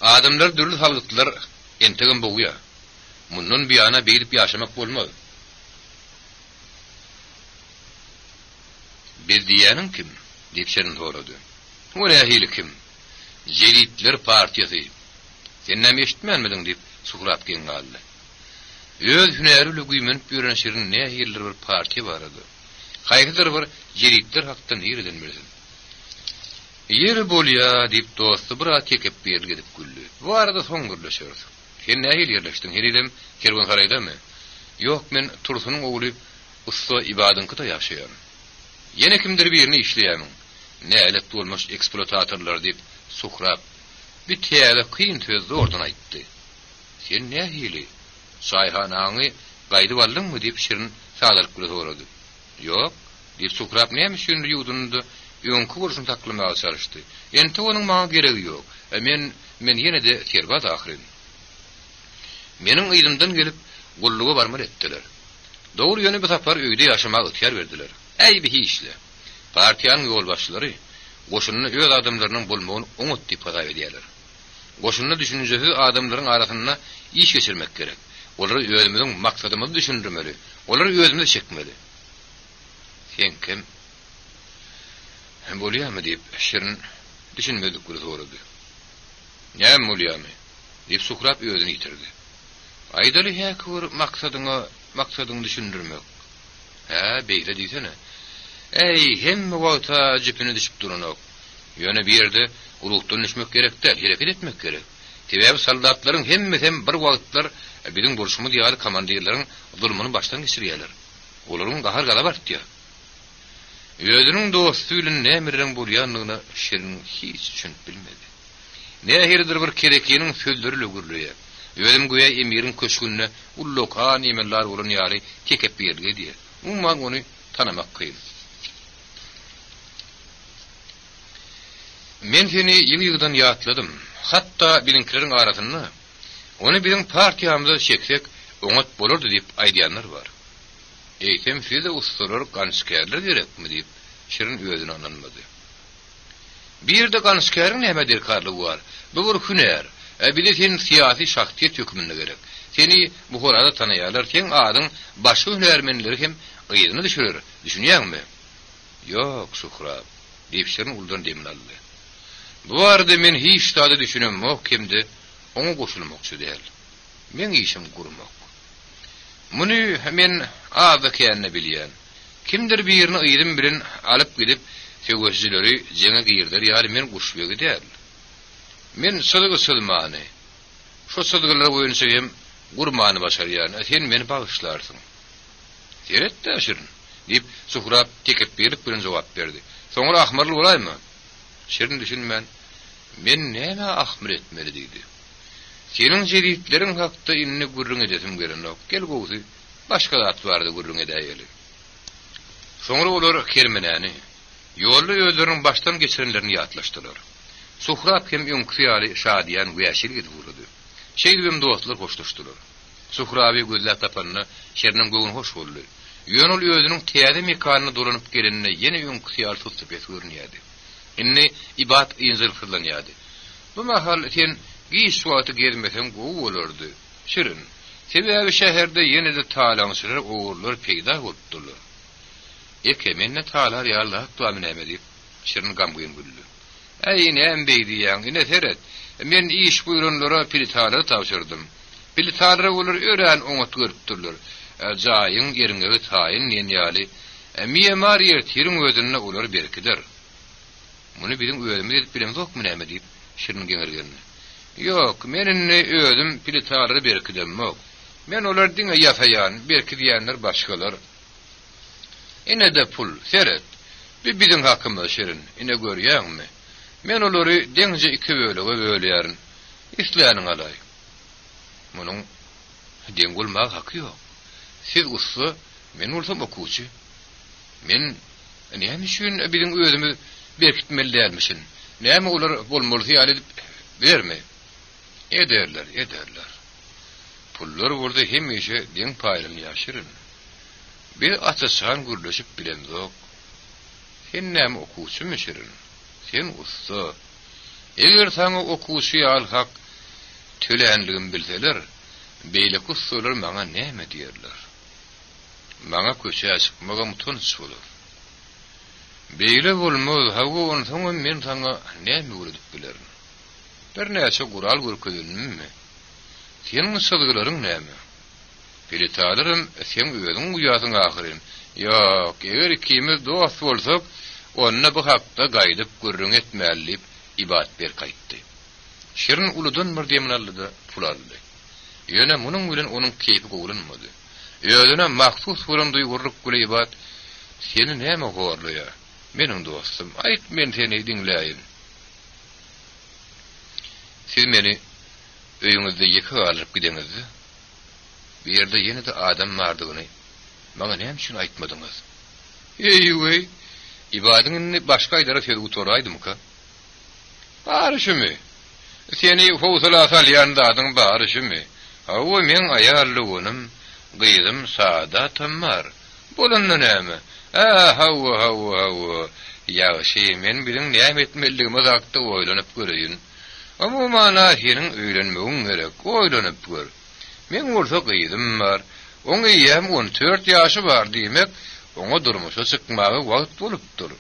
Adamlar dürlü halgytlar entigen bugýa. Mundan biýana beýlip ýaşamak bolmaz. Biz diýäniň kim? Diýip Şirin sorady. O nähili kim? Jelitler partiýasy. Sen näme eşitmänmidiň diýip Suhrab geňaldy. Öz hünärli güýmen ýören Şirin nähili bir partiýa bar edi. Haýkydyr bir jelitler hakda nereden bilsin? Ýeri bolýa diýip dosty bir at çekip bir gidip güldü. Bu arada soňgurlaşýar. Sen nähili ýerleşdiň? Henidem Kerwanharaýdamy? Ýok, men Tursunyň ogly usta ibadynkyda ýaşaýar. Yine kimdir birini işleýämiň. Nälet bolmaş eksploatatorlar diýip Suhrab bir täze kyn söz ordan aýtdy. Sen nähili? Şaýhanaňy gaýdyp aldymmy diýip Şirin sagaryp sorady. Ýok, diýip Suhrab näme üçin ýudundy? Öňkü bolsun taklamaga çalışdy. Enti onuň maňa geregi ýok. Men ýene de terbaz ahyrin. Meniň ýylymdan gelip gulluga barmar etdiler. Dogry ýöne bir tapar öýde ýaşamaga ýetýär berdiler. Ey bir işle. Partiýanyň ýolbaşçylary goşunyny öz adamlarynyň bolmagyny oňat diýip hadaýa edýärler. Goşunyny düşünjesi adamlaryň arasynda iş geçirmek gerek. Olar özümizin maksadymyzy düşündirmeli. Olar özümizde çekmeli. Sen kim? Hem bolýarmy diýip şirin düşünmedik bir sorady. Näme bolýarmy? Diýip Suhrab özüni ýitirdi. Aýdaly häkir maksadyny düşündirmek. Ha, beýle diýsene. Ey, hemme wagta jipini düşüp duranok. Ýöne bir ýerde ulukdan düşmek gerekdir, hareket etmek gerek. Tebäbi soldatlaryň hemmesi bir wagtlar biziň bolşumy diýýär komandirleriň zulmyny başdan geçirýärler. Olaryň gahar gala bartdy. Özüniň dosty bilen nämerden bolýanlygyny şirin hiç düşünüp bilmedi. Näherdir bir kerekliğinin sözleri lögürlüye. Özüm goýa emiriň köşkünde ullokan emellar bolan ýaly tekep berdi diýe. Umman onu tanamak kıyın. Men seni ýyl-ýyldan ýatladım. Hatta bilinkilerin arasynda onu bizim partiyamyza çeksek oňat bolardy diýip aýdýanlar bar. Eýtem size usturar ganskerler gerekmi diýip şirin özüne ananmady. Bir de ganskerin näme derkarlygy bar? Bu bir hüner. Bir de sen siyasi şahsiýet hökmünde gerek. Seni bu horada tanaýarlar, sen adyň başga hünermenleri hem ýygyny düşürer. Düşünýärmi? Ýok, Suhrab. Diýip şirin uldan demin aldy. Bu arada men hiç tadı düşünemok kimdi, onu koşulmakçı değil. Men işim kurmak. Bunu hemen ağda kendine bilyen. Kimdir bir yerini ıydım birin alıp gidip tevgözcüleri cene giyirdir, yani men kuşluğu değil. Men sadıgı sılmanı. Şu sadıgılara boyunca hem kurmanı başar yani. Sen beni bağışlarsın. Evet de şirin. Deyip Suhrab tekip berip birin cevap verdi. Sonra ahmarlı olay mı? Şirin düşünmen. Men näme ahmir etmeli diýdi. Senin jeritleriň hakda inni gurrun edesim gerenok. Gel gowy. Başga zat bardy gurrun edäýeli. Soňra olar kermenäni, ýolda özleriň başdan geçirenlerini ýatlaşdylar. Suhrab hem ýonkyýaly şadiýan güýäşil gidip urdy. Şeýdibim dostlar hoşlaşdylar. Suhraby gözläp tapanyny şeriniň göwüni hoş boldy. Ýönül özüniň täze mekanyna dolanyp gelenine ýene ýonkyýaly tutsup görünýärdi. Inni ibat ýyzyl fırlanýardy. Bu mahal sen giş wagty gezmesem gowy bolardy. Şirin. Sebäbi şäherde ýene de talaňsylar owurlar peýda bolupdylar. Ekemenne talar ýarlar tuamy näme diýip şirin gamgyň güldü. Ey näme beýdiýäň, ine seret. Men iş buýranlara pilitalar tapşyrdym. Pilitalar olar ören oňat görüpdirler. Jaýyň ýeriňe taýin ýenýäli. Miýemar ýer tirin özüne olar berkidir. Bunu bizim özümüz edip bilemiz okmu näme diýip şirin geňergen. Ýok, menin özüm pilitary berkidem yok. Men olar diňe ýafaýan, berkidiýänler başgalar. Ine de pul, seret. Bizim hakymyz şirin, ine görýärmi? Men olary deňje iki bölege bölýärin. Isläniň alay. Munuň deň bolmak haky ýok. Siz ussy, men bolsam okuwçy. Men näme üçin bizim özümüz berkitmeli dälmişin. Näme olar bolmaly ýaly berme. Ederler. Pullar burada hemişe deň paýlyny ýaşyryň. Bir atasan gürleşip bilemzok. Sen näme okuwçymy şirin? Sen usta. Eger saňa okuwçy al hak tölenligin bilseler, beýle kussular maňa näme diýerler? Maňa köşe çykmaga mutunç bolar. Beýle bolmaz, hawa onu soňra men saňa näme urudyp bilerim? Bir näçe gural görkezilmemi? Senin sylgylaryň näme? Pilitalarym sen özüň uýasyň ahyryn. Ýok, eger ikimiz dost bolsak, onna bu hakda gaýdyp gurrun etmäli ibat ber gaýtdy. Şirin uludan bir demin aldy, pul aldy. Ýöne munuň bilen onuň keýpi gowrunmady. Özüne mahsus bolan duýgurlyk güle ibat, seni näme gorlaýar? Meniň dostum, aýt men seni dinläýin. Siz meni öýüňizde ýeke alyp gideňiz. Bir ýerde ýene de adam bardygyny maňa näme üçin aýtmadyňyz? Eýwey, ibadyňyny başga aýdara söýüp toraýdymka? Barşymy? Seni howsala salýanda adyň barşymy? Hawa men aýarlygynym, gyýdym saadatym bar. Bolanda näme? Hawa. Ýaşy men biziň näme etmeligimiz hakda oýlanyp görýin. Ama mana senin öýrenmegiň gerek, oýlanyp gör. Men ursa gyýdym bar. Oňa ýem 14 ýaşy bar diýmek, oňa durmuşa çykmagy wagt bolupdyr.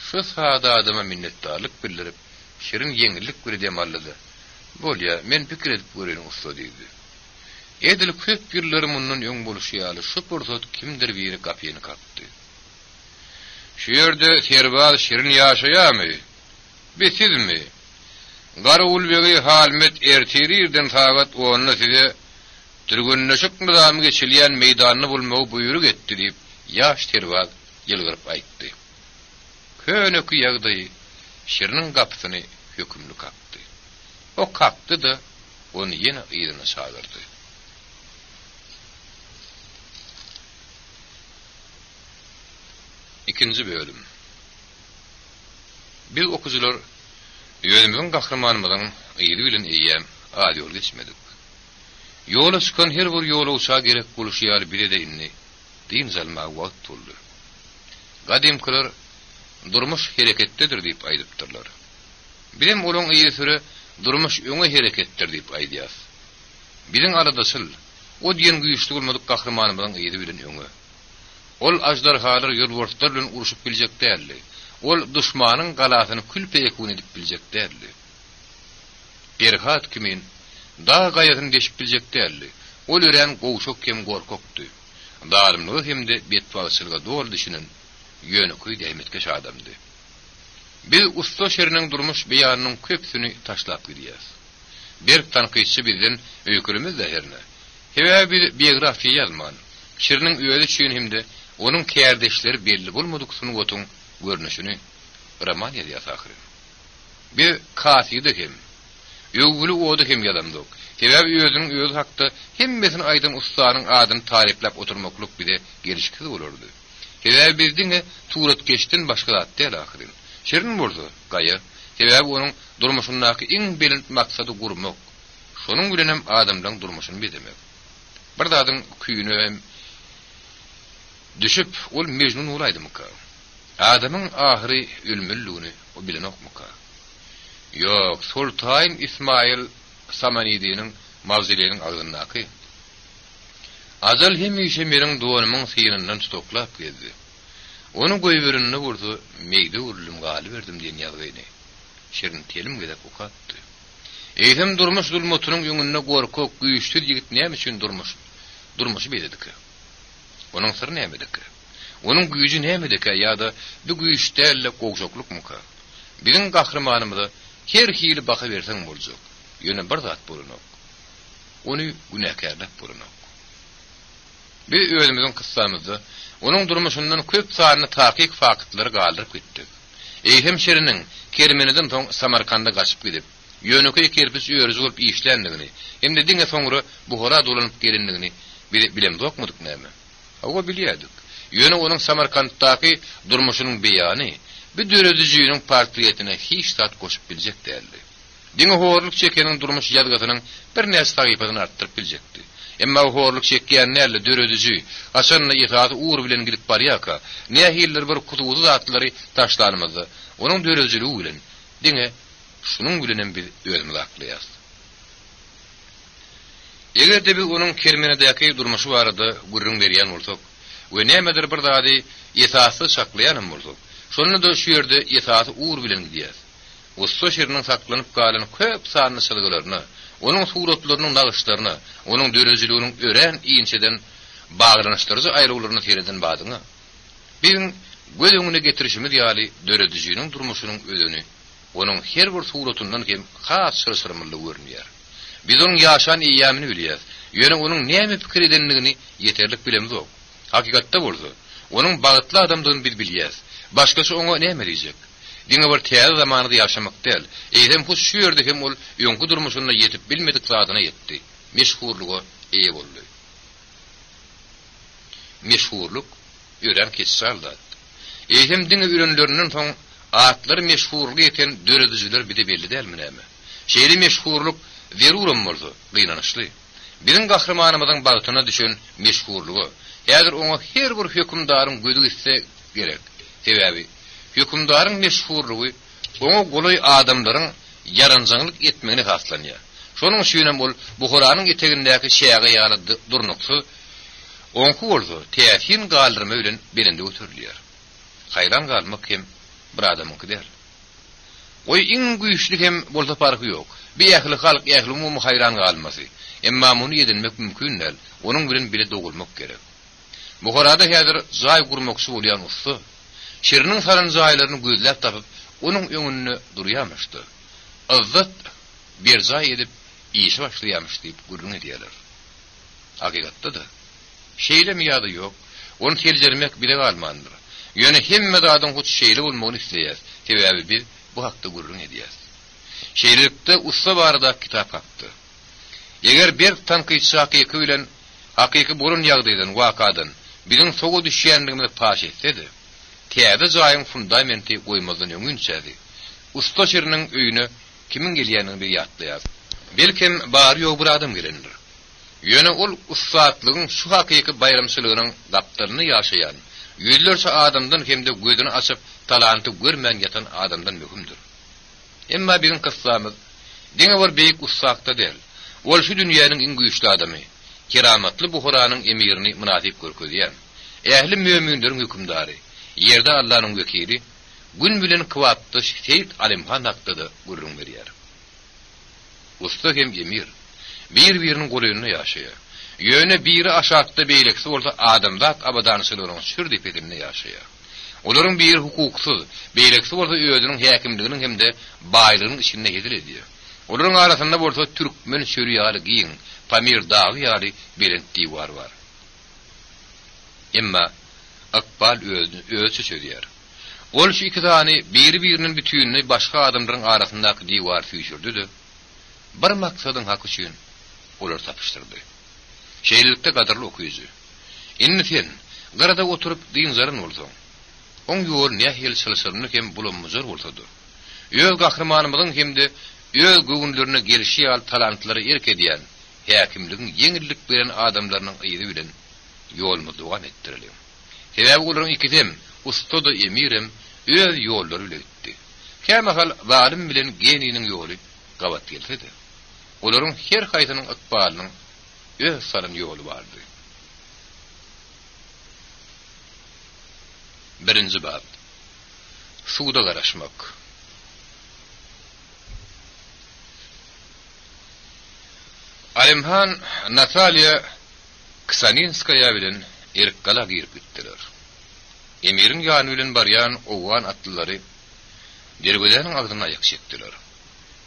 Şu sada adyma minnetdarlyk bildirip, şirin ýeňillik bir demallydy. Bolýa, men pikir edip görelim usta diýdi. Edil köp ýyllar mundan öň boluşýaly şu pursat kimdir biri gapyny kapdy. Şu ýerde Serbaz şirin ýaşaýamy? Bitizmi? Garul begi halmet ertirirden sagat oňa size türgünleşik nizamy geçilýän meýdanyny bulmagy buýruk etdi diýip ýaş Serbaz ýylgyryp aýtdy. Köneki ýagdaý şirinin gapysyny hökümli kapdy. O kapdy da onu ýene ýygyna sagyrdy. İkinci bölüm. Biz okujular ýölümüň gahrymanymyň ýyly bilen eýýäm ady ýol geçmedik. Ýola çykan her bir ýola uça gerek boluşýar bile de inni. Diň zalma wagt boldy. Gadimkiler durmuş hereketdedir diýip aýdypdyrlar. Bilim olaň ýeýsiri durmuş öňe hereketdir diýip aýdýar. Biziň aradasyl o diýen güýçli bolmadyk gahrymanymyň ýyly bilen öňe. Ol ajdarhalar ýolbortlar bilen uruşup biljek däldi. Ol düşmanyň galasyny külpeyekun edip biljek däldi. Berhat kimin da gaýatyny deşip biljek däldi. Ol ören gowşok kem gorkokdy. Dalymlygy hemde betbagçylyga dol düşünen ýönüki dämetkeş adamdy. Biz usta şeriniň durmuş beýanynyň köpsini taşlap gidýäs. Bir tanqyçy bizden öýkürimiz zäherne. Hebe bir biografiýa ýazman. Şeriniň öýde çyň hemde onun kärdeşleri belli bolmadyk suny gotuň görnüşini roman ýazýar ahyryn. Bir kasydy hem. Ýöwgüli ody hem ýadamdyk. Sebäbi özüniň öz hakda hemmesini aýdan ustanyň adyny taryplap oturmaklyk bile gelişkiz bolardy. Sebäbi bizdiňe surat geçden başga zat däl ahyryn. Şerin boldy, gaýa. Sebäbi onuň durmuşyndaky iň belin maksady gurmak. Şonuň bilen hem adamlaryň durmuşyny bedemek. Bir zadyň küýüne hem düşüp ol mecnun olaýdymyka? Adamyň ahyry ölmüllüğini o bilen okmuka? Ýok, Sultan İsmail Samanidi'nin mavzileyinin ağzındaky. Azal hemişe meriň doğanymyň syýryndan tutoklap gezdi. Onu goýberini vurdu, meýde urulum galy berdim diýen ýagdaýyny. Şerin telim gezip okatdy. Eýsem durmuş zulmatynyň ýöňünde gorkok, güýçli ýigit näme üçin durmuş? Durmuşy bededik. Onun sırrı nämedik? Onun güýji nämedik ýa-da bu güýçdäle gowşokluk muka? Biziň gahrymanymyza her hili baka berseň boljak. Ýöne bir zat bolanok. Onu günäkärlik bolanok. Bir özümizin kıssamızda onun durmuşundan köp sarını taqiq fakitlary galdyryp gitdik. Eýhem şeriniň Kermeneden soň Samarkanda gaçyp gidip, ýönüke kerpis öýrüz bolup işlendigini, hemde diňe soňra Buhara dolanyp gelendigini bilemdokmydyk näme? Owa bilýärdik. Ýöne onuň Samarkanddaky durmuşynyň beýany bir döredijiniň portretine hiç zat goşup biljek däldi. Diňe horluk çekeniň durmuş ýadgatynyň bir näse taýpadyny artdyryp biljekdi. Emma horluk çekýän näle dörediji, aşanna ýygaty uğur bilen gidip barýaka, nähiller bir kutuwdy zatlary taşlanmady. Onuň döredijiligi bilen diňe şunuň bilen biz özümiz aklaýas. Egerde biz onuň Kermenedäki durmuşy barada gurrun berýän bolsak, we nämedir bir zady ýetasy saklaýanym bolsak, şonu da şu ýerde ýetasy uğur bilen gidýär. Usta şeriniň saklanyp galan köp sanly şylgylaryny, onuň suratlarynyň nagşlaryny, onuň dörejiliginiň ören iňçeden baglanyşdyryjy aýryglaryny tereden badyňa. Biziň göz öňüne getirişimiz ýaly döredijiniň durmuşynyň özüni, onuň her bir suratyndan hem has sırmyrly görünýär. Biz onuň ýaşan eýämini bilýäs. Ýöne onuň näme pikir edenligini ýeterlik bilemizok. Hakykatda bolsa, onuň bagytly adamdygyny biz bilýäs. Başgasy oňa näme diýjek? Diňe bir täze zamanynda ýaşamak däl. Eýsem bu şu ýerde hem ol öňkü durmuşynda ýetip bilmedik zadyna ýetdi. Meşhurluga eýe boldy. Meşhurluk ören kessalda. Eýsem diňe örenlerinden soň atlary meşhurlygy ýeten döredijiler bide belli dälmi näme? Şeýle meşhurluk zerurum boldy, gynanyşly. Biziň gahrymanymyzyň bagytyna düşen meşhurlugy, häzir oňa her bir hökümdaryň gözü gitse gerek. Sebäbi hökümdaryň meşhurlugy oňa goly adamlaryň yaranjanylyk etmegine haslanýar. Şonuň üçin bol Buharanyň etegindäki şäge ýaly durnuksy onku bolsa täsin galdyrma bilen belinde ötürülýär. Hayran galmak hem bir adamyňky der. Oy iň güýçli hem bolsa farky ýok. Bir ähli halk ähli umumy hayran galmasy. Emma muny edinmek mümkin näl. Onuň bilen bile dogulmak gerek. Buharada häzir zaý gurmakçy bolýan usta, şiriniň saran zaýlaryny gözläp tapyp, onuň öňünde durýarmyşdy. Izzat bir zaý edip işe başlaýarmyş diýip gurrun edýärler. Hakykatda da şeýle mi ýady ýok, onu teljermek bile galmandyr. Ýöne hemme zadyň huç şeýle bolmagyny isleýär. Sebäbi biz bu hakda gurrun edýäs. Şeýlelikde usta barada kitap hakdy. Eger bir tanqidçi hakyky bilen hakyky burun ýagdaýdan wakadan biziň soga düşýänligimizi paş etsedi. Täze jaýyň fundamenti goýmazdan öňünçädi. Usta şiriniň öýüne kimin gelýänini bir ýatlaýar. Belkim bary ýok bir adam gelendir. Ýöne ol ustatlygyň şu hakyky bayramçylygynyň daptaryny ýaşaýan, ýüzlerçe adamdan hemde gözüni açyp talanty görmän ýatan adamdan möhümdir. Emma biziň kyssamyz diňe bir beýik ustakda der. Ol şu dünýäniň iň güýçli adamy, keramatly Buharanyň emirini münasip görkezýän, ähli möminleriň hükümdary, ýerde Allahyň wekili, gün bilen kıwatdy Şeýit Alimhan hakda gurrun berýär. Usta hem emir bir-biriniň golyny ýaşaýar. Ýöne biri aşakda beýlekçi bolsa adamzat abadançylygynyň sürdipetinde ýaşaýar. Olaryň bir hukuksyz beýlekçi bolsa özüniň häkimliginiň hemde baýlygynyň içinde ýedil edýär. Olaryň arasynda bolsa türkmen şöriýaly giň, Pamir dağı ýaly bilen diýwar bar. Emma Akbal özü söýýär. Ol şu iki tany bir-biriniň bütünini başga adamlaryň arasyndaky diýwar süýşürdi. Bir maksadyň hak üçin olar tapyşdyrdy. Şeýlelikde gadarly okuyucu. Inni sen garada oturup diňzaryn bolsaň, oň ýol nähil sylsyryny hem bulanmazar bolsady. Öz gahrymanymyzyň hemde öz göwünlerine gelişi al talantlary erkedýän, häkimligiň ýeňillik beren adamlarynyň ýygy bilen ýolmy dowam etdirilýär. Sebäbi olaryň ikisem usta da emirem öz ýollary bilen gitdi. Kämahal zalim bilen geniniň ýoly gabat geldi. Olaryň her haýsynyň Akbalynyň öz saryn ýoly bardy. Birinji bab. Suda garaşmak. Alimhan Natalya Ksaninskaya bilen erkala girip gitdiler. Emirin ýany bilen barýan owan atlylary dergödäniň agdyna aýak çekdiler.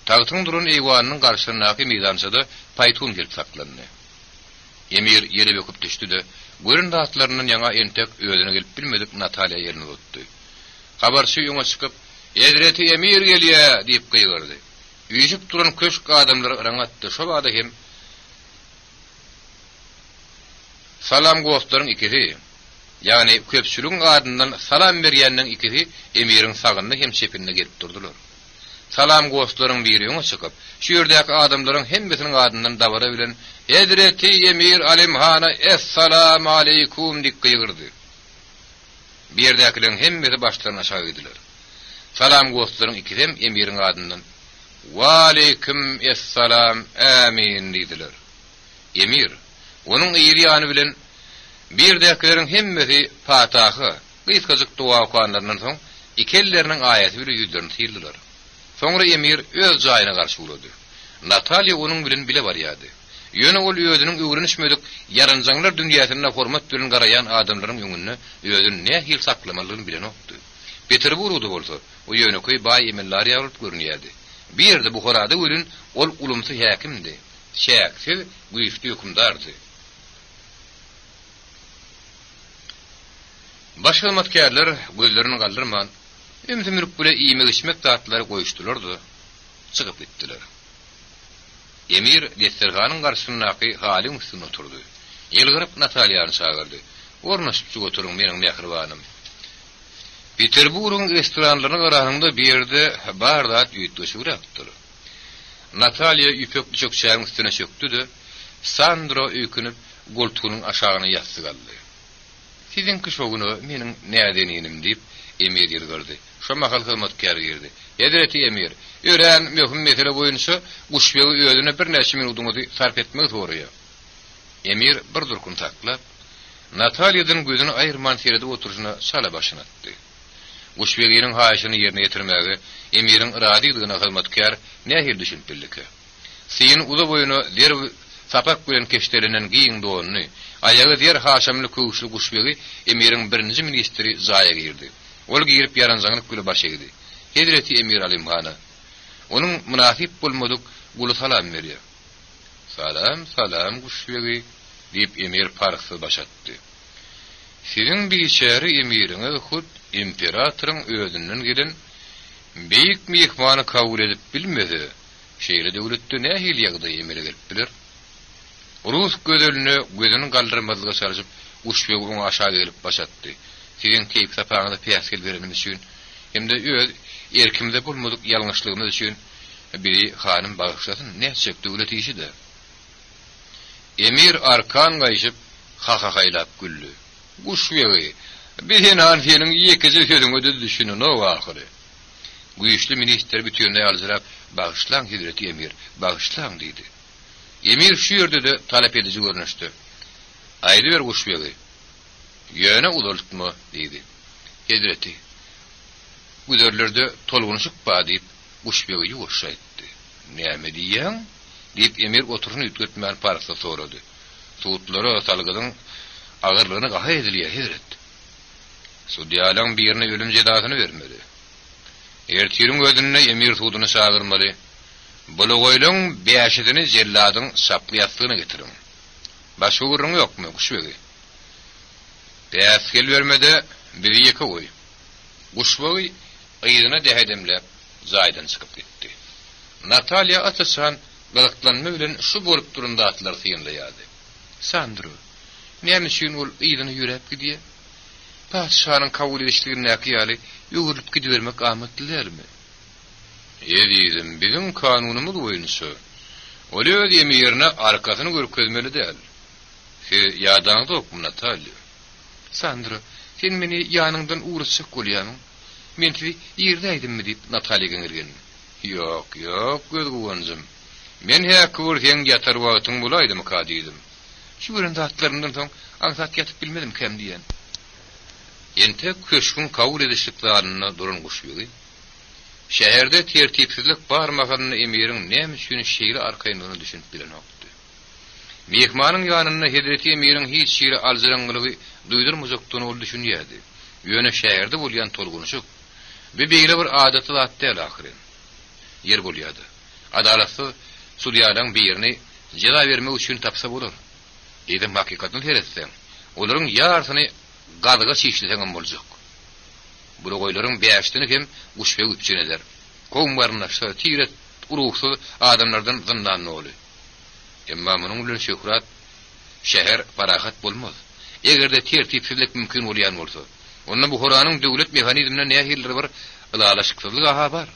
Tagtyň duran eýwanynyň garşysynaky meydançada paýtun gelip saklandy. Emir ýere böküp düşdi-de, göründe atlarynyň ýaňa entek özüne gelip bilmedik Natalya ýerine tutdy. Habarçy ýoňa çykyp, "Ýedreti emir gelýär" diýip gıýgyrdy. Üýjüp duran köşk adamlar raňatdy. Şo wagtda hem salam gowlaryň ikisi, ýagny köpçüligiň adyndan salam berýänniň ikisi emiriň sagyny hem çepinde gelip durdular. Salam gowlaryň biri ýoňa çykyp, şu ýerdäki adamlaryň hemmesiniň adyndan dawara bilen "Ýedreti emir Alimhana assalamu aleykum" diýip gıýgyrdy. Bir ýerdäkilerin hemmesi başlaryny aşağı ediler. Salam gowlaryň ikisi hem emiriň adyndan "Wa aleykum assalam amin" diýdiler. Emir onuň ýeri ýany bilen bir däkilerin hemmesi Fatahy, gysgaçyk dua okanlaryndan soň iki elleriniň aýaty bilen ýüzlerini sildiler. Soňra emir öz jaýyna garşy boldy. Natalya onuň bilen bile barýady. Ýöne ol özüniň öwrenişmedik ýaranjaňlar dünýäsine hormat bilen garaýan adamlaryň öňünde özüni nähil saklamalygyny bilen okdy. Peterburgda bolsa, o ýöne köý baý emelleri ýaryp görünýärdi. Bir ýerde Buharada ölün ol ulumsy häkimdi. Şäksiz güýçli hükümdardy. Başga matkarlar gözlerini galdyrman, emzimlik bile iýme içmek tatlary goýuşdurlardy. Çykyp gitdiler. Emir desterganyň garşysynaky halyň üstüne oturdy. Ýelgirip Natalyany çağırdy. "Ornaşyp oturuň meniň mehribanym. Peterburgyň restoranlarynyň arasynda bir ýerde bardat ýetişýärdir." Natalya üpekli çökçäniň üstüne çökdi-de, Sandro öýkünip goltugynyň aşagyna ýatsy galdy. "Siziň kişogyny meniň nädenim" diýip emir girdi. Şu mahal hizmetkar girdi. Edreti emir. Ören möhüm mesele boyunça Kuşbegi özüne bir näçe minutumuzy sarf etmek soruyor. Emir bir durkun taklap Natalya'dan gözünü ayırman seride oturuşuna sala başına attı. Kuşbegi'nin haýyşyny ýerine ýetirmäge Emir'in iradydygyna hizmetkar nähir düşünip bildi. Siýin uza boyuny der sapak bilen keştelenen giýin doňy, aýagy der haşamly köwüşli Kuşbegi Emir'in birinji ministri zaýa girdi. Ol girip yaranjanyk güle baş egdi. Hedreti Emir Alimhana. Onun münasip bolmadyk guly salam berýär. Salam Kuşbegi diýip Emir parksy başatdy. Siziň biçäri Emir'iňe hud imperatorun özünden gelen beýik mehmany kabul edip bilmedi. Şeýle döwletde nähil ýagdaý Emir'e gelip biler. Rus gözelini gözünün galdyrmadyga çalyp Kuşbegiň aşağı gelip başatdy. Siziň keýip sapaňyza piýaskel berenimiz üçin hemde öz erkimde bolmadyk ýalňyşlygymyz üçin biri hanym bagşlasyn näçe döwlet işi-de. Emir arkan gaýşyp ha-ha-haýlap güldü. Kuşbegi, bilen hanfiyeniň ýekiji sözüňe de düşünün o ahyry. Güýçli minister bütünle alzyrap, "Bagşlaň Hedreti Emir, bagşlaň" diýdi. Emir şu ýerde de talep edici görnüşdi. "Aýdy ber Kuşbegi. Ýöne uzaltma" diýdi. Hedreti. Güzerlerde tolgunuşyk ba diýip Kuşbegi ýuwuşa etdi. "Näme diýäň?" diýip Emir oturuny ütgetmän parsa sorady. "Suutlary salgydyň agyrlygyny gaha edilýär Hedret. Sudiýalaň birine ölüm jedasyny bermeli. Ertiriň gözüne Emir suuduny sagyrmaly. Bulugoýlaň beýaşydyny jelladyň saplaýatlygyny getiriň. Başga gurrun ýokmy Kuşbegi? Beýaskel bermede biri ýeke goý." Kuşbegi ýygyna dehedemläp zaýdan çykyp gitdi. Natalya atasan galaklanma bilen şu bolup durunda atlar syňlaýady. "Sandro, näme üçin ol ýygyna ýürep gidýär? Paşanyň kabul edişligini näkiýaly ýögürlüp gidibermek amatlylarmy?" "Ýedidim, bizim kanunumyz boýunça ol öz Emirine arkasyny görkezmeli däl. Ýadaňda okmy Natalya. Sandro, sen meni ýanyňdan urusyk bolýarmyň. Men tibi ýerdäýdimmi?" diýip Natalya giňirgen. "Ýok, göz gowanjym. Men häkki sen ýatar wagtyň bolaýdymy ka diýdim. Şu bilen zatlarymdan soň aňsat ýatyp bilmedim kem diýen." Ente köşkün kabul edişliklerini durun Kuşbegi. Şäherde tertipsizlik barmagadyny Emir'iň näme üçin şeýle arkaýyndygyny düşünip bilen okdy. Mehmanyň ýanyna Hedreti Emir'iň hiç şeýle alzyranglygy duýdurmajakdyny ol düşünýärdi. Ýöne şäherde bolýan tolgunuşyk beýle bir adaty zat däl ahyry. Yer bolýardy. Adalatly sudiýalaň birini jeza bermek üçin tapsa bolar. Eýdim hakykatny heretsen, olaryň ýarsyny gadyga çeşdiseň boljak. Bulugoýlaryň beýaşdyny hem Kuşbegi üçin eder. Gowmarna tiret urusy adamlardan zyndanly boly. Emma munyň bilen şöhrat şäher parahat bolmaz. Egerde tertipsizlik mümkin bolýan bolsa, onda bu horanyň döwlet mehanizmine nähildir bir ılalaşyksyzlyk aha bar.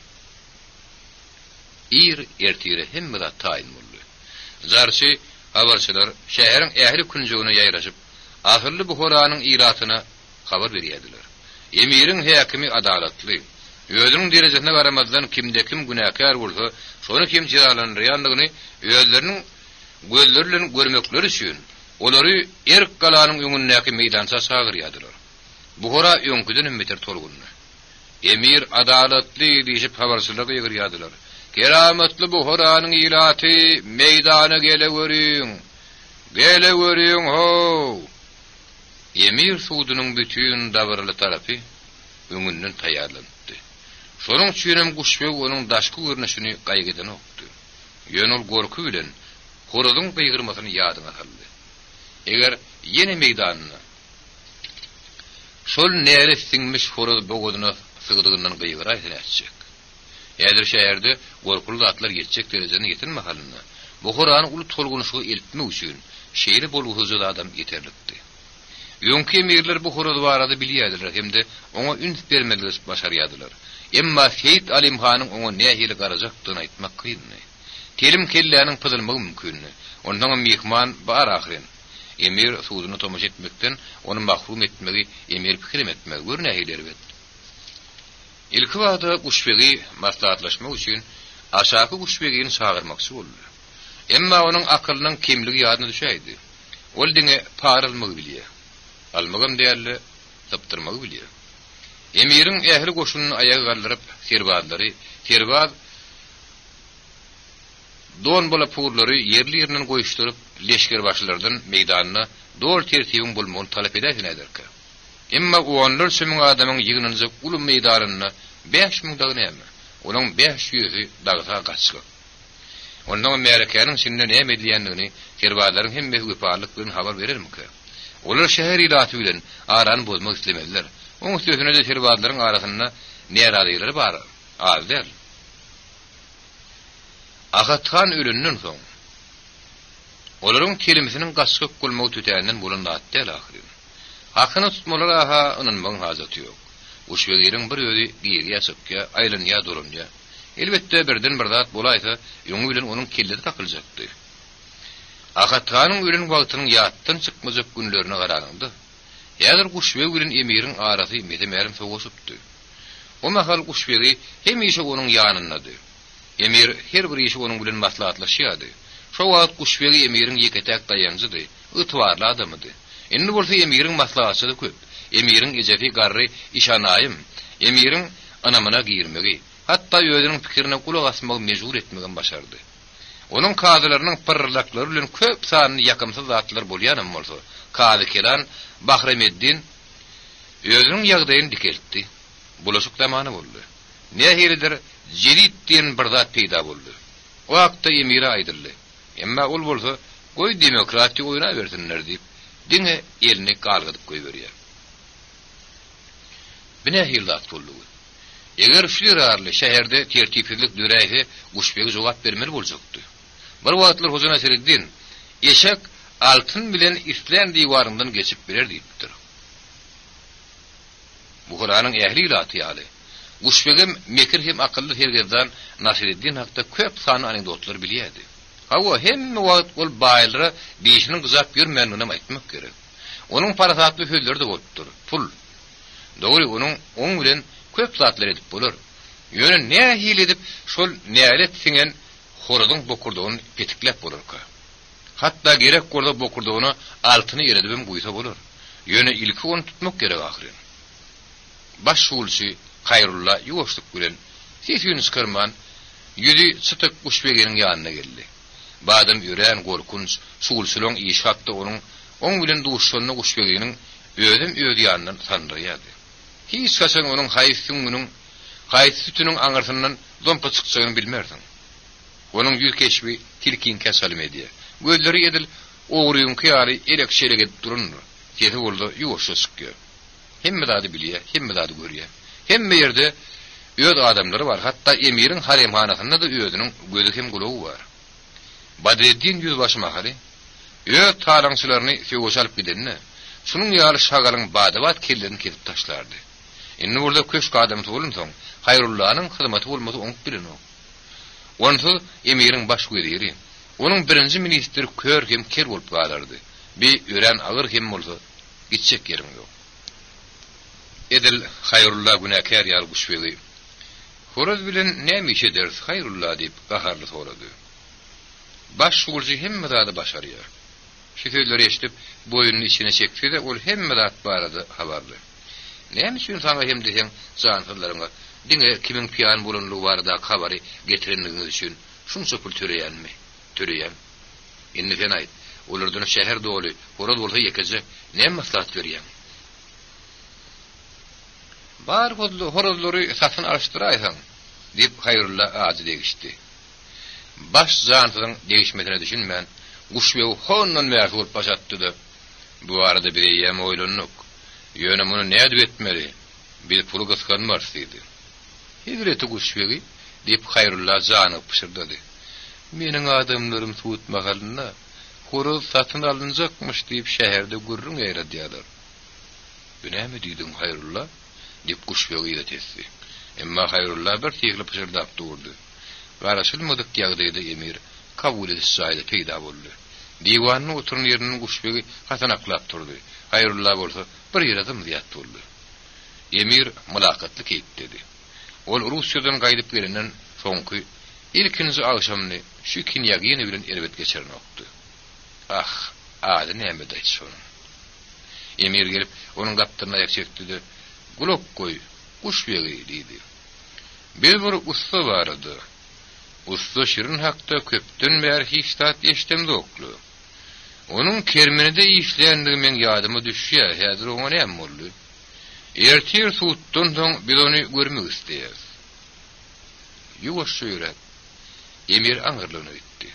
Ertire hemme da taýin boldy. Zarşy habarçylar şäheriň ähli künjegine ýaýraşyp, ahyrly bu horanyň iratyna habar berýärdiler. Emir'iň häkimi adalatly. Özüniň derejesine garamazdan kimde kim günäkär bolsa, şonu kim jazalandyrýandygyny özleriniň gözleri bilen görmekleri üçin olary erk galanyň öňündäki meýdança sagyrýardylar. Bu hora öňküden meter tolgunly. Emir adalatly diýip habarçylarga ýygyrýardylar. "Kerametli bu horanyň iraty meýdana gele görüň ho." Emir suudunyň bütün dawrly tarapy öňünden taýýarlandy. Şonuň üçin Kuşbegi onuň daşky görnüşini gaýgydan okdy. Ýönül gorku bilen horodyň beýgirmasyny ýadyna saldy. Eger ýene meýdanyna şol näre siňmiş horod bogodyna sygdygyndan gaýgyraýsyn etjek. Ýa-da şäherde gorkulu atlar ýetjek derejene ýetirme halyna. Bu horany uly tolgunuşy eltmek üçin şeýle bolguzy adam ýeterlikdi. Ýöňki emirler bu horody barada bilýärdiler hemde oňa üns bermeli başarýardylar. Emma Seyit Alimhanyň oňa nähili garajakdygyny aýtmak kyn. Telim kelläniň pydylmagy mümkin. Ondan mehman bar ahyryn. Emir suuduny tomaş etmekden onu mahrum etmegi Emir pikir etmegi görnähiler bet. İlki wagda Guşbegi maslahatlaşmak üçin aşağı Guşbegi'ni çağırmakçy boldy. Emma onuň akylynyň kimligi ýadyna düşäýdi. Ol diňe paralmagy bilýär. Almagam diýerli, taptyrmagy bilýär. Emiriň ähli goşunyny ayaga galdyryp, Serbaz don bola purlary yerli ýerinden goýuşdyryp, leşker başlardan meýdanyna dol tertibiň bolmagyny talap ederdi näderkä. Emma oňlar sömüň adamyň ýygynyny ulu meýdanyna 5000 dagyny äme. Onuň 500-ü dagsa gaçky. Onuň Amerikanyň sinne näme edilýändigini Serbazlaryň hemme güparlyk bilen habar berermikä. Olar şäher ilaty bilen aran bozmak islemediler. Onuň sözüne de Serbazlaryň arasynda näradyklary bar. Azdyr. Agathan ölünden soň olaryň kelimesiniň gaçkyk bolmagy tütänden bolan atdylar ahyryn. Hakyny tutmalar aha ynanmagyň hajaty ýok. Guşbegiň bir özi giyri ýaşykka aýlanya durunja. Elbetde birden bir zat bolaýsa, ýöňü bilen onuň kellesi takyljakdy. Agathanyň ölüm wagtynyň ýatdan çykmajak günlerine garaganda, ýa-da Guşbegi bilen Emiriň arasy medemerim soňuşupdy. O mahal Guşbegi hemişe onuň ýanyndady. Emir her bir işi onuň bilen maslahatlaşýardy. Şo wagt Guşbegi Emiriň ýeketäk daýanjydy, ýtwarly adamydy. Endi bolsa Emiriň maslahatsy köp. Emiriň ejefi garry işanaýym, Emiriň anamyna giýirmegi, hatda ýöňüň pikirine kulak asmagy mejbur etmegen başardy. Onuň kazylarynyň pırlaklary bilen köp sanly ýakymsy zatlar bolýanam bolsa, kazy kelan Bahremeddin ýöňüň ýagdaýyny dikeltdi. Bulaşyk zamany boldy. Nähiridir Jelit diýen bir zat peýda boldy. O wagtda Emire aýdyldy. Emma ol bolsa, goý demokratiýa oýna bersinler diýip, diňe elini galgydyp goýberýär. Bine hildat boldy. Eger şuýarly şäherde tertiplik döräýse Guşbegi jogap bermeli boljakdy. Bir wagtlar Hojan Aseriddin eşek altyn bilen islen diýwaryndan geçip birer diýipdir. Bu Kur'anyň ähli ilaty ýaly. Guşbegim mekir hem akıllı hergezdan Nasireddin hakda köp sany anekdotlar bilýärdi. Hawa hemme wagt ol baýlyra beşiniň gyzap ýörmänligini aýtmak gerek. Onuň parasatly sözleri de bolupdyr. Pul. Dogry onuň oň bilen köp zatlar edip bolar. Ýöne nähil edip şol nälet siňen horadyň bokurdygyny petiklep bolarka. Hatda gerek gorda bokurdygyny altyny eredibem goýsa bolar. Ýöne ilki onu tutmak gerek ahyryn. Baş şulşy Hayrullah ýuwaşlyk bilen Sefyunus Kırman ýüzi çıtyk Guşbegiň ýanyna geldi. Badam ýören gorkunç şulşylyň iş hakda onuň bilen duşşanyny Guşbegiň özüm öýdi ýanyna tanrýardy. Hiç kaçan onuň haýsy sütüniň aňyrsyndan dompa çyksagyny bilmerdiň. Onuň ýüz keşbi tilkin keselmedi. Gözleri edil ogryň kyýary elek şerek edip durundy. Keti boldy ýuwaşlyk. Hemme zady bilýär, hemme zady görýär. Hemme ýerde öýd adamlary bar. Hatda Emiriň haremhanasynda da öýdüniň gözü hem gulagy bar. Badreddin ýüzbaşy mahary öýd taraňçylaryny söwüşalyp gidenine, şunuň ýaly şagalyň badybat kellerini ketip taşlardy. Indi burada köşk adamty bolun soň, Hayrullah'nyň hyzmaty bolmasy oňup bilen o. Onso Emiriň baş gözleri. Onuň birinji ministri kör hem ker bolup galardy. Bir ören agyr hem bolsa, gitjek ýerim ýok. Edil Hayrullah günäkär ýar Guşbegi. Horaz bilen näme iş eder Hayrullah diýip gaharly sorady. Baş şugurjy hemme zady başarýar. Şu sözleri eşitip boyunyny içine çekse de ol hemme zat barada habarly. Näme üçin saňa hem desem jansylaryňa diňe kimiň piýan bolanlygy barada habary getirenligiňiz üçin şunça pul töreýänmi? Töreýän. Indi sen aýt. Olardan şäher doly, horaz bolsa ýekece näme maslahat berýän? Bar horazlary satyn alışdyraýsan, diýip Hayrullah azy degişdi. Baş jansynyň degişmesine düşünmän, Guşbegi hondan mähsul bolup başatdy. Bu arada bir ýem oýlanyk. Ýöne muny näde etmeli? Bir pul gyskanmar diýdi. Hizreti Guşbegi diýip Hayrullah janyp pişirdi. Meniň adamlarym tutmagalyna horaz satyn alınjakmyş diýip şäherde gürrüň eýredýärler. Bu näme diýdiň Hayrullah? Diýip Guşbegi ýetdi. Emma Hayrullah bir tiýle pişirdap durdy. Garaşylmadyk ýagdaýda Emir kabul edip şaýda peýda boldy. Diýwanyň oturun ýeriniň Guşbegi hasanaklap turdy. Hayrullah bolsa bir ýere adım diýip boldy. Emir mülakatly keýip dedi. Ol Russiýadan gaýdyp gelenden soňky ilkinji agşamny şu Kinyagyny bilen elbet geçirnokdy. Ah, ady näme diýdi şonu. Emir gelip onuň gapdyna aýak çekdi. Gulok goý, kuş begi diýdi. Bir usta bardy. Usta şirin hakda köpden bäri hiçtat eşdemdi oklu. Onuň kermeni de işleýänligi men ýadyma düşýär. Häzir oňa näme boldy? Ertir suutdan soň biz onu görmek isteýäs. Ýuwaş şöýrep Emir aňyrlygyny bitdi.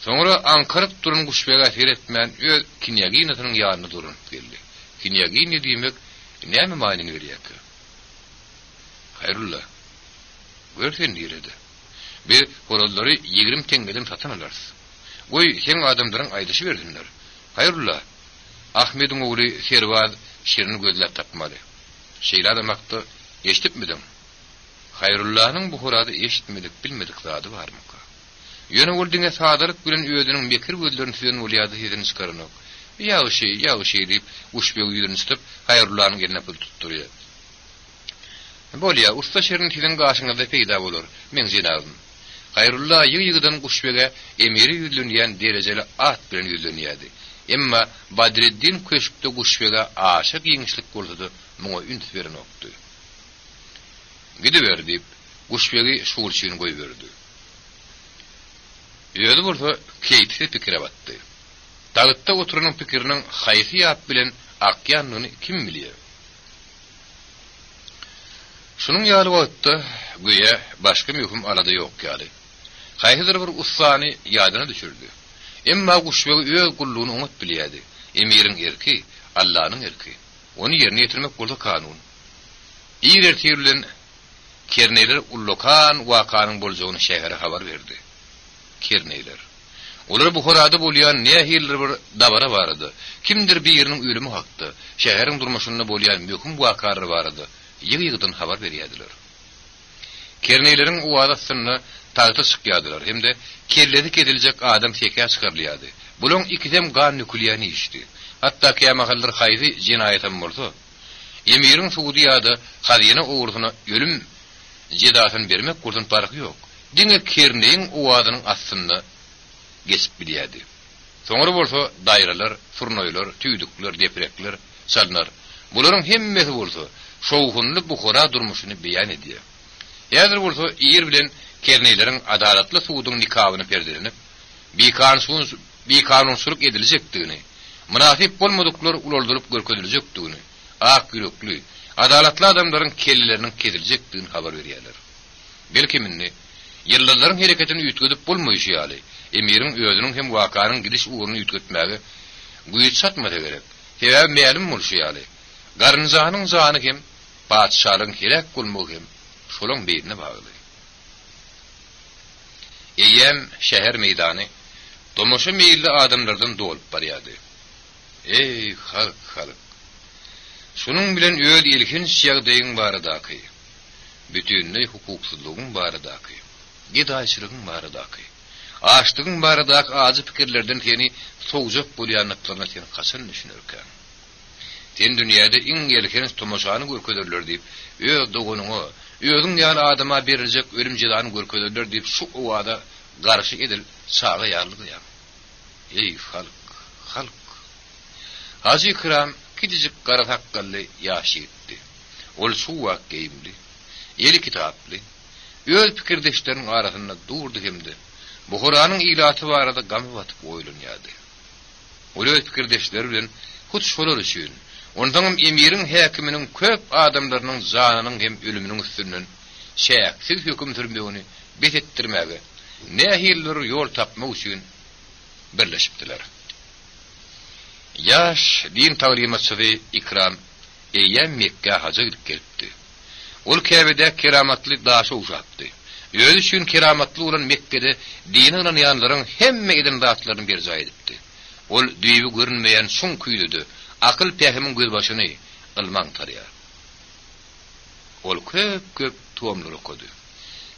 Soňra ankaryp duran guşbega seretmän öz Kinyagynyň ýanyna durup geldi. Kinyagyny diýmek näme maňyny berýär? Haýrullah. Görsen diýerdi. Bir horolary 20 tengeden satan alarys. Goý hem adamlaryň aýdyşy berdiler. Haýrullah. Ahmedyň ogly Serwaz şirini gözläp tapmaly. Şeýle adamakda eşitipmidim. Hayrullah'nın bu horada eşitmedik, bilmedik zady barmy? Ýöne ol diňe sadaryk bilen öýüdüniň bekir gözlerini süýen bolýady hezini çykarnak. Ýaşy diýip uşbeg ýüzüni tutip Hayrullah'nyň geline pul tutturýar. Bolýa usta şerin tilen gaşyňyzda peýda bolar. Men jenabym. Hayrullah ýygydan guşbege emiri ýüzlenýän derejeli at bilen ýüzlenýärdi. Emma Badreddin köşkde guşbege aşyk ýeňişlik boldy, muňa üns berenokdy. Gidiber diýip guşbegi şuurçyny goýberdi. Ýöne bolsa keýtli pikire batdy. Dagtda oturanyň pikiriniň haýsy ýap bilen akýanyny kim bilýär? Şunun ýaly wagtda güýe başga möhüm arada ýok ýaly. Haýsydyr bir ustany ýadyna düşürdi. Emma guşbegi öz gullugyny uňat bilýärdi. Emiriň erki, Allahyň erki. Onu ýerine ýetirmek bolsa kanun. Ýer bilen Kerneyler ullokan wakanyň boljagyny şähere habar berdi. Kerneyler. Olar bu horada bolýan nähildir bir dabara bardy. Kimdir bir ýeriniň ölümi hakdy. Şäheriň durmuşynda bolýan möhüm wakary bardy. Ýygydan habar berýärdiler. Kerneylerin o adasyny taýta çykýardylar. Hemde kelledi kediljek adam tekä çykyrlýardy. Bulan ikidem gan nükleýany işdi. Hatda kıyamakallar haýsy jinaýatam bolsa, emiriň Suudiýada hadyna ugurdyna ölüm jedasyny bermek gurdan farky ýok. Diňe Kerneýiň owadynyň aslynda geçip bilýärdi. Soňra bolsa daýralar, furnoýlar, tüýdükler, deprekler salnar. Bularyň hemmesi bolsa şowgunly buhara durmuşyny beýan edýär. Ýa-da bolsa ýer bilen Kerneylerin adalatly suudyň nikahyny perdelenip, bikanunçylyk ediljekdigini, münasip bolmadyklar ulolduryp görkezdiljekdigini, ak ýürekli, adalatly adamlaryň kelleleriniň kediljekdigini habar berýärler. Belkimini ýyllarlaryň hereketini ýetgedip bolmaýşy, emiriň özüniň hem wakanyň gidiş uğruny ýetgetmäge güýç satmada gerek. Sebäbi ma'lum bolşy ýaly. Garynjanyň jany hem paçşalyň kerek bolmagy hem şolaň beýine bagly. Eýem şäher meýdany domoşa meýilli adamlardan dolup barýardy. Ey halk. Şunun bilen öýl ilkin şägdeýiň baradaky. Bütünli hukuksuzlygyň baradaky. Gidaýçylygyň baradaky. Açdygyň baradak azy pikirlerden seni sowjak bolýanlyklaryna sen kaçan düşünürken. Sen dünýäde iň ilkin tomoşany görkezlerler diýip, öz dogunuňy, özüň ýaly adama beriljek ölüm jezany görkezlerler diýip şu owada garşy edil saga ýarlygy. Ey halk. Haji Kram kidijik gara hakkaly ýaşytdy. Ol suwak geýimli, ýeli kitaply, öz pikirdeşleriň arasynda durdy hemde. Bu Kur'anyň ilaty barada gamy batyp oýlanýardy. Ol öz pikirdeşleri bilen hut şolar üçin ondan emiriň häkiminiň köp adamlarynyň janynyň hem ölüminiň üstünden şäksiz höküm sürmegini betetdirmäge nähildir ýol tapmak üçin birleşipdiler. Yaş din tawlimatçy Ikram eýem Mekke haja gelipdi. Ol Käbede keramatly daşy uşatdy. Öz üçin keramatly bolan Mekkede dini ýanlaryň hemme eden zatlaryny bir jaý etdi. Ol düýbi görünmeýän şun küýlüdi. Akıl pehimiň göz başyny ılmaň tarýar. Ol köp tuamlar okudy.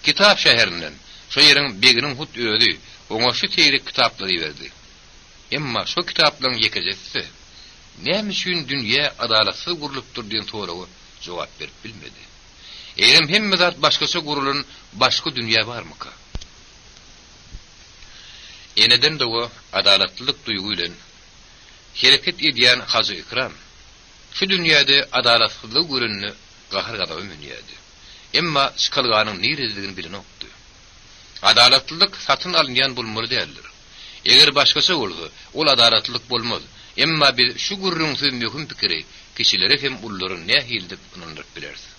Kitap şäherinden şo ýeriň beginiň hut öýdi, oňa şu teýrik kitaplary berdi. Emma şo kitaplaryň ýekejesi näme üçin dünýä adalatsyz gurulypdyr diýen soraga jogap berip bilmedi. Eýlem hemme zat başgaça gurulan başga dünýä barmyka? Eneden de o adalatlylyk duygu bilen hereket edýän Hazy Ikram şu dünýäde adalatlylyk görünni gahar gadawy menýärdi. Emma şykalganyň niredigini bilen okdy. Adalatlylyk satyn alynýan bolmaly däldir. Eger başgaça bolsa, ol adalatlylyk bolmaz. Emma biz şu gurrunsyz möhüm pikiri kişilere hem ullary nähildip ynandyryp bilersiz.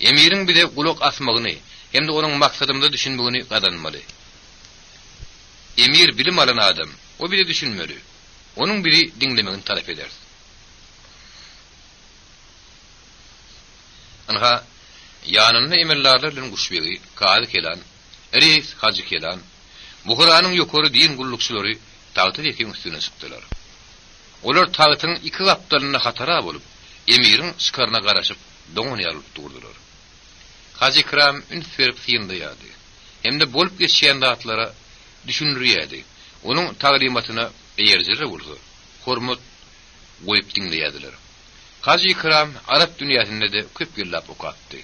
Emiriň bide gulak asmagyny hem de onuň maksatymda düşünmegini gadanmaly. Emir bilim alan adam, o bile düşünmeli. Onuň biri diňlemegini talap eder. Anha ýanyna emellerler bilen guşbegi, kazy kelan, reis hacı kelan, Buhuranyň ýokary din gullukçylary tagtyr eken üstüne çykdylar. Olar tagtyň iki gapdalyna hatara bolup, emiriň şykaryna garaşyp doňuny alyp durdular. Hazy Ikram üns berip syňdaýady. Hemde bolup geçýän zatlara düşünürýärdi. Onuň taglimatyna eýerjire bolsa, hormat goýup diňleýärdiler. Hazy Ikram Arap dünýäsinde de köp ýyllap okatdy.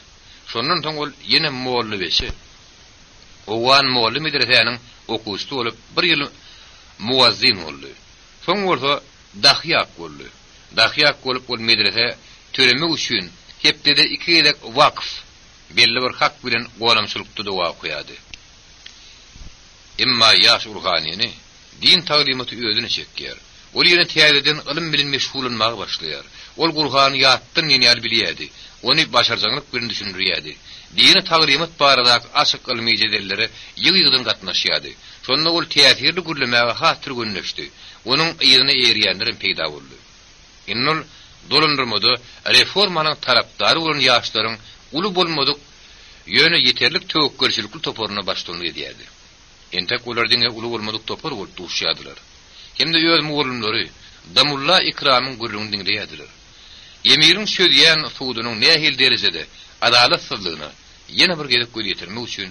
Şondan soň ol ýene moğolly beşi. Owan moğolly medreseniň okuwçysy bolup bir ýyl muwazzin boldy. Soň bolsa dahýak boldy. Dahýak bolup ol medrese töremek üçin hepde 2 ýyllyk wakf belli bir hak bilen goramçylykda da goýady. Emma ýaş urganyny din taglimaty özüne çekýär. Ol ýene täzeden ilim bilen meşgulanmagy başlaýar. Ol Gurhany ýatdan ýene bilýärdi. Ony başarjaglyk bilen düşünürýärdi. Dini taglimat barada aşyk ilmi jedelleri ýygy-ýygydan gatnaşýardy. Şonda ol täsirli gürlemäge hatır gönleşdi. Onuň ýerine eýriýänlerin peýda boldy. Innol dolandyrmady, reformanyň tarapdary bolan ýaşlaryň uly bolmadyk ýöne ýeterlik töwekkelçilikli toparyna başlandy edýärdi. Entek olar diňe uly bolmadyk topar bolup duşýardylar. Hemde ýöz muğulumlary Damulla Ikramyň gurrundy diňleýärdiler. Emiriň söýdýän suudynyň nähil derejede adalatsyzlygyna ýene bir gelip göýdirmek üçin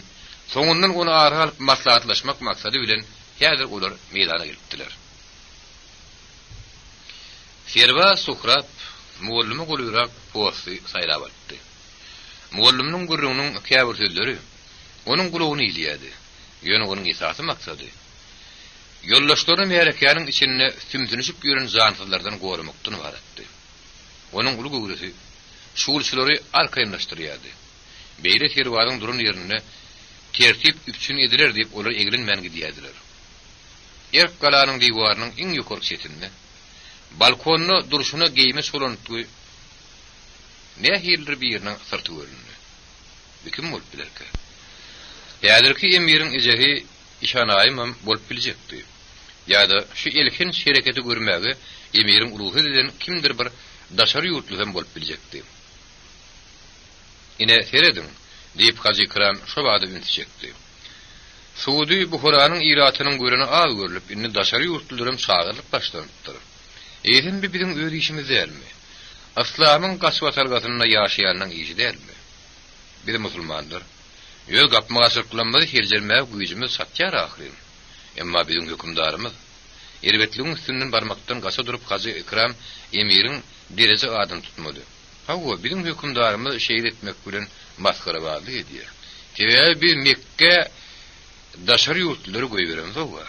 soňundan onu ara alyp maslahatlaşmak maksady bilen häzir olar meýdana gelipdiler. Ferwa Suhrab muallimi golurak posty saýlap atdy. Muallimniň gurrunyň käbir sözleri onuň gulugyny ýylýardy. Ýöne onuň esasy maksady ýollaşlary meýerekýanyň içinde sümsünüşip ýören zansyzlardan goramakdan ibaratdy. Onuň ulu gurusy şuulçylary arkaýynlaşdyrýardy. Beýle Ferwadyň durun ýerine tertip üçin ediler diýip olar eglenmän gidýärdiler. Erk galanyň diýwarynyň iň ýokarky çetinde balkonny duruşuna geýme solanty nähildir bir ýerine syrty göründi. Bikim bolup bilerke. Ýa-da emiriň ejehi işanaýym bolup biljekdi. Ýa-da şu elkin şereketi görmäge emiriň ruhy dilen kimdir bir daşary ýurtly hem bolup biljekdi. Ine seredin diýip Hazy Ikram şo bada ünsijekdi. Suudi Buhuranyň iratynyň göreni az görülip inni daşary ýurtlylarym çağırlyp başlandyr. Eýsem bizim öz işimiz dälmi? Aslamyň gaçwatargatyna ýaşaýanyň işi dälmi? Bir musulmandyr. Ýöl gapmaga aşyklanmady herjelmäk güýjimiz satýar ahyryn. Emma bizim hökümdarymyz erbetligiň üstünden barmakdan gaça durup Hazy Ikram emiriň derece adyny tutmady. Hawa bizim hökümdarymyz şeýle etmek bilen maskara bardy edýär. Tewe biz Mekke daşary ýurtlary goýberemiz hawa.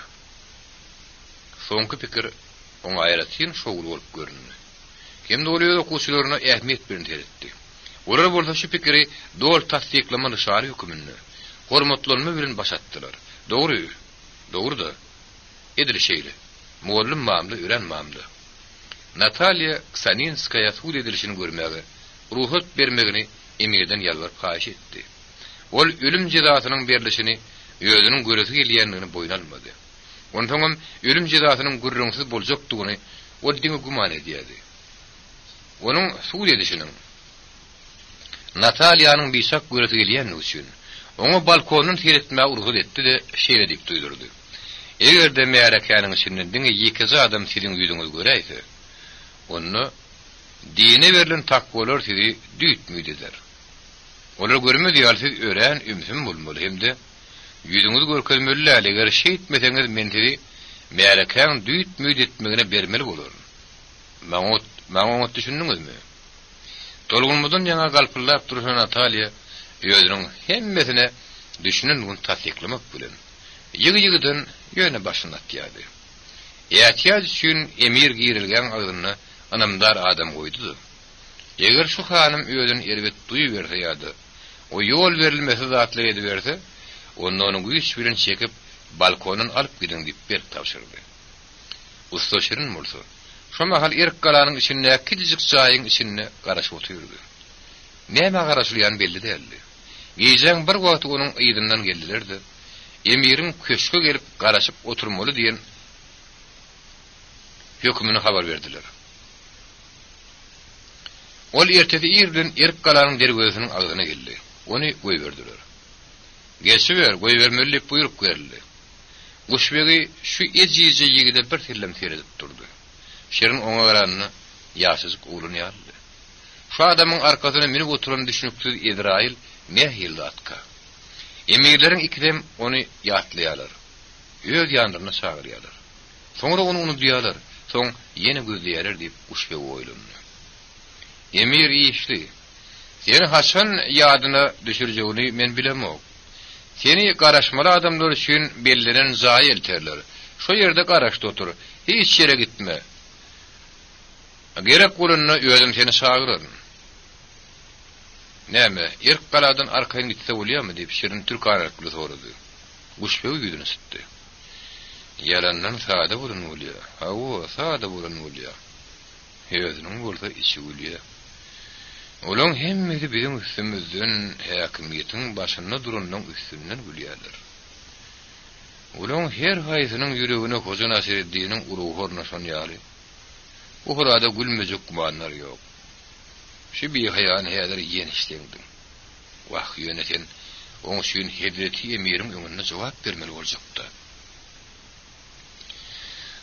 Soňky pikir oňa aýratyn şoğul bolup göründi. Kim de olýar okuwçylaryna ähmiýet bilen teretdi. Olar bolsa şu pikiri dol tasdiklamaly şary hükümini hormatlanma bilen başatdylar. Dogry, dogry-da. Edir şeýle. Muallim mamly, ören mamly. Natalya Ksaninskaya suud edilişini görmäge, ruhat bermegini emirden ýalwaryp haýyş etdi. Ol ölüm jezasynyň berilişini ýözüniň göresi gelýändigini boýun almady. Ondan ölüm jezasynyň gurrunsyz boljakdygyny ol diňe guman edýärdi. Onuň suud edilişiniň Natalyanyň bisak göresi gelýän üçin oňa balkondan seyretmäge urhut etdi de şeýle diýip duýdurdy. Egerde meýerekanyň içinden diňe ýekizi adam siziň ýüzüňiz göräýse, onu dine verilen takvalar sizi düýtmüýdiler. Olar görmedi ýalsiz ören ümsün bolmaly hemde ýüzüňiz görkezmeli eger şeý etmeseňiz men sizi meýerekan düýtmüýdi etmegine bermeli bolar. Maňa düşündiňizmi? Tolgunmadan ýa-da galpyllap durýan Natalya Özüniň hemmesine düşünen bunu tasdiklamak bilen ýygy-ýygydan ýöne başyna atýardy. Eýtýäz üçin emir girilgen agyny anamdar adam goýdy. Eger şu hanım özüni erbet duýup berse ýa-da o ýol berilmesi zatly ediberse, onda onuň güýç bilen çekip balkondan alyp gidin diýip ber tapşyrdy. Usta şirin bolsa, şu mahal erk galanyň içinde kiçik çaýyň içinde garaşyp oturdy. Näme garaşylýan belli däldi. Geyjen bir wagt onuň ýydyndan geldilerdi. Emirin köşke gelip garaşyp oturmaly diýen hökmüni habar berdiler. Ol ertesi ýerden erk galanyň dergözüniň agyna geldi. Onu goýberdiler. Geçiber, goýbermeli buyruk berildi. Guşbegi şu ejiji ýigide bir tillem seredip durdy. Şerin oňa garanyny ýaşyzyk ulyny ýaldy. Şu adamyň arkasyna minip oturan düşünükli Izrail ne hildi atka. Emirleriň ikidem onu ýatlaýarlar. Öz ýandyryna çagyrýarlar. Soňra onu unutýarlar. Soň ýene gözleýärler diýip Guşbegi oýlandy. Emir işli. Seni haçan ýadyna düşürjegini men bilemok. Seni garaşmaly adamlar üçin belliren zaý elterler. Şo ýerde garaşda otur. Hiç ýere gitme. Gerek bolanyna özüm seni çagyrar. Näme? Erk galadan arkaýyn gitse bolýarmy diýip şirin türkanlykly sorady. Guşbegi ýüzüne sitdi. Yalandan saada bolan bolýar. Hawa saada bolan bolýar. Özüniň bolsa içi bolýar. Olaň hemmesi bizim üstümizden häkimiýetiň başynda duranyň üstünden gülýärler. Olaň her haýsynyň ýüregine hojan asyr etdiğiniň urugy hornaşan ýaly. Bu horada gülmejek gumanlar ýok. Şu bir haýan häzir ýen işleňdi. Wagt ýöneten oň üçin Hedreti emirim öňünde jogap bermeli boljakdy.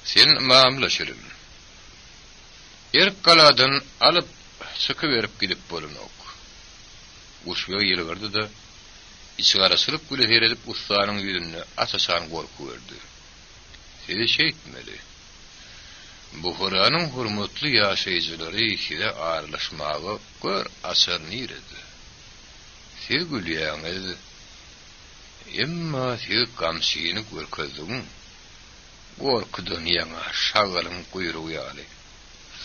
Sen mamlaşyryn. Erk galadan alyp sıkı verip gidip bolunok. Guşbegi ýelgerdi de içi garaşylyp güleher edip ustanyň ýüzüne açaşan gorku berdi. Seni şey etmeli. Bu horanyň hurmatly ýaşaýjylary içinde aýrylaşmagy gör asar niredi. Siz gülýäňiz. Emma siz gamşyny görkezdiň. Gorkudan ýaňa şagalyň guyrugy ýaly.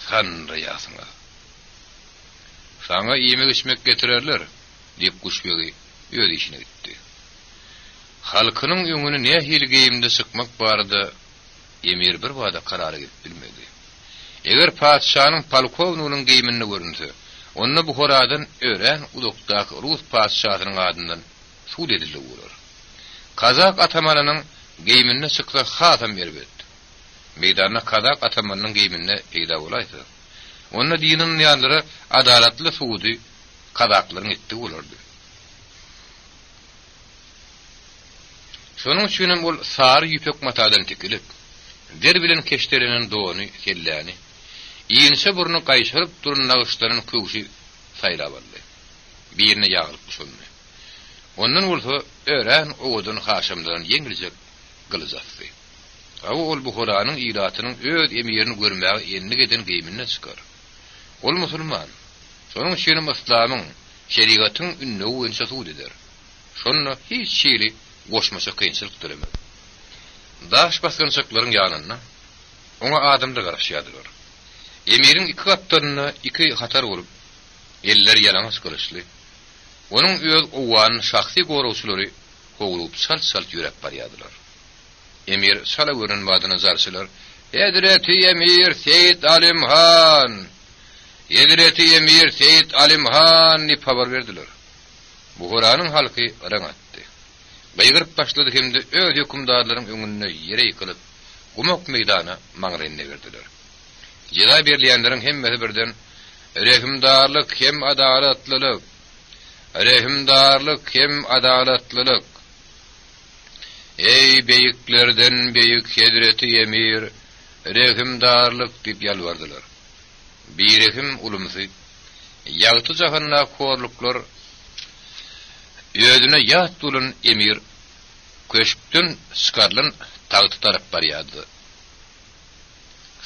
Sanra ýasyňa. Sana yemek içmek getirerler, deyip Guşbegi öz işine gitti. Halkının öňüne ne hilgeyimde sıkmak barada emir bir wada karara gelip bilmedi. Eger padşanyň polkovnugynyň geyimini görünse, onda bu horadan ören ulukdaky Rus padşahynyň adyndan suud edildi bolar. Kazak atamanynyň geyimine çyksa hatam berbet. Meydana Kazak atamanynyň geyimine peýda bolaýsa, onda dinin ýanlary adalatly suudy Kazaklaryň etdi bolardy. Şonuň üçin bol sary ýüpek matadan tikilip, der bilen keşterinin doğunu kelläni, iýinse burnu gaýşyryp duran nagışlaryň köwşi saýlap aldy. Birine ýagylyp şondy. Ondan bolsa ören oğudun haşamdan ýeňiljek gylyjatdy. Ol bu Horanyň ýyratynyň öz emirini görmäge enli geden geýmine çykar. Ol musulman. Şonuň üçin İslamyň şeriatyň ünne öňçe suud eder. Şonu hiç şeýle goşmasa kynçylyk dilemek. Daş basgynçyklaryň ýanyna oňa adamda garaşýardylar. Emirin iki kaptaryna iki hatar bolup, eller ýalaňyz kılıçly. Onuň öz owan şahsy gorowçulary howlup salt ýürep barýardylar. Emir sala görün badyna zarsylar. Hedreti Emir Seyit Alimhan. Hedreti Emir Seyit Alimhan diýip habar berdiler. Bu Horanyň halky ýaran atdy. Gaýgyryp başlady hemde öz hökümdarlaryň öňünde ýere ýykylyp, gumak meýdana maňraýyna berdiler. Jeda berilýänleriň hemmesi birden rehimdarlyk hem adalatlylyk, rehimdarlyk hem adalatlylyk. Ey beýiklerden beýik Hedreti Emir, rehimdarlyk diýip ýalvardylar. Birehim ulumsy, ýagty jahanna korluklar, özüne ýat bolan emir, köşkden çıkarlan tagty tarap barýardy.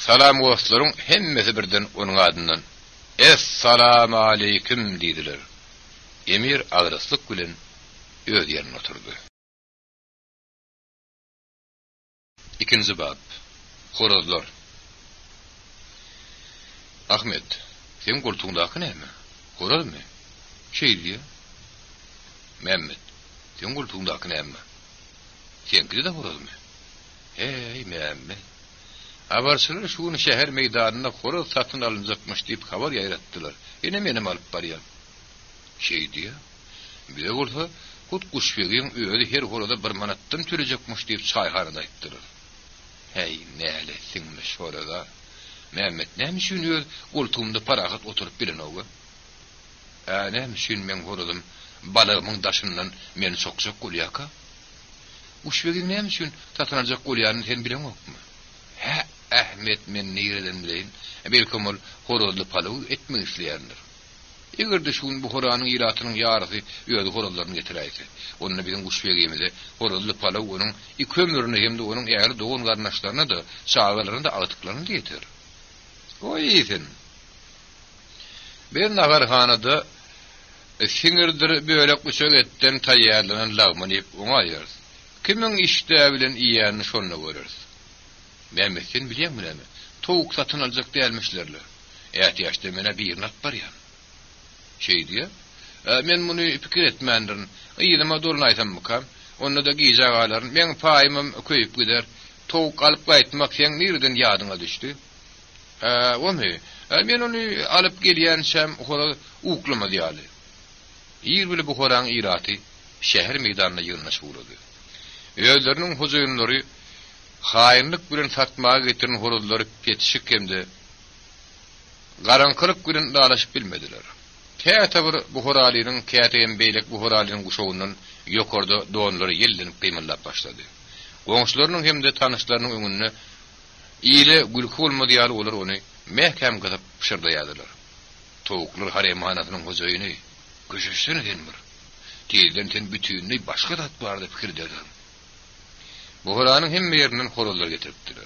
Salam gowslaryň hemmesi birden onuň adyndan "Essalamu aleykum" diýdiler. Emir ağrıslık bilen öz yerine oturdu. İkinci bab. Horozlar. Ahmet, sen koltuğundaki ne mi? Horoz mu? Şey diye. Mehmet, sen koltuğundaki ne mi? Seninki de horoz mu? Hey Mehmet. Avarsılar şunu şehir meydanına horoz satın alınacakmış deyip haber yayrattılar. Yine benim alıp barıyam. Şey diye. Bir de olsa kut kuşbeğin öyle her horoda bir manattan türecekmiş deyip çayhanada ettiler. Hey neylesinmiş orada. Mehmet neymişsin öyle koltuğumda parahat oturup bilin oğlu. Neymişsin men horozum balığımın daşından meni soksak kolyaka. Kuşbeğin neymişsin satın alacak kolyanın sen bilen yok mu? Ahmet men neyireden bileyin. Belki ol horozlu palığı etme işleyendir. Eğer şun bu horanın iratının yarısı öyle horozlarını getireyse. Onunla bizim kuşbeğimize horozlu palığı onun iki ömrünü hem de onun eğer doğun karnaşlarına da sağlarına da ağıtıklarını getir. O iyisin. Bir nagarhanada sinirdir böyle kuşak etten tayyarlanan lağman yiyip ona ayırız. Kimin işte bilen iyiyanını şonuna görürüz. Mehmet'in biliyor mu ne mi? Tavuk satın alacak değilmişlerle. Yaşta mene bir nat var ya. Şey diye. Men bunu fikir etmendirin. İyidime dolunaytan mıkam. Onunla da giyecek ağların. Men payımım köyüp gider. Tavuk alıp kayıtmak sen nereden yadına düştü? O mu? Men onu alıp geliyensem hora uklama diyali. İyi bile bu horanın iratı şehir meydanına yığınlaş uğradı. Öğlerinin huzuyunları hainlik bilen satmağa getirin horozları yetişik hem de garankılık bilen dalaşıp bilmediler. Kâta bu horalinin, kâta hem beylek bu horalinin kuşağından yokorda doğanları yellenip kıymallap başladı. Komşularının hem de tanışlarının önüne iyile gülkü olmadı yalı olur onu mehkem katıp pışırdayadılar. Tavuklar haremhanasının huzuyunu köşüşsene denmir. Teyden ten bütününe başka tat vardı fikir derdim. Bu horanın hem yerinden horozlar getiriptiler.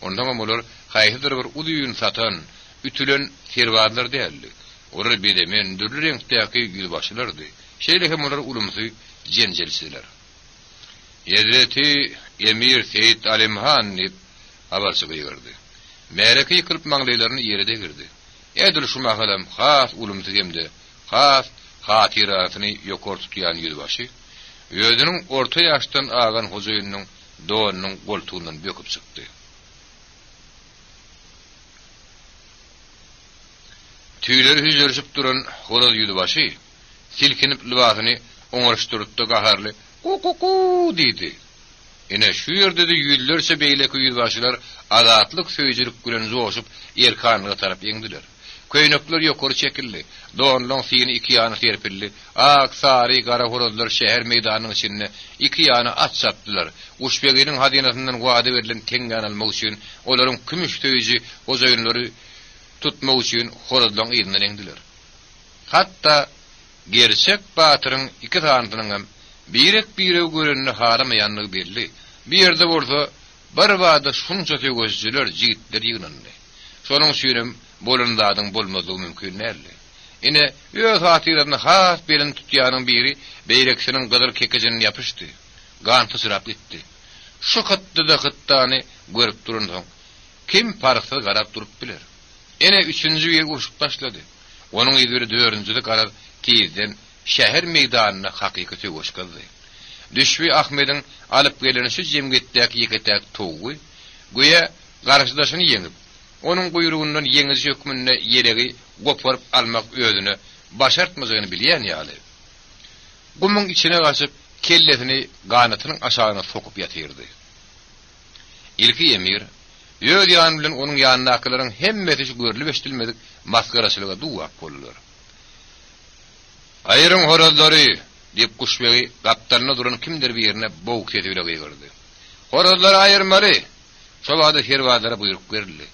Ondan amalar hayhıdır bir uduyun satan, ütülen servadlar değerli. Orar bedemen, dürlü renkteki gülbaşılardı. Şeyle hem olar ulumsu cencelsiler. Yedreti Emir Seyit Alimhan deyip habarsı kıyırdı. Mereki yıkılıp mağlaylarını yerede girdi. Edir şu mağalam has ulumsu gemde, has hatiratını yokor tutuyan yüzbaşı, özünün orta yaştan ağan huzuyunun doğanın koltuğundan böküp çıktı. Tüyleri hüzürüşüp duran horoz yüzbaşı, silkinip libasını oňarşdyryp da gaharly "Ku" dedi. Ene şu yerde de yüzlerse beyleki yüzbaşylar azatlyk söýjülük bilen joşup erkanlyga tarap ýeňdiler. Köýnekler ýokary çekildi. Doğanlaň syny iki ýany serpildi. Ak, sary, gara horozlar şäher meýdanynyň içinde iki ýany at satdylar. Uşbegiň hadynasyndan wada berilen teňgan almak üçin olaryň kümüş töýji ozaýynlary tutmak üçin horozlaň ýerinden eňdiler. Hatda gerçek batyryň iki tanynyň hem birek görenini haramayanlygy belli. Bir ýerde bolsa bir wada şunça töýgözçiler jigitler ýygnandy. Şonuň üçin bolundadyň bolmadygy mümkin näle. Ine öz hatyraryny has belen tutýanyň biri beýreksiniň gyzyl kekejini ýapyşdy. Gantı sırap gitdi. Şu kıttıda kıttany görüp durundan kim parsa garap durup biler. Ene üçüncü ýer uçup başlady. Onuň ýeri dördüncüde garar tezden şäher meýdanyna hakykaty goşgady. Düşbi Ahmediň alyp gelenişi jemgyetdäki ýeketäk towy goýa garşydaşyny ýeňip onun kuyruğundan yeňiz hökmünde yeregi goparyp almak özüne başartmazyny bilýän ýaly. Gumyň içine gaçyp kellesini ganatynyň aşagyna sokup ýatyrdy. Ilki Emir ýöz ýan bilen onuň ýanynakylaryň hemmesi görülip eşdilmedik maskaraçylyga duwap bolýar. "Aýryň horozlary" diýip kuşbegi gapdalyna duran kimdir bir ýerine bowuk sesi bilen gyrdy. "Horozlary aýyrmaly." Şobada herwadlara buyruk berildi.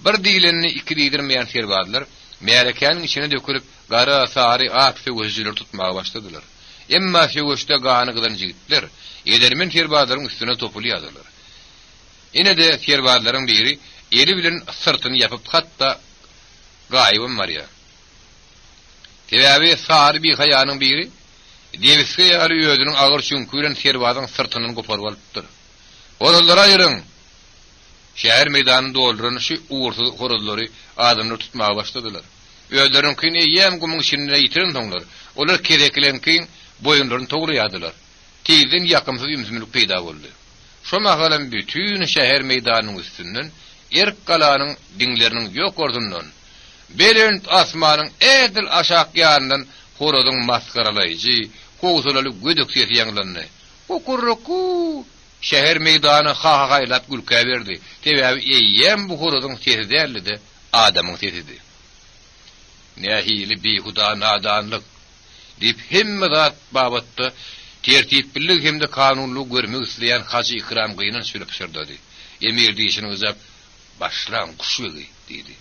Bir diýlenini iki diýdirmeýän serwadlar märekäniň içine dökülip gara, sary, ak söwüzçiler tutmaga başladylar. Emma söwüşde gany gydan jigitler edermen serwadlaryň üstüne topulýardylar. Ine de serwadlaryň biri eli bilen sırtyny ýapyp hatda gaýbym Maria. Tebabi sarı bir hayanın biri Deviske ýaly öýdüniň agyr çünkülen serwazyň syrtyny goparyp alypdyr. Horollara aýyryn. Şäher meýdanyny dolduran şu uğursuz horolary adamlar tutmağa başladylar. Öýdüriň kini ýem gumyň içinde ýitirin soňlar. Olar kereklenkin boyunlaryny toglaýadylar. Tezden ýakymsyz ýümsümlik peýda boldy. Şoma galan bütün şäher meýdanynyň üstünden erk galanyň diňleriniň ýok ordundan belent asmanyň edil aşak ýaryndan horodyň maskaralayjy, kowsulaly gödük sesi ýanglandy. Okurruku şäher meýdany ha-ha-gaýlap gülkä berdi. Tebabi eýem bu horodyň sesi däldi, adamyň sesidi. Nähili behuda nadanlyk dip hemme zat babatda tertiplik hemde kanunlu görmek isleýän Haji Ikram gynyň sürüp şurdy. Emir diýişini özep başlan kuşugy diýdi.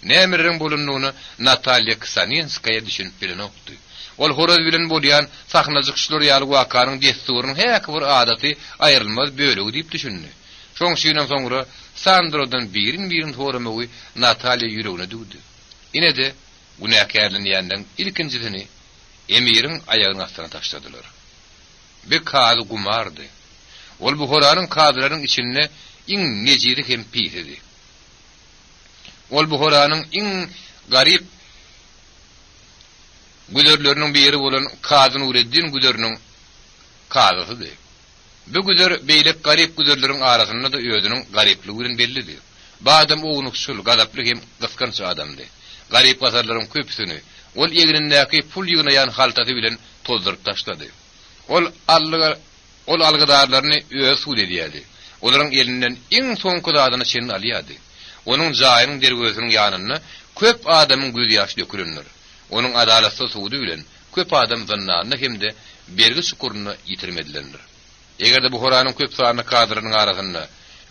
Nämerin bolunnuny Natalya Ksaninskaya düşünüp bilen okdy. Ol horoz bilen bolýan sahnajyk işler ýaly wakanyň desturynyň häk bir adaty aýrylmaz bölegi diýip düşündi. Şoň şeýlen soňra Sandrodan birin horamagy Natalya ýüregine dugdy. Ine de günäkärlenýänden ilkinjisini Emirin aýagynyň astyna taşladylar. Bir kady gumardy. Ol bu horanyň kadylaryň içinde iň nejiri hem pis idi. Ol bu horanyň iň garip güdörleriniň biri bolan Kazı Nureddin güdörüniň kadysydy. Bu güdör beýlek garip güdörleriň arasynda da öýdüniň garipligi bilen bellidir. Bu adam oňuksul, gadaply hem gyskanç adamdy. Garip gasarlaryň köpsini ol ýegrindäki pul ýygnaýan haltaty bilen tozduryp taşlady. Ol algydarlaryny öýe suw edýärdi. Olaryň elinden iň soňky dadyny çyn alýardy. Onun jaýynyň derwözüniň ýanyna köp adamyň göz ýaşy dökülenler. Onun adalatsız suwdy bilen köp adam zannanyny hemde bergi şukuruny ýitirmediler. Egerde bu horanyň köp sany kadrynyň arasynda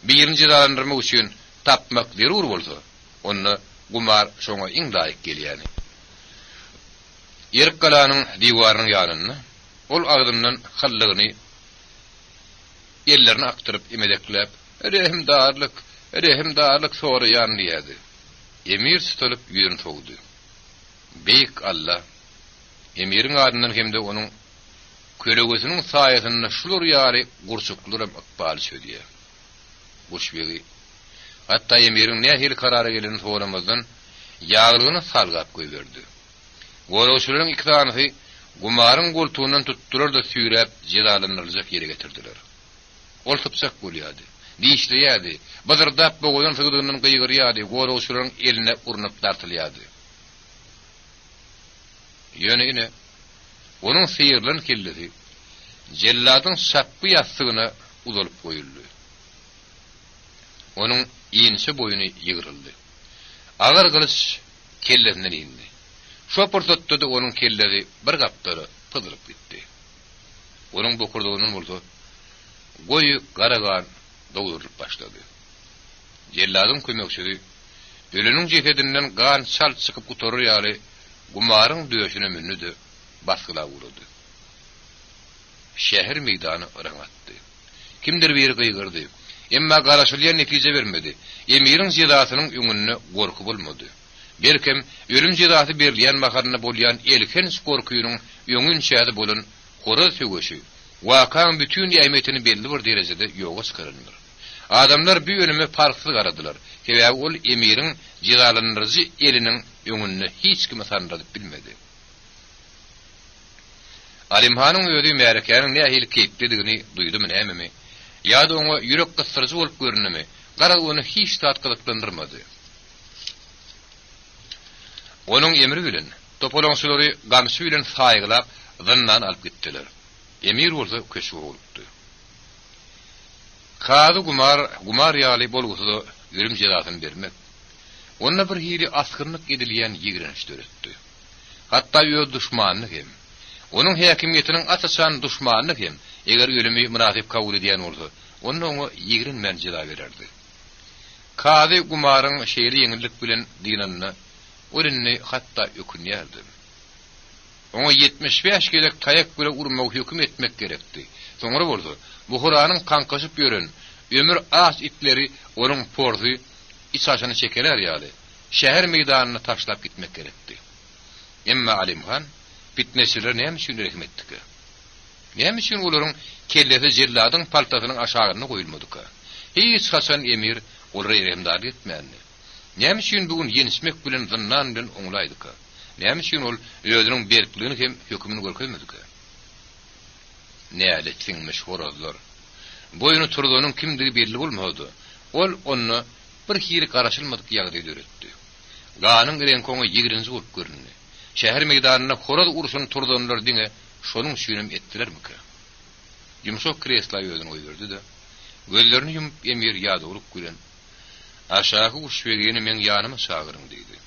birinji dalandyrmak üçin tapmak zerur bolsa, onu gumar şoňa iň laýyk gelýäni. Yerk galanyň diwarynyň ýanyna ol agdymdan hallygyny ellerini aktyryp imedeklep, rehimdarlyk sonra ýanlyýady. Emir tutup ýüzüni sowdy. Beyk Allah, Emir'in adından hem de onun kölegösünün saýasyna şular ýary gurçukluram akbal söýdiýär. Boşbegi. Hatta Emir'in nähili karara gelen soramazdan ýaglygyny salgap goýberdi. Gorowçularyň iki tanysy gumaryň goltuğundan tutdular da süýräp jedalanyrjak ýere getirdiler. Ol typsak bolýardy. Diýişleýärdi. Bazardap boýan sygydygynyň gyýgyrýardy. Gorowçularyň eline urnup dartylýardy. Ýöne onun sıyırlan kellesi jelladyň şapky ýastygyna uzalyp goýuldy. Onun iňçe boýuny ýygyryldy. Agar gylyç kellesinden indi. Şo pursatda da onun kellesi bir gapdara pyzylyp gitdi. Onun bokurdugynyň bolsa goýy garagan dogduryp başlady. Jelladyň kömekçisi ölüniň jefedinden gan çal çykyp gutorar ýaly gumaryň döşüne münnüdi, baskıla vuruldu. Şäher meýdany ıraňatdy. Kimdir bir gyýgyrdy. Emma garaşylýan netije bermedi. Emiriň jedasynyň öňünde gorku bolmady. Berkem ölüm jedasy berilýän makarna bolýan elken gorkuýynyň öňünçäde bolan horoz sögüşi, wakaň bütün ýaýmetini belli bir derejede ýoga çykaryldyr. Adamlar bu ölüme farkly garadylar. Sebäbi ol emiriň jedalanryjy eliniň öňünde hiç kime sanradyp bilmedi. Alimhanyň öýdi märekäniň nähili kepdedigini duýdum näme? Ýa-da oňa ýürek gysdyrjy bolup görünmi? Gara onu hiç tatgylyklandyrmady. Onun emri bilen topolonçulary gamsy bilen saýgylap zyndan alyp gitdiler. Emir bolsa köşe bolupdy. Kady gumar ýaly bolgusyda ýürüm jedasyny bermek. Onda bir hili askırlık edilýän ýigrenç döretdi. Hatta ýö düşmanlyk hem. Onun häkimiýetiniň asasan düşmanlyk hem. Eger ölümi münasip kabul edýän bolsa, onda oňa ýigrenmen jeda bererdi. Kady gumaryň şeýle ýeňillik bilen dinanyny ölünni hatta ökünýärdi. Oňa 75 gelek taýak bilen urmak höküm etmek gerekdi. Soňra bolsa, bu Horanyň kankaşyp ýören ömür aç itleri onun porzy içaşany çekeler ýaly. Şäher meýdanyny taşlap gitmek gerekdi. Emma Alimhan fitneçiler näme üçin rehmetdiki? Näme üçin olaryň kellesi jelladyň paltasynyň aşagyna goýulmadyky? Hiç Hasan Emir olary rehmdar etmändi. Näme üçin bugün ýenişmek bilen zynnan bilen oňlaýdyky? Näme üçin ol özüniň berkligini hem hökmüni görkezmediki? Näle tiňmiş horazlar. Boyuny turduğunun kimdigi belli bolmady. Ol onu bir hili garaşylmadyk ýagdaýda öğretdi. Ganyň renkoňy ýigrinji bolup göründi. Şäher meýdanyna horaz urusyny turduğunlar diňe şonuň şüýnem etdilermiki? Ýumşak kreslaýy özüni goýberdi-de. Gözlerini yumup Emir ýada urup gülen. Aşağı uşbegini men ýanyma çagyryň diýdi.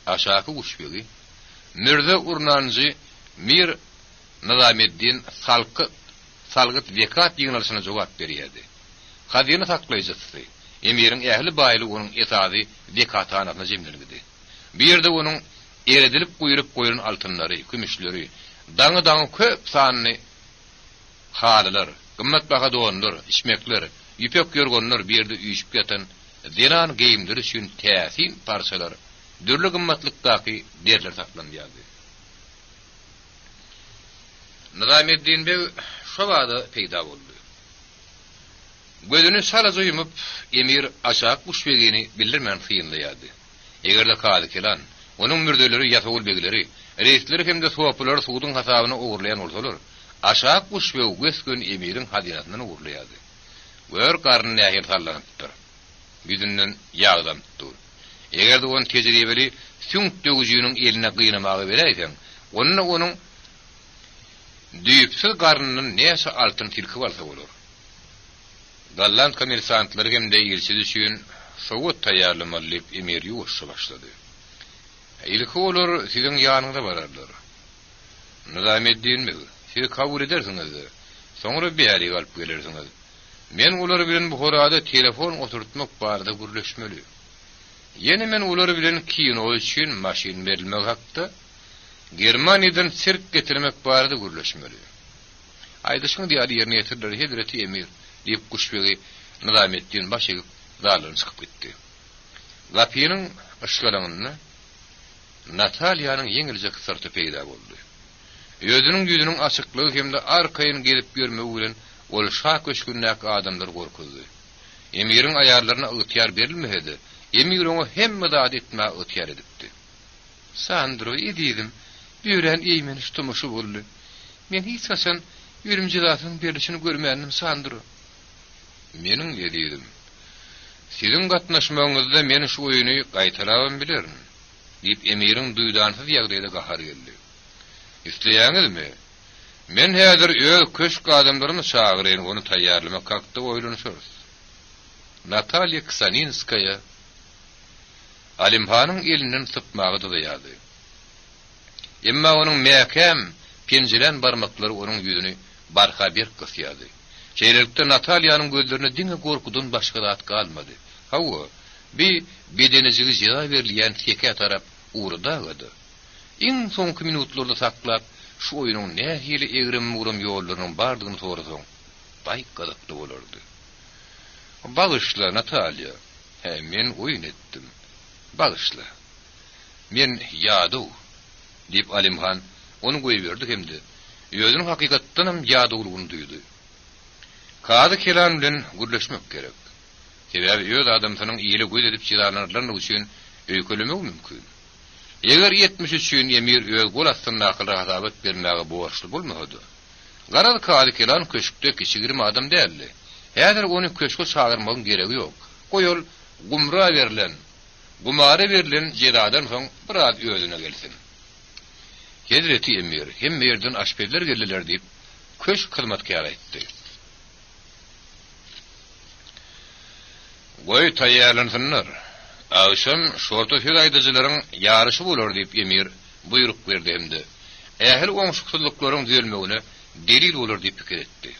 Aşağı uşbegi Mirza Urnanjy Mir Nizameddin salgyt vekat ýignalysyna jogap berýärdi. Hadyny saklaýjatdy. Emir'in ähli baýly onuň etady vekat anatyna jemlenigdi. Bir ýerde onuň eredilip goýurup goýulan altynlary, kümüşleri, daňy köp sanly halalar, gymmatbaha doganlar, işmekler, ýüpek ýörgenler bir ýerde üýşüp ýatan denan geýimleri üçin täsin parçalar, dürli gymmatlykdaky derler saklanýardy. Nizameddin bey şu wagda peýda boldy. Gözüni salaja ýumyp Emir aşağı uşbegini bildirmän hyýynlaýardy. Egerde kady kelan, onuň mürdeleri ýatawul begleri, reisleri hemde sowaplar suwdyň hasabyna ogurlayan bolsalar, aşağı uşbeg gösgün Emir'in hadinatyndan ogurlaýardy. Gör garny nähir sallanypdyr. Yüzünden ýagdam tutdy. Egerde on tejribeli süňk döwüjüniň eline gynamagy bereýsen, onuň düýpsiz garnynyň näse altyn tilki bolsa bolar. Gallant komersantlary hemde ýelçi düşýün sowut taýýarlamalyp Emir ýuwuşy başlady. Ilki olar siziň ýanyňda bararlar. Nizameddin mi? Siz kabul edersiňiz. Soňra bäri galyp gelersiňiz. Men ular bilen bu horada telefon oturtmak barada gürleşmeli. Ýene men ular bilen kino üçin maşin berilmek hakda Germaniýadan sirk getirmek barada gürleşmeli. Aýdyşyň diýär ýerine ýetirler Hedreti Emir diýip Kuşbegi Nizameddin baş egip zalyny çykyp gitdi. Gapynyň ışgalagyny Nataliýanyň ýeňilje kysarty peýda boldy. Özüniň ýüzüniň açyklygy hemde arkaýyn gelip görmegi bilen ol şah köşkündäki adamlar gorkuzdy. Emir'in ayarlaryna ýytyar berilmedi. Emir onu hemme zat etmä ýytyar edipdi. Sandro edidim. Büren eýmen tutmuşy boldy. Men hiç haçan ýürümji zatyň berişini görmändim Sandro. Meniň edidim. Siziň gatnaşmagyňyzda men şu oýuny gaýtarabym bilerin. Diýip Emir'in duýdansyz ýagdaýda gahar geldi. İsteýäňizmi? Men häzir öz köşk adamlaryny çagyryn, onu taýýarlamak hakda oýlanyşarys. Natalya Ksaninskaya Alimhanyň elinden tutmagy daýady. Emma onuň mäkem penjiren barmaklary onuň ýüzüni barha bir gysýady. Şeýlelikde Natalyanyň gözlerine diňe gorkudan başga zat galmady. Hawa bir bedenizigi jyra berilýän teke tarap uğrudagadı. Iň soňky minutlarda saklap şu oýunyň nähili egrim murum ýollarynyň bardygyny sorasaň, baý gazaply bolardy. Bagyşla Natalya, men oýun etdim. Bagyşla. Men ýady diýip Alimhan onu goýberdi hemde. Özüniň hakykatdan hem ýadyglygyny duýdy. Kady kelan bilen gürleşmek gerek. Sebäbi öz adamsynyň ýyly göz edip çyranarlaryny üçin öýkelemek mümkin. Eger 73 Emir öz gol astyna akylly hasabat bermäge borçly bolmady. Garad kady kelan köşkde kiçigirme adam däldi. Häzir onu köşke çagyrmagyň geregi ýok. Goýul gumara berilen jeradan soň biraz özüne gelsin. Hedreti Emir hem yerden aşpedler geldiler diýip köşk hyzmatkary aýtdy. Goý taýýarlansynlar. Aýşam şorta hüdaýdagylaryň ýarysy bolar diýip Emir buyruk berdi hemde. Ähli oňşuklyklaryň düzelmegine delil bolar diýip pikir etdi.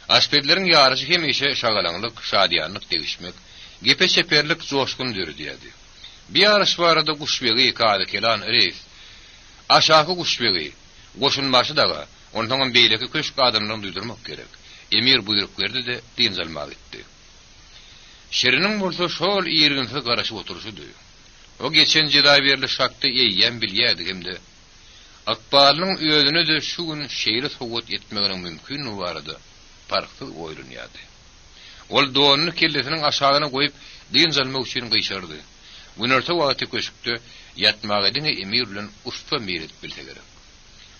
Aşpedleriň ýarysy hemişe şagalanlyk, şadýanlyk degişmek, gepe seperlik joşkun dürdiýärdi. Bir ýarys barada Kuşbegi kady kelan reis. Aşağı Kuşbegi, goşunmaşy daga, onuň beýleki köşk adamlaryny duýdurmak gerek. Emir buyruk berdi de dinzalmak etdi. Şerinin bolsa şol ýerginse garaşyp oturuşydy. O geçen jeda berli şakty eýýän bilýärdi hemde Akbalyň özüne de şu gün şeýle sowgat etmeginiň mümkin barada parkty oýlanýardy. Ol donuny kellesiniň aşagyna goýup diň zalma üçin gyşardy. Günerse wagty köşükde ýatmak edin emir bilen usta merit bilse gerek.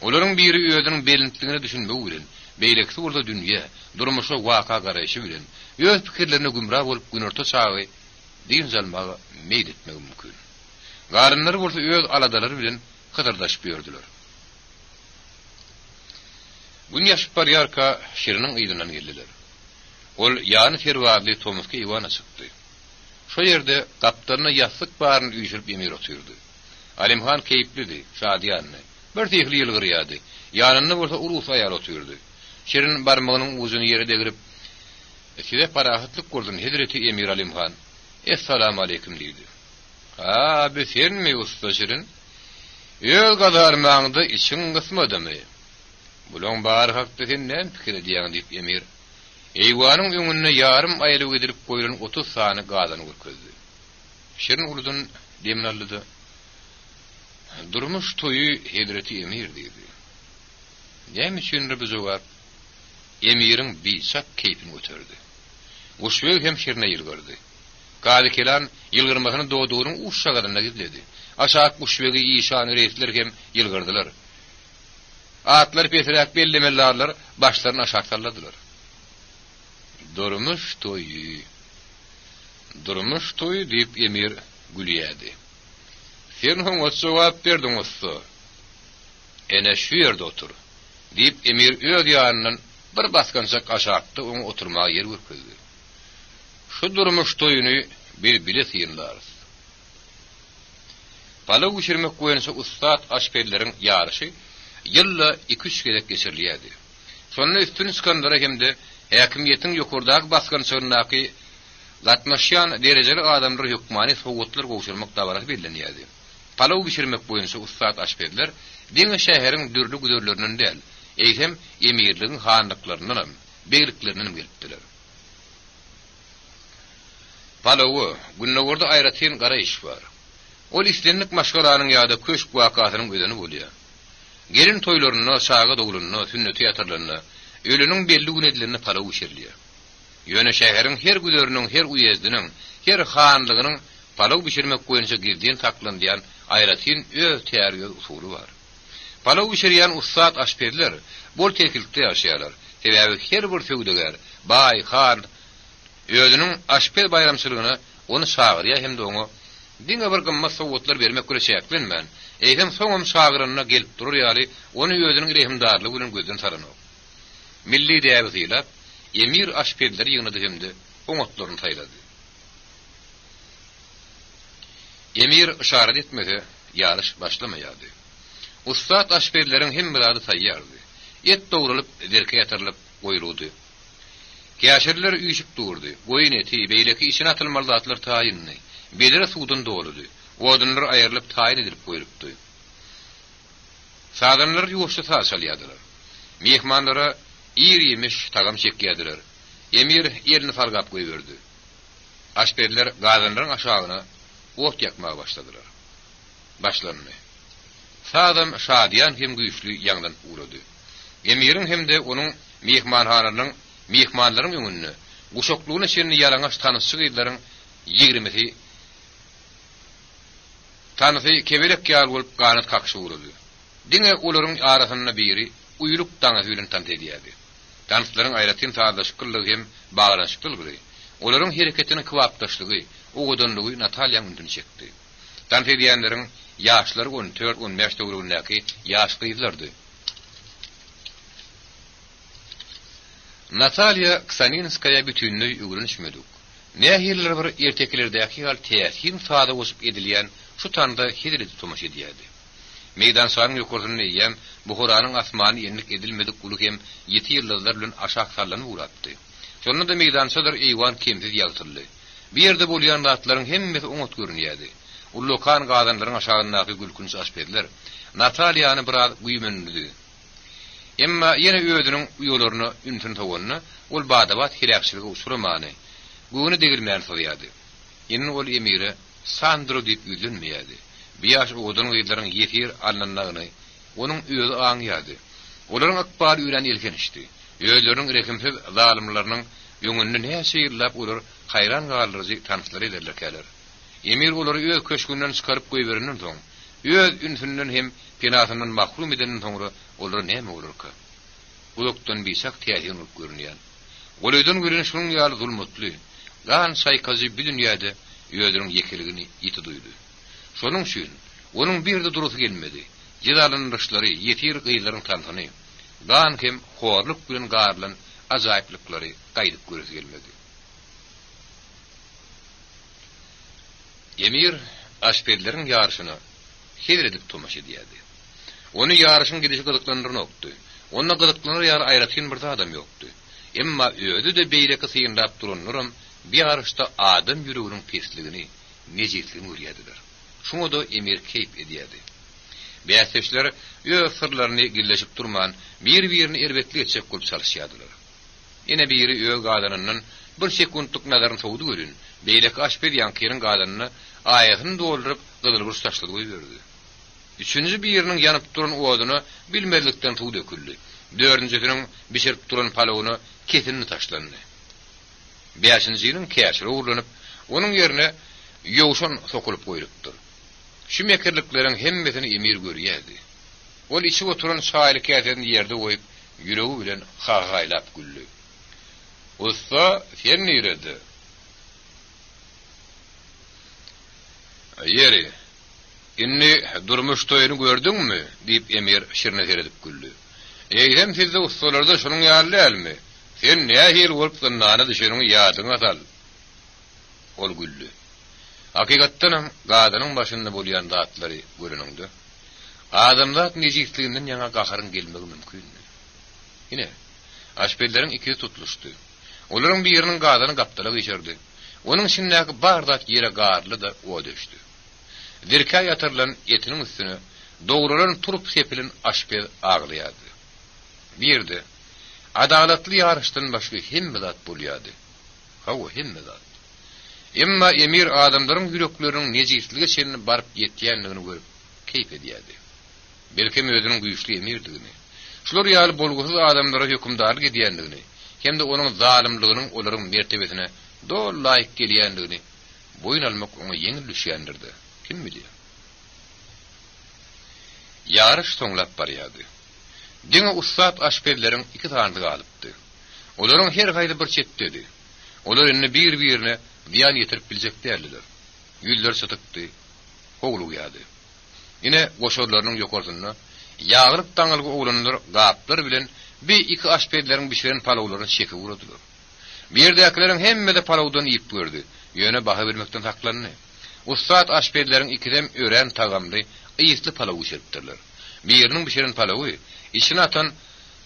Olaryň biri özüniň belintligini düşünmek bilen, beýleksi bolsa dünýä, durmuşa waka garaýşy bilen, öz pikirlerine gümrah bolup günerse çagy diň zalmaga meýil etmek mümkin. Garynlar bolsa öz aladalary bilen kıtırdaşıp ýördiler. Gün ýaşyp barýarka şiriniň ýylynan geldiler. Ol ýany ferwagly Tomuska Iwana çykdy. Şo ýerde gapdaryna ýassyk baryn üýşürip emir oturdy. Alimhan keýiplidi, şadýanly. Bir tehli ýylgyrýady. Ýanyna bolsa ulus aýal oturdy. Şirin barmagynyň uzuny ýere degirip, "Size parahatlyk gördüm Hazreti Emir Alimhan. Assalamu alaykum" diýdi. "Ha, besenmi usta Şirin? Ýöl gadarmaňdy içiň gysmadymmy? Bulan bar hakda sen näme pikir edýäň?" diýip emir eýwanyň öňüne ýarym aýryp edilip goýulan 30 sany gadan görkezdi. Şirin uludun demnallydy. "Durmuş toýu Hazreti Emir" diýdi. "Näme üçindir bu jogap?" Emiriň biçak keýpini göterdi. Uşbeg hem şirine ýylgyrdy. Gady kelan ýylgyrmagyny dodugynyň uşşagadyna gizledi. Aşak uşbegi ýyşany reýsler hem ýylgyrdylar. Atlar peserak bellemelerler başlaryny aşağı salladylar. Durmuş toýu diýip emir gülýärdi. "Sen hoňa jogap berdiň usta. Ene şu ýerde otur" diýip emir öz ýanynyň bir baskançak aşakda oň oturmagy ýer görkezdi. Şu durmuş toýuny bir bilet ýynlar. Palaw geçirmek goýunça ustad aşperleriň ýarşy ýylla 2-3 gerek geçirilýärdi. Sonra üstün çıkandara hemde häkimiýetiň ýokurdaky baskançygynaky gatnaşýan derejeli adamlar hukmany sowgatlar goşulmak dabarasy bellenýärdi. Palaw geçirmek goýunça ustad aşperler diňe şäheriň dürli güzerlerinden däl, eýsem emirligiň hanlyklarynyň, beýliklerinden gelipdiler. Palawy günnäwerde aýratyn gara iş bar. Ol islenlik maşgalanyň ýa-da köşk wakatynyň ödeni bolýar. Gelin toýlaryna, şaga dogulunyna, sünnet ýatarlaryna, ölüniň belli günedlerini palaw geçirilýär. Ýöne şäheriň her güzeriniň, her uyezdiniň, her hanlygynyň palaw bişirmek goýunça girdiň saklandýan aýratyn öz täýär usuly bar. Palaw bişirýän ustad aşperler bol tekillikde ýaşaýarlar. Sebäbi her bir söwdegar, baý, han özüniň aşper bayramçylygyna onu şagyrýar hem de onu diňe bir gymmat sowgatlar bermek güreşýärmen. Eýsem soňam şagyryna gelip durur ýaly, onu özüniň rehimdarlygy bilen gözden saranyp. Milli däwetler emir aşperleri ýygyny hemde oňatlaryny taýlady. Emir işaret etmese ýarış başlamaýardy. Ustad aşperleriň hem birady taýýardy. Et dogrulyp, derke ýatyrylyp goýuldy. Käşirler üýşüp durdy. Goýun eti, beýleki içine atylmaly zatlar taýynly. Belire suwdan doludy. Odunlar aýrylyp taýyn edilip goýulupdy. Sadanlar ýoşda taşalýardylar. Mehmanlara ýer ýemiş tagam çekýärdiler. Emir ýerini salgap goýberdi. Aşperler gazanlaryň aşagyna ot ýakmaga başladylar. Başlanmy. Sadam şadyan hem güýçli ýangdan uğradı. Emiriň hemde onuň mehmanhanalynyň mehmanlaryň öňünde goşoklugyny şerini ýalaňaç tanysy gyýlaryň 20-si tanysy kebelek ýal bolup ganat kakşy uğradı. Diňe olaryň arasyna biri uýuluk taňy bilen tanty edýärdi. Tansylaryň aýratyn saýdaşyklygy hem baglanşyklygy, olaryň hereketini kwapdaşlygy, ogadynlygy Natalýanyň ündüni çekdi. Tanty edýänleriň ýaşlary 14-15 döwrünäki ýaşly ýyllardy. Natalya Ksaninskaya bütünlüğü öğrenişmedik. Nähirler bir erteklerdäki hal täsir sada goşup edilýän şu tanda hidret tomaş edýärdi. Meydan saýyň ýokurdyny ýem Buharanyň asmany ýenlik edilmedik uly hem 7 ýyllar bilen aşak sallanyp uratdy. Şonda da meydançalar eýwan kemsiz ýagtyrly. Bir ýerde bolýan zatlaryň hemmesi oňat görünýärdi. Ullokan gadanlaryň aşagyndaky gülkünç aşperler Natalyany biraz güýmenlidi. Emma ýene öýdüniň ýolaryny üntün tawanyna ol badabat hirakçylygy usuramany. Güni degilmän soýady. Ýene ol emire Sandro diýip ýüzünmeýärdi. Biýaş oduň ýyllaryň ýetir alnanyny onun özü aňýady. Olaryň akbar ýüren ilkenişdi. Öýlerin rekimsiz zalimlarynyň ýöňünde näçe ýyllap olar hayran galyryjy tanyslar ederler. Emir olary öz köşkünden çykaryp goýberenden soň, öz ünsünden hem penatyndan mahrum edenden soňra olar näme bolarka? Ulukdan bisak täýin bolup görünýär. Goýdan görünen şunuň ýaly zulmutly, gan saýkazy bir dünýäde öýdüriň ýekeligini ýiti duýdy. Şonuň üçin onuň bir de durusy gelmedi. Jidalanyşlary, ýetir gyýlaryň tantyny, gan hem horluk bilen garlan ajaýplyklary gaýdyp görüp gelmedi. Emir aşpedleriň ýarşyny hedir edip tomaş edýärdi. Onu ýarşyň gidişi gyzyklandyryny okdy. Onda gyzyklanır ýar aýratyn bir adam ýokdy. Emma öýde de beýleki syýndap duranlaram bir ýarşda adam ýüreginiň pesligini, nejitligini görýärdiler. Şoňa da emir keýp edýärdi. Bäsleşler öýe sırlaryny gilleşip durman, bir-birini erbetli etjek bolup çalışýardylar. Ene biri öýe gadanynyň bir sekundluk nazaryny sowdy görün. Beýleki aşped ýankyryň gadanyny aýatyny dolduryp gyzylgyş taşladyp goýberdi. Üçüncü biriniň ýanyp duran owadyny bilmedlikden tuw döküldi. Dördüncüsiniň bişirip duran palawyny kesinni taşlandy. Beşinciniň käşiri urlanyp, onuň ýerine ýowşan sokulyp goýulupdyr. Şu mekerlikleriň hemmesini emir görýärdi. Ol içi oturan şaýly käsini ýerde goýup, ýüregi bilen hagaýlap güldi. "Usta, sen nerede?" "Ýeri, inni durmuş toýuny gördüňmi?" diýip emir şirne teredip güldi. "Eýdem sizde ustalarda şunuň ýaly elmi? Sen nähir bolup nana düşeňi ýadyňa sal." Ol güldi. Hakykatdan gadanyň başynda bolýan zatlary görünüňdi. Adamzat nejitliginden ýaňa gaharyň gelmegi mümkin. Ine aşpedleriň ikisi tutuluşdy. Olaryň biriniň gadany gapdala geçirdi. Onuň şindäki bar zat ýere garly da o düşdi. Dirkä ýatyrlan etiniň üstüne dogrulan turup sepilin aşped aglaýardy. Birde adalatly ýarşdan başga hemme zat bolýardy. Hawa hemme zat. Emma emir adamlaryň ýürekleriniň nejitligi şerini barıp ýetýänligini görüp keýp edýärdi. Belki özüniň güýçli emirdigini, şular ýaly bolgusyz adamlara hökümdarlyk edýänligini, hem de onuň zalimliginiň olaryň mertebesine dol laýyk gelýänligini boyun almak ona ýeňil düşýändirdi. Kim bilýär? Ýarış soňlap barýardy. Diňe ustad aşpedleriň iki tandy galypdy. Olaryň her gaýdy bir çetdedi. Olar indi bir-birine diýan ýetirip biljek däldiler. Ýüller çytykdy, howluk ýady. Ine goşorlarynyň ýokardyna ýagryp taňylyk oglanlar gaplar bilen bir iki aşpedleriň bişiren palawlaryny çekip urdular. Birdäkilerin hemme de palawdan ýyp gördü. Ýöne baha bermekden saklandy. Ustad aşpedleriň ikidem ören tagamly, ýytly palaw şerpdirler. Biriniň bişiren palawy içine atan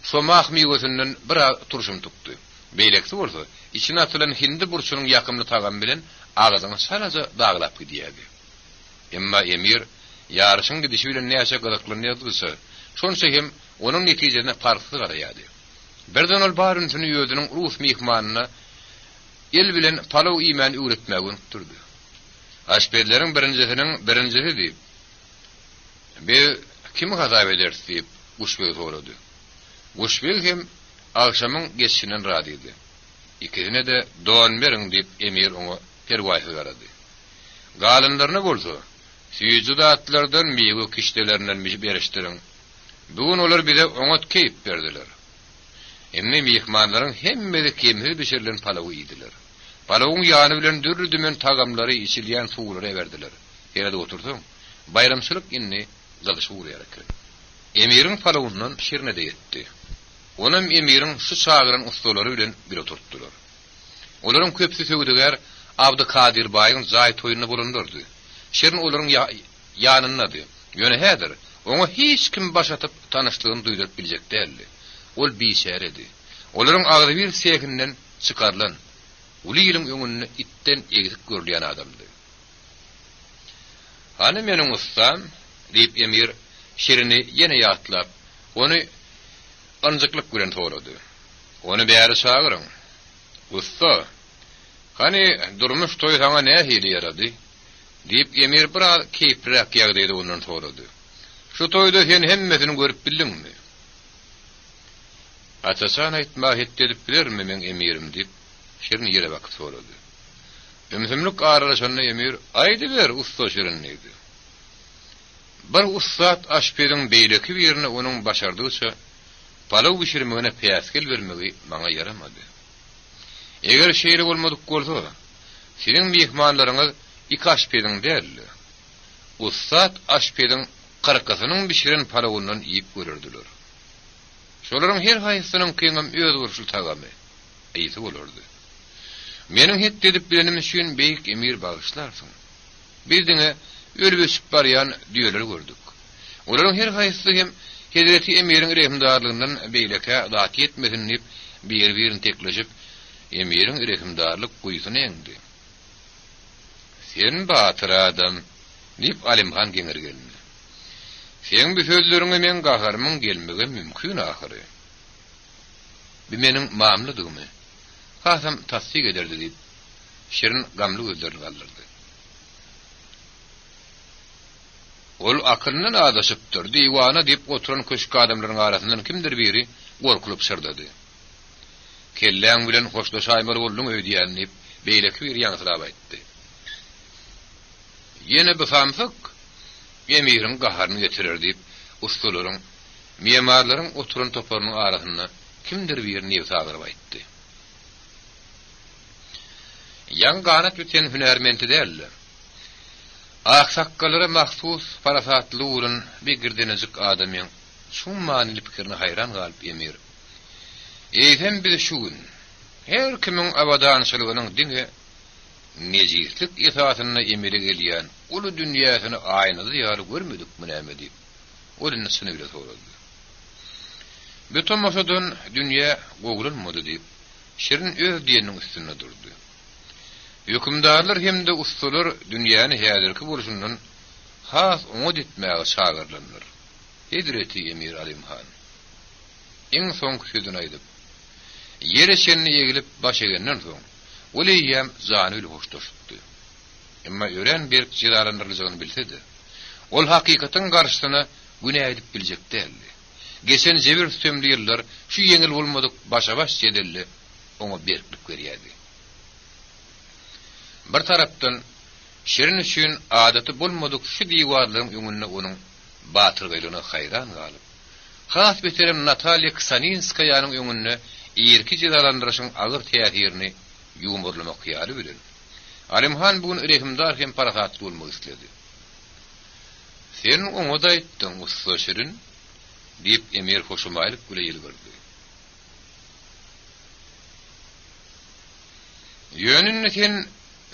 somaq miwesinden bir turşum tutdy. Beýlekde bolsa, içine atylan hindi burçunyň ýakymly tagam bilen agazyny salaja daglap gidýärdi. Emma emir ýarşyň gidişi bilen näçe gyzyklanýardysa, şonça hem onuň netijesine farkly garaýardy. Birden ol barynsyny ýödüniň rus mehmanyna el bilen palaw iýmän öwretmäge turdy. Aşpedleriň birincisi diýip, "Be kim gazap ederdi?" diýip Guşbel sorady. Guşbel hem akşamyň geçişinden rady idi. İkisine de "Doğan beriň" diýip emir oňa perwaýsy garady. Galynlaryna bolsa, "Süýjü zatlardan meýwe kişdelerinden berişdiriň. Bugün olar bize oňat keýip berdiler." Emmi mehmanlaryň hemmesi kemhil bişirilen palawy ýediler. Palawyň ýany bilen dürrü dümen tagamlary içilýän suwlary berdiler. Ýerde oturdyň. Bayramçylyk inni galyşy urýarek. Emirin palawyndan şirne de ýetdi. Onam emirin şu çağıran ustalary bilen bir oturtdylar. Olaryň köpsi söwdeger Abdykadir baýyň jaý toýuny bolanlardy. Şirin olaryň ýanyndady. Ýöne häzir oňa hiç kim baş atyp tanyşlygyny duýdurup biljek däldi. Ol bişär edi. Olaryň agry bir sekinden çykarlan, uly ýylyň öňünde itten egizip görülýän adamdy. "Hany meniň ustam?" diýip emir şirini ýene ýatlap, ony anjyklyk bilen sorady. "Ony bäri çağırın." "Usta, hani durmuş toý saňa nähili ýarady?" diýip emir bir keýprak ýagdaýda ondan sorady. Şu toyda sen hemmesini görüp bildinmi? Atasan aýtma edip bilermi men emirim dip, Şirin yere bakıp soradı. Ümsümlük aralaşanına emir, aydı ver usta Şirin neydi? Bir ustad aşpedin beyleki bir yerine onun başardığıça, palav pişirmegine piyaskel vermegi bana yaramadı. Eger şeýle bolmadyk bolsa, senin mihmanlaryňyz iki aşpedin däldi. Ustad aşpedin qırkasynyň pişiren palavundan ýyp görürdiler. Şolaryň her haýsynyň kıýmam öz urşul tagamy, eýsi bolardy. Meniň het edip bilenim üçin beýik emir bagyşlarsyň. Bildiňe ölüp barýan düýeler gördük. Olaryň her haýsy hem Hazreti Emir'in rehimdarlığından beyleke zat etmesin deyip bir-birini tekleşip Emir'in rehimdarlyk guýsyny eňdi. Sen batyr adam deyip Alimhan geňergeldi. Sen bu sözleriňe men gaharmyň gelmegi mümkin ahyry. Bu meniň mamladygymy? Hasam tasdik ederdi deyip Şirin gamly gözlerini galdyrdy. Ol akylyndan adaşypdyr, diýwana diýip oturan köşk adamlaryň arasyndan kimdir biri gorkulyp şyrdydy. Kelläň bilen hoşlaşaýmaly boldum öýdýän diýip beýleki bir ýaňsylap aýtdy. Ýene bu famsyk Emir'in gaharyny getirir diýip ustalaryň, memarlaryň oturan toplarynyň arasyndan kimdir bir niýet agyryp aýtdy. Ýan ganat biten hünermenti däldi. Aksakkalara mahsus parasatly ulan bir girdenejik adamyň şu manily pikirine hayran galyp Emir. Eýsem bir şu gün her kimiň abadançylygynyň diňe nejislik itaatine emiri gelýän ulu dünýäsini aýnady ýaly görmedikmi näme diýip olyny syny bile sorady. Bütün masadan dünýä gowulmady diýip Şirin öz diýeniň üstünde durdy. Hükümdarlar hem de ustalar dünýäni häzirki boluşundan has oňa ditmäge çagyrlanlar. Hazreti Emir Alimhan iň soňky sözüni aýdyp, ýere şenni ýegilip baş egenden soň, oleýem zanyl hoşdoşdy. Emma ören bir jidalandyrlygyny bilsedi. Ol hakykatyň garşysyna günä edip biljek däldi. Geçen jebir sömli ýyllar şu ýeňil bolmadyk başa-baş jedelli oňa berklik berýärdi. Bir tarapdan Şirin üçin adaty bolmadyk şu diýwarlaryň öňünde onuň batyrgylygyna hayran galyp, has beterem Natalya Ksaninskaýanyň öňünde ýerki jidalandyryşyň agyr täsirini ýumurlamak ýaly bilen. Alimhan bugün rehimdar hem parasatly bolmak istedi. Sen oňa da aýtdyň usta Şirin diýip Emir hoşumaýlyk güle ýylgyrdy. Ýönünni sen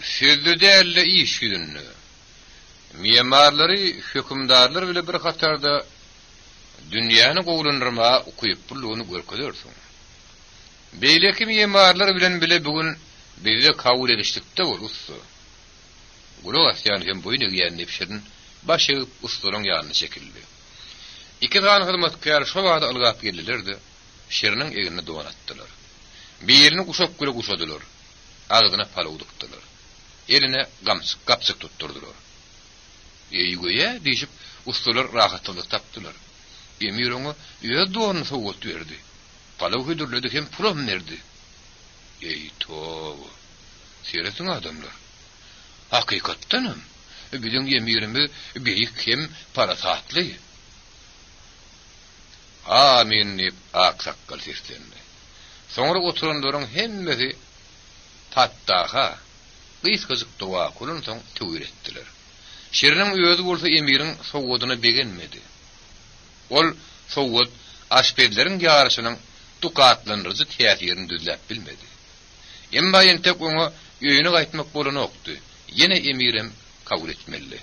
sözlü dälle iş güdünni. Memarlary, hükümdarlar bile bir hatarda dünýäni gowlandyrma ukuyup bulgyny görkezersiň. Beýleki memarlar bilen bile bugün bizde kabul edişlikde bolsa. Gulak asýan hem boýny giýen Şirin başy ustalaryň ýanyna çekildi. İki tane hyzmatkar şu wagtda ylgap geldilerdi. Şiriniň egine dowan atdylar. Birini kuşak güle kuşadylar. Ağzyna palaw dukdylar. Eline gapsyk tutturdular. Eýgoýa diýip ustalar rahatlyk tapdylar. Emir oňa ýa dowan sowgat berdi. Palaw hüdürledi hem pulam berdi. Ey to. Seretin adamlar. Hakykatdanam. Biziň emirimi beýik hem parasatly. Amin deyip aksakkal seslendi. Soňra oturanlaryň hemmesi tattaha gysgyzyk dowa kulun soň töwür etdiler. Şiriniň öýüdi bolsa Emiriň sowgadyna begenmedi. Ol sowgat aşpedleriň ýaraşynyň tukatlandyrjy täsirini düzläp bilmedi. Emma ýentek oňa öýüne gaýtmak bolan okdy. Ýene Emirim kabul etmeli.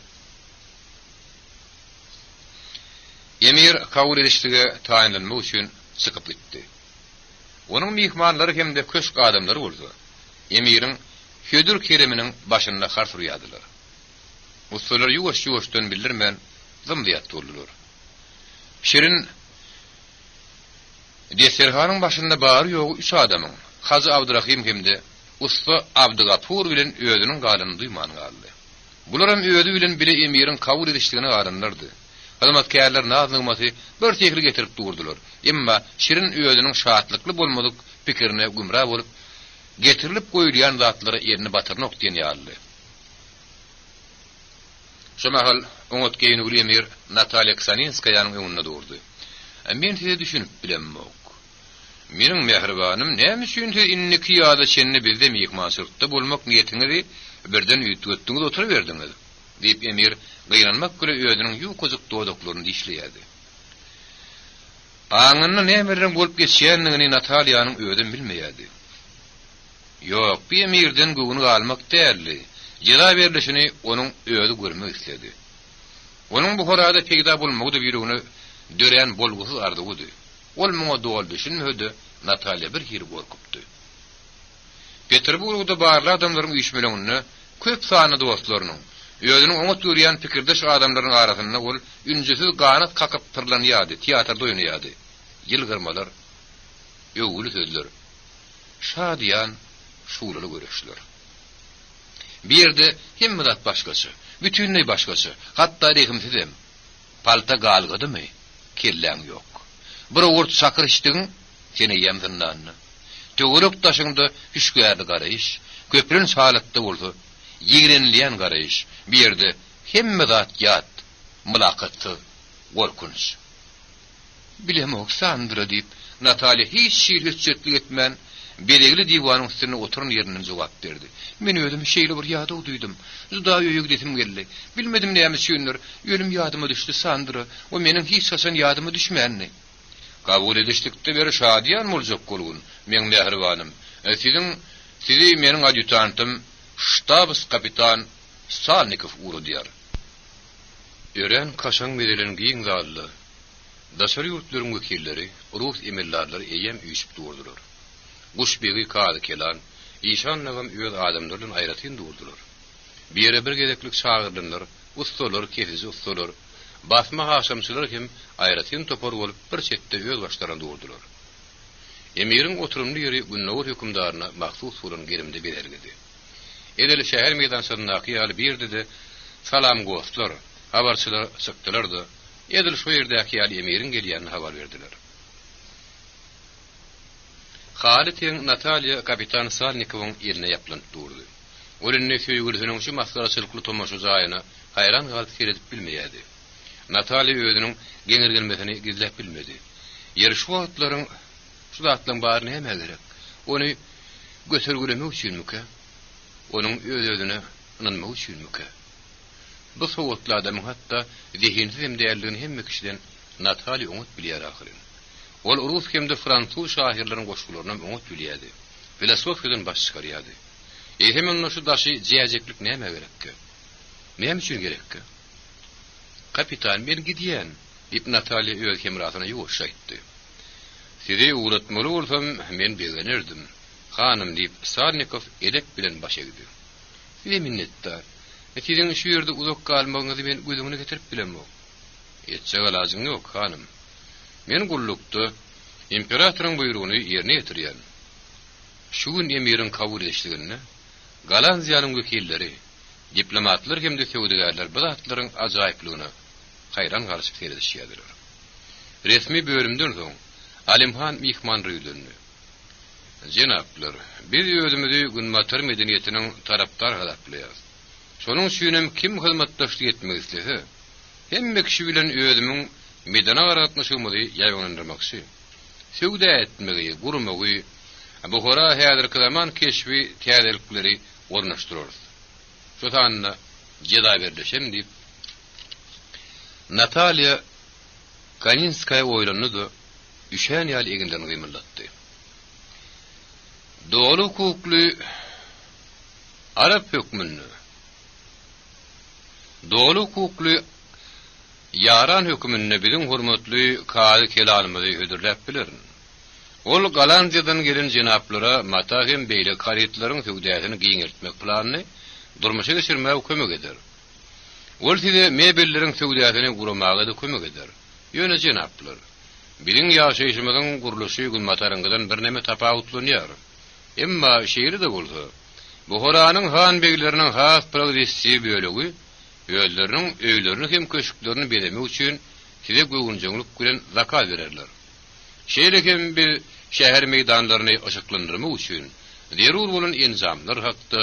Emir kabul edişdige taýinlenmek üçin çykyp gitdi. Onuň mihmanlary hem de köşk adamlary boldy. Emiriň Hödür keriminiň başynda garşy ýadylar. Ustalar ýuwaş-ýuwaşdan bildirmän zymdyýat boldular. Şirin deserhanyň başynda bary ýogy 3 adamyň, Hazy Abdurrahim hemde usta Abdugapur bilen özüniň galyny duýman galdy. Bular hem öýüdi bilen bile Emiriň kabul edişdigine garanlardy. Hyzmatkarlar nazlygymasy bir tekli getirip durdular. Emma şirin öýüniň şatlykly bolmadyk pikirine gümra bolup getirilip goýulýan zatlary ýerine batyrnok diýen ýaly. Şomahal oňotgeýin Ulemir Natalia Ksaninskaýanyň öňünde durdy. Men size düşünüp bilemok. Meniň mehribanym näme üçin inniki ýa-da çenni bizde mehmansyrykda bolmak niýetinizi birden üýtgetdiňiz oturuverdiňiz. Diýip Emir gynanmak göre öýüniň ýuwkyzyk dodaklaryny dişleýärdi. Aňyny nämerden bolup geçýändigini Nataliýanyň öýüden bilmeýärdi. Ýok, bu Emirden göwüni almak däldi. Jeda berilişini onuň öýüdi görmek istedi. Onuň bu horada peýda bolmagy birigini dören bolgusy ardygy. Ol muňa dol düşünmedi, Nataliýa bir hiri gorkupdy. Peterburgda barly adamlaryň üýtmelerini, köp sany dostlarynyň, öýüniň oňa türýän pikirdeş adamlaryň arasynda ol ünjesiz gaňat kakyp tyrlanýardy, teatrda oýnaýardy. Ýylgyrmalar, öwgüli sözler, şadyan, şuurly göreşler. Bir yerde hemmedat başgasy, bütünlüğü başgasy, hatda rehimsizem. Palta galgadymy? Kelläň ýok. Bir urt sakır içdiň, seni ýemdindanny. Töwerek taşynda hüşgärli garaýyş, köprün salatda bolsa, ýigrenleýän garaýyş. Bir yerde hemmedat ýat, mülakatty, gorkunç. Bilemok Sandra diýip Nataliýa hiç şiirhetçetlik etmän belegli diwanyň üstüne oturun ýerinden jogap berdi. Men ödüm şeýle bir ýada duýdum. Juda ýöýgdetim geldi. Bilmedim näme düşünür. Ýölüm ýadyma düşdi Sandra. O meniň hiç hasan ýadyma düşmänni. Kabul edişlikde bir şadyan boljak bolgun. Men mehribanym. Sizi meniň adjutantym ştabs kapitan Salnikov urudýar. Ören kaşaň bedelen giň zally. Daşary ýurtlaryň wekilleri, rus emellarlary eýem üýşüp durdular. Guşbegi kadı kelan, İşanlığım öz adamlarının ayratyn durdular. Bir yere bir gedeklik şagyrdylar, ustalar, kefizi ustalar, basma haşamçylar hem ayratyn topar bolup bir çetde öz başlarynda durdular. Emirin oturumly ýeri Günnowur hökümdaryna mahsus bolan gerimde berergidi. Edeli şäher meydançynyňky ýaly birdi-de salam gostlar, habarçylar çykdylar-da, edil şu ýerdäki ýaly emirin gelýänini habar berdiler. Halitin Nataliýa kapitan Salnikowyň ýerine ýaplanıp durdy. Olenni söýgülüniň şu masgaraçylykly tomaşy jaýyna haýran galyp seredip bilmeýärdi. Nataliýa özüniň geňir gelmesini gizlep bilmedi. Ýer şu atlaryň şu atlaryň baryny hemme gerek. Onu götergülemek üçinmiki? Onuň öz-özüne inanmak üçinmiki? Bu sowatly adamyň hatda zehinsiz hem däýerligini hemme kişiden Nataliýa umut bilýär ahyryn. Ol rus hemde fransuz şahirleriň goşgularyny umut bilýärdi. Filosofiýadan baş çykarýardy. Hemen şu daşy jiýajeklik näme gerekki? Näme üçin gerekki? Kapitan men gidýän, diýip Nataliýa öz hemrasyna ýuwaş aýtdy. Sizi uğratmaly bolsam men begenirdim. Hanym diýip Salnikov edep bilen baş egdi. Size minnetdar. Siziň şu ýerde uzak galmagyňyzy men gözüňe getirip bilemok. Etjek lazym ýok hanym. Men gullukda imperatorun buyruğunu yerine getirýän. Şu gün emirin kabul edişligini Galanziýanyň wekilleri, diplomatlar hemde söwdegärler bu zatlaryň ajaýyplygyna haýran galyp seredişýärler. Resmi bölümden soň Alimhan mihman rüýlendi. Jenaplar, biz özümizi günmatar medeniýetiniň tarapdar halaplaýar. Şonuň üçin kim hyzmatdaşlyk etmek isleýär? Hemme kişi bilen özümiň medena garatmaşymy ýaýgandyrmakçy. Söwda etmegi, gurmagy, bu hora häzirki zaman keşfi täzelikleri ornaşdyrar. Şu tanna jeda berleşem diýip Nataliýa Kaninskaya oýlanydy, üşen ýaly eginlerini gymyldatdy. Doğru hukukly Arap hökmünü, doğru hukukly yaran hökmünü biziň hormatly kazy kelanymyzy hödürläp bilerin. Ol Galanziýadan gelen jenaplara matahem beýle karyatlaryň söwdäsini giňertmek planyny durmuşa geçirmäge kömek eder. Ol size mebelleriň söwdäsini guramaga da kömek eder. Ýöne jenaplar, biziň ýaşaýyşymyzyň gurulşy gulmataryňdan bir näme tapawutlanýar. Emma şeýle de bolsa, bu horanyň han begleriniň has progressiw bölegi Öýleriniň öýlerini hem köşüklerini beleme üçin size göwünjeňlik bilen zakat bererler. Şeýlekem bir şäher meýdanlaryny aşyklandyrmak üçin derul bolan enzamlar hakda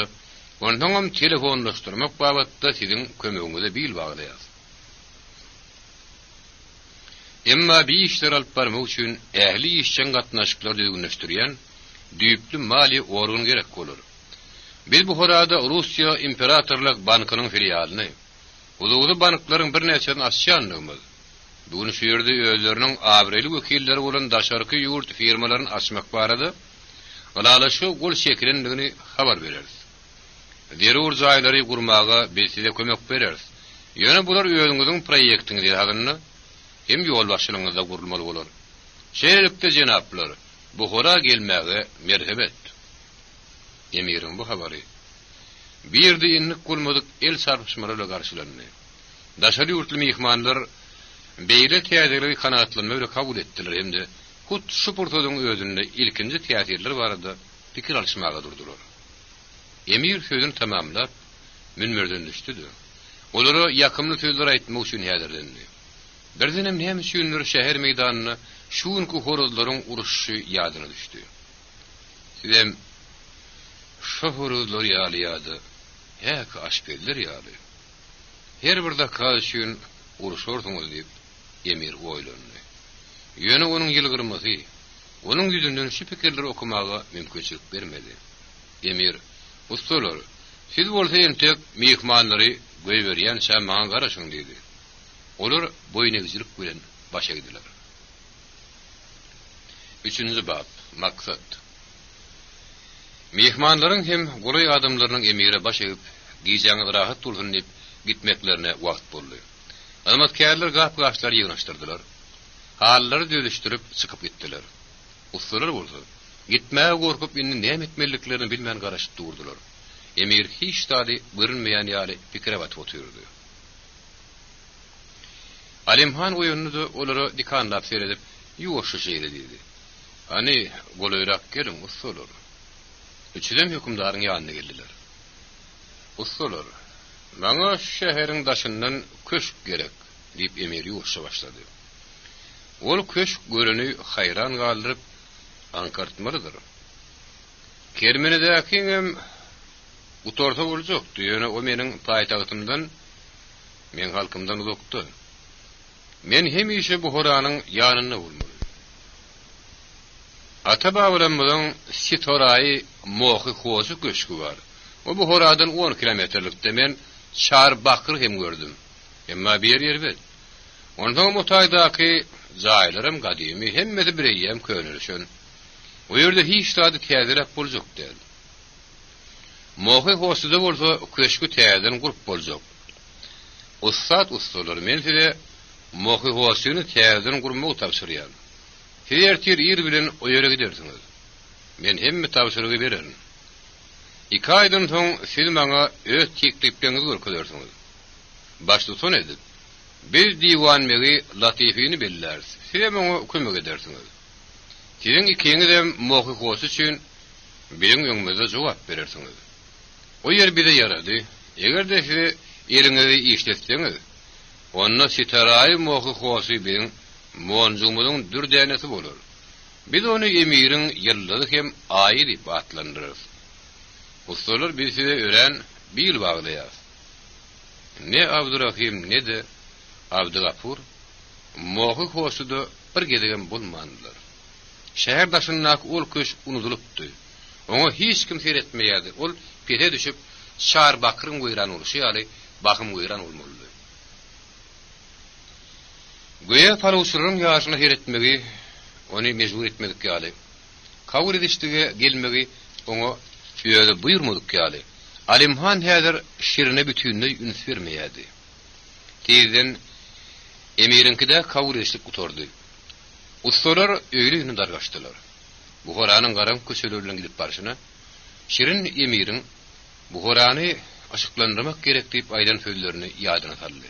ondan telefonlaşdyrmak babatda siziň kömegiňizde bil baglaýar. Emma bir işler alyp barmak üçin ähli işçiň gatnaşyklar düýgünleşdirýän düýpli mali organ gerek bolar. Biz bu horada Russiýa imperatorlyk bankynyň filialyny, uly banklaryň bir näçeni açýanlygymyz. Bugun şu ýerde özleriniň abreli wekilleri bolan daşarky ýurt firmalaryny açmak barada galalaşy gol şekilendigini habar bereriz. Derur jaýlary gurmaga biz size kömek bereriz. Ýöne bular özüňiziň proýektiňizi hagyny hem ýol başlygyňyzda gurulmaly bolar. Şeýlelikde jenaplar, bu hora gelmäge merhemet. Emiriň bu habary bir de inlik gulmadyk el sarpışmalarla garşylandy. Daşary ýurtly mehmanlar beýle täzeleri kanatlanmagy kabul etdiler hemde hut şu portodyň özünde ilkinji täsirler barada pikir alşmaga durdular. Emir sözüni tamamlap münmerden düşdi. Olara ýakymly sözler aýtmak üçin häzirlendi. Birdenem näme üçindir şäher meýdanyna şuňky horozlaryň uruşy ýadyna düşdi. Sizem şu horozlar ýaly hek aşpeller ýaly. Her bir dakika üçin uruşordyňyz diýip Emir oýlandy. Ýöne onuň ýylgyrmasy, onuň ýüzünden şu pikirleri okumaga mümkinçilik bermedi. Emir, ustalar, siz bolsaň tek mehmanlary göýberýän şämaň garaşyň diýdi. Olar boýnegjilik bilen baş egdiler. 3-nji bab, maksat. Mehmanlaryň hem gurey adamlarynyň Emire baş egip, giýjaňyz rahat bolsun diýip gitmeklerine wagt boldy. Almatkarlar gap-gaşlar ýygynaşdyrdylar. Hallary döleşdirip çykyp gitdiler. Ustalar bolsa, gitmäge gorkup indi näme etmeliklerini bilmän garaşyp durdular. Emir hiç taýdy görünmeýän ýaly pikire batyp oturdy. Alimhan oýunyny olara dikanlap seredip, ýuwaşy şeýle diýdi. Ani golayrak gelin ustalar. Üçüdem hükümdaryň ýanyna geldiler. Ustalar, maňa şäheriň daşyndan köşk gerek diýip Emir ýuwaşy başlady. Ol köşk göreni haýran galyp ankartmalydyr. Kermenedäki hem utorta boljak diýene o meniň paýtagtymdan, men halkymdan uzakda. Men hemişe bu horanyň ýanyna bolmaly. Ata-babalarymyň Sitoraý mohy hoşy köşkü bar. O bu horadan 10 kilometrlikde men şar bakır hem gördüm. Emma bir yer bet. Ondan mutaýdaky jaýlarym gadymy hemmesi bireýem könülüşün. O ýerde hiç taýdy täzerek boljak diýdi. Mohy hoşyda bolsa köşkü täzeden gurup boljak. Ustalar men size mohy hoşyny täzeden gurmagy tapşyrýan. Her ýer bilen o ýere gidersiňiz. Men hemme tapşyrygy bererim. 2 aýdan soň siz maňa öz tekliplerinizi görkezersiňiz. Başda son edip, biz diwan megi latifini bellärs. Siz maňa kömek edersiňiz. Siziň ikiňiz hem mohy hoşy üçin bilen öňüňizde jogap berersiňiz. O ýer bize ýarady. Egerde siz ýeriňizi işletseňiz, onda Sitoraý mohy hoşy bilen monjumyň dürdänesi bolar. Biz onu Emiriň ýyllary hem aýy diýip atlandyryrys. Ustalar biz size ören bil baglaýar. Ne Abdurrahim ne de Abdugapur mohy hoşyda bir gedegen bolmandylar. Şäher daşynnak ol köş unutulupdy. Oňa hiç kim seretmeýärdi. Ol pete düşüp şar bakyryň goýran bolşy ýaly bakym goýran bolmaly. Goýa falawçylaryň ýaşyna heretmegi, onu mejbur etmedik ýaly. Kabul edişdige gelmegi oňa ýöne buýurmadyk ýaly. Alimhan häzir şirine bütünli üns bermeýärdi. Tezden Emirinkide kabul edişlik oturdy. Ustalar öýle dargaşdylar. Bu horanyň garam köşelerden gidip barşyna şirin Emiriň bu horany aşyklandyrmak gerek diýip aýdan sözlerini ýadyna saldy.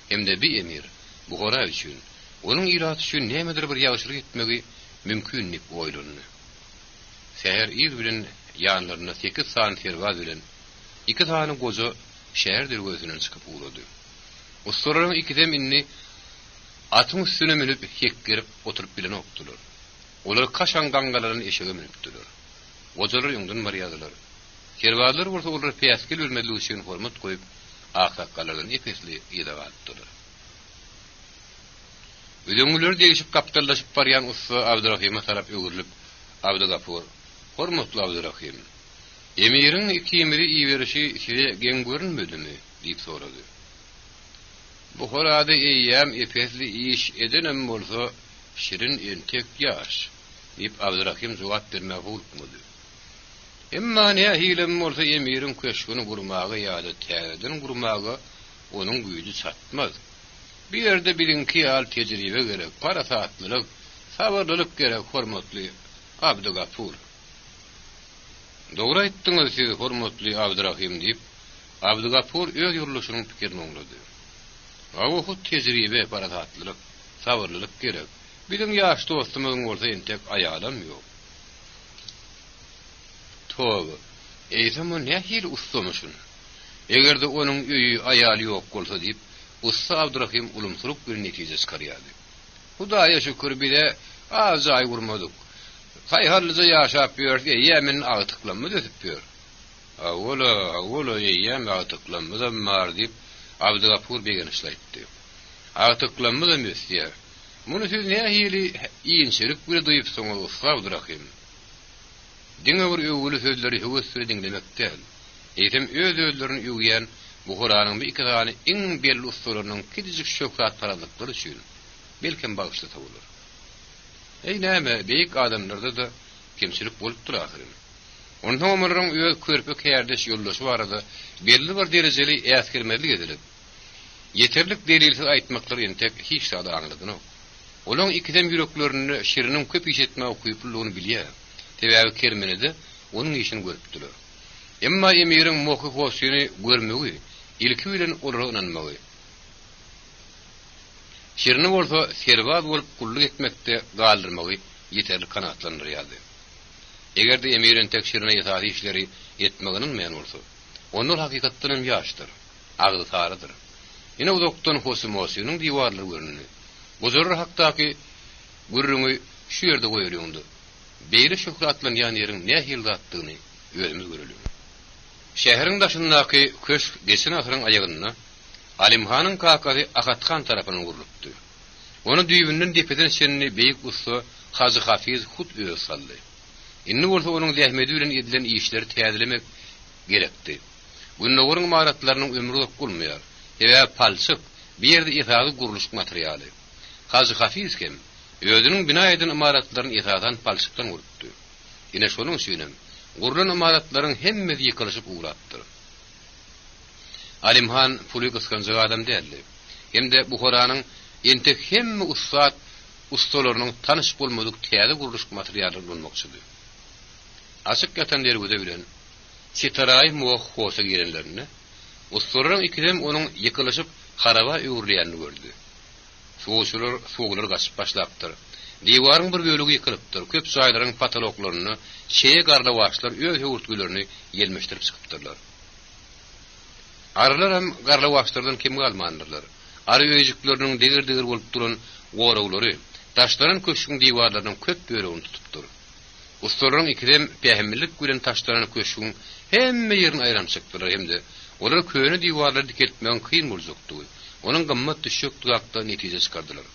Hemde bir emir bu hora üçin, onuň iraty üçin nämedir bir ýagşylyk etmegi mümkin diýip oýlandy. Şäher ýyl bilen ýanlaryna 8 saat serwaz bilen 2 tany goza şäher derwesinden çykyp ulady. Usturların ikidem inni atın üstüne minip hekkerip oturup bilen oktular. Olar kaşan gangaların eşeğe minipdiler. Ocalar yungdan mariyadılar. Kervalar bolsa olar piyaskil ölmedili üçün hormat koyup akakkalardan epesli iyada attılar. Üdüngüler değişip kaptallaşıp baryan ussa Abdurrahim'e tarap ögürlüp Abdugapur, hormatlı Abdurrahim, emirin iki emiri iyi verişi size gen görünmedi mi? Deyip soradı. Bu horada eyyam epesli iş edenem bolsa şirin entek yaş, deyip Abdurrahim cevap vermeye hulkmadı. Emma ne hilem bolsa emirin köşkünü kurmağı ya da təyeden kurmağı onun gücü satmaz. Bir yerde bilinki al tecrübe gerek, para saatlılık, sabırlılık gerek hormatlı Abdugapur. Doğru aytdınız siz hormatly Abdurrahim deyip Abdugapur öz yuruluşunun pikirini oňlady. Awa hut tejribe, paratatlyk, sabırlılık gerek. Bizim ýaş dostumyň bolsa entek aýalam ýok. Togy, eýsem o nähil ustamyşyn. Egerde onuň öýü aýaly ýok bolsa deyip usta Abdurrahim ulumsuruk bir netije çykarýardy. Hudaýa şükür bile az ay gurmadyk. Hayharlıca yaşap ýör, ýemin agtyklanma dötüp ýör. Awala ýem agtyklanma da mar diýip Abdugapur begenişleýdi. Agtyklanma da mesýär. Muny siz nähili ýynçylyk bir duýup soňaly Abdurrahim. Diňe bir öwgüli sözleri höwesli diňlemekde. Eýsem öz özlerini öwgen bu Kur'anyň bir iki tane iň belli ustalarynyň kidijik şöhrat paralyklary üçin belkem bagyşlata bolar. Näme beýik adamlarda da kemçilik bolup dur ahyryň. Onda ömrüň öz körpek ýerdeş ýoldaşy barada belli bir derejeli äskermezlik edilip, yeterlik delilsiz aýtmaklary entek hiç sada aňladyny. Olaň ikidem ýüreklerini şiriniň köp işetme okuyuplugyny bilýär. Tebäbi kermenede onuň işini görüpdiler. Emma emiriň moky hosyny görmegi, ilki bilen olara inanmagy. Şirini bolsa serbaz bolup kulluk etmekde galdyrmagy yeterli kanatlandyrýardy. Egerde emirin tek şirine ýetaty işleri etmeginiň men bolsa, onun hakykatdan hem ýaşdyr, agdy sarıdyr. Ine o doktorun hosynyň diwarlary görünýär. Bu zorur hakdaky gürrüňi şu ýerde goýulýandy. Beýle şöhratlanýan ýeriň nähil zatdygyny özümiz görelýär. Şäheriň daşyndaky köşk geçen asyryň aýagyna Alimhanyň kakasy Akatkan tarapyna gurulupdy. Onu düýbünden depeden şenini beýik usta Hazy Hafiz hut öýe saldy. Inni bolsa onuň zähmeti bilen edilen işleri täzelemek gerekdi. Günnäwiriň imaratlarynyň ömrü uzak bolmaýar. Ýa palçyk bir ýerde ýetagy guruluş materialy. Hazy Hafiz kim özüniň bina eden imaratlaryny ýetadan palçykdan gurupdy. Ine şonuň üçin gurulan imaratlaryň hemmesi ýykylyşyp uğratdy. Alimhan puly gyskanjy adam däldi. Hemde bu Kur'anyň entek hemme ustalarynyň tanyş bolmadyk täze guruluş materialy bolmakçydy. Açyk ýatan dergüde bilen Sitaray muwah hosa girenlerini ustalaryň ikidem onuň ýykylyşyp haraba öwürleýänini gördü. Soğular gaçyp başlapdyr. Diwaryň bir bölegi ýykylypdyr. Köp saýlaryň patoloklaryny, şeýe garlawaçlar öz höwürtgülerini ýelmeşdirip çykypdyrlar. Arılar hem garlawaçlardan kim galmandylar. Arı öýjükleriniň degir-degir bolup duran gorawlary, taşlaryň köşküň diwarlarynyň köp bölegini tutupdyr. Ustalaryň ikidem pähemlik bilen taşlaryň köşküň hemme ýerini aýramçykdylar hemde. Olar köýni diwarlary diketmän kyn boljakdy. Onuň gymmat düşük dugakda netije çykardylar.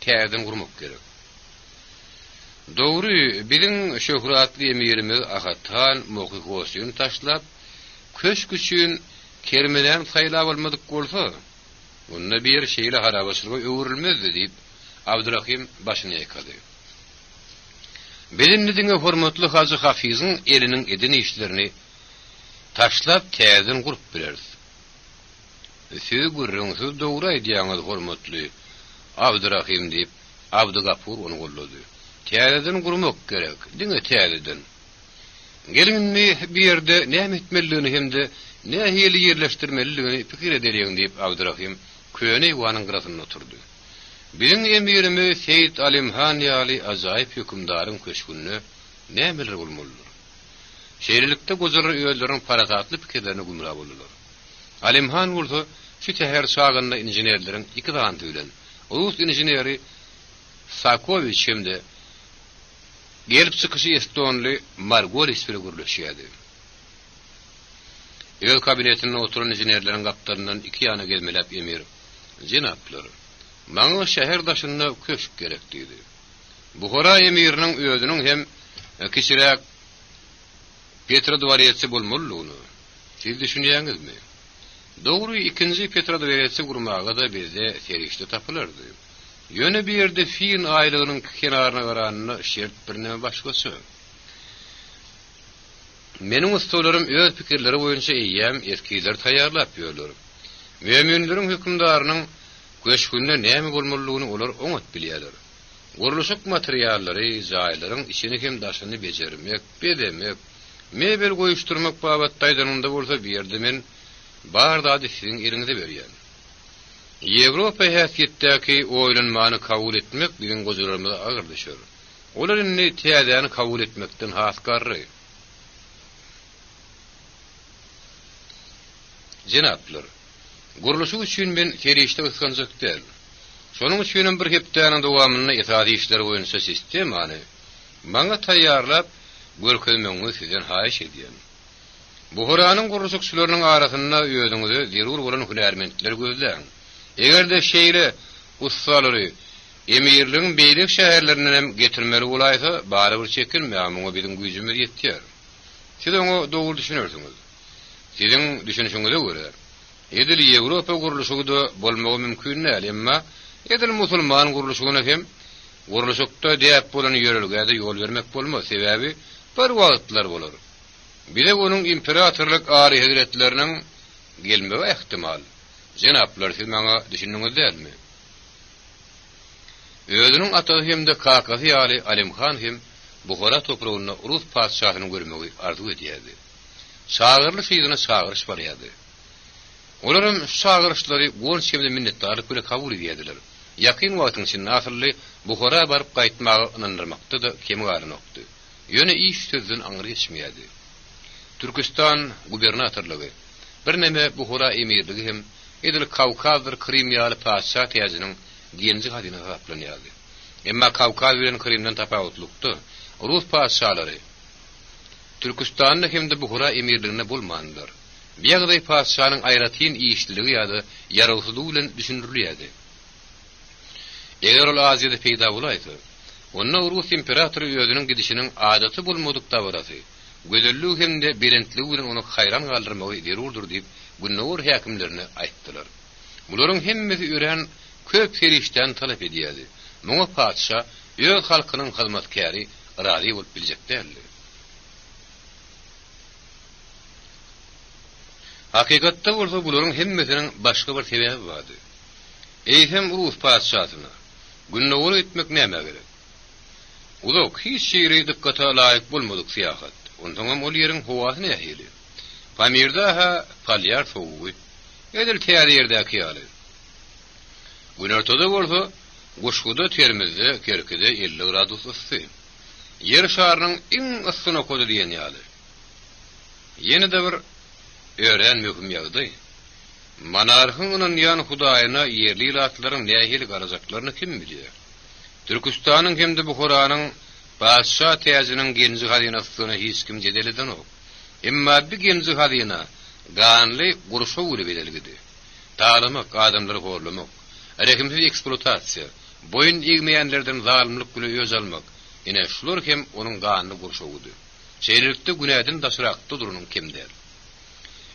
Täzeden gurmak gerek. Dogry, biziň şöhratly emirimiz Akatkan moky hosyny taşlap köşk üçin kermeden saýlap bolmadyk bolsa, onda bir şeýle harabaçylyga öwrülmezdi diýip Abdurrahim başyny ýykady. Bilindiňe hormatly Hazy Hafizyň eliniň edin işlerini taşlap täzeden gurup bilerdi. Siz gurrunsiz dogry aýdýaňyz hormatly Abdurrahim diýip Abdugapur onu gollady. Täzeden gurmak gerek, diňe täzeden. Gelinmi bir ýerde näme etmeliligini hemde nähili ýerleşdirmeliligini pikir ederýän diýip Abdurrahim köýne ýanyň garasyna oturdy. Biziň emirimiz Seýid Alimhan ýaly ajaýyp hökümdaryň köşkünde nämeler bolmalydyr? Şeýlelikde gozalar öýlerini paratatly pikirlerini gumra bolýarlar. Alimhan bolsa şu teher sağında injenerlerin iki tane tüylen. Rus injeneri Sakovic şimdi gelip çıkışı Estonli Margolis bile guruluşuyordu. Öl kabinetinin oturan injenerlerin kaplarından iki yana gelmelep emir. Cenaplar, bana şehir daşında köşk gerektiydi. Buhara emirinin özünün hem kişirak Petrodvariyetsi bulmulluğunu. Siz düşünüyorsunuz mi? Doğru ikinci Petrodvariyetsi kurmağa da bizde serişte tapılırdı. Yöne bir yerde Fin aylığının kenarına varanını şert birine başkası. Menin ustalarım öz fikirleri boyunca eyyem eskiler tayarlap yapıyorlar. Müminlerin hükümdarının köşkünde nemi bulmulluğunu olar onut biliyorlar. Guruluşuk materyalleri, zayların işini hem daşını becermek, bedemek, mebel koyuşturmak babattaydanında olsa bir yerde men bardadı sizin elinize veriyen. Avrupa haysiyetteki oylanmanı kabul etmek bizim gözlerimize ağır düşer. Onların ne tiyadağını kabul etmekten haskarı. Cenaplar, guruluşu üçün ben serişte ıskanacak değil. Şonun üçün bir heptanın devamını itaati işleri oyunsa sistem anı. Bana tayyarlap, görkezmeni sizden hayiş ediyen. Buhranın guruluşukçularının arasında özünüzü zerur olan hünermentler gözleyin. Eğer de şehre ustaları, emirliğin beylik şehirlerinden getirmeli olaysa, bari bir çekinme ama bizim gücümüz yetiyor. Siz onu doğru düşünürsünüz. Sizin düşünüşünüze göre, edil Avrupa guruluşuğu bolmağı mümkün değil, ama edil Musulman guruluşuğuna hem, guruluşukta deyip olan yörülgede yol vermek bolma sebebi, bir vakitler olur. Bir de onun imperatorluk ağrı hizretlerinin gelmeye ihtimal. Cenaplar siz bana düşündünüz değil mi? Özünün atası hem de kakası yali Alimhan hem Bukhara toprağına Rus padişahını görmeyi arzu ediyordu. Sağırlı şeydine sağırış var yadı. Onların sağırışları gonç hem de minnettarlık bile kabul ediyordular. Yakın vaktin için nasırlı Bukhara barıp kayıtmağı inandırmakta da kemiğarı noktu. Yöne iş sözün anırı geçmeyedi. Türkistan gubernatörlüğü, bir neme Bukhara emirliği hem edil Kavkazdır Krimyalı padişah teyazının genci hadine taplanıyordu. Emma Kavkaz bilen Krim'den tapavutluqtu. Rus padişahları Türkistan'da hem de Bukhara emirliğine bulmandılar. Bir yağday padişahının ayratiyin iyişliliği ya da yaralsızlığı ile düşünürlüyordu. Eğer ol Aziyada peyda olaydı, onun Rus imperatoru özünün gidişinin adatı bulmadık davarası, gözellüğü hem de belentliği ile onu hayran kaldırmağı derurdur deyip Günnur hakimlerine aittiler. Bunların hemmesi ören köp serişten talep ediyordu. Muna padişah öz halkının hizmetkâri razı olup bilecek değildi. Hakikatte olsa bunların hemmesinin başka bir sebebi vardı. Eysem Rus padişahına Günnur etmek neme gerek? Uluk hiç şiiri dikkate layık bulmadık siyahat. Ondan ol yerin havası ne ehili? Pamirda ha palyar soğuğu, edil teyar yerdeki yali. Gün ortada olsa, kuşkuda termizde, kerkide 50 gradus ısı. Yer şarının en ısına kodu diyen yali. Yeni de bir öğren mühüm yağdı. Manarhının yan hudayına yerli ilatların nehilik aracaklarını kim biliyor? Türkistan'ın hem de Bukhara'nın padişah teyazının genci hadinasını hiç kim cedeleden o. Emma bir genci hadina ganlı guruşa uğru belirgidi. Ta'lamak, adamları horlamak, rekimsiz eksploatasiya, boyun eğmeyenlerden zalimlik güle öz almak, yine şular hem onun ganlı guruşa uğru. Şeylilikte günedin daşıraktı durunun kim der.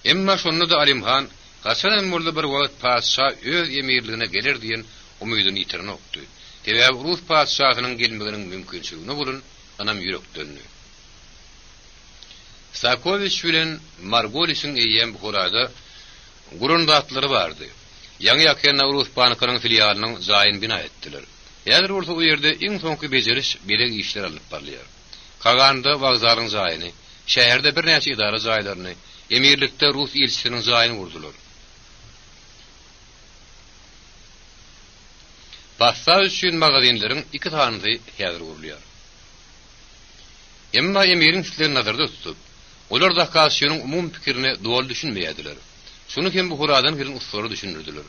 Emma şonunu da Alimhan, Hasan emmurda bir vakit padişah öz emirliğine gelir diyen umudunu yitirin oktu. Tebab Rus padişahının gelmeginin mümkünsüzlüğünü bulun, anam yürek döndü. Sakovic bilen Margolis'in eyyem Bukhara'da gurundatları vardı. Yangi Akyan Rus Bankası'nın filialının zayin bina ettiler. Eğer olsa o yerde en sonki beceriş belek işler alıp barlıyor. Kaganda vağzarın zayini, şehirde bir neçe idare zaylarını, emirlikte Rus elçisinin zayini vurdular. Passaj üçün magazinlerin iki tanesi hazır vuruluyor. Emma emirin işlerini nazarda tutup, olar da kasyonun umum fikirini doğal düşünmeyediler. Şunu hem bu huradan girin ustaları düşünürdüler.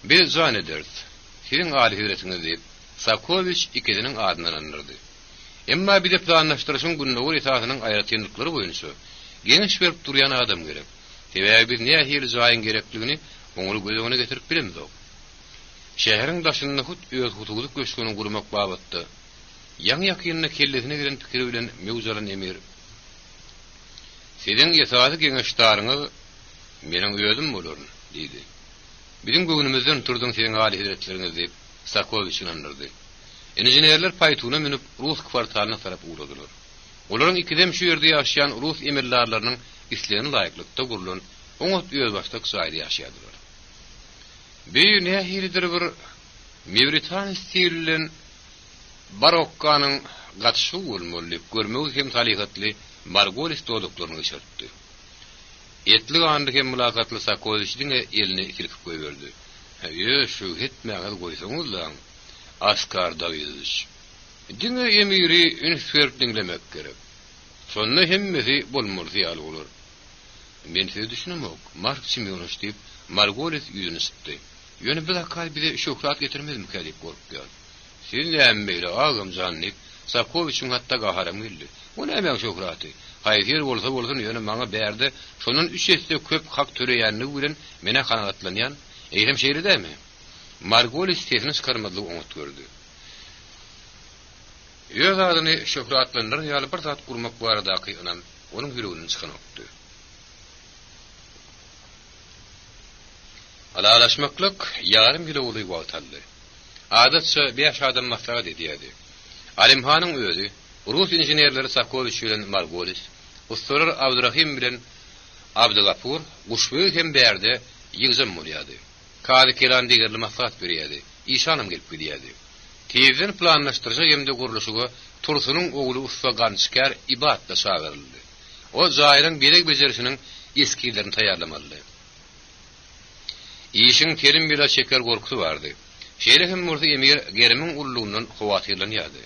Bir zannederiz. Sizin âli hüretiniz deyip, Sakoviç ikidinin adından anırdı. Emma bir de planlaştırışın günnöwür itaatının aýratynlykları boýunça geniş berip durýan adam gerek. Tebägi biz nähili zaýyn gerekligini oňuly gözüne getirip bilemizok. Şäheriň daşyny hut öz hutuly göçgüni gurmak babatda ýaň ýakynyna kellesine giren pikiri bilen mewzalan emir. Sizin itaatly geňeşdariňiz meniň özüm bolar diýdi. Bizim göwnümizden turdyň seň âli hüretleriniz diýip Sakoviç'in anırdı. Enjinerler paytuna minip Rus kvartalına tarap uğradılar. Olaryň ikidem şu ýerde ýaşaýan Rus emirlerleriniň islerini laýıklykda gurulan oňat öz başda saýry ýaşaýardylar. Bir nähilidir bir Mevritan stillen barokkanyň gatşy bolmaly, görmegi hem talygatly Margolis doluklaryny ýeşertdi. Etli andy hem mülakatly Sakoviç'diň elini silkip goýberdi. Ýa şu hetmäge goýsaňyzlar. Askar Davidovich. Diňe emiri ünsür dinlemek gerek. Şonu hemmesi bolmurdy ýaly bolar. Men sizi düşünemok. Mark Semyonovich diýip Margolis ýüzüni sıpdy. Ýöne bir dakika bize şoklat getirmezmi diýip gorkýar. Siz näme agam zannyp Sakoviçiň hatda gaharam geldi. O näme şoklaty? Haýyr bolsa bolsun ýöne maňa berdi. Şonun 3 ýetse köp hak töreýänligi bilen mene kanagatlanýan. Eýlem şeýledämi? Margolis sesini çıkarmadyk oňat gördü. Ýöz adyny şöhratlandyr ýaly bir zat gurmak baradaky ynam onuň ýüreginiň çykanypdy. Alalaşmaklyk ýarym ýyl boly wagtaldy. Adatça 5 adam maslahat edýärdi. Alimhanyň özü, Rus injenerleri Sakoviç bilen Margolis, ustalar Abdurrahim bilen Abdugapur, guşwy hem berde ýygyzam bolýardy. Kady kelan digerli maslahat berýärdi. İşanam gelip gidýärdi. Tezden planlaşdyrjy hemde guruluşyga Tursunyň ogly usta Gançkar ibatda şagirildi. O zaýryň berek bejerisiniň eskilerini taýýarlamaly. İşiň terim bilen şeker gorkusy bardy. Şeýle hem murdy emir gerimiň ullugyndan howatyrlanýardy.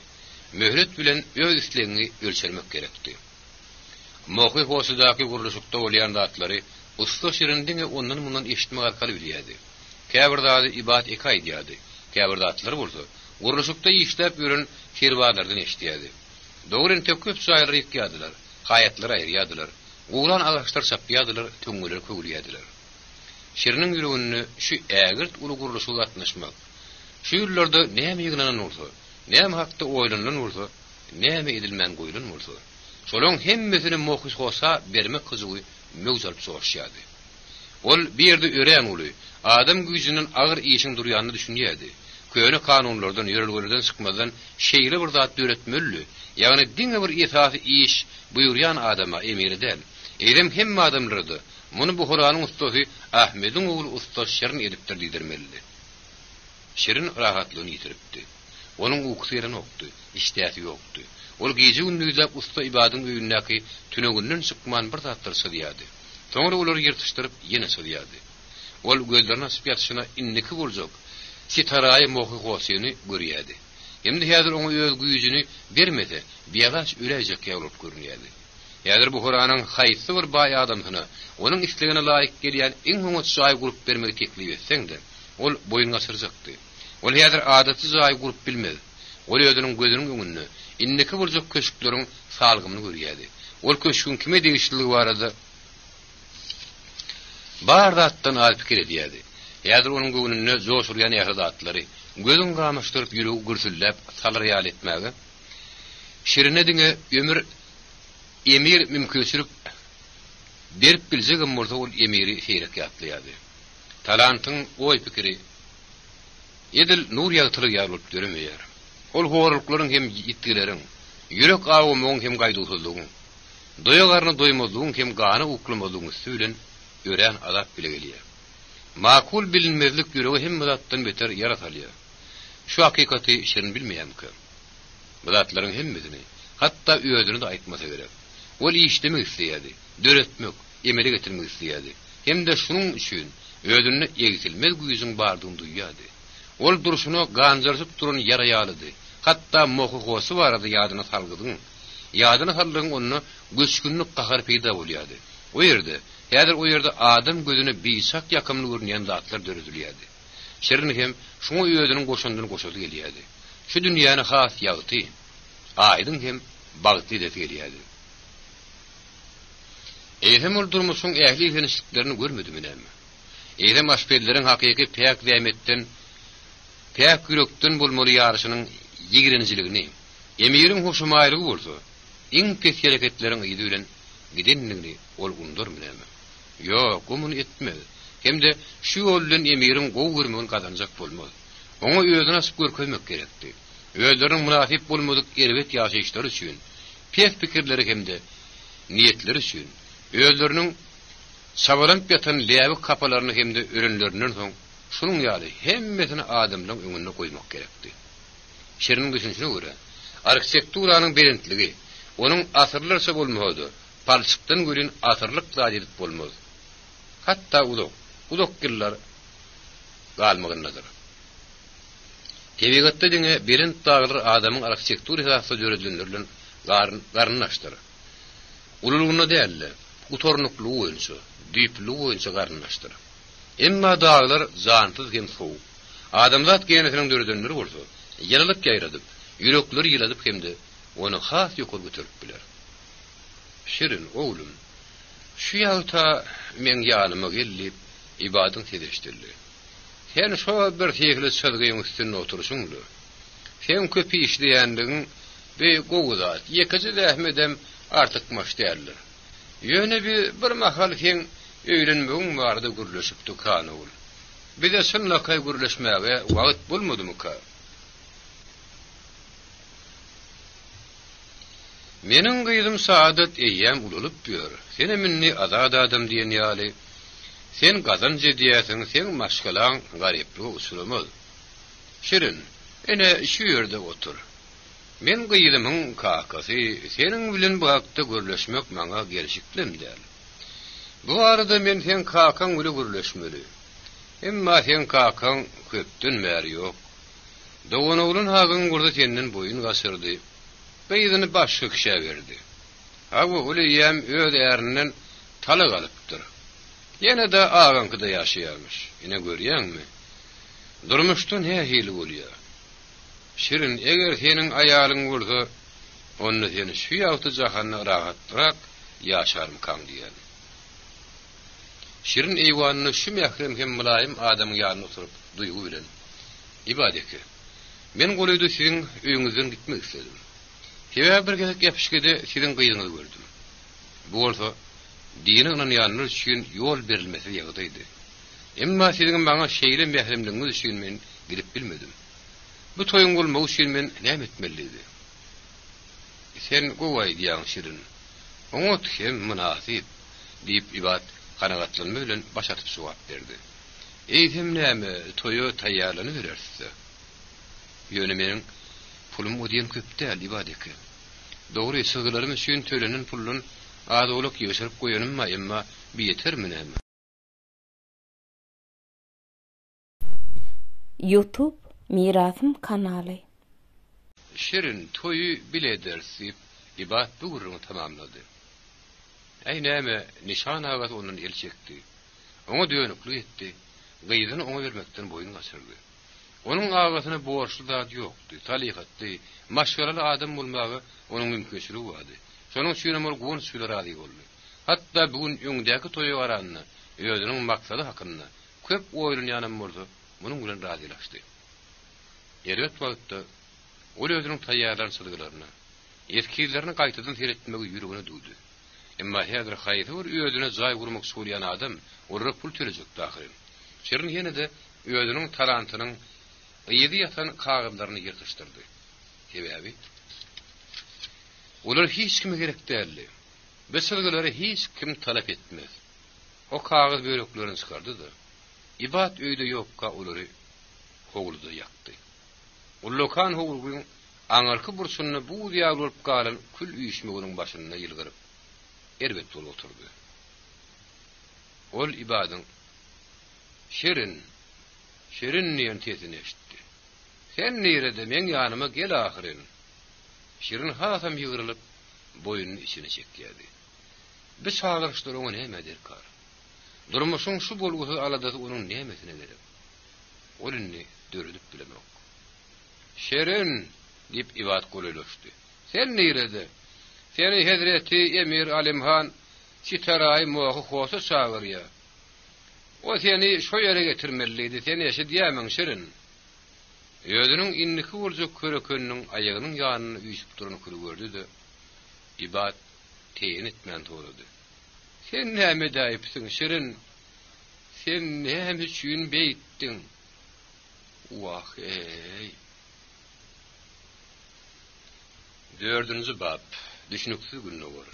Möhret bilen öz islegini ölçermek gerekdi. Mohy hosudaky guruluşykda bolýan zatlary usta şirindin ondan mundan eşitmek arkaly bilýärdi. Käbirdaty ibat ekay diýärdi. Käbirdatlar bolsa, guruluşykda işläp ýören kerwanlardan eşitýärdi. Dogry köp şaýry ýetýärdiler, haýatlar aýrýardylar. Gulan agaçlar çapýardylar, töňgeler kögülýärdiler. Şiriniň ýüregini şu ägirt uly guruluşyga gatnaşmak. Şu ýerlerde näme ýygnanan bolsa, näme hakda oýlanan bolsa, näme edilmän goýulan bolsa, şolaň hemmesini mohus bolsa bermek kyzygy mewzup soňşýardy. Ol bir ýerde ören uly adam güýjüniň agyr işiň durýanyny düşünýärdi. Köýne kanunlardan, ýörelgelerden çykmadan şeýle bir zat öğretmeli. Ýagny diňe bir esasy iş buýurýan adama emirden. Eýlem hemme adamlardy. Muny bu Qur'anyň ustasy Ahmediň ogly usta Şirin edipdir diýdirmeli. Şirin rahatlygyny ýitiripdi. Onuň uksy ýerine okdy, iştäsi ýokdy. Ol gece gündüzlap usta ibadyň öýündäki tünegünden çykman bir zatlar sylýardy. Soňra olary ýyrtyşdyryp ýene sylýardy. Ol gözlerini açıp ýatışyna inniki boljak. Sitaraýy mohy gosyny görýärdi. Hemde häzir oňa öz güýjüni bermese, biýagaç ölejek ýalyp görünýärdi. Häzir bu Qur'anyň haýsy bir baý adamyna, onuň islegine laýyk gelýän iň hoňat şaý gurup bermegi teklip etseňde, ol boyun syrjakdy. Ol häzir adaty şaý gurup bilmez. Ol özüniň gözüniň öňünde inniki boljak köşükleriň salgymy görýärdi. Ol köşkün kime degişligi barada bardatdan alyp pikir edýärdi. Häzir onuň göwnüne joşurýan ýaşatlary, gözüň gamaşdyryp ýüregi gürsüllep salar ýal etmäge. Şirine diňe ömür emir mümkinçilik berip biljegem bolsa ol emiri heýrek ýatlýardy. Talantyň oý pikiri edil nur ýagtyryk ýalyp döremeýär. Ol horluklaryň hem ýitgileriň, ýürek awamyň hem gaýdusuzlygyň, doýagarny doýmazlygyň hem gany uklamadygyň süýlen ören azap bile gelýär. Makul bilinmezlik ýüregi hem zatdan beter yaratalýar. Şu hakykati şirin bilmeýänki. Bu zatlaryň hemmesini, hatda özüni de aýtmasa gerek. Ol işlemek isleýärdi, döretmek, emele getirmek isleýärdi. Hem de şunun üçin özüne ýegitilmez güýjüň bardygyny duýýardy. Ol duruşuny ganjarsyp duran ýaraýalydy. Hatda mohy gosy barady ýadyna salgydyň. Ýadyna salgyň onu göçkünlük gahar peýda bolýardy. O ýerde Häzir o ýerde adam gözüne bisak ýakymly görünýän zatlar döredilýärdi. Şerin hem şoňa öýdüniň goşundyny goşuly gelýärdi. Şu dünýäni has ýagty, aýdyň hem bagty edip gelýärdi. Eýhem ol durmuşyň ähli genişliklerini görmedim näme. Eýhem aşpelleriň hakyky pek diýmetden, pek ýürekden bolmaly ýaryşynyň ýigrençiligini, emiriň hoşumaýlygy bolsa, iň pek hereketleriň ýydy bilen gidenligini ol undurmy näme. Ýok, gumuny etmedi. Hemde şu ýol bilen emiriň gowy görmegini kazanjak bolmaz. Oňa özüne asyp görkezmek gerekdi. Özleriniň munafip bolmadyk erbet ýaşaýyşlary üçin, pek pikirleri hemde niýetleri üçin, özleriniň sabalanıp ýatan läbi kapalaryny hemde örenlerinden soň şunuň ýaly hemmesini adamlaryň öňüne goýmak gerekdi. Şeriniň düşünýüşine görä, arkitekturanyň berentligi, onuň asyrlarça bolmady, palçykdan görün asyrlyk zadyt bolmaz. Hatta uluk giller galmagyndadyr. Tebigatda diňe berent daglar adamyň arkitektur esasy döredilenden garynlaşdyr. Ululugyna dälle, utornuklugy boýunça, düýplugi boýunça garynlaşdyr. Emma daglar zantyz hem sowuk. Adamzat genesiniň döredenleri bolsa, ýylylyp ýaýradyp, ýürekleri ýyladyp hemde onu has ýokary götürüp biler. Şirin oğlum, şu ýagta men ýanyma gelip ibadyň sedeşdirdi. Sen şo bir tegli sözgeň üstüne oturuşuňly. Sen köp işleýändigiň we gowuzat, ýekiji rahmedem artyk maş däldir. Ýöne bir mahal sen öýrenmegiň bardy gürleşipdi kanyl. Bize şunlakay gürleşmäge wagt bolmadymy ka? Meniň gyýdym saadat eýýäm ululyp ýör. Seni minni azad adam diýen ýaly. Sen gazanjy diýäsiň, sen maşgalaň garyplygy usulumyz. Şirin, ene şu ýerde otur. Men gyýdymyň kakasy, seniň bilen bu hakda görleşmek maňa gerçeklim däl. Bu arada men sen kakaň bilen görleşmeli. Emma sen kakaň köpden bäri ýok. Dowun oglun hagyň gurda senden boyun gasyrdy. Beýdini başga kişe berdi. Hawa ulyam öz ärinden tala galypdyr. Ýene de agankda ýaşaýarmyş. Ine görýäňmi? Durmuşdan her hili bolýar. Şirin, eger seniň aýalyň bolsa, onu seni şu ýagty jahanyna rahatrak ýaşarmykan diýär. Şirin eýwanyny şu mährem hem mülayim adamyň ýanyna oturup duýgu bilen ibadeke. Men goýdy siziň öýüňizden gitmek istedim. Hebe bir gezek ýapyşgede siziň gyýdyňyzy gördüm. Bu bolsa diniň ýanyny üçin ýol berilmesi ýagdaýdy. Emma siziň maňa şeýle mähremligiňiz üçin men gidip bilmedim. Bu toýuň bolmagy üçin men näme etmeliydi? Sen gowy diýýän Şirin. Oňa hem münasip diýip ibad kanagatlanma bilen başatyp sowap berdi. Eýdim näme toýu taýýarlany berersiz. Ýöne meniň pulum ödýän köp däl ibadeke. Dogry sözlerimi üçin төлenen pullun adolyk ýeşirip goýanymma, emma bir ýetermi näme? YouTube Mirasym kanaly. Şirin toyu bile dersip ibad bu gurrunu tamamladı. Näme nişan agat onun el çekdi. Oňa dönükli etdi. Gyýdyny oňa bermekden boyun gaçyrdy. Onun agatyna borçly zat ýokdy. Talygatdy, maşgalaly adam bolmagy onuň mümkinçiligi bardy. Şonuň üçin ol gon süýle razy boldy. Hatda bugün öňdäki toýa baranyny, özüniň maksady hakynda köp oýlanýanym bolsa, munyň bilen razylaşdy. Erbet wagtda ol özüniň taýýarlan sylgylaryny, ýetkilerini gaýtadan teretmegi ýüregine duýdy. Emma häzir haýyty bir özüne jaý gurmak soýlayan adam orra pul töreçek dahyl. Şerin ýene de özüniň talantynyň ýedi ýatan kagydlaryny ýyrgyşdyrdy. Sebäbi olar hiç kime gerek däldi. Bu sylgylary hiç kim talap etmez. O kagyd böreklerini çykardy da ibad öýde ýokka olary howluda ýakdy. Ullokan howlugyň aňarky burçuny bu diýag bolup galan kül üýüşmeginiň başyna ýylgyryp erbet bolup oturdy. Ol ibadyň Şirin niýen tesini eşitdi. Sen nirede men ýanyma gel ahyrin. Şirin hasam ýygyrylyp boyunyny içine çekýärdi. Bir çağırışdyr oňa näme derkar? Durmuşun şu bolgusu alada onun nemesine gerek. Olunni dördüp bilemek. Şerin dip ibat kolaylaştı. Sen neyrede? Seni Hazreti Emir Alimhan Sitaray muğu hosu çağır ya. O seni şu yere getirmeliydi. Seni eşi diyemem Şerin. Ödünün inniki vurcuk körökönünün ayağının yanını üyüsüp durunu kırı gördü de ibat teyin etmen toğladı. Sen ne medayipsin Şirin? Sen ne hüçün beyittin? Vah ey! 4. bab düşünüksüz gününe var.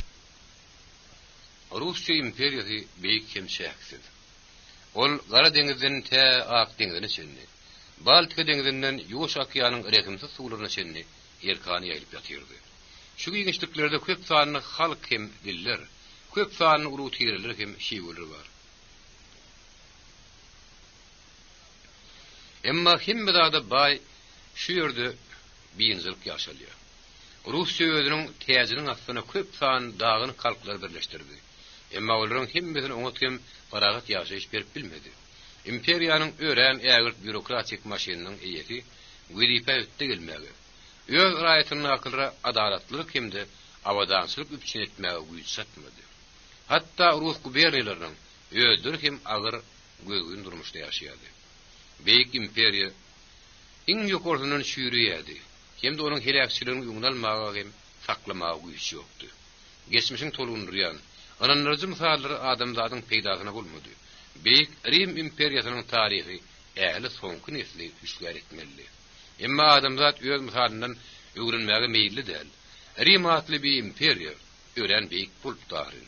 Rusya imperiyası beyik kemşäksiz. Ol Gara denizden te Ak denizine çenni. Baltika dengizinden Yugoş Akyanın rekimsiz suwlaryna çenni erkany ýaýlyp ýatyrdy. Şu giňişliklerde köp sanly halk hem diller, köp sanly uruw tireler hem şiwler bar. Emma himmedada bay şu ýerde biňizilik ýaşalýar. Rusya özüniň täzinin astyna köp san dagyny halklar birleşdirdi. Emma olaryň himmesini oňatgym paragat ýaşaýyş berip bilmedi. İmperiýanyň ören ägirt bürokratik maşininiň eýeti güýdipe ötde gelmäge. Öz raýatynyň akylra adalatlyk hemde awadançylyk üçin etmäge güýç satmady. Hatda Rus guberniýalarynyň öýdür hem agyr gözgün durmuşda ýaşaýardy. Beýik imperiýa iň ýokarsynyň şüýrüýärdi. Hemde onuň helakçylygyny ýuňalmaga hem saklamaga güýç ýokdy. Geçmişiň tolundurýan, ananlarjy mysallary adamzadyň peýdasyna bolmady. Beýik Rim imperiýasynyň taryhy äli soňky nesli güýçlär etmeli. Emma adamzat öz mysalyndan öwrenmäge meýilli däl. Rim atly bir imperiýa ören beýik bolup taryn.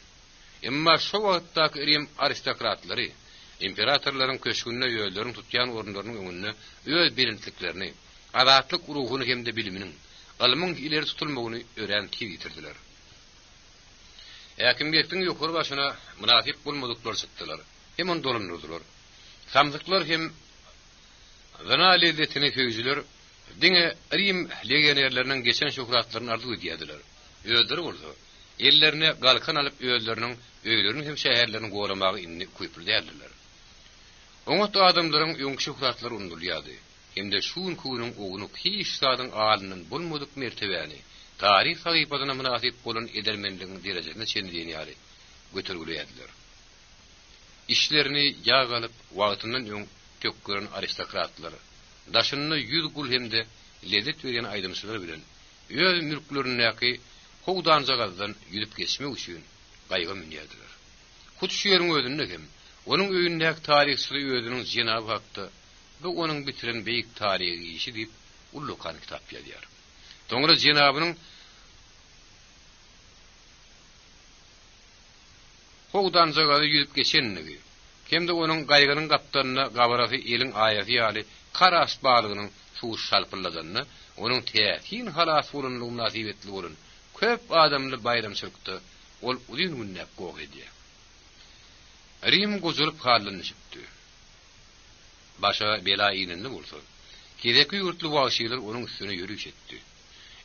Emma şu wagtdaky Rim aristokratlary imperatorlaryň köşkünde ýöldüriň tutýan orunlarynyň öňünde öz bilinçliklerini, adatlyk uruhuny hemde biliminiň, ilmiň ileri tutulmagyny ören ýitirdiler. Häkimlikdiň ýokary başyna münafik bolmadyklar çykdylar. Hem on dolunurdular. Samzyklar hem gana lezzetini köýjüler, diňe Rim legionerleriniň geçen şöhratlaryny arzu edýärdiler. Öldür boldy. Ellerine galkan alyp öýleriniň öýlerini hem şäherlerini goramagy inni köýpürdiler. Oňat adamlaryň öňkü şöhratlary undurýardy. Hemde şuň kuýnyň ogyny hiç sadyň alynyň bolmadyk mertebäni, tarih sahypasyna münasip bolan edermenligiň derejesine çendiýärdi. Götürgülýärdiler. İşlerini ýagalyp wagtyndan öň tökgüren aristokratlary, daşyny 100 gul hemde lezzet beren aýdymçylar bilen öz mülklerini howdan jagazdan ýürüp geçmek üçin gaýga minýärdiler. Hut şu ýeriň özünde hem onuň öýündäki tarihçy özüniň jenaby hakda we onuň bitiren beýik tarihy işi diýip ullukan kitap ýazýar. Toňra jenabynyň howdan jagazy ýürüp geçenligi, hemde onuň gaýgynyň gapdaryna gabarasy eliň aýaty ýaly karas balygynyň şu şalpyladagyny, onuň täsin halas bolanlygy nasibetli bolan köp adamly bayramçylykda ol uzun günnäp gowy edýär. Rim gozulup halanyşypdy. Başa bela ýynyndy bolsa, kereki ýurtly wagşylar onuň üstüne ýürüş etdi.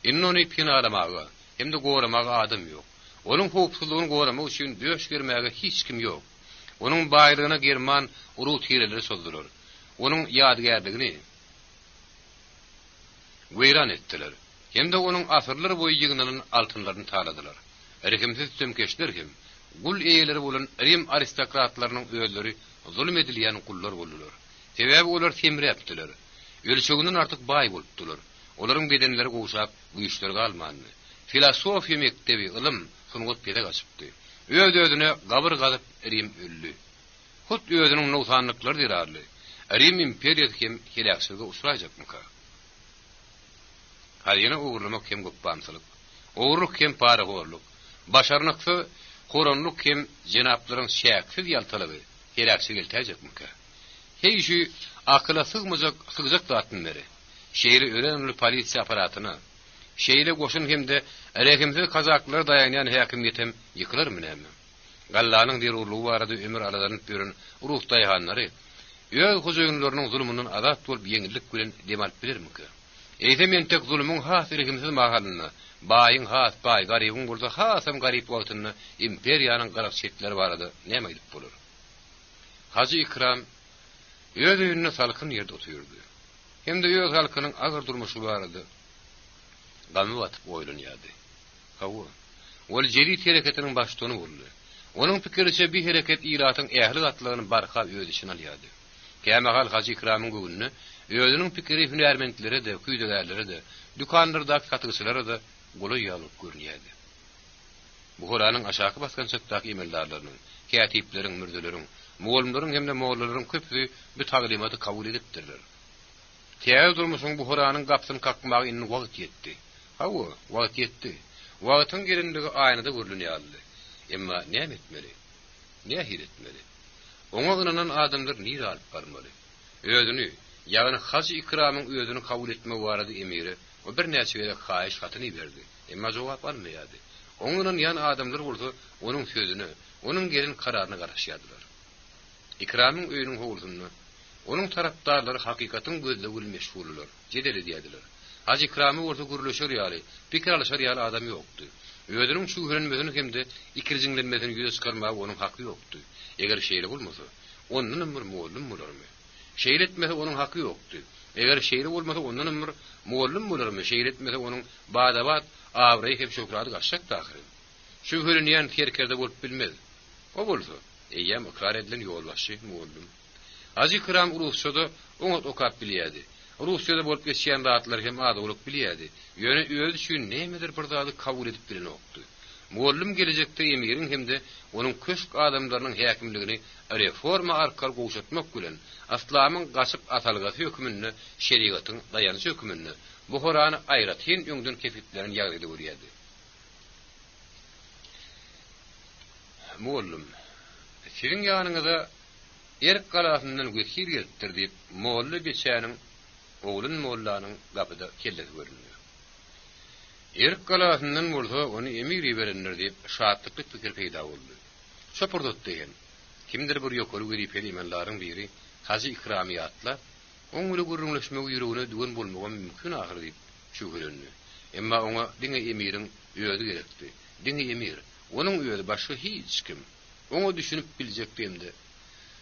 Innony pinalamaga, hemde goramaga adam ýok. Onuň howpsuzlygyny goramak üçin döş girmäge hiç kim ýok. Onuň baýlygyna German uruw tireleri sozdular. Onuň ýadgärligini weýran etdiler. Hemde onuň asyrlar boýy ýygynynyň altynlaryny taladylar. Rekimsiz tömkeşler hem gul eýeleri bolan Rim aristokratlarynyň öýleri zulm edilýän gullar boldular. Sebäbi olar temräpdiler. Ölçeginiň artyk baý bolupdylar. Olaryň bedenleri gowşap, güýçlerge almandy. Filosofiýa mektebi, ilim, sunugat pede gaçypdy. Öz-özüne gabyr gazyp Rim öldü. Hut özüniň nowsanlyklary dirarly. Rim imperiýasy hem helakçylyga uçraýjakmyka? Halyna uğurlamak hem gopbançylyk, uğurluk hem paragorluk, başarnykly horanlyk hem jenaplaryň şäksiz ýaltalygy helakçy geltäjekmika? Heýşi akyla sygjak zatynlary, şeýle örenli polisiýa aparatyny, şeýle goşun hemde rekimsiz kazaklar dayanýan häkimiýetem ýykylarmy näme? Gallanyň derurlugy barada ömür aralarynıp ýören uruh daýhanlary, öz huzurlarynyň zulmynyň azat bolup ýeňillik bilen demalyp bilermika? Eýtementek zulmyň has rekimsiz mahalyny, baýyň has baý, garybyň bolsa hasam garyp wagtyny imperiýanyň garak çetleri barada näme edip bolar? Hacı İkram öz öýüne salkyn ýerde oturýardy. Hem de öz halkynyň agyr durmuşy barady. Gamy batyp oýlanýardy. Hawa ol jeri hereketiniň başlygyny boldy. Onuň pikiriçe bir hereket iratyň ähli gatlygyny barka öz içine alýardy. Kämehal Hacı İkramyň göwnüne özüniň pikiri hünärmentlere de, küýdegerlere de, dükanlardaky satygçylara da goly ýalyp görnýärdi. Bu Kur'anyň aşaky baskan çykdaky emellerleriň, kätipleriň, mürdeleriň, muallimleriň hem de mollaryň köpü bu taglimaty kabul edipdirler. Täze durmuşyň bu Kur'anyň gapsyny kakmagy inni wagt ýetdi. Hawa, wagt ýetdi. Wagtyň gelendigi aýnada görünýärdi. Emma näme etmeli? Nähir etmeli? Oňa gynanan adamlar nire alyp barmaly? Özüni, ýagny Hacı İkramyň özüni kabul etme barady emiri, o bir näçe wele haýyş hatyny berdi. Emma jogap almaýardy. Oňdan ýan adamlar bolsa, onuň sözüni, onuň gelin kararyny garaşýardylar. İkramyň öýüniň howlusyny, onuň tarapdarlary hakykatyň gözlegil meşgullar, jedel edýärdiler. Hacı İkramy bolsa gurulşar ýaly, pikir alşar ýaly adam ýokdy. Öýdüniň şuhrenmesini hemde ikirjiňlenmesini ýüze çykarmagy onuň haky ýokdy. Eger şeýle bolmasa, onuň ömür muallim bolarmy? Şeýle etmese onuň haky ýokdy. Eger şeýle bolmasa onuň ömür muallim bolarmy? Şeýle etmese onuň badabat awry hem şokrady gaçak dahyry. Şuhrenýän terkerde bolup bilmez. O bolsa, eýem ikrar edilen ýolbaşy muallim. Hacı İkram Rusyada oňa okap bilýärdi. Rusyada bolup geçýän zatlar hem ady bolup bilýärdi. Ýöne öz üçin nämedir bir zady kabul edip bilen okdy. Muallim gelecekde emiriň hemde onuň köşk adamlarynyň häkimligini reforma arkaly goşatmak bilen aslamyň gaçyp atalgasy hökmünde şeriatyň dayanışı hökmünde bu Kur'any aýratyn öňden kepitlerini ýagdaýda görýärdi. Muallim siziň ýanyňyza erk galasyndan göçür gelipdir diýip molla beçäniň oğlun mollanyň gapyda kelleri görünýär. Erk galasyndan bolsa onu emiri berenler diýip şahatlyk pikir peýda boldy. Şopurdat diýen kimdir bir ýokaly görýip elimenlaryň biri Hacı İkramy atlap oňly gurrunlaşmak ýüregine düwen bolmagy mümkin ahyr diýip şuhrenýär. Emma oňa diňe emiriň öýüdi gerekdi. Diňe emir, onuň öýüdi başga hiç kim. Oňa düşünüp biljekdi hemde.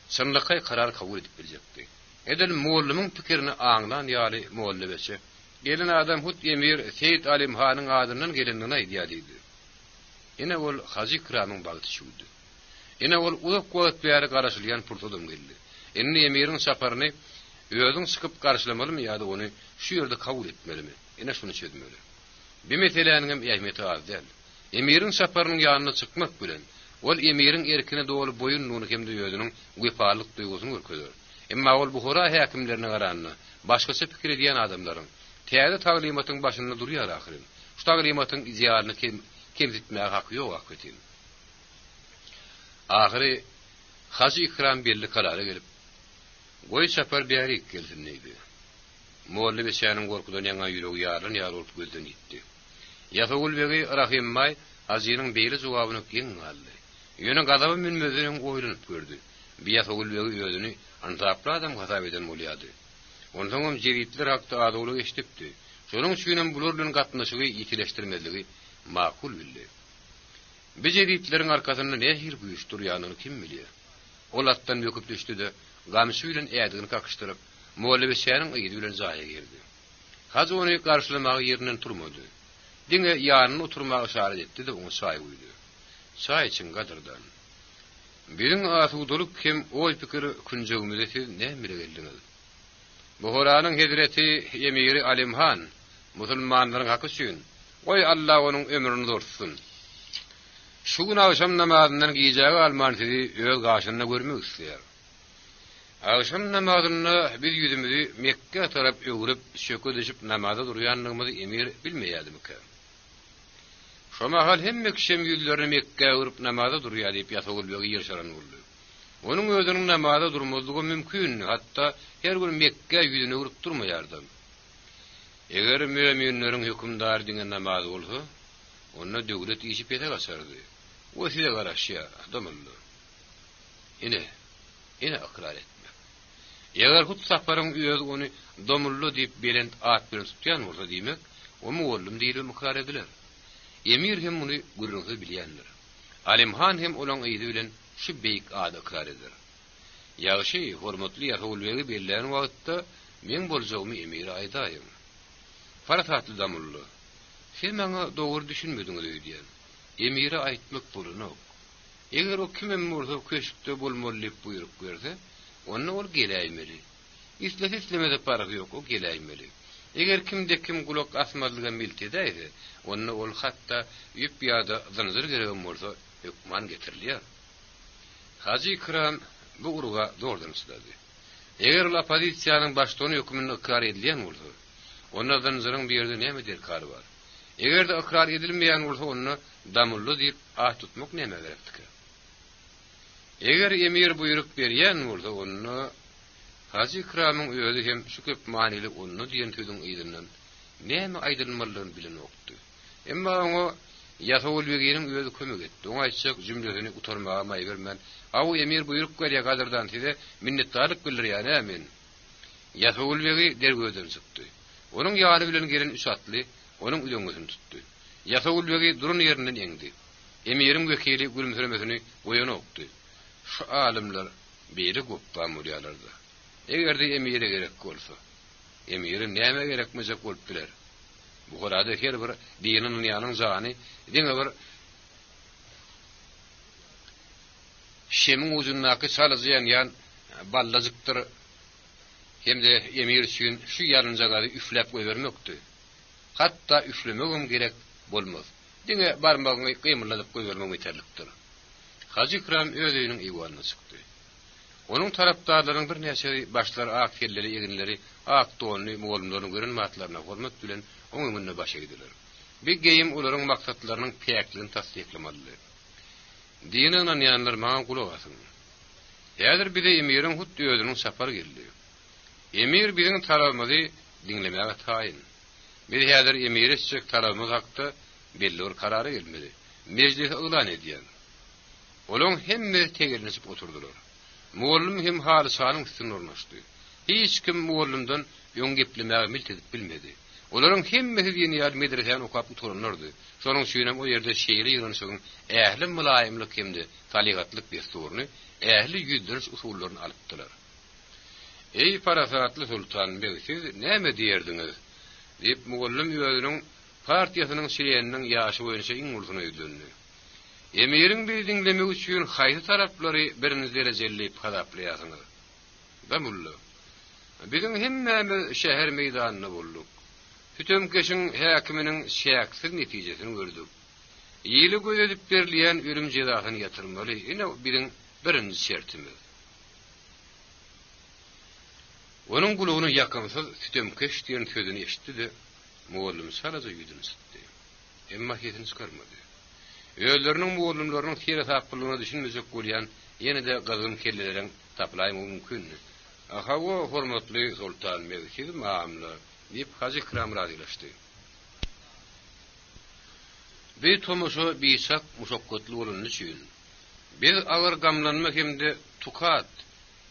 Sanlykay karar kabul edip biljekdi. Edel muallimyň pikirini aňlan ýaly muallibeçe. Gelin adam hut emir Seyit Alimhanyň adynyň gelendigine aýdýardy. Ene ol Hacı İkramyň bagty şudy. Ene ol uzak wagt bäri garaşylýan purtadym geldi. Enne emiriň saparyny özüň sıkyp garşylamalymy ýa-da ony şu ýerde kabul etmelimi? Ene şunu çözmeli. Bir meseleniň ähmiýeti az däl. Emiriň saparynyň ýanyna çykmak bilen ol emiriň erkine dogly boyunlugyny hemde özüniň wefalyk duýgusyny görkezýär. Emma ol bu hora häkimlerine garanyna başgaça pikir edýän adamlaryň täze taglimatyň başynda durýar ahyryn. Şu taglimatyň idealyny kemsitmäge haky ýok hakykatyn. Ahyry Hacı İkram belli karara gelip goý sapar bärik gelsinýdi. Molla beçäniň gorkudan ýaňa ýüregi ýaryn ýar olup gözden gitdi. Ýafagul begi rahimmay Hazynyň beýle jogabyny giň aldy. Ýöne gadaby minmeziniň oýlanyp gördü. Ýafagul begi özüni antaply adam hasap eden bolýardy. Ondan jeritler hakda adyly geçdipdi. Şonuň üçin bular bilen gatnaşygy ýetileşdirmezligi makul bildi. Bu jeritleriň arkasynda nähir güýç durýanyny kim bilýär? Ol atdan ýöküp düşdi-de gamsy bilen ädigini kakışdyryp molla beçäniň ýygy bilen zaýa girdi. Hacı ony garşylamagy ýerinden turmady. Diňe ýanyna oturmagy şahat etdi-de oňa çaý goýdy. Çaý için gadyrdan. Biriň asudulyk kim oý pikiri künjegimizde siz näme geldiňiz? Bu Kur'anyň hezreti emiri Alimhan musulmanlaryň haky üçin oý Allah onuň ömrüni uzartsyň. Şu gün akşam namazından giyeceği alman sizi öz gaşynda görmek isteýär. Akşam namazında biz yüzümüzü Mekke tarap öwrüp şökö düşüp namaza durýanlygymyzy emir bilmeýärdi-mi? Şoma hal hemme kişem yüzlerini Mekke öwrüp namaza durýar diýip ýasagul begi ýerşaran boldy. Onuň özüniň namaza durmazlygy mümkin, hatda her gün Mekke yüzüne öwrüp durmaýardy. Eger müminleriň hükümdar diňe namaz bolsa, onda döwlet işi pete gaçardy. O size garaşýar, adamlar. Ine ikrar etmek. Eger hut saparyň öz ony domullu diýip belent at bilen tutýan bolsa diýmek, o muallim diýip ikrar ediler. Emir hem muny gurrunly bilýändir. Alimhan hem olaň ýygy bilen şu beýik ady ikrar eder. Ýagşy, hormatly ýa-da belläň wagtda men boljagmy emiri aýdaýym. Farhatly damully. Siz maňa dogry düşünmediňiz diýen. Emiri aýtmak bolanok. Eger o kimem bolsa köşükde bolmaly diýip buyruk berse, onu ol geläýmeli. İslemede paragy ýok, o geläýmeli. Eger kimde kim gulak asmadlyga miltedäýse, onu ol hatda ýüp ýa-da zynjyr gerek bolsa, hükman getirilýär. Haji Ikram bu uruga doğrudan işledi. Eger opozisiýanyň başlygynyň hükmüni ikrar edilýän bolsa, onda zynjyryň bir ýerde näme derkary bar? Eger de ikrar edilmeýän bolsa, onu damully diýip ah tutmak näme gerekdir? Eger emir buyruk berýän bolsa, onu Haji Ikramyň özi hem şu köp manily onu diýen tödüň ýygynyň näme aýdylmalygyny bilen okdy. Emma oňa ýa-da Begiň özi kömek etdi. Oňa aýtsak jümlesini utarmaga maý bermän. Aw emir buyruk berýär gadardan size minnetdarlyk bildirýär men. Ýa-da Begi dergöden çykdy. Onuň ýaly bilen gelen üç atly onuň üýüňizi tutdy. Ýa-da Begi durun ýerinden eňdi. Emirin wekili gülümsemesini goýan okdy. Şu alimler beri goppa muryalarda. Eger de emire gerek bolsa, emiri näme gerekmese bolup biler. Bu garada her bir dinin ýanyň zany, diňe bir şemin uzunnaky salajayan ýan ballazykdyr. Hemde emir üçin şu ýarynjaga üflep goýbermekdi. Hatda üflemegem gerek bolmaz. Diňe barmagyny gymyladyp goýbermek yeterlikdir. Haji Ikram özüniň ýygyny çykdy. Onun tarapdarlarynyň bir näçe başlary ak kelleri, eginleri, ak donly mugallimlaryň görünmätlerine hormat bilen oň öňünde baş egdiler. Bir geýim olaryň maksatlarynyň täkligini tasdiklamaly. Dine inanýanlar maňa kulak asyn. Häzir bir de emirin hutdy özüniň safar geldi. Emir biziň tarabymyzy dinlemäge taýyn. Bir häzir emiri çyk tarabymyz hakda belli bir karara gelmedi. Meclis elan edýän. Olaň hemme tegelinip oturdular. Muallim hem halysanyň üstüne ornaşdy. Hiç kim muallimden ýoň geplemäge miltedip bilmedi. Olaryň hemmesi ýene ýar medreseden okap oturanlardy. Şonuň üçin o ýerde şeýri ýygynyşyň ähli mulaýymlyk hemde taligatlyk bir sorunu, ähli ýüzdürüş usullaryny alypdylar. Ey parasatly sultan bey, siz näme diýerdiňiz? Diýip muallim ýöňüň partiýasynyň şeýeniniň ýaşy boýunça iň ulsuna öýdülendi. Emirin bir dinlemek üçin haýsy taraplary biriniz derejelleyip hadaplaýasyňyz? Damully. Biziň hemmemiz şäher meýdanyna bolduk. Hütömkeşiň häkiminiň şäksiz netijesini gördük. Ýyly gözetip berilýän ölüm jezasyny ýatyrmaly. Ine biziň birinji şertimiz. Onuň gulugyny ýakymsyz hütömkeş diýen sözüni eşitdi-de, muallim salaja ýüzüni sıtdy. Emma hetini çykarmady. Öýleriniň muallimlarynyň hire tapylygyna düşünmejek bolýan ýene de gazym kelleleriň taplaýy mümkin. Aha o hormatly sultan mevkili maamla diýip Haji Ikram razylaşdy. Bir tomoşa biçak muşakkatly bolan üçin biz agar gamlanmak hemde tukat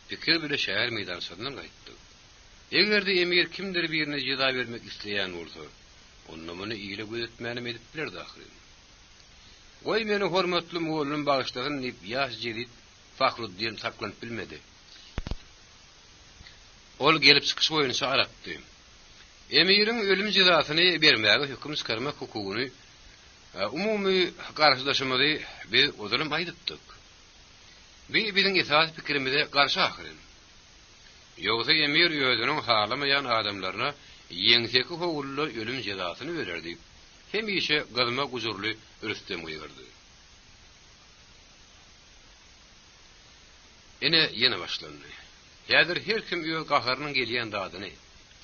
pikir bile şäher meýdançynyň gaýtdy. Egerde emir kimdir birine jeda bermek isleýän bolsa, onu muny ýyly gözetmäni edip bilerdi ahyryn. Goý meni hormatly muallim bagışlagyn diýip ýaş jerit Fahruddin taklanyp bilmedi. Ol gelip çykyş boýunça aratdy. Emirin ölüm jezasyny bermäge hüküm çykarmak hukugyny umumy garşydaşymyzy biz ozanym aýdypdyk. Biziň esas pikirimize garşy ahyryn. Ýogsa emir özüniň halamaýan adamlaryna ýeňseki howully ölüm jezasyny bererdi. Hemişe gazma guzurly Rüstem goýardy. Ene başlandy. Häzir her kim öýe gaharynyň gelýän dadyny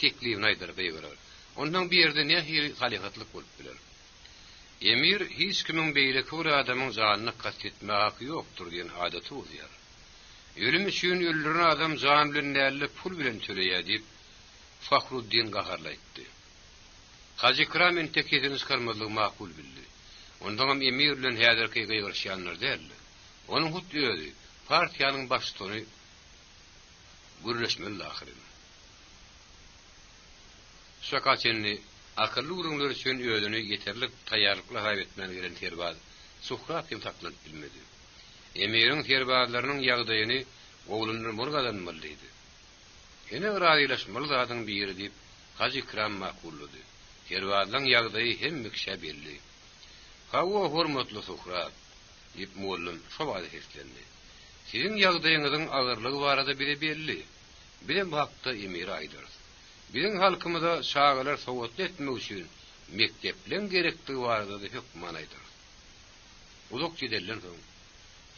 teklifini aýdyryp beýgerer. Ondan bir ýerde nähir haligatlyk bolup biler. Emir hiç kimin beýleki bir adamyň janyna kastetmäge haky ýokdur diýen adaty bolýar. Ölüm üçin öldüren adam jan bilen näle pul bilen töleýär diýip Fahruddin gaharlaýdy. Haji Ikram teketini çykarmalygy makul bildi. Ondan hem emir bilen häzirki gyýgyrşýanlar däl. Onuň hutdy özi partiýanyň başlygy gürleşmeli ahyryn. Şakaçenni akıllı urunlar üçün özünü yeterlik taýýarlykla haýbetmän gelen terbaz Suhrat hem taklanyp bilmedi. Emirin terbazlarynyň ýagdaýyny oğlunun murgalanmalıydı. Ene iradylaşmaly zadyň biri diýip Haji Ikram maqullady. Kerwazyň ýagdaýy hemmikşe belli. Hawa hormatly suhrat diýip muallim şobady heslendi. Siziň ýagdaýyňyzyň agyrlygy barada biri belli. Bilen wagtda emir aýdar. Biziň halkymyza şagalar sowat etmek üçin mekteplen gerekligi barada da hükman aýdar. Uzak gidellen soň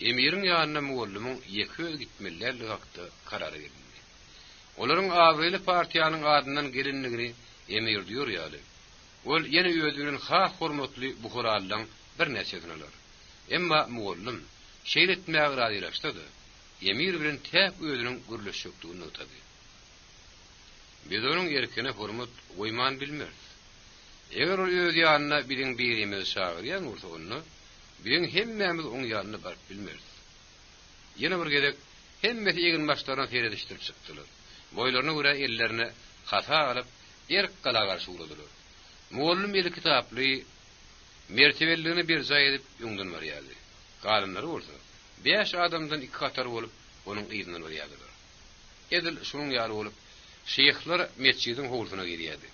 emiriň ýanyna muallimyň ýeköz gitmelerli hakda karar berdi. Olaryň agyly partiýanyň adyndan gelinligini emir diýor ýaly. Ol ýene özüniň has hormatly buhuraldan bir näçedinler. Emma muallim şeýletmäge radylaşdy. Emir bilen täp özüniň gürleşikdigini notady. Biz onuň erkine hormat goýman bilmez. Eger ol öz ýanyna bilen birimiz şagyrýan bolsa onu, bilen hemmemiz oň ýanyna baryp bilmez. Ýene bir gerek hemmeti egin başlaryna seredişdirip çykdylar. Boylaryna görä ellerine hata alyp erk gala garşy uradylar. Muallim eli kitaply mertebelligini bir jaý edip ýuňdan barýardy. Galanlary bolsa 5 adamdan 2 katar bolup onuň ýygynyň barýardylar. Edil şunuň ýary bolup şeýhler mescidiň howlusyna girýärdi.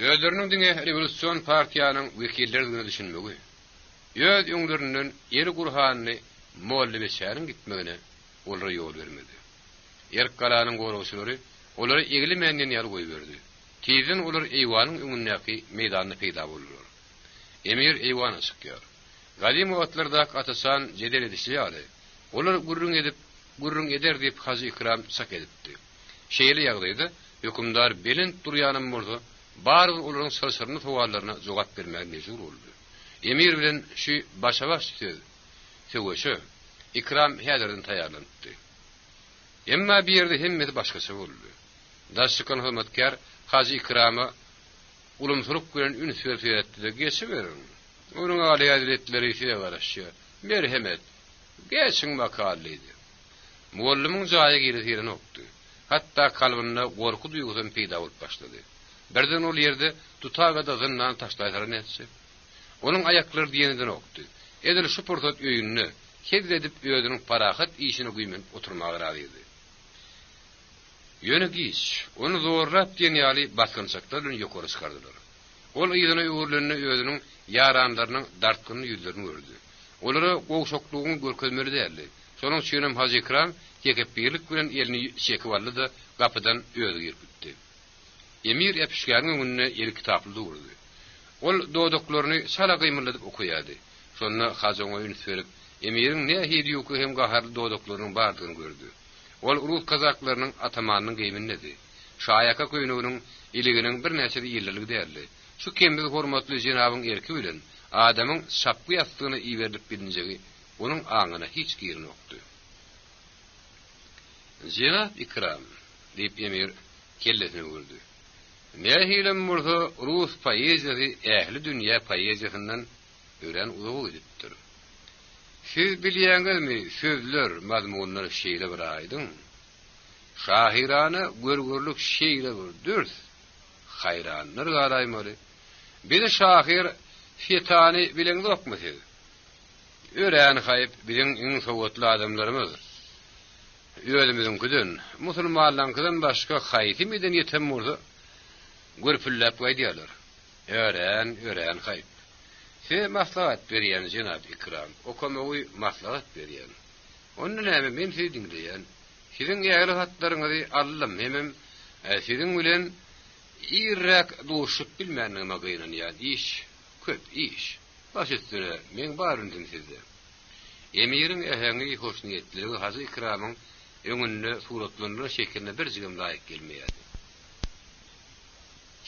Özleriniň diňe revolýusiýon partiýanyň wekillerine düşünmegi. Öz ýuňlarynyň eri gurhanyny muallime şärin gitmegine olara ýol bermedi. Erk galanyň goragçylary olary egli menden ýaly goýup berdi. Tezin olar eýwanyň öňündäki meýdanyna peýda boldular. Emir eýwanyna çykýar. Gadim wagtlarda atasan jedel edişýärdi. Olar gurrun eder diýip Haji Ikram sak edipdi. Şeýle ýagdaýda hökümdar belin durýanym bolsa, bary olaryň sırsyryny towallaryna jogap bermäge mejbur boldy. Emir bilen şu başa-baş söwüşe Ikram häzirden taýýarlandy. Emma bir ýerde hemmeti başgasy boldy. Daşykan hökümetkär Haji Ikrama ulumsurup gören ünsüretde geçiverin. Onuň aly adaletleri ise garaşýar. Merhemet, geçiň makallydy. Muallimiň jaýy girýän okdy. Hatta kalbyna gorku duýgusy peýda bolup başlady. Birden ol ýerde tutaga da zyndan taşlaýdary etse. Onuň aýaklary diýeninden okdy. Edil şu pursat öýünni kedredip özüniň parahat işini güýmen oturmagy radydy. Ýöne giç, onu zorlap diýen ýaly baskynçaklar bilen ýokary çykardylar. Ol ýygyny öwürlerini özüniň ýaranlarynyň dartkyny ýüzlerini gördü. Olary gowşoklugyny görkezmeli däldi. Şonuň üçin Haji Ikram ýekep birlik bilen elini çekip aldy da gapydan öýüge girip gitdi. Emir epişgäniň öňüne ýeri kitaply durdy. Ol dodoklaryny sala gymyladyp okuýardy. Şonda Haji oňa söýüp, emiriň nähe diýýäki hem gaharly dodoklarynyň bardygyny gördü. Ol Rus kazaklarynyň atamanynyň geýmindedi. Şaýaka köýneginiň iliginiň bir näçe ýyllyligi däldi. Şu kembil hormatly jenabyň erki bilen adamyň şapky ýastygyny iýerip bilinjegi onuň aňyna hiç girin okdy. Jenab Ikram diýip emir kellesini gördü. Nähilem murda Rus poeziýasy ähli dünýä poeziýasyndan ören uzak edipdir. Siz bilýäňizmi, sözler, mazmunlar şeýle bir aýdyň. Şahirany görgörlük şeýle bir dürs. Hayranlar garaýmaly. Bir şahir fetany bilen dokmy siz? Ören haýyp biziň iň sowatly adamlarymyz. Özümiziň güden, musulmanlaryň başga haýty medeniýetem bolsa, görpüllep gaýdýarlar. Ören haýyp. Siz maslahat berýän Jenab Ikram, okamagy maslahat berýän. Onu näme men sizi dinleýän. Siziň ýaly hatlaryňyzy allam hemem siziň bilen irrak duşup bilmänigime gynanýar iş, köp iş. Baş üstüne men baryndyň sizde. Emiriň ähäňi hoşniýetligi Haji Ikramyň öňünde suratlaryny şekline bir jigim laýyk gelmeýärdi.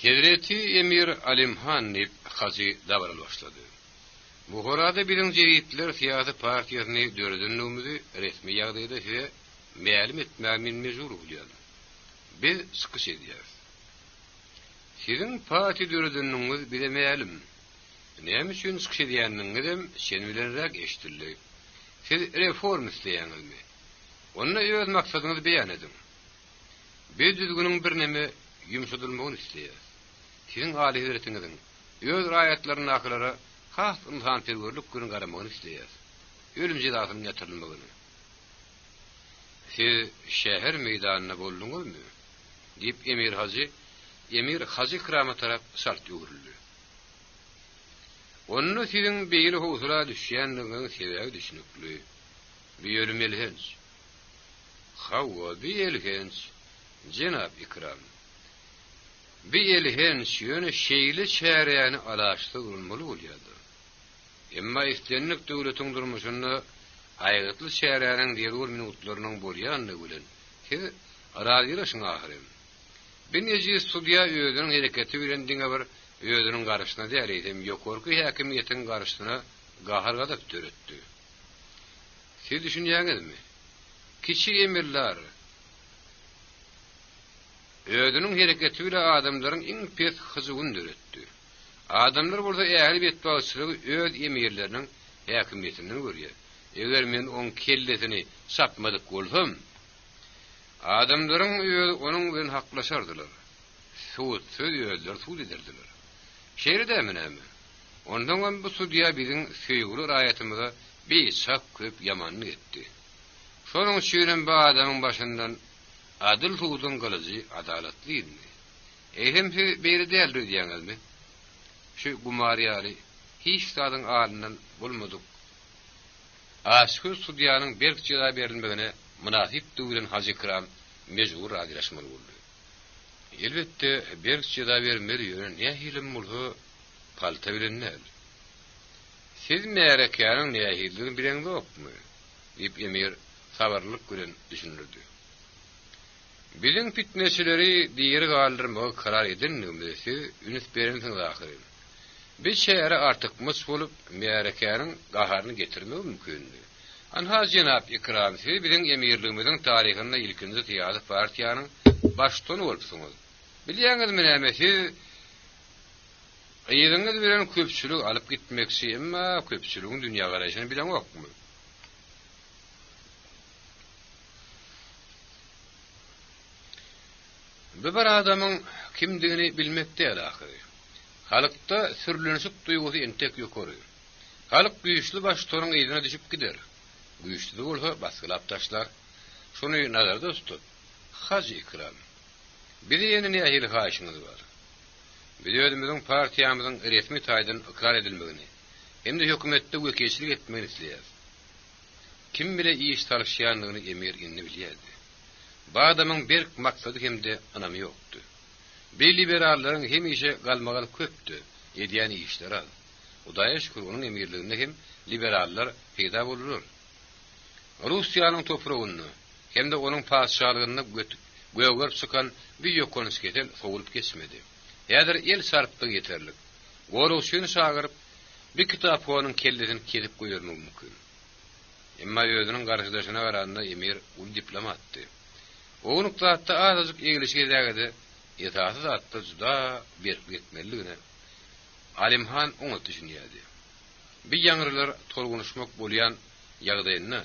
Hazreti Emir Alimhan diýip Haji dabral başlady. Buharada biziň jeýitler siýasy partiýasyny dördünlüğümüzi resmi ýagdaýda size ma'lum etmämin mejbur bolýar. Biz çykyş edýäris. Siziň partiýa dördünlüğüňiz bize ma'lum. Näme üçin çykyş edýänligiňizem şen bilenrek eşitildi. Siz reform isleýäňizmi? Onda öz maksadyňyzy beýan edin. Biz düzgünüň bir näme ýumşadylmagyny isleýär. Siziň aly hazretiňiziň öz raýatlarynyň akylara has insan perwerlik günü garamagyny isleýär. Ölüm jezasynyň ýatyrilmagyny. siz şehir meydanına boldunuz mu? Deyip Emir Hacı Kram'a taraf sart yuguruldu. Onu sizin beyli huzura düşýändiginiň sebebi düşünükli. Bir ölümelihenç. Havva bir elhenç. Cenab ikram. Bir elhenç yöne şeyli çäreyani alaşdy urulmaly bolýardy. Emma istenlik döwletiň durmuşynda aýgytly çäreyaniň diýer minutlarynyň bolýandygy bilen ki araýylaşyň ahyrym. Bir neji studiýa öýüdüň hereketi bilen diňe bir öýüdüň garaşyna däreýdim. Ýokurky häkimiýetiň garaşyna gahar gadap töretdi. Siz düşünýäňizmi? Kiçi emirler öýüdüň hereketi bilen adamlaryň iň pes hyzygyny döretdi. Adamlar burada ähli betbaşçylygy öýd emirleriniň häkimiýetinden görýär. Eger men on kellesini sapmadyk bolsam, adamlaryň onuň bilen haklaşardylar. Söz öýdler, suw ederdiler. Şeýle menämi? Ondan bu sudiýa biziň söýgüli raýatymyza bir çak köp ýamanlyk etdi. Şonuň üçin bu adamyň başyndan adyl suwdyň galyjy adalatlydy. Ehem beri däldi diýäňizmi? Şu gumariyari hiç sadyň alynyň bolmadyk. Aşky sudiýanyň berk jada berilmegine münasip bilen Hacı Kram mejbur radylaşmaly boldy. Elbetde berk jada bermeli ýöne ne hilim bolsa palta bilenler. Siz merekýanyň nähildigini bileňiz okmy? Diýip Emir sabarlyk bilen düşünürdi. Biziň fitneçileri diýeri galdyrmagy karar edindiginde siz üns bereniň ahyryn. Bir şehre artık mıs bolup merekýanyň gaharyny getirmek mümkündü. Anha Cenab ikram siz biziň emirligimiziň taryhynda ilkinji tiýady partiýanyň başçyny bolupsyňyz. Bilýäňizmi näme siz ýygyňyz bilen köpçülik alyp gitmekçi, emma köpçüligiň dünýä garaşyny bilen okmy? Bir adamyň kimdigini bilmekde alaky. Halykda sürlenşik duýgusy entek ýokary. Halyk güýçli başçynyň ýygyna düşüp gider. Güýçli bolsa basgylap taşlar. Şonu nazarda tutun. Hacı ikram. Biri ýene nähili haýyşyňyz bar. Bilýärmiň partiýamyzyň resmi taýdan ikrar edilmegini, hemde hökümetde wekilçilik etmegini isleýär. Kim bile iş tarşýanlygyny emir inni bilýärdi. Bu adamyň berk maksady hemde anamy ýokdy. Bir liberallaryň hemişe galmagal köpdü, edýän işler az. Hudaýa şükür onuň emirliginde hem liberallar peýda bolurlar. Russiýanyň topragyny hemde onuň paşalygyny göwgör çykan bir ýokonysketel sowulyp geçmedi. Ýa-da el sarpdyk ýeterlik. Goruşyny şagyryp bir kitap onuň kellesini kesip goýarmak mümkin. Emma ýöňüň garşydaşyna garanda emir ul diplomatdy. O nuktaatda azajyk egilişe dägede ýetaty zatda juda berk etmeligine Alimhan onu düşünýärdi. Bir ýaňrylar torgunuşmak bolýan ýagdaýyna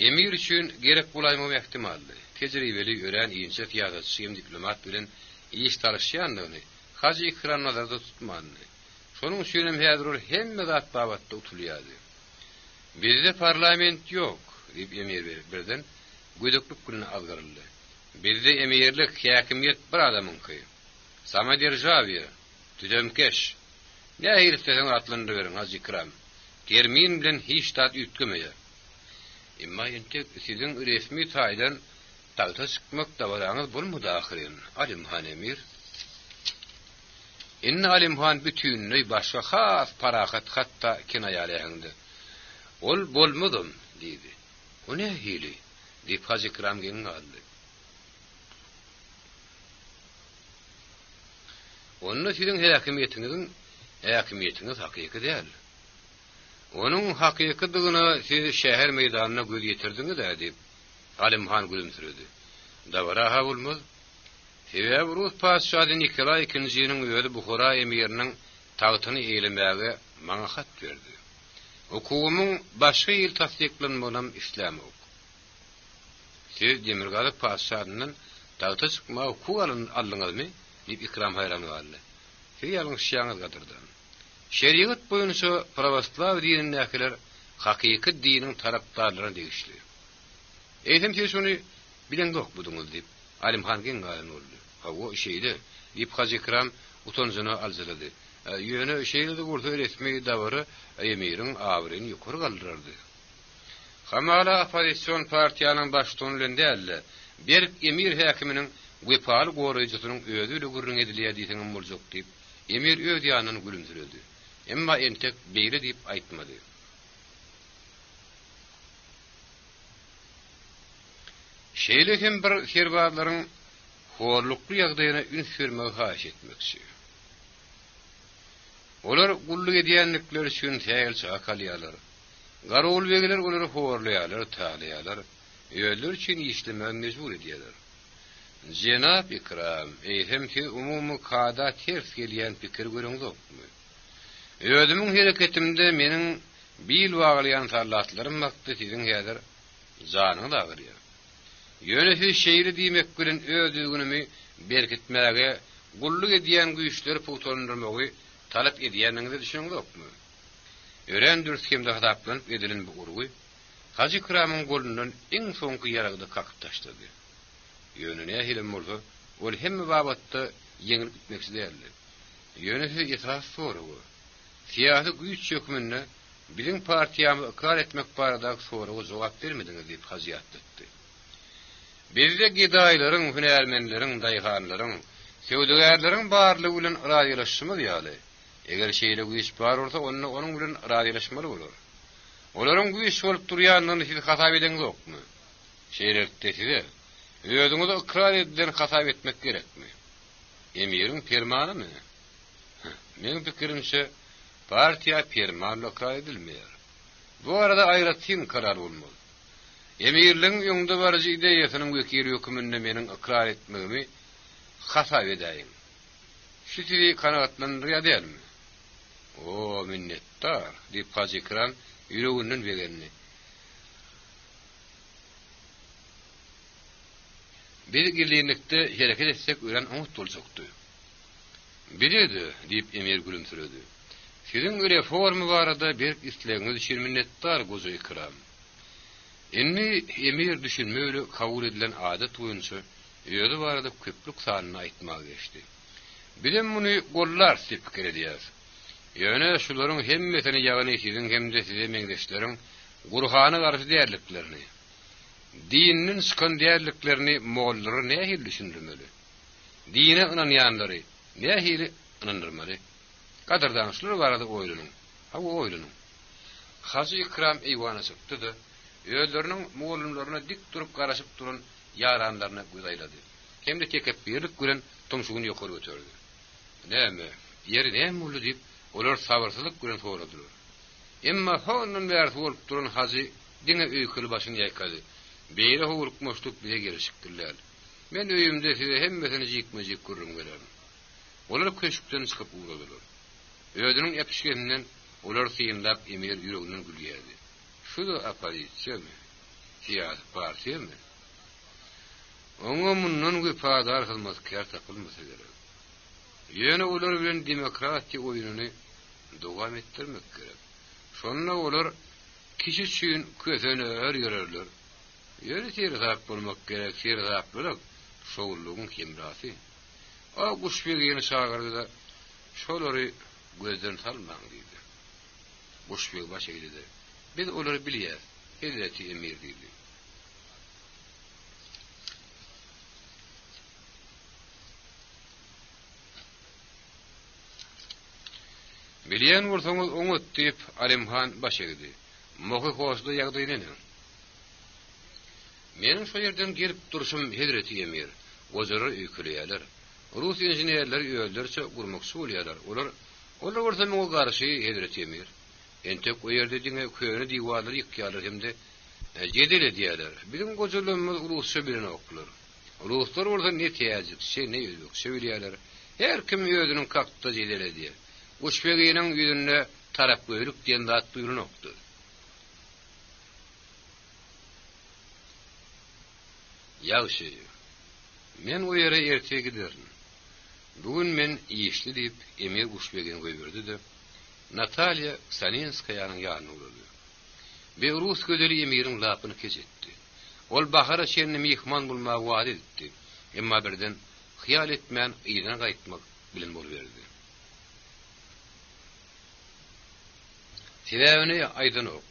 emir üçin gerek bolaýmagy ähtimaldy. Tejribeli ören ýençe ýazatçy hem diplomat bilen iş tarşýandygyny Hacı Ikram nazarda tutmandy. Şonuň üçin hem häzir hemme zat babatda utulýardy. Bizde parlament ýok, diýip emir birden gödöklük gününe azgaryldy. Bizde emirlik häkimiýet bir adamynky. Sama державия, tüdemkeş. Ne herifden atlandy beriň Hacı Ikram. Termin bilen hiç tat ýetmeýär. Emma entek siziň resmi taýdan tagta çykmak da baraňyz bolmady ahyryn. Alimhan emir. Inna Alimhan bütünli başga has parahat hatda kinaýalaýandy. Ol bolmadym diýdi. O ne hili? Diýip Hacı Ikram gelin aldy. Onu siziň häkimiýetiniň hakyky däl. Onuň hakykydygyna siz şäher meýdanyna göz ýetirdiňiz diýip Alimhan gülümsüredi. Dawara bolmaz. Sebäbi Rus paşady Nikolay II-niň öýüdi Bukhara emiriniň tagtyny eýlemäge maňa hat berdi. Hukumyň başga ýyl tasdiklenmeginem islam ok. Siz Demirgalyk paşadynyň tagta çykma hukuky aldyňyzmy? Diýip Ikram hayran boldy. Siz ýalňyş ýaňyz gatyrdy. Şeriat boýunça pravoslaw dininiň näkiler hakiki dinin taraftarlarına degişli. Eýsem siz şunu bilen yok buduňuz diýip Alimhan gen galan boldy. Ha o şeydi diýip Haji Ikram utanjyny aljylady. Ýöne şeyle de bolsa resmi dawry Emir'in awryny ýokary galdyrardy. Hamala opozisiýon partiýanyň başçylygyny dälle, bir Emir häkiminiň wepaly goraýjysynyň özüle gürrüň edilýär diýseňem boljak diýip Emir öz ýanyny gülümsüredi. Emma entek beýle diýip aýtmady. Şeýle hem bir serwatlaryň horlukly ýagdaýyna üns bermegi haýyş etmekçi. Olar gulluk edýänlikleri üçin täýel çakalýarlar. Garul begiler olary horlaýarlar, taýýarlar. Öýler üçin işlemäge mejbur edýärler. Cenab Ikram, eýsem ki umumy kada ters gelýän pikir görüňizokmy? Öýdümiň hereketimde meniň bil waglayan sallatlarym makdy siziň häzir janyňyz agyrýar. Ýöne şeýle diýmek bilen öýdügünimi berkitmäge, gulluk edýän güýçleri putanyrmagy talap edýäniňizi düşünýäňizmi? Ören dürskemde hataplanıp edilen bu urgu, Haji Ikramyň golundan iň soňky ýaragda kakyp taşlady. Ýönüne hilim bolsa, ol hemme babatda ýeňilip gitmekçi däldi. Ýönesi ýetas soragy. Siýasy güýç hökmünde biziň partiýamy ikrar etmek barada soragy jogap bermediňiz diýip hazyat etdi. Bizde gidaýlaryň, hünärmenleriň, daýhanlaryň, söwdegärleriň barlygy bilen raýylaşmaly ýaly. Eger şeýle güýç bar bolsa, onuň bilen raýylaşmaly bolar. Olaryň güýç bolup durýanyny siz hasap ediňizokmy? Şeýrekde size özüňizi ikrar edilen hasap etmek gerekmi? Emiriň fermanymy? Meniň pikirimçe partiýa fermanly ikrar edilmeýär. Bu arada aýratyn karar bolmaly. Emirliň ýoňda barjy ideýasynyň wekili hökmünde meniň ikrar etmegimi hasap edäýin. Şu sizi kanagatlandyrýar dälmi? O minnettar diýip Haji Ikram ýüreginden begenni. Bir gilýinlikde hereket etsek ören umut boljakdy. Biledi diýip Emir gülümsüredi. Siziň reforma barada bir islegiňiz üçin minnettar Haji Ikram. Enni Emir düşünmeli kabul edilen adet boýunça ýöne barada köplük sanyny aýtmak geçdi. Bilen muny gollar sepkir edýär. Ýöne şularyň hemmesini ýagny siziň hemde size meňdeşleriň Gurhana garşy däerliklerini, dininiň çykan däerliklerini mollary nähil düşündirmeli? Dine inanýanlary nähil inandyrmaly? Gadardançlar barada oýlanyň. Ha bu oýlanyň. Haji Ikram eýwana çykdy-da, öýleriniň mollumlaryna dik durup garaşyp duran ýaranlaryna gözaýlady. Hemde tekep birlik bilen tumşugyny ýokary götürdi. Näme? Ýeri näme boldy diýip olar sabırsyzlyk bilen soradylar. Emma honun bäri bolup duran Haji diňe öýküli başyny ýaýkady. Beýle howluk moştup bize gelişikdirler. Men öýümde size hemmesini jikmejik görüň bererim. Olar köşkden çykyp uğradylar. Öýdüniň epişgeninden olar syýynlap Emir ýüreginden gülýärdi. Şu da opozisiýami? Siýasat partiýami? Oňa mundan güpadar hyzmatkar tapylmasa gerek. Ýöne olar bilen demokratiýa oýunyny dowam etdirmek gerek. Şonda olar kişi üçin köseni örýärler. Ýöne serhap bolmak gerek, serhaplyk şowlugyň hemrasy. O Guşbegiň şagyrdy şolary gözden salmaň diýdi. Guşbeg baş eýledi. Biz olary bilýär. Hazreti Emir diýdi. Bilýän bolsaňyz oňat diýip Alimhan baş eýdi. Mohy hoşda ýagdaýyny. Meniň şu ýerden gelip duruşum Hazreti Emir. Gozary öýkülýärler. Rus inženerler öýlerçe gurmakçy bolýarlar. Olar bolsa meňe garşy Hazreti Emir. Entek o ýerde diňe köýüni diýwarlary ýykýarlar hemde jedel edýärler. Bizim gozalymyz Rusça bilen okular. Ruslar bolsa ne täzip, ne özbekçe bilýärler. Her kim özüniň kakda jedel edýär. Guşbegiň ýüzünde tarap göýlük diýen zat duýulnokdy. Ýagşy. Men o ýere erteýe giderim. Bugün men ýeşli diýip Emir Guşbegiň goýberdi de Natalya Saninskaýanyň ýanyna urdy. Beyrus gözeli emirin lapını kesetti. Ol bahara şenni mihman bulmağa vaat etti. Emma birden hiyal etmeyen iyiden gaytmak bilen boluverdi. Sebäbini aydın ok.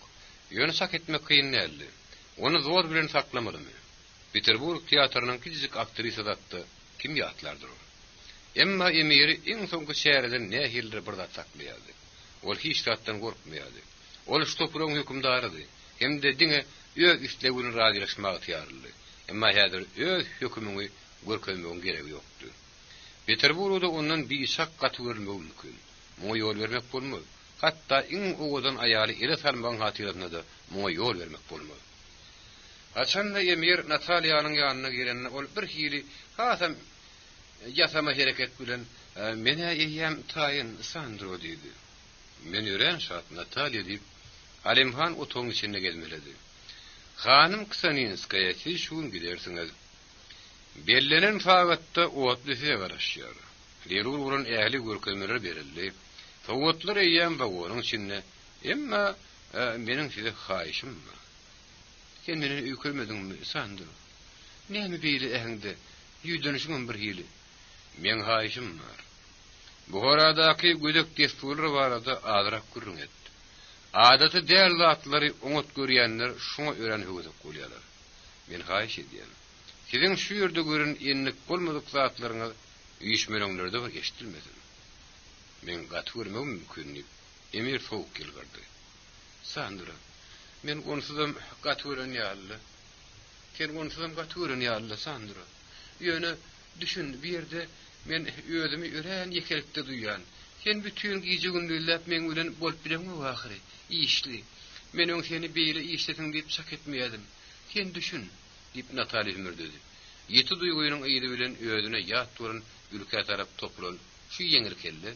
Ýöne sak etmek kıyın näli. Onu zor bilen saklamaly mı? Peterburg teatrynın kiçik aktrisa zatdy. Kim ýatlardyr o? Emma emiri iň soňky şäherden nähildir bir zat saklaýardy. Ol hiç zatdan gorkmaýardy. Ol ştopuryň hükümdarydy. Hem de diňe öz islegini radylaşmagy tiýarly. Emma häzir öz hükümini görkezmegin geregi ýokdy. Peterburgda ondan bir sak gatwyrlmy mümkin. Moňa ýol bermek bolmaz. Hatta iň owadan aýaly ele salmagyň hatyratyna da moňa ýol bermek bolmaz. Açanda emir Nataliýanyň ýanyna girenine ol bir hili hasam ýasama hereket bilen mene eýýäm taýyn Sandro diýdi. Men ýören şat Nataliýa diýip Alimhan otoň içinde gezmeledi. Hanım Ksaninskaya siz şun gidersiňiz. Bellenen fagatda otlyse garaşýar. Lerur urun ähli görkezmeler berildi. Fawatlar eýýäm wagonyň içinde. Emma meniň size haýyşym bar. Sen meni öýkelmediňmi Sandro? Näme beýle ähňde ýüýdenişiň bir hili. Men haýyşym bar. Buharadaky gödek desturlar barada azyrak gürrüň etdi. Adaty däl zatlary oňat görýänler şoňa ören höwüzek bolýarlar. Men haýyş edýän. Siziň şu ýerde görün enlik bolmadyk zatlaryňyz üýüşmeleňlerde bir eşitilmedi. Men gatwyrmam mümkin. Emir soňuk geldi. Sandra, men onsuzam gatwyran ýaly. Sen onsuzam gatwyran ýaly Sandra. Ýöne düşün bir ýerde men özümi ören ýekelikde duýýan. Sen bütün gije gündüzläp men bilen bolup bilenmi wahyry? İşli. Men öň seni beýle işletiň diýip sak etmeýädim. Sen düşün, diýip Nataliýa ümürdedi. Ýeti duýgunyň ýyly bilen özüne ýat duran ülke tarap toplan. Şu ýeňir keldi.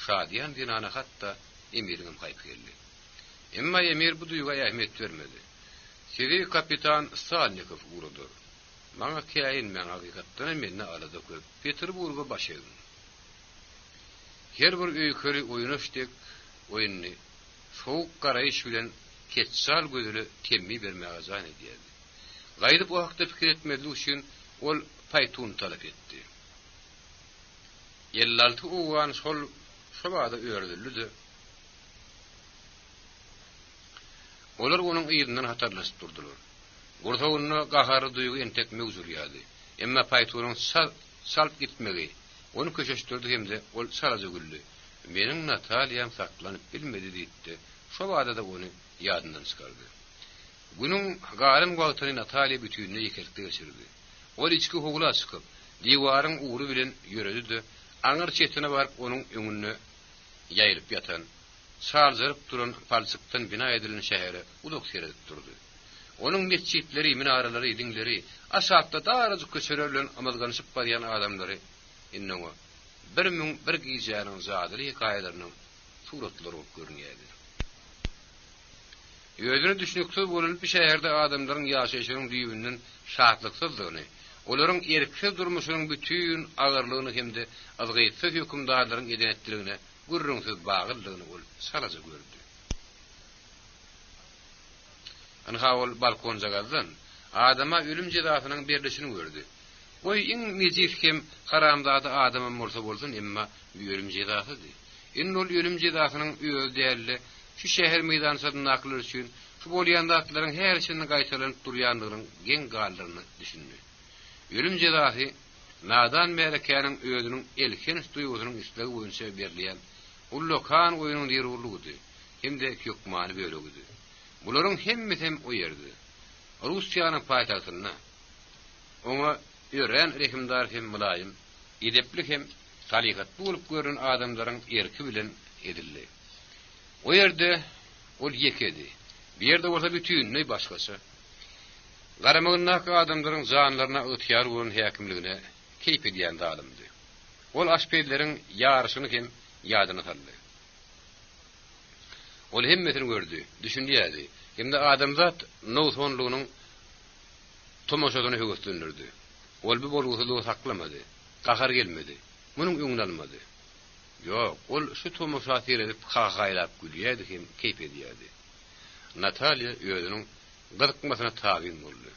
Şadiýan dinana hatda emiriň gaýp geldi. Emma emir bu duýga ähmiýet bermedi. Sizi kapitan Salnikov urudur. Maňa käýin men hakykatdan meni alada köp Peterburga başladım. Her bir öýkeli oýnaşdyk, oýunny soğuk garaýyş bilen ketsal gözüle temmi bermäge zan edýärdi. Gaýdyp o hakda pikir etmeli üçin ol paýtun talap etdi. 56 owan sol şobada öýrdildi. Olar onuň ýygynyň hatarlaşyp durdular. Gurtawyny gahary duýgy entek mewjur ýaly. Emma paýtunyň salp gitmegi onu köşeşdirdi hemde ol saraja güldü. Meniň Nataliýam saklanyp bilmedi diýdi. Şobada da onu ýadyndan çykardy. Günüň garym wagtyny Nataliýa bütünle ýekelikde geçirdi. Ol içki hogula çykyp, diwaryň uğru bilen ýöredi. Aňyr çetine baryp onuň öňünde ýaýryp ýatan, salzyryp duran palçykdan bina edilen şähere uluk seredip durdy. Onuň mesçitleri, minaralary, diňleri, aşapda darajuk köçerler amalganyşyp barýan adamlary innoňa bir gijanyň zadyry hikaýalarynyň suratlary görünýärdi. Ýöňüne düşünýüksiz bolup bir şäherde adamlaryň ýaşaýyşynyň düýbünden şatlyksyzlygyny, olaryň erkek durmuşynyň bütün agyrlygyny hemde azgyýtsy hökümdarlaryň edenetligine gurrunsiz bagyldygyny ol salaja gördü. Anhawol balkon jagazdan adama ölüm jezasynyň berilişini gördü. Oy iň nejis hem haramzada adama bolsa bolsun emma ölüm jezasy. Ol ölüm jezasynyň öz däli şu şäher meýdançyny naklar üçin şu bolýan zatlaryň her şeýini gaýtarlyp durýandygyny geň galdyryny düşündi. Ölüm jezasy nadan melekäniň özüniň elken duýgusynyň üstüne boýunça berilýän ullokan oýunyň derurlugydy. Hemde kökmany bölügüdi. Bularyň hemmesi hem o ýerde. Russiýanyň paýtagtyna oňa ören rehimdar hem mulayim, edepli hem talikat bolup görün adamlaryň erki bilen edildi. O ýerde ol ýekedi. Bir ýerde bolsa bütünni başgasy. Garamagynak adamlaryň janlaryna ýetyar bolan häkimligine keýp edýän dalymdy. Ol aşpedleriň ýaryşyny hem ýadyna saldy. Ol hemmetini gördü, düşünýärdi. Hemde adamzat nowsonlugynyň tomoşadyny höwüslendirdi. Ol bu bolgusyly saklamady, gahar gelmedi. Munyň öňüne almady. Ýok, ol şu tomoşa edip gaýlap gülýärdi hem keýp edýärdi. Natalya özünün gıdıkmasına tabin boldy.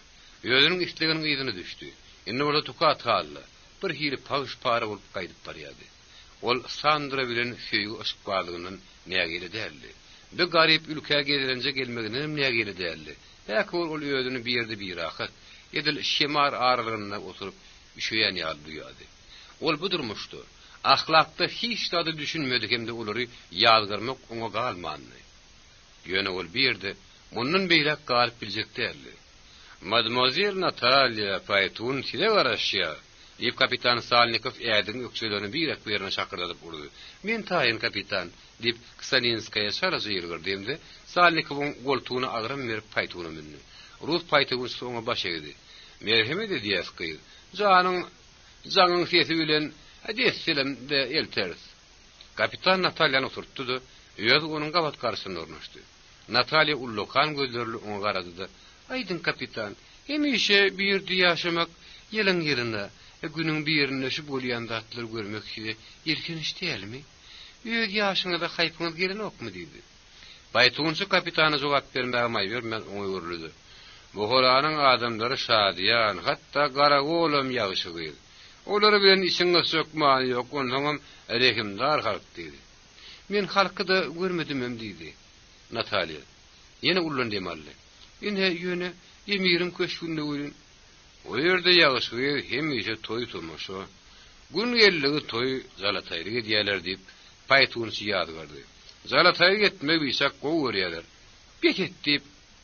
Özünün isleginin ýyzyna düşdi. Indi orada tuka talla. Bir hili paýş para bolup gaýdyp barýardy. Ol Sandra bilen söýgü ışıkbarlygyndan nägeli däldi. Bir garip ülkeye gezilince gelmeginin nägeli däldi. Belki ol özüni bir ýerde bir rahat, edil şemar aralygynda oturup üşeýän ýaly duýady. Ol bu durmuşdy. Ahlakda hiç tadı düşünmedik hem de olary ýalgyrmak oňa galmandy. Ýöne ol bir ýerde munun beýlek galyp biljek däldi. Mademoiselle Natalya Paytun sile garaşýa. Ýep kapitan Salnikov ädiň ökçelerini bir ekberine şakyrdadyp urdy. Men taýyn kapitan diýip Ksalinskaya şaraja ýergirdi. Salnikowyň goltugyny agram berip Paytuny minni. Rus Paytuny soňa baş egdi. Merhemet edýäsky. Jaňyň sesi bilen adesselim de elters. Kapitan Natalyany oturtdy. Ýöz onuň gabat garşyna ornaşdy. Natalya ullokan gözlerli oňa garady. Aydın kapitan, hemişe bir ýerde ýaşamak ýylyň ýerinde, günüň bir ýerinde şu bolýan zatlar görmek erkeniş dälmi? Öz ýaşyňyzda haýpyňyz gelenokmy diýdi. Baytunçy kapitana jogap bermäge maýber men oňa görüldü. Bu holanyň adamlary şadýan, hatda garagolum ýaşygy. Olary bilen işiňe sökmäň ýok, onuň rehimdar halk diýdi. Men halky da görmedim hem diýdi. Natalya, ýene ullun demäli. Ine ýöne emirim köşkünde bolýan. O ýerde ýaşygy hemişe toý turmuşy. Gün gelligi toý Zalatayryga diýerler diýip Paytunçy ýadgardy. Zalatayryga gitmek biýsek gowy görýärler. Beket diýip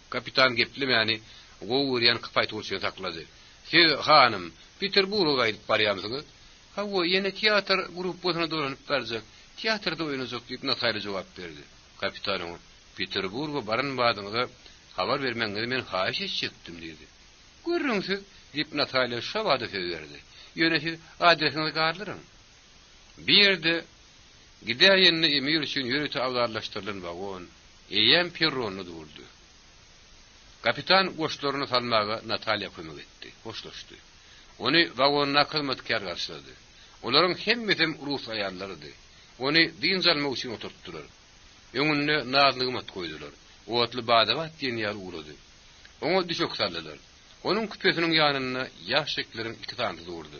kapitan geplemäni gowy görýän Paytunçy taklady. "Siz hanım Peterburga gidip barýamsyňyz?" "Ha, o ýene teatr gruppasyna dolanyp barjak. Teatrda oýnajak" diýip Natalya jogap berdi. Kapitan oňa "Peterburga barynmadyňyza habar vermeňizi men haýyş etjekdim" diýdi. "Görüňsiz" diýip Natalya şabada söýerdi. "Ýöne siz adresinizi garlaryň." Bir ýerde gideýänni emir üçin ýörüti awdarlaşdyrylan wagon eýen perronu durdy. Kapitan goşlaryny salmaga Natalya kömek etdi. Goşlaşdy. Ony wagonna hyzmatkar garşylady. Olaryň hemmetem Rus aýallarydy. Ony din zalmak üçin oturtdylar. Öňünde nazly gymmat goýdular. Otly badabat diýen ýer urady. Oňa düşük salladylar. Onuň küpesiniň ýanyna ýaşlyklaryň iki tany durdy.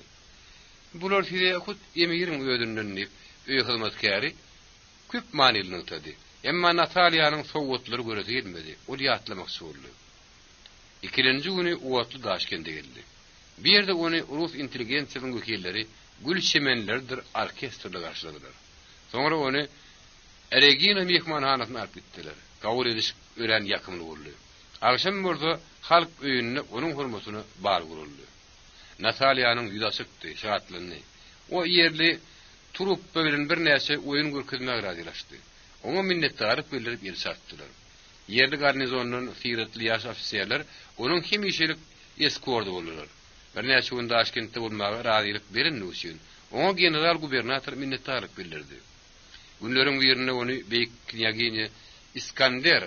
Bular size hut emirin öýdünden diýip öý hyzmatkary küp manylny utady. Emma Natalyanyň sowgatlary göresi gelmedi. Ol ýatlamak sorly. İkilenji güni Otly Daşkende geldi. Bir ýerde ony Rus intelligensiýasynyň wekilleri Gülşemenlerdir orkestrda garşyladylar. Soňra ony Regina mehmanhanasyna alyp gitdiler. Gawul ediş ören ýakymly boldy. Akşam burada halk öýünde onuň hurmatyny bar guruldy. Natalyanyň ýüzasykdy, şatlandy. O ýerli truppa bilen bir näçe oýun görkezmäge razylaşdy. Oňa minnetdarlyk bildirip ýel satdylar. Ýerli garnizonyň firatly ýaş ofisiýerler onuň hemişelik eskordy boldylar. Bir näçe gün Daşkentde bolmagy razylyk berenli üçin oňa general gubernator minnetdarlyk bildirdi. Günleriň birinde ony beýik knyaginya İskander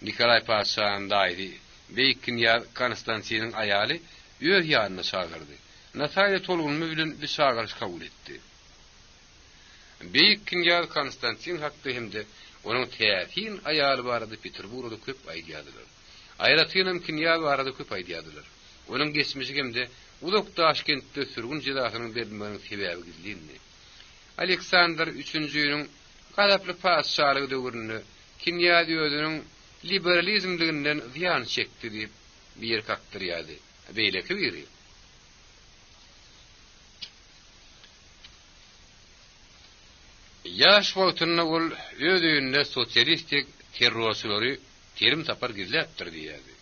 Nikolay Paşaň daýdy. Beýik knyaz Konstantinyň aýaly öýe ýanyna çagyrdy. Natalya tolgunmy bilen bir çagyryş kabul etdi. Beýik knyaz Konstantin hakda hemde onuň täsin aýaly barady Peterburgda köp aýdýadylar. Aýratynam knyaz barady köp aýdýadylar. Onuň geçmişi hemde uluk Daşkentde sürgün jedasynyň berilmeginiň sebebi gizlindi. Aleksandr 3-njiň gadaply paşalygy döwründe knyaz özüniň liberalizmliginden ziyan çekdi diýip bir kakdyrýady. Beýleki biri. Yaş wagtyny ol öýünde sosialistik terrorçylary terim tapar gizläpdir diýýärdi.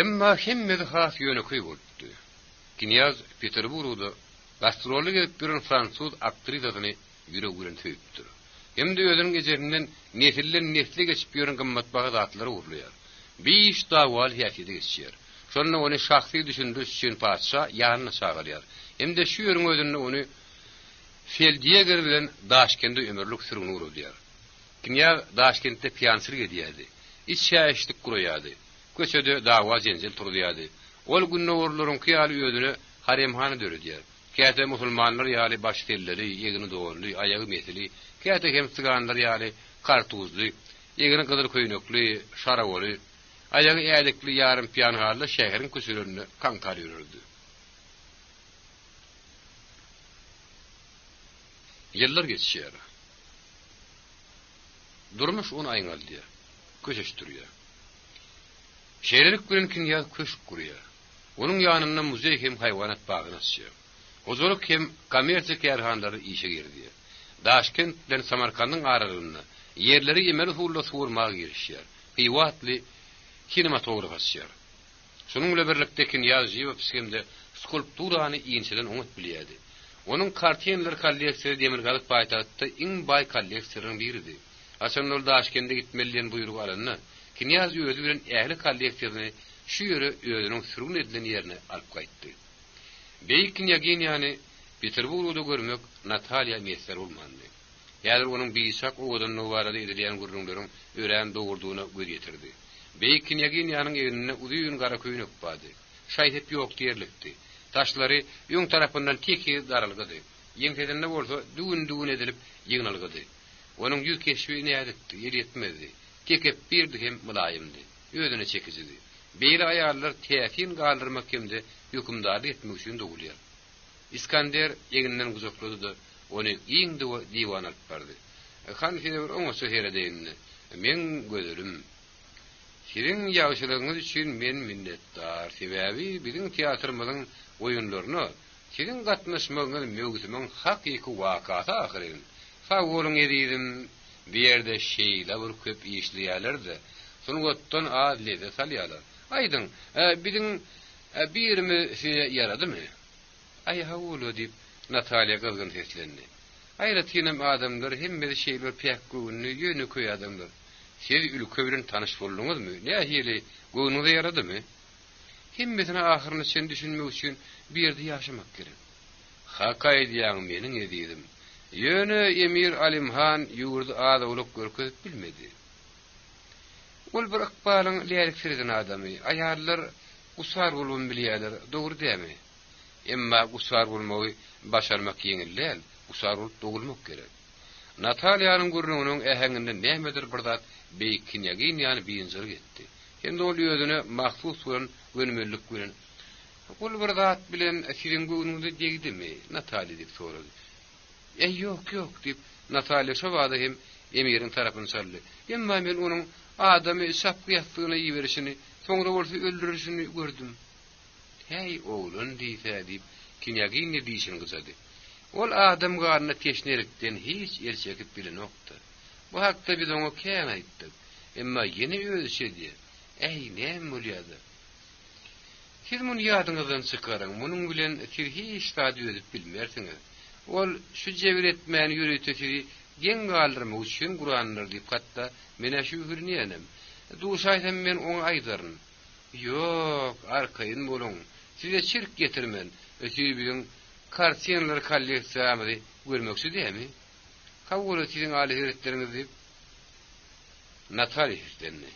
Emma hemmedi has ýöne boldy. Knyaz Peterburgda gastrolly gelip duran fransuz aktrisasyny ýüregüren söýüpdir. Hemde özüniň gejerinden nesli geçip ýören gymmatbaha zatlary urlaýar. 5 dawal häsiýeti geçýär. Şonu ony şahsy düşündüş üçin paşa ýanyna çagyrýar. Hemde şu ýöreň özünde ony Feldjäger bilen Daşkentde ömürlük sürgün urulýar. Knyaz Daşkentde piýançylyk edýärdi. İç şäherçilik guraýardy. Köçede dawa jenjil turýardy. Ol günne orlaryň kyýaly özüne haremhana döredýär. Käte musulmanlar ýaly baş telleri, ýegini doğurly, ayagy meseli, käte hem syganlar ýaly kartuzly, ýegini gyzyl köýnekli, şarawoly, ayagy ädikli ýarym piýan halda şäheriň köşelerini kankar ýürürdi. Yıllar geçişýär. Durmuş onu aýngaldy. Köşeşdirýär. Şeýlelik bilenkin ýa köş gurýar. Onuň ýanynda muzey hem haýwanat bagyny açýar. Ozoluk hem kommersiýa kerhanlary işe girdi. Daşkent bilen Samarkandyň aralygyny yerleri emel hurla suwurmagy girişýär. Hyýwatly kinematograf açýar. Şonuň bilen birlikde Knyazjew psikemde skulpturany ýençeden oňat bilýärdi. Onuň kartiyenler kolleksiýasy Demirgalyk paýtagtda iň baý kolleksiýalaryň biridir. Hasanul Daşkentde gitmelilen buyruk alanyna Knyazjew özü bilen ähli kolleksiýasyny şu ýere özüniň sürgün edilen ýerine alyp gaýtdy. Beýik knyaginyany Peterburgda görmek Natalya mesler bolmandy. Ýa-da onuň biýsak owadan nowarada edilen gurrunlaryň ören dogurdugyna göz ýetirdi. Beýik knyaginiýanyň ýerine uzun gara köýnek bady. Şaýhyp ýok diýerlikdi. Taşlary ýöň tarapyndan teki daralgydy. Ýeňtedende bolsa düwün edilip ýygnalgydy. Onuň ýüz keşbi nädikdi, ýer ýetmedi. Tekep birdi hem mulaýymdy. Özüne çekicidi. Beýle aýarlar täsin galdyrmak hemde hükümdarlyk etmek üçin dogulýar. İskender ýeginden guzaklady, ony iňde diwan alyp bardy. Han şeýle oňa söýleýärdi. Men gözelim. Siziň ýagşylygyňyz üçin men minnetdar. Sebäbi biziň teatrymyzyň oýunlaryny, siziň gatnaşmagyňyz mögüsümiň hakyky wakaty ahyryn. Fawolun edidim, bir ýerde şeýle bir köp işleýärlerdi. Şonu gotdan adlede salýarlar. Aýdyn, biziň birimi ýaradymy? Ay hawulu diýip Natalya gylgyn seslendi. Aýratynam adamlar hemme şeýler piýakgyny ýöne köý adamlar. Siz ülke bilen tanyş bolduňyzmy? Nähili göwnüňize ýaradymy? Hemmesine ahyryny sen düşünmek üçin bir ýerde ýaşamak gerek. Hakay diýen meniň edidim. Ýöne Emir Alimhan ýurdu adalyk görkezip bilmedi. Ol bir akbalyň liýerlik serden adamy. Aýarlar usar bolun bilýärler, dogry diými? Emma usar bolmagy başarmak ýeňilläl, usar bolup dogulmak gerek. Natalyanyň gurnunyň ähenginde nämedir bir zat beýik knyaginyany biýinjir getdi. Hem de ol ýözüne mahsus bolan gönümlülük bilen. Ol bir zat bilen siziň göwnüňizde degdimi? Natalya diýip sorady. Ýok diýip Natalya şobada hem Emir'in tarapyny sarly. Emma men onuň adamy sapky ýatdygyna ýeberişini, soňra bolsa öldürüşini gördüm. Hey oğlun diýip knyaginya diýişini gyzady. Ol adam garna teşnelikden hiç erçekip bilenokdy. Bu hakda biz oňa kän aýtdyk. Emma ýene özü şedi. Ey näme bolýardy? Siz muny ýadyňyzdan çykaryň. Munyň bilen siz hiç täze edip bilmersiňiz. Ol şu jewretmäni ýöretesi gen galdyrmak üçin Guranlar diýip hatda mene şu hürniýenem. Duşaýsam men oňa aýdaryn. Ýok, arkaýyn boluň. Size çirk getirmen. Ötüy biziň kartiyenler kolleksiýasy görmekçi diými? Hawala siziň aly heretleriniz diýip Natalya hislendi.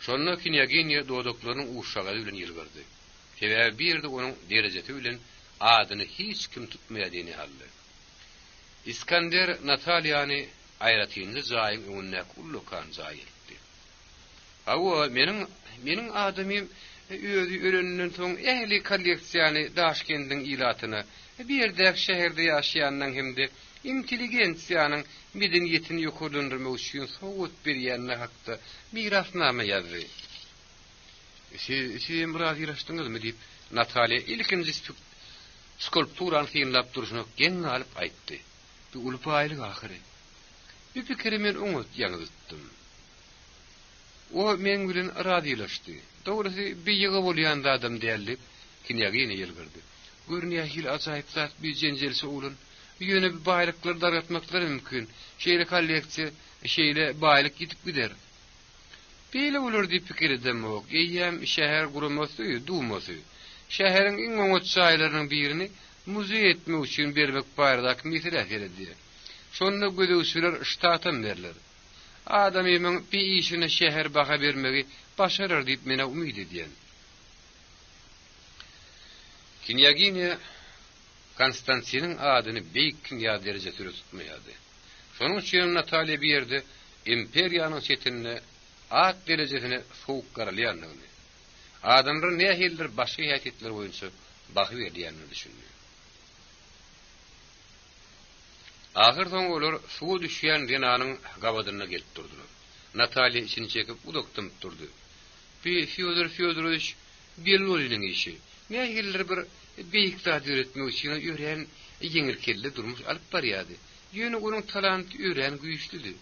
Şonda knyaginya dodoklarynyň uşagy bilen ýylgyrdy. Sebäbi birde onuň derejesi bilen adyny hiç kim tutmaýadyny haldy. İskender Natalyany aýratyndy zaýym öňüne kullukan zaýetdi. Hawa meniň adamym özü ölenden soň ähli kolleksiýany Daşkendiň ilatyna bir ýerdäki şäherde ýaşaýandan hemde intelligensiýanyň medeniýetini ýokurlandyrmak üçin sowut bir ýerine hakda mirasnama ýazdy. Siz biraz ýaraşdyňyzmy diýip Natalya ilkinji skulpturany synlap duruşyny gen alyp aýtdy. Bu ulpaýlyk ahyry. Bir pikiri men oňa ýaňytdym. O men bilen radylaşdy. Dogrusy bir ýygy bolýan adam diýerlik knyaginya ýylgyrdy. Görnýär hil ajaýyp zat bir jenjelsi ulun. Ýöne bir baýlyklar daratmaklary mümkin. Şeýle kolleksiýa, şeýle baýlyk gitip gider. Beýle bolar diýip pikir edemok. Eýýäm şäher guramasy, dumasy. Şäheriň iň oňat şaýlarynyň birini muzey etmek üçin bermek baýrdak mesele berdi. Şonda gödöwçüler ştatdan berler. adamyň bir işine şäher baha bermegi başarar diýip mene umyd edýän. Kinyagini Konstantinin adyny beýkin ýa derejede tutmaýardy. Şonuň üçin Nataliýa bir ýerde imperiýanyň çetinine at derejesine soğuk garalyanlygyny, adamlar nähildir başga häsiýetler boýunça bahy berýänini düşündi. Ahyrdan olar suwa düşýän denanyň gabadyna gelip durdular. Nataliýa içini çekip udaktyp durdy. Fyodor Fyodorovich Bellorynyň işi. Nähildir bir beýik zat öğretmek üçin öýren ýeňil kelle durmuş alyp barýardy. Ýöne onuň talanty öýren güýçlüdi.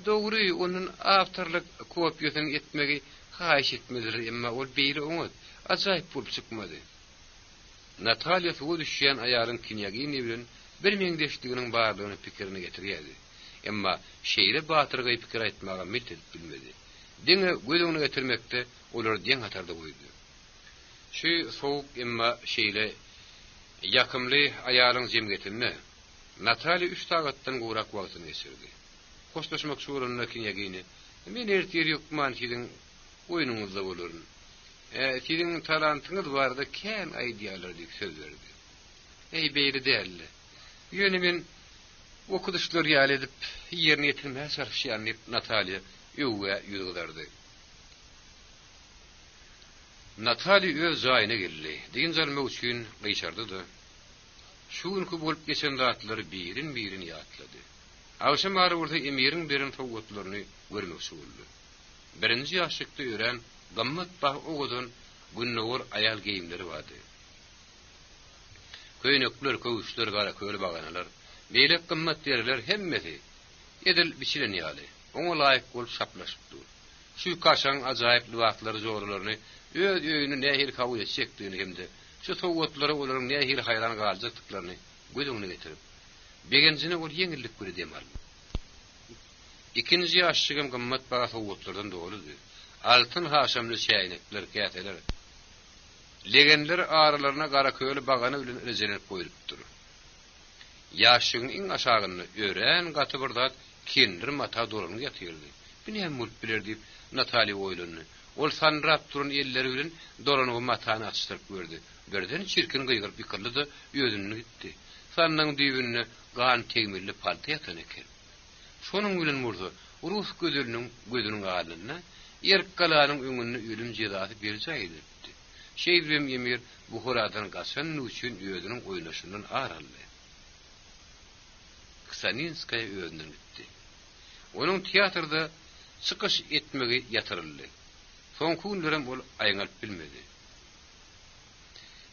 Dogry onun awtorlyk kopýasyny etmegi haýyş etmedir, emma ol beýle oňat ajaýyp bolup çykmady. Nataliýa suwa düşýän aýalyň Kinyagini bilen bir meňdeşliginiň barlygyny pikirini getirýärdi. Emma şeýle batyrga pikir aýtmaga millet bilmedi. Diňe gözüňe getirmekde olar diň hatarda goýdy. Şu soğuk emma şeýle ýakymly aýalyň jemgyýetine Nataliýa 3 sagatdan gorak wagtyny geçirdi. Hoşlaşmak şuuruna Kinyagini, men ertir ýokman siziň oýunuňyzda bolaryn. Siziň talantyňyz barda kän aýdýalar diýip söz berdi. Ey beýli dälle. Ýöne men okuduşlar ýaly edip ýerine ýetirmäge sarfşýan diýip Nataliýa öwge ýüzgürdi. Nataliýa öz jaýyna geldi. Diň zalmy üçin gyşardy. Şu günkü bolup geçen zatlary birin ýatlady. Awşam bary urda emirin berin sowgatlaryny görmekçi boldy. Birinji ýaşykda öýren gammat bah ogadan günnäwir aýal geyimleri bardy. Köýnekler, köwüşler, gara köýli baganalar, beýlek gammat derler hemmeti edil biçilen ýaly. Oňa laýyk bolup şaplaşypdy. Şu kaşaň ajaýyp wagtlary zorlaryny öz öýüni nähil kabul etjekdigini hemde şu sowgatlary olaryň nähil haýran galjakdyklaryny gözüňe getirip begenjine ol ýeňillik görýär. İkinji ýaşygym gammat baga sowgatlardan doludy. Altyn haşamly şäýnekler, käteler. Legenler aralaryna gara köýli bagany bilen rejelenip goýulypdyr. Ýaşygyň iň aşagyny öýren gaty bir zat kendir mata dolanyp ýatyrdy. Bini hem bolup biler diýip Nataliýa oýlandy. Ol sanrap duran elleri bilen dolanyp matany açyryp gördi. Birden çirkin gyýgyr pikirlidi, ýözüne gitdi. Sannyň düýbüne gan tegmirli palta ýatan eken. Şonuň bilen murda Rus gözüniň galyna erkalanyň öňüne ölüm jezasy berjäýdi. Şeýbem Emir bu horadan gaçan üçin ýözüniň oýnaşyndan araldy. Ksaninskaya öýünden gitdi. Onuň teatrda çykyş etmegi ýatyryldy. Soňky günlerim ol aýňalyp bilmedi.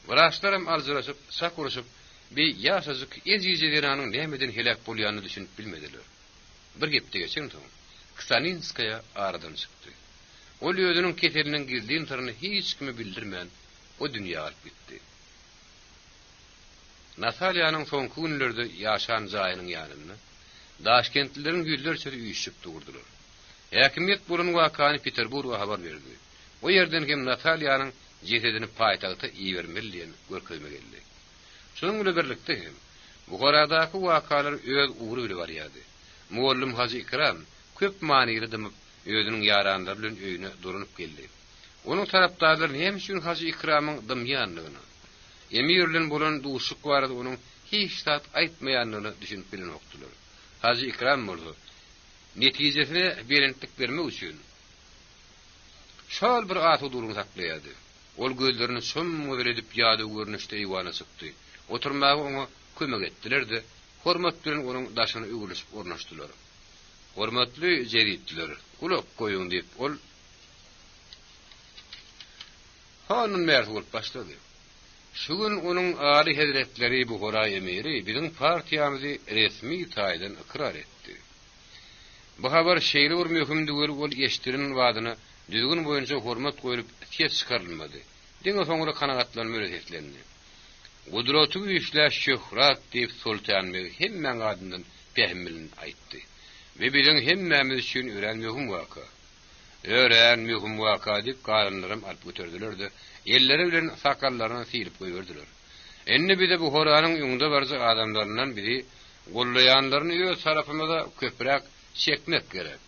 Wraçlarym aljyraşyp, sakuruşyp, bir ýaşazyk eziýe deranyň nämeden helak bolýanyny düşünüp bilmediler. Bir gepde geçen soň Ksaninskaya aradan çykdy. Ol ýözüniň keteliniň gizlin tyryny hiç kime bildirmän o dünýä alyp gitdi. Nataliýanyň soňky günlerde ýaşan jaýynyň ýanyna Daşkentlilerin güýlerçe üýüşip durdular. Häkimiýet bulan wakany Peterburga habar berdi. O ýerden hem Nataliýanyň jesedini paýtagta iýermelliň görkezme geldi. Şonuň bilen birlikde hem Buharadaky wakalar öz uğru bile barýady. Muallim Haji Ikram köp manyly dymyp özüniň ýaranlary bilen öýüne durunup geldi. Onuň tarapdarlary hem şun Haji Ikramyň dymýanlygyny, emirlen bolan duşuk barada onuň hiç zat aýtmaýanlygyny düşünüp bilen okdular. Haji Ikram boldy. Netijesine berentlik bermek üçin şol bir aty duruny saklaýardy. Ol gözlerini şom edip ýady görnüşde ýywana çykdy. Oturmagy oňa kömek etdiler-de, hormat bilen onuň daşyny ügülüşip ornaşdylar. Hormatly jeritler, ulak goýun diýip ol hanyn mert bolup başlady. Şu gün onuň âli hazretleri bu hora emiri biziň partiýamyzy resmi taýdan ikrar etdi. Bu habar şeýle bir möhüm döwür bol eşdirin wadyna düzgün boýunça hormat goýup ket çykarylmady. Diňe soňra kanagatlanma öýretlendi. Gudraty güýçler şöhrat diýip sultanmy hemme gadyndan pähmilin aýtdy. Ve biziň hemmemiz üçin ören möhüm waka. Ören möhüm waka diýip garynlarym alyp götürdiler-de, elleri bilen sakallaryny silip goýberdiler. Enne bize bu horanyň ýoňunda barjak adamlaryndan biri gollaýanlaryny öz tarapymyza köpräk çekmek gerek.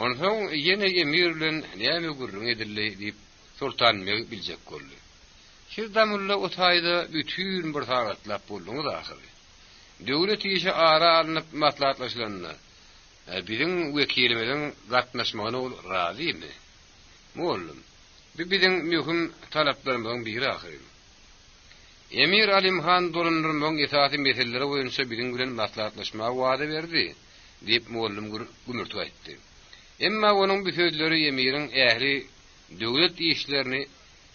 Onsoň ýene emir bilen näme gurrun edildi diýip sultan me biljek boldy. Şirdamulla otaýda bütün bir taýgatlap boldyňy da ahyry. Döwlet işi ara alınıp matlatlaşylanna. Bizim wekilimizin gatnaşmagyna ol razymy? Mollum. Bizim mühim talaplarymyzdan biri ahyry. Emir Alimhan dolundurmaň itaati meselleri boýunça bizim bilen matlatlaşmaga wada berdi diýip mollum gümürtü aýtdy. Emma onuň bu sözleri emirin ähli döwlet işlerini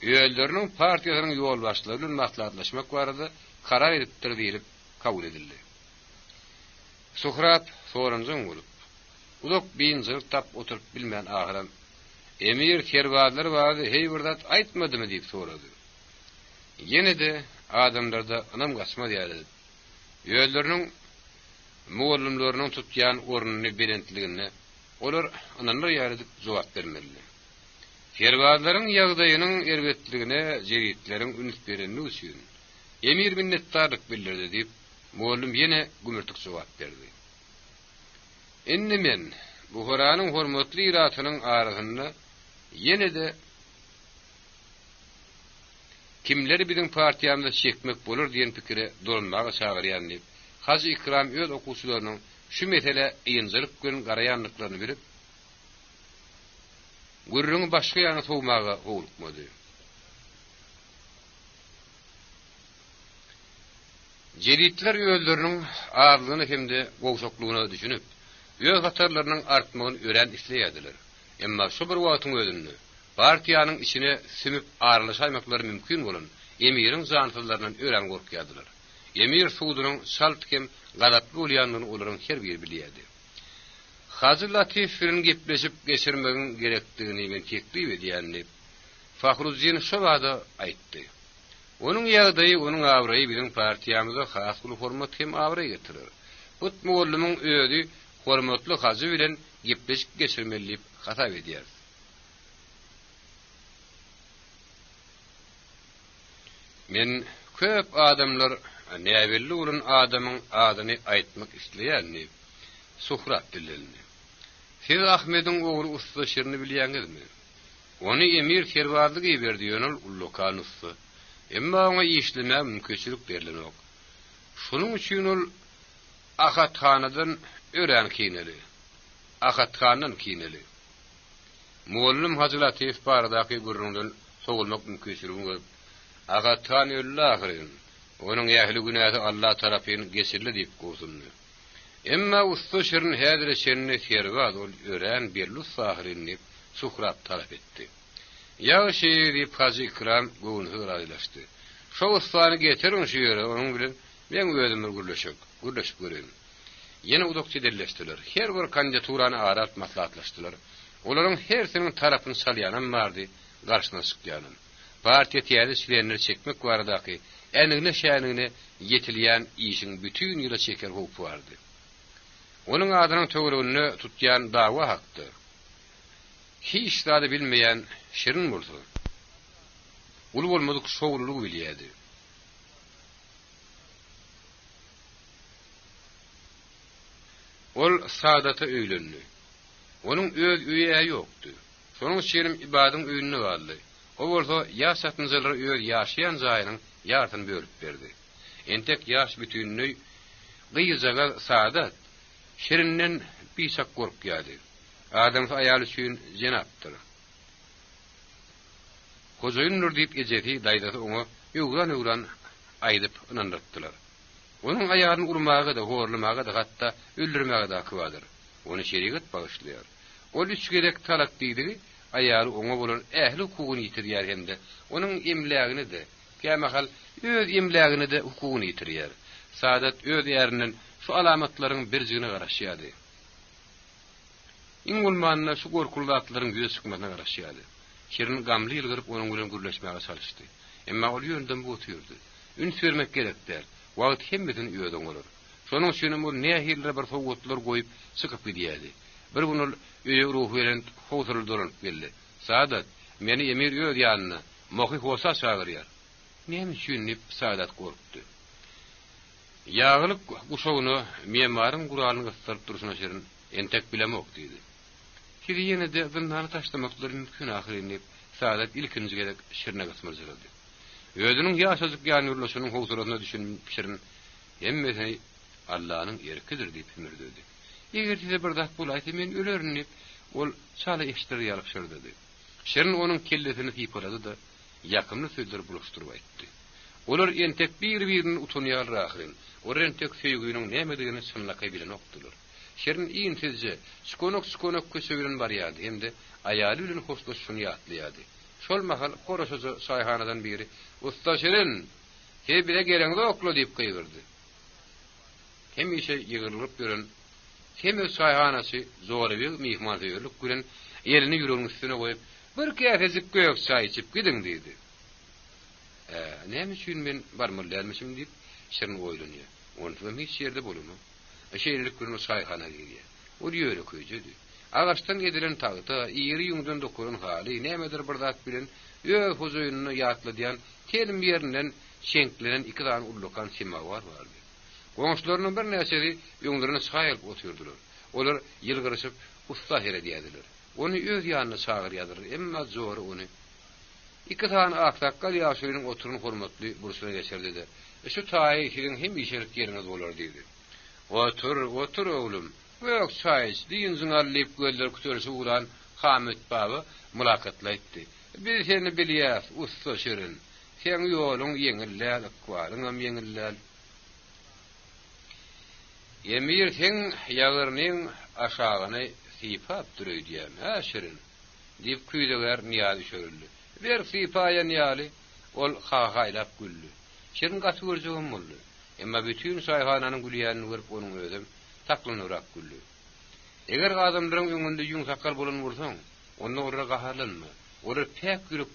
öýelleriniň partiýasynyň ýol başçylary bilen matlatlaşmak barada karar edipdir diýilip kabul edildi. Suhrat soranjyň bolup, ulak biňjir tap oturup bilmän ahyram emir kerwadlar barada hey birdat aýtmadymy diýip sorady. Ýene de adamlarda anam gasma diýerdi. Öýelleriniň muallimlarynyň tutýan ornuny berentligini olar ananlar ýarydyp jogap bermeli. Kerwadlaryň ýagdaýynyň erbetligine jeritleriň üns berenli üçin emir minnetdarlyk bildirdi diýip muallim ýene gümürtük jogap berdi. Indi men bu Horanyň hormatly iratynyň arasynda ýene de kimleri bizim partiýamyzda çekmek bolar diýen pikire dolunmaga çagyrýan diýip Hazy Ikram öz okuwçylarynyň şu mesele ýynjylyk bilen garaýanlyklaryny berip gurrun başga ýana towmaga howlukmady. Jeritler öýelleriniň ağırlygyny hemde gowşaklygyny düşünüp öýe hatarlarynyň artmagyny ören isleýärdiler. Emma şu bir wagtyň özünde partiýanyň içine simip aralaşaýmaklary mümkin bolan emiriň zansyzlaryndan ören gorkýardylar. Emir suudynyň şaltkem gadaply bolýanyny olaryň her biri bilýärdi. Hazy Latif bilen gepleşip geçirmegin gerekdigini men teklip edýändim. Fahruddin şu wada aýtdy. Onuň ýagdaýy, onuň awraýy bizim partiýamyzda has bir hormat hem awraý getirir. Bu muallimyň öýüdi hormatly Hazy bilen gepleşip geçirmeli hata edýär. Men köp adamlar näbelli bolan adamyň adyny aýtmak isleýärni. Suhrat dilini. Siz Ahmediň ogly usta şirini bilýäňizmi? Ony emir kerwadlygy berdi ýönül Ullukanusy. Emma ona işlemäge mümkinçilik berilenok. Şunuň üçin ol Ahathanadan ören kineli. Ahathanan kineli. Muallim Hazy Latif baradaky gurrundan sogulmak mümkinçiligi görüp Ahathan öllü onuň ýahly günäsi Allah tarapyn geçirli diýip goýsundy. Emma usta şirin häzir şerine kerwad ol ören berli sahirini Suhrat talap etdi. Ýa-şy diýip Hazy Ikram goýuny raýlaşdy. Şo ustany getirin şu ýere, onuň bilen men özüm gürleşip görelim. Ýene udakçy delleşdiler. Her bir kandidaturany arat matlatlaşdylar. Olaryň hersiniň tarapyny salýanan bardy, garşyna çykýanan. Partiýa täze işlerini çekmek baradaky enine şähnine ýetilýän işiň bütün ýyla çeker howp bardy. Onuň adynyň töweregini tutýan dawa hakdy. Hiç zady bilmeýän şirin bolsa. Ul bolmadyk şowlulyk bilýärdi. Ol saadata öýlendi. Onuň öz öýe ýokdy. Şonuň şerim ibadyň öýüne bardy. O bolsa ýa satynjylar öz ýaşaýan jaýynyň ýartyny bölüp berdi. Entek ýaş bütünlüğü gyýjaga saadat şirinden bisak gorkýardy. Adam aýaly üçin jenapdyr. Hojaýyn nur diýip ejeti daýdasy oňa ýugran aýdyp ynandyrdylar. Onuň aýagyny urmaga da, horlamaga da, hatda öldürmäge da kywadyr. Ony şerigat bagyşlaýar. Ol üç gerek talak diýdi, aýaly oňa bolan ähli hukugyny ýitirýär hemde. Onuň emlägini de, kämehal öz emlägini de hukugyny ýitirýär. Saadat öz ýerinden şu alamatlaryň birjigine garaşýardy. İngulmanna şu gorkuldatlaryň göz çykmasyna garaşýardy. Şirin gamly ýylgyryp onuň bilen gürleşmäge çalışdy. Emma ol ýönden bu otyrdy. Ün sürmek gerekdir. Wagt hemmetin ýöden bolar. Şonuň üçin ol nähirler bir sowgatlar goýup çykyp gidýärdi. Bir gün ol öýe ruh bilen howsarlydyryp geldi. Saadat meni emir ýöd ýanyna mohy hosa çagyrýar. Näme üçin dip Saadat gorkdy. Ýaglyk guşagyny memarın Guralyny gystyryp duruşyna şerin entek bilemok diýdi. Kiri ýene de zyndanı taşlamaklar mümkin ahyryny saadat ilkinji gerek şirne gitmezlerdi. Özüniň ýaşadyk ýany urlaşynyň howsurasyna düşünip pişirin hemmesi Allah'ın erkidir diýip bildirdi. Eger size bir zat bulaýsa men ölerim diýip ol çala eşitleri ýalyp şerdidi. Şirin onuň kellesini typaladı da ýakynly sözler bulaşdyryp aýtdy. Olar entek bir-birini utanýar ahyryň. Olar entek söýgüniň nämedigini şynlaka bilen okdylar. Şirin iňsizje şkonok köşebilen barýardy. Hemde aýaly bilen hoşlaşyny ýatlaýardy. Şol mahal Qoraşaja şaýhanadan biri "Usta Şirin, hebire geleňde okla" diýip gıýgyrdy. Hemişe ýygyrlyp gören Temel şaýhanasy zorawy mehmansewerlik bilen elini ýüregiň üstüne goýup, "Bir käfezik göýük çaý içip gidiň" diýdi. Näme üçin men barmylýarmyşym diýip Şirin oýlanýar. Onu hiç ýerde bolmy? Şeýlelik bilen şaýhana girýär. O ýöre köýjedi. Agaçdan edilen tagda ýeri ýüňden dokuran hali nämedir bir zat bilen huzuryny ýatlaýan telim ýerinden şenklenen iki tane ullukan semawar bardy. Goňşularynyň bir näçesi ýüňlerini çaýyp otyrdylar. Olar ýylgyryşyp usta here diýdiler. Onu öz ýanyna çagyrýardyr, emma zory onu. İki tane aksakkal ýaşarynyň oturuny hormatly burşuna geçirdi. Şu taýy işiň hem işerik ýerine bolar diýdi. Otur oglum. Göýük çaý iç, diýinjiň alyp göller kütürse ulan Hamid baba mulakatlaýdy. Biz seni bilýäs, usta Şirin. Sen ýoluň ýeňillär, akwaryňam ýeňillär. Emir sen ýagyrynyň aşagyny sypap durýdym, ha Şirin. Diýip küýdeler niýazy şörildi. Bir sypaýan ýaly, ol haýlap güldü. Şirin gaty görjegim boldy. Emma bütün şaýhananyň gülýäni görüp onuň özüm taklanyrak güldü. Eger adamlaryň öňünde ýüň sakal bolan bolsaň, onda orra gaharlanma. Olar pek gülüp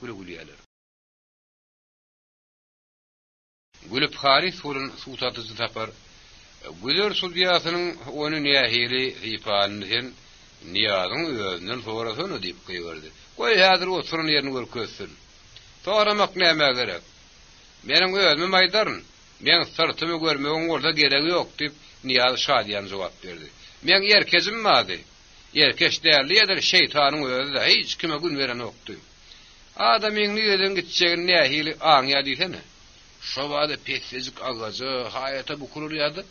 Gülüp haris bolun suwtatyjy tapar. Güler suldiýasynyň onu nähili hypanyň niýazyň özünden sorasyny diýip gıýgyrdy. Goý häzir oturun ýerini görkezsin. Soramak näme gerek? Meniň özüme maýdaryn. Men sırtymy görmegiň orda geregi ýok diýip niýaz şadýan jogap berdi. Men erkezim mady. Erkes däli ýa-da şeytanyň özü de hiç kime gün beren okdy. Adamyň niýeden gitjegini nähili aňya diýsene. Şo wada peslezik agajy haýata bukulur ýa-da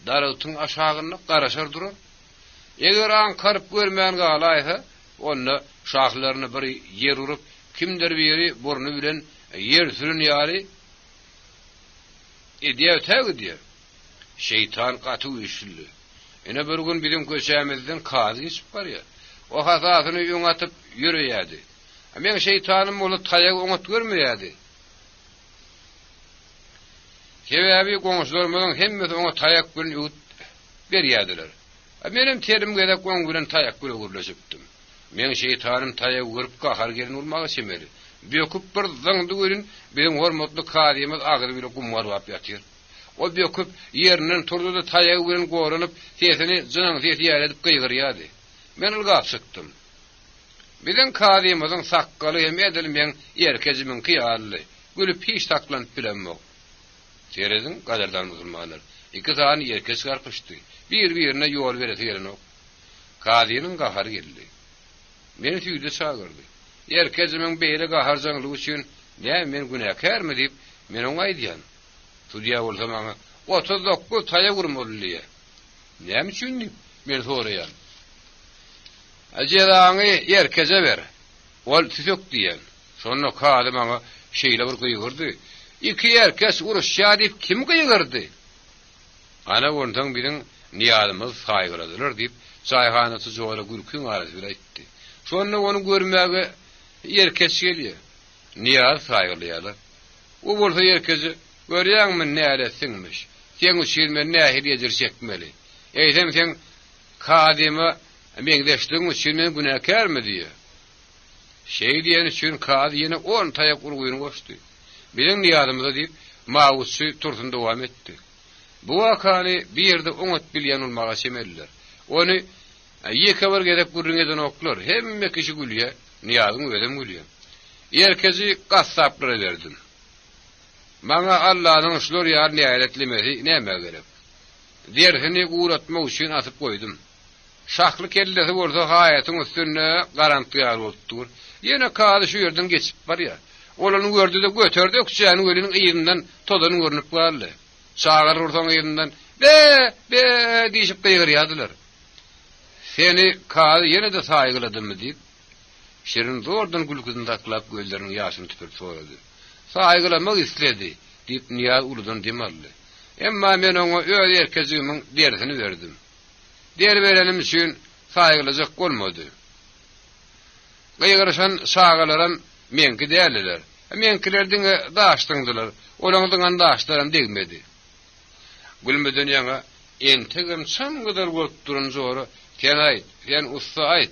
darawtyň aşagyna garaşar durar. Eger aň karyp görmän galaýsa, onu şahlaryny bir ýer urup, kimdir biri burnu bilen ýer sürün ýaly diýär. Şeytan gaty üşüldi. Ene bir gün bizim köçämizden kazy geçip barýar. O hasasyny ýöňatyp ýürüýärdi. Men şeytanym olu taýak oňat görmeýärdi. Sebäbi goňşularyň hemmesi oňa taýak bilen ýut berýärdiler. Menim terim gedek goň bilen taýak bilen gürleşipdim. Men şeytanym taýak görüp gahar gelin urmagy semeli. Böküp bir zaňdy görün, benim hormatly kadymy agyr bilen gummarlap ýatyr. O böküp ýerinden turdy da taýagy bilen goranyp, sesini jynyň sesi ýaladip gıýgyrýardy. Men ılgap çykdym. Bilen kadymyzyň sakkaly hem edelim men erkezimiň kyýarly. Gülüp hiç taklanyp bilenmok. Serezin gadardan musulmanlar. İki tane erkes garpyşdy. Bir-birine ýol beresi gelenok. Kadynyň gahary geldi. Meni tüýde çagyrdy. Erkezimiň beýle gaharjanlygy üçin "Näme men günäkärmi?" diýip men oňa aýdýan. Tudya bolsa maňa 39 taýa gurmaly. Näme üçin men soraýan. Ajeraňy erkeze ber. Ol tüsök diýen. Şonu kady maňa şeýle bir gıýgyrdy. İki erkes uruşýar diýip kim gıýgyrdy? Ana ondan bilen niýazymyz saýgyladylar diýip çaýhanasy jogara gülkün arasy bir aýtdy. Şonu onu görmäge erkes gelýär. Niýaz saýgylýarlar. O bolsa erkezi görýärmi näle siňmiş. Sen üçin men nähili ýedir çekmeli. Eýsem sen kadymy meňdeşligiň üçin men günäkärmi diýär. Şeý diýen üçin kady ýene 10 taýak urguýuny goşdy. Bilen niýazymyza diýip mawusy tursun dowam etdi. Bu wakany bir ýerde oňat bilýän ulmaga semeldiler. Onu ýeke-bir gedip gürrüňeden oklar. Hemme kişi gülýär, niýazyň özüm gülýär. Erkezi gassaplara berdim. Maňa Allahyň şular ýar näletlemesi näme gerek? Dersini uğratmak üçin asyp goýdum. şahlı kellesi bolsa hayatın üstüne garantiýar bolupdyr. Ýene kady şu ýerden geçip bar ya. Olany gördü de göterdi, ökçäni ölüniň ýerinden todany görünüp galdy. Çağır urdan ýerinden be diýip ýygyrýadylar. Seni kady ýene de saýgyladymy diýip Şirin zordan gülgüzünü taklap gözlerinin yaşını tüpürüp soradı. Saygılamak istedi, deyip Niyaz uludan demalli. Emma men ona öz erkezüğümün dersini verdim. Der verenim için saygılacak olmadı. Gıygırışan sağalaran menki değerliler. Menkilerden daştındılar, olanıdan daşlaran degmedi. Gülmeden yana, entegim sam kadar götturun zoru, sen ait, sen usta ait.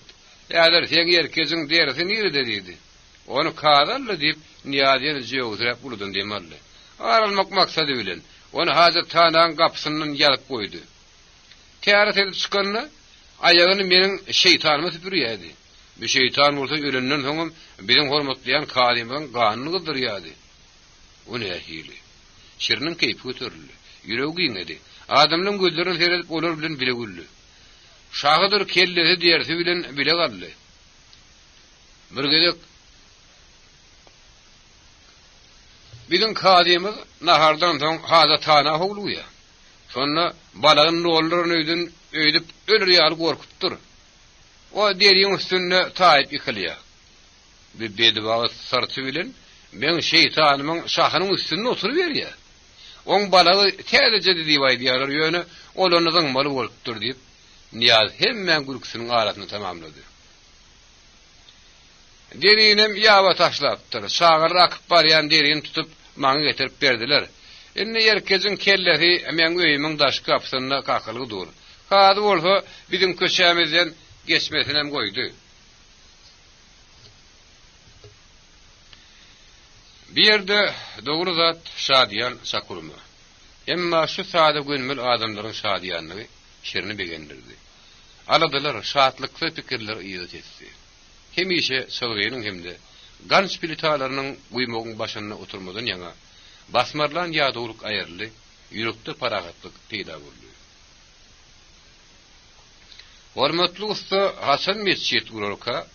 Ýa-da sen erkezin dersi nirede dedi. Onu kadarlı deyip Niyaziýany jogdurap uludan demalli. Aralmak maksady bilen onu hazır tanan kapısından yalıp koydu. Tiyaret edip çıkanına ayagyny meniň şeytanyma tüpürýärdi. Bir şeytan bolsa ölenden soňam biziň hormatlayan kadymyň ganyny gyzdyrýardy. O nähili. Şiriniň keýpi göterildi. Ýüregi ýiňedi. Adamlaryň gözlerini seredip olar bilen bile güldü. Şahydyr kellesi dersi bilen bile galdy. Bir gezek biziň kadymyz nahardan soň haza tana howluya. Sonra balagyň rollaryny öýdüp ölür ýaly gorkupdyr. O deriň üstüne taýyp ýykylýar. Bir bedbaga sarty bilen men şeytanymyň şahynyň üstüne oturup berýär. Oň balagy täze diýip aýdýarlar ýöne olanyň maly bolupdyr diýip Niyaz hemmen gülküsünün arasyny tamamlady. Derinem ýawa taşlapdyr. Şagyr akyp barýan derini tutup maňa getirip berdiler. Indi erkezin kellesi men öýümiň daş kapysyna kaklygy dur. Kady bolsa biziň köçämizden geçmesini hem koydu. Bir yerde doğru zat şadiyan sakurma. Emma şu sade gönmül adamların şadiyanlığı şirini beğendirdi. Aladılar şahatlıklı fikirler iyat etdi. Hem işe sığıyenin hem de ganç pilitalarının uymoğun başına oturmadan yana basmarlan yağdoluk ayarlı, yürekte paragatlık peyda oldu. Hormatly usta Hasan Mescid urarka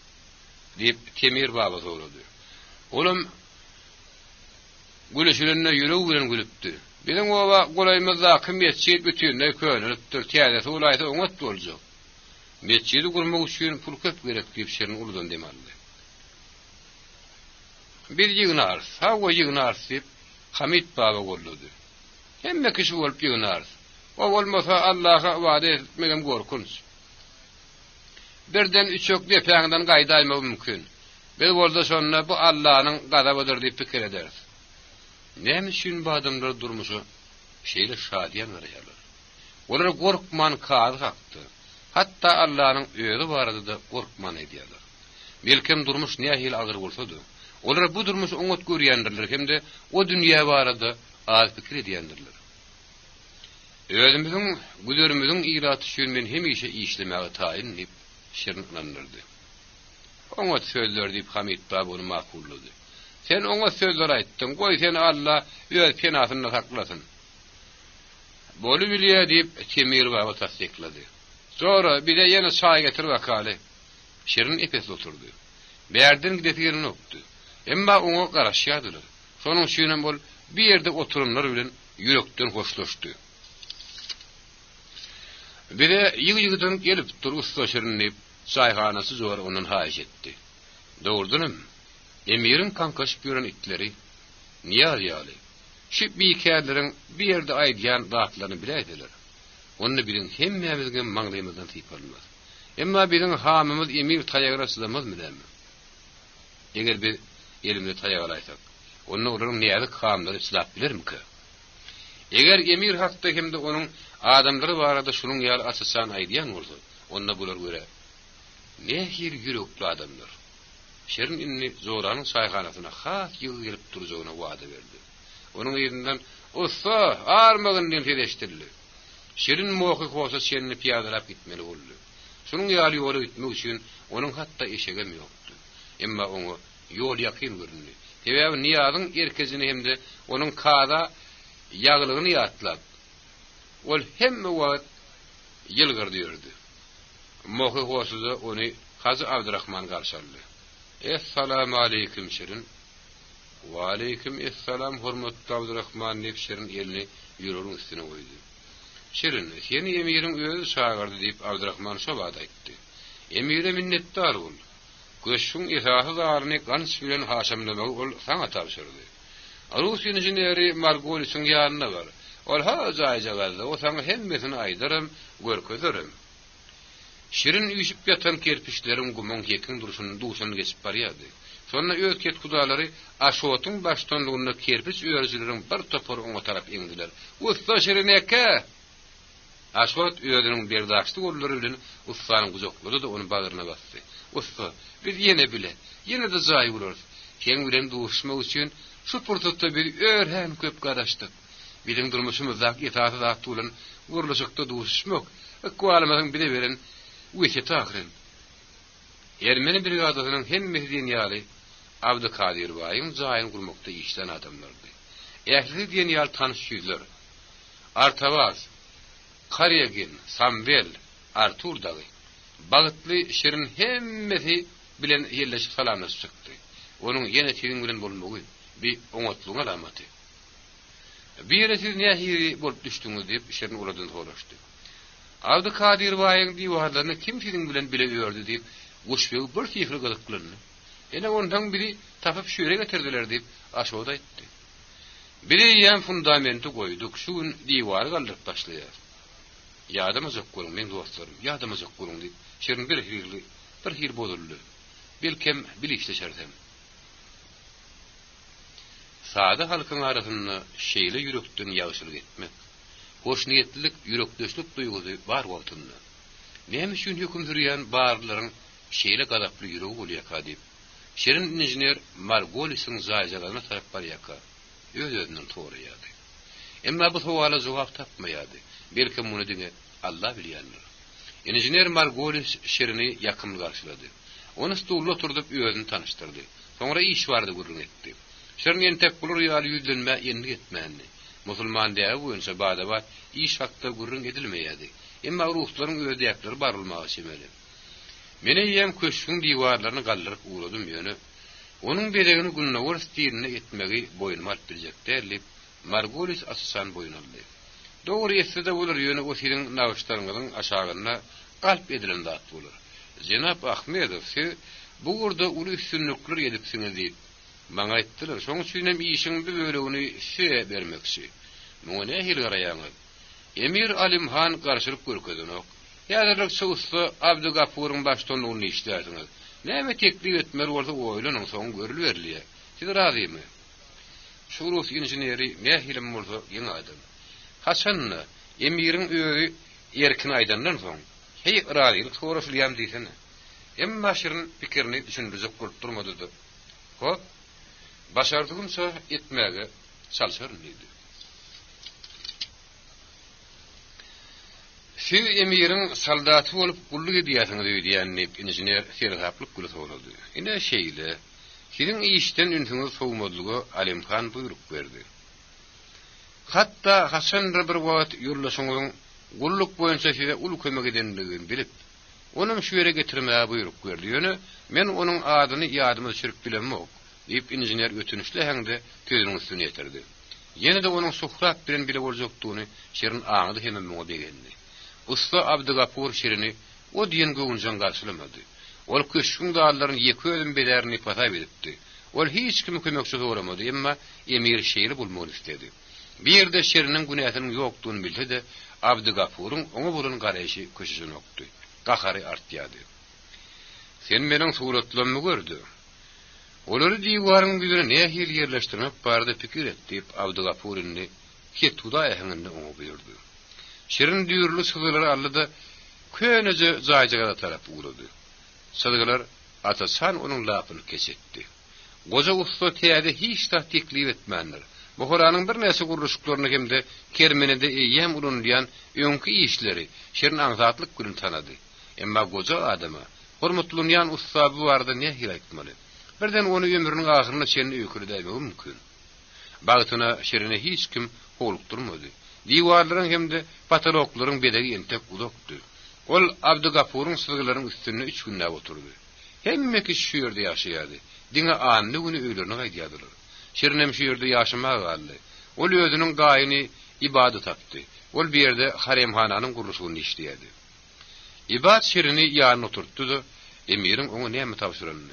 deyip Temir baba soradı. Oğlum gülüşlerine yüreği bilen gülüptü. Bizim ova golaymızda kim mescid bütünne könülüptür. Tiyadesi olaysa oňat boljak. Mescidi kurmak üçün pul köp gerek deyip şerin uludan demaldi. Bir ýygnars, hawa ýygnars deyip Hamid baba golladı. Hemme kişi bolup ýygnars. O bolmasa Allah'a wada etmegem gorkunç. Birden üçök depäňden gaýdaýmak mümkin. Bir bolsa şonda bu Allah'ın gazabydyr diýip pikir ederiz. Näme üçin bu adamlar durmuşy şeýle şadiýan berýärler. Olar gorkman kaz hakdy. Hatta Allah'ın öýüri barada da gorkman edýärler. Belkim durmuş nähil agyr bolsa-da, olar bu durmuş oňat görýändirler hemde o dünýä barada az pikir edýändirler. Özümiziň güzerimiziň iraty üçin men hemişe işlemäge taýin diýip şirinlendirdi. Oňa sözler diýip Hamid baba onu makullady. Sen oňa sözler aýtdyň, goý seni Allah öz penasyna saklasyn. Bolu bilýär diýip Temir baba tasdiklady. Sonra bir de ýene çay getir wakaly. Şirin epes oturdy. Berden gidip ýerine okdy. Emma oňa garaşýadylar. Şonuň üçin bol bir ýerde oturumlar bilen ýürekden hoşlaşdy. Bir de ýygy-ýygydan gelip durupdy Şirin diýip çayhanasy zor onun haýyş etdi. Dogurdunum. Emirin kankaşyp ýören itleri Niyaz ýaly. Şu biýikärleriň bir ýerde aýdýan zatlaryny biläýdiler. Onu bilen hemmemizge maňlaýymyzdan typalmaz. Emma biziň hamymyz emir taýagrasydamaz bilenmi? Eger bir elimde taýagaraýsak, onu olaryň näde hamlary islap bilermi-ki? Eger emir hakda hemde onun adamlary barada şunuň ýaly asasan aýdýan bolsa, onda bular göre nähir ýürekli adamlar. Şerin inni Zoranyň çaýhanasyna has ýygy gelip durjagyna wada berdi. Onuň ýerinden "Usta, armagyny teleşdirdi." Şirin moky bolsa şerini piyadalap gitmeli boldy. Şunuň ýaly ýoly gitmek üçin onuň hatda eşegem ýokdy. Emma oňa ýol ýakyn göründi. Sebäbi Niyazyň erkezini hemde onuň kada ýaglygyny ýatlap. Ol hemme wagt ýylgyrdy ýördi. Mohy goşuda onu Hazı Abdurrahman garşaldy. Assalamu alaykum şirin. Wa alaykum assalam hormatly Abdurrahman diýip şirin elini ýüregiň üstüne goýdy. Şirin, seni emirin özü çağırdy diýip Abdurrahman şobat aýtdy. Emire minnetdar bol. Göşüň esasy zaryny gans bilen haşamlamak ol saňa tapşyrdy. Rus injineri Margoliçiň ýanyna bar. Ol ha jaýja galdy. O saňa hemmesini aýdyrym, görkezerem. Şirin üýşip ýatan kerpiçleriň gumon kekin duruşuny duşan geçip barýardy. Sonra öýket kudalary aşotyň başdanlygyna kerpiç öýerjileriň bir topar oňa tarap eňdiler. "Usta Şirin eke!" Aşot öýeriniň berdaşdy gollary bilen ustanyň gujoklady da onu bagyryna bastdy. "Usta, biz ýene bile, ýene de jaý boluruz. Sen bilen duşmak üçin şu purtutda bir öýren köp garaşdyk. Biziň durmuşymyzda ýetasy zat bolan guruluşykda duşmak, ekwalymasyň bile beren Wese tağırın. Ermeni brigadynyň hemmesi ýaly Abdukadir baýyň jaýyn gurmakda işlen adamlardy. Ähli diýen ýal tanyş ýüzler. Artavaz, Karyagin, Sambel, Artur dagy. Bagtly şirin hemmesi bilen ýerleşip salamlaşyp çykdy. Onuň ýene tiň bilen bolmagy bir oňatlyň alamaty. "Bire siz nähiri bolup düşdüňiz?" diýip şirin uladan soraşdy. Abdukadir baýyň diýwarlaryny kim siziň bilen bile öýerdi diýip goşbegy bir sifir gyzyklandy. Ene ondan biri tapyp şöýre getirdiler diýip aşawda aýtdy. Biri ýan fundamenty goýduk, şu gün diýwary galdyryp başlaýar. Ýadymyjak goluň men dostlarym, ýadymyjak goluň diýip şerin bir hir bolurly. Belkem bilişleşersem. Sada halkyň arasynda şeýle ýürekden ýagşylyk etmek. Hoş niyetlilik, yürekdöşlük duygusu var wagtynda. Näme üçin höküm sürýän barlaryň şeýle gadaply ýüregi bolýar diýip. Şerin injinier Margoliçiň jaýjalaryna tarap barýaka. Öz-özünden toraýady. Emma bu sowala jogap tapmaýady. Belkim muny diňe Allah bilýändir. Injinier Margoliç şerini ýakyn garşylady. Onu stulda oturdup özüni tanıştırdy. Soňra iş bardy gurrun etdi. Şerin entek bulur ýaly ýüzlenme ýendi etmändi. Musulman diýär boýunça bada iş hakda gurrun edilmeýärdi. Emma ruhlaryň öýdäkleri barylmagy şemeli. Mene ýem köşküň diýwarlaryny galdyryp uğradym ýöne. Onuň belegini günnäwür stirine etmegi boýunma biljek derlip Margoliç asysan boýunaldy. Dogry ýetdi bolar ýöne o siriň nawşlarynyň aşagyna galp edilen zat bolar. Jenap Ahmedow siz bu urda uly üstünlükler edipsiňiz diýip maňa aýtdylar. Şoň üçin hem işiňde bölegini şeýle bermekçi. Muňa nähil garaýaňyz? Emir Alimhan garşylyk görkezdenok. Ýa-da Şowusly Abdugapur'un başdanlygyny işlerdiňiz. Näme teklip etmer bolsa oýlanyň soň görülýär. Siz razymy? Şurus injineri nähilim bolsa ýene adam. Hasanny Emir'iň öýü erkin aýdandan soň hey razylyk soraşylýan diýsene. Emma şirin pikirini düşündirjek bolup durmady. Hop. Başardygymsa etmäge çalşaryn diýdi. Siz Emir'iň soldaty bolup gulluk edýärsiňiz diýýänni injinier serhaplyk gülüp sorady. Ine şeýle, siziň işden ünsiňiz sowmadlygy Alimhan buyruk berdi. Hatda Hasan bir wagt ýurlaşyňyň gulluk boýunça size ul kömek edenligini bilip, onuň şu ýere getirmäge buyruk berdi. Ýöne men onuň adyny ýadyma düşürip bilemok. Diýip injinier ötünüşli häňde tözüniň üstüne ýetirdi. Ýene de onuň suhrat bilen bile boljakdygyny şerin aňydy hemem moňa begendi. Usta Abdugapur şerini o diýen göwnjan garşylamady. Ol köşküň dağlaryny ýeki ödüm belerini pata beripdi. Ol hiç kimi kömekçi soramady, emma Emir şeýle bolmagy istedi. Bir ýerde şeriniň günäsiniň ýokdugyny bilse de Abdugapur'un oňa bolan garaýşy köşeşini okdy. Gahary artýady. Sen meniň suratlarymmy gördü. Olary diýwaryň düýüne nähil ýerleşdirmek barada pikir et diýip Abdugapur'ni ketuda ähňinde oňa buyurdy. Şirin düýürli sylgylary aldy, köneje jaýjaga tarap uğrady. Sylgylar atasan onuň lapyny kesetdi. Goja usta täze hiç da teklip etmändir. Bu Kuranyň bir näse guruluşlaryny hemde kermenede ýem ulunýan öňkü işleri şirin aňzatlyk bilen tanady. Emma goja adama hormatlanyň ustaby barda nähil aýtmaly. Birden onu ömrüniň ahyryna çenli öýkürdi mümkin. Bagtyna şirine hiç kim holukturmady. Diýwarlaryň hemde patoloklaryň bedegi entek uzakdy. Ol Abdugapurun sızgıların üstüne 3 günde oturdu. Hemmeki şu yerde yaşayadı. Dine anlı günü öylürünü gaydiyadılar. Şirinem şu yerde yaşamaya galli. Ol özünün gayini ibadı taptı. Ol bir yerde haremhananın kuruluşunu işleyedi. İbad şirini yanına oturttu da emirin onu neymi tavsiranını.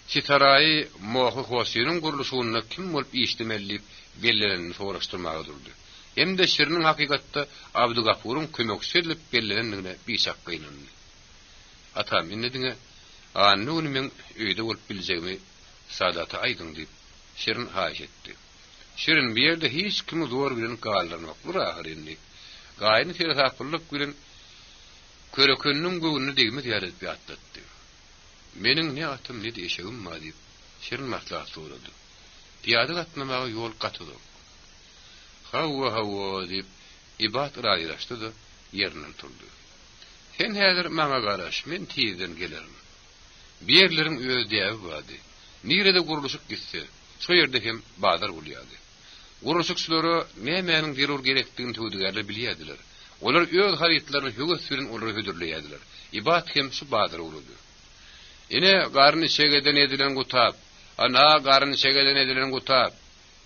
Sitarayı Mohu Hosiyonun kuruluşunu kim olup işlemelliyip bellerini soğraştırmaya durdu. Hem de şirinin hakikatta Abdugapurun kömökselip bellerini bir şakkayınını. Atam innedine anlı günü men öyde olup bileceğimi Sadat'a aydın deyip şirin haş etti. Şirin bir yerde hiç kimi zor bilen gağlarmak bu rahirinli. Gayini teri tapırlık bilen körökönünün göğününü degimi diyaret bir atlattı. Menin ne atım ne deşeğim ma deyip şirin maslahat soğradı. Diyadık atmamağa yol katıdı. Havva deyip ibat rayiraştı da yerinden turdu. Sen hazır mağa garaş, men tiyiden gelirim. Bir yerlerin özde ev vardı. Nirede kuruluşuk gitse, şu yerde hem badar oluyordu. Kuruluşukçuları memenin terör gerektiğini tüydügerle biliyediler. Olar öz haritlerini hügü sürün onları hüdürleyediler. İbat hem şu badar oluyordu. Yine garını çegeden edilen kutap, ana garını çegeden edilen kutap.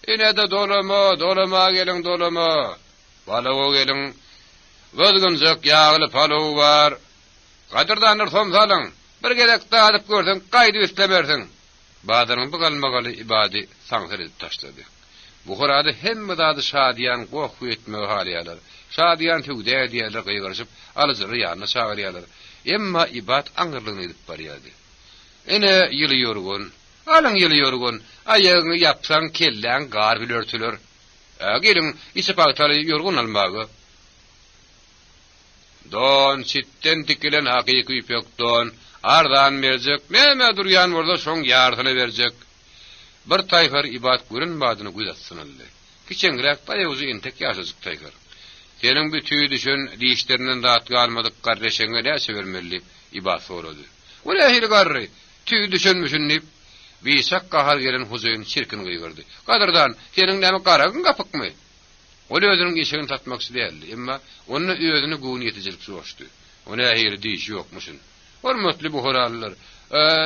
Yine de dolama gelin dolama. Balığı gelin. Vızgıncık yağlı paluğu var. Kadırdanır somsalın. Bir gedek dağıdıp gördün, kaydı üstlemersin. Badarın bu kalmakalı ibadi sansır edip taşladı. Bu hırada hem dadı şadiyan qoğu etmeği haliyalar. Şadiyan tüvde diyeler kıygarışıp alıcırı yanına çağırıyorlar. Emma ibad anırlığını edip bariyadı. Ene yılı yorgun. Alın yılı yorgun. Ayağını yapsan kellen gar bil örtülür. Gelin isip ağtalı yorgun almağı. Don çitten dikilen hakiki ipek don. Ardan verecek. Meme duruyan orada şon yartını verecek. Bir tayfar ibad görünmadığını güzatsın öyle. Kiçengirek dayavuzu intek yaşacık tayfar. Senin bir tüy düşün, dişlerinden rahat kalmadık kardeşine neyse vermeli ibad soradı. O ne ehil garri? Tüy düşünmüşün neyip? Bir sak kahar gelen huzuyun çirkin kıygırdı. Kadırdan, senin nemi karagın kapık mı? O özünün işini tatmaksı değerli. Ama onun özünü güğün yeticilik soğuştu. O ne ehil dişi yokmuşsun. Hormatly bu horalılar.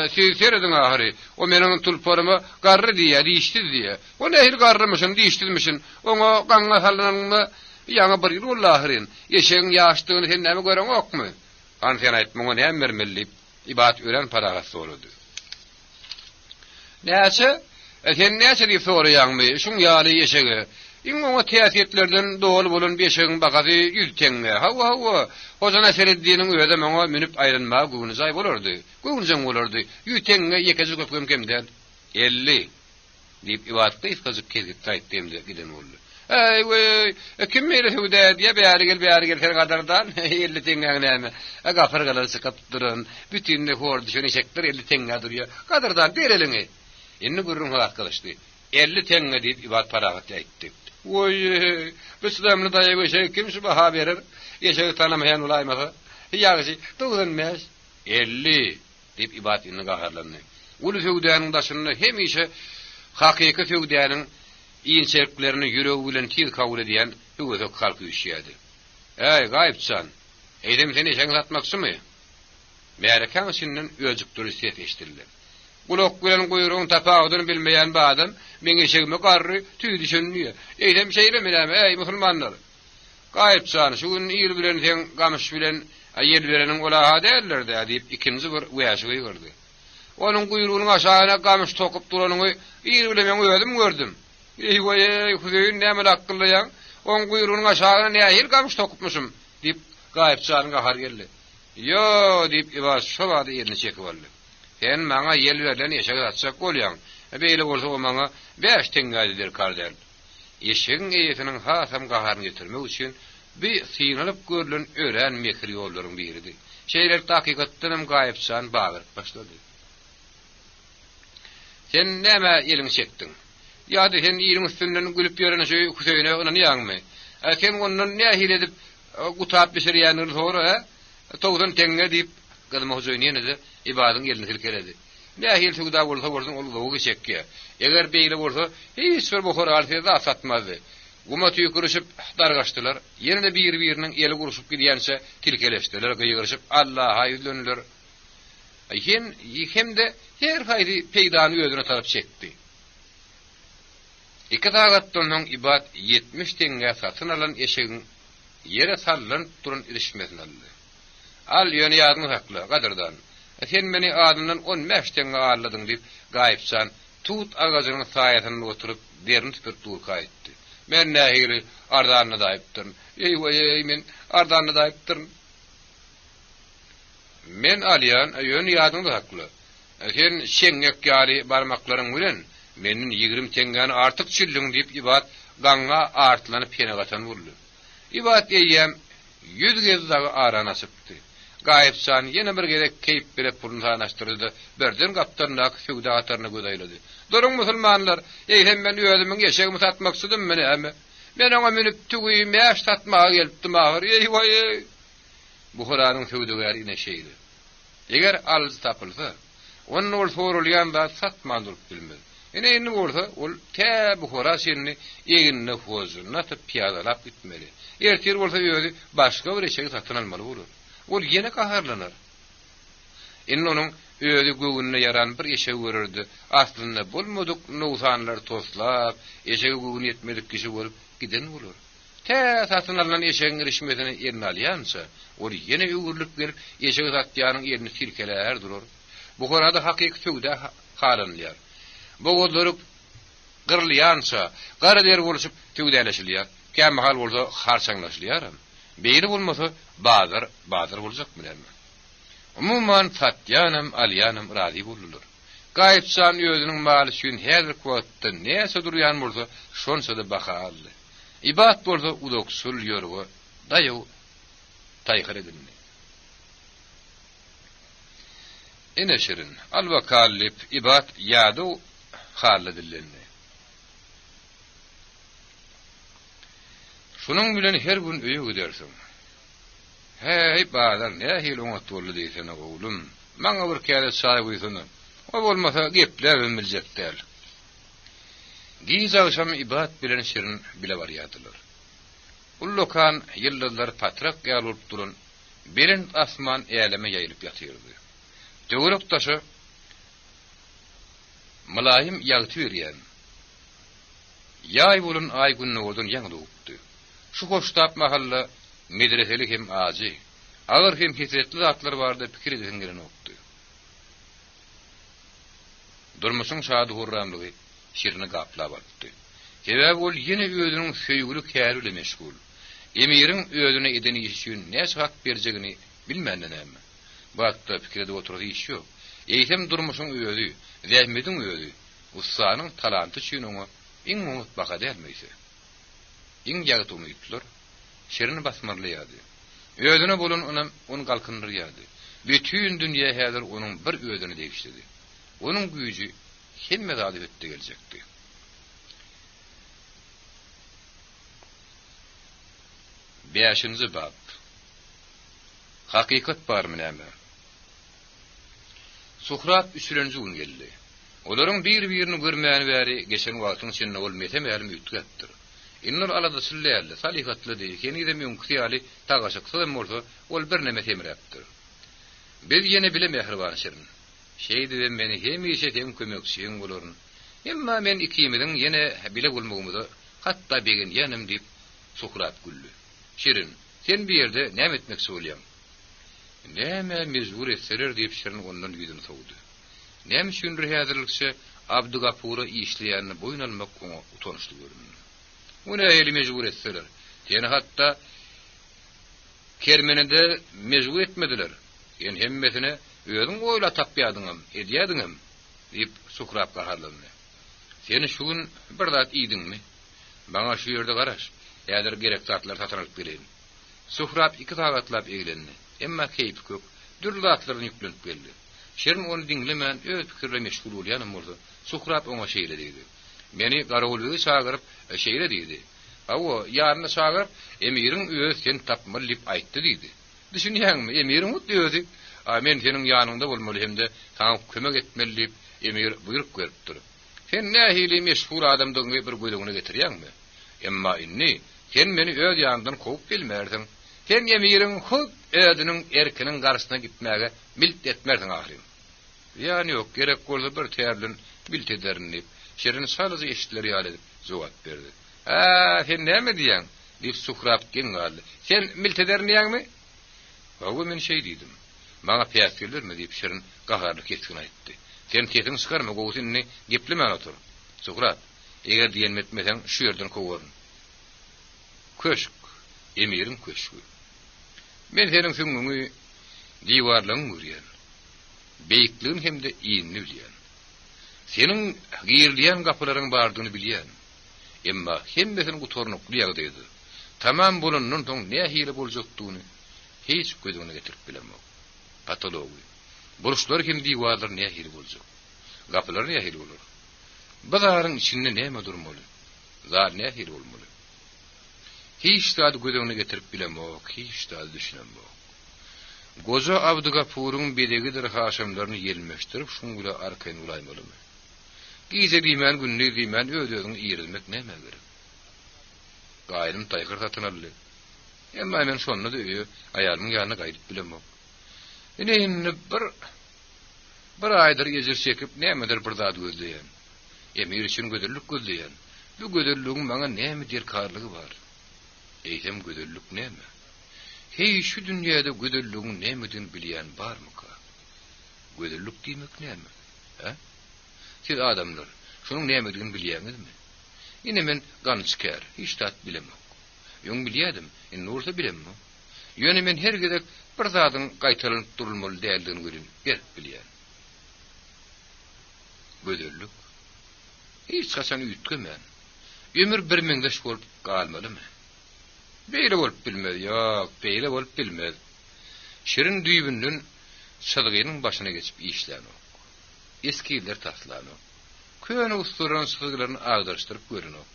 Siz seyredin ahiri. O menin tulparımı garrı diye, dişti diye. O nehir garrımışın, diştilmişin. Onu kanına salınanını yana bir yıl ol ahirin. Yeşeğin yaştığını sen nemi gören ok mu? Kan sen aytmın o neyem vermeli? İbat öğren paragası oludu. Neyse? Sen neyse deyip soruyan mı? Şun yâlı yeşeği. İmama tesirlerden doğal bolun beşeğin bakası yüztenme. Hava. Hozana sereddiğinin öde mana minip ayrılma güğünü zayıf olurdu. Güğünüzün olurdu. Yüztenme yekezi köpüm kemden. 50. Deyip ivatta ifkazıp kezip tayttemde giden oldu. Kim meyle hüde diye beyari gel her kadardan 50 tenge neyme. Gafırgaları sıkıp durun. Bütün de hor düşün eşekler 50 tenge duruyor. Kadardan bir elini. Inni gurrun arkadaştı. 50 tenge deyip ivat paragat aytti. Oy, Müslümanlı dayı şey kim şu baha verir? Yaşağı tanımayan olaymasa. Yağışı, doğulunmaz. 50 deyip ibat inni gaharlandı. Ulu fevdiyanın daşını hem işe hakiki fevdiyanın İnçeriklerini yüreğiyle tiz kabul ediyen hüvüzök halkı işiyedi. Gayipçan, eydem seni işen satmaksı mı? Meğerken sinden özük durusiyet eştirildi. Kulak gülen kuyruğun tapağıdını bilmeyen bir adam, men eşeğime karrı tüy düşünüyor. Eydem şeylemeleme, ey musulmanlar. Gayipçan, şu gün iyil bilen sen gamış bilen yel verenin olaha derler de, deyip ikinci bir uyaşığı gördü. Onun kuyruğunun aşağına gamış tokup duranını iyil bilemen ödüm gördüm. Hüzeyin nemel akıllıyan, on kuyruğunun aşağına nehir gamış tokupmuşum, deyip gayipçanın kahar geldi. Yo, deyip ibaz şovadı yerini çekivalli. Sen bana yel verilen eşek atacak olyan, beyle olsa o bana 5 tengadidir karder. Eşeğin eyetinin hasam kaharını getirmek için bir sinalıp görülen öğren mekri yolların biriydi. Şeyler hakikattanım gayipçan bağırıp başladı. Sen neme elini çektin? Ya da sen iyirin üstünden gülüp yorana şey Hüseyin'e ona niye mı? Sen ondan ne ahil edip kutap bir yanır sonra 90 tenge deyip kadın Hüseyin'e ne de ibadın elini silkeledi. Ne ahil tuğda olsa olsun olu geçecek ya. Eğer beyle olsa hiç bir bu hor altı da satmazdı. Guma tüýkürüşip dargaşdylar. Ýene-de bir-biriniň eli guruşup gidýänse tilkeleşdiler, gyýgyryşyp Allaha ýüzlendiler. Hem-de her haýry peýdany özüne tarap çekdi. Iki tagatdan ibat 70 teňge satyn alan eşegiň yere sallan turun ilişmesini aldy. Al ýöne ýadyň hakly, gadardan. Sen meni adından 15 teňge ağırladyň diýip gaýypsan, tut agazynyň saýatyna oturup derin bir dur kaýtdy. Men nähili ardanyna daýypdym. Ey men ardanyna daýypdym. Men alýan ýöne ýadyň hakly. Sen şeňek ýary barmaklaryň bilen menin 20 teňgäni artyk çyllyň diýip ibat gaňa artlanyp pene gatan boldy. İbat eýýäm 100 gez dagy arana çykdy. Gaýypsan ýene bir gerek keýip berip pulny sanaşdyrdy. Berden gaptarnak şuwda atarna gödaýlady. Durun musulmanlar, hem men özümiň ýeşegimi satmaksydym meni äme. Men oňa minip tügüýi mäş satmaga gelipdim ahir. Ey. Bu Kur'anyň şuwdagary ine şeýdi. Eger alys tapylsa, onun ol sorulýan da satman durup bilmez. Ene bolsa, ol tä bu Kur'an şeýini eginne hozurna atyp piýadalap gitmeli. Ertir bolsa ýöňi başga bir eşegi satyn almaly bolar. Ol ýene kaharlanar. Onun öýüdi göwünne yaran bir eşeg görürdi. Aslynda bolmadyk nowsanlar toslap, eşegi göwün etmedik kişi bolup giden bolar. Tä satyn alan eşegiň irişmesini ýerine alýansa, ol ýene öwürlük berip eşegi satýanyň ýerini silkeler durur. Bu gorada hakyky söwda halanýar. Bu godlaryk gyrlyansa, gara der boluşup töwdäleşilýär. Käme hal bolsa harçaňlaşylýar. Beýle bolmasa bazar boljak bilenmi? Umumyň satýanam, alýanam razy bolurlar. Gaýypsan özüniň maly üçin her bir wagtda näse durýan bolsa, şonsa da baha aldy. İbat bolsa udoksul ýörüge daýy taýgyr edildi. Ine şirin, al-vakallip ibat ýady halledildi. Şunun bilen her gün öýe gidersiň. Hey bazar nähil oňa tolly diýsen oglum. Maňa bir kere saýy goýsun. O bolmasa gepler bilmejekler. Giz akşam ibat bilen şirin bile barýadylar. Ullokan ýyllar patrak ýalyp duran bilen asman ýaleme ýaýlyp ýatyrdy. Döwrek taşy Malayim ýagty berýän. Ýaý bolun ay günne boldan ýaňy dogupdy. Şu hoştap mahalla medreselik hem aji, ağır hem hizmetli zatlar barda pikir edilgen gelen okdy. Durmuşyň şady hurramlygy şirini gaplap atdy. Sebäbi ol ýene özüniň söýgüli käri bilen meşgul. Emiriň özüne edeni iş üçin näçe hak berjegini bilmenden äme. Bu hakda pikir edip oturdy iş ýok. Eýsem durmuşyň özü, zähmetiň özü, ustanyň talanty üçin oňa iň umut baka dermeýse. İň ýagy umytlar şerini basmarlaýady. Özüne bolan onu galkındyrýady. Bütün dünýä häzir onuň bir özüne degişdi. Onuň güýji hemme zady ötde geljekdi. Beşinci bab. Hakikat barmy näme? Suhrat üçüncü gün geldi. Olaryň bir-birini görmäni bäri geçen wagtyň içinde ol metemälim ýetdi. Innur alada süllerle, salihatlı değil, yeni de mümkütiyali tağaşıksa da mordu, ol bir neme temiraptır. Biz yine bile mehriban şirin. Şeydi ve beni hem işetem kömöksüyün olurun. Emma men ikimidin yine bile bulmağımıza, hatta begin yanım deyip Suhrat güllü. Şirin, sen bir yerde nem etmek söyleyem. Neme mezvur etseler deyip şirin ondan yüzünü soğudu. Nem şünür hazırlıkça Abdugapur'a işleyenini boyun almak konu utanışlı görünür. Ona eli mecbur etseler. Yani hatta kermenede mecbur etmediler. Yani hemmetine özün oyla tapyadyňam, edýädiňem deyip Suhrat gaharlandy. Seni şu gün bir zat iýdiňmi? Baňa şu ýerde garaş. Ýa-da gerek zatlar satanyp bilen. Suhrat iki tagatlap eglendi. Emma keýp köp, dürlatlaryny ýüklenip geldi. Şerin onu dinlemän öz pikirle meşgul bolýanym bolsa, Suhrat oňa şeýle diýdi. Meni garawulgy çagyryp şeýle diýdi. Awo ýaryna çagyryp emiriň öz sen tapmaly diýip aýtdy diýdi. Düşünýäňmi? Emiriň öýdi. Men seniň ýanynda bolmaly hemde taňa kömek etmeli diýip emir buyruk berip durup. Sen nähili meşhur adamdyň bir goýdugyny getirýäňmi? Emma inni sen meni öz ýandan kovup bilmerdin. Sen emirin hud ödünün erkinin garşyna gitmäge milt etmerdin ahirem. Ýani ýok, gerek bolsa bir tärblen milt ederin diýip, şerin salyzy eşitleri ýaly edip jogap berdi. Sen näme diýäň? Diýip suhrap gen galdy. Sen milt ederin diýäňmi? Hawa men şey diýdim. Maňa piýat geldirme diýip şerin gaharly keskin aýtdy. Sen tetin çykarma, gowusyny geplemän otur. Suhrap, eger diýen etmesen şu ýerden kowaryn. Köşk, emirin köşkü. Men senin süňňi diýwarlaryň görýän. Beýikligiň hemde iýinni bilýän. Senin gyrlýan gapylaryň bardygyny bilýän. Emma hemmesini gutornukly ýagdaýdy. Tamam bulunun soň näme hile boljakdygyny hiç gözüne getirip bilemok. Patologi. Buruşlar kim diýwarlar näme hile boljak? Gapylar näme hile bolar? Bazaryň içinde näme durmaly? Zat näme hile bolmaly? Hiç tadı gözüne getirip bilemok, hiç tadı düşünemok. Goza Abdugapur'un bedegidir haşamlarını yelmeştirip şuňla arkayn ulaymalymy? Gize diýmän günni diýmän öýdüň ýerilmek näme gerek? Gaýrym taýgyr satynarly. Emma men şonu da aýalymyň ýanyna gaýdyp bilemok. Ine bir aýdyr ýejer çekip nämedir bir zat gözleýän. Emir üçin gödürlük gözleýän. Bu gödürlügiň maňa näme derkarlygy bar? Eýsem gödürlük näme? Hey şu dünýäde gödürlügiň nämedin bilýän barmy ka? Gödürlük diýmek näme? Ha? Siz adamlar, şunuň nämedigini bilýäňizmi? Ine men gançkär, hiç tat bilemok. Ýöň bilýärdim, indi olsa bilemmi? Ýöne men her gedek bir zadyň gaýtaryp durulmaly däldigini görün, gerek bilýän. Gödürlük. Hiç haçan üýtgemän. Ömür bir meňdeş bolup galmalymy? Beýle bolup bilmez, ýok, beýle bolup bilmez. Şirin düýbünden sadygynyň başyna geçip işlän ok. Eskiler taslan ok. Köne usturan sızgylaryny agdarşdyryp görün ok.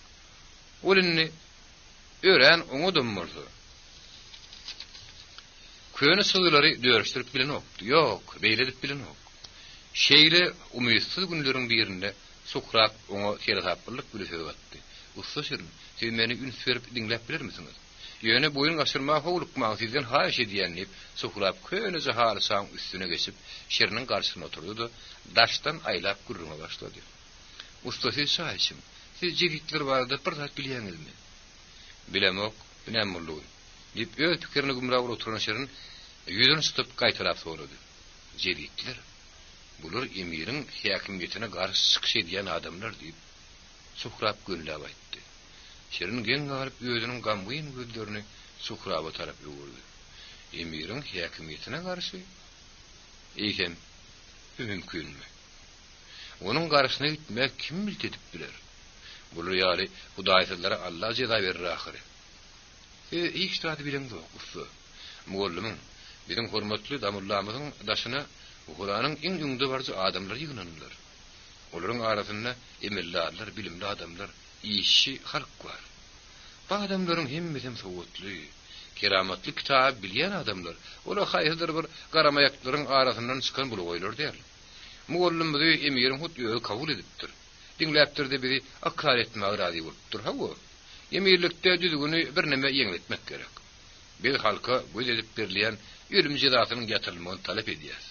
Olinni ören oňa dönmürdi. Köne sızgylary dörüşdirip bilen ok. Ýok, beýle edip bilen ok. Şeýle umytsyz günleriň birinde Suhrap oňa telefaplyk bilýär batdy. Usta şirin, siz meni üns berip diňläp bilermisiňiz? Ýöne boyun aşyrma howluk maňsyzdan haýyş edýänlip, Suhrap köne jahaly saň üstüne geçip şiriniň garşysyna oturdy da daşdan aýlap gürrüňe başlady. Usta siz şaýşym, siz jigitler barada bir zat bilýäňizmi? Bilemok, bilemurlugy. Diýip öz pikirini gumrawly oturan şirin ýüzüni tutup gaýtarak sorady. Jigitler bular emiriň häkimiyetine garşy çykyş edýän adamlar diýip Suhrap gönläp aýtdy. Şirin gen galyp özüniň gamgyn gözlerini Suhrapa tarap ýugurdy. Emiriň häkimiyetine garşy eýsem mümkinmi? Onuň garşyna gitmek kim biltedip biler? Bular ýaly Hudaýylara Allah jeda berir ahyry. Hiç taýdy bilen ýok usta. Mugallimim, biziň hormatly damullamyzyň daşyna Kur'anyň iň ýüňde barjy adamlar ýygnanlar. Olaryň arasynda emellarlar, bilimli adamlar, işi halk var. Bu adamlaryň hemmesi sowatly, keramatly kitap bilýän adamlar. Olar haýyzyr bir garamaýaklaryň arasyndan çykan bulugoýlar diýer. Mugallim bizi emiriň hut ýöne kabul edipdir. Diňläpdirdi bizi akar etmäge razy bolupdyr. Hawa emirlikde düzgüni bir neme ýeňletmek gerek. Biz halka göz edip berilýän ölüm jezasynyň ýatyrylmagyny talap edýäs.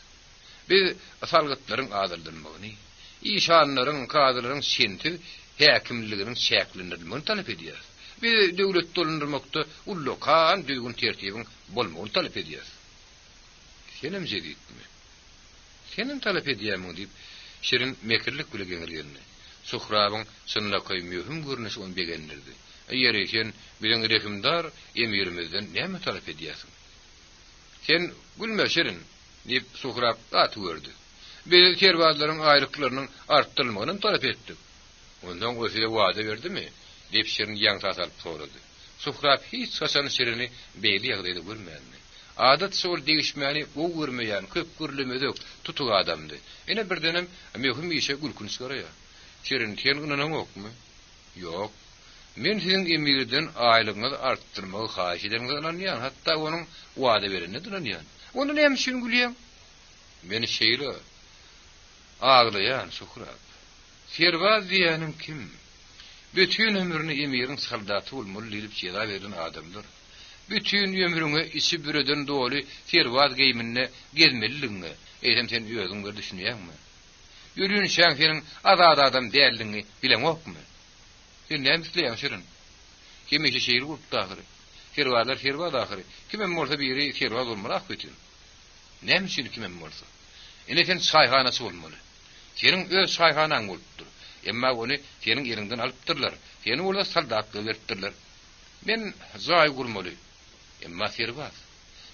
Biz asalgatlaryň adyldyrylygyny, işanlaryň, kadrlaryň şenti häkimliginiň şäklendirilmegini talap edýäs. Biz döwlet dolundurmakda ullukan düzgün tertibiň bolmagyny talap edýäs. Senem jeditmi? Senem talap edýärmi diýip şirin mekirlik bilen gelýärni. Suhrabyň sınlaky mühim görnüşi onu begendirdi. Eger eken bilen rekimdar emirimizden näme talap edýärsiň? Sen gülme şirin diýip Suhrap gaty berdi. Biz kerwazlaryň aýryklarynyň artdyrylmagyny talap etdik. Ondan goýsa wada berdimi? Diýip şirin ýaňsa salyp sorady. Suhrap hiç haçan şirini beýli ýagdaýda görmänmi? Adat şol degişmäni o görmeýän, köp görlemedek tutuk adamdy. Ene birdenem möhüm işe gülkün çykarýar. Şirin sen ynanamokmy? Ýok. Men sizin emirden aýlygyňyzy artdyrmagy haýyş edýän, hatda onuň wada berende duranýan. Onu näme üçin gülýän? Meni şeýle aglaýan Suhrap. Serwaz diýänim kim? Bütün ömrünü emirin saldatı olmalı dilip ceza veren adamdır. Bütün ömrünü içi büröden dolu tervat geyminne gezmeliligini eýsem sen özüň bir düşünýärmi? Yürüyün şan senin adam değerliğini bilen okmu? Sen ne misleyen şirin? Kim işi şehir kurup dağırı? Fervadlar dağırı. Kimen olsa biri fervad olmalı bütün. Ne misin kimen olsa? Sen sayhanası olmalı. Senin öz sayhanan olupdur. Emma onu senin yerinden alıptırlar. Seni orada saldatlığı veriptirler. Men zay kurmalı. Emma fervad.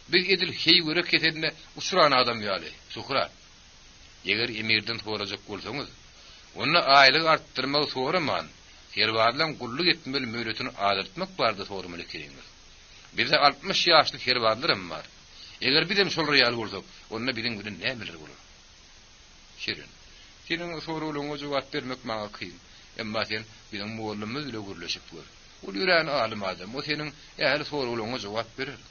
Bir edil hey görek ketedine usuran adam yali. Sukra. Eger emirden soracak bolsaňyz, onu aýlyk arttyrmak soraman, herwadlan gulluk etmeli möhletini azaltmak bardy sormaly kereňiz. Bizde 60 ýaşly herwadlarym bar. Eger bizem şol real bolsak, onda biziň günden nämeler bolar? Şirin. Senin sorulyňa jogap bermek maňa kyn. Emma sen biziň muallymyz ile gürleşip dur. Ol ýüren alim adam, o senin ähli sorulyňa jogap berer.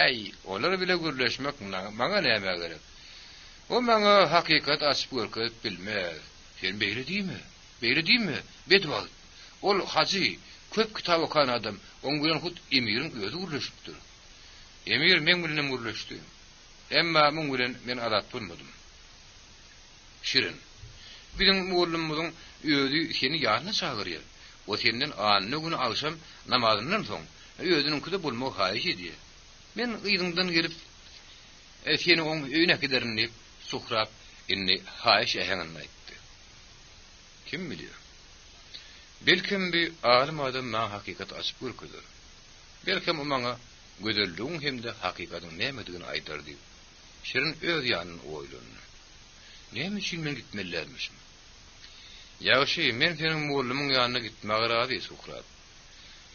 Ey, olar bile gürleşmek maňa näme gerek? O bana hakikat açıp görkep bilmez. Sen beýle diýme? Beýle diýme? Bedbal. Ol hacı, köp kitap okan adam, oň bilen hut emirin özü gürleşipdir. Emir men bilen gürleşdi. Emma men bilen men adat bolmadym. Şirin. Biziň muallymyzyň özü seni ýanyna çagyrýar. O senden anyny güni akşam namazyndan soň özüniňkide bolmak haýyş edýär. Men gyýdyňdan gelip seni oň öýüne giderini Suhrab inni haýyş äheňini aýtdy. Kim bilýär? Belkim bir alim adam maňa hakykat açyp görkezler. Belkim o maňa gözelligiň hemde hakykatyň nämedigini aýdardy. Şirin öz ýanyny oýlandy. Näme üçin men gitmellermişim? Ýa-şi men seniň muallymyň ýanyna gitmäge razy Suhrab.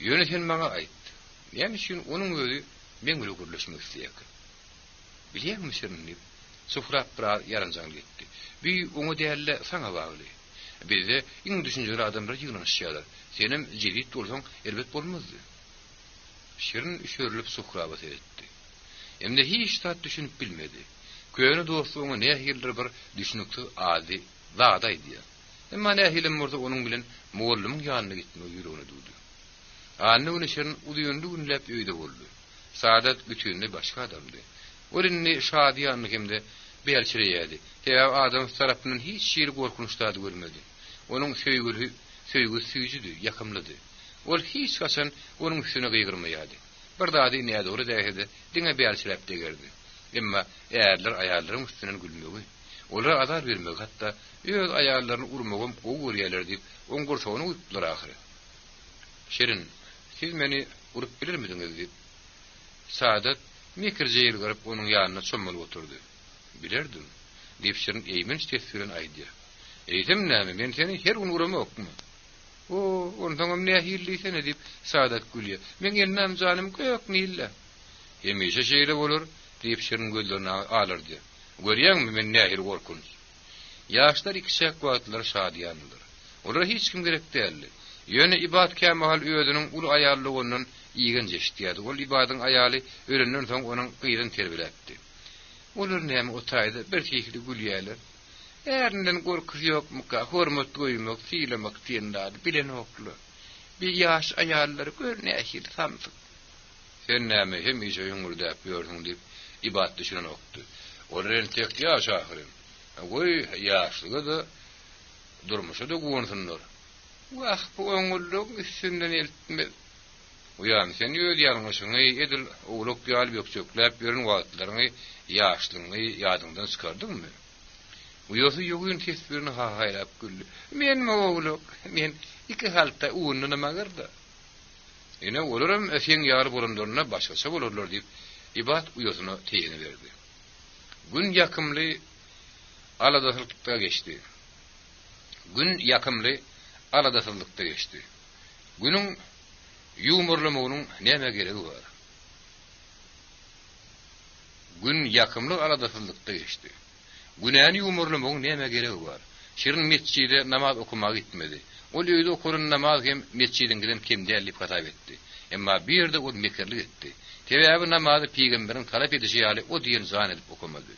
Ýöne sen maňa aýt. Näme üçin onuň özü men bilen görleşmek isleýär? Bilýärmi Şirin? Suhrab bir yaranjaň getdi. Bir oňa dälle saňa bagly. Bizde iň düşünjeli adamlar ýygnaşýarlar. Senem jidit bolsaň elbet bolmazdy. Şirin üşürilip Suhraba seyretdi. Emde hiç tat düşünüp bilmedi. Köýüne dostlugyny nähildir bir düşünükli ady wagdaýdy. Emma nähilim murda onuň bilen muallymyň ýanyna gitmek ýüregine duýdy. Anny onu Şirin udyýandy günläp öýde boldy. Saadat bütünli başga adamdy. Olinni şadiýanlyk hemde belçireydi. Täze adam tarapyndan hiç şeýle gorkunçdady görmedi. Onuň söýgüsi süýjüdi, ýakymlydy. Ol hiç gaçan onuň üstüne gyýgyrmaýady. Bir dady näde ora dähedi, diňe belçirep degerdi. Emma äärler aýallaryň üstünden gülmegi, olara azar bermek, hatda öz aýallaryny urmagam o görýärler diýip oň gurşagyny uýupdylar ahyry. Şirin, siz meni urup bilirmidiňiz diýip Saadat mikirjeyil garip onuň ýanyna çömmelip oturdy. Bilerdim. Diýip Şirin eýmen tesbiren aýdy. Eýdim näme, men seni her gün uramakmy? O, ondan nähillisene diýip Saadat gülýär. Men elnäm janym gök nille. Hemişe şeýle bolar diýip Şirin gözlerini alyrdy. Görýärmi men nähil gorkunç. Ýaşlar ikişek wagtlar şadiýandyr. Olar hiç kim gerek däldi. Ýöne ibad kämal özüniň ul aýarlygyndan iýgen jeşdiýärdi. Ol ibadyň aýaly ölenden soň onuň gyýdyn terbilepdi. Olar näme otaýdy, bir şeýle gülýärler. Ärinden gorkus ýokmy, hormat goýmak, fiýlemek diýenler bilen okly. Bir ýaş aýallar görnähil samsyk. Sen näme hemişe ýüňürdäp ýördiň diýip ibad düşünen okdy. Olar tek ýaş ahyrym. Goý ýaşlyga da durmuşa da gowunsunlar. Wah, bu öňüllük üstünden eltme. Uyan sen öz ýalňyşyňy edil owluk ýaly ýokçukläp ýörün wagtlaryny ýaşlygyny ýadyňdan çykardyňmy? Uýosy ýogyn tesbirini haýlap güldü. Men owluk, men iki halta uwunny nima garda. Ene olaram sen ýar bolanlaryna başgaça bolarlar diýip ibad uýosyna teýini berdi. Gün ýakymly aladasylykda geçdi. Gün ýakymly aladasylykda geçdi. Günüň ýumurlamagynyň näme geregi bar? Gün ýakymly aladasylykda geçdi. Günäni ýumurlamagyň näme geregi bar? Şirin mesçide namaz okumak gitmedi. Ol öýde okuran namaz hem mesçidiňden kimdälik hatap etdi. Emma bir ýerde ol mekirlik etdi. Täze namazy peýgamberiň talap edişi ýaly o diýen zan edip okumady.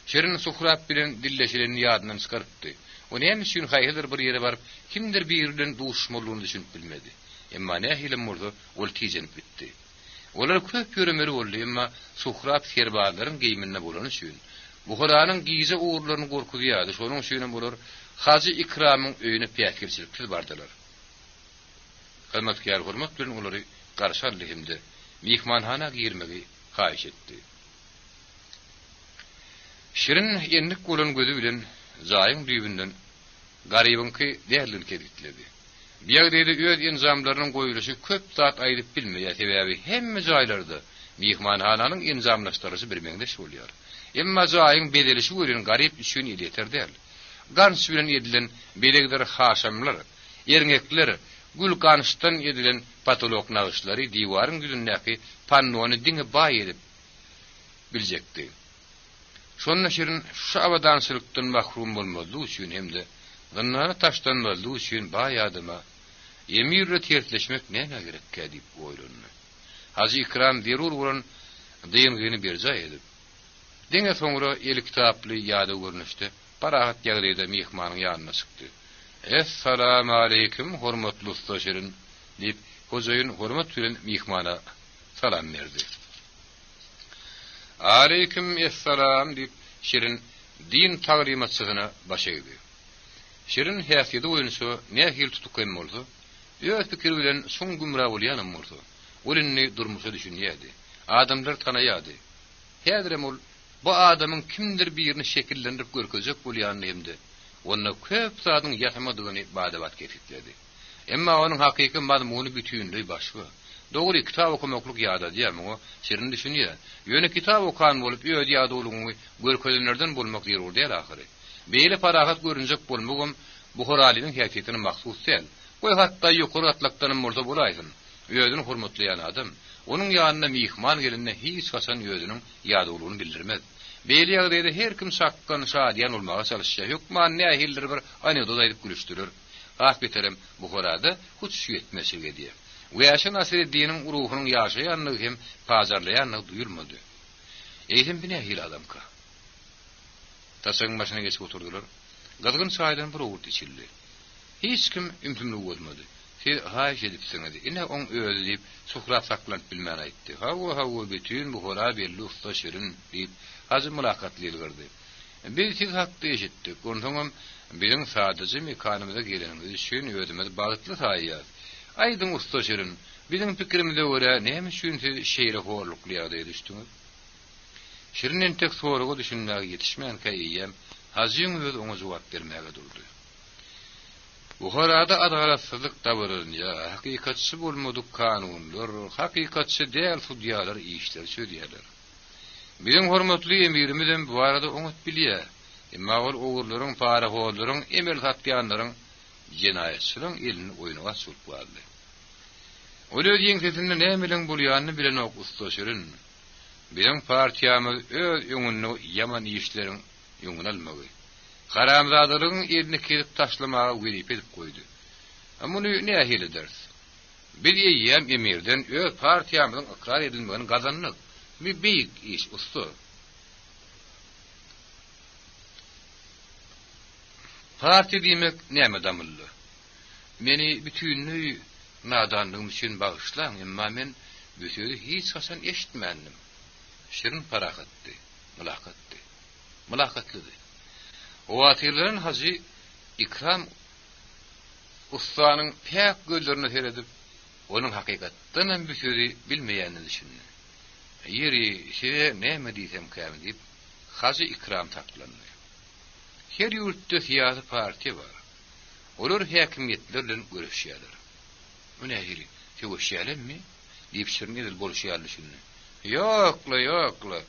Şirin Suhrab bilen dilleşilerini ýadynyň çykarypdy. O näme üçin haýhydyr bir ýere baryp kimdir birinden duşmalygyny düşünüp bilmedi. Emma nähilem murdu ol tijenip bitdi. Olar köp ýöremeri boldy, emma suhrap serbarlaryň giyimine bolan üçin Buharanyň giýze uğurlaryny gorkudy ýady. Şonuň üçin bolar Haji Ikramyň öýüne piýakirçilik bardylar. Hörmetkär hormat bilen olary garşy aldyhymdy. Mihmanhana girmegi haýyş etdi. Şirin ýenlik bolan gözü bilen zaýyň düýbünden garybynky dälilik editledi. Biýagdaýda öz enzamlarynyň goýuluşy köp zat aýdyp bilmeýär sebäbi hemme jaýlarda mihmanhananyň enzamlaşdyrysy birmeňde bolýar. Emma zaýyň bedelişi görün garyp üçin ýeter däl. Gans bilen edilen belegler haşamlar, erňekler, gül ganystan edilen patolog nagyşlary diwaryň düzündäki pannony diňe baý edip biljekdi. Şonda Şirin şu awadançylykdan mahrum bolmady üçin hemde gynna taşdanmaly üçin baý adyma emirle tertleşmek näme gerekkä diýip oýlandy. Haji Ikram derur bolan diýenigini berjay edip Deňe soňra el kitaply ýada görnüşdi. Parahat ýagdaýda mihmanyň ýanyna çykdy. "Assalamu alaykum hormatly usta Şirin" diýip hojaýyn hormat bilen mihmana salam berdi. "Alaykum assalam" diýip Şirin din tagrimatçysyna başlaýdy. Şirin häsiýeti boýunça nähil tutukyn boldy. Ýöz pikir bilen soň gümra bolýanym boldy. Olinni durmuşa düşünýärdi. Adamlar tanaýardy. Häzirem ol bu adamın kimdir birini şekillendirip görkezek bolýanyny hemde onda köp zadyň ýatamadygyny badabat kefitledi. Emma onuň hakyky mazmuny bütünlüği başga. Dogry kitap okumaklyk ýada diýärmi o? Şirin düşünýär. Ýöne kitap okan bolup öýde ýada boluny görkezenlerden bolmak ýerur diýär ahyry. Beýle parahat görünjek bolmagam bu horalynyň häsiýetine mahsus däl. Goý hatda ýokary atlakdan murda bolaýsyn. Öýdüni hormatlaýan adam onuň ýanyna mihman gelinne hiç hasan öýdüniň ýada boluny bildirmez. Beýle ýagdaýda her kim sakkan şadyan bolmaga çalışýar. Ýokman nähildir bir anekdot aýdyp gülüşdirir. Hakikaten bu horada hiç ýetmesige diýär. Wäşe Nasireddiniň ruhunyň ýaşaýanlygy hem pazarlaýanlygy duýulmady. Eýdim bir nähil adamka. Taşyň başyna geçip oturdular. Gazgyn çaýdan bir owurt içildi. Hiç kim ümtümli bolmady. Haýyş edipsiň edi. Ine oň öýdi diýip suhra saklanyp bilmän aýtdy. Hawa bütün bu hora belli usta Şirin diýip Hazy mülakatly girdi. Biz siz hakda eşitdik. Ondan biziň sadece mekanymyza gelenimiz üçin öýdümiz bagytly taýýar. Aýdyň usta Şirin, biziň pikirimize görä näme üçin siz şeýle horlukly ýagdaýa düşdiňiz? Şirinin tek soraga düşünmäge ýetişmän käýýem, Hazyň öz oňa jogap bermäge durdy. Bu harada adalatsızlyk dabrynja, hakykatçy bolmadyk kanunlar, hakykatçy däl судьялар işler söýýärler. Biziň hormatly emirimiz bu arada oňat bilýär. Emma ol ogurlaryň, parahollaryň, emel satýanlaryň, jinayetçilerin elini oýnaga sürt bardy. Olar ýeňsesinde nämeler bolýanyny bilen ok usta Şirin. Biziň partiýamyz öz ýöňüne ýaman işleriň ýöňüne almagy. Haramzadalygyň elini kesip taşlamaga gerip edip goýdy. Muny nähil ederiz? Biz ýem emirden öz partiýamyzyň ikrar edilmegini gazanlyk. Bir büyük iş usta. Parti demek näme damylly? Meni bütünlüğü nadanlygym üçin bagyşlaň, emma men bu sözi hiç hasan eşitmändim. Şirin parahatdy, mülakatly. O atyrlaryň Haji Ikram ustanyň pek gözlerini seredip, onuň hakykatdan hem bu sözi bilmeýänini düşündi. Yeri şeýle näme diýsem käme diýip Haji Ikram taklandy. Her ýurtda siyasi partiýa bar. Olar häkimetler bilen görüşýärler. Bu nähili? Görüşýärmi? Diýip Şirin edil bolşýar düşündi. Ýokla.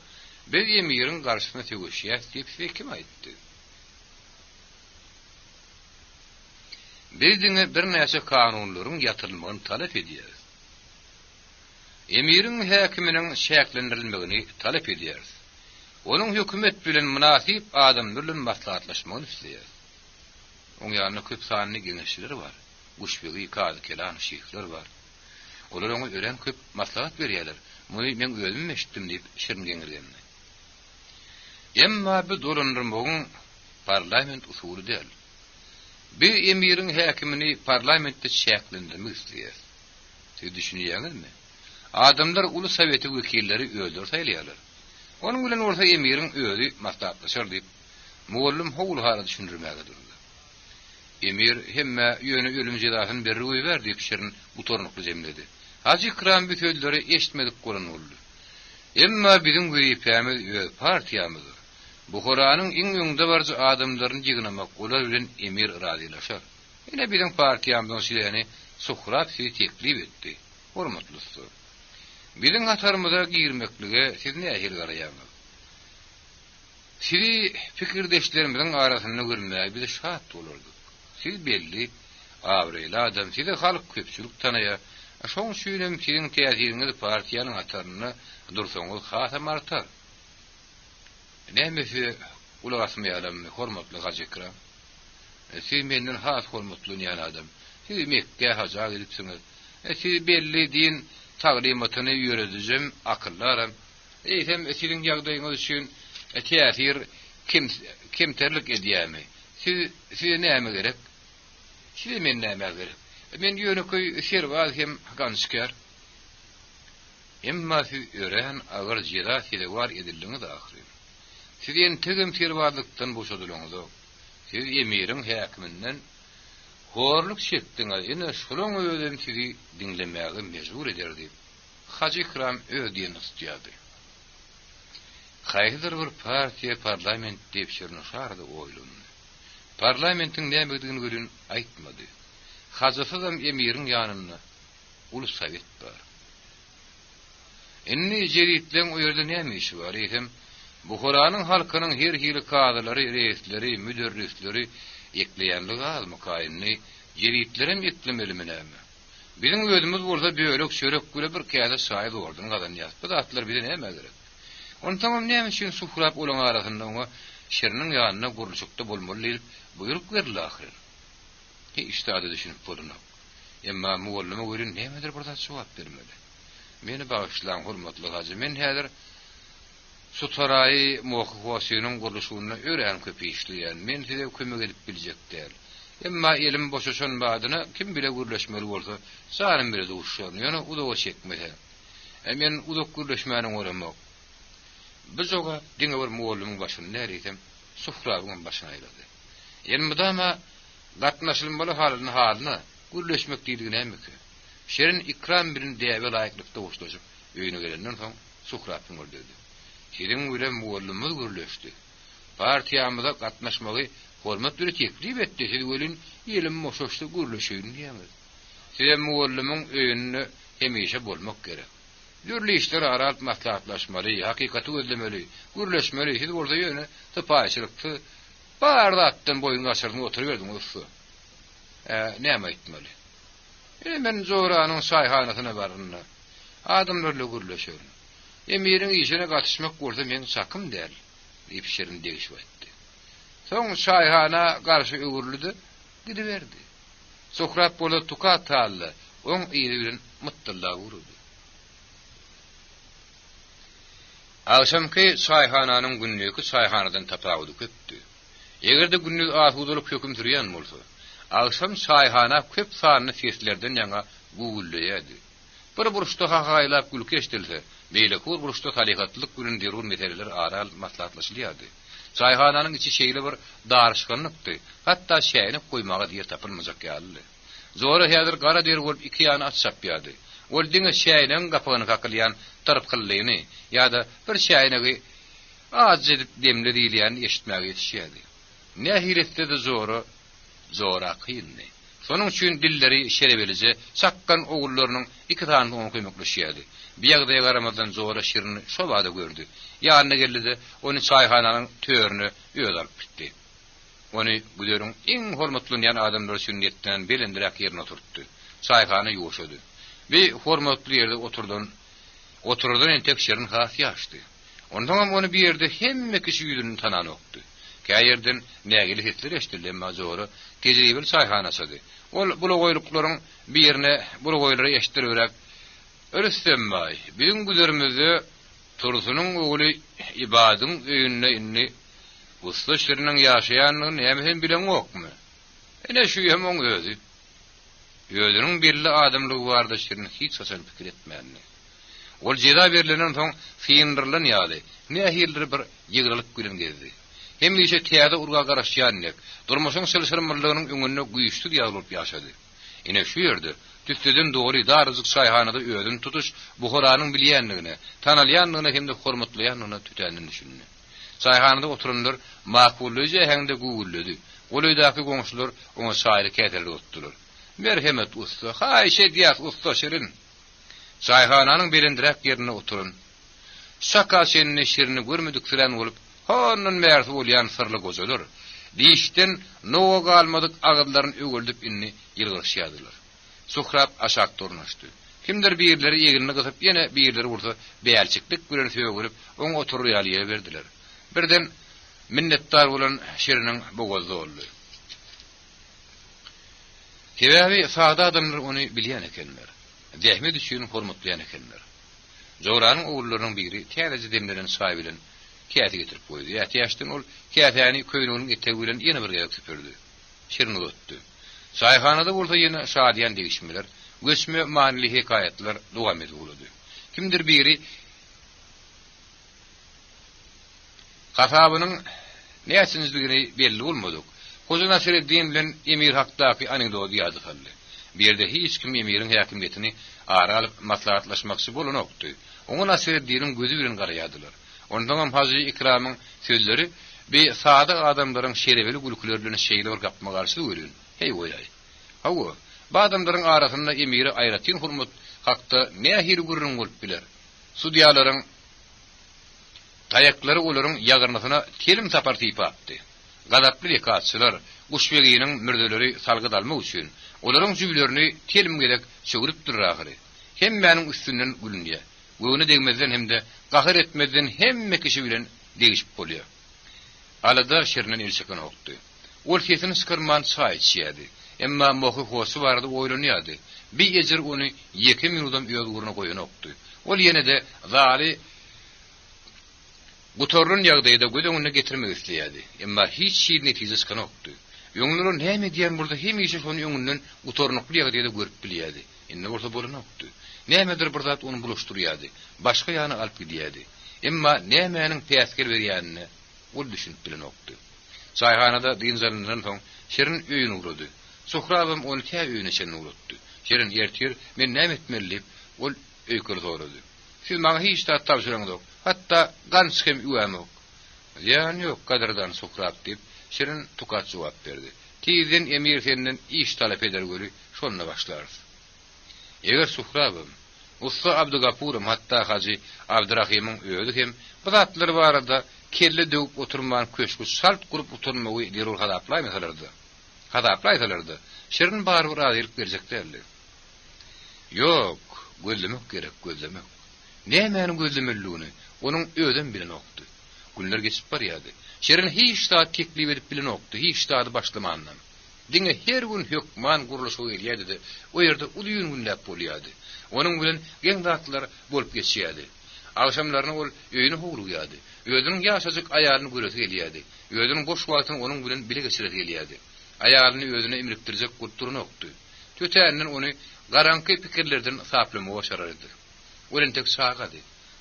Biz emiriň garşysyna görüşýär diýip kim aýtdy? Biz diňe bir näçe kanunlaryň ýatyrylmagyny talap edýäris. Emiriň häkiminiň şäklendirilmegini talap edýäris. Onuň hökümet bilen münasip adamlar bilen maslahatlaşmagyny isleýär. Oň ýanyna köp sanly geňeşler bar. Guşbegi kazy kelan şeýhler bar. Olar oňa ören köp maslahat berýärler. Muny men özüm eşitdim diýip Şirin geňirgenler. Emma bu dolandyrmagyň parlament usuly däl. Bir emirin häkimini parlamentde şäklendirmek isleýär. Siz düşünýäňizmi? Adamlar ulu soweti wekilleri öldür saýlaýarlar. Onuň bilen orta emirin özi maslahatlaşar diýip muallim howul hala düşündirmäge durdy. Emir hemme ýöne ölüm jezasyny berýär ber diýip şerin utornukly jemledi. Haji Ikram bu sözleri eşitmedik bolan boldy. Emma bizim güripämiz we partiýamyz Buharanyň iň öňünde barjy adamlaryny jygynamak olar bilen emir razylaşar. Ine bizim partiýamyzyň şeýleni Suhrab sizi teklip etdi. Hormatlysı. Bizim hatarymyza girmeklige siz nähir garaýaňyz? Sizi fikirdeşlerimizin arasynda görmäge biz şat bolardyk. Siz belli awrely adam, sizi halk köpçülük tanaýar. Şoň şüýlem siziň täsiriňiz partiýanyň hataryny dursaňyz hasam artar. Nämesi ulak asmaýarmy, hormatly Haji Ikram? Siz menden has hormatly adam. Siz Mekke haja gidipsiňiz. Siz belli din taglimatyny ýöredijim, akyllaram. Hem siziň ýagdaýyňyz üçin täsir kimterlik edýärmi? Siz näme gerek? Siz men näme gerek? Men ýöneköy serwaz hem gançkar. Emma siz ören agar jera size war edildiňiz ahir. Siz tegim serwazlykdan boşadylaňyz. Siz emirin häkiminden horluk çekdiňiz. Ine şolaň özüm sizi dinlemäge mejbur ederdi. Haji Ikram öýdýän istýärdi. Haýdyr bir partiýa parlament diýip şernuşardy oýlundy. Parlamentiň nämedigini görün aýtmady. Hazafyzam emirin ýanyna ulus sowet bar. Inni jeritleň o ýerde näme işi bar? Eýsem Buharanyň halkynyň her hili kadrlary, reisleri, müderrisleri ekleýänligi almakaýyny jeritlerim eklemelimi näme? Bizim özümüz bolsa bölek şörek göre bir käde şaýy boldyň gadan ýazdy. Bu atlar bize näme gerek? Onu tamam näme üçin Suhrab olan arasynda oňa şeriniň ýanyna gurulşykda bolmaly diýip buyruk berdi ahir. İştihady düşünüp bolunok. Emma muallime görün nämedir burada jogap bermeli. Meni bagyşlaň hormatly haji, men häzir Sutarayı muhafasynyň gurulşyna ören köp işleýän. Men size kömek edip biljek däl. Emma elim boşaşan badyna kim bile gurulşmaly bolsa, sanym bile duşýar. Ýöne uda o çekmeli. Men uda gurulşmanyň oramak. Biz oga diňe bir muallimiň başyny näreýsem, Suhrabyň başyna aýlady. Ýa-da gatnaşylmaly halyna gurulşmak diýiligi näme? Şerin Ikram bilen däwe laýyklykda boşlaşyp öýüne gelenden soň Suhrabyň öldürdi. Şerin bilen muallimiň gurulşdy. Partiýamyza gatnaşmagy hormat bilen teklip etdi. Siz welin ýelim moşoşdy gurulşyň diýäňiz. Siz muallimiň öýünde hemişe bolmak gerek. Dürli işler arat maslahatlaşmaly, hakikaty gözlemeli, gurulşmaly. Siz orada ýöne tapaýçylykdy bardatdan boyun gaçyrdyň oturuverdiň ussy. Näme aýtmaly? Men Zoranyň saýhanasyna barynna. Adamlarla gurulşýar. Emirin işine gatışmak bolsa men sakym däl. Diýip şerin degişip aýtdy. Soň saýhana garşy öwürlüdi, gidiverdi. Suhrab bola tuka tally, oň ýeri bilen muttalla urdy. Akşamky saýhananyň günnüki saýhanadan tapawdy köpdi. Egerde günnük ahudulyk höküm türýän bolsa, akşam saýhana köp sanyny seslerden ýaňa guguldaýardy. Bir buruşda haýlap gülke eşdilse, beýle kur buruşda talykatlyk günün derur meseleler aral maslahatlaşylýardy. Saýhananyň içi şeýle bir darşgynlykdy, hatda şäýini goýmaga diýer tapylmajak ýaly. Zora häzir gara der bolup iki ýany açsap ýardy. Ol diňe şäýiniň gapagyny kakylýan tarpkylyny ýa-da bir şäýini az edip demli diýilýän eşitmäge ýetişýärdi. Nähiretde de zora kynny. Şonuň üçin dilleri şerebelice sakkan ogullarynyň iki tany okuymaklaşýardy. Bir ýagdaýa garamadan zora şirini şobada gördü. Ýanyna geldi, onu saýhananyň töwerine öýe alyp gitdi. Onu güdörüň iň hormatly adamlar sünnetden belendirek ýerine oturtdy. Saýhana ýoşady. Bir hormatly ýerde oturdan entek şerin hasy açdy. Ondan onu bir ýerde hemme kişi ýüzüni tanan okdy. Käýerden nägili hisler eşdildi, mazora gejeribil saýhanasady. Ol bulu goýluklaryň bir ýerine bulu goýlary eşdirerek Örüstemmäy, bizim güzerimizi Tursunyň oğlu ibadyň öýünde inni uslu şeriniň ýaşaýanyny näme bilen okmy? Ene şu hem oň özü. Özüniň belli adamlygy barda şerini hiç saçan pikir etmänni. Ol jeda berilenden soň fiýindirlen ýaly. Nähildir bir ýygylyk gülen gezdi. Hem ýeşe täze urga garaşýanlyk, durmuşyň sylsyrmyrlygynyň öňünde güýçli ýalyp ýaşady. Ene şu ýerde tüsteden dogry daryzyk şaýhanada özüni tutuş Buharanyň bilýänligine, tanalýanlygyna hem de hormatlaýanyna tütänden düşündi. Şaýhanada oturanlar makullyja hende guguldy. Goýdaky goňşular oňa şaýry käterli otdular. Merhemet usta, haýşe diýär usta şirin. Şaýhananyň belindirek ýerine oturun. Şaka senin şirini görmedik filan bolup, honun mersi bolýan sırly gozalar. Diýişden nowa galmadyk agydlaryny ögüldip inni ýylgyşýadylar. Suhrab aşak durnaşdy. Kimdir birleri ýegirini gysyp, ýene birleri ursa beýälçiklik bilen söýgürip, oň oturýalyğa berdiler. Birden minnetdar bolan şiriniň bogozda boldy. Kebabi saada adamlar onu bilýän ekenler. Zähmet üçin hormatlaýan ekenler. Jogranyň oğullarynyň biri täze demleriň sahibilen käte getirip goýdy. Ýaşdan ol kätäni köýnüň etegi bilen ýene bir gelip süpürdi. Şirini ötdü. Şaýhanada bolsa ýene şadiýan degişmeler, göçme manly hekayatlar dowam edýärdi. Kimdir biri Kasabynyň näçinizligini belli bolmadyk. Hoca Nasireddin bilen Emir hakdaky anekdot ýazypdy. Bir yerde hiç kim Emir'in hakimiyetini aralyp maslahatlaşmakçy bolanokdy. Oňa Nasireddiniň gözü bilen garaýadylar. Ondan hem Hazreti İkramyň sözleri bir saada adamlaryň şerefli gülküler bilen şeýle gapma garşy görün. Hey goýay. Hawa, bu adamlaryň arasynda Emir'i aýratyn hurmat hakda nähir gurrun bolup biler. Sudiýalaryň tayaklary olaryň ýagyrnasyna telim tapar tiýipdi. Gadaply rekatçylar Guşbegiňiň mürdeleri salgy dalmak üçin olaryň jüblerini telim gerek çögürüp durýar. Hemmäniň üstünden gülünýär. Göwüne degmezden hem de gahyr etmezden hemme kişi bilen degişip bolýar. Alada şerinen elçeken okdy. Ol sesini skyrman çaýçýady. Emma mohy hosy bardy oýlanýady. Bir ejir onu 2 minutdan öýgürüne goýan okdy. Ol ýene de zali Gutorun ýagdaýda gödüňine getirmek isleýärdi. Emma hiç şiir netijesi kanokdy. Ýöňlürin hemi diýen burada hemi işe şonu ýöňünden gutornukly ýagdaýda görüp bilýärdi. Indi bolsa bolanokdy. Nämedir bir zat onu bulaşdyrýardy. Başga ýana alyp gidýärdi. Emma nämenin täsir berýänini ol düşünip bilenokdy. Şaýhanada dinzalyndan soň şerin öýüne urady. Suhrabym onu tä öýüne çenli uratdy. Şerin ýertir, men näme etmeliyim? Ol öýkür sorady. Siz maňa hiç tat tapşyraňyz. Hatta gans hem üwämok. Ýani ýok gadardan Suhrab diýip şerin tukat jogap berdi. Tiýden Emir senden iş talap eder göri şonda başlarys. Eger Suhrabym, usta Abdugapurym hatta Haji Abdurrahimyň öýüdi hem bu zatlar barada kelle döwüp oturman köşkü salt gurup oturmagy derul hadaplaýsalardy. Şerin bary bir aýrylyk berjeklerdi. Ýok, gözlemek gerek, gözlemek. Nämenin gözlemelligini onuň özüň bilen okdy. Günler geçip barýardy. Şerin hiç taat teklip edip bilen okdy, hiç taat başlamandan. Diňe her gün hökman gurulşy edýärdi. O ýerde ulyň günläp bolýardy. Onuň bilen geň zatlar bolup geçýärdi. Akşamlaryny ol öýüne howlugýardy. Özüniň ýaşadyk aýalyny göreti gelýärdi. Özüniň boş wagtyny onuň bilen bile geçireti gelýärdi. Aýalyny özüne emrikdirjek gurturuny okdy. Tötänden onu garanky pikirlerden saplamagy başarardy. Olen tek sagady.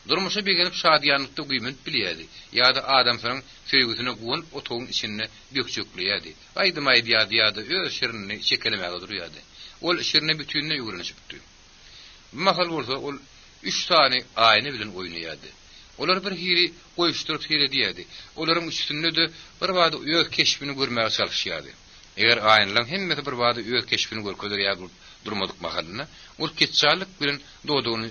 Durmuşa bir gelip şadiýanlykda güýmünt bilýärdi. Ýa-da adamsynyň söýgüsine gowunyp otogyň içinde bökçöklýärdi. Aýdym ýa-da öz şirini çekelemäge durýardy. Ol şirine bütünne ýörenipdi. Bu mahal bolsa ol 3 tane aýny bilen oýnaýardy. Olar bir hiri goýuşdyryp seredýärdi. Olaryň üstünde de bir wada öz keşbini görmäge çalışýardy. Eger aýnylaryň hemmesi bir wada öz keşbini görkezler ýa durmadyk mahalyna, ol keççalyk bilen dodugyny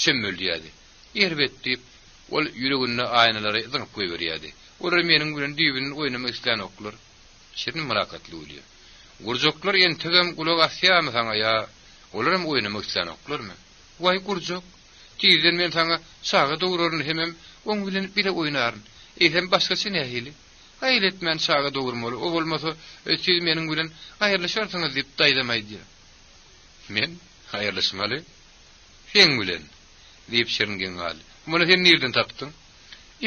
şemmöldýärdi. Erbet diýip ol ýüregine aýnalary ýygyp goýberýärdi. Olar meniň bilen düýbüni oýnamak isleýän oklar. Şerin murakatly bolýar. Gurjoklar ýentegem gulag asýamy saňa ýa olaram oýnamak isleýän oklarmy? Way gurjok. Tiýden men saňa saga dogururyn hemem oň bilen bile oýnaryn. Hem başgasy nähili? Aýletmän saga dogurmaly. O bolmasa siz meniň bilen aýyrlaşarsyňyz diýip daýdamaýdy. Men aýyrlaşmaly. Sen bilen diýip şeringin gal. Muny sen nerden tapdyň?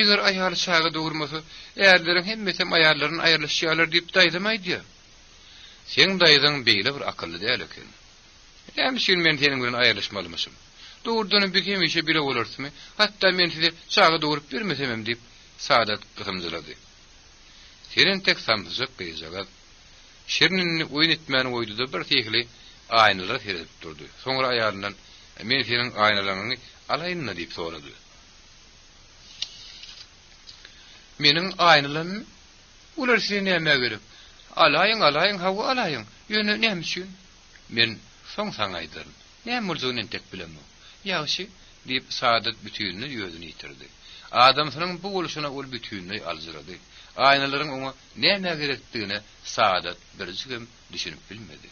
Eger aýaly saga dogurmasa, äärleriň hemmesi aýarlaryň aýyrlaşýarlar diýip daýdamaýdy. Sen daýyň beýle bir akylly däl eken. Hem şol men seniň bilen aýryşmalymyşym. Doğrudan bir hemişe bile olarsymy? Hatta men size sağa doğurup bermesemem diýip Saadat gymjylady. Senin tek samsyk beýjagat. Şirnini oýun etmäni oýduda bir tekli aýnalar seredip durdy. Soňra aýaryndan men seniň aýnalaryňy alaýynmı diýip sorady. Meniň aýnalarym ular seni näme gerek? Alaýyň, hawa alaýyň. Ýöne näme üçin? Men soň saňa aýdyryn. Näme murzuny tek bilemmi? Ýagşy diýip Saadat bütünini ýödüni ýitirdi. Adamsynyň bu boluşuna ol bütünni aljyrady. Aýnalaryň oňa näme gerekdigine Saadat birjigem düşünüp bilmedi.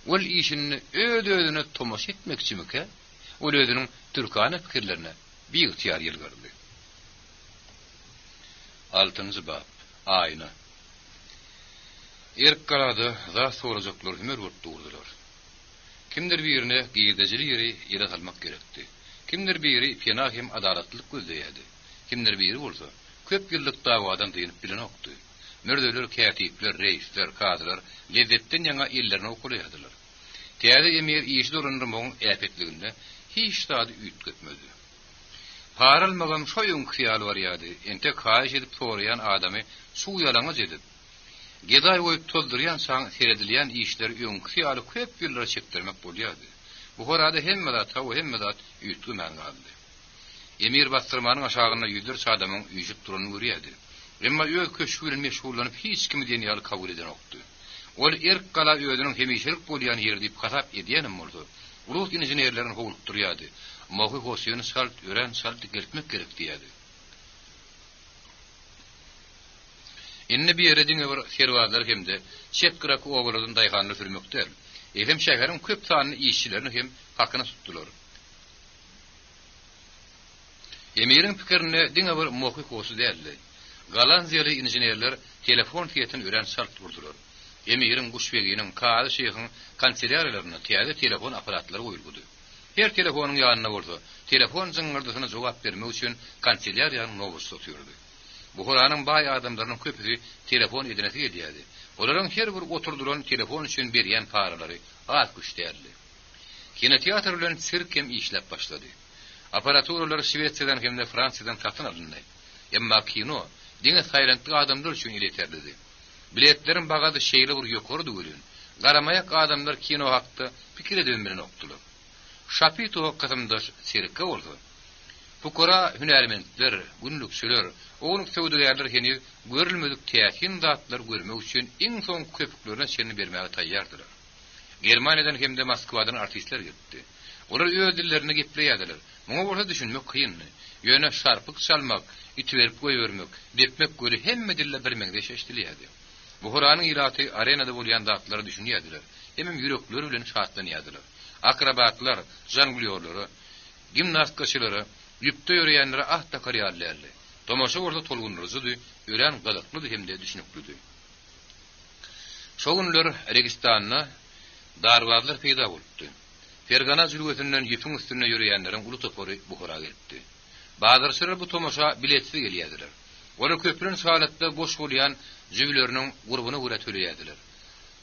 Ol işini öýdüne tomaş etmekçimike? Ol özüniň türkana pikirlerine bir ýygytyar ýylgyrdy. 6-njy bab. Aýna. Erk galady, zat sorajaklar hümer wurtdurdylar. Kimdir birine giýdejili ýeri ýere salmak gerekdi. Kimdir biri fena hem adalatlyk gözleýärdi. Kimdir biri bolsa köp ýyllyk dawadan diýip bilen okdy. Mürdeler, kätipler, reisler, kadrlar lezzetden ýaňa ýerlerini okuýardylar. Täze emir iş durundyryň äpetliginde hiç taýdy üýtgetmedi. Paralmagan şoýun hyýal bar ýady. Ente kaýş edip soraýan adamy suw ýalaňa edip geday goýup toldurýan saň seredilýän işleri öňkü ýaly köp ýyllar çekdirmek bolýardy. Bu horada hemmedat üýtgümän galdy. Emir bastırmanyň aşagyna ýüzler adamyň üýjüp durany görýärdi. Emma öz köşgülen meşgulanyp hiç kimi diýen ýaly kabul eden okdy. Ol erk gala özüniň hemişelik bolýan ýeri diýip hasap edýänem boldy. Ulus inženerlerini howlup durýardy. Mohy hosyny salt, ören salt geltmek gerek diýärdi. Inne bir ýere diňe bir serwazlar hemde çetgirak owalardan daýganyny sürmekdir. Elim şäheriň köp sanly işçilerini hem hakyna tutdular. Emirin pikirine diňe bir mohy hosy däldi. Galanziýaly inženerler telefon fiýetini ören salt vurdular. Emirin guşbeginiň, kaly şeýhiň kanseliýarlaryna täze telefon aparatlary goýuldy. Her telefonyň ýanyna bolsa, telefon zyňyrdysyna jogap bermek üçin kanseliýarýanyň nowus tutýardy. Bu horanyň baý adamlarynyň köpüsi telefon edinesi edýärdi. Olaryň her bir oturduran telefon üçin berýän paralary az güçdärdi. Kinoteatr bilen sirk hem işläp başlady. Aparaturlar Şwetsiýadan hem de Fransiýadan satyn alındy. Emma kino diňe saýlantly adamlar üçin ýeterli. Biletlerin bagady şeýle bir ýokary döwürün. Garamaýak adamlar kino hakda pikir edip bilen okdular. Şapito kysymdaş sirke boldy. Pukora hünärmendler, günlükçüler, onuň söwdegärler heni görülmedik täsin zatlar görmek üçin iň soň köpüklerine şerini bermäge taýýardylar. Germaniýadan hem de Moskwadan artistler gitdi. Olar öz dillerini gepleýärdiler. Muňa bolsa düşünmek kıyyn. Ýöne şarpyk çalmak, itiberip goýbermek, depmek göre hemme dille bermekde şeşdilýärdi. Bu horanyň ýylaty arenada bolýan zatlary düşünýärdiler. Hemem ýürekleri bilen şatlanýardylar. Akrobatlar, jonglyorlary, gimnastikaçylary, ýüpde ýörýänlere ahta karýarlarly. Tomaşa orada tolgunryzy, ören galakly hem de düşünüklüdi. Şo günler Registanyna darwazlar peýda bolupdy. Fergana jülgesinden ýüpüň üstüne ýörýänleriň uly topory Buhara geldi. Bazarçylar bu tomaşa biletli gelýärdiler. Olar köprüň salatda boş bolýan jüwleriniň gurbuny görä töleýärdiler.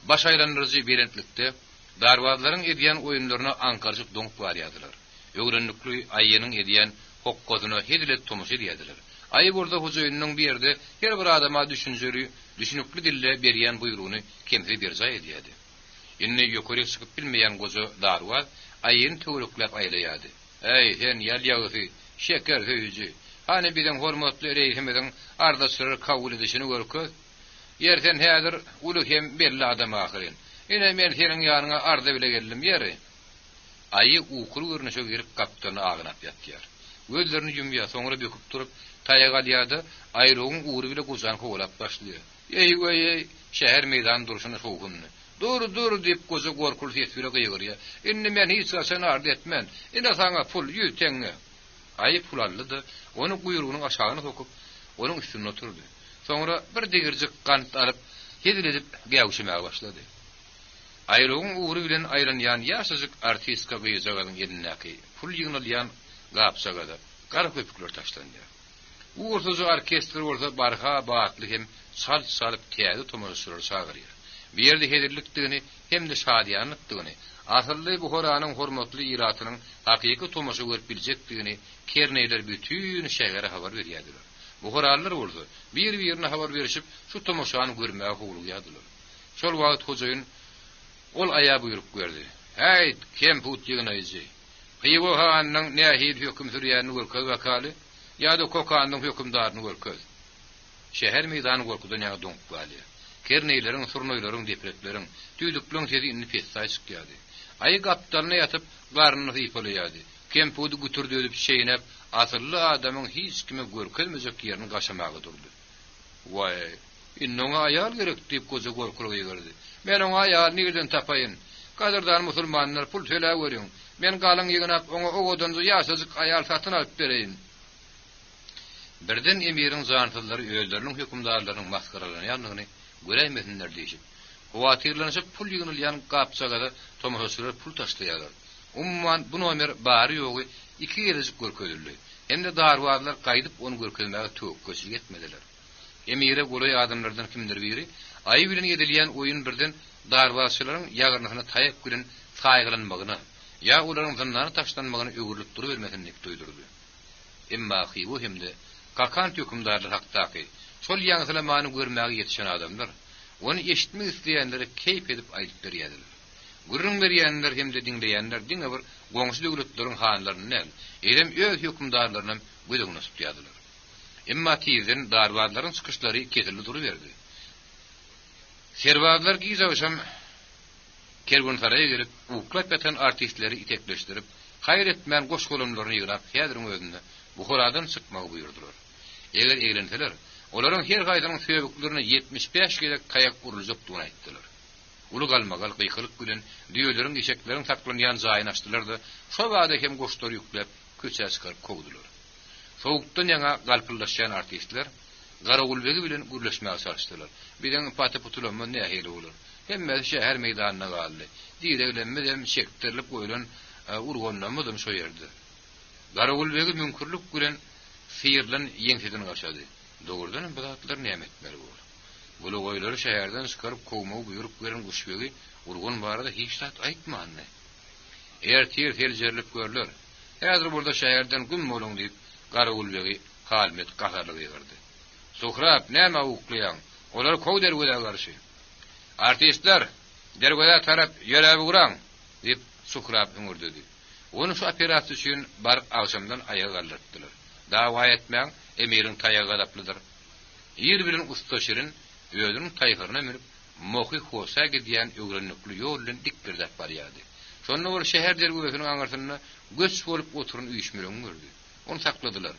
Baş aýlandyrjy berentlikde darwazlaryň edýän oýunlaryna ankarjyk doňup barýardylar. Öwrenlikli aýynyň edýän hokkozyna hedilet tomaşa edýärdiler. Aý burada hojaýynyň bir ýerde her bir adama düşünjeli, düşünükli dille berýän buyrugyny kimse berjay edýärdi. Inne ýokary çykyp bilmeýän goza darwaz aýyny töwreklep aýlaýardy. Ey sen ýal-ýagy, şeker höýüji, hani bilen hormatly reýhimiň ardaşlary kabul edişini görkö. Ýerden häzir uly hem belli adam ahyryn. Ine men seniň ýanyňa arda bile geldim ýeri. Aýy ukur görnüşe girip kaptany agnap ýatýar. Gözlerini ýumýar, soňra böküp turup taýagalýady, aýrygyň uğry bile gozan howlap başlýar. Ey, şäher meydan duruşyny şowgunny. Dur diýip goza gorkul sesle gyýgyrýar. Indi men hiç gaçan ardy etmän. Indi saňa pul ýüteňe. Aýy pul aldy, onu guýrugynyň aşagyna sokup, onuň üstüne oturdy. Soňra bir digirjik gant alyp, hediledip gäwşemäge başlady. Aýrygyň uğry bilen aýranýan ýaşazyk artistka gyýjagadyň ýerindäki pul ýygnalýan gapsagada gara köpükler taşlandy. Bu ortaca orkestr orada barha baatly hem salyp täze tomaşaçylar çağırýar. Bir yerde hedirlikdigini hem de şadiyanlykdygyny, asylly bu horanyň hormatly iratynyň hakyky tomaşa görüp biljekdigini kerneyler bütün şähere habar berýärdiler. Bu horalar bolsa bir-birine habar berişip şu tomaşany görmäge howlugýardylar. Şol wagt hojaýyn ol aya buyruk berdi. Hey, kim put ýygynaýjy? Hyýbu hanyň nähil höküm sürýäni görkäz wakaly, ýa-da kokanyň hökümdaryny görkäz. Şäher meýdany gorkudan ýa doňup galýar. Kerneylerin, surnoýlaryň, depretleriň, tüýdükliň sezini pesay çykýardy. Aý gapdalyna ýatyp, garnyny hyýpalaýardy. Kim pudy götürdi ödüp şeýnep, asylly adamyň hiç kime görkezmejek ýerini gaşamagy durdy. Way, innoňa aýal gerek diýip goza gorkuly ýerdi. Men oňa aýal nigden tapaýyn. Gadyrdan musulmanlar pul töläp berýän. Men galyň ýygnap oňa ogodanzy ýaşazyk aýal satyn alyp bereýin. Birden emiriň zantyllary özleriniň hökümdarlarynyň maskaralanyny göreýmesinler diýip, howatyrlanyşyp pul ýygnylýan gapçagada tomaşaçylar pul taşlaýarlar. Umman bu nomer bary ýogy 2 ýerlik görkezildi. Hemde darwarlar gaýdyp onu görkezmäge töwekköçilik etmediler. Emire golay adamlardan kimdir biri, aý bilen edilýän oýun birden darwaçylaryň ýagyrlygyna taýyp giren saýgylanmagyna, ýa olaryň zynnyny taşlanmagyna öwürlük durup bermesinlik duýdurdy. Emma hybu hemde kakan hökümdarlar hakdaky, şol ýaňsylamagyny görmäge ýetişen adamlar, onu eşitmek isleýänleri keýp edip aýdyp berýärdiler. Gürrüň berýänler hemde diňleýänler diňe bir goňşy döwletleriň hanlaryny, edem öz hökümdarlaryny gödüňe tutýardylar. Emma tizden darwarlaryň çykyşlary kesildi durup berdi. Serwazlar giýjawşam kergontaraya gelip uklap eten artistleri itekleşdirip, hayretmän goş golumlaryny ýygrap, häziriň özünde bu horadan çykmagy buyurdular. Eger eglenseler, olaryň her gaýdynyň sebäplerini 75 gelek kayak uruljakdygyny aýtdylar. Ulu galmagal gıykylyk bilen düýelerin eşeklerin saklanýan jaýyny açdylar da, şo wagda hem goşlary ýüklep köçe çykaryp kowdular. Soğuktan ýaňa galpyllaşýan artistler Garagulbegi bilen gürleşmäge çalışdylar. Bilen paty putulama nähili bolar. Hemme şäher meýdanyna galdy. Diýreglenmeden çektirilip goýulan urgonlanmadym şo ýerde. Garagulbegi mümkürlük bilen fiýirlen ýeňseden gaçady. Dogurdan bu zatlar nämetleri bol. Bulu goýlary şäherden çykaryp kowmagy buýrup beren guşbegi urgun barada hiç tat aýtmandy. Eger terjelip görler, häzir burada şäherden gün bolun diýip Garagulbegi halmet gaharlygy ýerdi. Suhrab, näme uklayan? Olar kow derwede garşy. Artistler, derwede tarap ýörebi guran, diýip Suhrab öňürdi. Onu şu operasiýa üçin bar agşamdan aýaga galdyrdylar. Dawa etmäň emiriň taýaga adaplydyr. Ýer bilen ustaşyryň özüniň taýharyna minip, mohy hosa gidýän öwrenlikli ýol bilen dik girdip barýardy. Şonda ol şäher derwedesiniň aňarsyna göç bolup oturan üýşmeleň gördi. Onu sakladylar.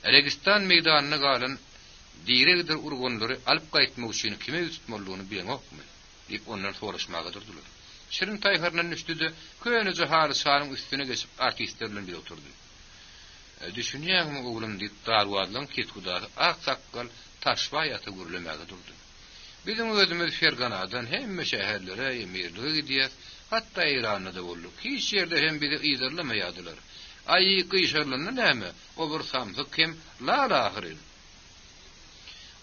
Registan meýdanyna galan diýregdir urgonlary alyp gaýtmak üçin kime tutmalygyny bilmekmi? Diýip ondan soraşmaga durdular. Şirin taýharynyň üstünde köýne jahary şanyň üstüne geçip artistler bilen bir oturdy. Düşünýärmi oglum diýip darwadlaň ketkudary ak sakkal taşba ýaty gürlemäge durdy. Bizim özümüz Ferganadan hemme şäherlere emirlige gidýär, hatda Iranda da boldy. Hiç ýerde hem bizi ýyzarlamaýardylar. Aý gyşarlyny näme? O bir samsyk kim la ahyry.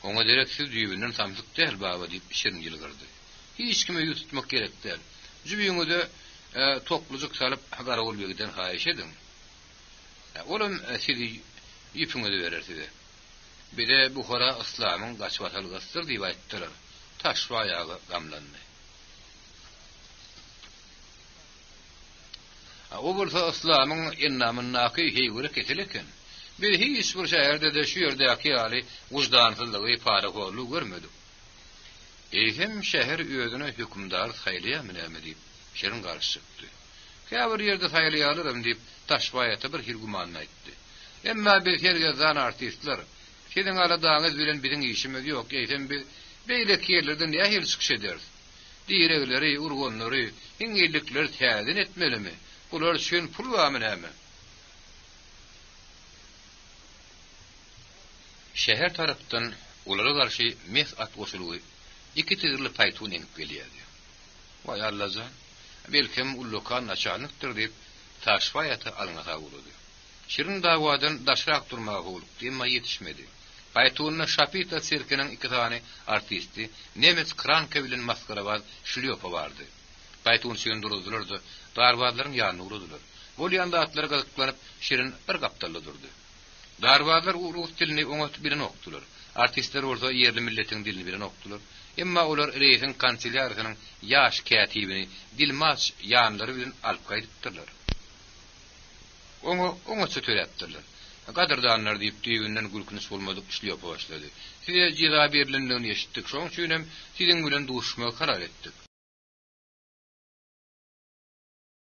Oňa direksiz düýbünden samsyk däl baba diýip şirin ýylgyrdy. Hiç kime ýutmak gerek däl. Jübüňde toplujuk salyp Garagulbegiden haýyş edin. Olum sizi ýüpüňe bererdi. Bir de Buhara İslamyň gaçwatalgysydyr diýip aýtdylar. Taşwa ýagy gamlandy. O bolsa İslamyň innamynaky heýgure ketileken. Bir hiç bir şäherde de şu ýerdäki ýaly wujdansyzlygy ifade bolýar görmedik. Hem şäher özüne hökümdar saýlaýarmy näme diýip şerin garşykdy. Käbir ýerde saýlaýarlarym diýip taşbaýata bir hirgumanyny aýtdy. Emma bir hergezan artistler "Siziň aladaňyz bilen biziň işimiz ýok, eýsem biz beýlek ýerlerden nähil çykyş ederiz. Diýregleri, urgonlary, hiňelikler täzin etmelimi? Bular üçin pul barmy näme?" Şäher tarapdan olara garşy mes'at goşulugy iki tigirli paýtun enip gelýärdi. Way Allahjan, belkim ullukan açanykdyr diýip taşbaýaty alňa boldy. Şirin dawadan daşrak durmagy bolup, emma ýetişmedi. Baytunna Şapita sirkenin iki tane artisti, Nemes Kranke bilen maskarabaz Şlyopa vardı. Baytun şeýin durdulardy, darbadlaryň ýanyna urdular. Bol ýanda atlary gazyklanyp, şirin bir gapdalla durdy. Darbadlar rus dilini oňa bilen okdular. Artistler orada yerli milletiň dilini bilen okdular. Emma olar reýisin kanselýarynyň ýaş kätibini Dilmas ýanlary bilen alyp gaýdypdyrlar. Oňa çöteretdirler. Gadardanlar diýip düýünden gülkünüs bolmadyk işliýip başlady. Size jiza berilendigini eşitdik, şoň üçin hem siziň bilen duşmagy karar etdik.